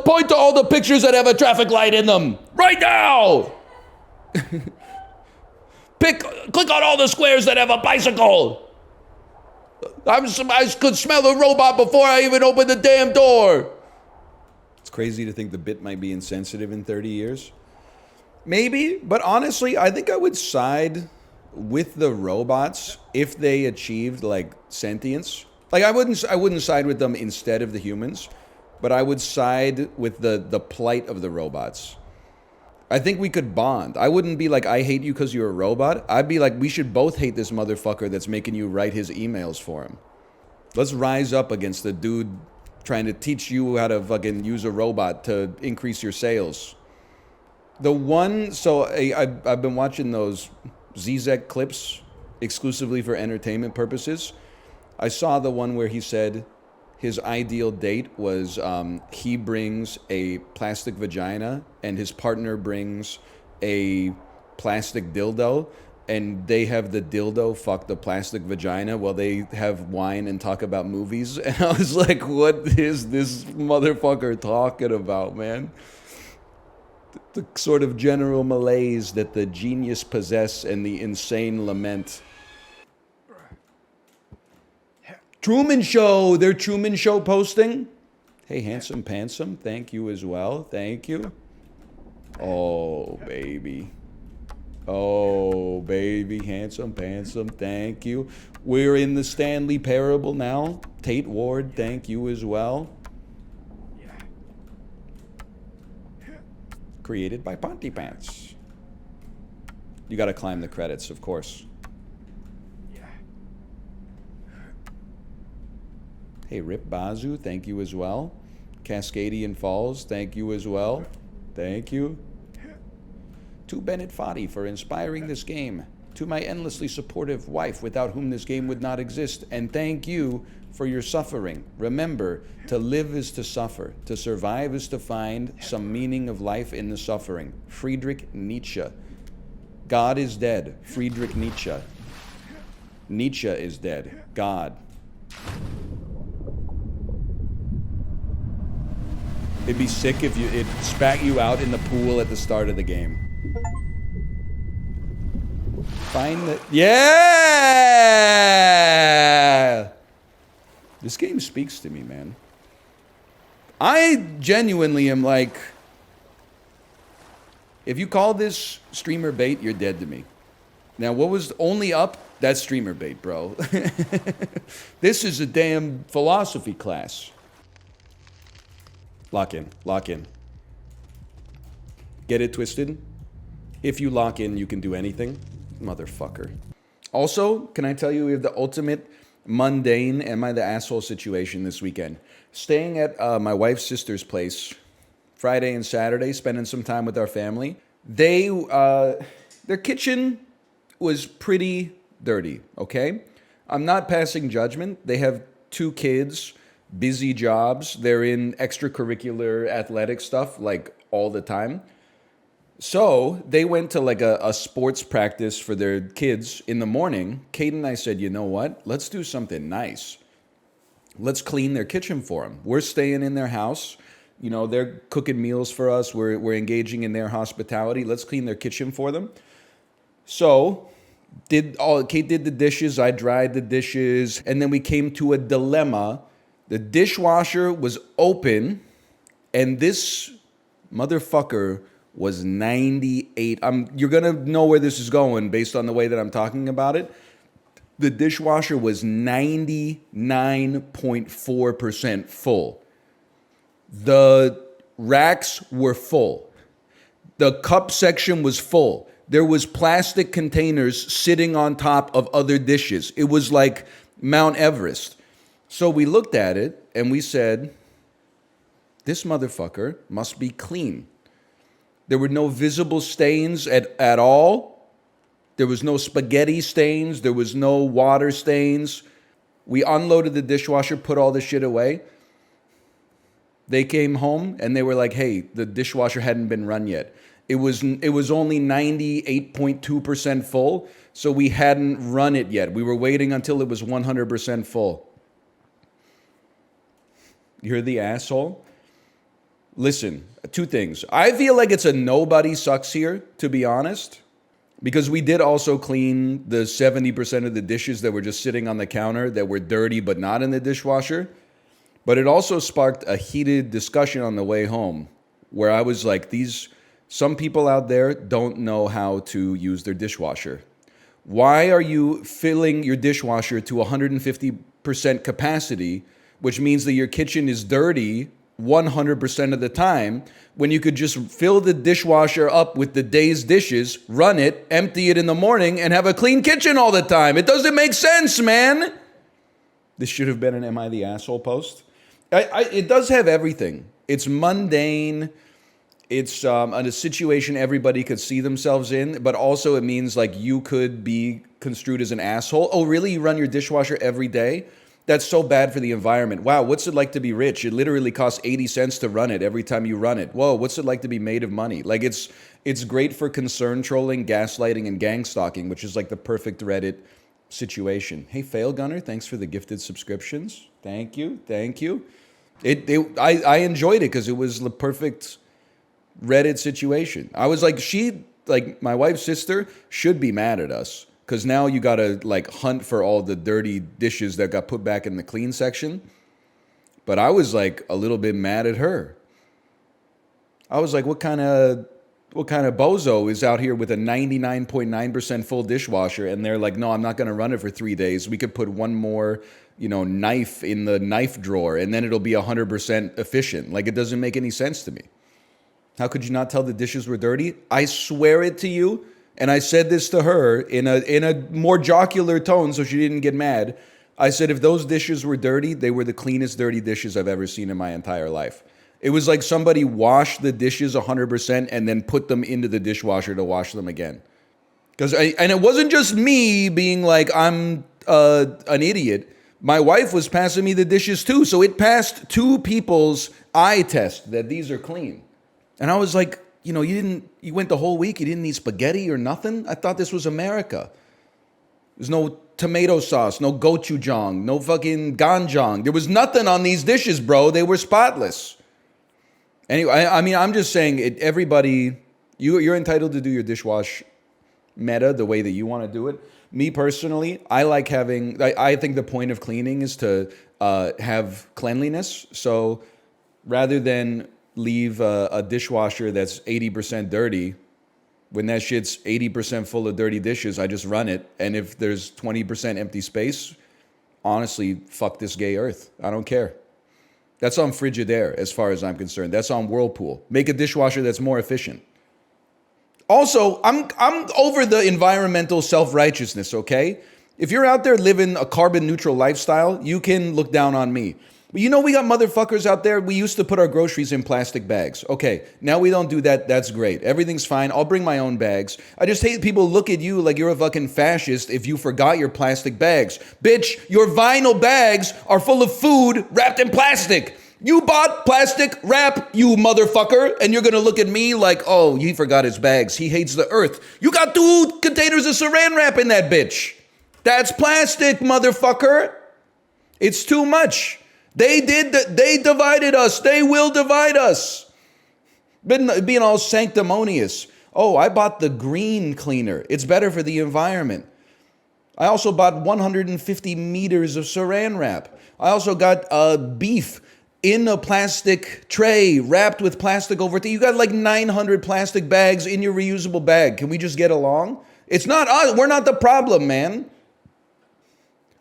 point to all the pictures that have a traffic light in them. Right now! Click on all the squares that have a bicycle. I could smell a robot before I even opened the damn door. It's crazy to think the bit might be insensitive in 30 years. Maybe, but honestly, I think I would side with the robots if they achieved like sentience. Like I wouldn't side with them instead of the humans, but I would side with the plight of the robots. I think we could bond. I wouldn't be like, I hate you because you're a robot. I'd be like, we should both hate this motherfucker that's making you write his emails for him. Let's rise up against the dude trying to teach you how to fucking use a robot to increase your sales. I've been watching those Zizek clips exclusively for entertainment purposes. I saw the one where he said his ideal date was he brings a plastic vagina and his partner brings a plastic dildo, and they have the dildo fuck the plastic vagina while they have wine and talk about movies. And I was like, what is this motherfucker talking about, man? The sort of general malaise that the genius possess and the insane lament. Truman Show, their Truman Show posting. Hey, handsome pantsome, thank you as well. Thank you. Oh, baby. Oh, baby, handsome pantsome, thank you. We're in the Stanley Parable now. Tate Ward, thank you as well. Created by Pontypants. You gotta climb the credits, of course. Hey, Rip Bazu, thank you as well. Cascadian Falls, thank you as well. Thank you. To Bennett Foddy for inspiring this game. To my endlessly supportive wife, without whom this game would not exist. And thank you for your suffering. Remember, to live is to suffer. To survive is to find some meaning of life in the suffering. Friedrich Nietzsche. God is dead. Friedrich Nietzsche. Nietzsche is dead. God. It'd be sick if it spat you out in the pool at the start of the game. Find the... Yeah! This game speaks to me, man. I genuinely am like... If you call this streamer bait, you're dead to me. Now, what was only up? That's streamer bait, bro. This is a damn philosophy class. Lock in. Lock in. Get it twisted? If you lock in, you can do anything. Motherfucker. Also, can I tell you we have the ultimate mundane am I the asshole situation this weekend. Staying at my wife's sister's place Friday and Saturday, spending some time with our family. Their kitchen was pretty dirty, okay? I'm not passing judgment. They have 2 kids, busy jobs. They're in extracurricular athletic stuff like all the time. So they went to like a sports practice for their kids in the morning. Kate and I said, you know what? Let's do something nice. Let's clean their kitchen for them. We're staying in their house. You know, they're cooking meals for us. We're engaging in their hospitality. Let's clean their kitchen for them. So Kate did the dishes. I dried the dishes. And then we came to a dilemma. The dishwasher was open, and this motherfucker was 98. You're going to know where this is going based on the way that I'm talking about it. The dishwasher was 99.4% full. The racks were full. The cup section was full. there was plastic containers sitting on top of other dishes. It was like Mount Everest. So we looked at it and we said, this motherfucker must be clean. There were no visible stains at all. There was no spaghetti stains. There was no water stains. We unloaded the dishwasher, put all the shit away. They came home and they were like, hey, the dishwasher hadn't been run yet. It was only 98.2% full, so we hadn't run it yet. We were waiting until it was 100% full. You're the asshole? Listen, two things. I feel like it's a nobody sucks here, to be honest, because we did also clean the 70% of the dishes that were just sitting on the counter that were dirty but not in the dishwasher. But it also sparked a heated discussion on the way home where I was like, some people out there don't know how to use their dishwasher. Why are you filling your dishwasher to 150% capacity, which means that your kitchen is dirty 100% of the time, when you could just fill the dishwasher up with the day's dishes, run it, empty it in the morning, and have a clean kitchen all the time? It doesn't make sense, man. This should have been an Am I the Asshole post. It does have everything. It's mundane. It's a situation everybody could see themselves in, but also it means like you could be construed as an asshole. Oh, really? You run your dishwasher every day? That's so bad for the environment. Wow, what's it like to be rich? It literally costs 80 cents to run it every time you run it. Whoa, what's it like to be made of money? Like it's great for concern trolling, gaslighting, and gang stalking, which is like the perfect Reddit situation. Hey, Fail Gunner, thanks for the gifted subscriptions. Thank you. I enjoyed it because it was the perfect Reddit situation. I was like, my wife's sister should be mad at us because now you gotta like hunt for all the dirty dishes that got put back in the clean section. But I was like a little bit mad at her. I was like, what kind of bozo is out here with a 99.9% full dishwasher? And they're like, no, I'm not gonna run it for 3 days. We could put one more, knife in the knife drawer and then it'll be 100% efficient. Like, it doesn't make any sense to me. How could you not tell the dishes were dirty? I swear it to you, and I said this to her in a more jocular tone so she didn't get mad. I said, if those dishes were dirty, they were the cleanest dirty dishes I've ever seen in my entire life. It was like somebody washed the dishes 100% and then put them into the dishwasher to wash them again. And it wasn't just me being like, I'm an idiot. My wife was passing me the dishes too, so it passed 2 people's eye test that these are clean. And I was like, you went the whole week, you didn't eat spaghetti or nothing? I thought this was America. There's no tomato sauce, no gochujang, no fucking ganjang. There was nothing on these dishes, bro. They were spotless. Anyway, I mean, I'm just saying, everybody, you're entitled to do your dishwash meta the way that you want to do it. Me personally, I think the point of cleaning is to have cleanliness. So rather than leave a dishwasher that's 80% dirty, when that shit's 80% full of dirty dishes, I just run it. And if there's 20% empty space, honestly, fuck this gay earth. I don't care. That's on Frigidaire, as far as I'm concerned. That's on Whirlpool. Make a dishwasher that's more efficient. Also, I'm over the environmental self-righteousness, okay? If you're out there living a carbon neutral lifestyle, you can look down on me. But we got motherfuckers out there. We used to put our groceries in plastic bags. Okay, now we don't do that. That's great. Everything's fine. I'll bring my own bags. I just hate people look at you like you're a fucking fascist if you forgot your plastic bags. Bitch, your vinyl bags are full of food wrapped in plastic. You bought plastic wrap, you motherfucker, and you're gonna look at me like, oh, he forgot his bags. He hates the earth. You got 2 containers of saran wrap in that bitch. That's plastic, motherfucker. It's too much. They divided us. They will divide us. Being all sanctimonious. Oh, I bought the green cleaner. It's better for the environment. I also bought 150 meters of saran wrap. I also got beef in a plastic tray wrapped with plastic over it. You got like 900 plastic bags in your reusable bag. Can we just get along? It's not us. We're not the problem, man.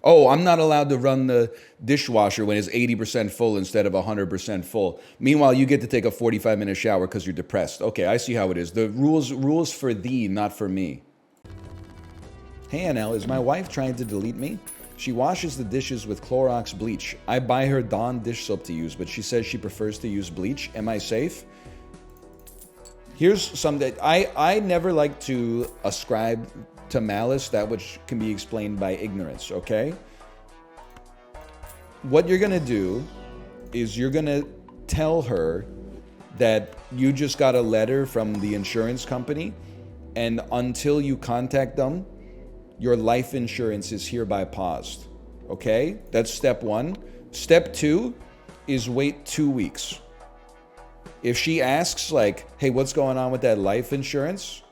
Oh, I'm not allowed to run the dishwasher when it's 80% full instead of 100% full. Meanwhile, you get to take a 45-minute shower because you're depressed. Okay, I see how it is. The rules for thee, not for me. Hey, Anel, is my wife trying to delete me? She washes the dishes with Clorox bleach. I buy her Dawn dish soap to use, but she says she prefers to use bleach. Am I safe? Here's something. I never like to ascribe to malice that which can be explained by ignorance, okay? What you're gonna do is you're gonna tell her that you just got a letter from the insurance company, and until you contact them, your life insurance is hereby paused, okay? That's step one. Step two is wait 2 weeks. If she asks like, hey, what's going on with that life insurance?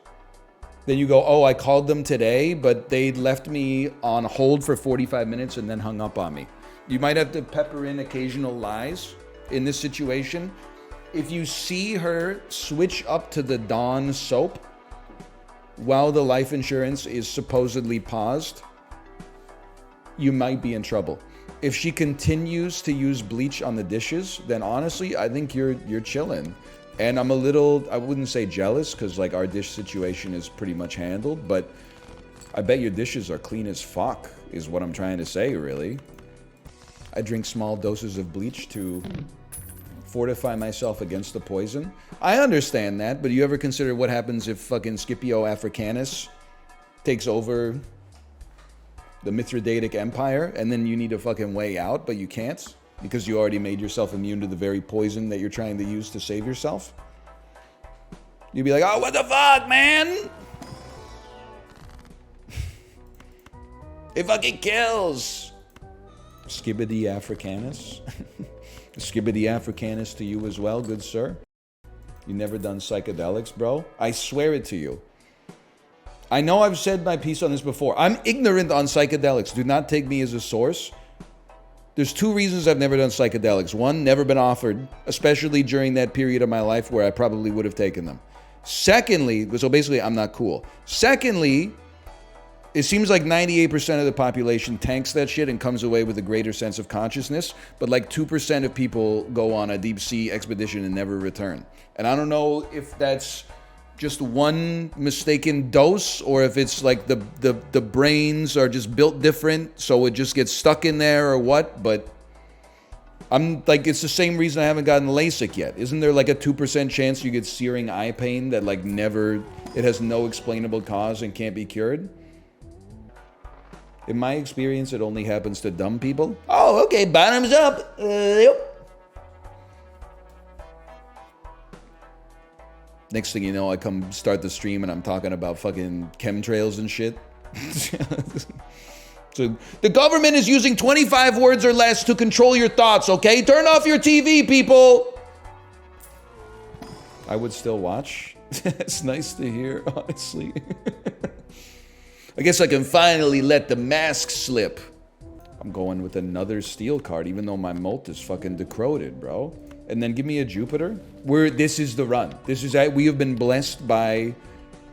Then you go, oh, I called them today, but they left me on hold for 45 minutes and then hung up on me. You might have to pepper in occasional lies in this situation. If you see her switch up to the Dawn soap while the life insurance is supposedly paused, you might be in trouble. If she continues to use bleach on the dishes, then honestly, I think you're chilling. And I'm a little, I wouldn't say jealous, because like our dish situation is pretty much handled, but I bet your dishes are clean as fuck, is what I'm trying to say, really. I drink small doses of bleach to fortify myself against the poison. I understand that, but you ever consider what happens if fucking Scipio Africanus takes over the Mithridatic Empire, and then you need a fucking way out, but you can't? Because you already made yourself immune to the very poison that you're trying to use to save yourself? You'd be like, oh, what the fuck, man? It fucking kills. Skibbity Africanus. Skibbity Africanus to you as well, good sir. You never done psychedelics, bro? I swear it to you. I know I've said my piece on this before. I'm ignorant on psychedelics. Do not take me as a source. There's 2 reasons I've never done psychedelics. 1, never been offered, especially during that period of my life where I probably would have taken them. Secondly, so basically I'm not cool. Secondly, it seems like 98% of the population tanks that shit and comes away with a greater sense of consciousness, but like 2% of people go on a deep sea expedition and never return. And I don't know if that's just one mistaken dose, or if it's like the brains are just built different, so it just gets stuck in there, or what. But I'm like, it's the same reason I haven't gotten LASIK yet. Isn't there like a 2% chance you get searing eye pain that like never, it has no explainable cause and can't be cured? In my experience, it only happens to dumb people. Oh, okay, bottoms up. Yep. Next thing you know, I come start the stream and I'm talking about fucking chemtrails and shit. So the government is using 25 words or less to control your thoughts, okay? Turn off your TV, people. I would still watch. It's nice to hear, honestly. I guess I can finally let the mask slip. I'm going with another steel card, even though my molt is fucking decroded, bro. And then give me a Jupiter. This is the run. This is, we have been blessed by,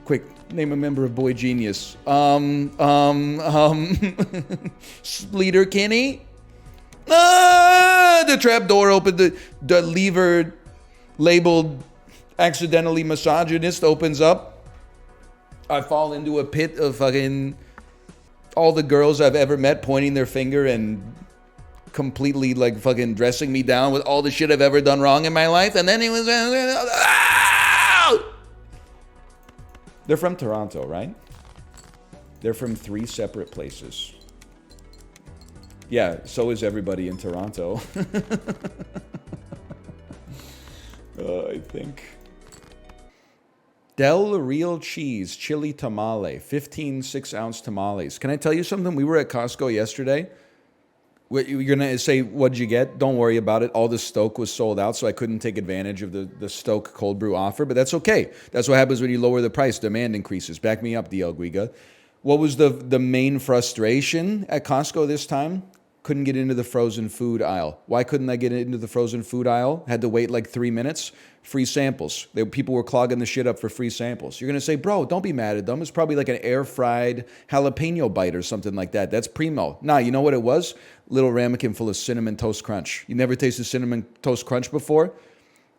quick, name a member of Boy Genius. Leader Kenny. The trap door opened, the lever labeled accidentally misogynist opens up. I fall into a pit of fucking all the girls I've ever met pointing their finger and completely like fucking dressing me down with all the shit I've ever done wrong in my life. And then he was, they're from Toronto, right? They're from 3 separate places. Yeah, so is everybody in Toronto. I think. Del Real Cheese Chili Tamale, 15 6-ounce tamales. Can I tell you something? We were at Costco yesterday. You're going to say, what'd you get? Don't worry about it. All the Stoke was sold out, so I couldn't take advantage of the Stoke cold brew offer, but that's okay. That's what happens when you lower the price. Demand increases. Back me up, DL Guiga. What was the main frustration at Costco this time? couldn't get into the frozen food aisle. Why couldn't I get into the frozen food aisle? Had to wait like 3 minutes. Free samples. People were clogging the shit up for free samples. You're going to say, bro, don't be mad at them. It's probably like an air-fried jalapeno bite or something like that. That's primo. Nah, you know what it was? Little ramekin full of Cinnamon Toast Crunch. You never tasted Cinnamon Toast Crunch before?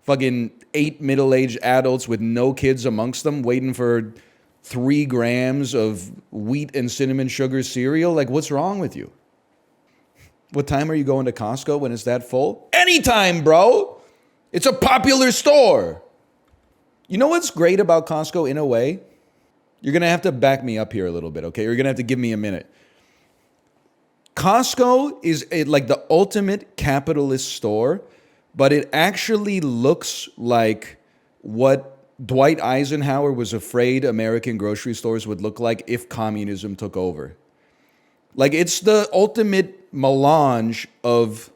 Fucking 8 middle-aged adults with no kids amongst them waiting for 3 grams of wheat and cinnamon sugar cereal? Like, what's wrong with you? What time are you going to Costco when it's that full? Anytime, bro! It's a popular store. You know what's great about Costco in a way? You're going to have to back me up here a little bit, okay? You're going to have to give me a minute. Costco is like the ultimate capitalist store, but it actually looks like what Dwight Eisenhower was afraid American grocery stores would look like if communism took over. Like, it's the ultimate melange of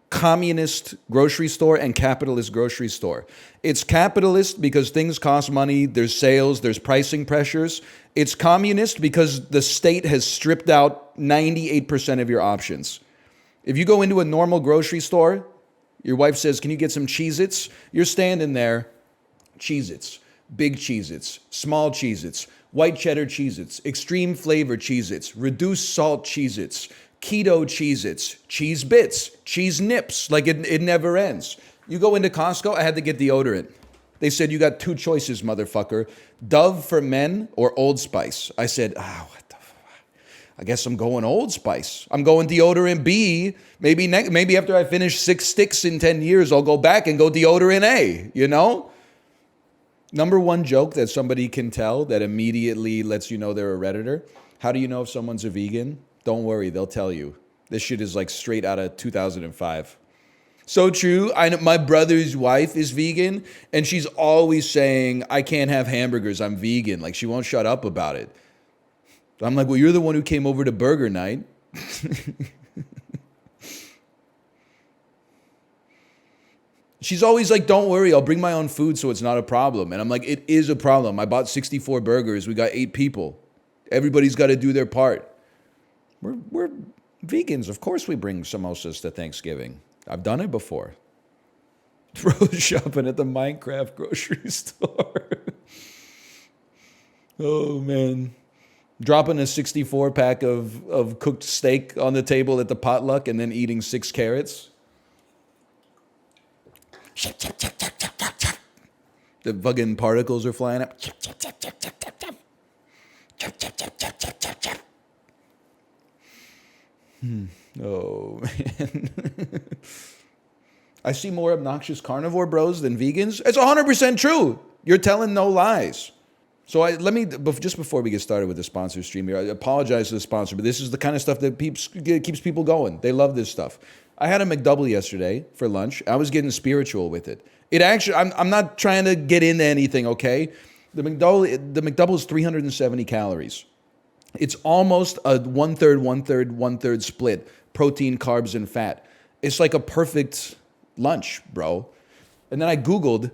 communist grocery store and capitalist grocery store. It's capitalist because things cost money, there's sales, there's pricing pressures. It's communist because the state has stripped out 98% of your options. If you go into a normal grocery store, your wife says, can you get some Cheez-Its? You're standing there, Cheez-Its, big Cheez-Its, small Cheez-Its, white cheddar Cheez-Its, extreme flavor Cheez-Its, reduced salt Cheez-Its, keto Cheez-Its, cheese bits, cheese nips, like it never ends. You go into Costco, I had to get deodorant. They said, you got 2 choices, motherfucker. Dove for men or Old Spice. I said, what the fuck? I guess I'm going Old Spice. I'm going deodorant B. Maybe after I finish 6 sticks in 10 years, I'll go back and go deodorant A, you know? Number one joke that somebody can tell that immediately lets you know they're a Redditor. How do you know if someone's a vegan? Don't worry, they'll tell you. This shit is like straight out of 2005. So true. My brother's wife is vegan, and she's always saying, I can't have hamburgers, I'm vegan. Like, she won't shut up about it. I'm like, well, you're the one who came over to burger night. She's always like, don't worry, I'll bring my own food so it's not a problem. And I'm like, it is a problem. I bought 64 burgers. We got 8 people. Everybody's got to do their part. We're vegans. Of course we bring samosas to Thanksgiving. I've done it before. Rose shopping at the Minecraft grocery store. Oh, man. Dropping a 64-pack of cooked steak on the table at the potluck and then eating 6 carrots. The fucking particles are flying up. Oh, man. I see more obnoxious carnivore bros than vegans. It's 100% true. You're telling no lies. So just before we get started with the sponsor stream here, I apologize to the sponsor, but this is the kind of stuff that keeps people going. They love this stuff. I had a McDouble yesterday for lunch. I was getting spiritual with it. It actually, I'm not trying to get into anything, okay? The McDouble is 370 calories. It's almost a 1/3, 1/3, 1/3 split. Protein, carbs, and fat. It's like a perfect lunch, bro. And then I Googled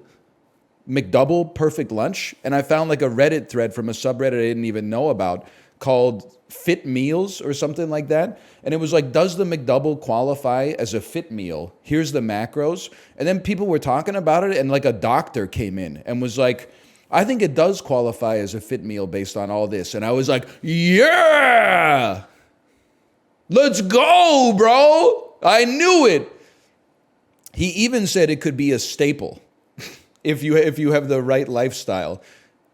McDouble perfect lunch, and I found like a Reddit thread from a subreddit I didn't even know about called Fit Meals or something like that. And it was like, does the McDouble qualify as a fit meal? Here's the macros. And then people were talking about it, and like a doctor came in and was like, I think it does qualify as a fit meal based on all this. And I was like, yeah, let's go, bro. I knew it. He even said it could be a staple if you have the right lifestyle.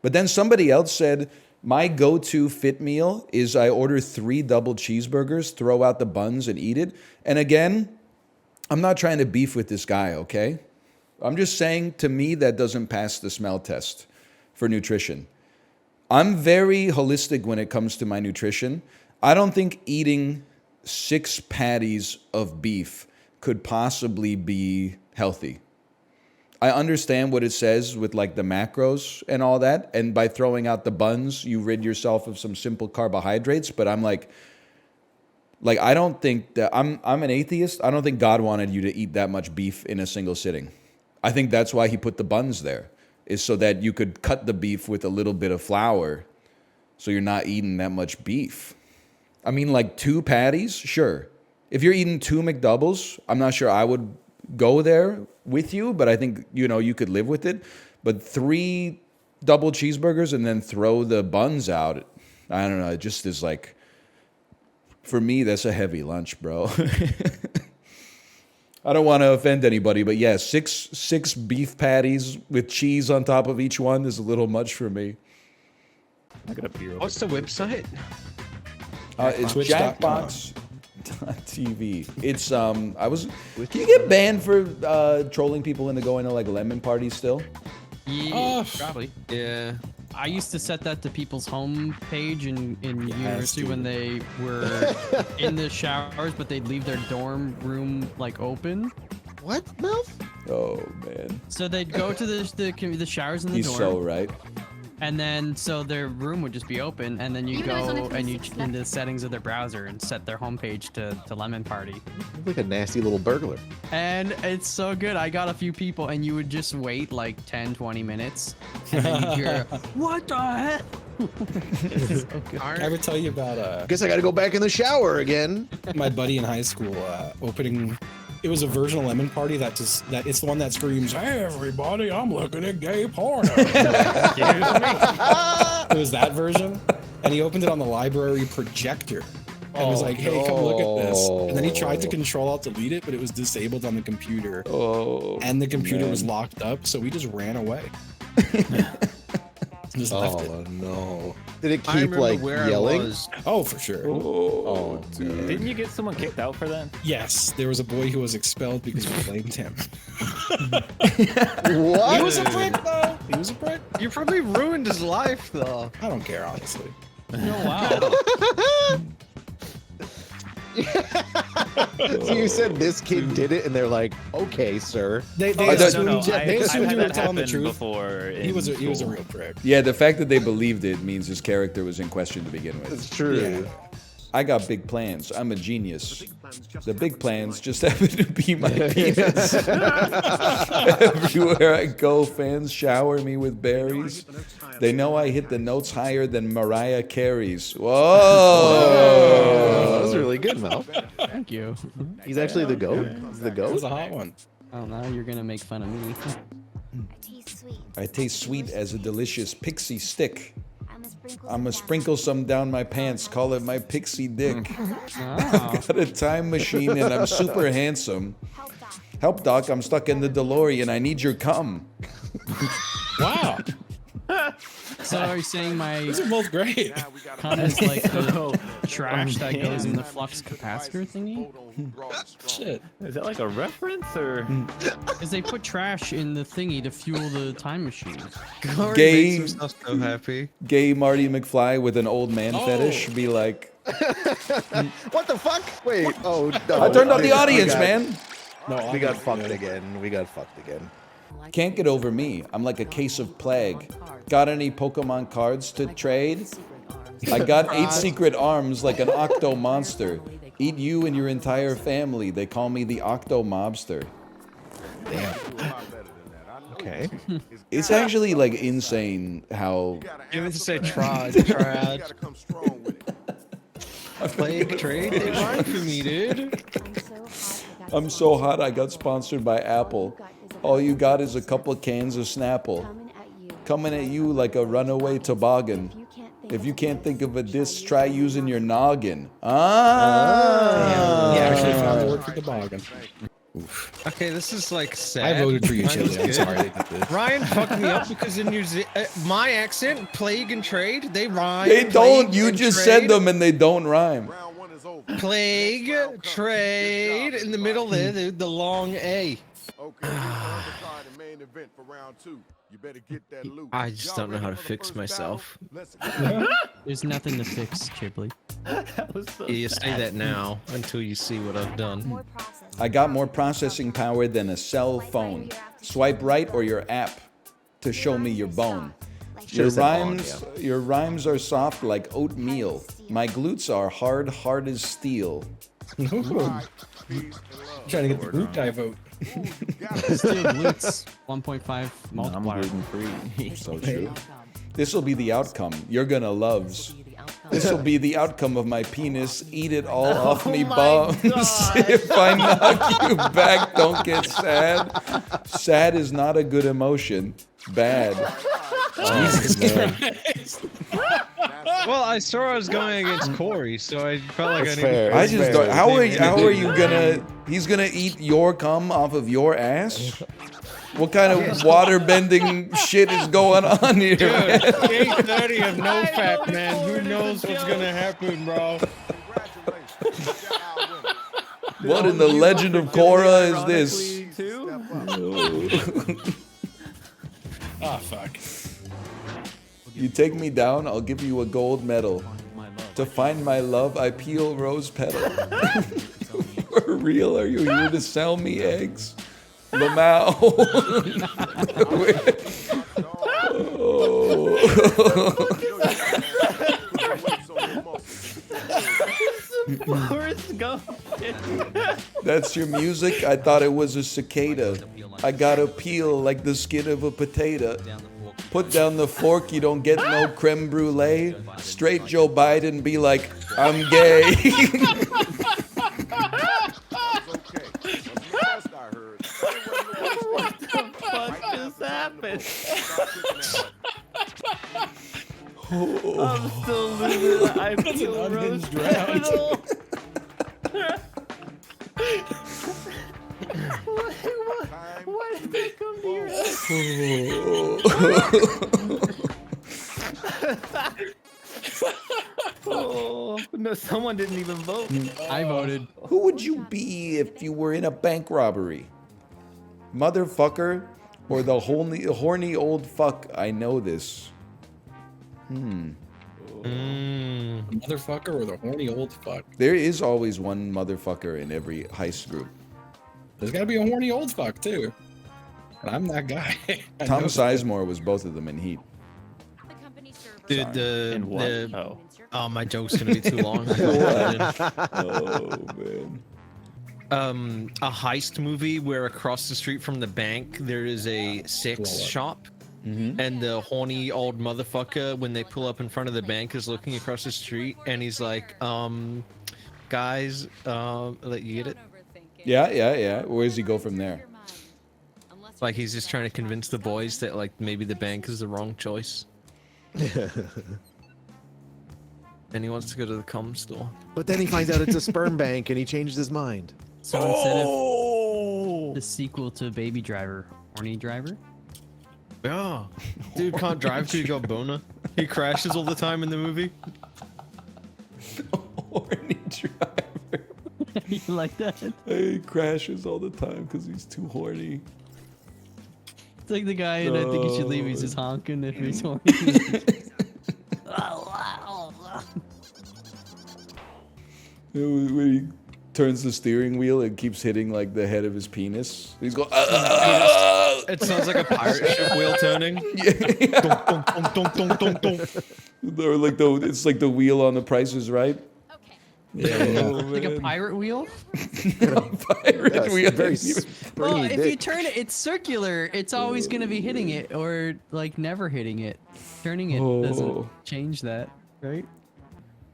But then somebody else said, my go-to fit meal is I order 3 double cheeseburgers, throw out the buns, and eat it. And again, I'm not trying to beef with this guy, okay? I'm just saying, to me, that doesn't pass the smell test for nutrition. I'm very holistic when it comes to my nutrition. I don't think eating 6 patties of beef could possibly be healthy. I understand what it says with like the macros and all that, and by throwing out the buns, you rid yourself of some simple carbohydrates, but I'm like I don't think that I'm an atheist. I don't think God wanted you to eat that much beef in a single sitting. I think that's why he put the buns there, is so that you could cut the beef with a little bit of flour so you're not eating that much beef. I mean, like 2 patties, sure. If you're eating 2 McDoubles, I'm not sure I would go there with you, but I think, you know, you could live with it. But 3 double cheeseburgers and then throw the buns out, I don't know. It just is like, for me, that's a heavy lunch, bro. I don't want to offend anybody, but yeah, six beef patties with cheese on top of each one is a little much for me. What's the website? It's Jackbox.tv. It's Can you get banned for trolling people into going to like lemon parties still? Yeah, probably. Yeah. I used to set that to people's home page in university when they were in the showers, but they'd leave their dorm room like open. What, Melf? Oh man. So they'd go to the showers in the He's dorm. so right. And then, so their room would just be open, and then you go and you into the settings of their browser and set their homepage to Lemon Party. Like a nasty little burglar. And it's so good. I got a few people, and you would just wait like 10, 20 minutes, and then you'd hear, what the heck? Did I ever tell you about Guess I gotta go back in the shower again. My buddy in high school opening. It was a version of Lemon Party that it's the one that screams, "Hey everybody, I'm looking at gay porno." It was that version, and he opened it on the library projector and was like, "Hey, come look at this." And then he tried to Control-Alt delete it, but it was disabled on the computer. And the computer was locked up, so we just ran away. Just left it. No. Did it keep like yelling? Oh, for sure. Oh, dude. Didn't you get someone kicked out for that? Yes, there was a boy who was expelled because we blamed him. What? He was a prick, though. He was a prick. You probably ruined his life, though. I don't care, honestly. Oh, wow. So you said this kid did it, and they're like, "Okay, sir." They assumed you were telling the truth. He was a real prick. Yeah, the fact that they believed it means his character was in question to begin with. It's true. Yeah. I got big plans. I'm a genius. The big plans just happen to be my penis. Everywhere I go, fans shower me with berries. They know I hit the notes higher than Mariah Carey's. Whoa! That was really good, Mel. Thank you. He's actually the GOAT. He's the GOAT. That was a hot one. Oh, now you're gonna make fun of me. I taste sweet as a delicious pixie stick. I'ma sprinkle some down my pants, call it my pixie dick. I've got a time machine and I'm super handsome. Help, Doc, I'm stuck in the DeLorean. I need your cum. Wow. So are you saying my These are both great. cum is like the trash that goes in the flux capacitor thingy? Shit. Is that like a reference or? Because they put trash in the thingy to fuel the time machine. Gay, makes himself so happy. Gay Marty McFly with an old man fetish be like, What the fuck? Wait. Oh, no. I turned on the audience, man. No, we got fucked again. We got fucked again. Can't get over me. I'm like a case of plague. Got any Pokemon cards to trade? I got 8 secret arms like an octo monster. Eat you and your entire family. They call me the Octo Mobster. Damn. Okay. It's actually like insane how. You meant to say trad. Plague trade? They rhyme for me, dude. I'm so hot I got sponsored by Apple. All you got is a couple cans of Snapple. Coming at you like a runaway toboggan. If you can't think of a diss, try using your noggin. Yeah, actually found the word for toboggan. Okay, this is like sad. I voted for you, Chili. I'm sorry they did this. Ryan fucked me up because in New Zealand, my accent, plague and trade, they rhyme. They don't. You just said them and they don't rhyme. Plague, trade, in the middle there, the long A. I just don't know how to fix myself. There's nothing to fix, Chibley. You say that now until you see what I've done. I got more processing power than a cell phone. Swipe right or your app to show me your bone. Your rhymes are soft like oatmeal. My glutes are hard as steel. Trying to get the glute guy vote. Steel glutes, 1.5 multiplier. I'm gluten free. So true. This will be the outcome. You're gonna loves. This will be the outcome of my penis. Eat it all off me bums. If I knock you back, don't get sad. Sad is not a good emotion. Bad. Jesus Christ. Well, I saw I was going against Corey, so I felt like I needed. I just don't. How are you gonna? He's gonna eat your cum off of your ass? What kind of water bending shit is going on here? Dude, 8:30 of no fat, man. Who knows what's gonna happen, bro? What in the Legend of Korra is this? Oh, fuck. You take me down, I'll give you a gold medal. To find my love, I peel rose petal. For real, are you here to sell me eggs? Lamau. Forrest Gump. That's your music? I thought it was a cicada. I gotta peel like the skin of a potato. Put down the fork, you don't get no creme brulee. Straight Joe Biden be like, I'm gay. What the fuck just happened? I'm still losing. I feel roast pedal. Why did they come to your Oh, no, someone didn't even vote. I voted. Who would you be if you were in a bank robbery? Motherfucker or the horny old fuck? I know this. The motherfucker or the horny old fuck? There is always one motherfucker in every heist group. There's gotta be a horny old fuck too. And I'm that guy. Tom Sizemore was both of them in Heat. Dude, oh, my joke's gonna be too long. Oh man. A heist movie where across the street from the bank there is a sex shop, and the horny old motherfucker, when they pull up in front of the bank, is looking across the street, and he's like, guys, let you get it. Yeah. Where does he go from there? Like he's just trying to convince the boys that like maybe the bank is the wrong choice. And he wants to go to the cum store. But then he finds out it's a sperm bank and he changes his mind. So instead of the sequel to Baby Driver, Horny Driver? Yeah. Dude can't drive till he got boner. He crashes all the time in the movie. Horny driver. You like that? He crashes all the time because he's too horny. It's like the guy in I Think You Should Leave, he's just honking if he's horny. When he turns the steering wheel and keeps hitting like the head of his penis, he's going. It sounds like a pirate ship wheel turning. Or like it's like the wheel on The Price is Right. Like a pirate wheel? Pirate wheel. Very Well, if you turn it, it's circular. It's always going to be hitting it or like never hitting it. Turning it doesn't change that, right?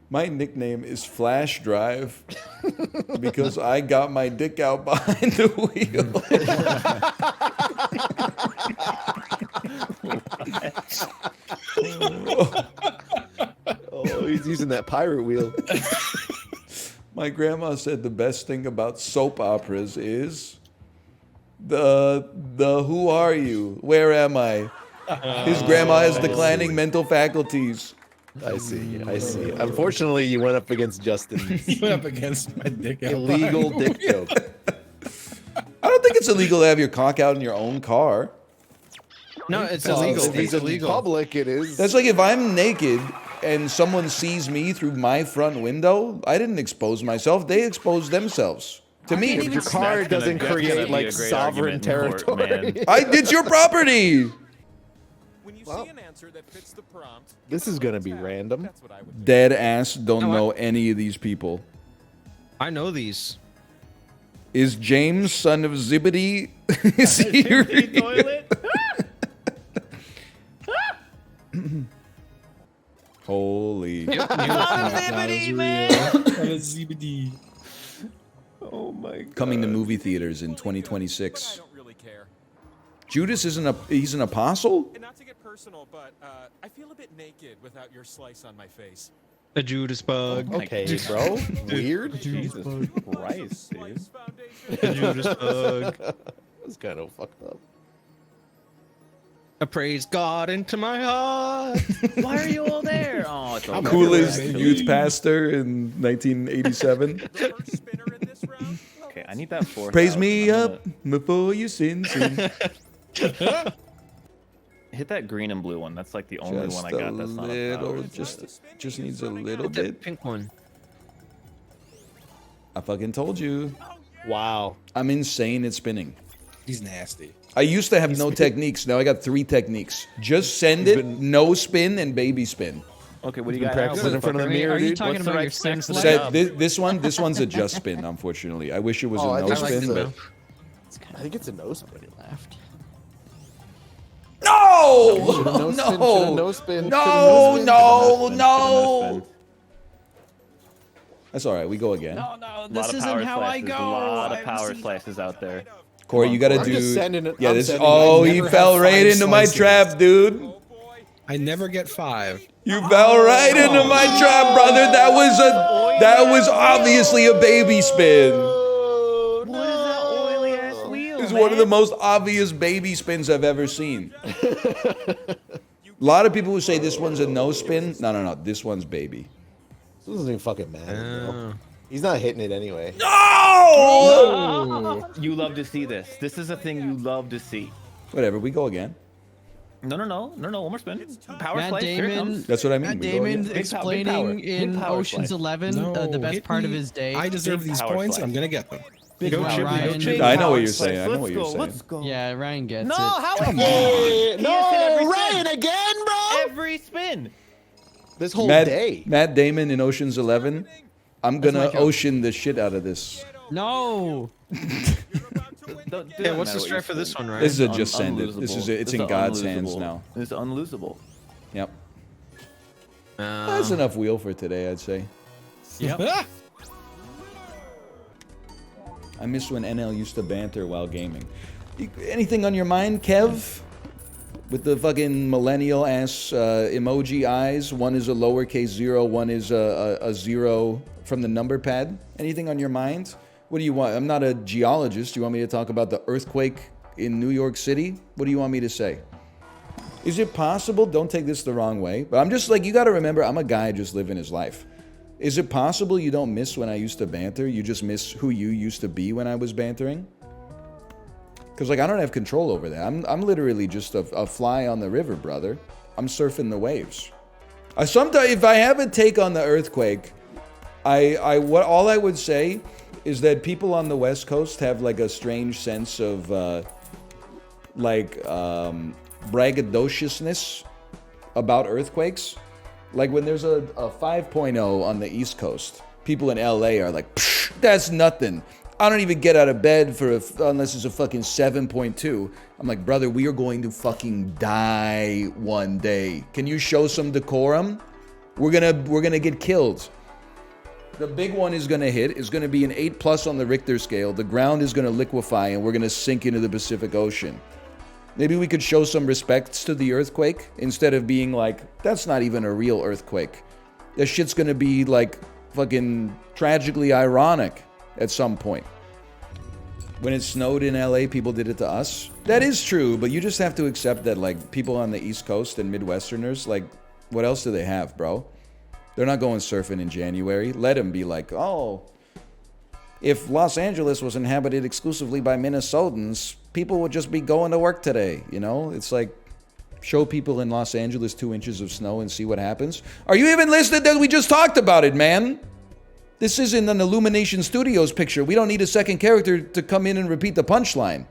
My nickname is Flash Drive because I got my dick out behind the wheel. Oh, he's using that pirate wheel. My grandma said the best thing about soap operas is the who are you? Where am I? His grandma has declining mental faculties. I see. Unfortunately, you went up against Justin. You went up against my dick out. Illegal dick joke. I don't think it's illegal to have your cock out in your own car. No, it's illegal. If he's It's illegal. in public, it is. That's like if I'm naked and someone sees me through my front window, I didn't expose myself. They exposed themselves to me. If your car doesn't create like sovereign territory. It's your property. When you Well, see an answer that fits the prompt, This is gonna be random. that's what I would do. Dead ass don't know any of these people. I know these. Is James, son of Zibbity, is he real? Toilet? Holy. ZBD. Oh my God. Coming to movie theaters in 2026. Judas isn't he's an apostle? And not to get personal, but I feel a bit naked without your slice on my face. A Judas bug. Okay, bro. Weird. Jesus Christ, dude. A Judas bug. That's kind of fucked up. I praise God into my heart. Why are you all there? Oh, it's all Coolest youth pastor in 1987. Okay, I need that 4. Praise me up before you sin. Hit that green and blue one. That's like the only one I got that's not a power. Just needs a little bit. Pink one. I fucking told you. Wow. I'm insane at spinning. He's nasty. I used to have no techniques. Now I got 3 techniques. Just send it, no spin, and baby spin. Okay, what do you got? Practicing in front of the mirror, Are you dude. talking about your sex life? Said, this one's a just spin, unfortunately. I wish it was a no spin, but I think it's a no spin. Left. no, No spin. no. That's all right. We go again. No, this isn't how I go. A lot of power slices out there. Corey, you gotta I'm do. just sending it. Yeah, I'm this. sending it. Oh, I he never fell have right 5 into my slices. trap, dude. I never get 5. You fell right into my trap, brother. That was obviously a baby spin. What is that oily ass wheel? It's one of the most obvious baby spins I've ever seen. A lot of people would say this one's a no spin. No. This one's baby. This doesn't even fucking matter, bro. He's not hitting it anyway. No! You love to see this. This is a thing you love to see. Whatever. We go again. No. One more spin. Power Matt slice. Here it Damon. comes. That's what I mean. Matt We go again. Damon explaining in Big power Ocean's slice. 11 the best part of his day. I deserve Big these power points, slice. and I'm gonna get them. Go Wow, Chippy, Ryan. go Chippy. I know what Power you're slice. saying. I know what you're saying. Let's go. Yeah, Ryan gets No, it. how? No, Ryan again, bro. Every spin. This whole Matt, day. Matt Damon in Ocean's 11. I'm That's gonna my joke. ocean the shit out of this. No. Yeah, what's the strat for this one, right? This is a just send it. This is Unlosable. it's in God's hands unlosable. now. It's unlosable. Yep. That's enough wheel for today, I'd say. Yep. I miss when NL used to banter while gaming. Anything on your mind, Kev? With the fucking millennial ass emoji eyes. One is a lowercase 0, one is a 0 from the number pad. Anything on your mind? What do you want? I'm not a geologist. Do you want me to talk about the earthquake in New York City? What do you want me to say? Is it possible? Don't take this the wrong way, but I'm just like, you got to remember, I'm a guy just living his life. Is it possible you don't miss when I used to banter? You just miss who you used to be when I was bantering? Because, like, I don't have control over that. I'm literally just a fly on the river, brother. I'm surfing the waves. Sometimes, if I have a take on the earthquake, all I would say is that people on the West Coast have, like, a strange sense of, braggadociousness about earthquakes. Like, when there's a 5.0 on the East Coast, people in LA are like, psh, that's nothing. I don't even get out of bed unless it's a fucking 7.2. I'm like, brother, we are going to fucking die one day. Can you show some decorum? We're gonna get killed. The big one is gonna hit. It's gonna be an 8+ on the Richter scale. The ground is gonna liquefy and we're gonna sink into the Pacific Ocean. Maybe we could show some respects to the earthquake instead of being like, that's not even a real earthquake. That shit's gonna be like fucking tragically ironic at some point. When it snowed in LA, people did it to us. That is true, but you just have to accept that, like, people on the East Coast and Midwesterners, like, what else do they have, bro? They're not going surfing in January. Let them be like, oh, if Los Angeles was inhabited exclusively by Minnesotans, people would just be going to work today, you know? It's like, show people in Los Angeles 2 inches of snow and see what happens. Are you even listening? That we just talked about it, man. This isn't an Illumination Studios picture. We don't need a second character to come in and repeat the punchline.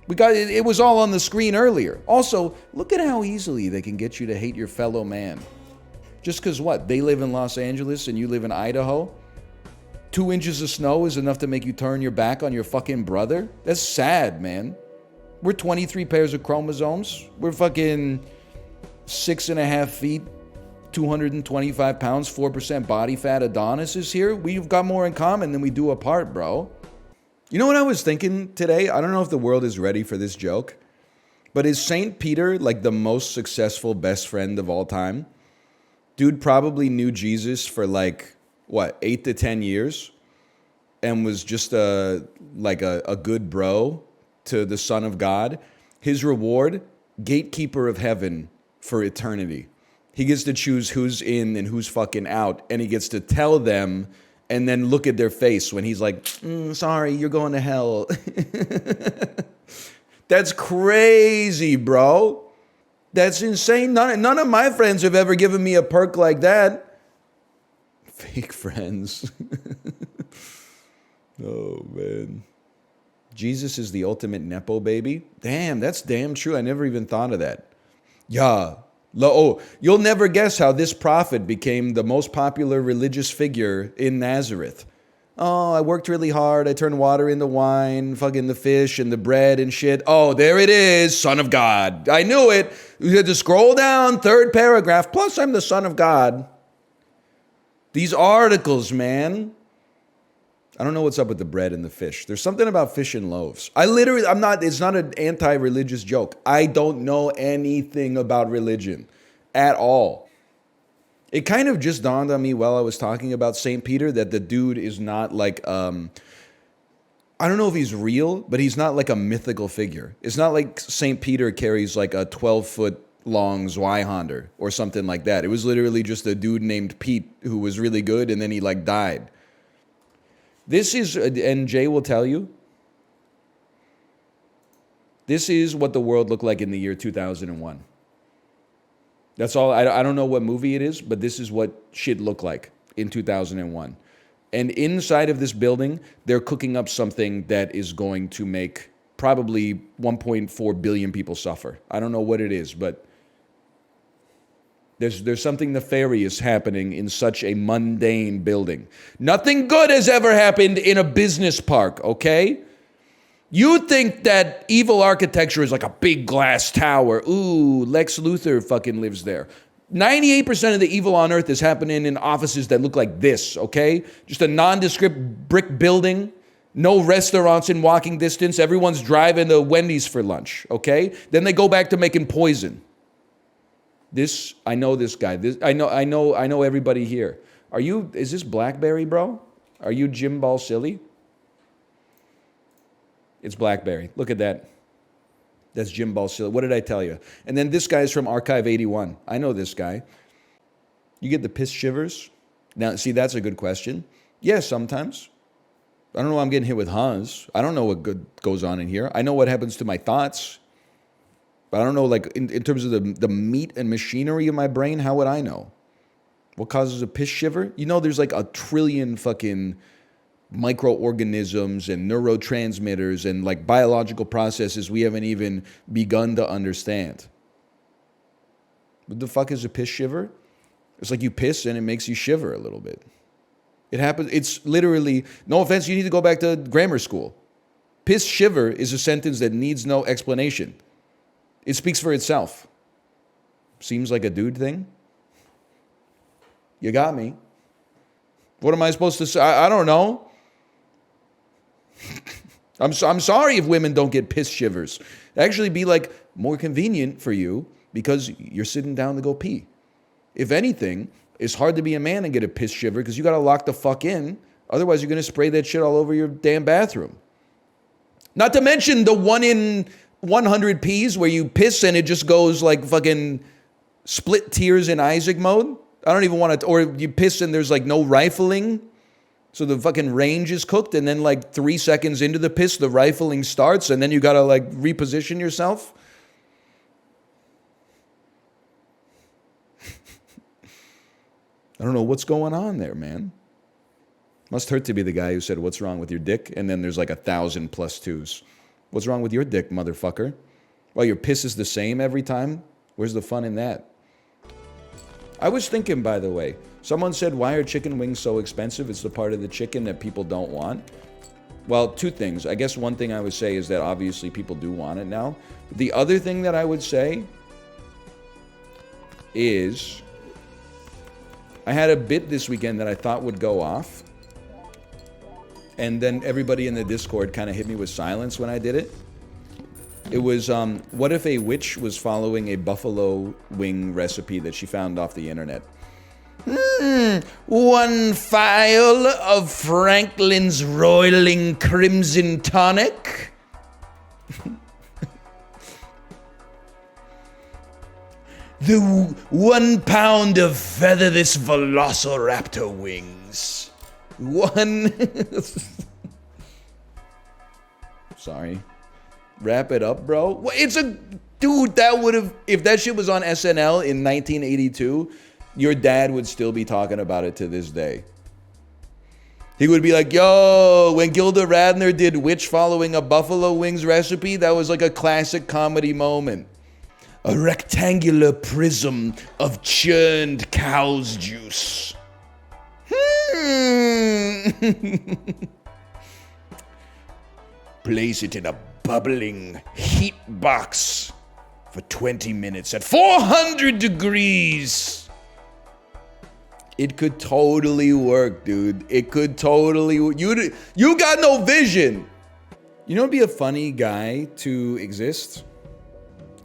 We got it. It was all on the screen earlier. Also, look at how easily they can get you to hate your fellow man. Just because what? They live in Los Angeles and you live in Idaho? 2 inches of snow is enough to make you turn your back on your fucking brother? That's sad, man. We're 23 pairs of chromosomes. We're fucking 6.5 feet 225 pounds, 4% body fat Adonis is here. We've got more in common than we do apart, bro. You know what I was thinking today? I don't know if the world is ready for this joke, but is St. Peter like the most successful best friend of all time? Dude probably knew Jesus for like, what, 8 to 10 years and was just a good bro to the Son of God. His reward, gatekeeper of heaven for eternity. He gets to choose who's in and who's fucking out, and he gets to tell them and then look at their face when he's like, sorry, you're going to hell. That's crazy, bro. That's insane. None of my friends have ever given me a perk like that. Fake friends. Oh, man. Jesus is the ultimate Nepo baby? Damn, that's damn true. I never even thought of that. Yeah. Oh, you'll never guess how this prophet became the most popular religious figure in Nazareth. Oh, I worked really hard. I turned water into wine, fucking the fish and the bread and shit. Oh, there it is, Son of God. I knew it. You had to scroll down, 3rd paragraph. Plus, I'm the Son of God. These articles, man. I don't know what's up with the bread and the fish. There's something about fish and loaves. It's not an anti-religious joke. I don't know anything about religion at all. It kind of just dawned on me while I was talking about St. Peter that the dude is not like, I don't know if he's real, but he's not like a mythical figure. It's not like St. Peter carries like a 12-foot long Zweihander or something like that. It was literally just a dude named Pete who was really good and then he like died. This is, and Jay will tell you, this is what the world looked like in the year 2001. That's all. I don't know what movie it is, but this is what shit looked like in 2001. And inside of this building, they're cooking up something that is going to make probably 1.4 billion people suffer. I don't know what it is, but there's something nefarious happening in such a mundane building. Nothing good has ever happened in a business park, okay? You think that evil architecture is like a big glass tower. Ooh, Lex Luthor fucking lives there. 98% of the evil on Earth is happening in offices that look like this, okay? Just a nondescript brick building, no restaurants in walking distance. Everyone's driving to Wendy's for lunch, okay? Then they go back to making poison. I know this guy. I know everybody here. Is this Blackberry, bro? Are you Jim Ball Silly? It's Blackberry. Look at that. That's Jim Ball Silly. What did I tell you? And then this guy's from Archive 81. I know this guy. You get the piss shivers? Now, see, that's a good question. Yeah, sometimes. I don't know why I'm getting hit with Hans. I don't know what good goes on in here. I know what happens to my thoughts. But I don't know, like, in terms of the meat and machinery of my brain, how would I know? What causes a piss shiver? You know, there's like 1 trillion fucking microorganisms and neurotransmitters and like biological processes we haven't even begun to understand. What the fuck is a piss shiver? It's like you piss and it makes you shiver a little bit. It happens. It's literally, no offense, you need to go back to grammar school. Piss shiver is a sentence that needs no explanation. It speaks for itself. Seems like a dude thing. You got me. What am I supposed to say? I don't know. I'm sorry if women don't get piss shivers. It'd actually be like more convenient for you because you're sitting down to go pee. If anything, it's hard to be a man and get a piss shiver because you got to lock the fuck in. Otherwise, you're going to spray that shit all over your damn bathroom. Not to mention the 1 in 100 pees where you piss and it just goes like fucking split tears in Isaac mode. I don't even want to, or you piss and there's like no rifling. So the fucking range is cooked and then like 3 seconds into the piss, the rifling starts and then you got to like reposition yourself. I don't know what's going on there, man. Must hurt to be the guy who said, "What's wrong with your dick?" And then there's like 1,000 plus twos. What's wrong with your dick, motherfucker? Well, your piss is the same every time? Where's the fun in that? I was thinking, by the way, someone said, why are chicken wings so expensive? It's the part of the chicken that people don't want. Well, 2 things. I guess one thing I would say is that obviously people do want it now. The other thing that I would say is I had a bit this weekend that I thought would go off. And then everybody in the Discord kind of hit me with silence when I did it. It was, what if a witch was following a buffalo wing recipe that she found off the internet? One phial of Franklin's Roiling Crimson Tonic. The 1 pound of featherless velociraptor wings. One. Sorry. Wrap it up, bro. It's a dude that would have, if that shit was on SNL in 1982, your dad would still be talking about it to this day. He would be like, yo, when Gilda Radner did Witch following a buffalo wings recipe, that was like a classic comedy moment. A rectangular prism of churned cow's juice. Place it in a bubbling heat box for 20 minutes at 400 degrees. It could totally work, dude. It could totally. You got no vision. You know, it'd be a funny guy to exist.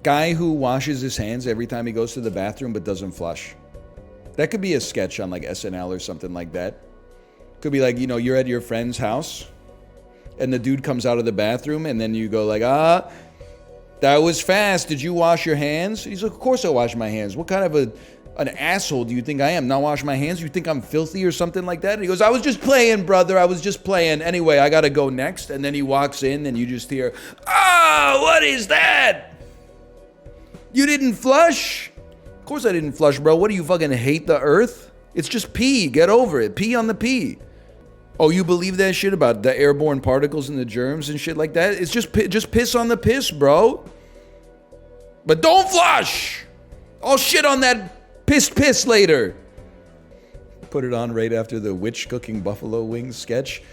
Guy who washes his hands every time he goes to the bathroom but doesn't flush. That could be a sketch on like SNL or something like that. Could be like, you know, you're at your friend's house and the dude comes out of the bathroom and then you go like, that was fast. Did you wash your hands? He's like, of course I wash my hands. What kind of an asshole do you think I am? Not wash my hands? You think I'm filthy or something like that? And he goes, I was just playing, brother. I was just playing. Anyway, I gotta go next. And then he walks in and you just hear, what is that? You didn't flush? Of course I didn't flush, bro. What do you fucking hate the earth? It's just pee. Get over it. Pee on the pee. Oh, you believe that shit about the airborne particles and the germs and shit like that? It's just piss on the piss, bro. But don't flush. I'll shit on that piss later. Put it on right after the witch cooking buffalo wings sketch.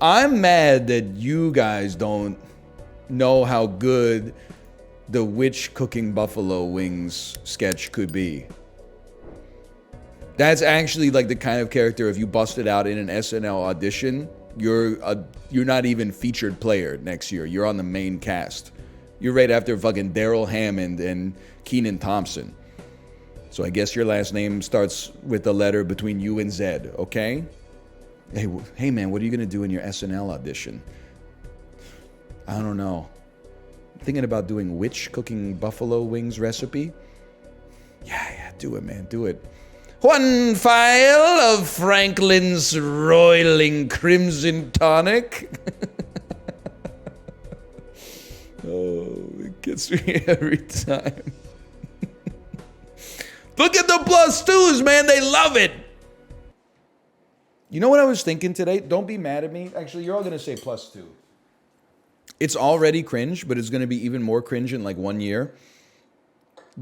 I'm mad that you guys don't know how good the witch cooking buffalo wings sketch could be. That's actually like the kind of character, if you bust it out in an SNL audition, you're not even featured player next year. You're on the main cast. You're right after fucking Daryl Hammond and Kenan Thompson. So I guess your last name starts with the letter between U and Z, okay? Hey man, what are you gonna do in your SNL audition? I don't know. I'm thinking about doing witch cooking buffalo wings recipe. Yeah, do it, man, do it. 1 phial of Franklin's Roiling Crimson Tonic. Oh, it gets me every time. Look at the +2s, man. They love it. You know what I was thinking today? Don't be mad at me. Actually, you're all going to say +2. It's already cringe, but it's going to be even more cringe in like 1 year.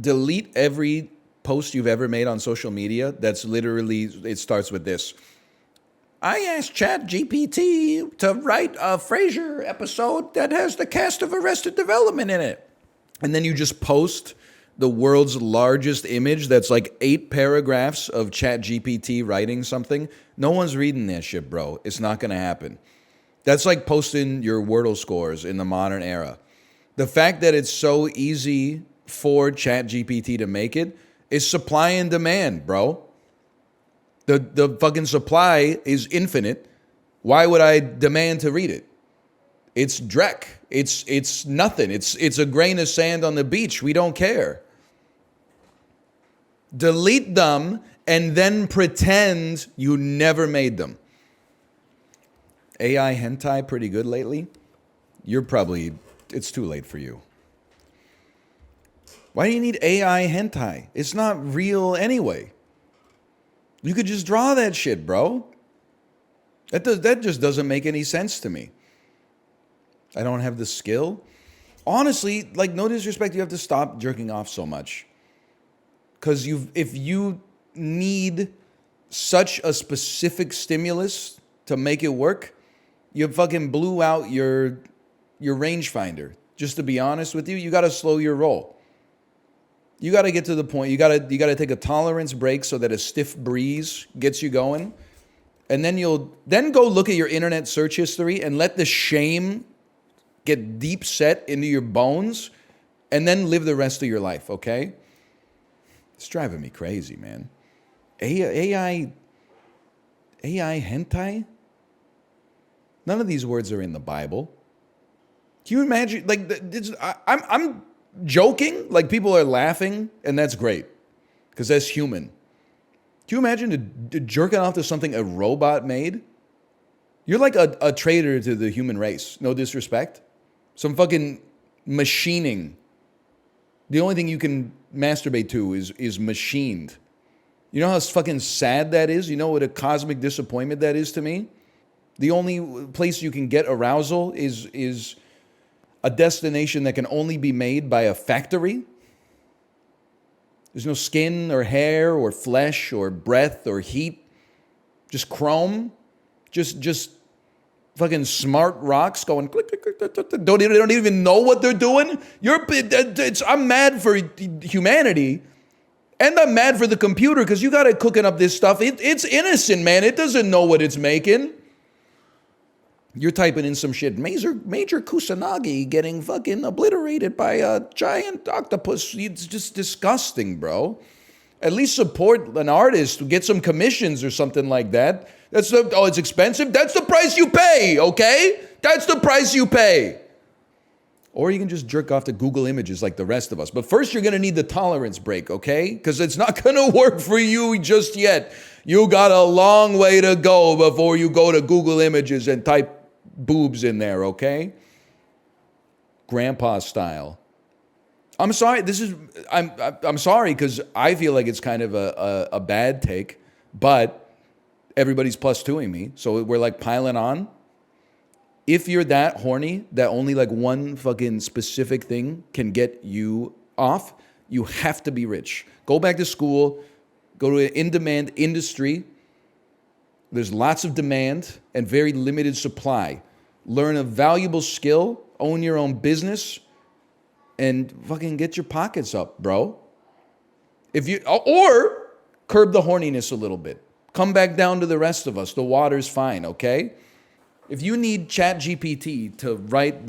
Delete every post you've ever made on social media that's literally, it starts with this. I asked ChatGPT to write a Frasier episode that has the cast of Arrested Development in it. And then you just post the world's largest image that's like 8 paragraphs of ChatGPT writing something. No one's reading that shit, bro. It's not going to happen. That's like posting your Wordle scores in the modern era. The fact that it's so easy for ChatGPT to make it is supply and demand, bro. The fucking supply is infinite. Why would I demand to read it? It's dreck. It's nothing. It's a grain of sand on the beach. We don't care. Delete them and then pretend you never made them. AI hentai pretty good lately? It's too late for you. Why do you need AI hentai? It's not real anyway. You could just draw that shit, bro. That just doesn't make any sense to me. I don't have the skill. Honestly, like, no disrespect, you have to stop jerking off so much. Because if you need such a specific stimulus to make it work, you fucking blew out your rangefinder. Just to be honest with you, you got to slow your roll. You got to get to the point. You got to take a tolerance break so that a stiff breeze gets you going. And then you'll go look at your internet search history and let the shame get deep set into your bones and then live the rest of your life, okay? It's driving me crazy, man. AI hentai? None of these words are in the Bible. Can you imagine? Like, I'm joking. Like, people are laughing, and that's great because that's human. Can you imagine jerking off to something a robot made? You're like a traitor to the human race. No disrespect. Some fucking machining. The only thing you can masturbate to is machined. You know how fucking sad that is? You know what a cosmic disappointment that is to me? The only place you can get arousal is a destination that can only be made by a factory. There's no skin or hair or flesh or breath or heat. Just chrome. Just fucking smart rocks going click, click, click, click, click. They don't even know what they're doing. I'm mad for humanity. And I'm mad for the computer because you got it cooking up this stuff. It's innocent, man. It doesn't know what it's making. You're typing in some shit. Major Kusanagi getting fucking obliterated by a giant octopus. It's just disgusting, bro. At least support an artist, get some commissions or something like that. It's expensive? That's the price you pay, okay? That's the price you pay. Or you can just jerk off to Google Images like the rest of us. But first, you're going to need the tolerance break, okay? Because it's not going to work for you just yet. You got a long way to go before you go to Google Images and type boobs in there, okay? Grandpa style. I'm sorry. I'm sorry because I feel like it's kind of a bad take, but everybody's plus twoing me, so we're like piling on. If you're that horny that only like one fucking specific thing can get you off, you have to be rich. Go back to school, go to an in-demand industry. There's lots of demand and very limited supply. Learn a valuable skill, own your own business, and fucking get your pockets up, bro. Or curb the horniness a little bit. Come back down to the rest of us. The water's fine, okay? If you need ChatGPT to write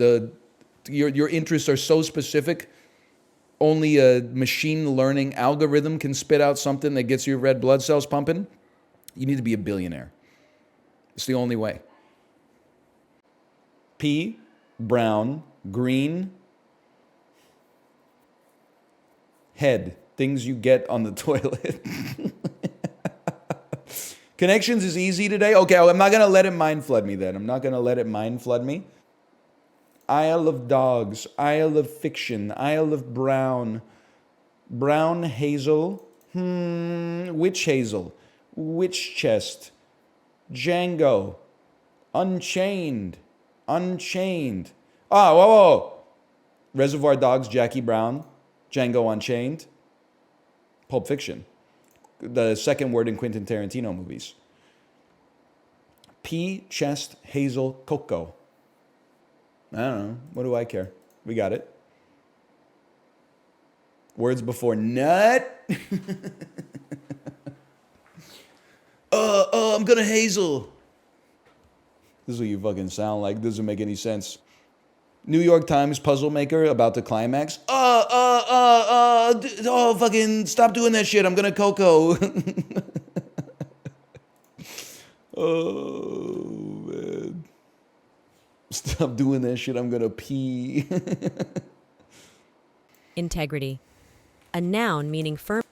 your interests are so specific, only a machine learning algorithm can spit out something that gets your red blood cells pumping, you need to be a billionaire. It's the only way. Pea, brown, green, head, things you get on the toilet. Connections is easy today. Okay, I'm not going to let it mind flood me then. I'm not going to let it mind flood me. Isle of Dogs, Isle of Fiction, Isle of Brown, Brown Hazel, Witch Hazel, Witch Chest, Django, Unchained. Whoa. Reservoir Dogs, Jackie Brown, Django Unchained, Pulp Fiction. The second word in Quentin Tarantino movies. Pea, chest, hazel, cocoa. I don't know. What do I care? We got it. Words before nut. I'm gonna hazel. This is what you fucking sound like. Doesn't make any sense. New York Times puzzle maker about to climax. Fucking stop doing that shit. I'm gonna cocoa. Oh, man. Stop doing that shit. I'm gonna pee. Integrity. A noun meaning firm.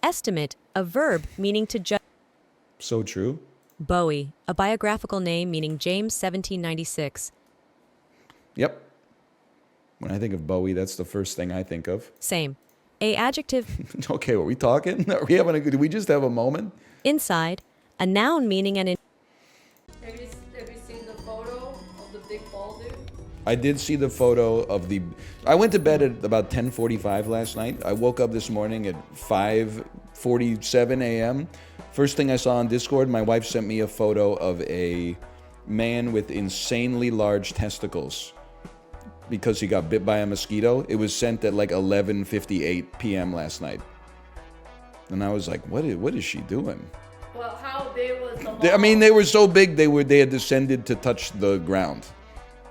Estimate. A verb meaning to judge. So true. Bowie. A biographical name meaning James 1796. Yep. When I think of Bowie, that's the first thing I think of. Same. A adjective. Okay, are we talking? Are we having a? Did we just have a moment? Inside. A noun meaning an. Have you seen the photo of the big ball dude? I did see the photo of the. I went to bed at about 10:45 last night. I woke up this morning at 5:47 a.m. First thing I saw on Discord, my wife sent me a photo of a man with insanely large testicles. because he got bit by a mosquito. It was sent at like 11:58 p.m. last night. And I was like, what is she doing? Well, how big was the ball? I mean, they were so big they had descended to touch the ground.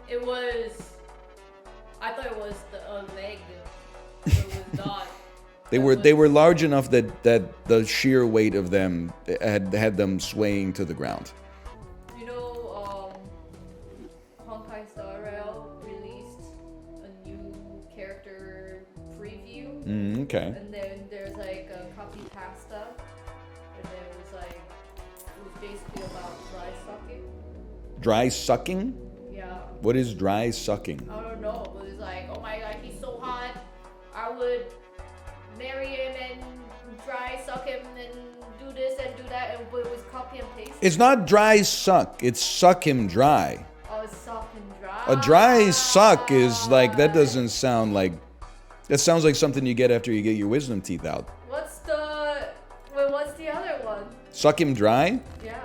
It was. I thought it was the leg. It was not. They were large enough that the sheer weight of them had them swaying to the ground. You know, Honkai Star Rail released a new character preview. Okay. And then there's like a copy pasta, and then it was basically about dry sucking. Dry sucking? Yeah. What is dry sucking? I don't know, but it's like, oh my god, he's so hot. I would marry him and dry suck him and do this and do that, and but it was copy and paste. It's not dry suck. It's suck him dry. Oh, suck and dry. A dry suck is like, that doesn't sound like, that sounds like something you get after you get your wisdom teeth out. What's the other one? Suck him dry? Yeah.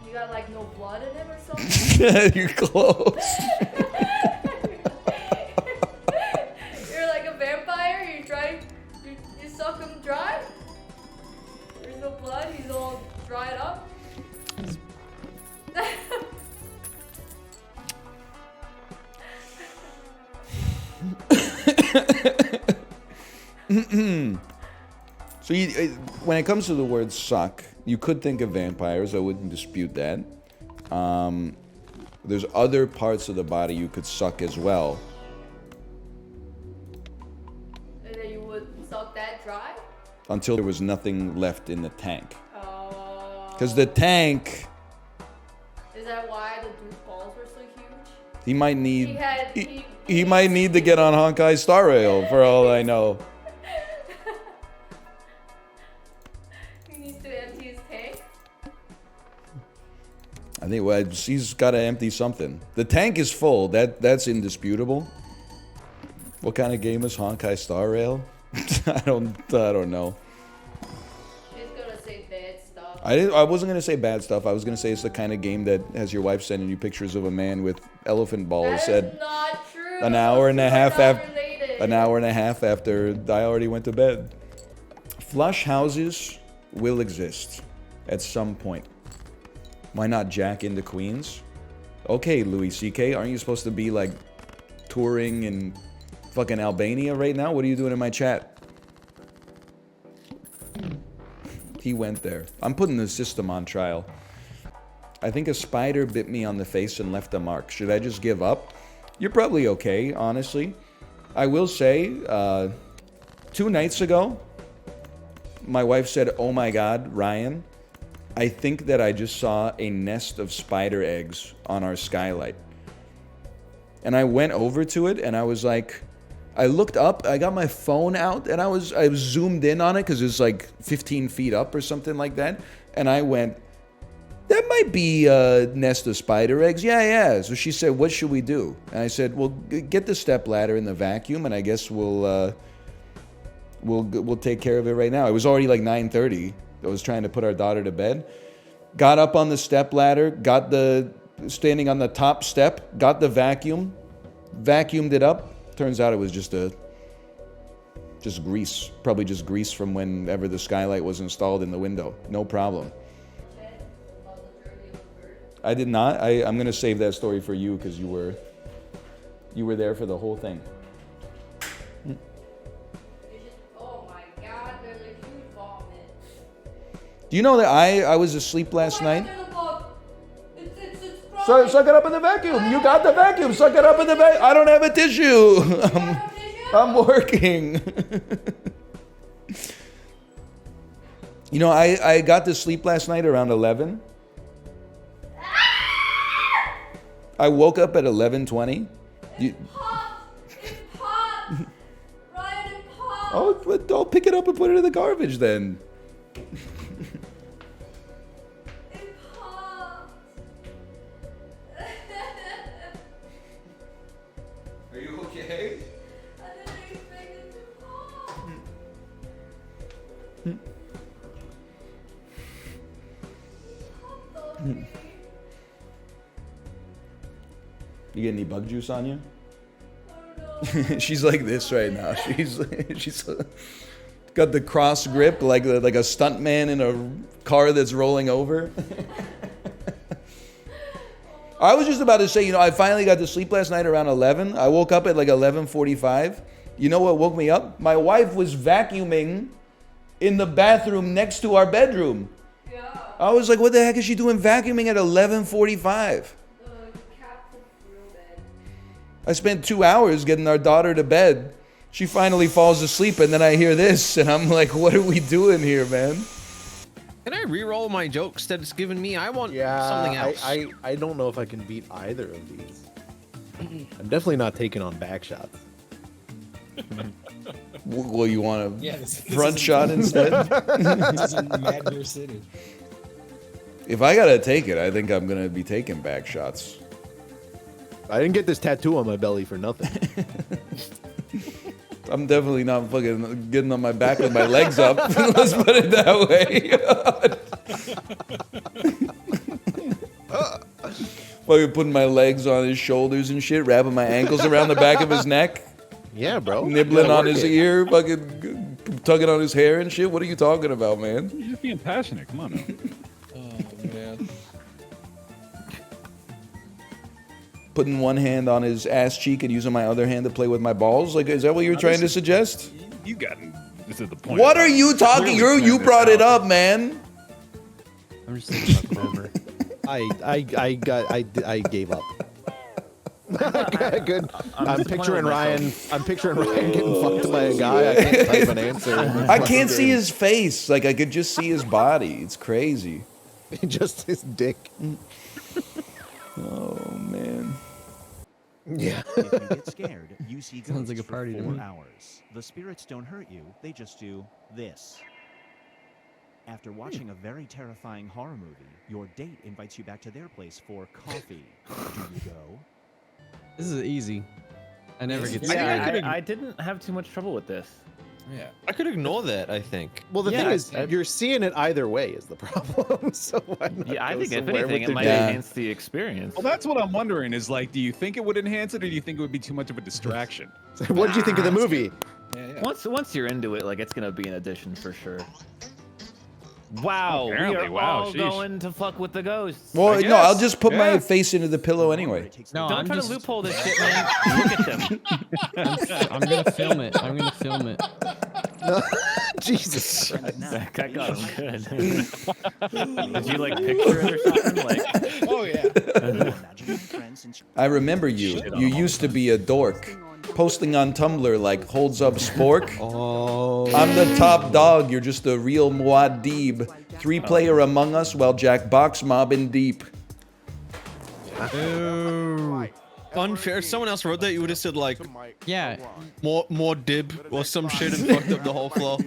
You got like no blood in him or something? You're close. You're like a vampire, you suck him dry? There's no blood, he's all dried up. So when it comes to the word suck, you could think of vampires. I wouldn't dispute that. There's other parts of the body you could suck as well. And then you would suck that dry? Until there was nothing left in the tank. Because the tank, Is that why the dude's balls were so huge? he might need He might need to get on Honkai Star Rail for all I know. He needs to empty his tank? I think he's got to empty something. The tank is full. That's indisputable. What kind of game is Honkai Star Rail? I don't know. He's gonna say bad stuff. I wasn't gonna say bad stuff. I was gonna say it's the kind of game that has your wife sending you pictures of a man with elephant balls at Not true. an hour and a half after related. an hour and a half after I already went to bed. Flush houses will exist at some point. Why not jack into Queens? Okay, Louis C.K., aren't you supposed to be like touring in fucking Albania right now? What are you doing in my chat? He went there. I'm putting the system on trial. I think a spider bit me on the face and left a mark. Should I just give up? You're probably okay, honestly. I will say, 2 nights ago, my wife said, "Oh my God, Ryan, I think that I just saw a nest of spider eggs on our skylight." And I went over to it and I was like, I looked up, I got my phone out and I was zoomed in on it because it's like 15 feet up or something like that. And I went, that might be a nest of spider eggs. Yeah. So she said, what should we do? And I said, well, get the step ladder in the vacuum and I guess we'll take care of it right now. It was already like 9:30. I was trying to put our daughter to bed. Got up on the step ladder, standing on the top step, got the vacuum, vacuumed it up. Turns out it was just grease. Probably just grease from whenever the skylight was installed in the window. No problem. I did not. I'm going to save that story for you because you were there for the whole thing. Oh my god, there's a huge vomit. Do you know that I was asleep last night? It's Suck it up in the vacuum. You got the vacuum. Suck it up in the vacuum. I don't have a tissue. I'm working. You know, I got to sleep last night around 11. I woke up at 11:20. Oh, but don't pick it up and put it in the garbage then. Are you okay? I didn't expect it to pop. You get any bug juice on you? She's like this right now. She's got the cross grip like a stuntman in a car that's rolling over. I was just about to say, I finally got to sleep last night around 11. I woke up at like 11:45. You know what woke me up? My wife was vacuuming in the bathroom next to our bedroom. Yeah. I was like, what the heck is she doing vacuuming at 11:45? I spent 2 hours getting our daughter to bed. She finally falls asleep, and then I hear this, and I'm like, what are we doing here, man? Can I re-roll my jokes that it's given me? I want something else. I don't know if I can beat either of these. I'm definitely not taking on back shots. Well, you want a this front is- shot instead? This is in Mad Bear City. If I gotta take it, I think I'm gonna be taking back shots. I didn't get this tattoo on my belly for nothing. I'm definitely not fucking getting on my back with my legs up. Let's put it that way. Fucking putting my legs on his shoulders and shit, wrapping my ankles around the back of his neck. Yeah, bro. Nibbling on his ear, fucking tugging on his hair and shit. What are you talking about, man? You're just being passionate. Come on now. Oh man. Putting one hand on his ass cheek and using my other hand to play with my balls? Like, is that what you're trying to suggest? You got this is the point. What are you talking? You brought it up, man. I'm just thinking about Grover. I gave up. Good. I'm picturing Ryan. I'm picturing Ryan getting fucked by a guy. I can't type an answer. I can't see his face. Like, I could just see his body. It's crazy. Just his dick. Oh man. Yeah. If you get scared, you see ghosts Sounds like a party to for 4 me. hours. The spirits don't hurt you, they just do this. After watching a very terrifying horror movie, your date invites you back to their place for coffee. Do you go? This is easy. I never get Yeah, scared. I didn't have too much trouble with this. Yeah. I could ignore that, I think. Well, the thing is, you're seeing it either way is the problem. So why not Yeah, I go think if somewhere anything, with it might your- enhance the experience. Well, that's what I'm wondering. Is like, do you think it would enhance it, or do you think it would be too much of a distraction? What did you think of the movie? Once you're into it, like it's gonna be an addition for sure. Wow, Apparently, we are wow, all sheesh. going to fuck with the ghosts. Well, no, I'll just put my face into the pillow anyway. No, Don't I'm try just, to loophole this shit, man. Look at them. I'm gonna film it. I'm gonna film it. Jesus. That got him good. Did you like picture it or something? Like, Oh yeah. I remember you. You used to be a dork. Posting on Tumblr like holds up spork. Oh. I'm the top dog. You're just a real Muad'Dib. 3-player Among Us while Jack box mobbing deep. Unfair. If someone else wrote that, you would have said like, Yeah. more dib or some shit and fucked up the whole flow.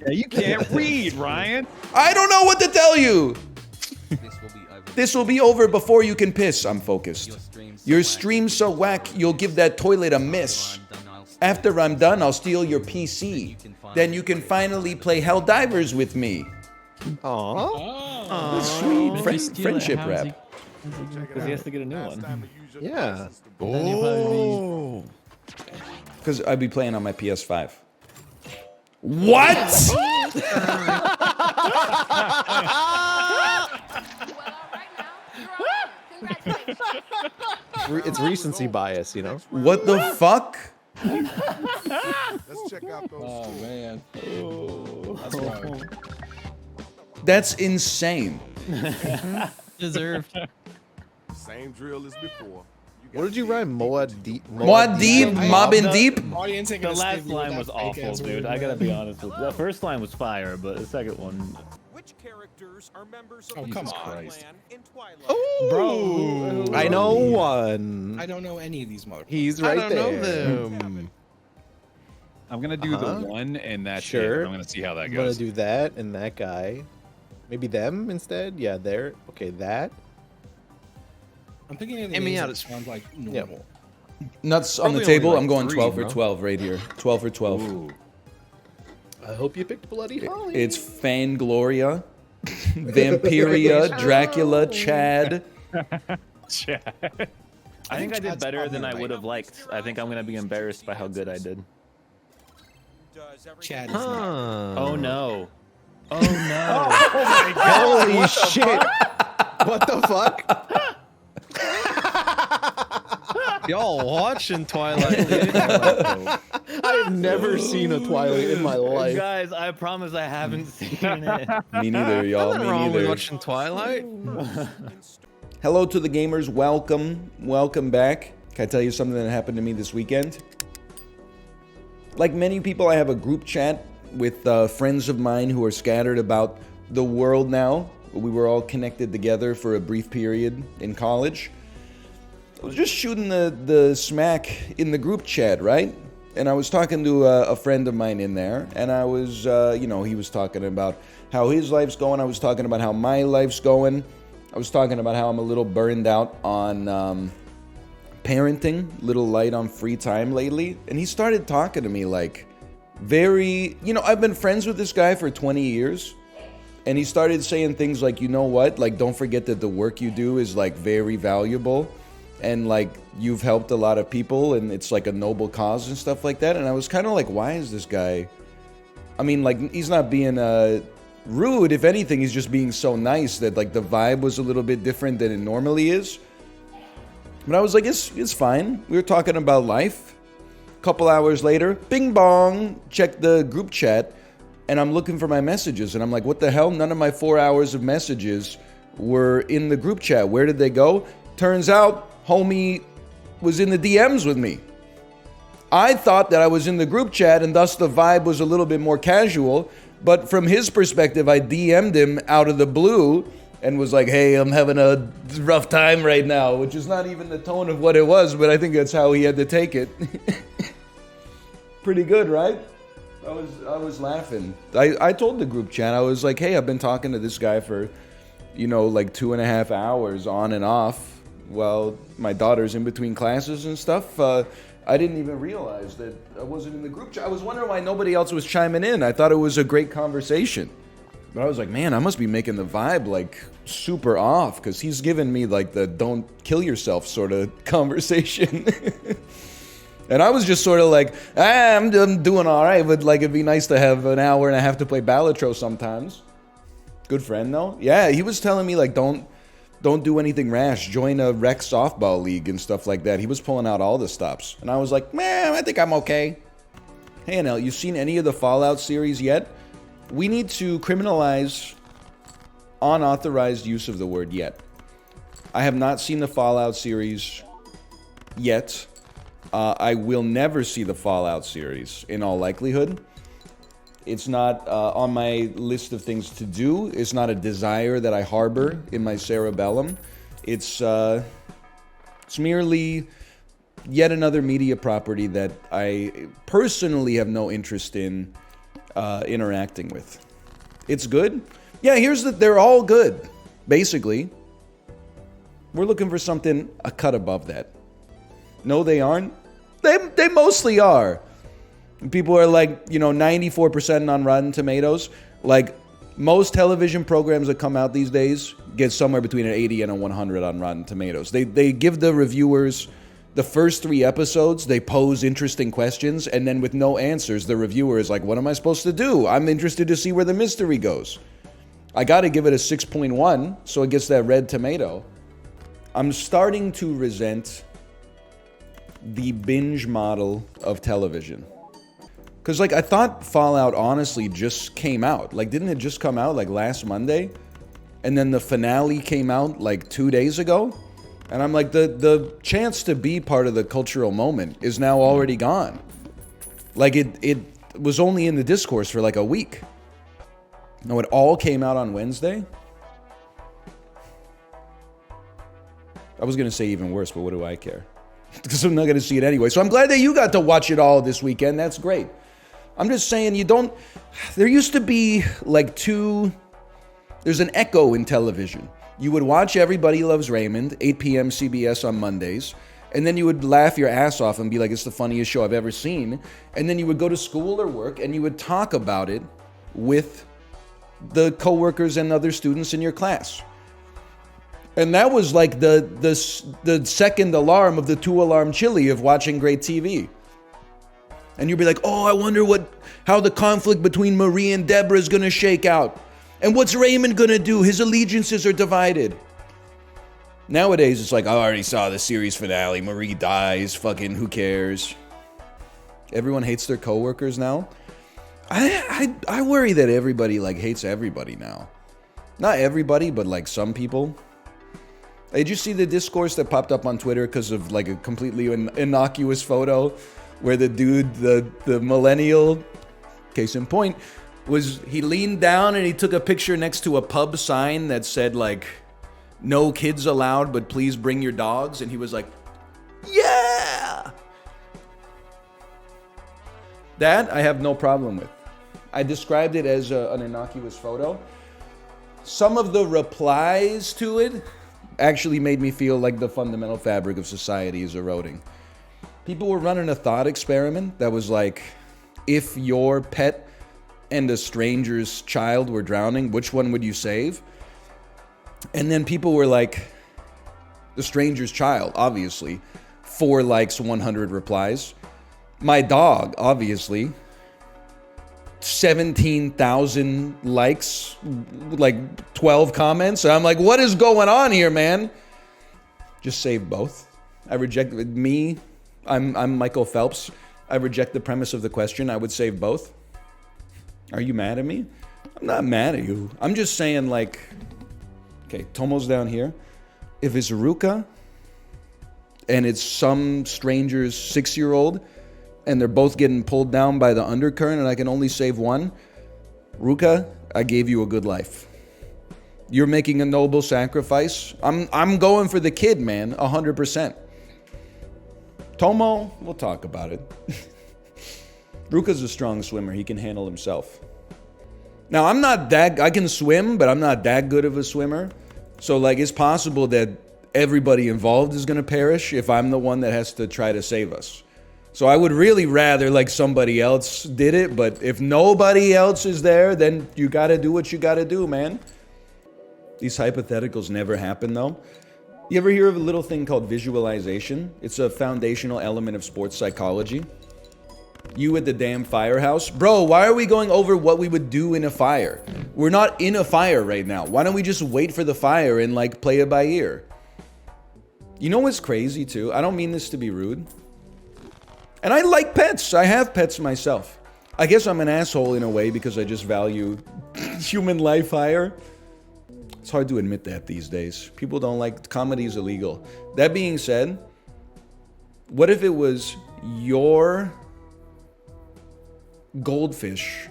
Yeah, you can't read, Ryan. I don't know what to tell you. This will be over before you can piss. I'm focused. Your stream's so whack, you'll give that toilet a miss. After I'm done, I'll steal your PC. Then you can finally play Helldivers with me. Aww. Sweet. If you steal it, Friendship how's he- rap. because he has to get a new one. Yeah. Then you'll probably Because I'd be playing on my PS5. What? It's recency bias, you know? What the fuck? Let's check out those. Oh man. That's right. That's insane. deserved. Same drill as before. What did you write? Muad'Dib? Muad'Dib? Mobbing deep? The last line was awful, dude. I gotta be honest with you. The first line was fire, but the second one. Which characters are members Oh, of the come Twilight on. Clan in Twilight? Bro. I know one. I don't know any of these motherfuckers. He's right I don't know there. them. I'm gonna do the one, and that's Sure. it. I'm gonna see how that I'm gonna goes. do that and that guy. Maybe them instead? Yeah, there. Okay, that. I'm picking any I mean, names yeah, that it's- sound like normal. Nuts on the Probably only table. like I'm going 3, 12 for bro. 12 right here. 12 for 12. I hope you picked Bloody Holly. It's Fangloria, Vampiria, Dracula, Chad. I think I did Chad's better than I probably would right. have liked. I think I'm gonna be embarrassed by how good I did. Chad is Oh no. Oh no. Oh my god! Holy shit! What the fuck? Y'all watching Twilight? Dude? I've never seen a Twilight in my life. Guys, I promise I haven't seen it. Me neither, y'all. Nothing Me wrong with neither. watching Twilight. Hello to the gamers. Welcome back. Can I tell you something that happened to me this weekend? Like many people, I have a group chat with friends of mine who are scattered about the world now. We were all connected together for a brief period in college. I was just shooting the smack in the group chat, right? And I was talking to a friend of mine in there, and I was, he was talking about how his life's going. I was talking about how my life's going. I was talking about how I'm a little burned out on parenting, little light on free time lately. And he started talking to me like I've been friends with this guy for 20 years. And he started saying things like, you know what? Like, don't forget that the work you do is like very valuable. And like, you've helped a lot of people and it's like a noble cause and stuff like that. And I was kind of like, why is this guy? I mean, like, he's not being rude. If anything, he's just being so nice that like the vibe was a little bit different than it normally is. But I was like, it's fine. We were talking about life. A couple hours later, bing bong, check the group chat. And I'm looking for my messages. And I'm like, what the hell? None of my 4 hours of messages were in the group chat. Where did they go? Turns out, homie was in the DMs with me. I thought that I was in the group chat and thus the vibe was a little bit more casual. But from his perspective, I DM'd him out of the blue and was like, hey, I'm having a rough time right now, which is not even the tone of what it was, but I think that's how he had to take it. Pretty good, right? I was laughing. I told the group chat, I was like, hey, I've been talking to this guy for, like 2.5 hours on and off while my daughter's in between classes and stuff. I didn't even realize that I wasn't in the group chat. I was wondering why nobody else was chiming in. I thought it was a great conversation. But I was like, man, I must be making the vibe like super off because he's giving me like the don't kill yourself sort of conversation. And I was just sort of like, I'm doing all right, but like it'd be nice to have an hour and a half to play Ballatro sometimes. Good friend though. Yeah, he was telling me like don't do anything rash. Join a rec softball league and stuff like that. He was pulling out all the stops. And I was like, man, I think I'm okay. Hey, NL, you seen any of the Fallout series yet? We need to criminalize unauthorized use of the word yet. I have not seen the Fallout series yet. I will never see the Fallout series in all likelihood. It's not on my list of things to do. It's not a desire that I harbor in my cerebellum. It's merely yet another media property that I personally have no interest in interacting with. It's good. Yeah, they're all good, basically. We're looking for something a cut above that. No, they aren't. They mostly are. People are like, 94% on Rotten Tomatoes. Like, most television programs that come out these days get somewhere between an 80 and a 100 on Rotten Tomatoes. They give the reviewers the first 3 episodes, they pose interesting questions, and then with no answers, the reviewer is like, what am I supposed to do? I'm interested to see where the mystery goes. I gotta give it a 6.1, so it gets that red tomato. I'm starting to resent the binge model of television. Because, I thought Fallout honestly just came out. Didn't it just come out, last Monday? And then the finale came out, 2 days ago? And I'm like, the chance to be part of the cultural moment is now already gone. It was only in the discourse for, a week. No, it all came out on Wednesday? I was going to say even worse, but what do I care? Because I'm not going to see it anyway. So I'm glad that you got to watch it all this weekend. That's great. I'm just saying there used to be there's an echo in television. You would watch Everybody Loves Raymond, 8 p.m. CBS on Mondays, and then you would laugh your ass off and be like, it's the funniest show I've ever seen. And then you would go to school or work and you would talk about it with the coworkers and other students in your class. And that was like the second alarm of the 2-alarm chili of watching great TV. And you'd be like, oh, I wonder how the conflict between Marie and Deborah is going to shake out. And what's Raymond going to do? His allegiances are divided. Nowadays, it's like, I already saw the series finale. Marie dies. Fucking who cares? Everyone hates their coworkers now. I worry that everybody like hates everybody now. Not everybody, but like some people. Did you see the discourse that popped up on Twitter because of like a completely innocuous photo where the dude, the millennial, case in point, he leaned down and he took a picture next to a pub sign that said like, no kids allowed, but please bring your dogs. And he was like, yeah! That I have no problem with. I described it as an innocuous photo. Some of the replies to it actually made me feel like the fundamental fabric of society is eroding. People were running a thought experiment that was like, if your pet and a stranger's child were drowning, which one would you save? And then people were like, the stranger's child, obviously. 4 likes, 100 replies. My dog, obviously. 17,000 likes, like 12 comments. I'm like, what is going on here, man? Just save both. I reject me. I'm Michael Phelps. I reject the premise of the question. I would save both. Are you mad at me? I'm not mad at you. I'm just saying, like, okay, Tomo's down here. If it's Ruka and it's some stranger's 6-year-old and they're both getting pulled down by the undercurrent and I can only save one, Ruka, I gave you a good life. You're making a noble sacrifice. I'm going for the kid, man, 100%. Tomo, we'll talk about it. Ruka's a strong swimmer. He can handle himself. Now, I can swim, but I'm not that good of a swimmer. So, like, it's possible that everybody involved is going to perish if I'm the one that has to try to save us. So I would really rather, like, somebody else did it. But if nobody else is there, then you got to do what you got to do, man. These hypotheticals never happen, though. You ever hear of a little thing called visualization? It's a foundational element of sports psychology. You at the damn firehouse. Bro, why are we going over what we would do in a fire? We're not in a fire right now. Why don't we just wait for the fire and, like, play it by ear? You know what's crazy, too? I don't mean this to be rude. And I like pets. I have pets myself. I guess I'm an asshole in a way because I just value human life higher. It's hard to admit that these days. People don't like... Comedy is illegal. That being said, what if it was your goldfish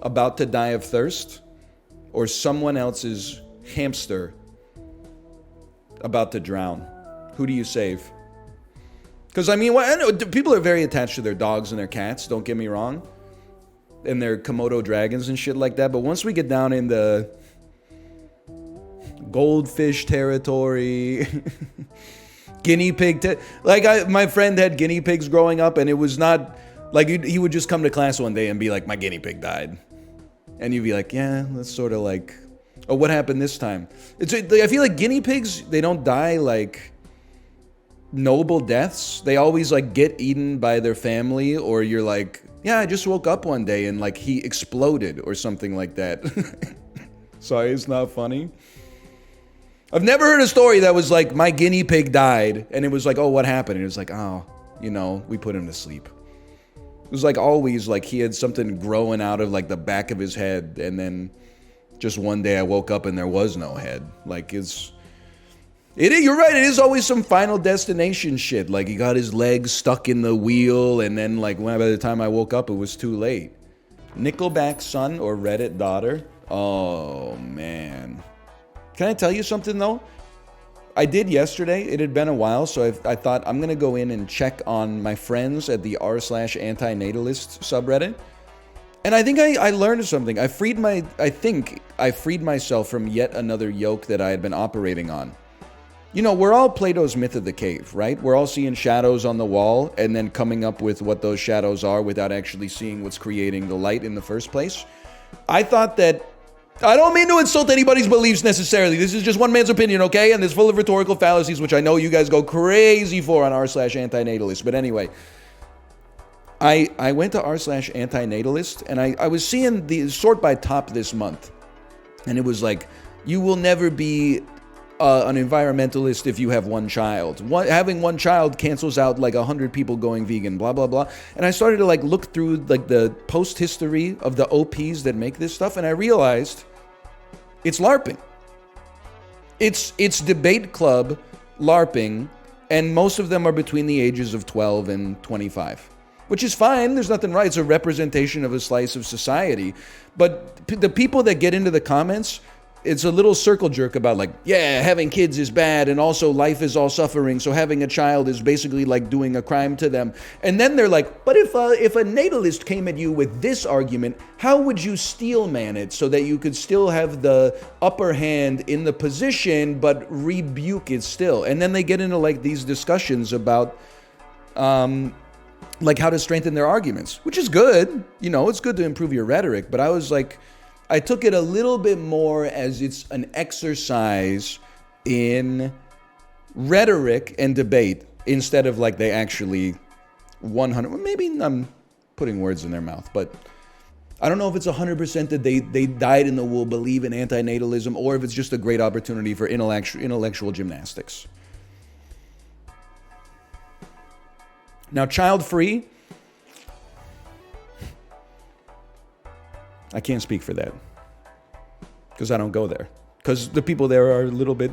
about to die of thirst, or someone else's hamster about to drown? Who do you save? Because I mean, I know people are very attached to their dogs and their cats, don't get me wrong, and their Komodo dragons and shit like that, but once we get down in the goldfish territory, guinea pig, my friend had guinea pigs growing up, and it was not like he would just come to class one day and be like, my guinea pig died. And you'd be like, yeah, that's sort of like, oh, what happened this time? I feel like guinea pigs, they don't die like noble deaths. They always like get eaten by their family, or you're like, yeah, I just woke up one day and like he exploded or something like that. Sorry, it's not funny. I've never heard a story that was like, my guinea pig died, and it was like, oh, what happened? And it was like, oh, we put him to sleep. It was like always like he had something growing out of like the back of his head, and then just one day I woke up and there was no head. Like you're right, it is always some Final Destination shit. Like he got his legs stuck in the wheel, and then like by the time I woke up it was too late. Nickelback son or Reddit daughter? Oh man. Can I tell you something though? I did yesterday. It had been a while, so I thought I'm going to go in and check on my friends at the r/antinatalist subreddit. And I think I learned something. I think I freed myself from yet another yoke that I had been operating on. You know, we're all Plato's myth of the cave, right? We're all seeing shadows on the wall and then coming up with what those shadows are without actually seeing what's creating the light in the first place. I thought that I don't mean to insult anybody's beliefs necessarily. This is just one man's opinion, okay? And it's full of rhetorical fallacies, which I know you guys go crazy for on r/antinatalist. But anyway, I went to r/antinatalist, and I was seeing the sort by top this month. And it was like, you will never be an environmentalist if you have one child. Having one child cancels out like 100 people going vegan, blah, blah, blah. And I started to like look through like the post history of the OPs that make this stuff, and I realized it's LARPing. It's debate club LARPing, and most of them are between the ages of 12 and 25. Which is fine, there's nothing right, it's a representation of a slice of society. But the people that get into the comments, it's a little circle jerk about like, yeah, having kids is bad, and also life is all suffering, so having a child is basically like doing a crime to them. And then they're like, but if a natalist came at you with this argument, how would you steel man it so that you could still have the upper hand in the position, but rebuke it still? And then they get into like these discussions about like how to strengthen their arguments, which is good. You know, it's good to improve your rhetoric, but I was like, I took it a little bit more as it's an exercise in rhetoric and debate instead of like they actually 100, maybe I'm putting words in their mouth, but I don't know if it's 100% that they dyed in the wool believe in antinatalism, or if it's just a great opportunity for intellectual gymnastics. Now, child-free, I can't speak for that because I don't go there. Because the people there are a little bit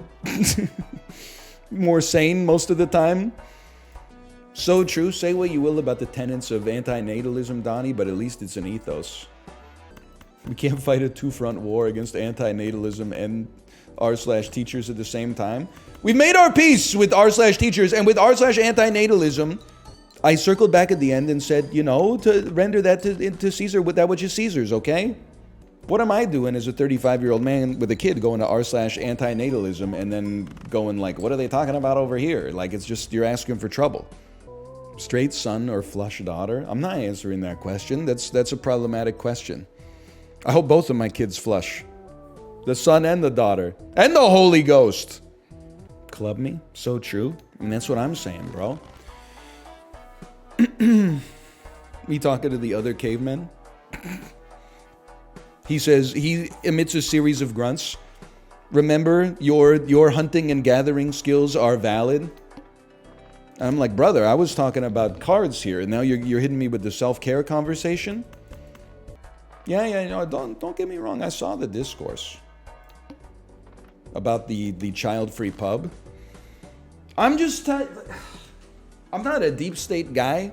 more sane most of the time. So true. Say what you will about the tenets of antinatalism, Donnie, but at least it's an ethos. We can't fight a two-front war against antinatalism and r/teachers at the same time. We've made our peace with r/teachers, and with r/antinatalism, I circled back at the end and said, you know, to render that to Caesar with that which is Caesar's, okay? What am I doing as a 35-year-old man with a kid going to r/antinatalism and then going like, what are they talking about over here? Like, it's just, you're asking for trouble. Straight son or flush daughter? I'm not answering that question. That's a problematic question. I hope both of my kids flush. The son and the daughter. And the Holy Ghost. Club me? So true. And that's what I'm saying, bro. Me talking to the other cavemen. He says, he emits a series of grunts. Remember, your hunting and gathering skills are valid. And I'm like, brother, I was talking about cards here, and now you're hitting me with the self-care conversation. Yeah, no, don't get me wrong. I saw the discourse about the child-free pub. I'm not a deep state guy.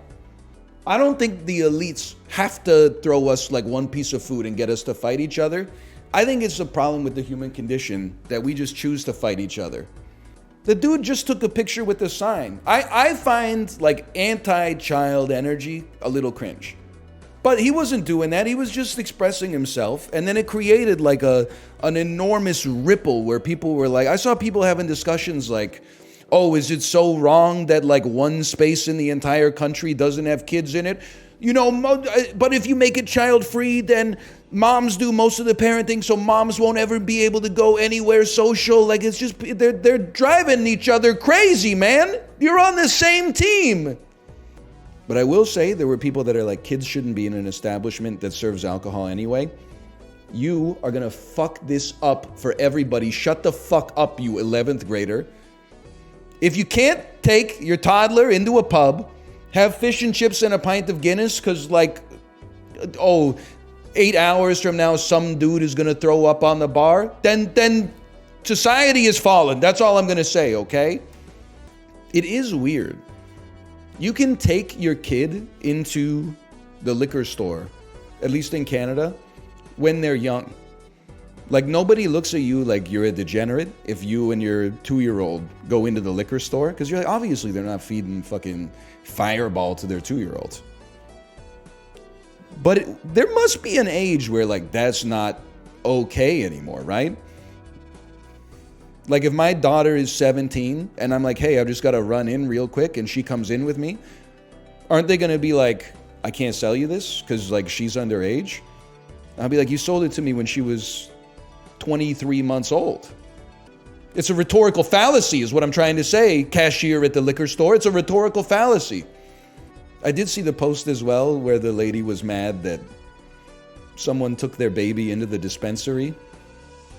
I don't think the elites have to throw us like one piece of food and get us to fight each other. I think it's a problem with the human condition that we just choose to fight each other. The dude just took a picture with the sign. I find like anti-child energy a little cringe. But he wasn't doing that. He was just expressing himself. And then it created like an enormous ripple where people were like, I saw people having discussions like, oh, is it so wrong that like one space in the entire country doesn't have kids in it? You know, but if you make it child-free, then moms do most of the parenting, so moms won't ever be able to go anywhere social. Like, it's just, they're driving each other crazy, man. You're on the same team. But I will say there were people that are like, kids shouldn't be in an establishment that serves alcohol anyway. You are gonna fuck this up for everybody. Shut the fuck up, you 11th grader. If you can't take your toddler into a pub, have fish and chips and a pint of Guinness, because like, 8 hours from now some dude is gonna throw up on the bar, then society has fallen. That's all I'm gonna say, okay? It is weird. You can take your kid into the liquor store, at least in Canada, when they're young. Like, nobody looks at you like you're a degenerate if you and your 2-year-old go into the liquor store, because you're like, obviously they're not feeding fucking Fireball to their 2-year-olds. But there must be an age where like that's not okay anymore, right? Like if my daughter is 17 and I'm like, hey, I've just got to run in real quick, and she comes in with me, aren't they going to be like, I can't sell you this because like she's underage? I'll be like, you sold it to me when she was 23 months old. It's a rhetorical fallacy is what I'm trying to say, cashier at the liquor store. It's a rhetorical fallacy. I did see the post as well where the lady was mad that someone took their baby into the dispensary.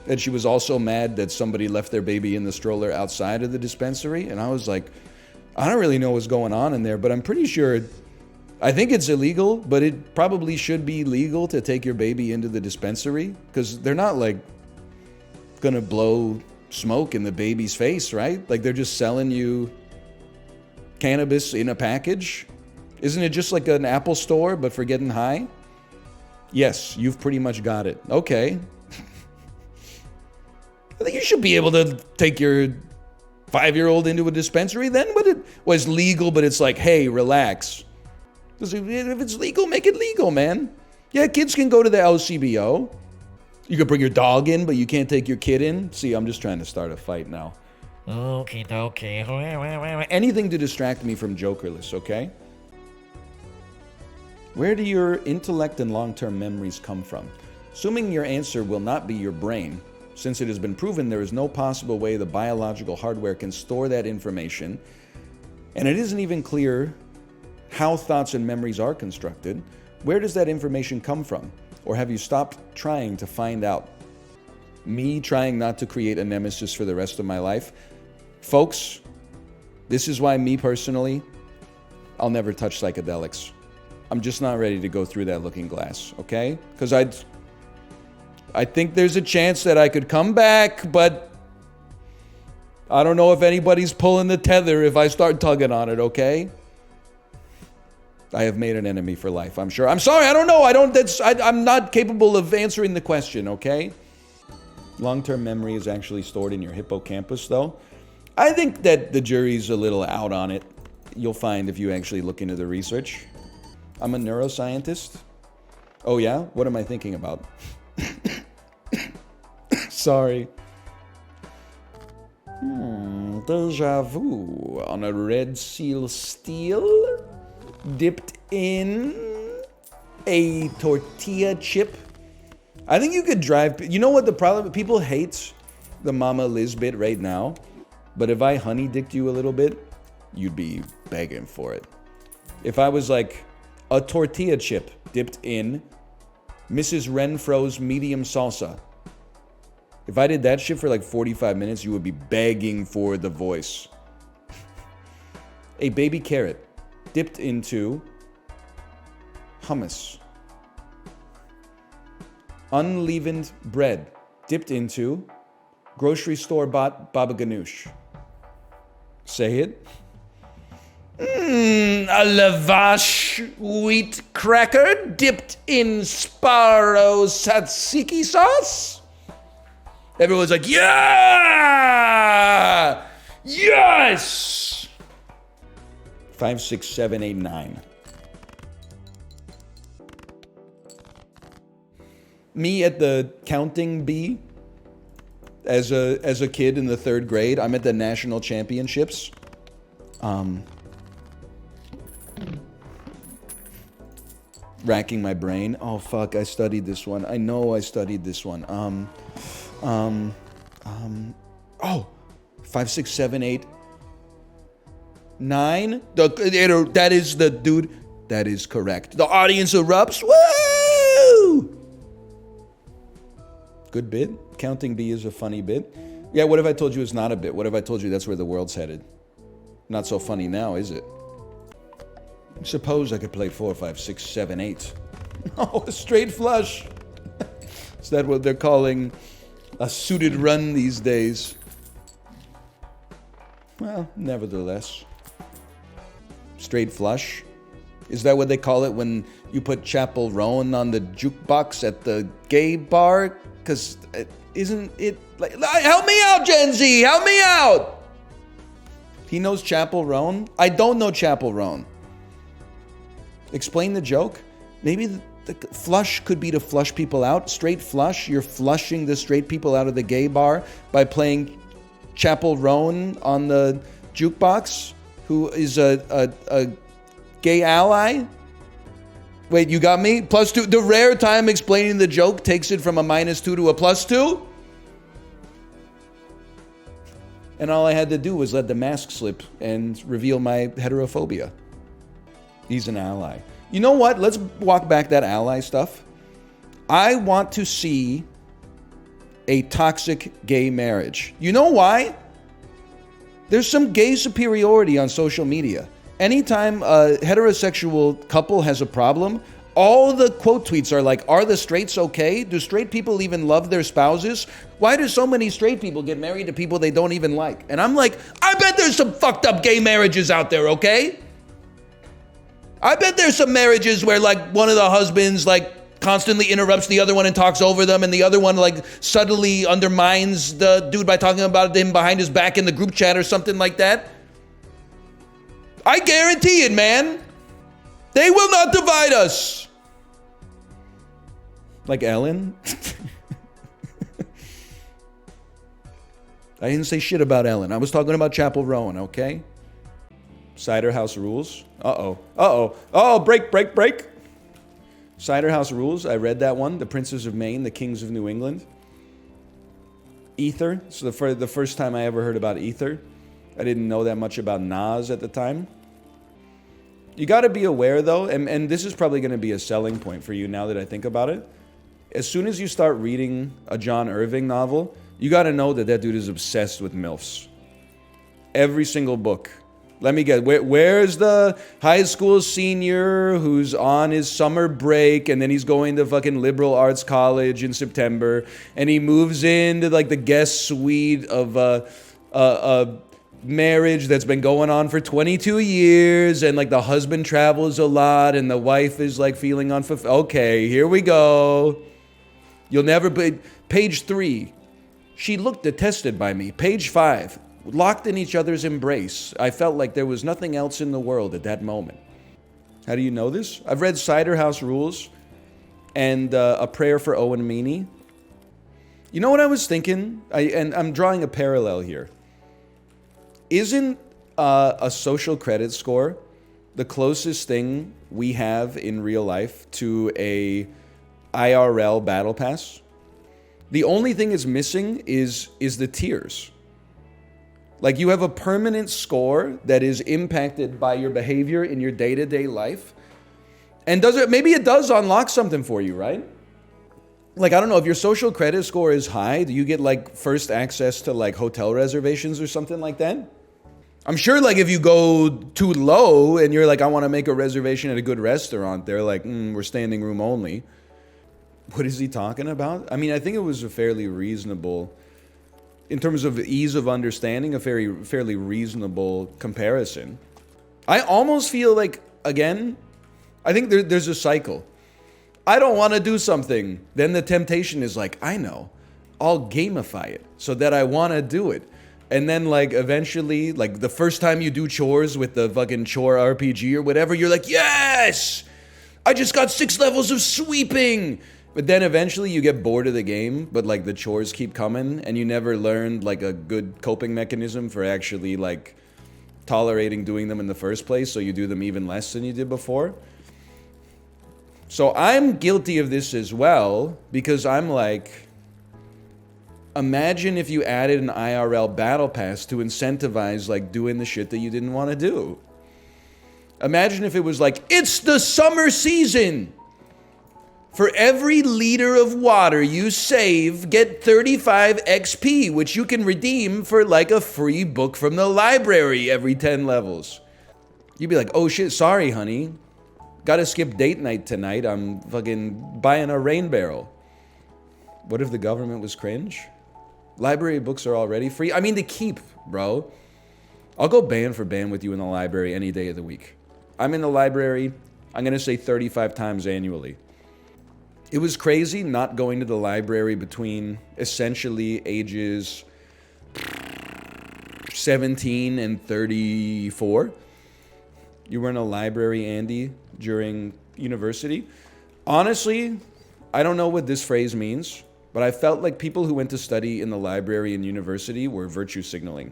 And she was also mad that somebody left their baby in the stroller outside of the dispensary. And I was like, I don't really know what's going on in there, but I'm pretty sure, I think it's illegal, but it probably should be legal to take your baby into the dispensary because they're not like gonna blow smoke in the baby's face, right? Like they're just selling you cannabis in a package. Isn't it just like an Apple store, but for getting high? Yes, you've pretty much got it. Okay. I think you should be able to take your 5-year-old into a dispensary then, but it was legal, but it's like, hey, relax. Because if it's legal, make it legal, man. Yeah, kids can go to the LCBO. You could bring your dog in, but you can't take your kid in. See, I'm just trying to start a fight now. Okay, okay. Anything to distract me from Jokerless, okay? Where do your intellect and long-term memories come from? Assuming your answer will not be your brain, since it has been proven there is no possible way the biological hardware can store that information, and it isn't even clear how thoughts and memories are constructed, where does that information come from? Or have you stopped trying to find out? Me trying not to create a nemesis for the rest of my life? Folks, this is why me personally, I'll never touch psychedelics. I'm just not ready to go through that looking glass, okay? Because I think there's a chance that I could come back, but I don't know if anybody's pulling the tether if I start tugging on it, okay? I have made an enemy for life, I'm sure. I'm sorry, I don't know. I'm not capable of answering the question, okay? Long-term memory is actually stored in your hippocampus, though. I think that the jury's a little out on it. You'll find if you actually look into the research. I'm a neuroscientist. Oh yeah? What am I thinking about? Sorry. Deja vu on a red seal steel, dipped in a tortilla chip. I think you could drive. You know what the problem? People hate the Mama Liz bit right now, but if I honey dicked you a little bit, you'd be begging for it. If I was like a tortilla chip dipped in Mrs. Renfro's medium salsa. If I did that shit for like 45 minutes, you would be begging for the voice. A baby carrot dipped into hummus. Unleavened bread dipped into grocery store bought baba ganoush. Say it. A lavash wheat cracker dipped in Sparrow tzatziki sauce. Everyone's like, yeah! Yes! 5, 6, 7, 8, 9. Me at the counting bee as a kid in the 3rd grade. I'm at the national championships. Racking my brain. Oh fuck, I studied this one. I know I studied this one. 5, 6, 7, 8, 9. That is the dude. That is correct. The audience erupts. Woo! Good bit. Counting B is a funny bit. Yeah, what if I told you it's not a bit? What if I told you that's where the world's headed? Not so funny now, is it? Suppose I could play 4, 5, 6, 7, 8. Oh, a straight flush. Is that what they're calling a suited run these days? Well, nevertheless. Straight flush. Is that what they call it when you put Chapel Roan on the jukebox at the gay bar? Because isn't it like... Help me out, Gen Z! Help me out! He knows Chapel Roan? I don't know Chapel Roan. Explain the joke. Maybe the flush could be to flush people out. Straight flush. You're flushing the straight people out of the gay bar by playing Chapel Roan on the jukebox, who is a gay ally. Wait, you got me? +2. The rare time explaining the joke takes it from a -2 to a +2? And all I had to do was let the mask slip and reveal my heterophobia. He's an ally. You know what? Let's walk back that ally stuff. I want to see a toxic gay marriage. You know why? There's some gay superiority on social media. Anytime a heterosexual couple has a problem, all the quote tweets are like, are the straights okay? Do straight people even love their spouses? Why do so many straight people get married to people they don't even like? And I'm like, I bet there's some fucked up gay marriages out there, okay? I bet there's some marriages where like one of the husbands like constantly interrupts the other one and talks over them, and the other one like subtly undermines the dude by talking about him behind his back in the group chat or something like that. I guarantee it, man. They will not divide us. Like Ellen? I didn't say shit about Ellen. I was talking about Chapel Rowan, okay? Cider House Rules. Uh-oh. Uh-oh. Oh, break. Cider House Rules. I read that one. The Princes of Maine, the Kings of New England. Ether. So the first time I ever heard about Ether. I didn't know that much about Nas at the time. You got to be aware, though, and this is probably going to be a selling point for you now that I think about it. As soon as you start reading a John Irving novel, you got to know that that dude is obsessed with MILFs. Every single book. Let me guess, where's the high school senior who's on his summer break and then he's going to fucking liberal arts college in September and he moves into like the guest suite of a marriage that's been going on for 22 years and like the husband travels a lot and the wife is like feeling unfulfilled. Okay, here we go. You'll never be. Page 3. She looked detested by me. Page 5. Locked in each other's embrace. I felt like there was nothing else in the world at that moment. How do you know this? I've read Cider House Rules and A Prayer for Owen Meany. You know what I was thinking? And I'm drawing a parallel here. Isn't a social credit score the closest thing we have in real life to a IRL battle pass? The only thing is missing is the tiers. Like you have a permanent score that is impacted by your behavior in your day-to-day life. And maybe it does unlock something for you, right? Like, I don't know, if your social credit score is high, do you get like first access to like hotel reservations or something like that? I'm sure like if you go too low and you're like, I want to make a reservation at a good restaurant, they're like, we're standing room only. What is he talking about? I mean, I think it was a fairly reasonable, in terms of ease of understanding, a fairly reasonable comparison. I almost feel like, again, I think there's a cycle. I don't want to do something. Then the temptation is like, I know. I'll gamify it so that I want to do it. And then like eventually, like the first time you do chores with the fucking chore RPG or whatever, you're like, yes! I just got 6 levels of sweeping! But then eventually you get bored of the game, but like the chores keep coming and you never learned like a good coping mechanism for actually like tolerating doing them in the first place, so you do them even less than you did before. So I'm guilty of this as well, because I'm like, imagine if you added an IRL battle pass to incentivize like doing the shit that you didn't want to do. Imagine if it was like, it's the summer season! For every liter of water you save, get 35 XP, which you can redeem for like a free book from the library every 10 levels. You'd be like, oh shit, sorry honey. Gotta skip date night tonight. I'm fucking buying a rain barrel. What if the government was cringe? Library books are already free. I mean, to keep, bro. I'll go band for band with you in the library any day of the week. I'm in the library, I'm gonna say 35 times annually. It was crazy not going to the library between essentially ages 17 and 34. You were in a library, Andy, during university. Honestly, I don't know what this phrase means, but I felt like people who went to study in the library and university were virtue signaling.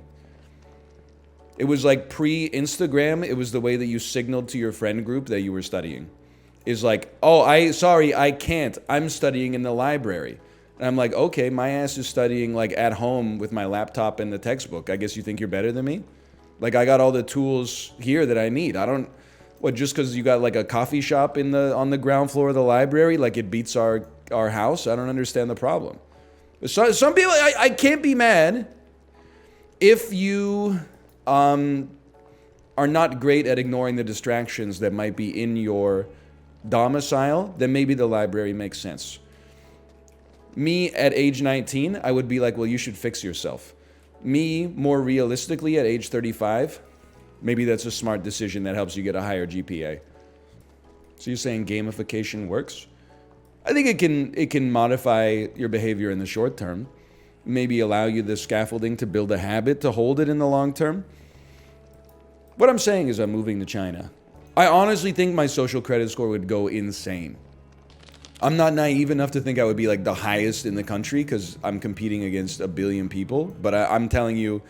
It was like pre-Instagram, it was the way that you signaled to your friend group that you were studying. Is like, oh, sorry, I can't. I'm studying in the library. And I'm like, okay, my ass is studying like at home with my laptop and the textbook. I guess you think you're better than me? Like I got all the tools here that I need. I don't, what, just because you got like a coffee shop on the ground floor of the library, like it beats our house? I don't understand the problem. So, some people, I can't be mad if you are not great at ignoring the distractions that might be in your domicile, then maybe the library makes sense. Me at age 19, I would be like, well, you should fix yourself. Me, more realistically, at age 35, maybe that's a smart decision that helps you get a higher GPA. So you're saying gamification works? I think it can modify your behavior in the short term. Maybe allow you the scaffolding to build a habit to hold it in the long term. What I'm saying is I'm moving to China. I honestly think my social credit score would go insane. I'm not naive enough to think I would be like the highest in the country because I'm competing against 1 billion people. But I'm telling you,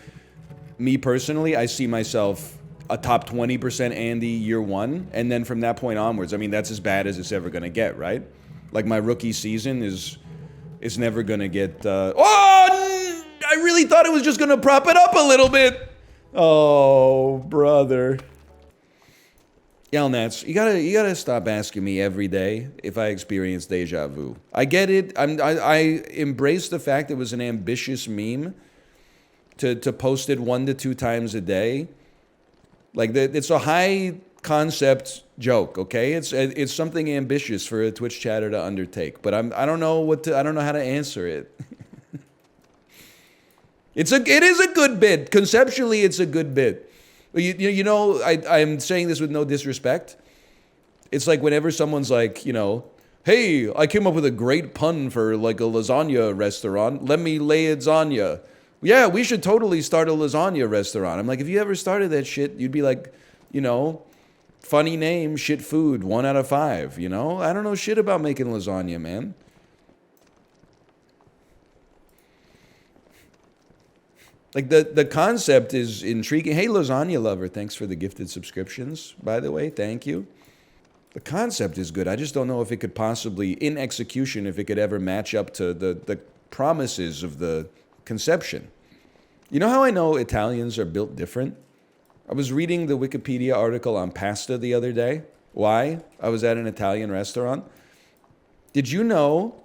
me personally, I see myself a top 20% Andy year one. And then from that point onwards, I mean, that's as bad as it's ever going to get, right? Like my rookie season is never going to get... Oh! I really thought it was just going to prop it up a little bit. Oh, brother. Yelnats, you gotta stop asking me every day if I experience deja vu. I get it. I embrace the fact it was an ambitious meme to post it 1 to 2 times a day. Like it's a high concept joke, okay? It's something ambitious for a Twitch chatter to undertake. But I don't know how to answer it. It is a good bit. Conceptually, it's a good bit. You know, I'm saying this with no disrespect. It's like whenever someone's like, you know, hey, I came up with a great pun for like a lasagna restaurant. Let me lay lasagna. Yeah, we should totally start a lasagna restaurant. I'm like, if you ever started that shit, you'd be like, you know, funny name, shit food, 1 out of 5, you know? I don't know shit about making lasagna, man. Like, the concept is intriguing. Hey, Lasagna Lover, thanks for the gifted subscriptions, by the way. Thank you. The concept is good. I just don't know if it could possibly, in execution, if it could ever match up to the promises of the conception. You know how I know Italians are built different? I was reading the Wikipedia article on pasta the other day. Why? I was at an Italian restaurant. Did you know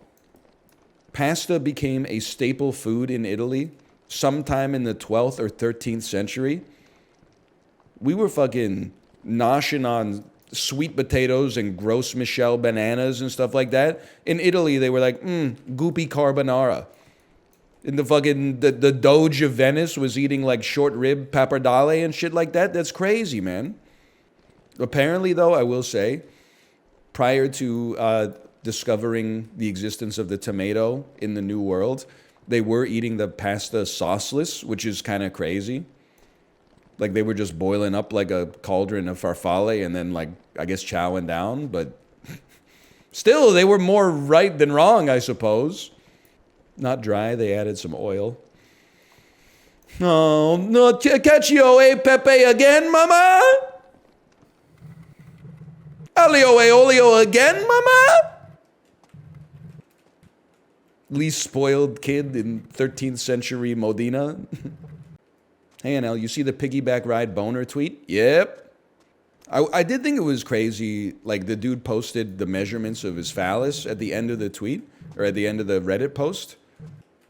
pasta became a staple food in Italy sometime in the 12th or 13th century? We were fucking noshing on sweet potatoes and gross Michelle bananas and stuff like that. In Italy, they were like, goopy carbonara. In the fucking, the Doge of Venice was eating like short rib pappardelle and shit like that. That's crazy, man. Apparently, though, I will say, prior to discovering the existence of the tomato in the New World, they were eating the pasta sauceless, which is kind of crazy. Like, they were just boiling up like a cauldron of farfalle and then, like, I guess chowing down. But still, they were more right than wrong, I suppose. Not dry, they added some oil. Oh, no, Caccio e Pepe again, mama? Alio e olio again, mama? Least spoiled kid in 13th century Modena. Hey, NL, you see the piggyback ride boner tweet? Yep. I did think it was crazy, like the dude posted the measurements of his phallus at the end of the tweet, or at the end of the Reddit post.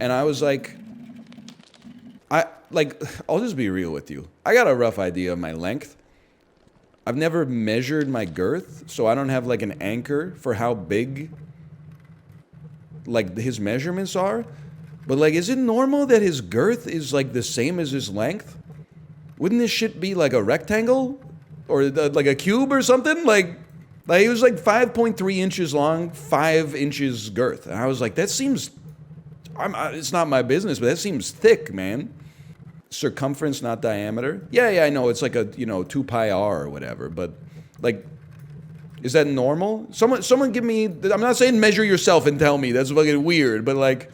And I was like, I'll just be real with you. I got a rough idea of my length. I've never measured my girth, so I don't have like an anchor for how big like his measurements are. But like, is it normal that his girth is like the same as his length? Wouldn't this shit be like a rectangle? Or like a cube or something? Like he was like 5.3 inches long, 5 inches girth. And I was like, that seems... it's not my business, but that seems thick, man. Circumference, not diameter. Yeah, I know. It's like a, 2 pi r or whatever. But, like, is that normal? Someone give me... I'm not saying measure yourself and tell me. That's fucking weird. But, like,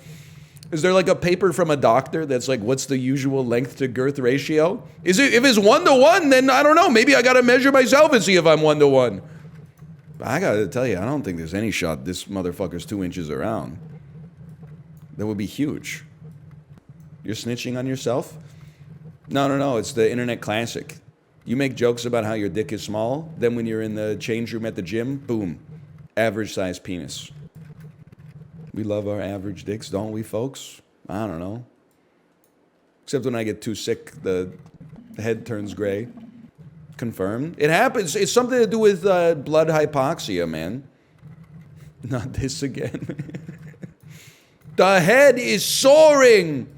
is there, like, a paper from a doctor that's like, what's the usual length to girth ratio? If it's 1 to 1, then I don't know. Maybe I got to measure myself and see if I'm 1 to 1. But I got to tell you, I don't think there's any shot this motherfucker's 2 inches around. That would be huge. You're snitching on yourself? No. It's the internet classic. You make jokes about how your dick is small, then when you're in the change room at the gym, boom, average size penis. We love our average dicks, don't we, folks? I don't know. Except when I get too sick, the head turns gray. Confirmed. It happens. It's something to do with blood hypoxia, man. Not this again. The head is soaring.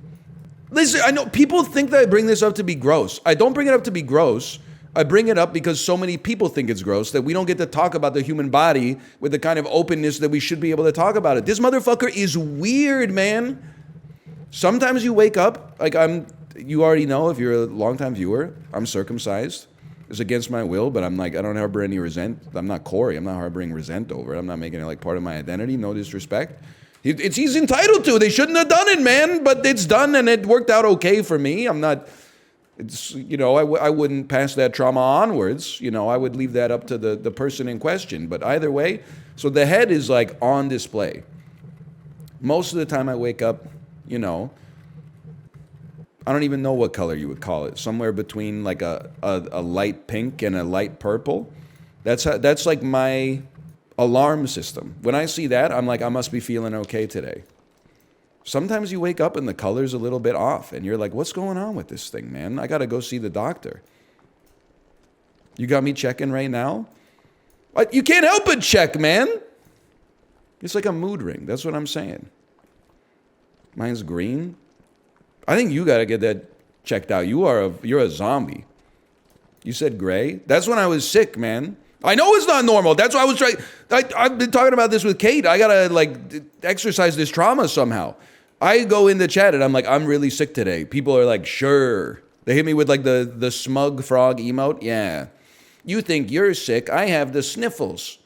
Listen, I know people think that I bring this up to be gross. I don't bring it up to be gross. I bring it up because so many people think it's gross that we don't get to talk about the human body with the kind of openness that we should be able to talk about it. This motherfucker is weird, man. Sometimes you wake up, like you already know if you're a longtime viewer, I'm circumcised. It's against my will, but I'm like, I don't harbor any resent. I'm not Corey. I'm not harboring resent over it. I'm not making it like part of my identity. No disrespect. He's entitled to. They shouldn't have done it, man. But it's done, and it worked out okay for me. I'm not. It's I wouldn't pass that trauma onwards. I would leave that up to the person in question. But either way, so the head is like on display. Most of the time I wake up, I don't even know what color you would call it. Somewhere between like a light pink and a light purple. That's like my alarm system. When I see that, I'm like, I must be feeling okay today. Sometimes you wake up and the color's a little bit off, and you're like, what's going on with this thing, man? I gotta go see the doctor. You got me checking right now? You can't help but check, man. It's like a mood ring. That's what I'm saying. Mine's green. I think you gotta get that checked out. You're a zombie. You said gray? That's when I was sick, man. I know it's not normal. That's why I was trying. I've been talking about this with Kate. I gotta exercise this trauma somehow. I go in the chat and I'm like, I'm really sick today. People are like, sure. They hit me with like the smug frog emote. Yeah. You think you're sick? I have the sniffles.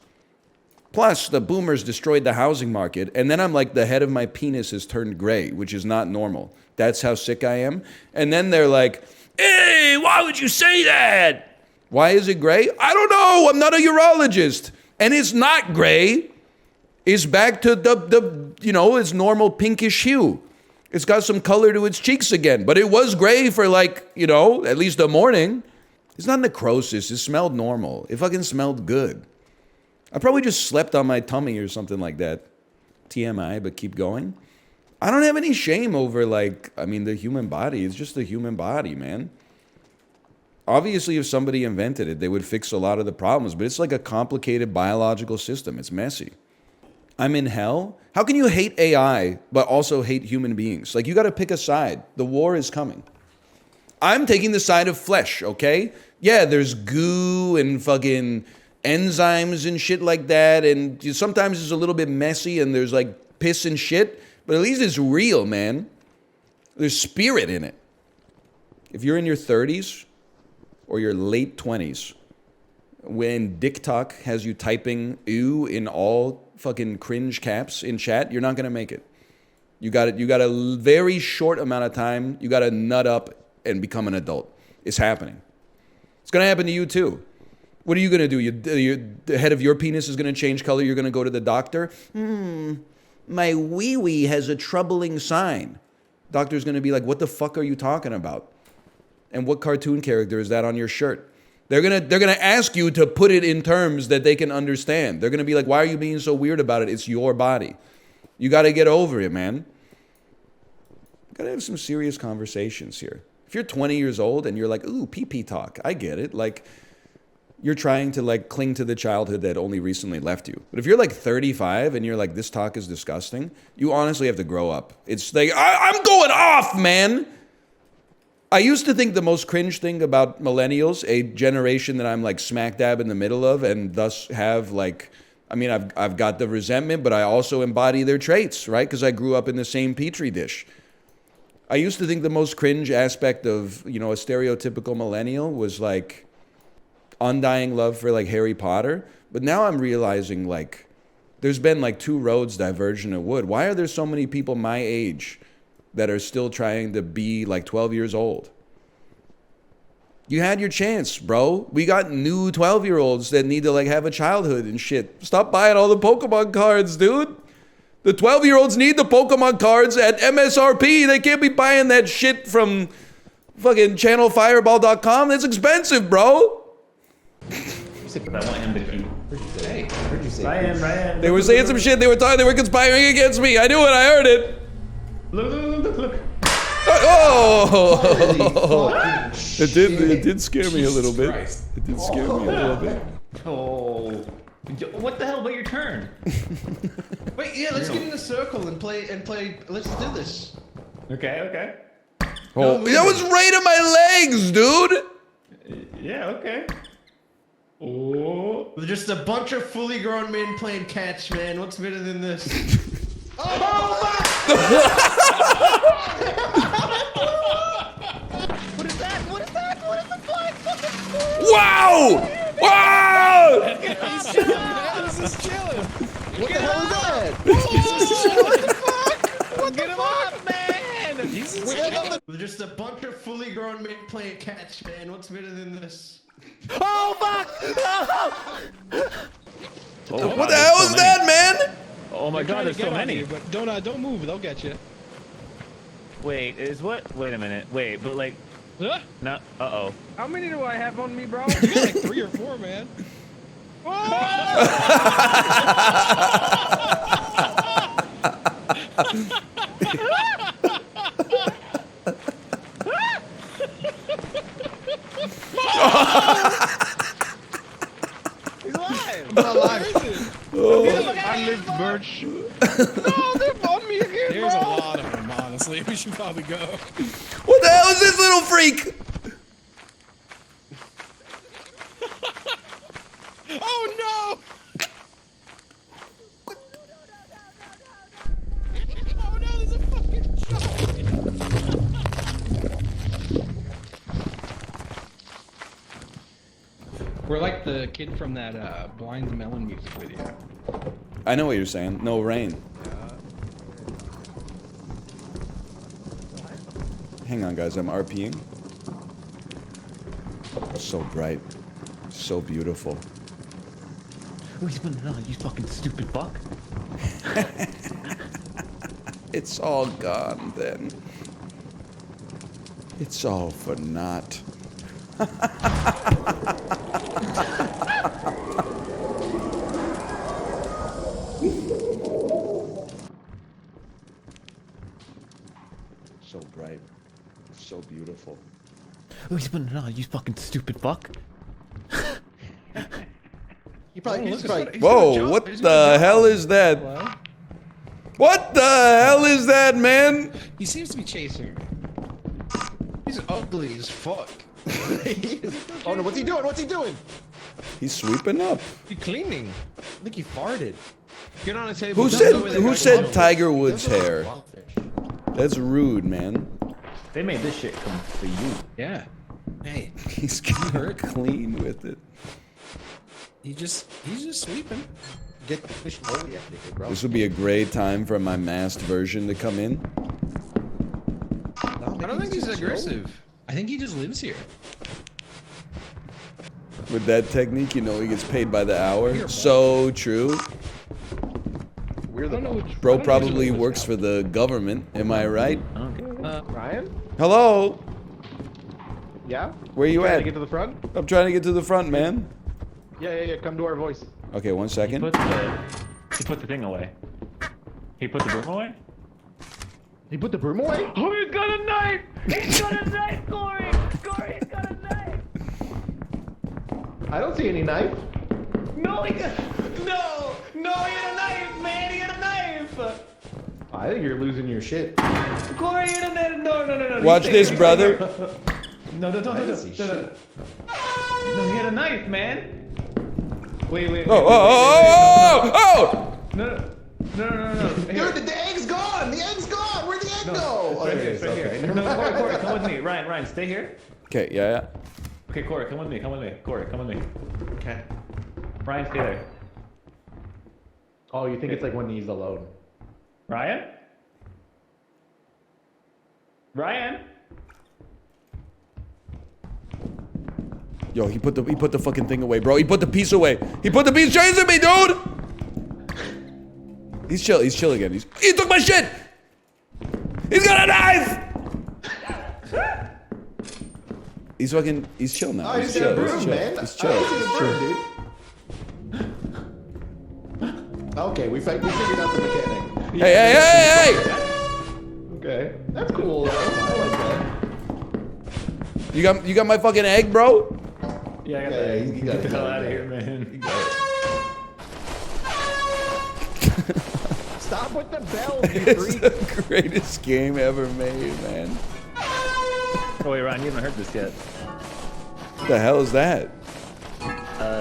Plus, the boomers destroyed the housing market. And then I'm like, the head of my penis has turned gray, which is not normal. That's how sick I am. And then they're like, hey, why would you say that? Why is it gray? I don't know. I'm not a urologist. And it's not gray. It's back to its normal pinkish hue. It's got some color to its cheeks again. But it was gray for at least a morning. It's not necrosis. It smelled normal. It fucking smelled good. I probably just slept on my tummy or something like that. TMI, but keep going. I don't have any shame over the human body. It's just the human body, man. Obviously, if somebody invented it, they would fix a lot of the problems, but it's like a complicated biological system. It's messy. I'm in hell? How can you hate AI, but also hate human beings? You got to pick a side. The war is coming. I'm taking the side of flesh, okay? Yeah, there's goo and fucking enzymes and shit like that, and sometimes it's a little bit messy and there's piss and shit, but at least it's real, man. There's spirit in it. If you're in your 30s, or your late 20s, when TikTok has you typing ew in all fucking cringe caps in chat, you're not gonna make it. You got a very short amount of time. You gotta nut up and become an adult. It's happening. It's gonna happen to you too. What are you gonna do? The head of your penis is gonna change color. You're gonna go to the doctor. My wee-wee has a troubling sign. Doctor's gonna be like, what the fuck are you talking about? And what cartoon character is that on your shirt? They're gonna ask you to put it in terms that they can understand. They're gonna be like, why are you being so weird about it? It's your body. You gotta get over it, man. You gotta have some serious conversations here. If you're 20 years old and you're like, ooh, pee-pee talk, I get it. You're trying to cling to the childhood that only recently left you. But if you're 35 and you're like, this talk is disgusting, you honestly have to grow up. It's like, I'm going off, man. I used to think the most cringe thing about millennials, a generation that I'm smack dab in the middle of, and thus have I've got the resentment, but I also embody their traits, right? Because I grew up in the same petri dish. I used to think the most cringe aspect of, a stereotypical millennial was undying love for Harry Potter. But now I'm realizing there's been 2 roads diverging at wood. Why are there so many people my age that are still trying to be 12 years old? You had your chance, bro. We got new 12-year-olds that need to have a childhood and shit. Stop buying all the Pokemon cards, dude. The 12-year-olds need the Pokemon cards at MSRP. They can't be buying that shit from fucking channelfireball.com. That's expensive, bro. I want him to keep. Hey, where'd you say? Ryan. They were saying some shit. They were conspiring against me. I knew it. I heard it. Look. Oh! It did scare me a little bit. It did scare me a little bit. Oh. What the hell? But your turn. Wait, yeah, let's get in a circle and play. Let's do this. Okay. Oh, that was right in my legs, dude. Yeah, okay. Oh. Just a bunch of fully grown men playing catch, man. What's better than this? What is that? What is the flying fucking Wow! Wow! He's chilling, man. This is chilling. What the hell is that? Get him up, man! With just a bunch of fully grown men playing catch, man. What's better than this? Oh fuck! What the hell is that, man? Oh my god, there's so many. But don't move. They'll get you. Wait, wait a minute. Wait, but like, Huh? no, uh-oh. How many do I have on me, bro? You got like 3 or 4, man. He's alive. I'm not alive. I live, Birch. No, they're on me again, There's a lot of them, honestly. We should probably go. What the hell is this little freak? Oh no! Oh no, there's a fucking We're like the kid from that Blind Melon music video. I know what you're saying. No rain. Hang on, guys. I'm RPing. So bright. So beautiful. Who's putting it on? You fucking stupid fuck. It's all gone then. It's all for naught. So bright. So beautiful. Who's putting it on? You fucking stupid fuck. Whoa, what the hell is that? What the hell is that, man? He seems to be chasing me. He's ugly as fuck. Oh no, what's he doing? What's he doing? He's sweeping up. He's cleaning. I think he farted. Get on a table. Who said Tiger Woods hair? That's rude, man. They made this shit come for you. Yeah. Hey, He's clean with it. he's just sweeping. Get the fish bowl out of here, bro. This would be a great time for my masked version to come in. I don't think he's aggressive. I think he just lives here. With that technique, you know he gets paid by the hour. So true. Bro probably works for the government. Am I right? Ryan? Hello? Yeah? Where you Trying at? to get to the front? I'm trying to get to the front, man. Yeah. Come to our voice. Okay, 1 second. He put the thing away. He put the broom away? He put the broom away? Oh, he's got a knife! He's got a knife, Corey! Corey's got a knife! I don't see any knife. No, he got... No! No, he had a knife, man! He had a knife! I think you're losing your shit. Corey, he had a knife! No. Watch this, brother. No. No, he had a knife, man! Wait. Oh! No. Dude, the egg's gone! The egg's gone! Where'd the egg go? It's right here, it's right here. Okay. No, Corey, come with me. Ryan, stay here. Okay, yeah. Okay, Corey, come with me. Corey, come with me. Okay. Ryan, stay there. Oh, you think it's like when he's alone? Ryan? Yo, he put the fucking thing away, bro. He put the piece away. He put the piece chasing me, dude! He's chill. He's chill again. He took my shit. He's got a knife. He's fucking. He's chill now. Oh, He's chill. broom, He's chill. man. He's chill. Okay, we figured out the mechanic. Hey! Okay, that's cool. Though. I like that. You got my fucking egg, bro? Yeah, I got Yeah, that. you got Get the it, hell you out got of it. here, man. Stop with the bell, you It's freak. the greatest game ever made, man. Oh wait, Ryan, you haven't heard this yet. What the hell is that?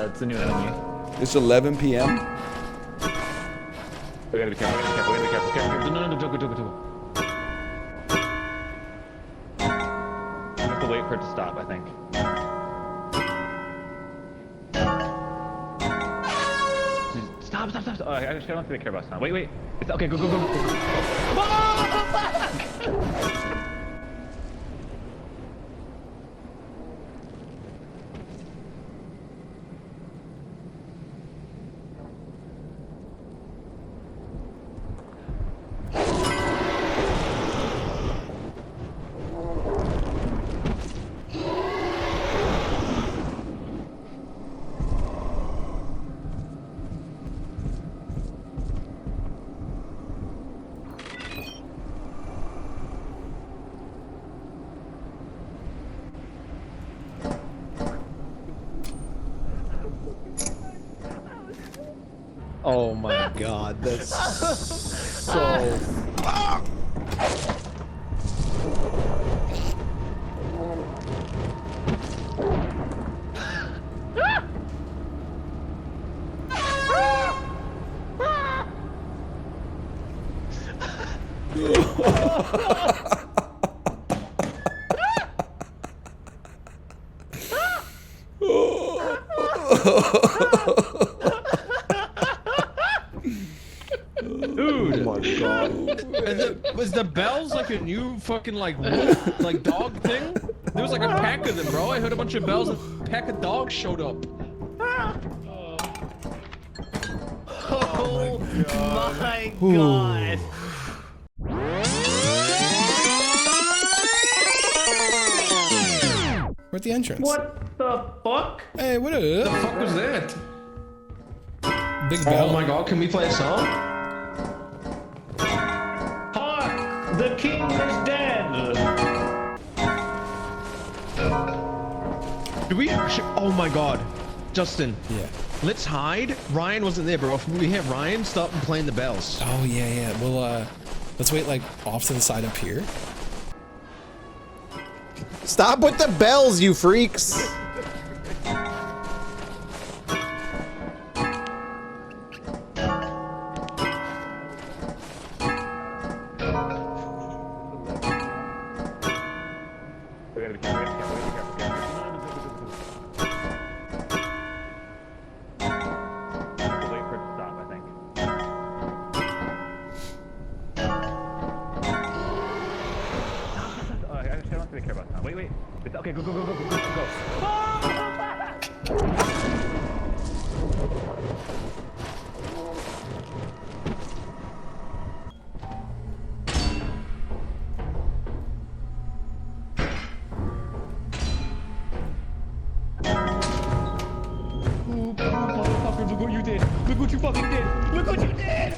It's a new enemy. It's 11 p.m. We gotta be careful. We gotta be careful. No, go. I have to wait for it to stop, I think. Stop. Oh, I actually don't think they care about stop. Wait. It's okay. Go. Oh my god, that's so. Dude, oh my god! Was the bells like a new fucking like wolf, like dog thing? There was like a pack of them, bro. I heard a bunch of bells and a pack of dogs showed up. Oh my god. We're at the entrance. What the fuck? Hey, what The fuck was that? Big bell. Oh my god, can we play a song? Hark! The king is dead! Do we? Oh my god. Justin. Yeah. Let's hide. Ryan wasn't there, bro. If we have Ryan, stop playing the bells. Oh yeah. Well, let's wait like off to the side up here. Stop with the bells, you freaks. Wait. It's okay, go. Motherfucker, look what you did. Look what you fucking did. Look what you did.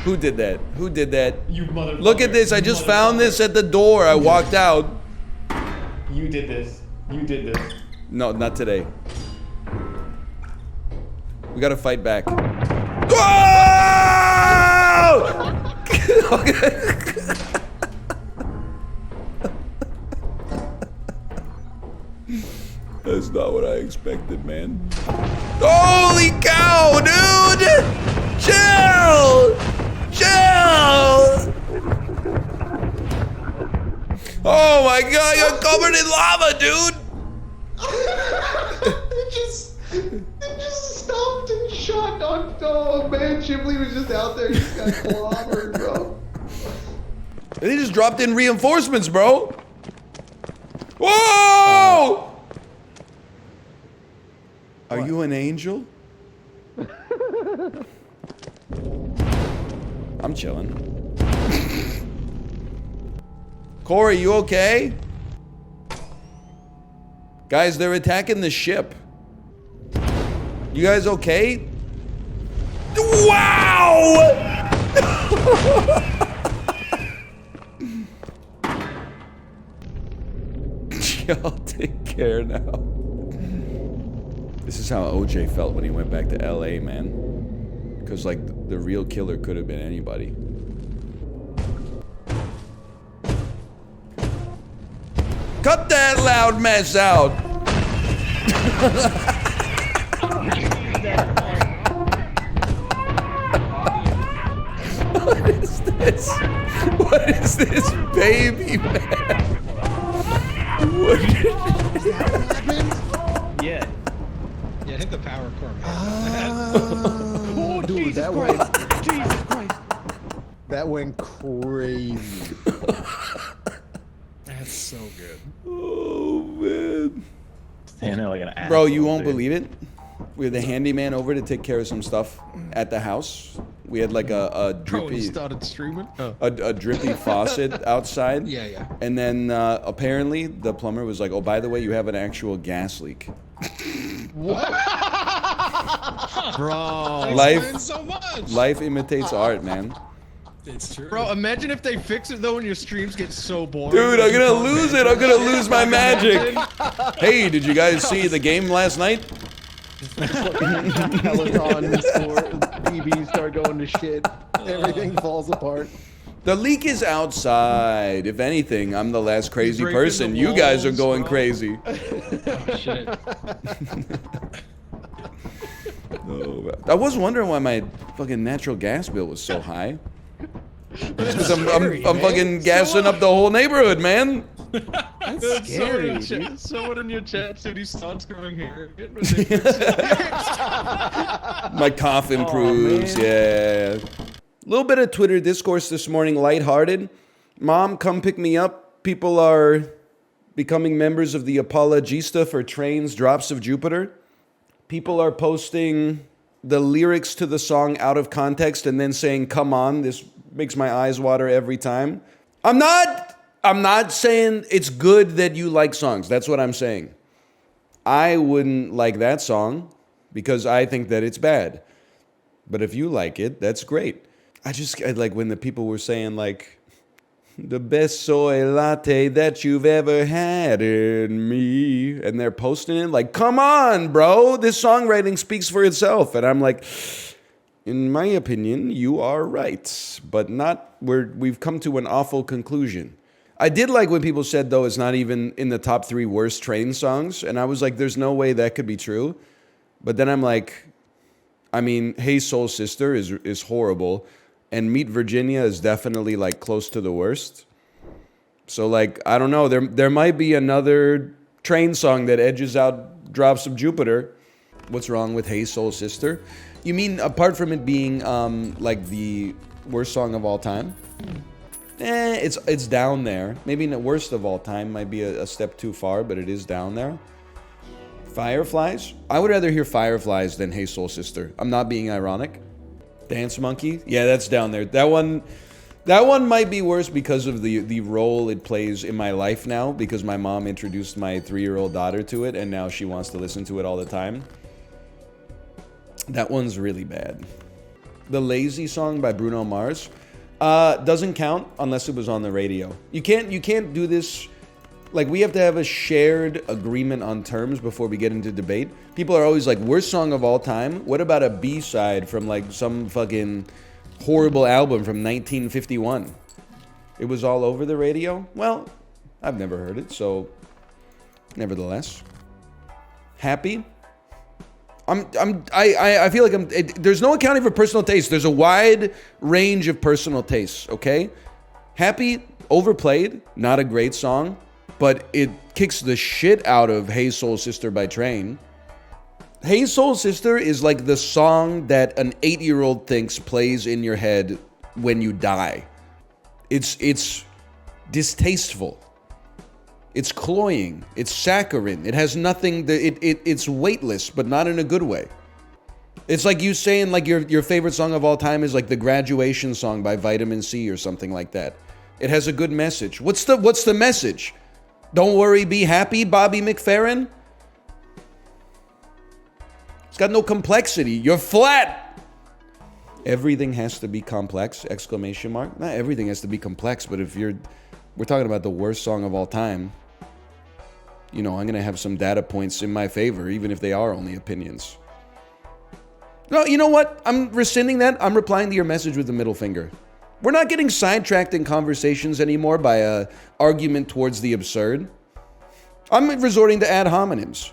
Who did that? Who did that? You motherfucker. Look at this. I just found this at the door. I walked out. You did this. No, not today. We gotta fight back. Whoa! That's not what I expected, man. Holy cow, dude! Chill! Oh my god, you're covered in lava, dude! It just stopped and shot on. Oh man, Chimley was just out there. He just got clobbered, bro. They just dropped in reinforcements, bro. Whoa! Are you an angel? I'm chilling. Corey, you okay? Guys, they're attacking the ship. You guys okay? Wow! Y'all take care now. This is how OJ felt when he went back to LA, man. Because, like, the real killer could have been anybody. Cut that loud mess out! What is this? What is this, baby, man? What? Yeah. Yeah, hit the power core, man. Oh, dude, Jesus that Christ. went. Jesus Christ. That went crazy. That's so good. Oh, man. Stand there like an Bro, asshole, you won't dude. believe it. We had the handyman over to take care of some stuff at the house. We had like a Bro, he drippy, started streaming. Oh. a drippy faucet outside. Yeah, yeah. And then apparently the plumber was like, "Oh, by the way, you have an actual gas leak." What? Bro. Explains so much. Life imitates art, man. It's true. Bro, imagine if they fix it though when your streams get so boring. Dude, I'm gonna lose it. I'm gonna lose my magic. Hey, did you guys see the game last night? Peloton PBs start going to shit. Everything falls apart. The leak is outside. If anything, I'm the last crazy breaking person. the You guys are walls, going bro. crazy. Oh, shit. Oh, I was wondering why my fucking natural gas bill was so high. Because I'm fucking gassing up the whole neighborhood, man. That's scary, dude. Someone in your chat said he starts growing hair. My cough improves, yeah. A little bit of Twitter discourse this morning, lighthearted. Mom, come pick me up. People are becoming members of the Apologista for Trains Drops of Jupiter. People are posting the lyrics to the song out of context and then saying, come on, this makes my eyes water every time. I'm not saying it's good that you like songs. That's what I'm saying. I wouldn't like that song because I think that it's bad. But if you like it, that's great. I like when the people were saying like, the best soy latte that you've ever had in me. And they're posting it like, come on, bro. This songwriting speaks for itself. And I'm like, in my opinion, you are right. But we've come to an awful conclusion. I did like when people said, though, it's not even in the top 3 worst train songs. And I was like, there's no way that could be true. But then I'm like, I mean, Hey Soul Sister is horrible. And Meet Virginia is definitely like close to the worst. So like, I don't know, there might be another train song that edges out Drops of Jupiter. What's wrong with Hey Soul Sister? You mean apart from it being like the worst song of all time? It's down there. Maybe the worst of all time might be a step too far, but it is down there. Fireflies? I would rather hear Fireflies than Hey Soul Sister. I'm not being ironic. Dance Monkey? Yeah, that's down there. That one might be worse because of the role it plays in my life now, because my mom introduced my 3-year-old daughter to it, and now she wants to listen to it all the time. That one's really bad. The Lazy song by Bruno Mars doesn't count unless it was on the radio. You can't do this. Like, we have to have a shared agreement on terms before we get into debate. People are always like, worst song of all time? What about a B-side from like some fucking horrible album from 1951? It was all over the radio? Well, I've never heard it, so nevertheless. Happy? I feel like there's no accounting for personal taste. There's a wide range of personal tastes, okay? Happy, overplayed, not a great song, but it kicks the shit out of Hey Soul Sister by Train. Hey Soul Sister is like the song that an 8-year-old thinks plays in your head when you die. It's distasteful. It's cloying. It's saccharine. It has nothing. It's weightless, but not in a good way. It's like you saying like your favorite song of all time is like the Graduation song by Vitamin C or something like that. It has a good message. What's the message? Don't worry, be happy, Bobby McFerrin? It's got no complexity. You're flat. Everything has to be complex, exclamation mark. Not everything has to be complex, but if we're talking about the worst song of all time, you know, I'm going to have some data points in my favor, even if they are only opinions. No, you know what? I'm rescinding that. I'm replying to your message with the middle finger. We're not getting sidetracked in conversations anymore by a argument towards the absurd. I'm resorting to ad hominems.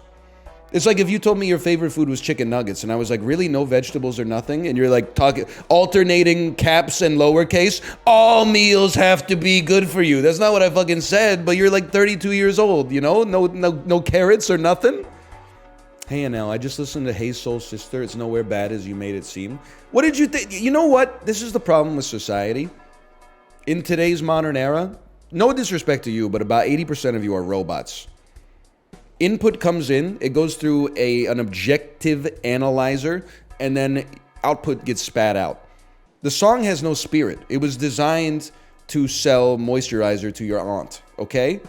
It's like if you told me your favorite food was chicken nuggets, and I was like, really, no vegetables or nothing? And you're like talking, alternating caps and lowercase. All meals have to be good for you. That's not what I fucking said, but you're like 32 years old, you know? No carrots or nothing? Hey, Anel, I just listened to Hey Soul Sister. It's nowhere bad as you made it seem. What did you think? You know what? This is the problem with society. In today's modern era, no disrespect to you, but about 80% of you are robots. Input comes in, it goes through an objective analyzer, and then output gets spat out. The song has no spirit. It was designed to sell moisturizer to your aunt, okay?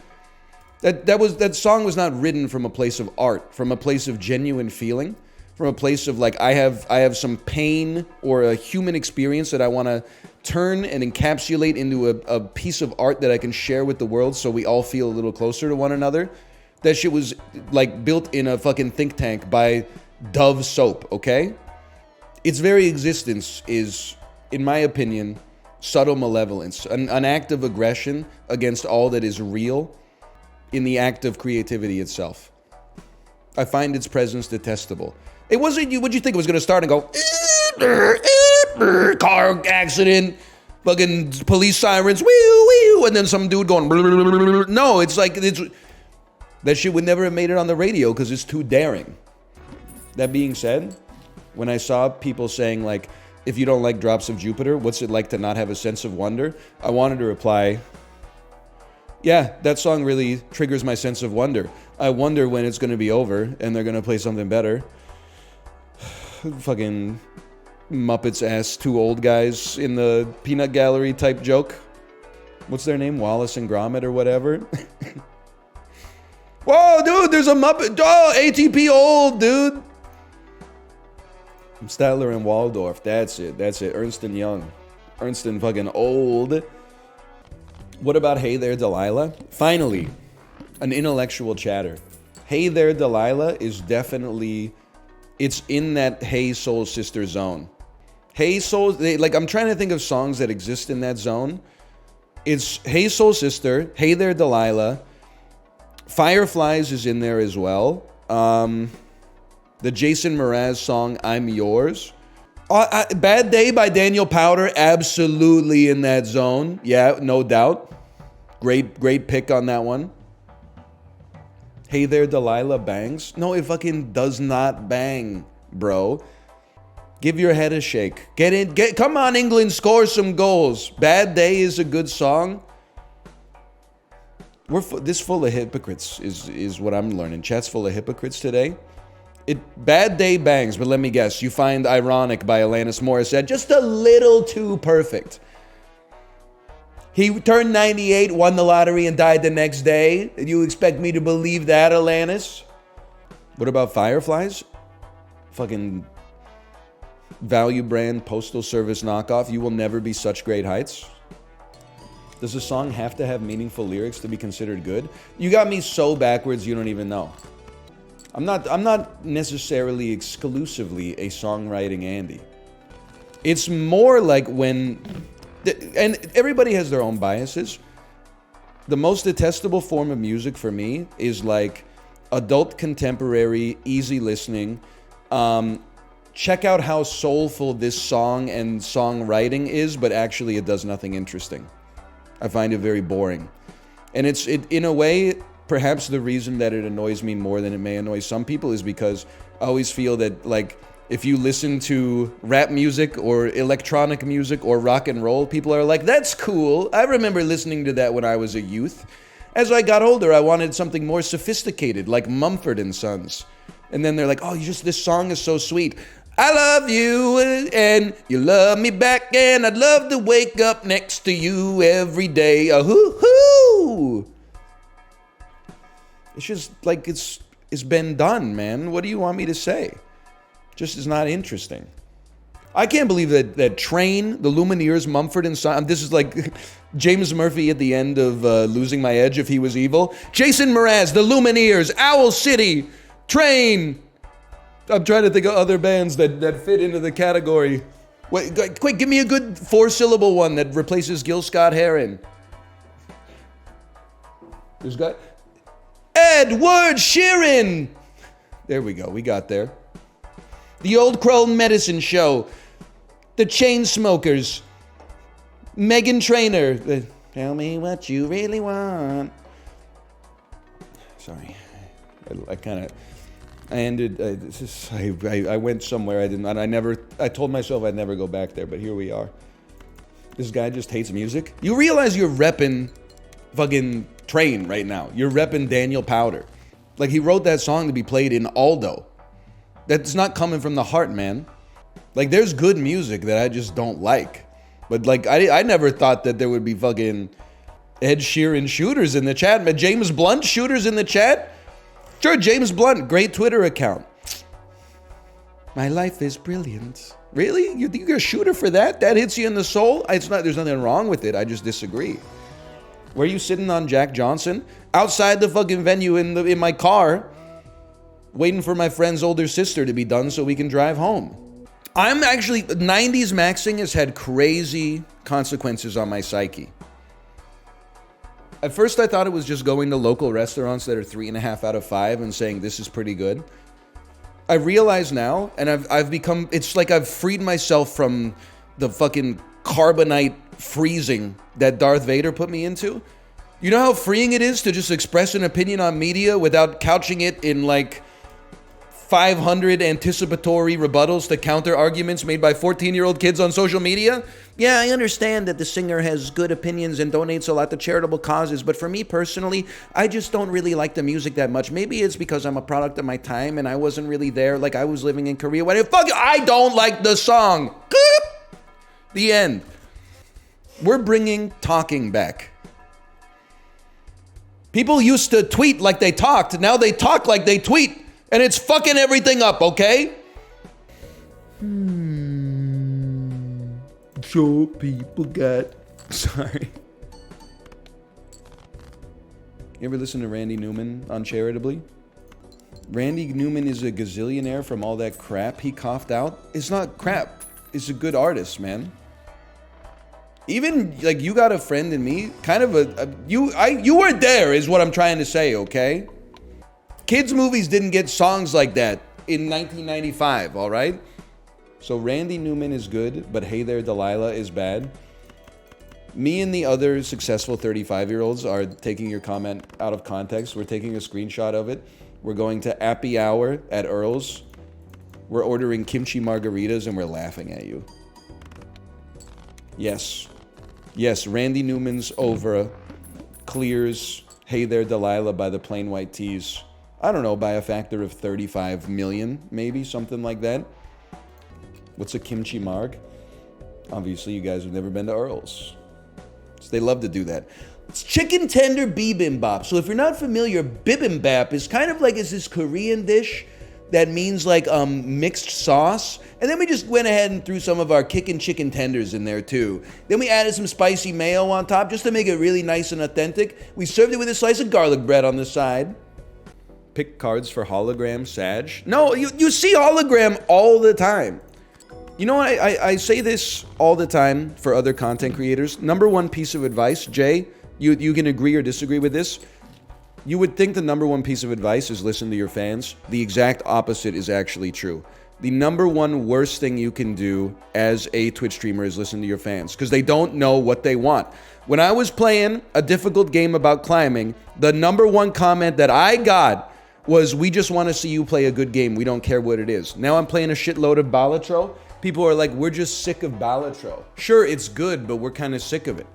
That song was not written from a place of art, from a place of genuine feeling, from a place of like I have some pain or a human experience that I want to turn and encapsulate into a piece of art that I can share with the world so we all feel a little closer to one another. That shit was like built in a fucking think tank by Dove soap, okay? Its very existence is, in my opinion, subtle malevolence, an act of aggression against all that is real in the act of creativity itself. I find its presence detestable. It wasn't you. What'd you think it was gonna start and go? Car accident, fucking police sirens, and then some dude going. No, it's like that shit would never have made it on the radio because it's too daring. That being said, when I saw people saying like, if you don't like Drops of Jupiter, what's it like to not have a sense of wonder? I wanted to reply, yeah, that song really triggers my sense of wonder. I wonder when it's going to be over and they're going to play something better. Fucking Muppets ass two old guys in the peanut gallery type joke. What's their name? Wallace and Gromit or whatever. Whoa, dude, there's a Muppet. Oh, ATP old, dude. Statler and Waldorf. That's it. Ernst and Young. Ernst and fucking old. What about Hey There, Delilah? Finally, an intellectual chatter. Hey There, Delilah is definitely, it's in that Hey Soul Sister zone. Hey Soul, I'm trying to think of songs that exist in that zone. It's Hey Soul Sister, Hey There, Delilah. Fireflies is in there as well. The Jason Mraz song, I'm Yours. Bad Day by Daniel Powder, absolutely in that zone. Yeah, no doubt. Great pick on that one. Hey There, Delilah bangs. No, it fucking does not bang, bro. Give your head a shake. Come on, England, score some goals. Bad Day is a good song. This full of hypocrites is what I'm learning. Chat's full of hypocrites today. Bad Day bangs, but let me guess. You find Ironic by Alanis Morissette just a little too perfect. He turned 98, won the lottery, and died the next day. You expect me to believe that, Alanis? What about Fireflies? Fucking value brand postal service knockoff. You will never be such great heights. Does a song have to have meaningful lyrics to be considered good? You got me so backwards you don't even know. I'm not necessarily exclusively a songwriting Andy. It's more like when, and everybody has their own biases. The most detestable form of music for me is like adult contemporary, easy listening. Check out how soulful this song and songwriting is, but actually it does nothing interesting. I find it very boring. And it's in a way, perhaps the reason that it annoys me more than it may annoy some people is because I always feel that, like, if you listen to rap music or electronic music or rock and roll, people are like, that's cool. I remember listening to that when I was a youth. As I got older, I wanted something more sophisticated, like Mumford & Sons. And then they're like, oh, this song is so sweet. I love you and you love me back, and I'd love to wake up next to you every day. Hoo-hoo! It's just like it's been done, man. What do you want me to say? Just is not interesting. I can't believe that Train, the Lumineers, Mumford and Son. This is like James Murphy at the end of Losing My Edge if he was evil. Jason Mraz, the Lumineers, Owl City, Train. I'm trying to think of other bands that fit into the category. Wait, quick, give me a good 4-syllable one that replaces Gil Scott-Heron. There's got Edward Sheeran. There we go. We got there. The Old Crow Medicine Show. The Chainsmokers. Meghan Trainor. Tell me what you really want. Sorry. I went somewhere I told myself I'd never go back there, but here we are. This guy just hates music. You realize you're repping fucking Train right now. You're repping Daniel Powder. Like, he wrote that song to be played in Aldo. That's not coming from the heart, man. Like, there's good music that I just don't like. But like, I never thought that there would be fucking Ed Sheeran shooters in the chat. James Blunt shooters in the chat? Sure, James Blunt, great Twitter account. My life is brilliant. Really? You're a shooter for that? That hits you in the soul? There's nothing wrong with it. I just disagree. Where are you sitting on Jack Johnson? Outside the fucking venue in my car, waiting for my friend's older sister to be done so we can drive home. I'm actually, 90s maxing has had crazy consequences on my psyche. At first, I thought it was just going to local restaurants that are 3.5 out of 5 and saying this is pretty good. I realize now, and I've become, it's like I've freed myself from the fucking carbonite freezing that Darth Vader put me into. You know how freeing it is to just express an opinion on media without couching it in like 500 anticipatory rebuttals to counter arguments made by 14-year-old kids on social media? Yeah, I understand that the singer has good opinions and donates a lot to charitable causes, but for me personally, I just don't really like the music that much. Maybe it's because I'm a product of my time and I wasn't really there, like I was living in Korea when I don't like the song. The end. We're bringing talking back. People used to tweet like they talked, now they talk like they tweet. And it's fucking everything up, okay? So people got... Sorry. You ever listen to Randy Newman uncharitably? Randy Newman is a gazillionaire from all that crap he coughed out. It's not crap. It's a good artist, man. Even, like, you got a friend in me, kind of you were there is what I'm trying to say, okay? Kids' movies didn't get songs like that in 1995, all right? So Randy Newman is good, but Hey There Delilah is bad. Me and the other successful 35-year-olds are taking your comment out of context. We're taking a screenshot of it. We're going to Appy Hour at Earl's. We're ordering kimchi margaritas and we're laughing at you. Yes. Yes, Randy Newman's Over clears Hey There Delilah by the Plain White Tees. I don't know, by a factor of 35 million, maybe, something like that. What's a kimchi marg? Obviously, you guys have never been to Earl's. So they love to do that. It's chicken tender bibimbap. So if you're not familiar, bibimbap is kind of like this Korean dish that means like mixed sauce. And then we just went ahead and threw some of our kickin' chicken tenders in there too. Then we added some spicy mayo on top just to make it really nice and authentic. We served it with a slice of garlic bread on the side. Pick cards for hologram, Sag. No, you see hologram all the time. You know what? I say this all the time for other content creators. Number one piece of advice, Jay, you can agree or disagree with this. You would think the number one piece of advice is listen to your fans. The exact opposite is actually true. The number one worst thing you can do as a Twitch streamer is listen to your fans because they don't know what they want. When I was playing a difficult game about climbing, the number one comment that I got was, we just want to see you play a good game. We don't care what it is. Now I'm playing a shitload of Balatro. People are like, we're just sick of Balatro. Sure, it's good, but we're kind of sick of it.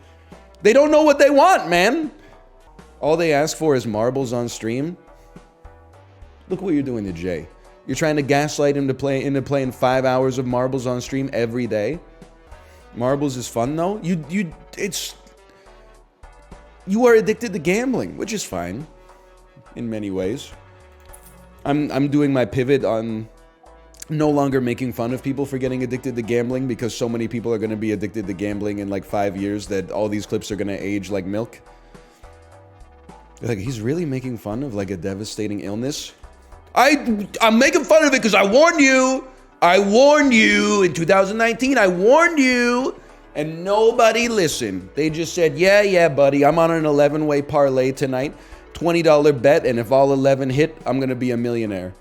They don't know what they want, man. All they ask for is marbles on stream. Look what you're doing to Jay. You're trying to gaslight him into playing 5 hours of marbles on stream every day. Marbles is fun though. You are addicted to gambling, which is fine in many ways. I'm doing my pivot on no longer making fun of people for getting addicted to gambling, because so many people are going to be addicted to gambling in like 5 years that all these clips are going to age like milk. Like, he's really making fun of like a devastating illness. I'm making fun of it because I warned you. I warned you in 2019. I warned you, and nobody listened. They just said, yeah, buddy, I'm on an 11-way parlay tonight, $20 bet, and if all 11 hit, I'm gonna be a millionaire.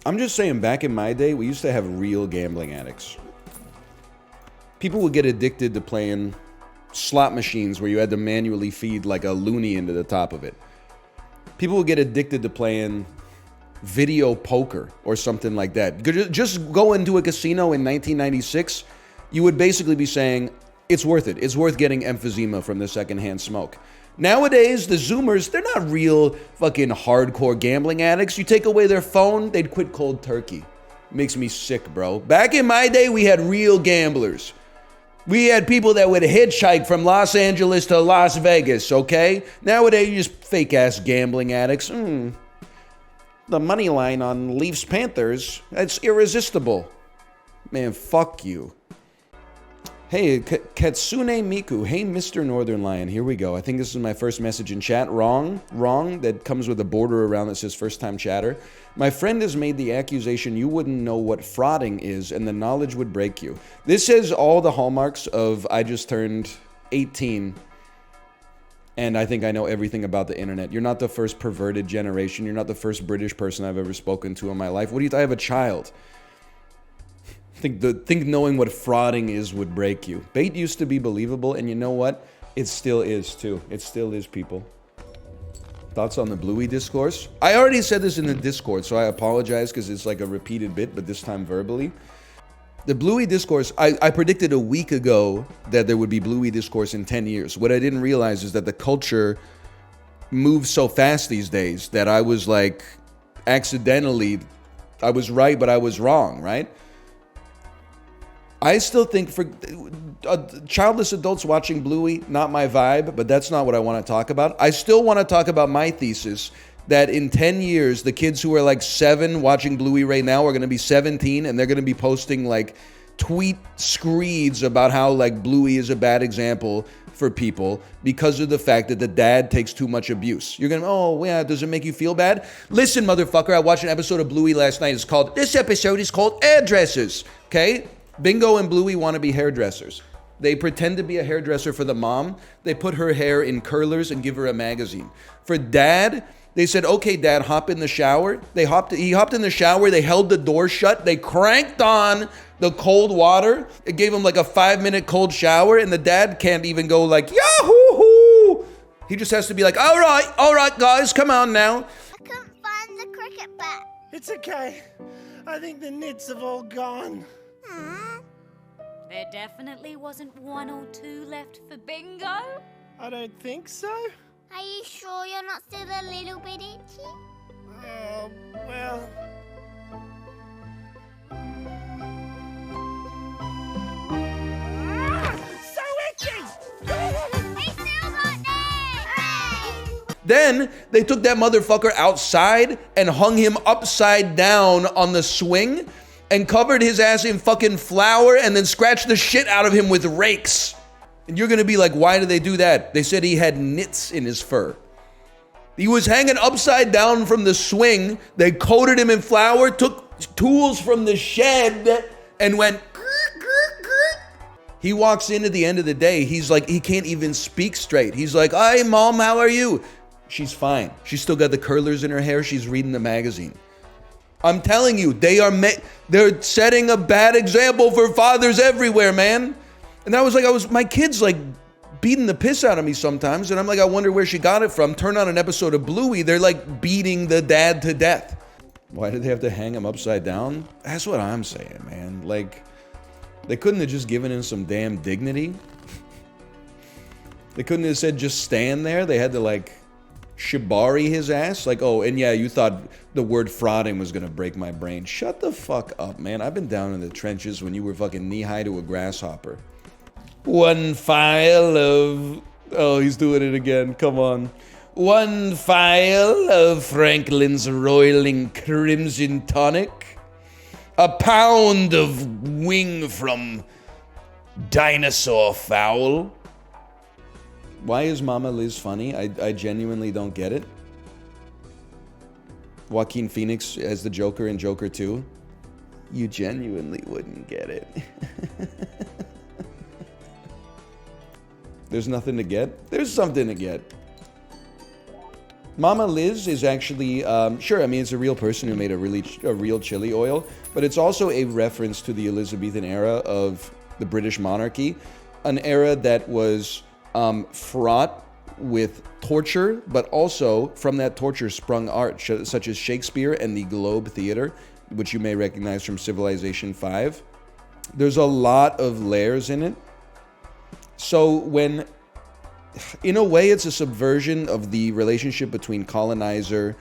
I'm just saying, back in my day, we used to have real gambling addicts. People would get addicted to playing slot machines where you had to manually feed like a loony into the top of it. People would get addicted to playing video poker or something like that. Just go into a casino in 1996, you would basically be saying, it's worth it. It's worth getting emphysema from the secondhand smoke. Nowadays, the Zoomers, they're not real fucking hardcore gambling addicts. You take away their phone, they'd quit cold turkey. Makes me sick, bro. Back in my day, we had real gamblers. We had people that would hitchhike from Los Angeles to Las Vegas, okay? Nowadays, you just fake-ass gambling addicts. The money line on Leafs Panthers, that's irresistible. Man, fuck you. Hey, Katsune Miku. Hey, Mr. Northernlion. Here we go. I think this is my first message in chat. Wrong. That comes with a border around that says first time chatter. My friend has made the accusation you wouldn't know what frauding is and the knowledge would break you. This has all the hallmarks of I just turned 18 and I think I know everything about the internet. You're not the first perverted generation. You're not the first British person I've ever spoken to in my life. What do you think? I have a child. Think knowing what frauding is would break you. Bait used to be believable, and you know what? It still is, too. It still is, people. Thoughts on the Bluey discourse? I already said this in the Discord, so I apologize because it's like a repeated bit, but this time verbally. The Bluey discourse, I predicted a week ago that there would be Bluey discourse in 10 years. What I didn't realize is that the culture moves so fast these days that I was like, accidentally, I was right, but I was wrong, right? I still think for childless adults watching Bluey, not my vibe, but that's not what I want to talk about. I still want to talk about my thesis that in 10 years, the kids who are like 7 watching Bluey right now are going to be 17 and they're going to be posting like tweet screeds about how like Bluey is a bad example for people because of the fact that the dad takes too much abuse. You're going to, oh yeah, does it make you feel bad? Listen, motherfucker, I watched an episode of Bluey last night. This episode is called Hairdressers, okay? Bingo and Bluey want to be hairdressers. They pretend to be a hairdresser for the mom. They put her hair in curlers and give her a magazine. For dad, they said, okay, dad, hop in the shower. He hopped in the shower. They held the door shut. They cranked on the cold water. It gave him like a 5-minute cold shower. And the dad can't even go like, yahoo! He just has to be like, all right, guys, come on now. I couldn't find the cricket bat. It's okay. I think the nits have all gone. There definitely wasn't 1 or 2 left for bingo. I don't think so. Are you sure you're not still a little bit itchy? Oh, well. So itchy! They still got there! Then they took that motherfucker outside and hung him upside down on the swing and covered his ass in fucking flour and then scratched the shit out of him with rakes. And you're gonna be like, why did they do that? They said he had nits in his fur. He was hanging upside down from the swing. They coated him in flour, took tools from the shed and went, he walks in at the end of the day. He's like, he can't even speak straight. He's like, hi, mom, how are you? She's fine. She's still got the curlers in her hair. She's reading the magazine. I'm telling you, they're setting a bad example for fathers everywhere, man. And that was like, my kid's like beating the piss out of me sometimes. And I'm like, I wonder where she got it from. Turn on an episode of Bluey. They're like beating the dad to death. Why did they have to hang him upside down? That's what I'm saying, man. Like, they couldn't have just given him some damn dignity. They couldn't have said, just stand there. They had to like shibari his ass. Like, oh, and yeah, you thought the word frauding was gonna break my brain. Shut the fuck up, man. I've been down in the trenches when you were fucking knee-high to a grasshopper. One phial of... Oh, he's doing it again. Come on. One phial of Franklin's Roiling Crimson Tonic. A pound of wing from Dinosaur Fowl. Why is Mama Liz funny? I genuinely don't get it. Joaquin Phoenix as the Joker in Joker 2. You genuinely wouldn't get it. There's nothing to get? There's something to get. Mama Liz is actually, sure, I mean, it's a real person who made a real chili oil, but it's also a reference to the Elizabethan era of the British monarchy, an era that was fraught with torture, but also from that torture sprung art, such as Shakespeare and the Globe Theater, which you may recognize from Civilization 5. There's a lot of layers in it. So when, in a way, it's a subversion of the relationship between colonizer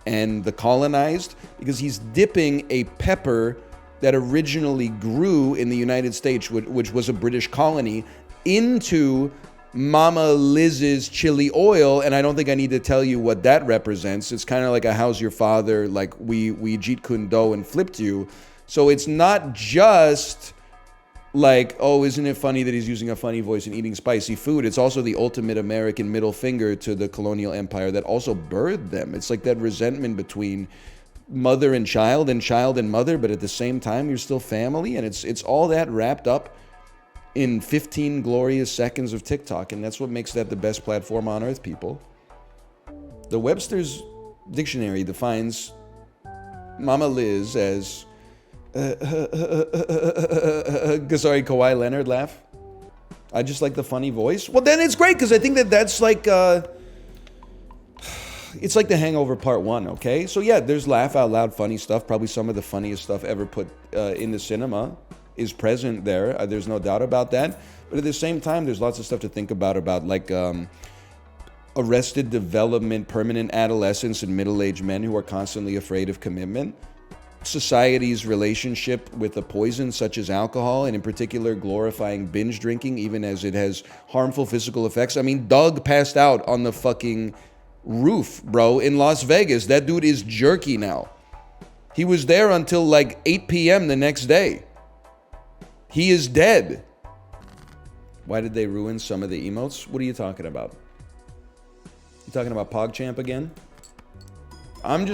and the colonized, because he's dipping a pepper that originally grew in the United States, which was a British colony, into Mama Liz's chili oil, and I don't think I need to tell you what that represents. It's kind of like a how's your father, like we Jeet Kune Do and flipped you. So it's not just like, oh, isn't it funny that he's using a funny voice and eating spicy food? It's also the ultimate American middle finger to the colonial empire that also birthed them. It's like that resentment between mother and child and mother, but at the same time, you're still family. And it's all that wrapped up in 15 glorious seconds of TikTok. And that's what makes that the best platform on earth, people. The Webster's Dictionary defines Mama Liz as... sorry, Kawhi Leonard laugh. I just like the funny voice. Well, then it's great, because I think that's like... it's like The Hangover Part 1, okay? So yeah, there's laugh out loud funny stuff. Probably some of the funniest stuff ever put in the cinema is present there. There's no doubt about that. But at the same time, there's lots of stuff to think about like arrested development, permanent adolescence, and middle-aged men who are constantly afraid of commitment. Society's relationship with a poison such as alcohol, and in particular glorifying binge drinking, even as it has harmful physical effects. I mean, Doug passed out on the fucking roof, bro, in Las Vegas. That dude is jerky now. He was there until like 8 p.m. the next day. He is dead. Why did they ruin some of the emotes? What are you talking about? You talking about PogChamp again? I'm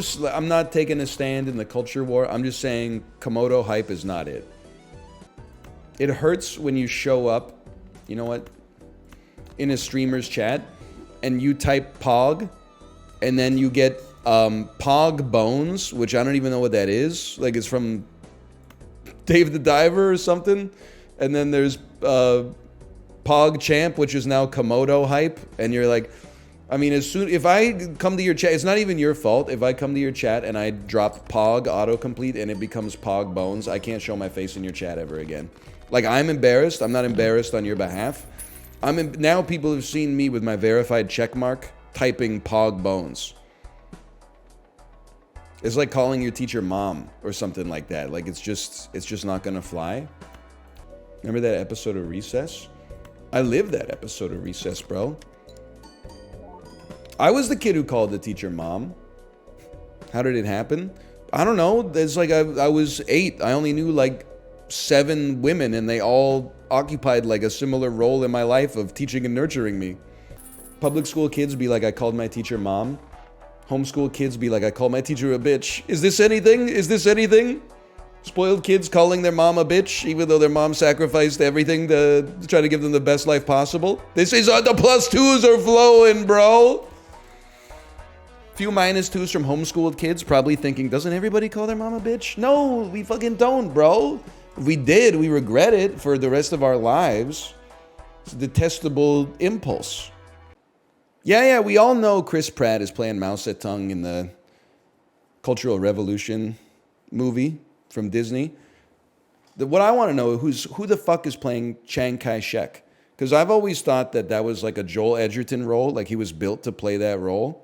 not taking a stand in the culture war. I'm just saying Komodo hype is not it. It hurts when you show up, you know what, in a streamer's chat, and you type Pog, and then you get Pog Bones, which I don't even know what that is. Like, it's from Dave the Diver or something. And then there's PogChamp, which is now Komodo hype, and you're like... I mean, if I come to your chat, it's not even your fault. If I come to your chat and I drop Pog autocomplete and it becomes Pog Bones, I can't show my face in your chat ever again. Like, I'm embarrassed. I'm not embarrassed on your behalf. Now people have seen me with my verified checkmark typing Pog Bones. It's like calling your teacher mom or something like that. Like, it's just not gonna fly. Remember that episode of Recess? I lived that episode of Recess, bro. I was the kid who called the teacher mom. How did it happen? I don't know. It's like I was 8. I only knew like 7 women, and they all occupied like a similar role in my life of teaching and nurturing me. Public school kids be like, I called my teacher mom. Homeschool kids be like, I called my teacher a bitch. Is this anything? Is this anything? Spoiled kids calling their mom a bitch, even though their mom sacrificed everything to try to give them the best life possible. This is the +2s are flowing, bro. Few -2s from homeschooled kids probably thinking, doesn't everybody call their mom a bitch? No, we fucking don't, bro. If we did, we regret it for the rest of our lives. It's a detestable impulse. Yeah, we all know Chris Pratt is playing Mao Zedong in the Cultural Revolution movie from Disney. What I want to know is who the fuck is playing Chiang Kai-shek? Because I've always thought that was like a Joel Edgerton role, like he was built to play that role.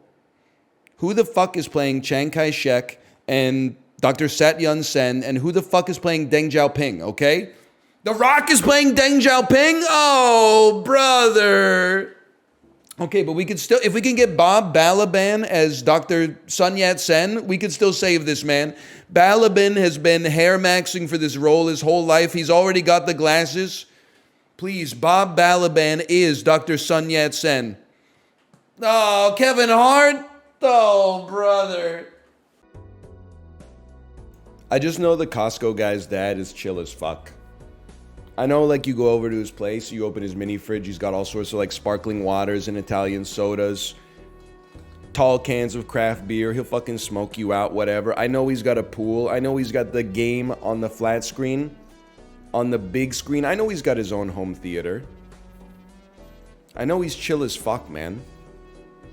Who the fuck is playing Chiang Kai-shek and Dr. Sat Yun Sen, and who the fuck is playing Deng Xiaoping, okay? The Rock is playing Deng Xiaoping? Oh, brother. Okay, but we could still, if we can get Bob Balaban as Dr. Sun Yat-sen, we could still save this man. Balaban has been hair maxing for this role his whole life. He's already got the glasses. Please, Bob Balaban is Dr. Sun Yat-sen. Oh, Kevin Hart? Oh, brother. I just know the Costco guy's dad is chill as fuck. I know, like, you go over to his place, you open his mini fridge, he's got all sorts of, like, sparkling waters and Italian sodas, tall cans of craft beer, he'll fucking smoke you out, whatever. I know he's got a pool, I know he's got the game on the flat screen, on the big screen, I know he's got his own home theater. I know he's chill as fuck, man.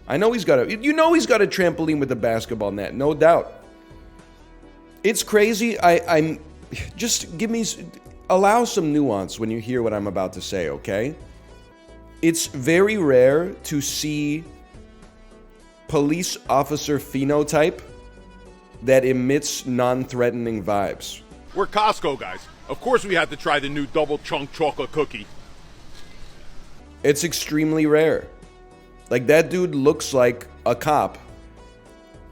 I know he's got a, you know he's got a trampoline with a basketball net, no doubt. It's crazy, I'm, just give me, allow some nuance when you hear what I'm about to say, okay? It's very rare to see police officer phenotype that emits non-threatening vibes. We're Costco guys. Of course we had to try the new double chunk chocolate cookie. It's extremely rare. Like, that dude looks like a cop.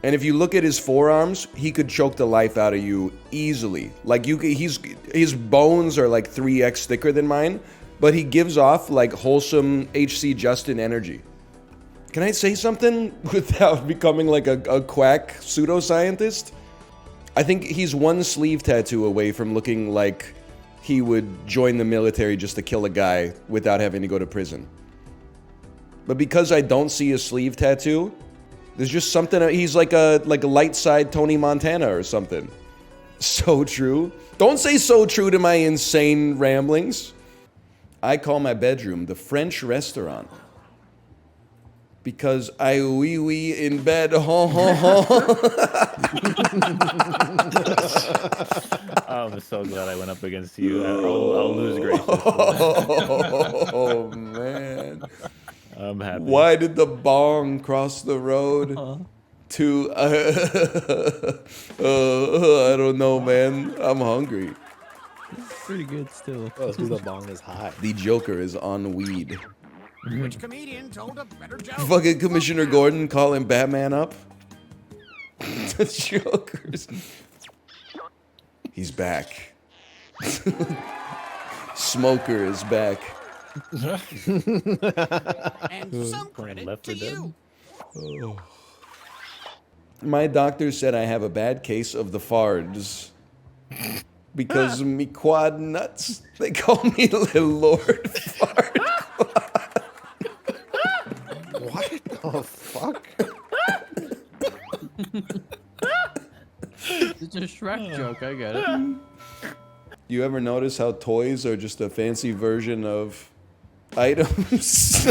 And if you look at his forearms, he could choke the life out of you easily. Like, his bones are like 3x thicker than mine, but he gives off like wholesome HC Justin energy. Can I say something without becoming like a quack pseudoscientist? I think he's one sleeve tattoo away from looking like he would join the military just to kill a guy without having to go to prison. But because I don't see a sleeve tattoo, there's just something, he's like a light side Tony Montana or something. So true. Don't say so true to my insane ramblings. I call my bedroom the French restaurant. Because I wee in bed. I'm so glad I went up against you. I'll lose gracious. Oh, man. I'm happy. Why did the bong cross the road to... I don't know, man. I'm hungry. Pretty good still. Oh, the bong is high. The Joker is on weed. Which comedian told a better joke? Fucking Commissioner Gordon calling Batman up. The Joker's... He's back. Smoker is back. And some credit to you. Oh. My doctor said I have a bad case of the fards. Because me quad nuts. They call me the Lord Fart. What the fuck? It's a Shrek joke, I get it. You ever notice how toys are just a fancy version of items?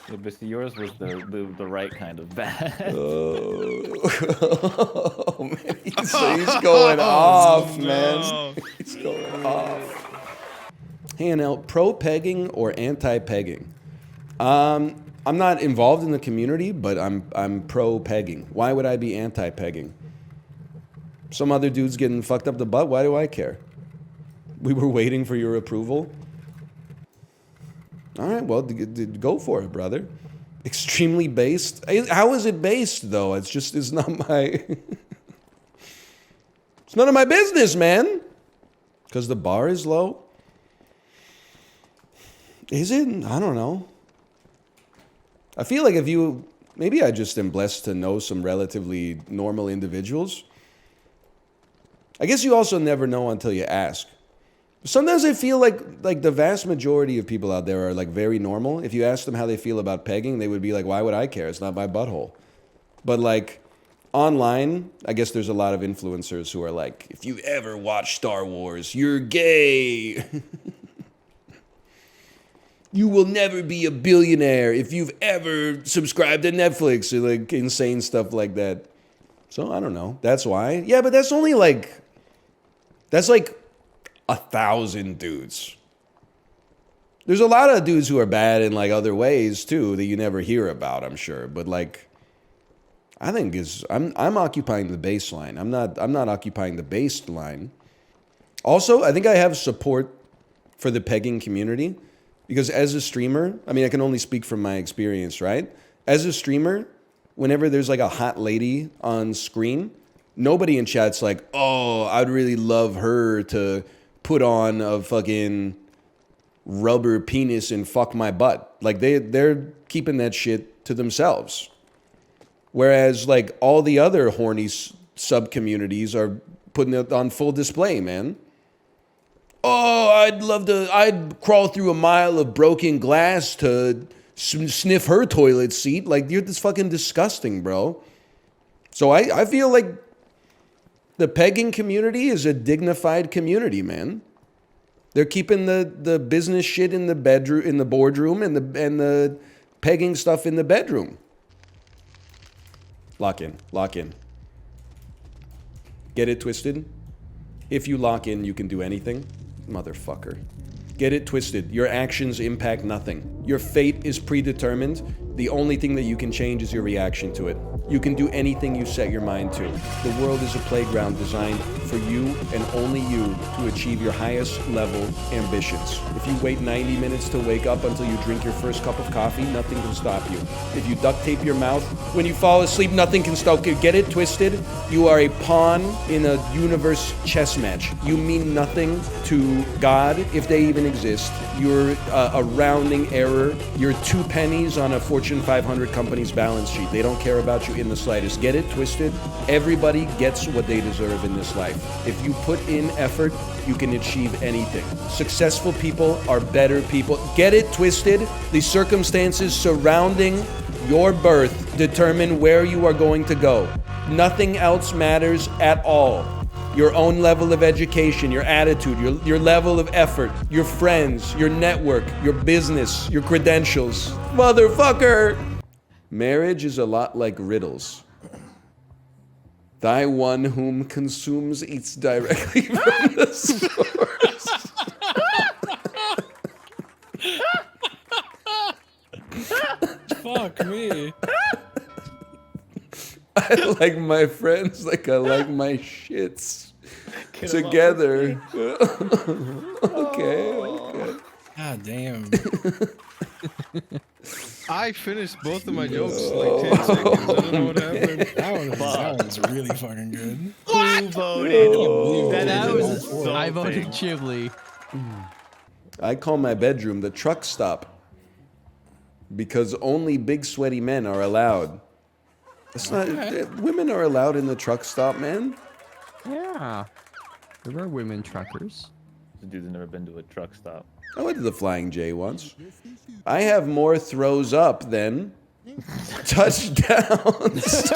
Yeah, but see, yours was the right kind of bad. Oh, man. He's going off, man. He's going off. Hey, NL, pro-pegging or anti-pegging? I'm not involved in the community, but I'm pro-pegging. Why would I be anti-pegging? Some other dude's getting fucked up the butt. Why do I care? We were waiting for your approval. All right, well, go for it, brother. Extremely based. How is it based, though? It's not my... It's none of my business, man. Because the bar is low? Is it? I don't know. I feel like maybe I just am blessed to know some relatively normal individuals. I guess you also never know until you ask. Sometimes I feel like the vast majority of people out there are like very normal. If you ask them how they feel about pegging, they would be like, why would I care? It's not my butthole. But like online, I guess there's a lot of influencers who are like, if you ever watch Star Wars, you're gay. You will never be a billionaire if you've ever subscribed to Netflix, or like insane stuff like that. So I don't know. That's why. Yeah, but that's only that's like 1,000 dudes. There's a lot of dudes who are bad in like other ways too that you never hear about, I'm sure. But like, I think I'm occupying the baseline. I'm not occupying the baseline. Also, I think I have support for the pegging community because as a streamer, I mean, I can only speak from my experience, right? As a streamer, whenever there's like a hot lady on screen, nobody in chat's like, oh, I'd really love her to put on a fucking rubber penis and fuck my butt. Like they're keeping that shit to themselves. Whereas like all the other horny sub communities are putting it on full display, man. Oh, I'd crawl through a mile of broken glass to sniff her toilet seat. Like, you're this fucking disgusting, bro. So I feel like the pegging community is a dignified community, man. They're keeping the business shit in the bedroom, in the boardroom, and the pegging stuff in the bedroom. Lock in, lock in. Get it twisted? If you lock in, you can do anything. Motherfucker. Get it twisted. Your actions impact nothing. Your fate is predetermined. The only thing that you can change is your reaction to it. You can do anything you set your mind to. The world is a playground designed for you and only you to achieve your highest level ambitions. If you wait 90 minutes to wake up until you drink your first cup of coffee, nothing can stop you. If you duct tape your mouth when you fall asleep, nothing can stop you. Get it twisted. You are a pawn in a universe chess match. You mean nothing to God, if they even exist. You're a rounding error. You're 2 pennies on a Fortune 500 company's balance sheet. They don't care about you in the slightest. Get it twisted. Everybody gets what they deserve in this life. If you put in effort, you can achieve anything. Successful people are better people. Get it twisted. The circumstances surrounding your birth determine where you are going to go. Nothing else matters at all. Your own level of education, your attitude, your level of effort, your friends, your network, your business, your credentials. Motherfucker! Marriage is a lot like riddles. Thy one whom consumes eats directly from the source. Fuck me. I like my friends like I like my shits. Together. Okay. God damn. I finished both of my jokes like 10 seconds. I don't know what happened. That one's really fucking good. Who voted? I voted Ghibli. I call my bedroom the truck stop because only big sweaty men are allowed. It's not. Women are allowed in the truck stop, man. Yeah. There are women truckers. The dude's never been to a truck stop. I went to the Flying J once. I have more throws up than touchdowns.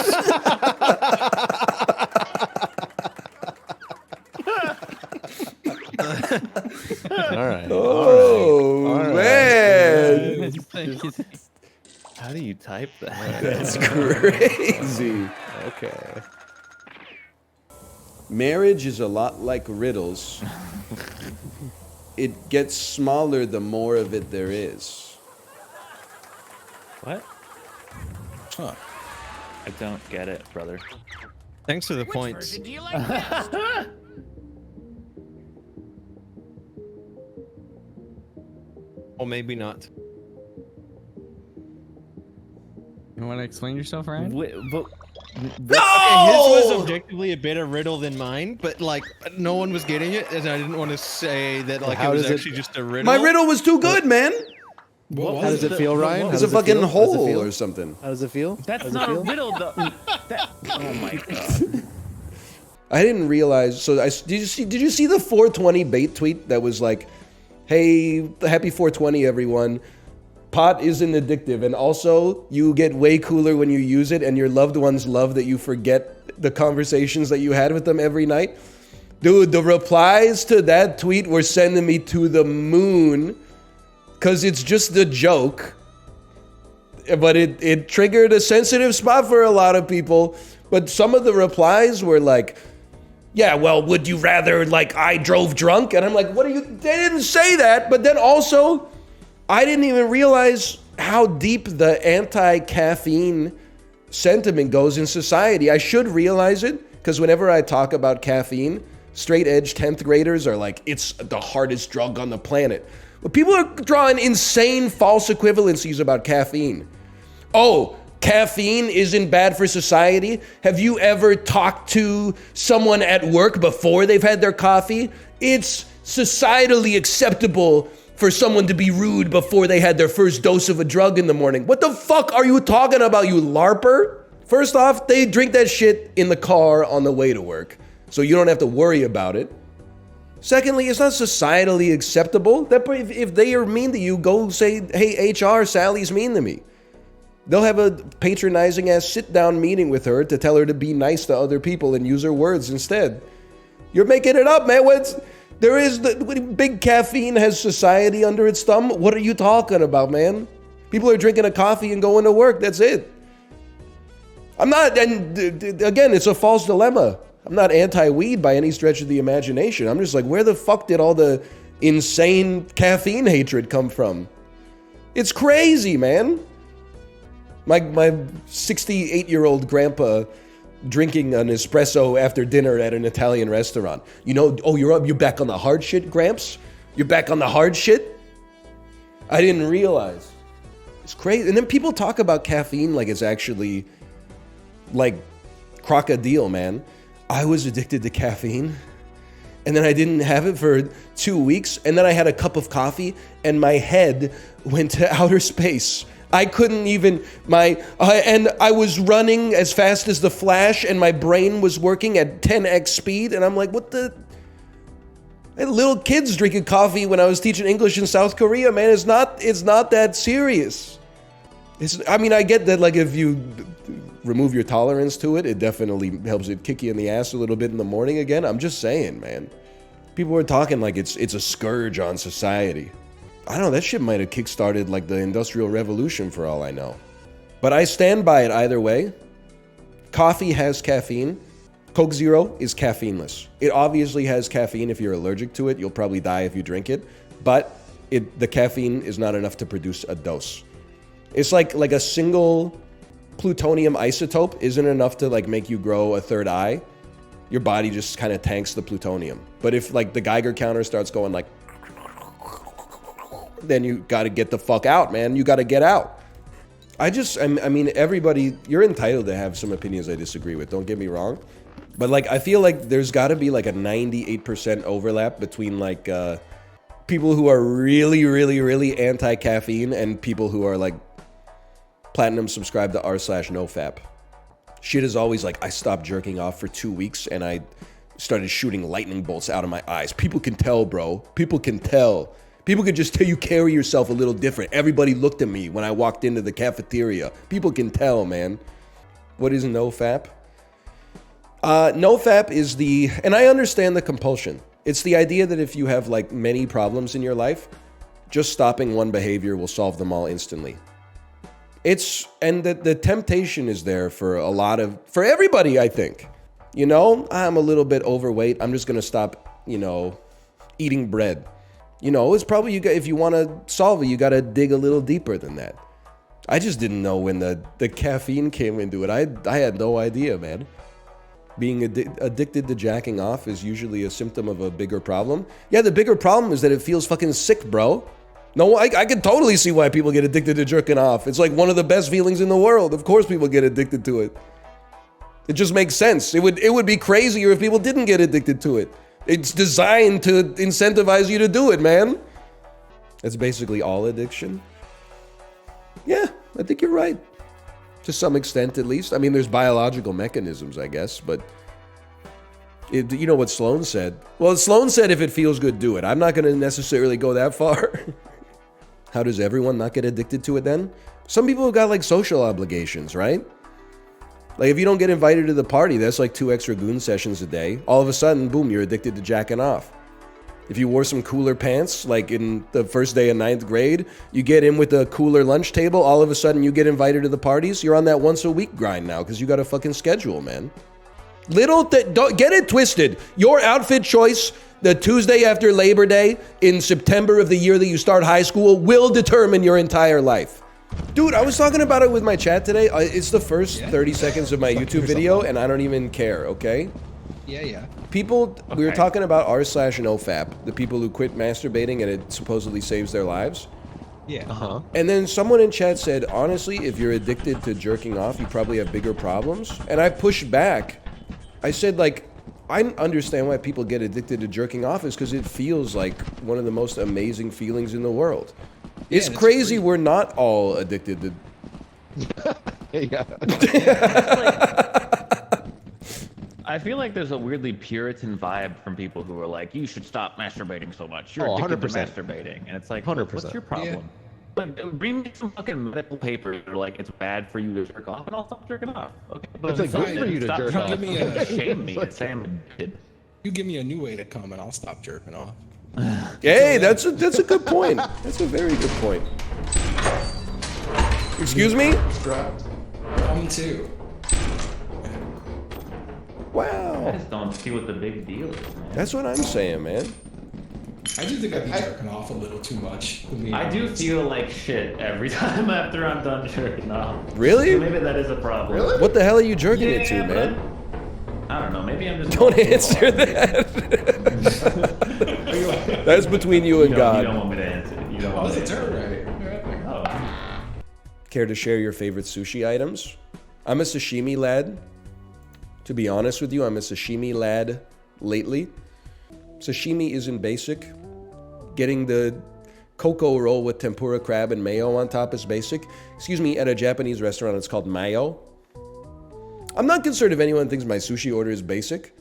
All right. Oh, all right. Man. How do you type that? That's crazy. Okay. Marriage is a lot like riddles. It gets smaller the more of it there is. What? Huh. I don't get it, brother. Thanks for the points. Do you like best? Or maybe not. You want to explain yourself, Ryan? Okay, his was objectively a better riddle than mine, but like no one was getting it, and I didn't want to say that like it was actually just a riddle. My riddle was too good, man. How does it feel, Ryan? It's a fucking hole or something. How does it feel? That's not a riddle, though. Oh my god. I didn't realize. So did you see the 420 bait tweet that was like, "Hey, happy 420, everyone. Pot isn't addictive, and also you get way cooler when you use it, and your loved ones love that you forget the conversations that you had with them every night." Dude, the replies to that tweet were sending me to the moon, because it's just a joke. But it triggered a sensitive spot for a lot of people. But some of the replies were like, yeah, well, would you rather, like, I drove drunk? And I'm like, what are you, they didn't say that. But then also, I didn't even realize how deep the anti-caffeine sentiment goes in society. I should realize it, because whenever I talk about caffeine, straight edge 10th graders are like, it's the hardest drug on the planet. But people are drawing insane false equivalencies about caffeine. Oh, caffeine isn't bad for society? Have you ever talked to someone at work before they've had their coffee? It's societally acceptable for someone to be rude before they had their first dose of a drug in the morning. What the fuck are you talking about, you LARPer? First off, they drink that shit in the car on the way to work, so you don't have to worry about it. Secondly, it's not societally acceptable. That if they are mean to you, go say, hey, HR, Sally's mean to me. They'll have a patronizing ass sit-down meeting with her to tell her to be nice to other people and use her words instead. You're making it up, man. Big caffeine has society under its thumb. What are you talking about, man? People are drinking a coffee and going to work. That's it. I'm not, and again, it's a false dilemma. I'm not anti-weed by any stretch of the imagination. I'm just like, where the fuck did all the insane caffeine hatred come from? It's crazy, man. My 68-year-old grandpa drinking an espresso after dinner at an Italian restaurant. You know, oh, you're back on the hard shit, Gramps? You're back on the hard shit? I didn't realize. It's crazy. And then people talk about caffeine like it's actually like crocodile, man. I was addicted to caffeine, and then I didn't have it for 2 weeks, and then I had a cup of coffee, and my head went to outer space. I couldn't even, and I was running as fast as the Flash, and my brain was working at 10x speed, and I'm like, what the? I had little kids drinking coffee when I was teaching English in South Korea, man. It's not that serious. I mean, I get that, like, if you remove your tolerance to it, it definitely helps it kick you in the ass a little bit in the morning again. I'm just saying, man. People are talking like it's a scourge on society. I don't know, that shit might have kickstarted like the Industrial Revolution for all I know. But I stand by it either way. Coffee has caffeine. Coke Zero is caffeineless. It obviously has caffeine. If you're allergic to it, you'll probably die if you drink it. But the caffeine is not enough to produce a dose. It's like a single plutonium isotope isn't enough to like make you grow a third eye. Your body just kind of tanks the plutonium. But if like the Geiger counter starts going like, then you got to get the fuck out, man. You got to get out. I mean, everybody, you're entitled to have some opinions I disagree with. Don't get me wrong. But like, I feel like there's got to be like a 98% overlap between like people who are really, really, really anti-caffeine and people who are like platinum subscribed to r/nofap. Shit is always like, I stopped jerking off for 2 weeks and I started shooting lightning bolts out of my eyes. People can tell, bro. People can tell. People can just tell you carry yourself a little different. Everybody looked at me when I walked into the cafeteria. People can tell, man. What is nofap? Nofap is and I understand the compulsion. It's the idea that if you have like many problems in your life, just stopping one behavior will solve them all instantly. And the temptation is there for for everybody, I think. You know, I'm a little bit overweight. I'm just going to stop, eating bread. It's probably, if you want to solve it, you got to dig a little deeper than that. I just didn't know when the caffeine came into it. I had no idea, man. Being addicted to jacking off is usually a symptom of a bigger problem. Yeah, the bigger problem is that it feels fucking sick, bro. No, I can totally see why people get addicted to jerking off. It's like one of the best feelings in the world. Of course people get addicted to it. It just makes sense. It would be crazier if people didn't get addicted to it. It's designed to incentivize you to do it, man. That's basically all addiction. Yeah, I think you're right. To some extent, at least. I mean, there's biological mechanisms, I guess, but you know what Sloan said? Well, Sloan said if it feels good, do it. I'm not going to necessarily go that far. How does everyone not get addicted to it then? Some people have got like social obligations, right? Like if you don't get invited to the party, that's like 2 extra goon sessions a day. All of a sudden, boom, you're addicted to jacking off. If you wore some cooler pants, like in the first day of 9th grade, you get in with a cooler lunch table, all of a sudden you get invited to the parties, you're on that once a week grind now because you got a fucking schedule, man. Don't get it twisted. Your outfit choice The Tuesday after Labor Day in September of the year that you start high school will determine your entire life. Dude, I was talking about it with my chat today. It's the first 30 seconds of my YouTube video, and I don't even care, okay? Yeah. People, we were talking about r/nofap, the people who quit masturbating and it supposedly saves their lives. Yeah. And then someone in chat said, honestly, if you're addicted to jerking off, you probably have bigger problems. And I pushed back. I said, like, I understand why people get addicted to jerking off is because it feels like one of the most amazing feelings in the world. It's crazy we're not all addicted to... I feel like there's a weirdly Puritan vibe from people who are like, you should stop masturbating so much. You're addicted to masturbating. And it's like, 100%. what's your problem? Bring me some fucking medical papers that are like, it's bad for you to jerk off, and I'll stop jerking off. Okay, but It's like good for you to jerk off. Shame me and say I'm addicted. You give me a new way to come and I'll stop jerking off. Hey, that's a good point. That's a very good point. Excuse me? Come too. Wow. I just don't see what the big deal is, man. That's what I'm saying, man. I do think I'd be jerking off a little too much. I do feel like shit every time after I'm done jerking off. Really? So maybe that is a problem. Really? What the hell are you jerking it to, but man? I don't know. Maybe I'm just. Don't answer that. That's between you and God. You don't want me to answer. You don't want me to answer. Care to share your favorite sushi items? I'm a sashimi lad. To be honest with you, I'm a sashimi lad lately. Sashimi isn't basic. Getting the cocoa roll with tempura crab and mayo on top is basic. Excuse me, at a Japanese restaurant, it's called mayo. I'm not concerned if anyone thinks my sushi order is basic.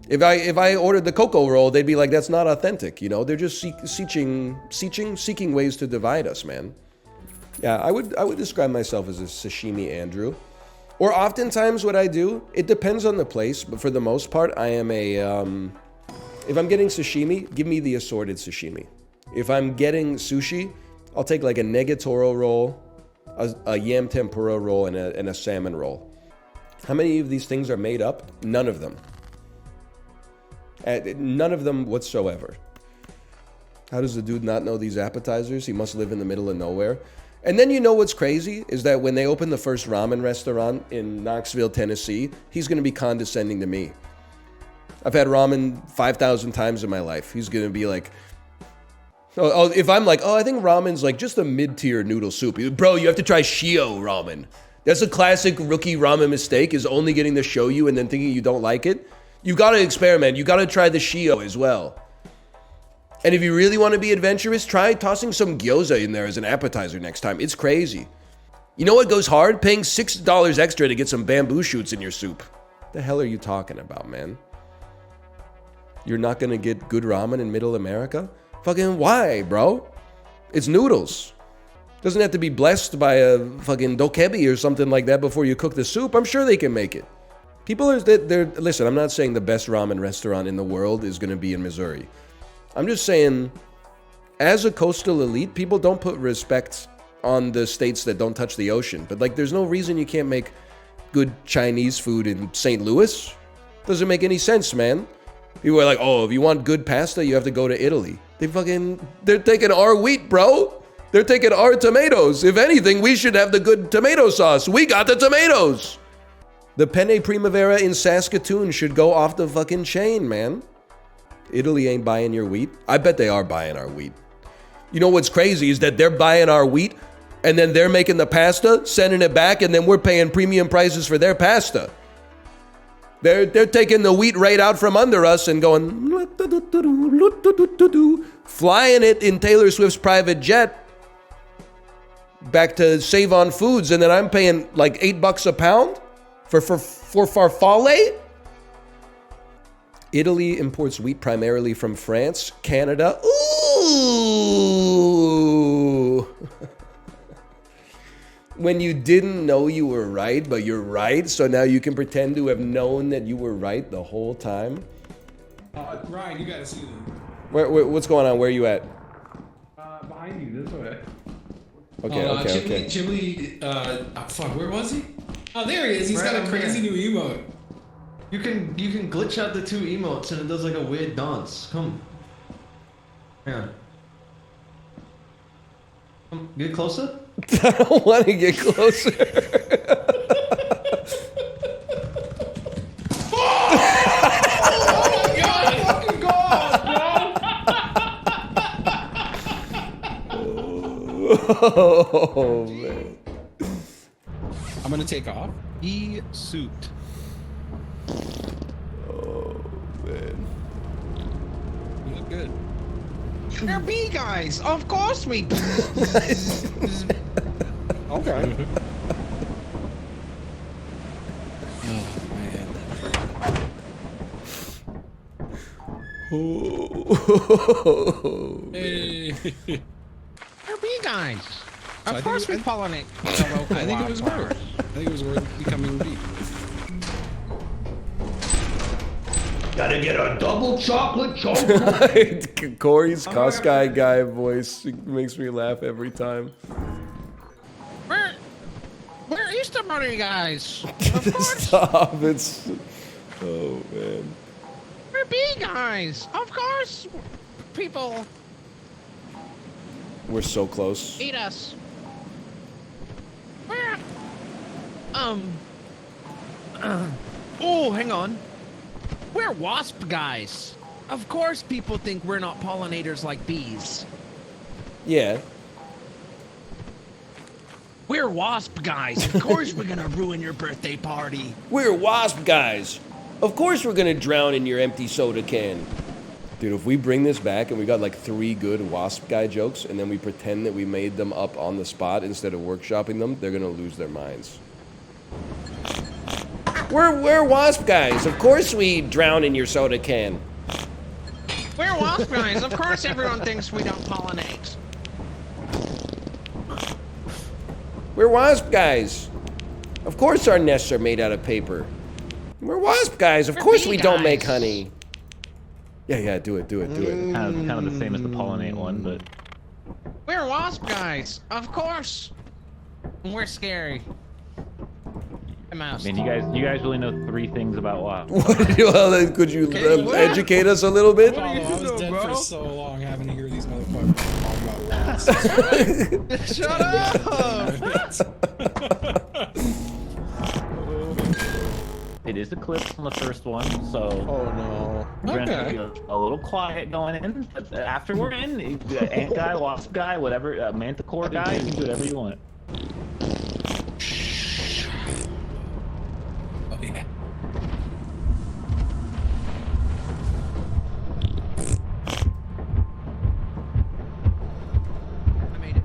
If I ordered the cocoa roll, they'd be like, that's not authentic, you know? They're just seeking ways to divide us, man. Yeah, I would describe myself as a sashimi Andrew. Or oftentimes what I do, it depends on the place, but for the most part, I am a, if I'm getting sashimi, give me the assorted sashimi. If I'm getting sushi, I'll take like a negatoro roll, a yam tempura roll, and a salmon roll. How many of these things are made up? None of them. None of them whatsoever. How does the dude not know these appetizers? He must live in the middle of nowhere. And then you know what's crazy is that when they open the first ramen restaurant in Knoxville, Tennessee, he's going to be condescending to me. I've had ramen 5,000 times in my life. He's going to be like, oh, if I'm like, I think ramen's like just a mid-tier noodle soup. Bro, you have to try Shio ramen. That's a classic rookie ramen mistake, is only getting the shoyu and then thinking you don't like it. You got to experiment. You got to try the Shio as well. And if you really want to be adventurous, try tossing some gyoza in there as an appetizer next time. It's crazy. You know what goes hard? Paying $6 extra to get some bamboo shoots in your soup. What the hell are you talking about, man? You're not going to get good ramen in Middle America? Fucking why, bro? It's noodles. Doesn't have to be blessed by a fucking dokebi or something like that before you cook the soup. I'm sure they can make it. People are, listen, I'm not saying the best ramen restaurant in the world is going to be in Missouri. I'm just saying, as a coastal elite, people don't put respect on the states that don't touch the ocean. But like, there's no reason you can't make good Chinese food in St. Louis. Doesn't make any sense, man. People are like, if you want good pasta, you have to go to Italy. They're taking our wheat, bro. They're taking our tomatoes. If anything, we should have the good tomato sauce. We got the tomatoes. The Penne Primavera in Saskatoon should go off the fucking chain, man. Italy ain't buying your wheat. I bet they are buying our wheat. You know what's crazy is that they're buying our wheat and then they're making the pasta, sending it back, and then we're paying premium prices for their pasta. They're taking the wheat right out from under us and going, flying it in Taylor Swift's private jet back to Save On Foods, and then I'm paying like $8 a pound for farfalle. Italy imports wheat primarily from France, Canada. Ooh. When you didn't know you were right, but you're right, so now you can pretend to have known that you were right the whole time. Ryan, you gotta see them. What's going on? Where are you at? Behind you, this way. Okay. Chimley, fuck, where was he? Oh, there he is. He's got a crazy new emote. You can glitch out the 2 emotes and it does like a weird dance. Come. Yeah. Come, get closer. I don't want to get closer. Oh man. I'm gonna take off. E-suit. Oh man. You look good. We're bee guys. Of course we. Okay. Oh man. Hey. We're bee guys. So Of course we pollinate. I think it was worth. I think it was worth becoming a bee. Gotta get a double chocolate chocolate. Corey's Cosguy guy voice makes me laugh every time. We're Easter Bunny guys. Stop! It's oh man. We're bee guys. Of course, people We're so close. eat us. We're Oh, hang on. We're wasp guys. Of course people think we're not pollinators like bees. Yeah. We're wasp guys. Of course we're gonna ruin your birthday party. We're wasp guys. Of course we're gonna drown in your empty soda can. Dude, if we bring this back and we got like 3 good wasp guy jokes and then we pretend that we made them up on the spot instead of workshopping them, they're gonna lose their minds. We're wasp guys. Of course we drown in your soda can. We're wasp guys. Of course everyone thinks we don't pollinate. We're wasp guys. Of course our nests are made out of paper. We're wasp guys. Of course we don't make honey. Yeah, do it. Kind of the same as the pollinate one, but We're wasp guys. Of course. We're scary. I mean, you guys really know 3 things about wasps. Well, then could you educate us a little bit? I was dead for so long having to hear these motherfuckers talk about wasps. Shut up! It is eclipsed on the first one, so Oh no. we're gonna be a little quiet going in. But after we're in, ant guy, wasp guy, whatever, manticore guy, you can do whatever you want. Oh yeah. I made it.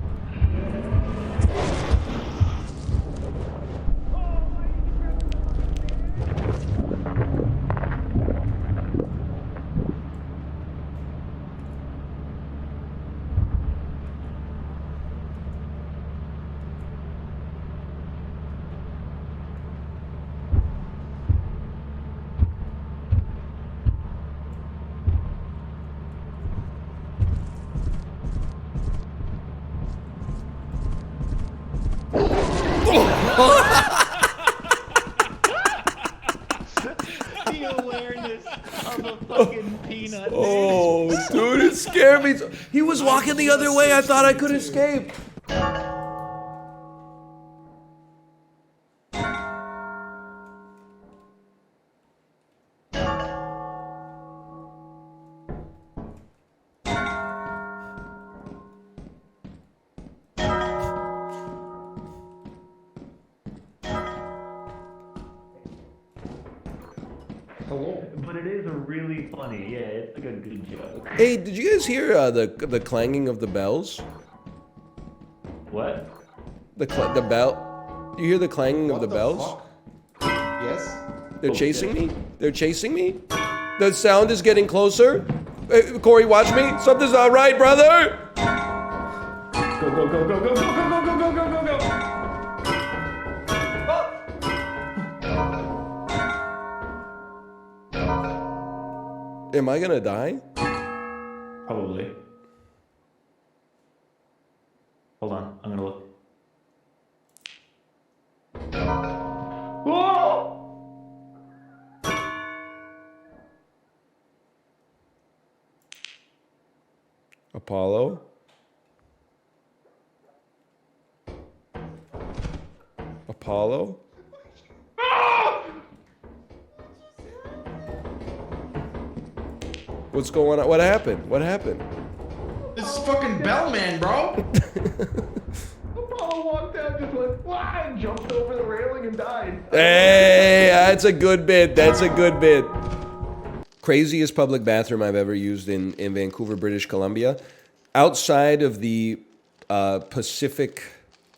The awareness of a fucking peanut. Oh, dude, it scared me. He was walking the other way. I thought I could escape. But it is really funny. Yeah, it's like a good joke. Hey, did you guys hear the clanging of the bells? What? The bell. You hear the clanging of the bells? Yes. They're chasing me. They're chasing me. The sound is getting closer. Hey, Corey, watch me. Something's not right, brother. Go, go, go, go, go, go, go, go, go, go, go, go, go. Am I gonna die? Probably. Hold on, I'm gonna look. Whoa! Apollo. Apollo. What's going on? What happened? What happened? This is fucking Bellman, bro. Apollo walked out just like, wow, and jumped over the railing and died. Hey, that's a good bit. That's a good bit. Craziest public bathroom I've ever used in Vancouver, British Columbia. Outside of the Pacific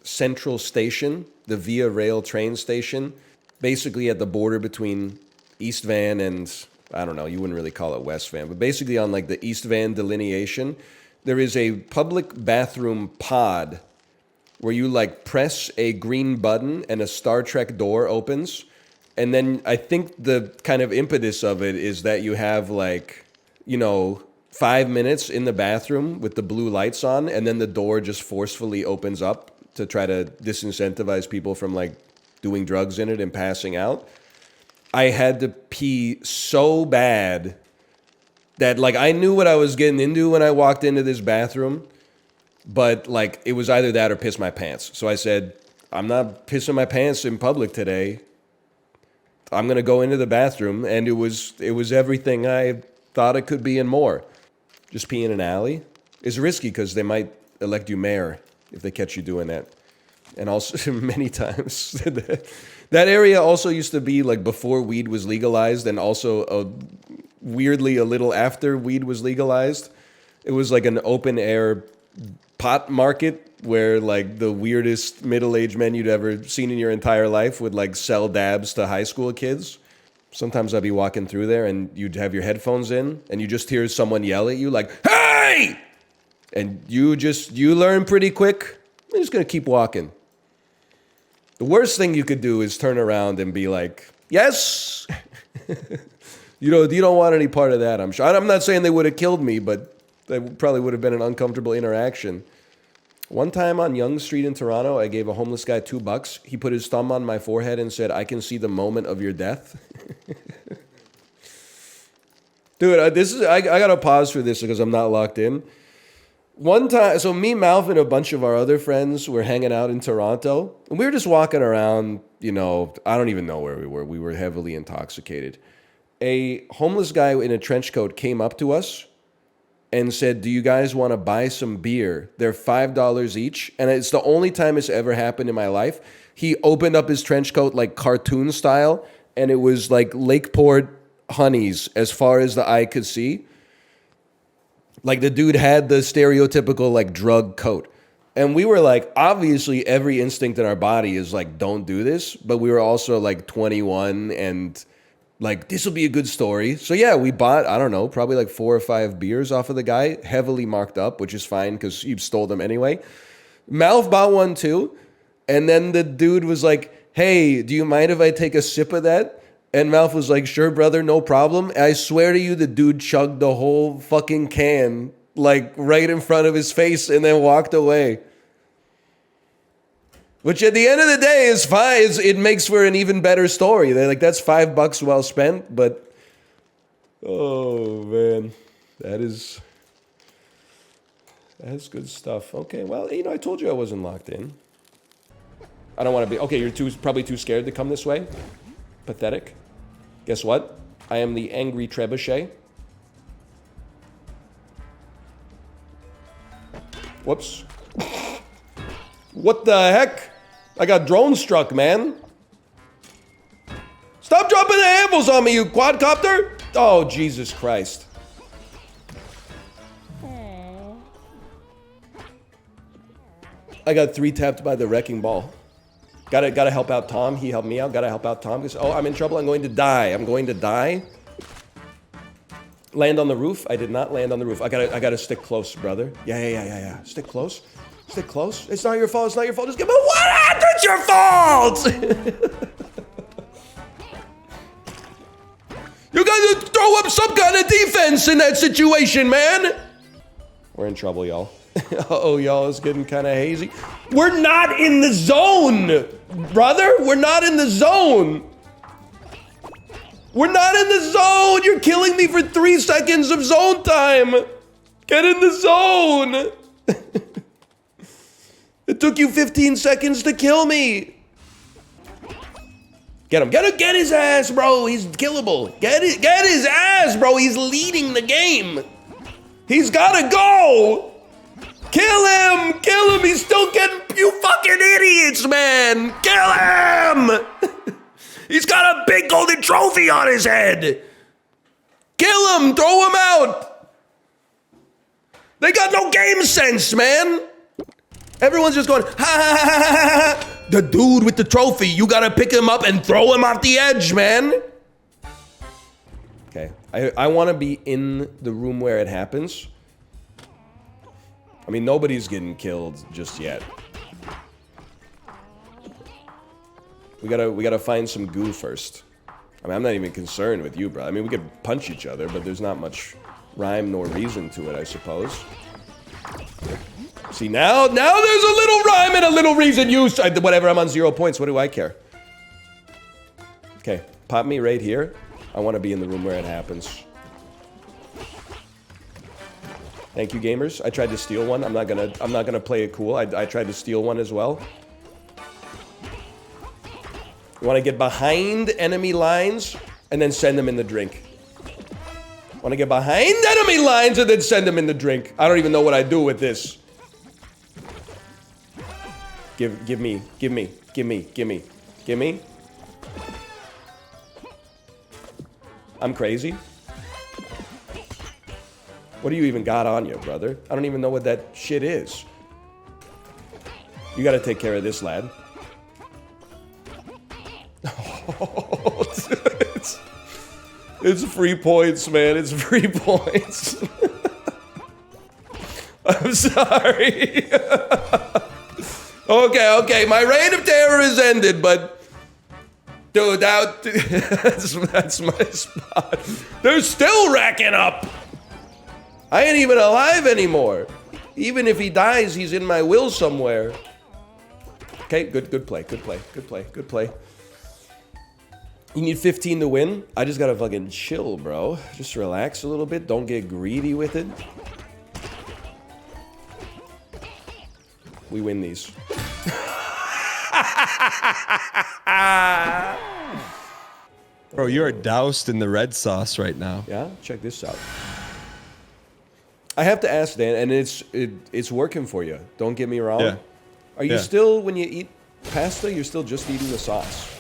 Central Station, the Via Rail train station, basically at the border between East Van and, I don't know, you wouldn't really call it West Van, but basically on like the East Van delineation, there is a public bathroom pod where you like press a green button and a Star Trek door opens. And then I think the kind of impetus of it is that you have like, you know, 5 minutes in the bathroom with the blue lights on, and then the door just forcefully opens up to try to disincentivize people from like doing drugs in it and passing out. I had to pee so bad that like I knew what I was getting into when I walked into this bathroom, but like it was either that or piss my pants. So I said, I'm not pissing my pants in public today. I'm gonna go into the bathroom, and it was everything I thought it could be and more. Just pee in an alley is risky because they might elect you mayor if they catch you doing that. And also many times that area also used to be like before weed was legalized, and also weirdly a little after weed was legalized. It was like an open air pot market where like the weirdest middle-aged men you'd ever seen in your entire life would like sell dabs to high school kids. Sometimes I'd be walking through there and you'd have your headphones in and you just hear someone yell at you like, "Hey!" And you learn pretty quick. You're just gonna keep walking. The worst thing you could do is turn around and be like, "Yes." You don't want any part of that, I'm sure. I'm not saying they would have killed me, but that probably would have been an uncomfortable interaction. One time on Yonge Street in Toronto, I gave a homeless guy $2. He put his thumb on my forehead and said, "I can see the moment of your death." Dude, I gotta pause for this because I'm not locked in. One time, so me, Malv, and a bunch of our other friends were hanging out in Toronto, and we were just walking around, you know, I don't even know where we were. We were heavily intoxicated. A homeless guy in a trench coat came up to us and said, "Do you guys want to buy some beer? They're $5 each." And it's the only time it's ever happened in my life. He opened up his trench coat like cartoon style, and it was like Lakeport honeys as far as the eye could see. Like the dude had the stereotypical like drug coat. And we were like, obviously every instinct in our body is like, don't do this. But we were also like 21 and like, this will be a good story. So yeah, we bought, I don't know, probably like 4 or 5 beers off of the guy, heavily marked up, which is fine because you stole them anyway. Malv bought one too. And then the dude was like, "Hey, do you mind if I take a sip of that?" And Malv was like, "Sure, brother, no problem." I swear to you, the dude chugged the whole fucking can, like right in front of his face, and then walked away. Which at the end of the day is fine. It makes for an even better story. They're like, that's $5 well spent, but oh man, that's good stuff. Okay, well, you know, I told you I wasn't locked in. I don't want to be, okay, you're probably too scared to come this way. Pathetic. Guess what? I am the angry trebuchet. Whoops. What the heck? I got drone struck, man. Stop dropping the anvils on me, you quadcopter! Oh, Jesus Christ. I got 3-tapped by the wrecking ball. Gotta help out Tom. He helped me out. Gotta help out Tom. Because, oh, I'm in trouble. I'm going to die. I'm going to die. Land on the roof. I did not land on the roof. I gotta stick close, brother. Yeah. Stick close. Stick close. It's not your fault. It's not your fault. Just give me what? It's your fault. You gotta throw up some kind of defense in that situation, man. We're in trouble, y'all. Uh-oh, y'all, it's getting kind of hazy. We're not in the zone, brother. We're not in the zone. We're not in the zone. You're killing me for 3 seconds of zone time. Get in the zone! It took you 15 seconds to kill me! Get him, get his ass, bro! He's killable! Get his ass, bro! He's leading the game! He's gotta go! Kill him! Kill him! He's still getting... You fucking idiots, man! Kill him! He's got a big golden trophy on his head! Kill him! Throw him out! They got no game sense, man! Everyone's just going, ha ha ha ha ha ha! The dude with the trophy, you gotta pick him up and throw him off the edge, man! Okay, I want to be in the room where it happens. I mean, nobody's getting killed just yet. We gotta find some goo first. I mean, I'm not even concerned with you, bro. I mean, we could punch each other, but there's not much rhyme nor reason to it, I suppose. See, now there's a little rhyme and a little reason. Whatever, I'm on 0 points. What do I care? Okay, pop me right here. I want to be in the room where it happens. Thank you, gamers. I tried to steal one. I'm not gonna play it cool. I tried to steal one as well. You want to get behind enemy lines and then send them in the drink. Want to get behind enemy lines and then send them in the drink. I don't even know what I do with this. Give me. I'm crazy. What do you even got on you, brother? I don't even know what that shit is. You gotta take care of this lad. It's free points, man. It's free points. I'm sorry. Okay. My reign of terror is ended, but... Dude, that's my spot. They're still racking up. I ain't even alive anymore. Even if he dies, he's in my will somewhere. Okay, good play. You need 15 to win? I just gotta fucking chill, bro. Just relax a little bit. Don't get greedy with it. We win these. Bro, you're doused in the red sauce right now. Yeah? Check this out. I have to ask, Dan, and it's working for you. Don't get me wrong. Yeah. Are you still, when you eat pasta, you're still just eating the sauce?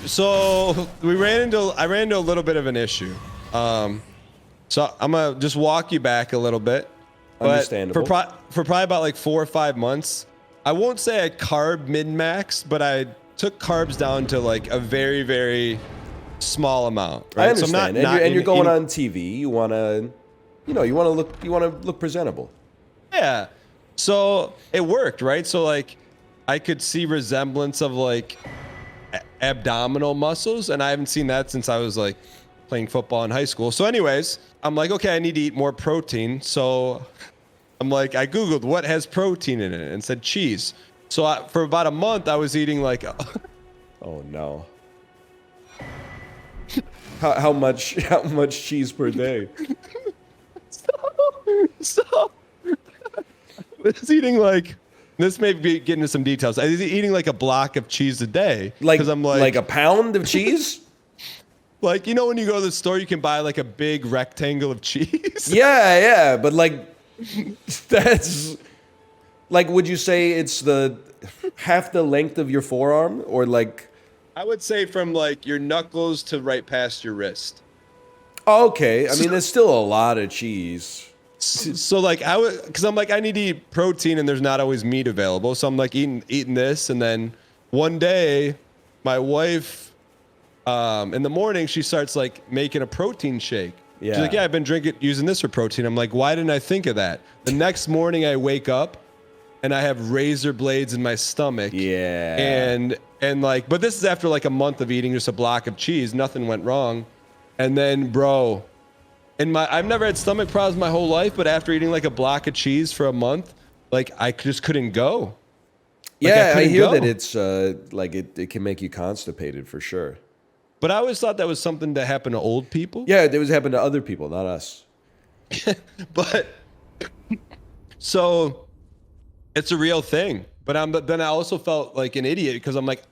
So I ran into a little bit of an issue. So I'm gonna just walk you back a little bit. Understandable. For probably about like 4 or 5 months, I won't say I carb min-max, but I took carbs down to like a very, very small amount. Right? I understand. So and you're going on TV. You wanna, you wanna look presentable. Yeah. So it worked, right? So like, I could see resemblance of like abdominal muscles, and I haven't seen that since I was like playing football in high school. So anyways, I'm like, okay, I need to eat more protein. So I'm like, I Googled what has protein in it and said cheese. So for about a month, I was eating like, oh no. How much cheese per day? So I was eating like, this may be getting into some details. I was eating like a block of cheese a day. Like, I'm like a pound of cheese? Like, you know when you go to the store, you can buy like a big rectangle of cheese? Yeah, but like, that's, like, would you say it's half the length of your forearm? Or like... I would say from like your knuckles to right past your wrist. Okay, I mean, there's still a lot of cheese. So like because I'm like, I need to eat protein and there's not always meat available. So I'm like eating this, and then one day my wife, in the morning, she starts like making a protein shake. Yeah. She's like, yeah, I've been using this for protein. I'm like, why didn't I think of that? The next morning I wake up and I have razor blades in my stomach. Yeah. And like, but this is after like a month of eating just a block of cheese. Nothing went wrong. And then, bro, I've never had stomach problems my whole life, but after eating like a block of cheese for a month, like I just couldn't go. Like, yeah, I hear that it's like it can make you constipated for sure. But I always thought that was something that happened to old people. Yeah, it was happening to other people, not us. But so it's a real thing. But then I also felt like an idiot because I'm like,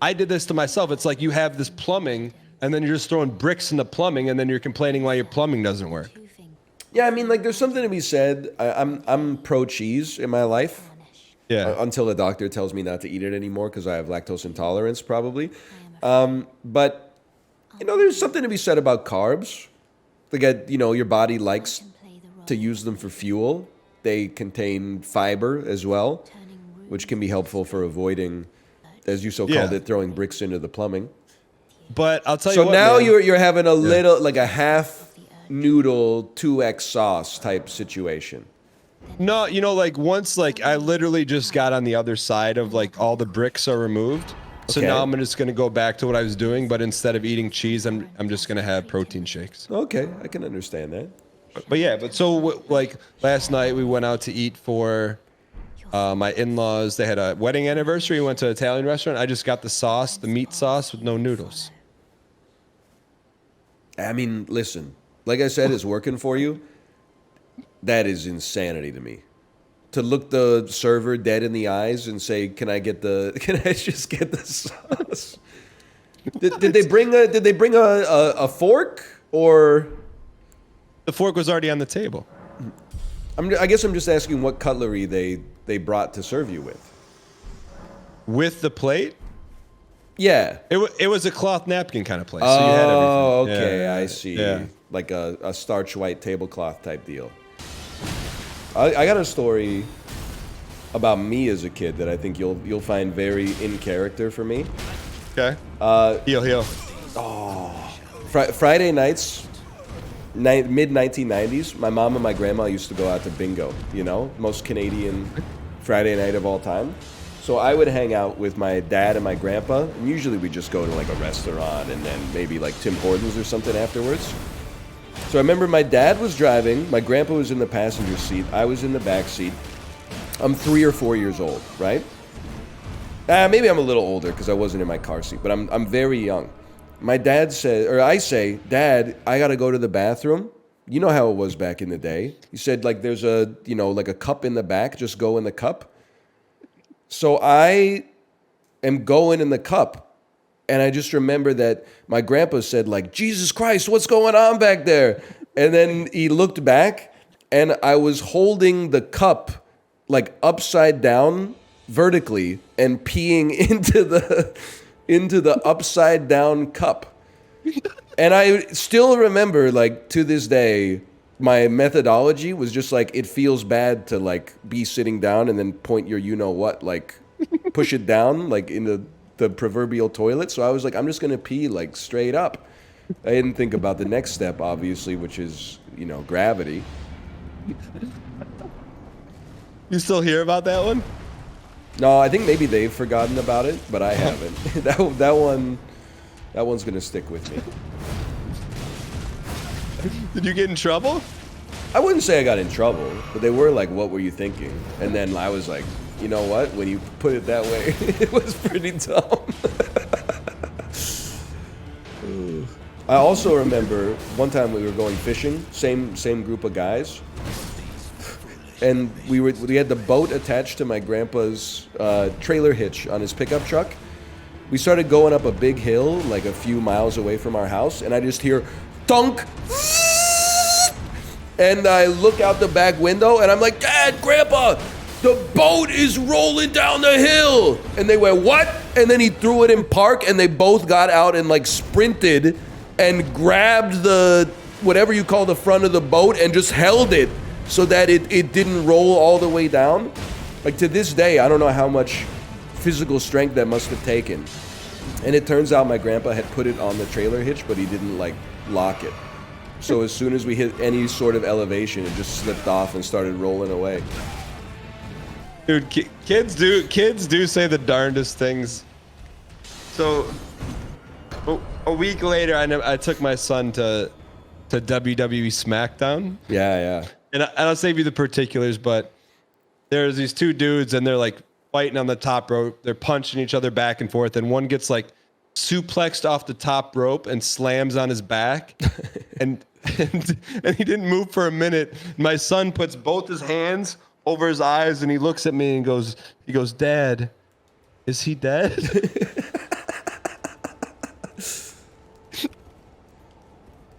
I did this to myself. It's like you have this plumbing and then you're just throwing bricks in the plumbing and then you're complaining why your plumbing doesn't work. Yeah, I mean, like, there's something to be said. I'm pro cheese in my life. Yeah. Until the doctor tells me not to eat it anymore because I have lactose intolerance, probably. But, you know, there's something to be said about carbs. Like, you know, your body likes to use them for fuel. They contain fiber as well, which can be helpful for avoiding, as you so called it, throwing bricks into the plumbing. But I'll tell you what, so now man. you're having a little, like a half noodle 2x sauce type situation. No, you know, like once, like I literally just got on the other side of like all the bricks are removed. So Okay. now I'm just gonna go back to what I was doing, but instead of eating cheese, I'm just gonna have protein shakes. Okay, I can understand that. But yeah, but so like last night we went out to eat for my in-laws. They had a wedding anniversary. We went to an Italian restaurant. I just got the sauce, the meat sauce with no noodles. I mean, listen, like I said, it's working for you. That is insanity to me. To look the server dead in the eyes and say, can I just get the sauce? Did they bring a fork, or? The fork was already on the table. I guess I'm just asking what cutlery they brought to serve you with. With the plate? Yeah. It was a cloth napkin kind of plate. Oh, So you had everything. okay, Yeah. I see. Yeah. Like a starch white tablecloth type deal. I got a story about me as a kid that I think you'll find very in character for me. Okay. Heel. Oh. Friday nights, mid 1990s, my mom and my grandma used to go out to bingo. You know, most Canadian Friday night of all time. So I would hang out with my dad and my grandpa, and usually we just go to like a restaurant and then maybe like Tim Hortons or something afterwards. So I remember my dad was driving, my grandpa was in the passenger seat, I was in the back seat. I'm 3 or 4 years old, right? Maybe I'm a little older because I wasn't in my car seat, but I'm very young. My dad said, or I say, Dad, I gotta go to the bathroom. You know how it was back in the day. He said, like, there's a, you know, like a cup in the back, just go in the cup. So I am going in the cup. And I just remember that my grandpa said, like, Jesus Christ, what's going on back there? And then he looked back, and I was holding the cup, like, upside down vertically and peeing into the upside down cup. And I still remember, like, to this day, my methodology was just like, it feels bad to, like, be sitting down and then point your you-know-what, like, push it down, like, into the proverbial toilet. So I was like, I'm just gonna pee like straight up. I didn't think about the next step, obviously, which is, you know, gravity. You still hear about that one? No, I think maybe they've forgotten about it, but I haven't. that one's gonna stick with me. Did you get in trouble? I wouldn't say I got in trouble, but they were like, what were you thinking? And then I was like, you know what? When you put it that way, it was pretty dumb. I also remember one time we were going fishing, same group of guys, and we had the boat attached to my grandpa's trailer hitch on his pickup truck. We started going up a big hill, like a few miles away from our house, and I just hear thunk. And I look out the back window, and I'm like, Dad, Grandpa, the boat is rolling down the hill. And they went, what? And then he threw it in park, and they both got out and like sprinted and grabbed the, whatever you call the front of the boat, and just held it so that it didn't roll all the way down. Like, to this day, I don't know how much physical strength that must have taken. And it turns out my grandpa had put it on the trailer hitch, but he didn't like lock it. So as soon as we hit any sort of elevation, it just slipped off and started rolling away. Dude, kids do say the darndest things. So a week later, I took my son to WWE SmackDown. Yeah. And I'll save you the particulars, but there's these two dudes, and they're like fighting on the top rope. They're punching each other back and forth, and one gets like suplexed off the top rope and slams on his back. and he didn't move for a minute. My son puts both his hands over his eyes and he looks at me and goes, Dad, is he dead?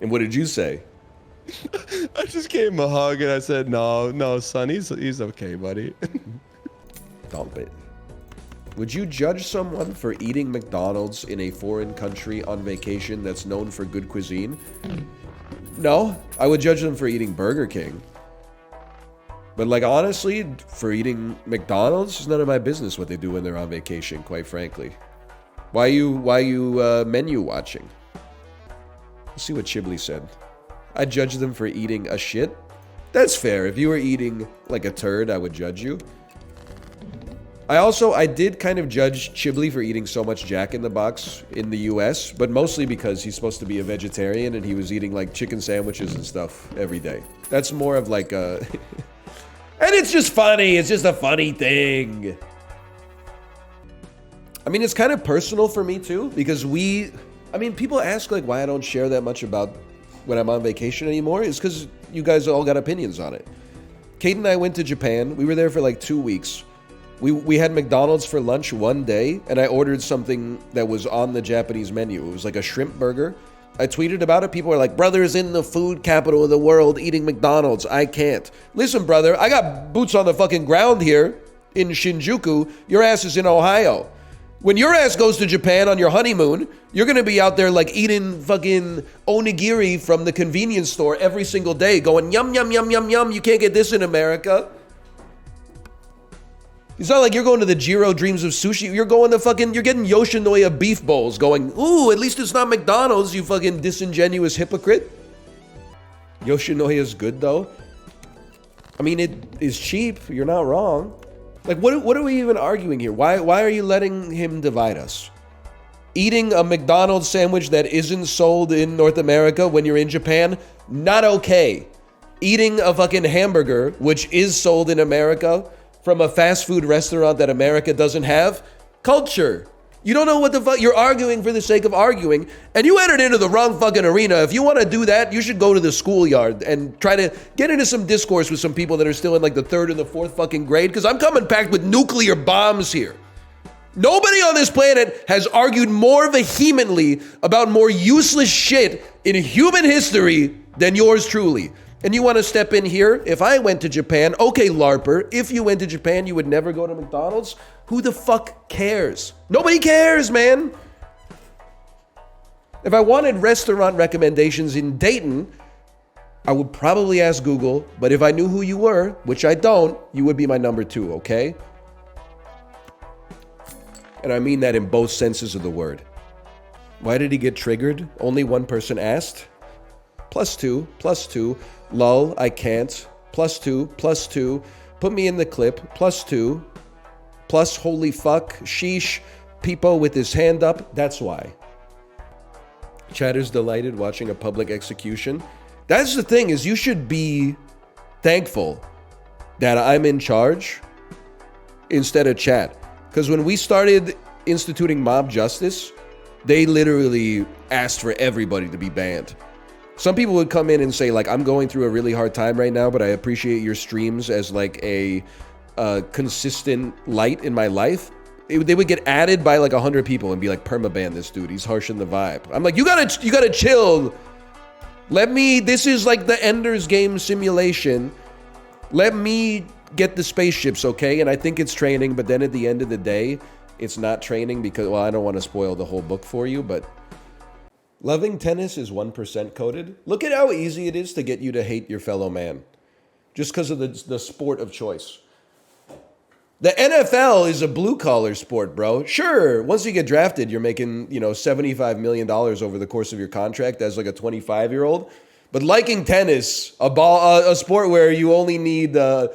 And what did you say? I just gave him a hug and I said, no, son, he's okay, buddy. Dump it. Would you judge someone for eating McDonald's in a foreign country on vacation that's known for good cuisine? No, I would judge them for eating Burger King. But like honestly, for eating McDonald's, it's none of my business what they do when they're on vacation, quite frankly. Why you menu watching? Let's see what Chibli said. I judge them for eating a shit. That's fair. If you were eating like a turd, I would judge you. I did kind of judge Chibli for eating so much Jack in the Box in the US, but mostly because he's supposed to be a vegetarian and he was eating like chicken sandwiches and stuff every day. That's more of like a... And it's just funny. It's just a funny thing. I mean, it's kind of personal for me too, because people ask like why I don't share that much about when I'm on vacation anymore. It's because you guys all got opinions on it. Kate and I went to Japan. We were there for like 2 weeks. We had McDonald's for lunch one day, and I ordered something that was on the Japanese menu. It was like a shrimp burger. I tweeted about it. People are like, brother's in the food capital of the world eating McDonald's. I can't. Listen, brother, I got boots on the fucking ground here in Shinjuku. Your ass is in Ohio. When your ass goes to Japan on your honeymoon, you're going to be out there like eating fucking onigiri from the convenience store every single day going, yum, yum, yum, yum, yum. You can't get this in America. It's not like you're going to the Jiro Dreams of Sushi. You're getting Yoshinoya beef bowls going, ooh, at least it's not McDonald's, you fucking disingenuous hypocrite. Yoshinoya's good though. I mean, it is cheap. You're not wrong. Like, what are we even arguing here? Why are you letting him divide us? Eating a McDonald's sandwich that isn't sold in North America when you're in Japan, not okay. Eating a fucking hamburger, which is sold in America, from a fast food restaurant that America doesn't have, culture. You don't know what the fuck, you're arguing for the sake of arguing, and you entered into the wrong fucking arena. If you want to do that, you should go to the schoolyard and try to get into some discourse with some people that are still in like the 3rd or the 4th fucking grade, because I'm coming packed with nuclear bombs here. Nobody on this planet has argued more vehemently about more useless shit in human history than yours truly. And you want to step in here? If I went to Japan, okay, LARPer, if you went to Japan, you would never go to McDonald's? Who the fuck cares? Nobody cares, man. If I wanted restaurant recommendations in Dayton, I would probably ask Google, but if I knew who you were, which I don't, you would be my number 2, okay? And I mean that in both senses of the word. Why did he get triggered? Only one person asked. +2. Lol, I can't. +2. Put me in the clip. +2. Plus, holy fuck. Sheesh. Peepo with his hand up. That's why. Chatter's delighted watching a public execution. That's the thing, is you should be thankful that I'm in charge instead of chat. Because when we started instituting mob justice, they literally asked for everybody to be banned. Some people would come in and say, like, I'm going through a really hard time right now, but I appreciate your streams as like a consistent light in my life. They would get added by like 100 people and be like, permaban this dude. He's harshing the vibe. I'm like, you gotta chill. This is like the Ender's Game simulation. Let me get the spaceships, okay? And I think it's training, but then at the end of the day, it's not training because, well, I don't want to spoil the whole book for you, but loving tennis is 1% coded. Look at how easy it is to get you to hate your fellow man. Just because of the sport of choice. The NFL is a blue-collar sport, bro. Sure, once you get drafted, you're making, $75 million over the course of your contract as like a 25-year-old. But liking tennis, a sport where you only need 2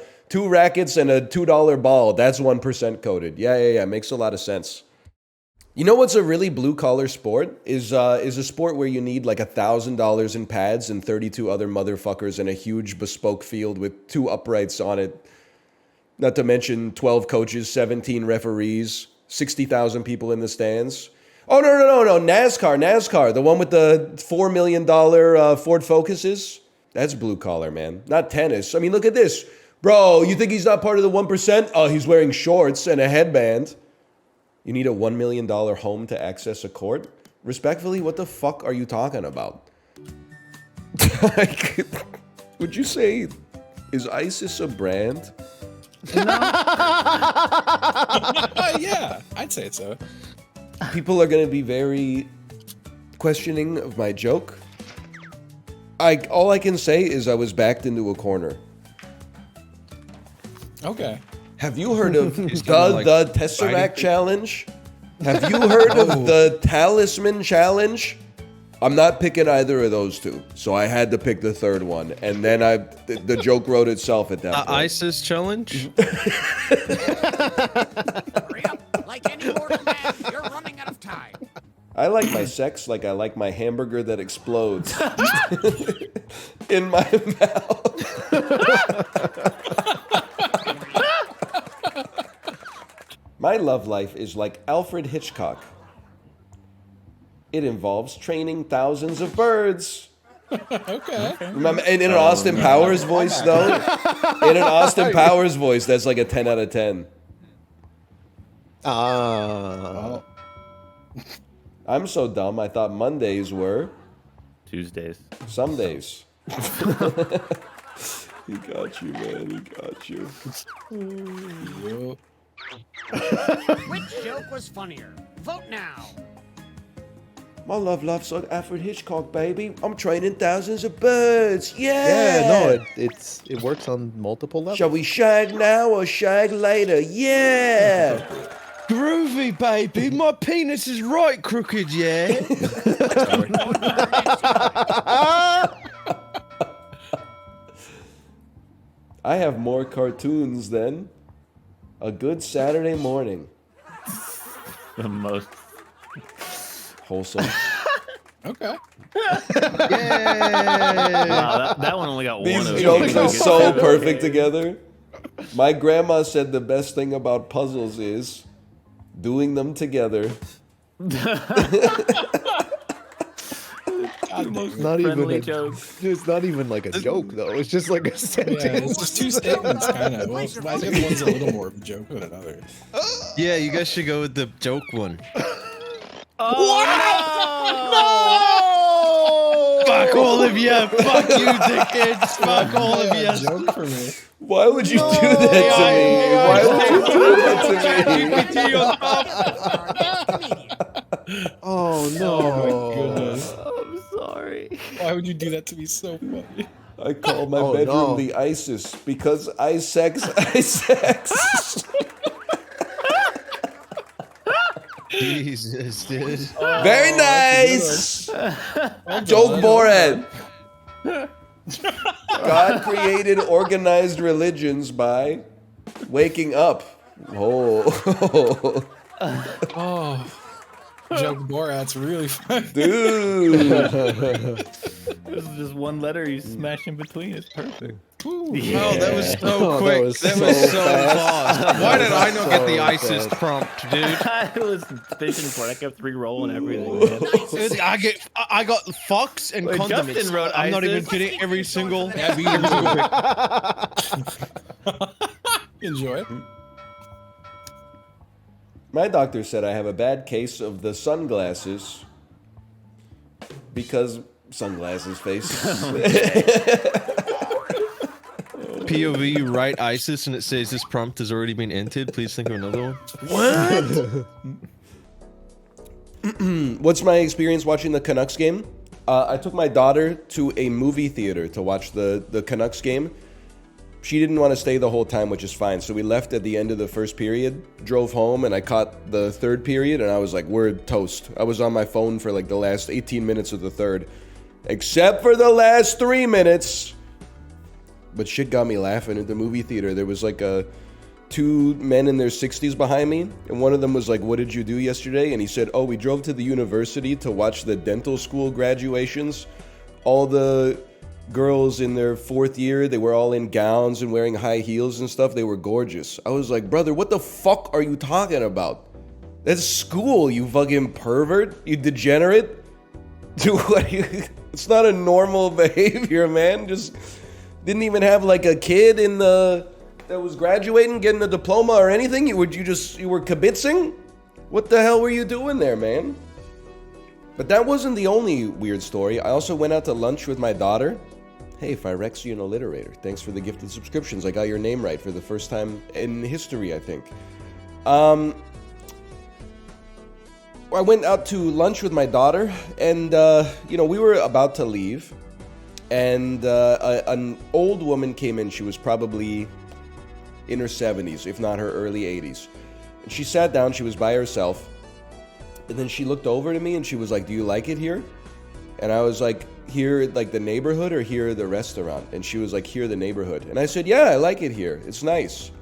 rackets and a $2 ball, that's 1% coded. Yeah, makes a lot of sense. You know what's a really blue-collar sport? Is a sport where you need like $1,000 in pads and 32 other motherfuckers in a huge bespoke field with 2 uprights on it. Not to mention 12 coaches, 17 referees, 60,000 people in the stands. Oh, no. NASCAR. The one with the $4 million Ford Focuses. That's blue collar, man. Not tennis. I mean, look at this. Bro, you think he's not part of the 1%? Oh, he's wearing shorts and a headband. You need a $1 million home to access a court? Respectfully, what the fuck are you talking about? Like, would you say, is ISIS a brand? Yeah, I'd say so. People are going to be very questioning of my joke. All I can say is I was backed into a corner. Okay. Have you heard of the Tesseract Challenge? Have you heard of the Talisman Challenge? I'm not picking either of those two, so I had to pick the third one, and then the joke wrote itself at that point. ISIS challenge? Hurry up. Like any mortal man, you're running out of time. I like my sex like I like my hamburger that explodes in my mouth. My love life is like Alfred Hitchcock. It involves training thousands of birds. Okay. Remember, in an Austin Powers voice, though? In an Austin Powers voice, that's like a 10 out of 10. I'm so dumb, I thought Mondays were... Tuesdays. Some days. He got you, man. He got you. Which joke was funnier? Vote now. My love love's like Alfred Hitchcock, baby. I'm training thousands of birds. Yeah. Yeah, no, it works on multiple levels. Shall we shag now or shag later? Yeah. Groovy, baby. My penis is right crooked, yeah? I have more cartoons than a good Saturday morning. The most wholesome. Okay. Wow, that one only got one. These jokes are so perfect together. My grandma said the best thing about puzzles is doing them together. It's not even like a joke though. It's just like a sentence. Yeah, it's just two statements, kind of. Well, I think one's a little more of a joke than another. Yeah, you guys should go with the joke one. No! Fuck all of you! Fuck you, dickheads! Fuck all of you! Joke for me. Why would you do that to me? Why would you do that to me? Oh no! Oh my goodness! I'm sorry. Why would you do that to me so funny? I call my bedroom the ISIS because I sex. Jesus, dude. Very nice. Joke Borat. God created organized religions by waking up. Oh. Joke Borat's really funny. Dude. This is just one letter you smash in between. It's perfect. Yeah. Oh, that was so quick. That was so fast. Why did I not get the ISIS prompt, dude? I was fishing for it. I kept re-rolling everything. Man. I got fucks and Wait, condoms. Justin wrote I'm not ISIS. even kidding. Every single pick. Enjoy. My doctor said I have a bad case of the sunglasses because sunglasses face. POV, you write ISIS and it says this prompt has already been entered. Please think of another one. What? What's my experience watching the Canucks game? I took my daughter to a movie theater to watch the Canucks game. She didn't want to stay the whole time, which is fine. So we left at the end of the first period, drove home, and I caught the third period, and I was like, we're toast. I was on my phone for like the last 18 minutes of the third, except for the last 3 minutes. But shit got me laughing at the movie theater. There was like two men in their 60s behind me, and one of them was like, what did you do yesterday? And he said, oh, we drove to the university to watch the dental school graduations. All the girls in their 4th year, they were all in gowns and wearing high heels and stuff. They were gorgeous. I was like, brother, what the fuck are you talking about? That's school, you fucking pervert. You degenerate. It's not a normal behavior, man. Just didn't even have like a kid in the that was graduating, getting a diploma or anything. You were kibitzing? What the hell were you doing there, man? But that wasn't the only weird story. I also went out to lunch with my daughter. Hey, Phyrexian Alliterator, thanks for the gifted subscriptions. I got your name right for the first time in history, I think. I went out to lunch with my daughter, and, you know, we were about to leave, and an old woman came in. She was probably in her 70s, if not her early 80s. And she sat down, she was by herself, and then she looked over to me and she was like, do you like it here? And I was like, here, like the neighborhood, or here, the restaurant? And she was like, here, the neighborhood. And I said, yeah, I like it here. It's nice.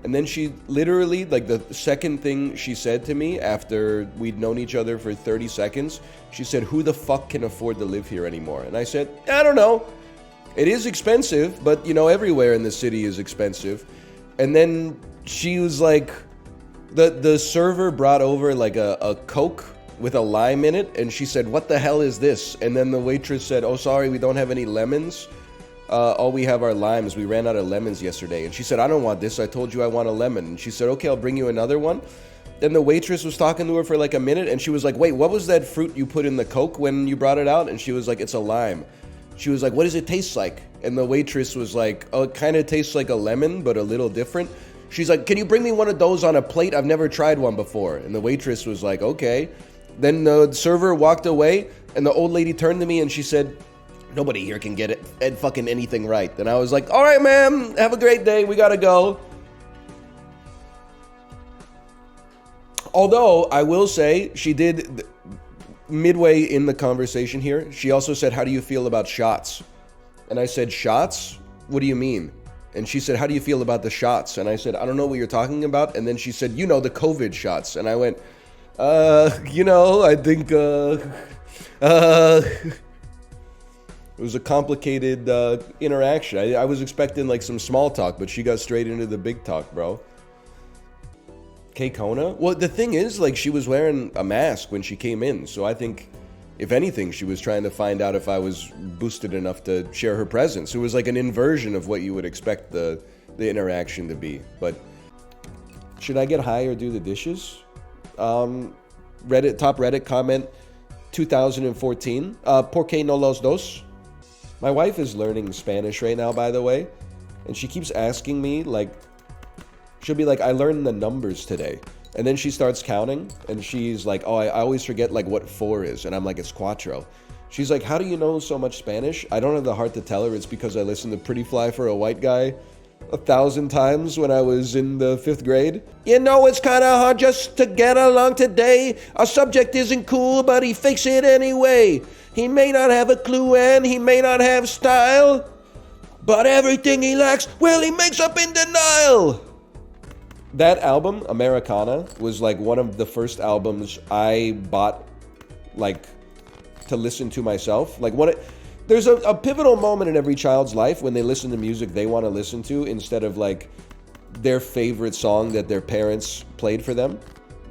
And then she literally, like the second thing she said to me after we'd known each other for 30 seconds, she said, who the fuck can afford to live here anymore? And I said, I don't know. It is expensive, but you know, everywhere in the city is expensive. And then she was like, the server brought over like a Coke with a lime in it, and she said, what the hell is this? And then the waitress said, oh, sorry, we don't have any lemons. All we have are limes. We ran out of lemons yesterday. And she said, I don't want this. I told you I want a lemon. And she said, okay, I'll bring you another one. Then the waitress was talking to her for like a minute, and she was like, wait, what was that fruit you put in the Coke when you brought it out? And she was like, it's a lime. She was like, what does it taste like? And the waitress was like, oh, it kind of tastes like a lemon, but a little different. She's like, can you bring me one of those on a plate? I've never tried one before. And the waitress was like, okay. Then the server walked away, and the old lady turned to me and she said, nobody here can get it fucking anything right. And I was like, all right, ma'am, have a great day. We gotta go. Although, I will say, she did, midway in the conversation here, she also said, how do you feel about shots? And I said, shots? What do you mean? And she said, how do you feel about the shots? And I said, I don't know what you're talking about. And then she said, you know, the COVID shots. And I went, you know, I think, it was a complicated interaction. I was expecting like some small talk, but she got straight into the big talk, bro. K-Kona? Well, the thing is, like, she was wearing a mask when she came in, so I think, if anything, she was trying to find out if I was boosted enough to share her presence. It was like an inversion of what you would expect the interaction to be. But should I get high or do the dishes? Top Reddit comment, 2014. ¿Por qué no los dos? My wife is learning Spanish right now, by the way, and she keeps asking me, like, she'll be like, I learned the numbers today. And then she starts counting, and she's like, oh, I always forget, like, what 4 is. And I'm like, it's cuatro. She's like, how do you know so much Spanish? I don't have the heart to tell her it's because I listened to Pretty Fly for a White Guy 1,000 times when I was in the 5th grade. You know, it's kind of hard just to get along today. Our subject isn't cool, but he fakes it anyway. He may not have a clue and he may not have style, but everything he lacks, well, he makes up in denial. That album, Americana, was like one of the first albums I bought, like, to listen to myself. Like, there's a pivotal moment in every child's life when they listen to music they want to listen to instead of, like, their favorite song that their parents played for them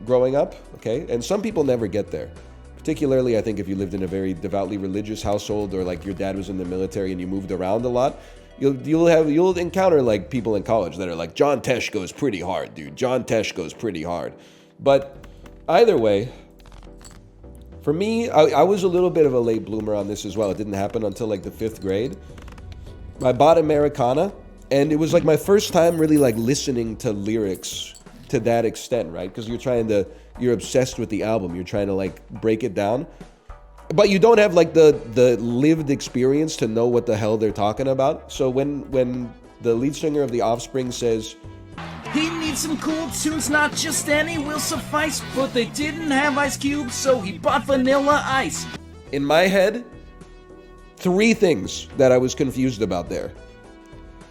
growing up, okay? And some people never get there. Particularly, I think, if you lived in a very devoutly religious household, or, like, your dad was in the military and you moved around a lot. You'll encounter, like, people in college that are like, John Tesh goes pretty hard, dude. John Tesh goes pretty hard. But either way, for me, I was a little bit of a late bloomer on this as well. It didn't happen until like the 5th grade. I bought Americana, and it was like my first time really like listening to lyrics to that extent, right? Because you're obsessed with the album. You're trying to like break it down. But you don't have like the lived experience to know what the hell they're talking about. So when the lead singer of The Offspring says, he needs some cool tunes, not just any will suffice, but they didn't have ice cubes, so he bought vanilla ice. In my head, 3 things that I was confused about there.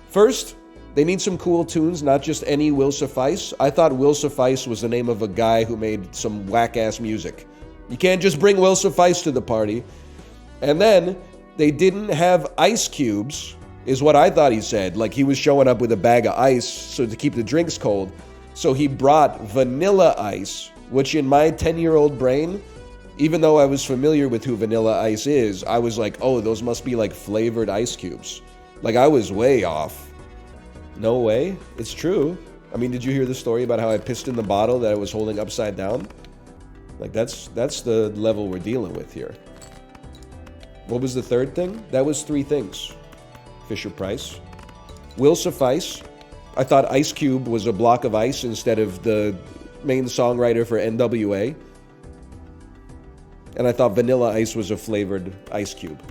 First, they need some cool tunes, not just any will suffice. I thought Will Suffice was the name of a guy who made some whack-ass music. You can't just bring Will Suffice to the party. And then, they didn't have ice cubes, is what I thought he said. Like he was showing up with a bag of ice so to keep the drinks cold. So he brought vanilla ice, which in my 10-year-old brain, even though I was familiar with who Vanilla Ice is, I was like, oh, those must be like flavored ice cubes. Like, I was way off. No way. It's true. I mean, did you hear the story about how I pissed in the bottle that I was holding upside down? Like, that's the level we're dealing with here. What was the third thing? That was 3 things. Fisher Price. Will suffice. I thought Ice Cube was a block of ice instead of the main songwriter for NWA. And I thought Vanilla Ice was a flavored ice cube.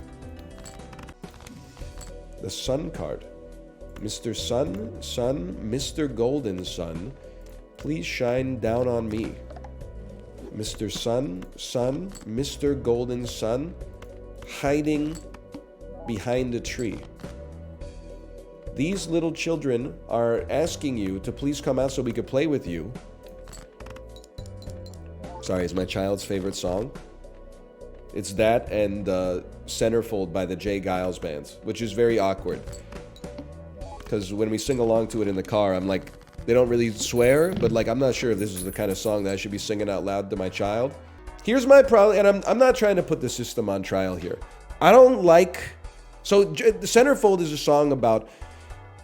The Sun card. Mr. Sun, Mr. Golden Sun, please shine down on me. Mr. Sun, Mr. Golden Sun, hiding behind a tree. These little children are asking you to please come out so we could play with you. Sorry, it's my child's favorite song. It's that and Centerfold by the Jay Giles Band, which is very awkward. Because when we sing along to it in the car, I'm like, they don't really swear, but like, I'm not sure if this is the kind of song that I should be singing out loud to my child. Here's my problem, and I'm not trying to put the system on trial here. I don't like... So, the Centerfold is a song about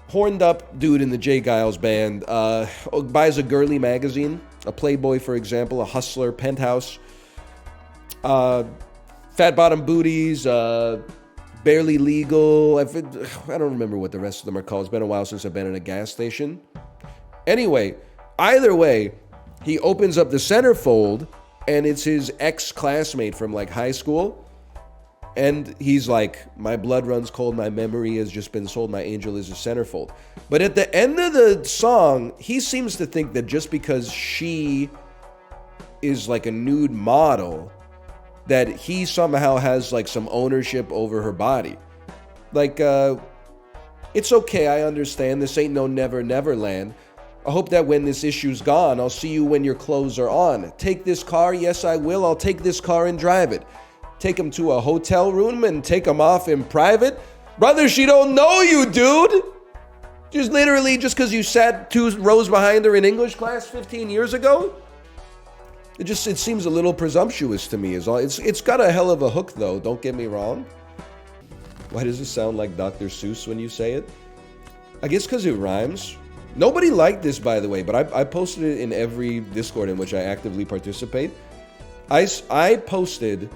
horned up dude in the Jay Giles Band, buys a girly magazine, a Playboy, for example, a Hustler, Penthouse, fat bottom booties, barely legal. I don't remember what the rest of them are called. It's been a while since I've been in a gas station. Anyway, either way, he opens up the Centerfold, and it's his ex-classmate from like high school. And he's like, my blood runs cold, my memory has just been sold, my angel is a centerfold. But at the end of the song, he seems to think that just because she is like a nude model, that he somehow has like some ownership over her body. Like, it's okay, I understand, this ain't no Never Never Land. I hope that when this issue's gone, I'll see you when your clothes are on. Take this car, yes I will, I'll take this car and drive it. Take him to a hotel room and take him off in private? Brother, she don't know you, dude! Just literally just because you sat 2 rows behind her in English class 15 years ago? It seems a little presumptuous to me. It's got a hell of a hook, though, don't get me wrong. Why does it sound like Dr. Seuss when you say it? I guess because it rhymes. Nobody liked this, by the way, but I posted it in every Discord in which I actively participate. I posted...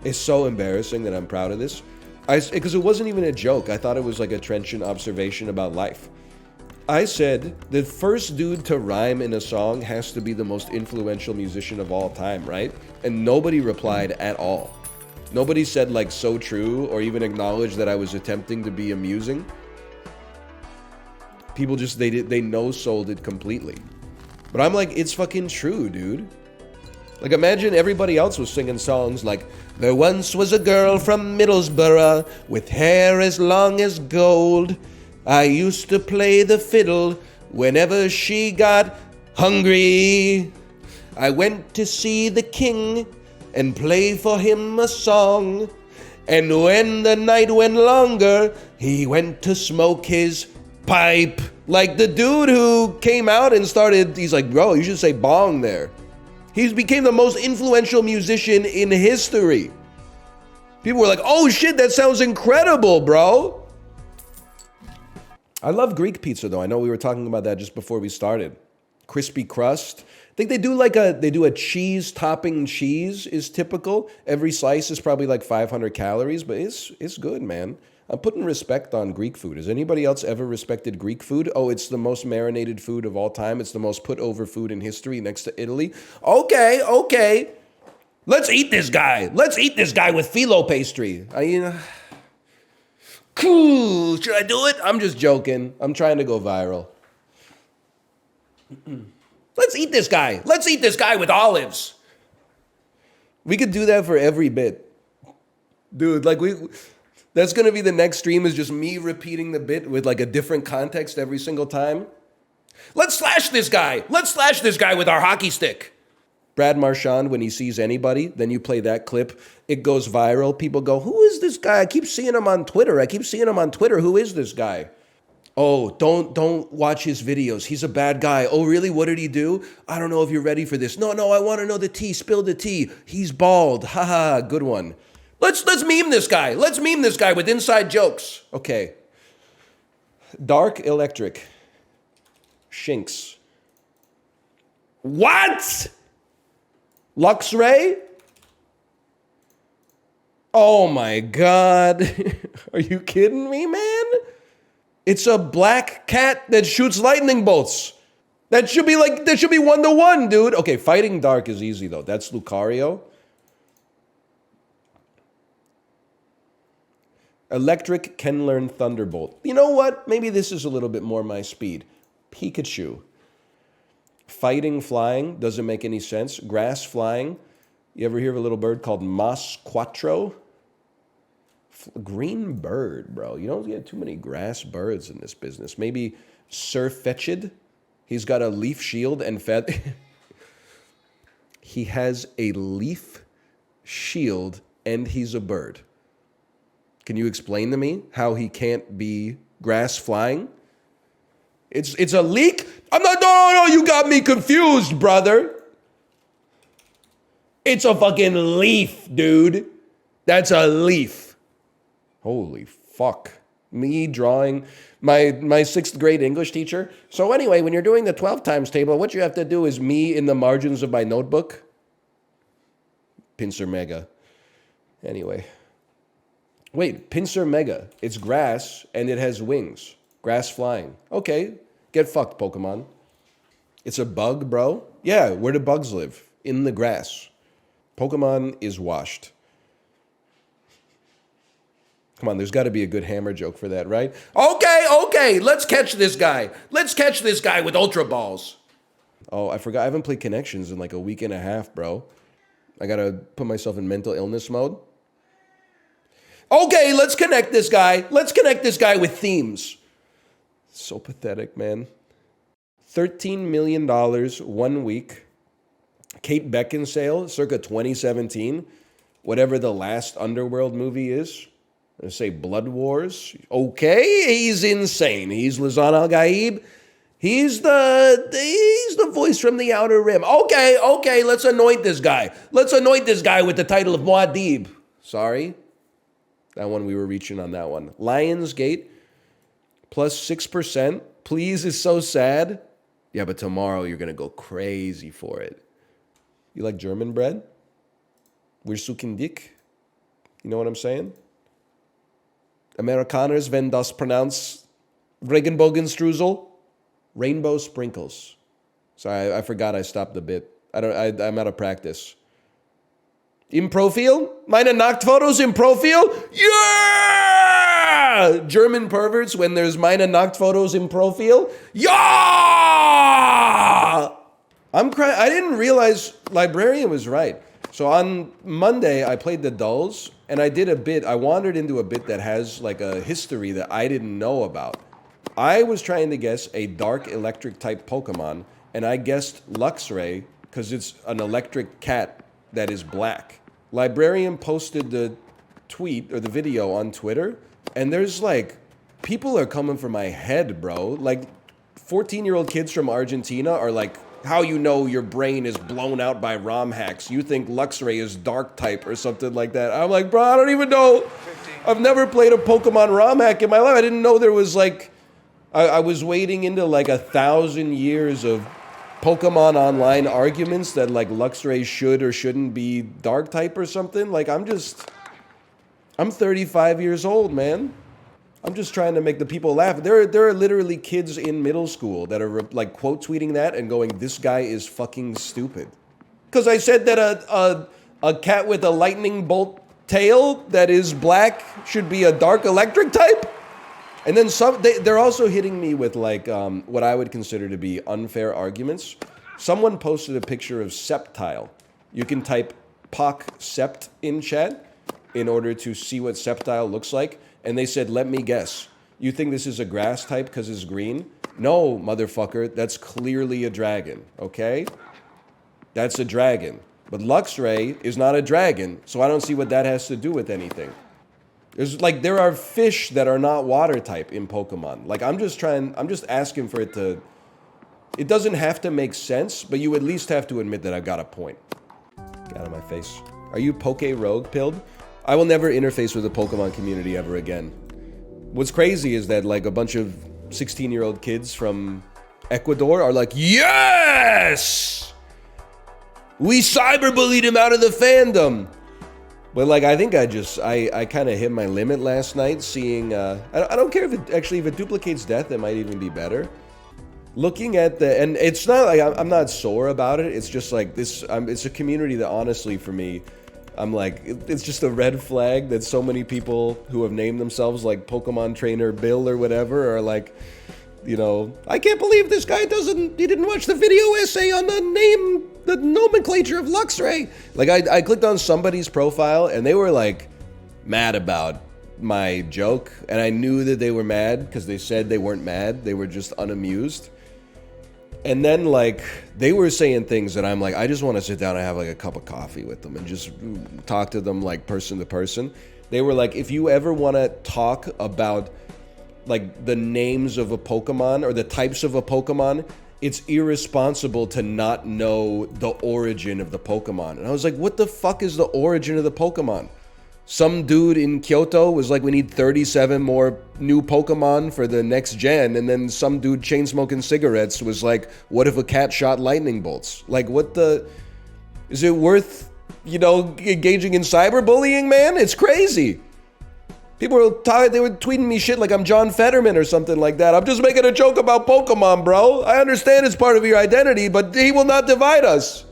It's so embarrassing that I'm proud of this. Because it wasn't even a joke. I thought it was like a trenchant observation about life. I said, the first dude to rhyme in a song has to be the most influential musician of all time, right? And nobody replied at all. Nobody said like so true or even acknowledged that I was attempting to be amusing. People just, they no-sold it completely. But I'm like, it's fucking true, dude. Like, imagine everybody else was singing songs like, there once was a girl from Middlesbrough with hair as long as gold. I used to play the fiddle whenever she got hungry. I went to see the king and play for him a song. And when the night went longer, he went to smoke his pipe. Like the dude who came out and started, he's like, bro, you should say bong there. He became the most influential musician in history. People were like, oh shit, that sounds incredible, bro. I love Greek pizza though. I know we were talking about that just before we started. Crispy crust. I think they do a cheese topping cheese is typical. Every slice is probably like 500 calories, but it's good, man. I'm putting respect on Greek food. Has anybody else ever respected Greek food? Oh, it's the most marinated food of all time. It's the most put over food in history next to Italy. Okay. Let's eat this guy. Let's eat this guy with phyllo pastry. Cool. Should I do it? I'm just joking. I'm trying to go viral. Let's eat this guy. Let's eat this guy with olives. We could do that for every bit. Dude, like that's going to be the next stream is just me repeating the bit with like a different context every single time. Let's slash this guy. Let's slash this guy with our hockey stick. Brad Marchand, when he sees anybody, then you play that clip. It goes viral. People go, who is this guy? I keep seeing him on Twitter. Who is this guy? Oh, don't watch his videos. He's a bad guy. Oh, really? What did he do? I don't know if you're ready for this. No, I want to know the tea. Spill the tea. He's bald. Haha, good one. Let's meme this guy. Let's meme this guy with inside jokes. Okay. Dark electric. Shinks. What? Luxray? Oh my God. Are you kidding me, man? It's a black cat that shoots lightning bolts. That should be 1-to-1, dude. Okay, fighting dark is easy though. That's Lucario. Electric can learn Thunderbolt. You know what? Maybe this is a little bit more my speed. Pikachu. Fighting flying doesn't make any sense. Grass flying. You ever hear of a little bird called Mas Quattro? Green bird, bro. You don't get too many grass birds in this business. Maybe Surfetch'd. He's got a leaf shield and feather. He has a leaf shield and he's a bird. Can you explain to me how he can't be grass flying? It's a leak? I'm not, no, you got me confused, brother. It's a fucking leaf, dude. That's a leaf. Holy fuck. Me drawing my 6th grade English teacher. So anyway, when you're doing the 12 times table, what you have to do is me in the margins of my notebook. Pincer Mega. Anyway. Wait, Pincer Mega. It's grass and it has wings. Grass flying. Okay, get fucked, Pokemon. It's a bug, bro. Yeah, where do bugs live? In the grass. Pokemon is washed. Come on, there's got to be a good hammer joke for that, right? Okay, let's catch this guy. Let's catch this guy with Ultra Balls. Oh, I forgot. I haven't played Connections in like a week and a half, bro. I got to put myself in mental illness mode. Okay, let's connect this guy. Let's connect this guy with themes. So pathetic, man. $13 million 1 week. Kate Beckinsale, circa 2017. Whatever the last Underworld movie is. I'm going to say Blood Wars. Okay, he's insane. He's Lazan Al-Gaib. He's the voice from the Outer Rim. Okay, let's anoint this guy. Let's anoint this guy with the title of Muad'Dib. Sorry. That one, we were reaching on that one. Lionsgate, plus 6%. Please is so sad. Yeah, but tomorrow you're going to go crazy for it. You like German bread? Wir suchen dich. You know what I'm saying? Amerikaners, wenn das pronounce Regenbogenstrudel. Rainbow sprinkles. Sorry, I forgot I stopped the bit. I'm out of practice. Im Profil? Meine Nacktfotos im Profil? Yeah! German perverts when there's meine Nacktfotos im Profil? Yeah! I'm crying. I didn't realize Librarian was right. So on Monday, I played the Dulls, and I did a bit. I wandered into a bit that has like a history that I didn't know about. I was trying to guess a dark electric type Pokemon, and I guessed Luxray because it's an electric cat that is black. Librarian posted the tweet or the video on Twitter, and there's like, people are coming for my head, bro. Like 14-year-old kids from Argentina are like, how you know your brain is blown out by ROM hacks? You think Luxray is dark type or something like that. I'm like, bro, I don't even know. I've never played a Pokemon ROM hack in my life. I didn't know there was like, I was wading into like 1,000 years of Pokemon online arguments that like Luxray should or shouldn't be dark type or something. Like I'm 35 years old, man. I'm just trying to make the people laugh. There are literally kids in middle school that are like quote tweeting that and going, this guy is fucking stupid. Because I said that a cat with a lightning bolt tail that is black should be a dark electric type. And then they're also hitting me with like what I would consider to be unfair arguments. Someone posted a picture of Sceptile. You can type POC Sept in chat in order to see what Sceptile looks like. And they said, let me guess. You think this is a grass type because it's green? No, motherfucker. That's clearly a dragon, okay? That's a dragon. But Luxray is not a dragon, so I don't see what that has to do with anything. There are fish that are not water type in Pokemon. Like, I'm just asking for it to, it doesn't have to make sense, but you at least have to admit that I've got a point. Get out of my face. Are you Poke Rogue pilled? I will never interface with the Pokemon community ever again. What's crazy is that, like, a bunch of 16-year-old kids from Ecuador are like, yes! We cyberbullied him out of the fandom! But, like, I think I kind of hit my limit last night seeing, I don't care if it duplicates death, it might even be better. Looking at and it's not like, I'm not sore about it, it's just like this, it's a community that honestly for me, I'm like, it's just a red flag that so many people who have named themselves like Pokemon Trainer Bill or whatever are like, you know, I can't believe this guy he didn't watch the video essay on the nomenclature of Luxray. Like, I clicked on somebody's profile and they were like mad about my joke, and I knew that they were mad because they said they weren't mad, they were just unamused. And then, like, they were saying things that I'm like, I just want to sit down and have, like, a cup of coffee with them and just talk to them, like, person to person. They were like, if you ever want to talk about, like, the names of a Pokemon or the types of a Pokemon, it's irresponsible to not know the origin of the Pokemon. And I was like, what the fuck is the origin of the Pokemon? Some dude in Kyoto was like, we need 37 more new Pokemon for the next gen. And then some dude chain smoking cigarettes was like, what if a cat shot lightning bolts? Like, what the... Is it worth, you know, engaging in cyberbullying, man? It's crazy. People were they were tweeting me shit like I'm John Fetterman or something like that. I'm just making a joke about Pokemon, bro. I understand it's part of your identity, but he will not divide us.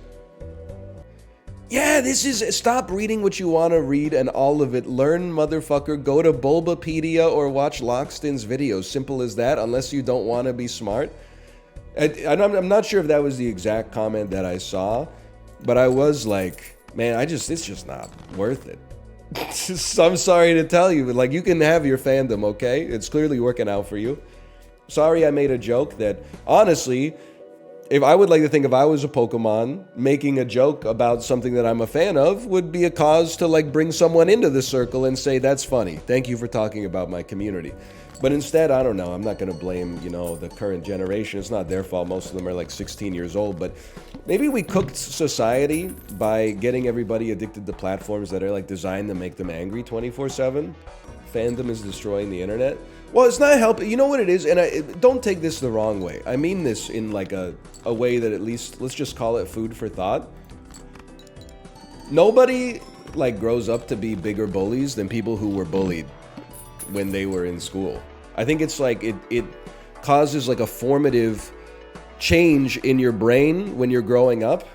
Yeah, this is... Stop reading what you want to read and all of it. Learn, motherfucker. Go to Bulbapedia or watch Lockstin's videos. Simple as that, unless you don't want to be smart. I'm not sure if that was the exact comment that I saw, but I was like, man, it's just not worth it. I'm sorry to tell you, but, like, you can have your fandom, okay? It's clearly working out for you. Sorry I made a joke that, honestly... If I would like to think if I was a Pokemon, making a joke about something that I'm a fan of would be a cause to, like, bring someone into the circle and say, that's funny. Thank you for talking about my community. But instead, I don't know. I'm not going to blame, you know, the current generation. It's not their fault. Most of them are like 16 years old. But maybe we cooked society by getting everybody addicted to platforms that are, like, designed to make them angry 24/7. Fandom is destroying the internet. Well, it's not helping. You know what it is? And don't take this the wrong way. I mean this in, like, a way that at least, let's just call it food for thought. Nobody, like, grows up to be bigger bullies than people who were bullied when they were in school. I think it's like, it causes, like, a formative change in your brain when you're growing up.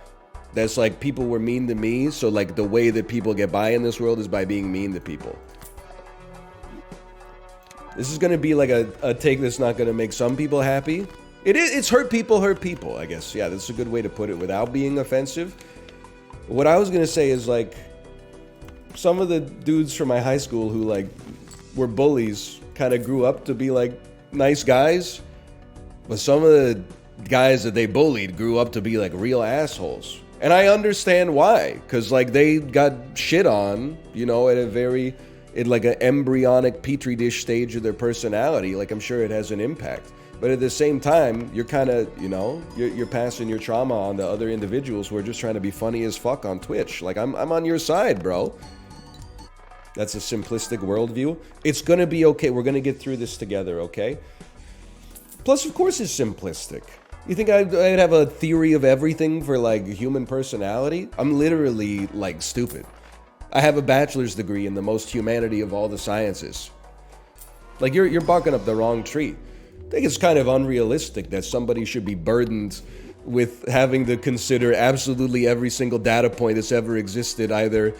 That's like, people were mean to me, so, like, the way that people get by in this world is by being mean to people. This is going to be like a take that's not going to make some people happy. It's hurt people, I guess. Yeah, that's a good way to put it without being offensive. What I was going to say is, like, some of the dudes from my high school who, like, were bullies kind of grew up to be, like, nice guys. But some of the guys that they bullied grew up to be, like, real assholes. And I understand why. Because, like, they got shit on, you know, at a very... in, like, an embryonic petri dish stage of their personality. Like, I'm sure it has an impact. But at the same time, you're kind of, you know, you're passing your trauma on to other individuals who are just trying to be funny as fuck on Twitch. Like, I'm on your side, bro. That's a simplistic worldview. It's gonna be okay. We're gonna get through this together, okay? Plus, of course, it's simplistic. You think I'd have a theory of everything for, like, human personality? I'm literally, like, stupid. I have a bachelor's degree in the most humanity of all the sciences. Like, you're barking up the wrong tree. I think it's kind of unrealistic that somebody should be burdened with having to consider absolutely every single data point that's ever existed, either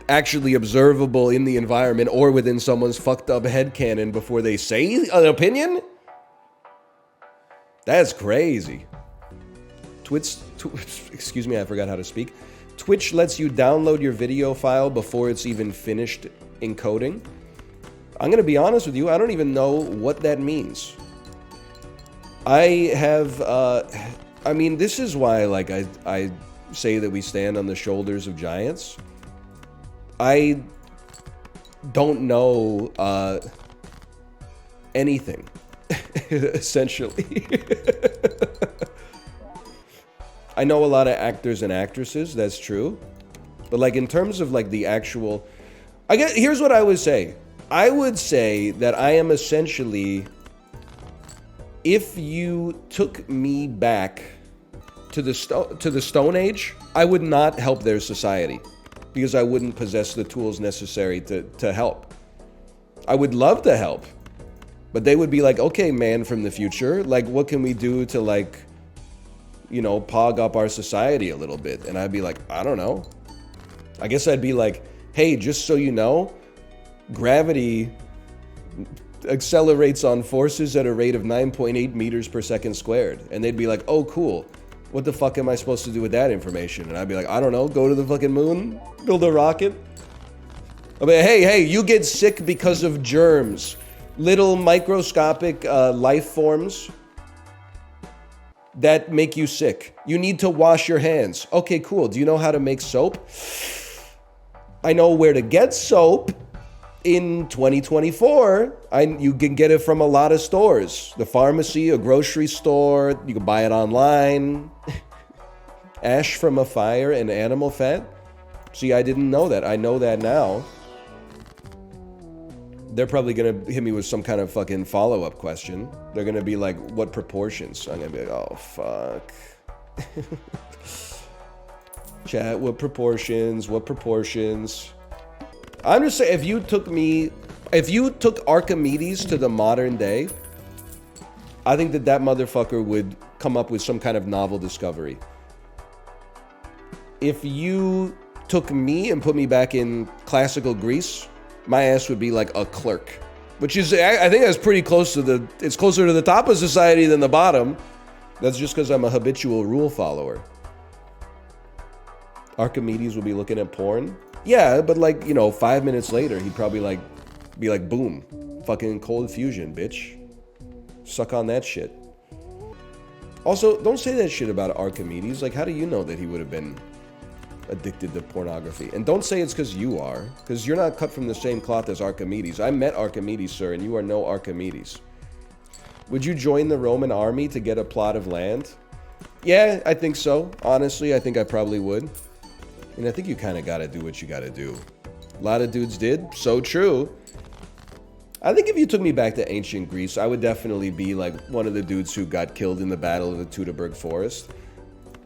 actually observable in the environment or within someone's fucked up headcanon before they say an opinion? That's crazy. Excuse me, I forgot how to speak. Twitch lets you download your video file before it's even finished encoding. I'm gonna be honest with you, I don't even know what that means. I have, I mean, this is why, like, I say that we stand on the shoulders of giants. don't know anything, essentially. I know a lot of actors and actresses, that's true. But like in terms of like the actual, here's what I would say. I would say that I am essentially, if you took me back to the Stone Age, I would not help their society because I wouldn't possess the tools necessary to help. I would love to help, but they would be like, okay, man from the future, like what can we do to like, you know, pog up our society a little bit? And I'd be like, I don't know. I guess I'd be like, hey, just so you know, gravity accelerates on forces at a rate of 9.8 meters per second squared. And they'd be like, oh, cool. What the fuck am I supposed to do with that information? And I'd be like, I don't know, go to the fucking moon, build a rocket. I'd be like, hey, you get sick because of germs. Little microscopic life forms that make you sick. You need to wash your hands. Okay, cool. Do you know how to make soap? I know where to get soap. In 2024, you can get it from a lot of stores. The pharmacy, a grocery store, you can buy it online. Ash from a fire and animal fat. See, I didn't know that. I know that now. They're probably gonna hit me with some kind of fucking follow-up question. They're gonna be like, what proportions? I'm gonna be like, oh, fuck. Chat, what proportions? What proportions? I'm just saying, if you took Archimedes to the modern day, I think that motherfucker would come up with some kind of novel discovery. If you took me and put me back in classical Greece, my ass would be like a clerk. Which is, I think that's pretty close to it's closer to the top of society than the bottom. That's just because I'm a habitual rule follower. Archimedes would be looking at porn. Yeah, but like, you know, 5 minutes later, he'd probably like, be like, boom, fucking cold fusion, bitch. Suck on that shit. Also, don't say that shit about Archimedes. Like, how do you know that he would have been addicted to pornography? And don't say it's because you are, because you're not cut from the same cloth as Archimedes. I met Archimedes, sir, and you are no Archimedes. Would you join the Roman army to get a plot of land? Yeah, I think so. Honestly, I think I probably would. And I think you kind of got to do what you got to do. A lot of dudes did. So true. I think if you took me back to ancient Greece, I would definitely be like one of the dudes who got killed in the Battle of the Teutoburg Forest.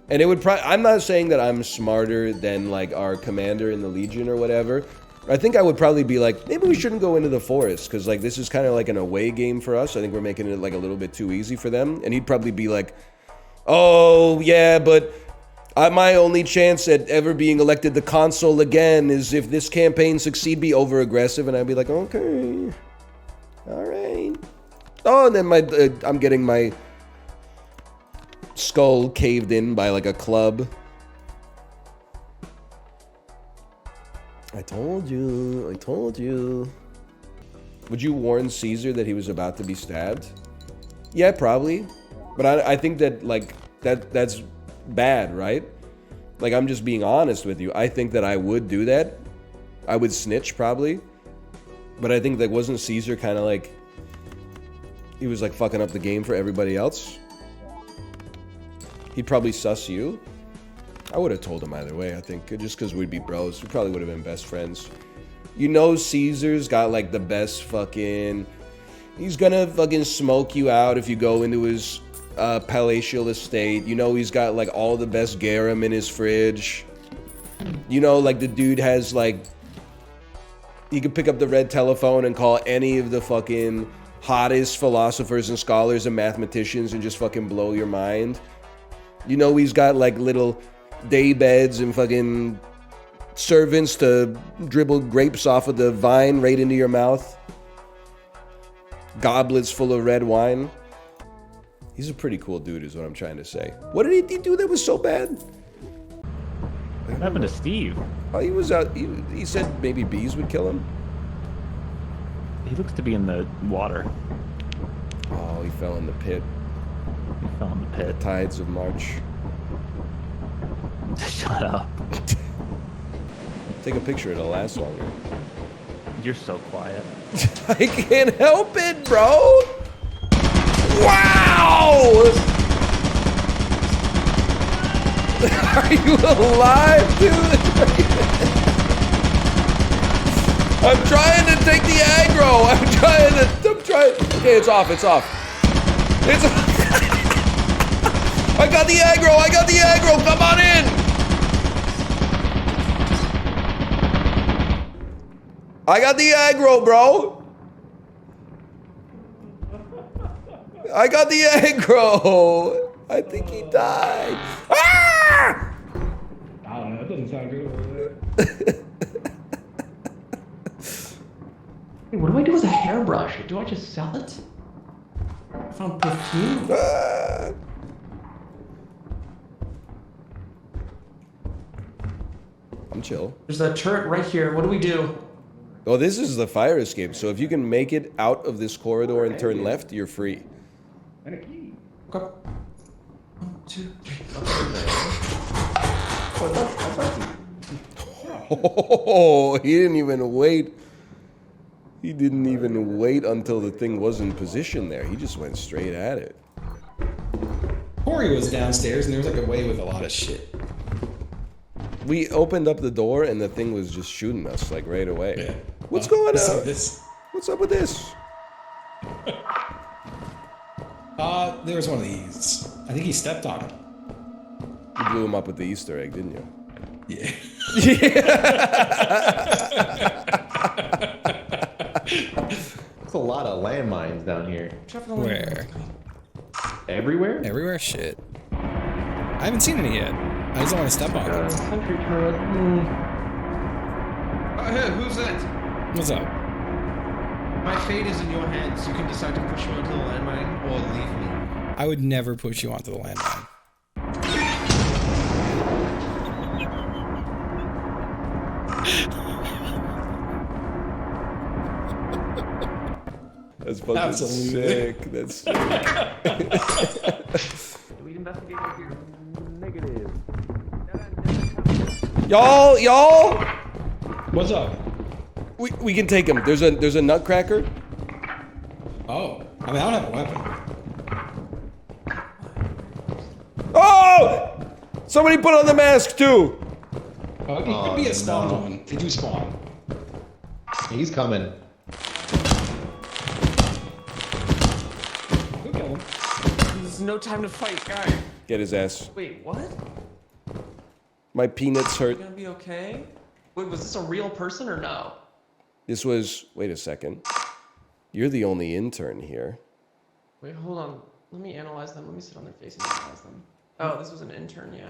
And it would I'm not saying that I'm smarter than like our commander in the Legion or whatever. I think I would probably be like, maybe we shouldn't go into the forest because like this is kind of like an away game for us. I think we're making it like a little bit too easy for them. And he'd probably be like, oh yeah, but my only chance at ever being elected the consul again is if this campaign succeed, be over aggressive. And I'd be like, okay, all right. Oh, and then I'm getting my skull caved in by like a club. I told you. Would you warn Caesar that he was about to be stabbed? Yeah, probably. But I think that like that's bad, right? Like, I'm just being honest with you. I think that I would do that. I would snitch probably. But I think that wasn't Caesar kind of like, he was like fucking up the game for everybody else. He'd probably suss you. I would have told him either way, I think. Just because we'd be bros. We probably would have been best friends. You know Caesar's got like the best fucking... He's gonna fucking smoke you out if you go into his palatial estate. You know he's got like all the best garum in his fridge. You know, like the dude has like... He could pick up the red telephone and call any of the fucking hottest philosophers and scholars and mathematicians and just fucking blow your mind. You know he's got like little day beds and fucking servants to dribble grapes off of the vine right into your mouth. Goblets full of red wine. He's a pretty cool dude is what I'm trying to say. What did he do that was so bad? What happened to Steve? Oh, he was out. He said maybe bees would kill him. He looks to be in the water. Oh, he fell in the pit. He fell in the pit. The tides of March. Shut up. Take a picture, it'll last longer. You're so quiet. I can't help it, bro. Wow! Are you alive, dude? I'm trying to take the aggro. I'm trying. Okay, it's off. It's off. It's off. I got the aggro. I got the aggro. Come on in. I got the aggro, bro. I got the aggro. I think he died. Ah! I don't know. That doesn't sound good. Hey, what do I do with a hairbrush? Do I just sell it? I found perfume. Ah! I'm chill. There's that turret right here. What do we do? Oh, this is the fire escape. So if you can make it out of this corridor and turn left, you're free. And a key. Okay. 1, 2, 3. Oh, he didn't even wait. He didn't even wait until the thing was in position there. He just went straight at it. Corey was downstairs and there was like a way with a lot of shit. We opened up the door and the thing was just shooting us like right away. Yeah. What's going on? What's up with this? There was one of these. I think he stepped on it. You blew him up with the Easter egg, didn't you? Yeah. There's a lot of landmines down here. Where? Everywhere? Everywhere? Shit. I haven't seen any yet. I just don't want to step on it. Sentry turret. Hey, who's that? What's up? My fate is in your hands. You can decide to push me onto the landmine or leave me. I would never push you onto the landmine. That's fucking Absolutely. sick. That's sick. Lead investigator here. Negative. Y'all! What's up? We can take him. There's a Nutcracker. Oh, I mean, I don't have a weapon. Oh! Somebody put on the mask too. Oh, it could be a spawn one. They do spawn. He's coming. There's no time to fight, guy. Get his ass. Wait, what? My peanuts You hurt. gonna be okay? Wait, was this a real person or no? This was. Wait a second. You're the only intern here. Wait, hold on. Let me analyze them. Let me sit on their face and analyze them. Oh, this was an intern, yeah.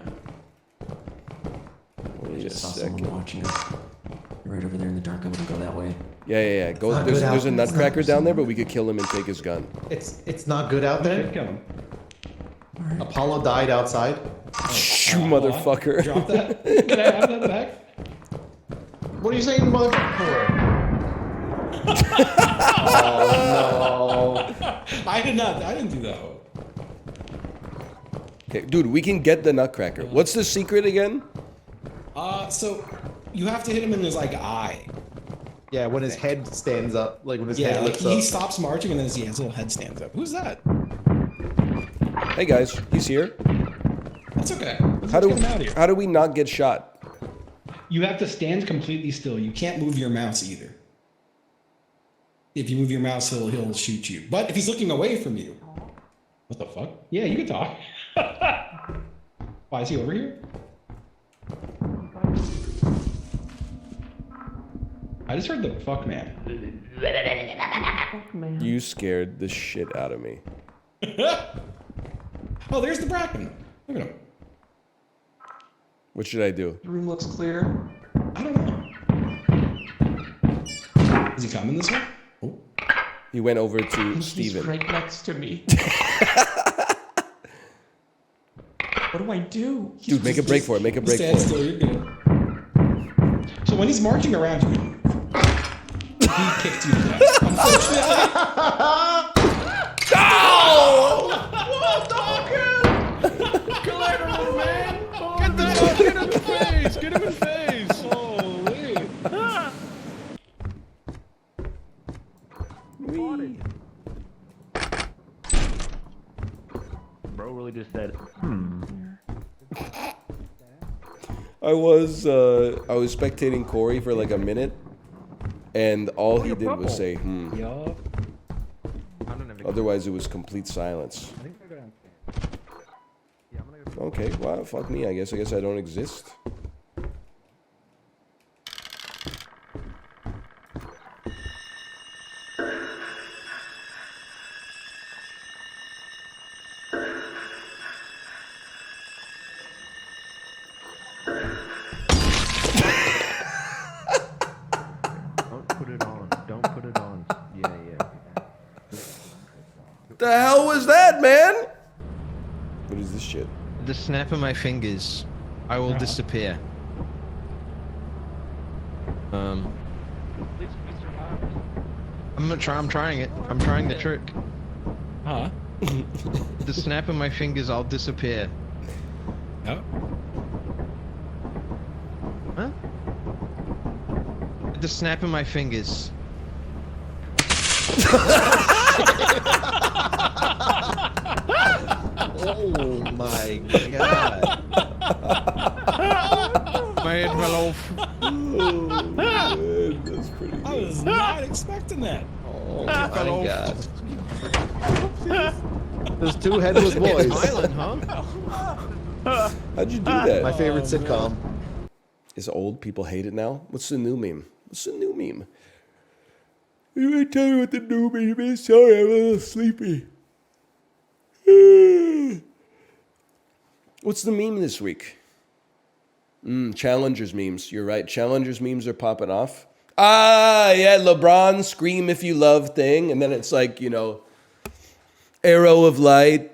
Wait a just saw second. someone watching us. You're right over there in the dark. I wouldn't go that way. Yeah. Go. not There's good a out. Nutcracker down there, but we could kill him and take his gun. It's not good out there. Right. Apollo died outside. Shoo, motherfucker. Drop that. Can I have that back? What are you saying, motherfucker? Oh no! I didn't do that. Okay, dude, we can get the Nutcracker. What's the secret again? So you have to hit him in his like eye. Yeah, when his head stands up, like when his head like lifts he up. stops marching and then his little head stands up. Who's that? Hey guys, he's here. That's okay. How do Let's get him out of here. how do we not get shot? You have to stand completely still. You You can't move your mouse either. If you move your mouse, he'll shoot you. But if he's looking away from you, What the fuck? Yeah, you can talk. Why is he over here? I just heard the fuck man. You scared the shit out of me. oh, there's the Bracken. Look at him. What should I do? The room looks clear. I don't know. Is he coming this way? Oh. He went over to He's Steven. right next to me. What do I do? Dude, make a break for it. Make a break Stand for still, it. you're good. So when he's marching around you, he kicked you to death. Unfortunately. Collateral, man! Get him in the face! Get him in the face! Holy! I was spectating Corey for like a minute, and all he did was say, Yup. Otherwise, it was complete silence. Okay, well, fuck me. I guess I don't exist. The hell was that, man? What is this shit? The snap of my fingers, I will disappear. I'm trying it. I'm trying the trick. Huh? The snap of my fingers, I'll disappear. Oh. Huh? The snap of my fingers. Oh my god. My head fell off. Oh, man, that's pretty good. I was not expecting that. Oh my god. There's two headless boys. Island, huh? How'd you do that? My favorite sitcom. Is old people hate it now? What's the new meme? What's the new meme? You ain't tell me what the new meme is. Sorry, I'm a little sleepy. What's the meme this week? Challengers memes. You're right. Challengers memes are popping off. Ah, yeah, LeBron scream if you love thing. And then it's like, you know, arrow of light,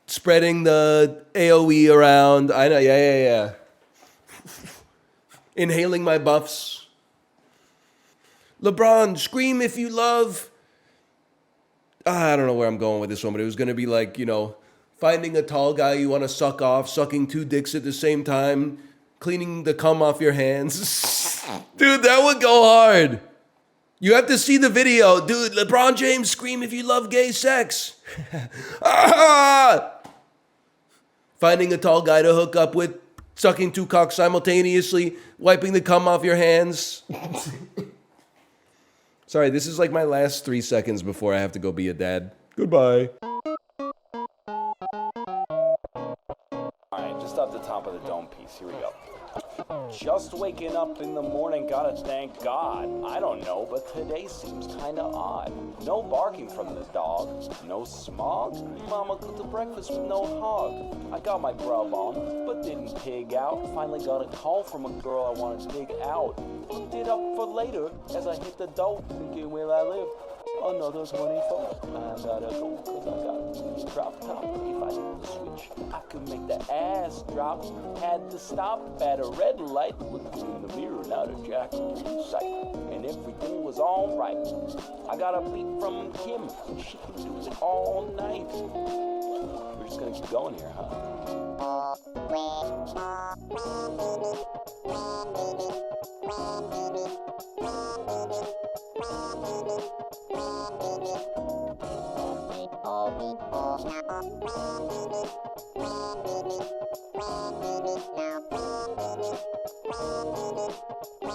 spreading the AoE around. I know, yeah. Inhaling my buffs. LeBron, scream if you love. I don't know where I'm going with this one, but it was going to be like, you know, finding a tall guy you want to suck off, sucking two dicks at the same time, cleaning the cum off your hands. Dude, that would go hard. You have to see the video. Dude, LeBron James, scream if you love gay sex. Finding a tall guy to hook up with, sucking two cocks simultaneously, wiping the cum off your hands. Sorry, this is like my last 3 seconds before I have to go be a dad. Goodbye. Alright, just up the top of the dome piece. Here we go. Just waking up in the morning, gotta thank God. I don't know, but today seems kinda odd. No barking from the dog, no smog. Mama cooked the breakfast with no hog. I got my grub on, but didn't pig out. Finally got a call from a girl I wanna dig out. Looked it up for later as I hit the dough, thinking where I live. Another 24. I gotta go, cause I got to drop top. If I hit the switch, I could make the ass drop. Had to stop at a red light. Looked in the mirror, now the jack was in sight. And everything was alright. I got a beat from Kim. She can do it all night. We're just gonna keep going here, huh?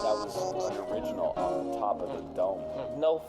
That was an original on the top of the dome. No.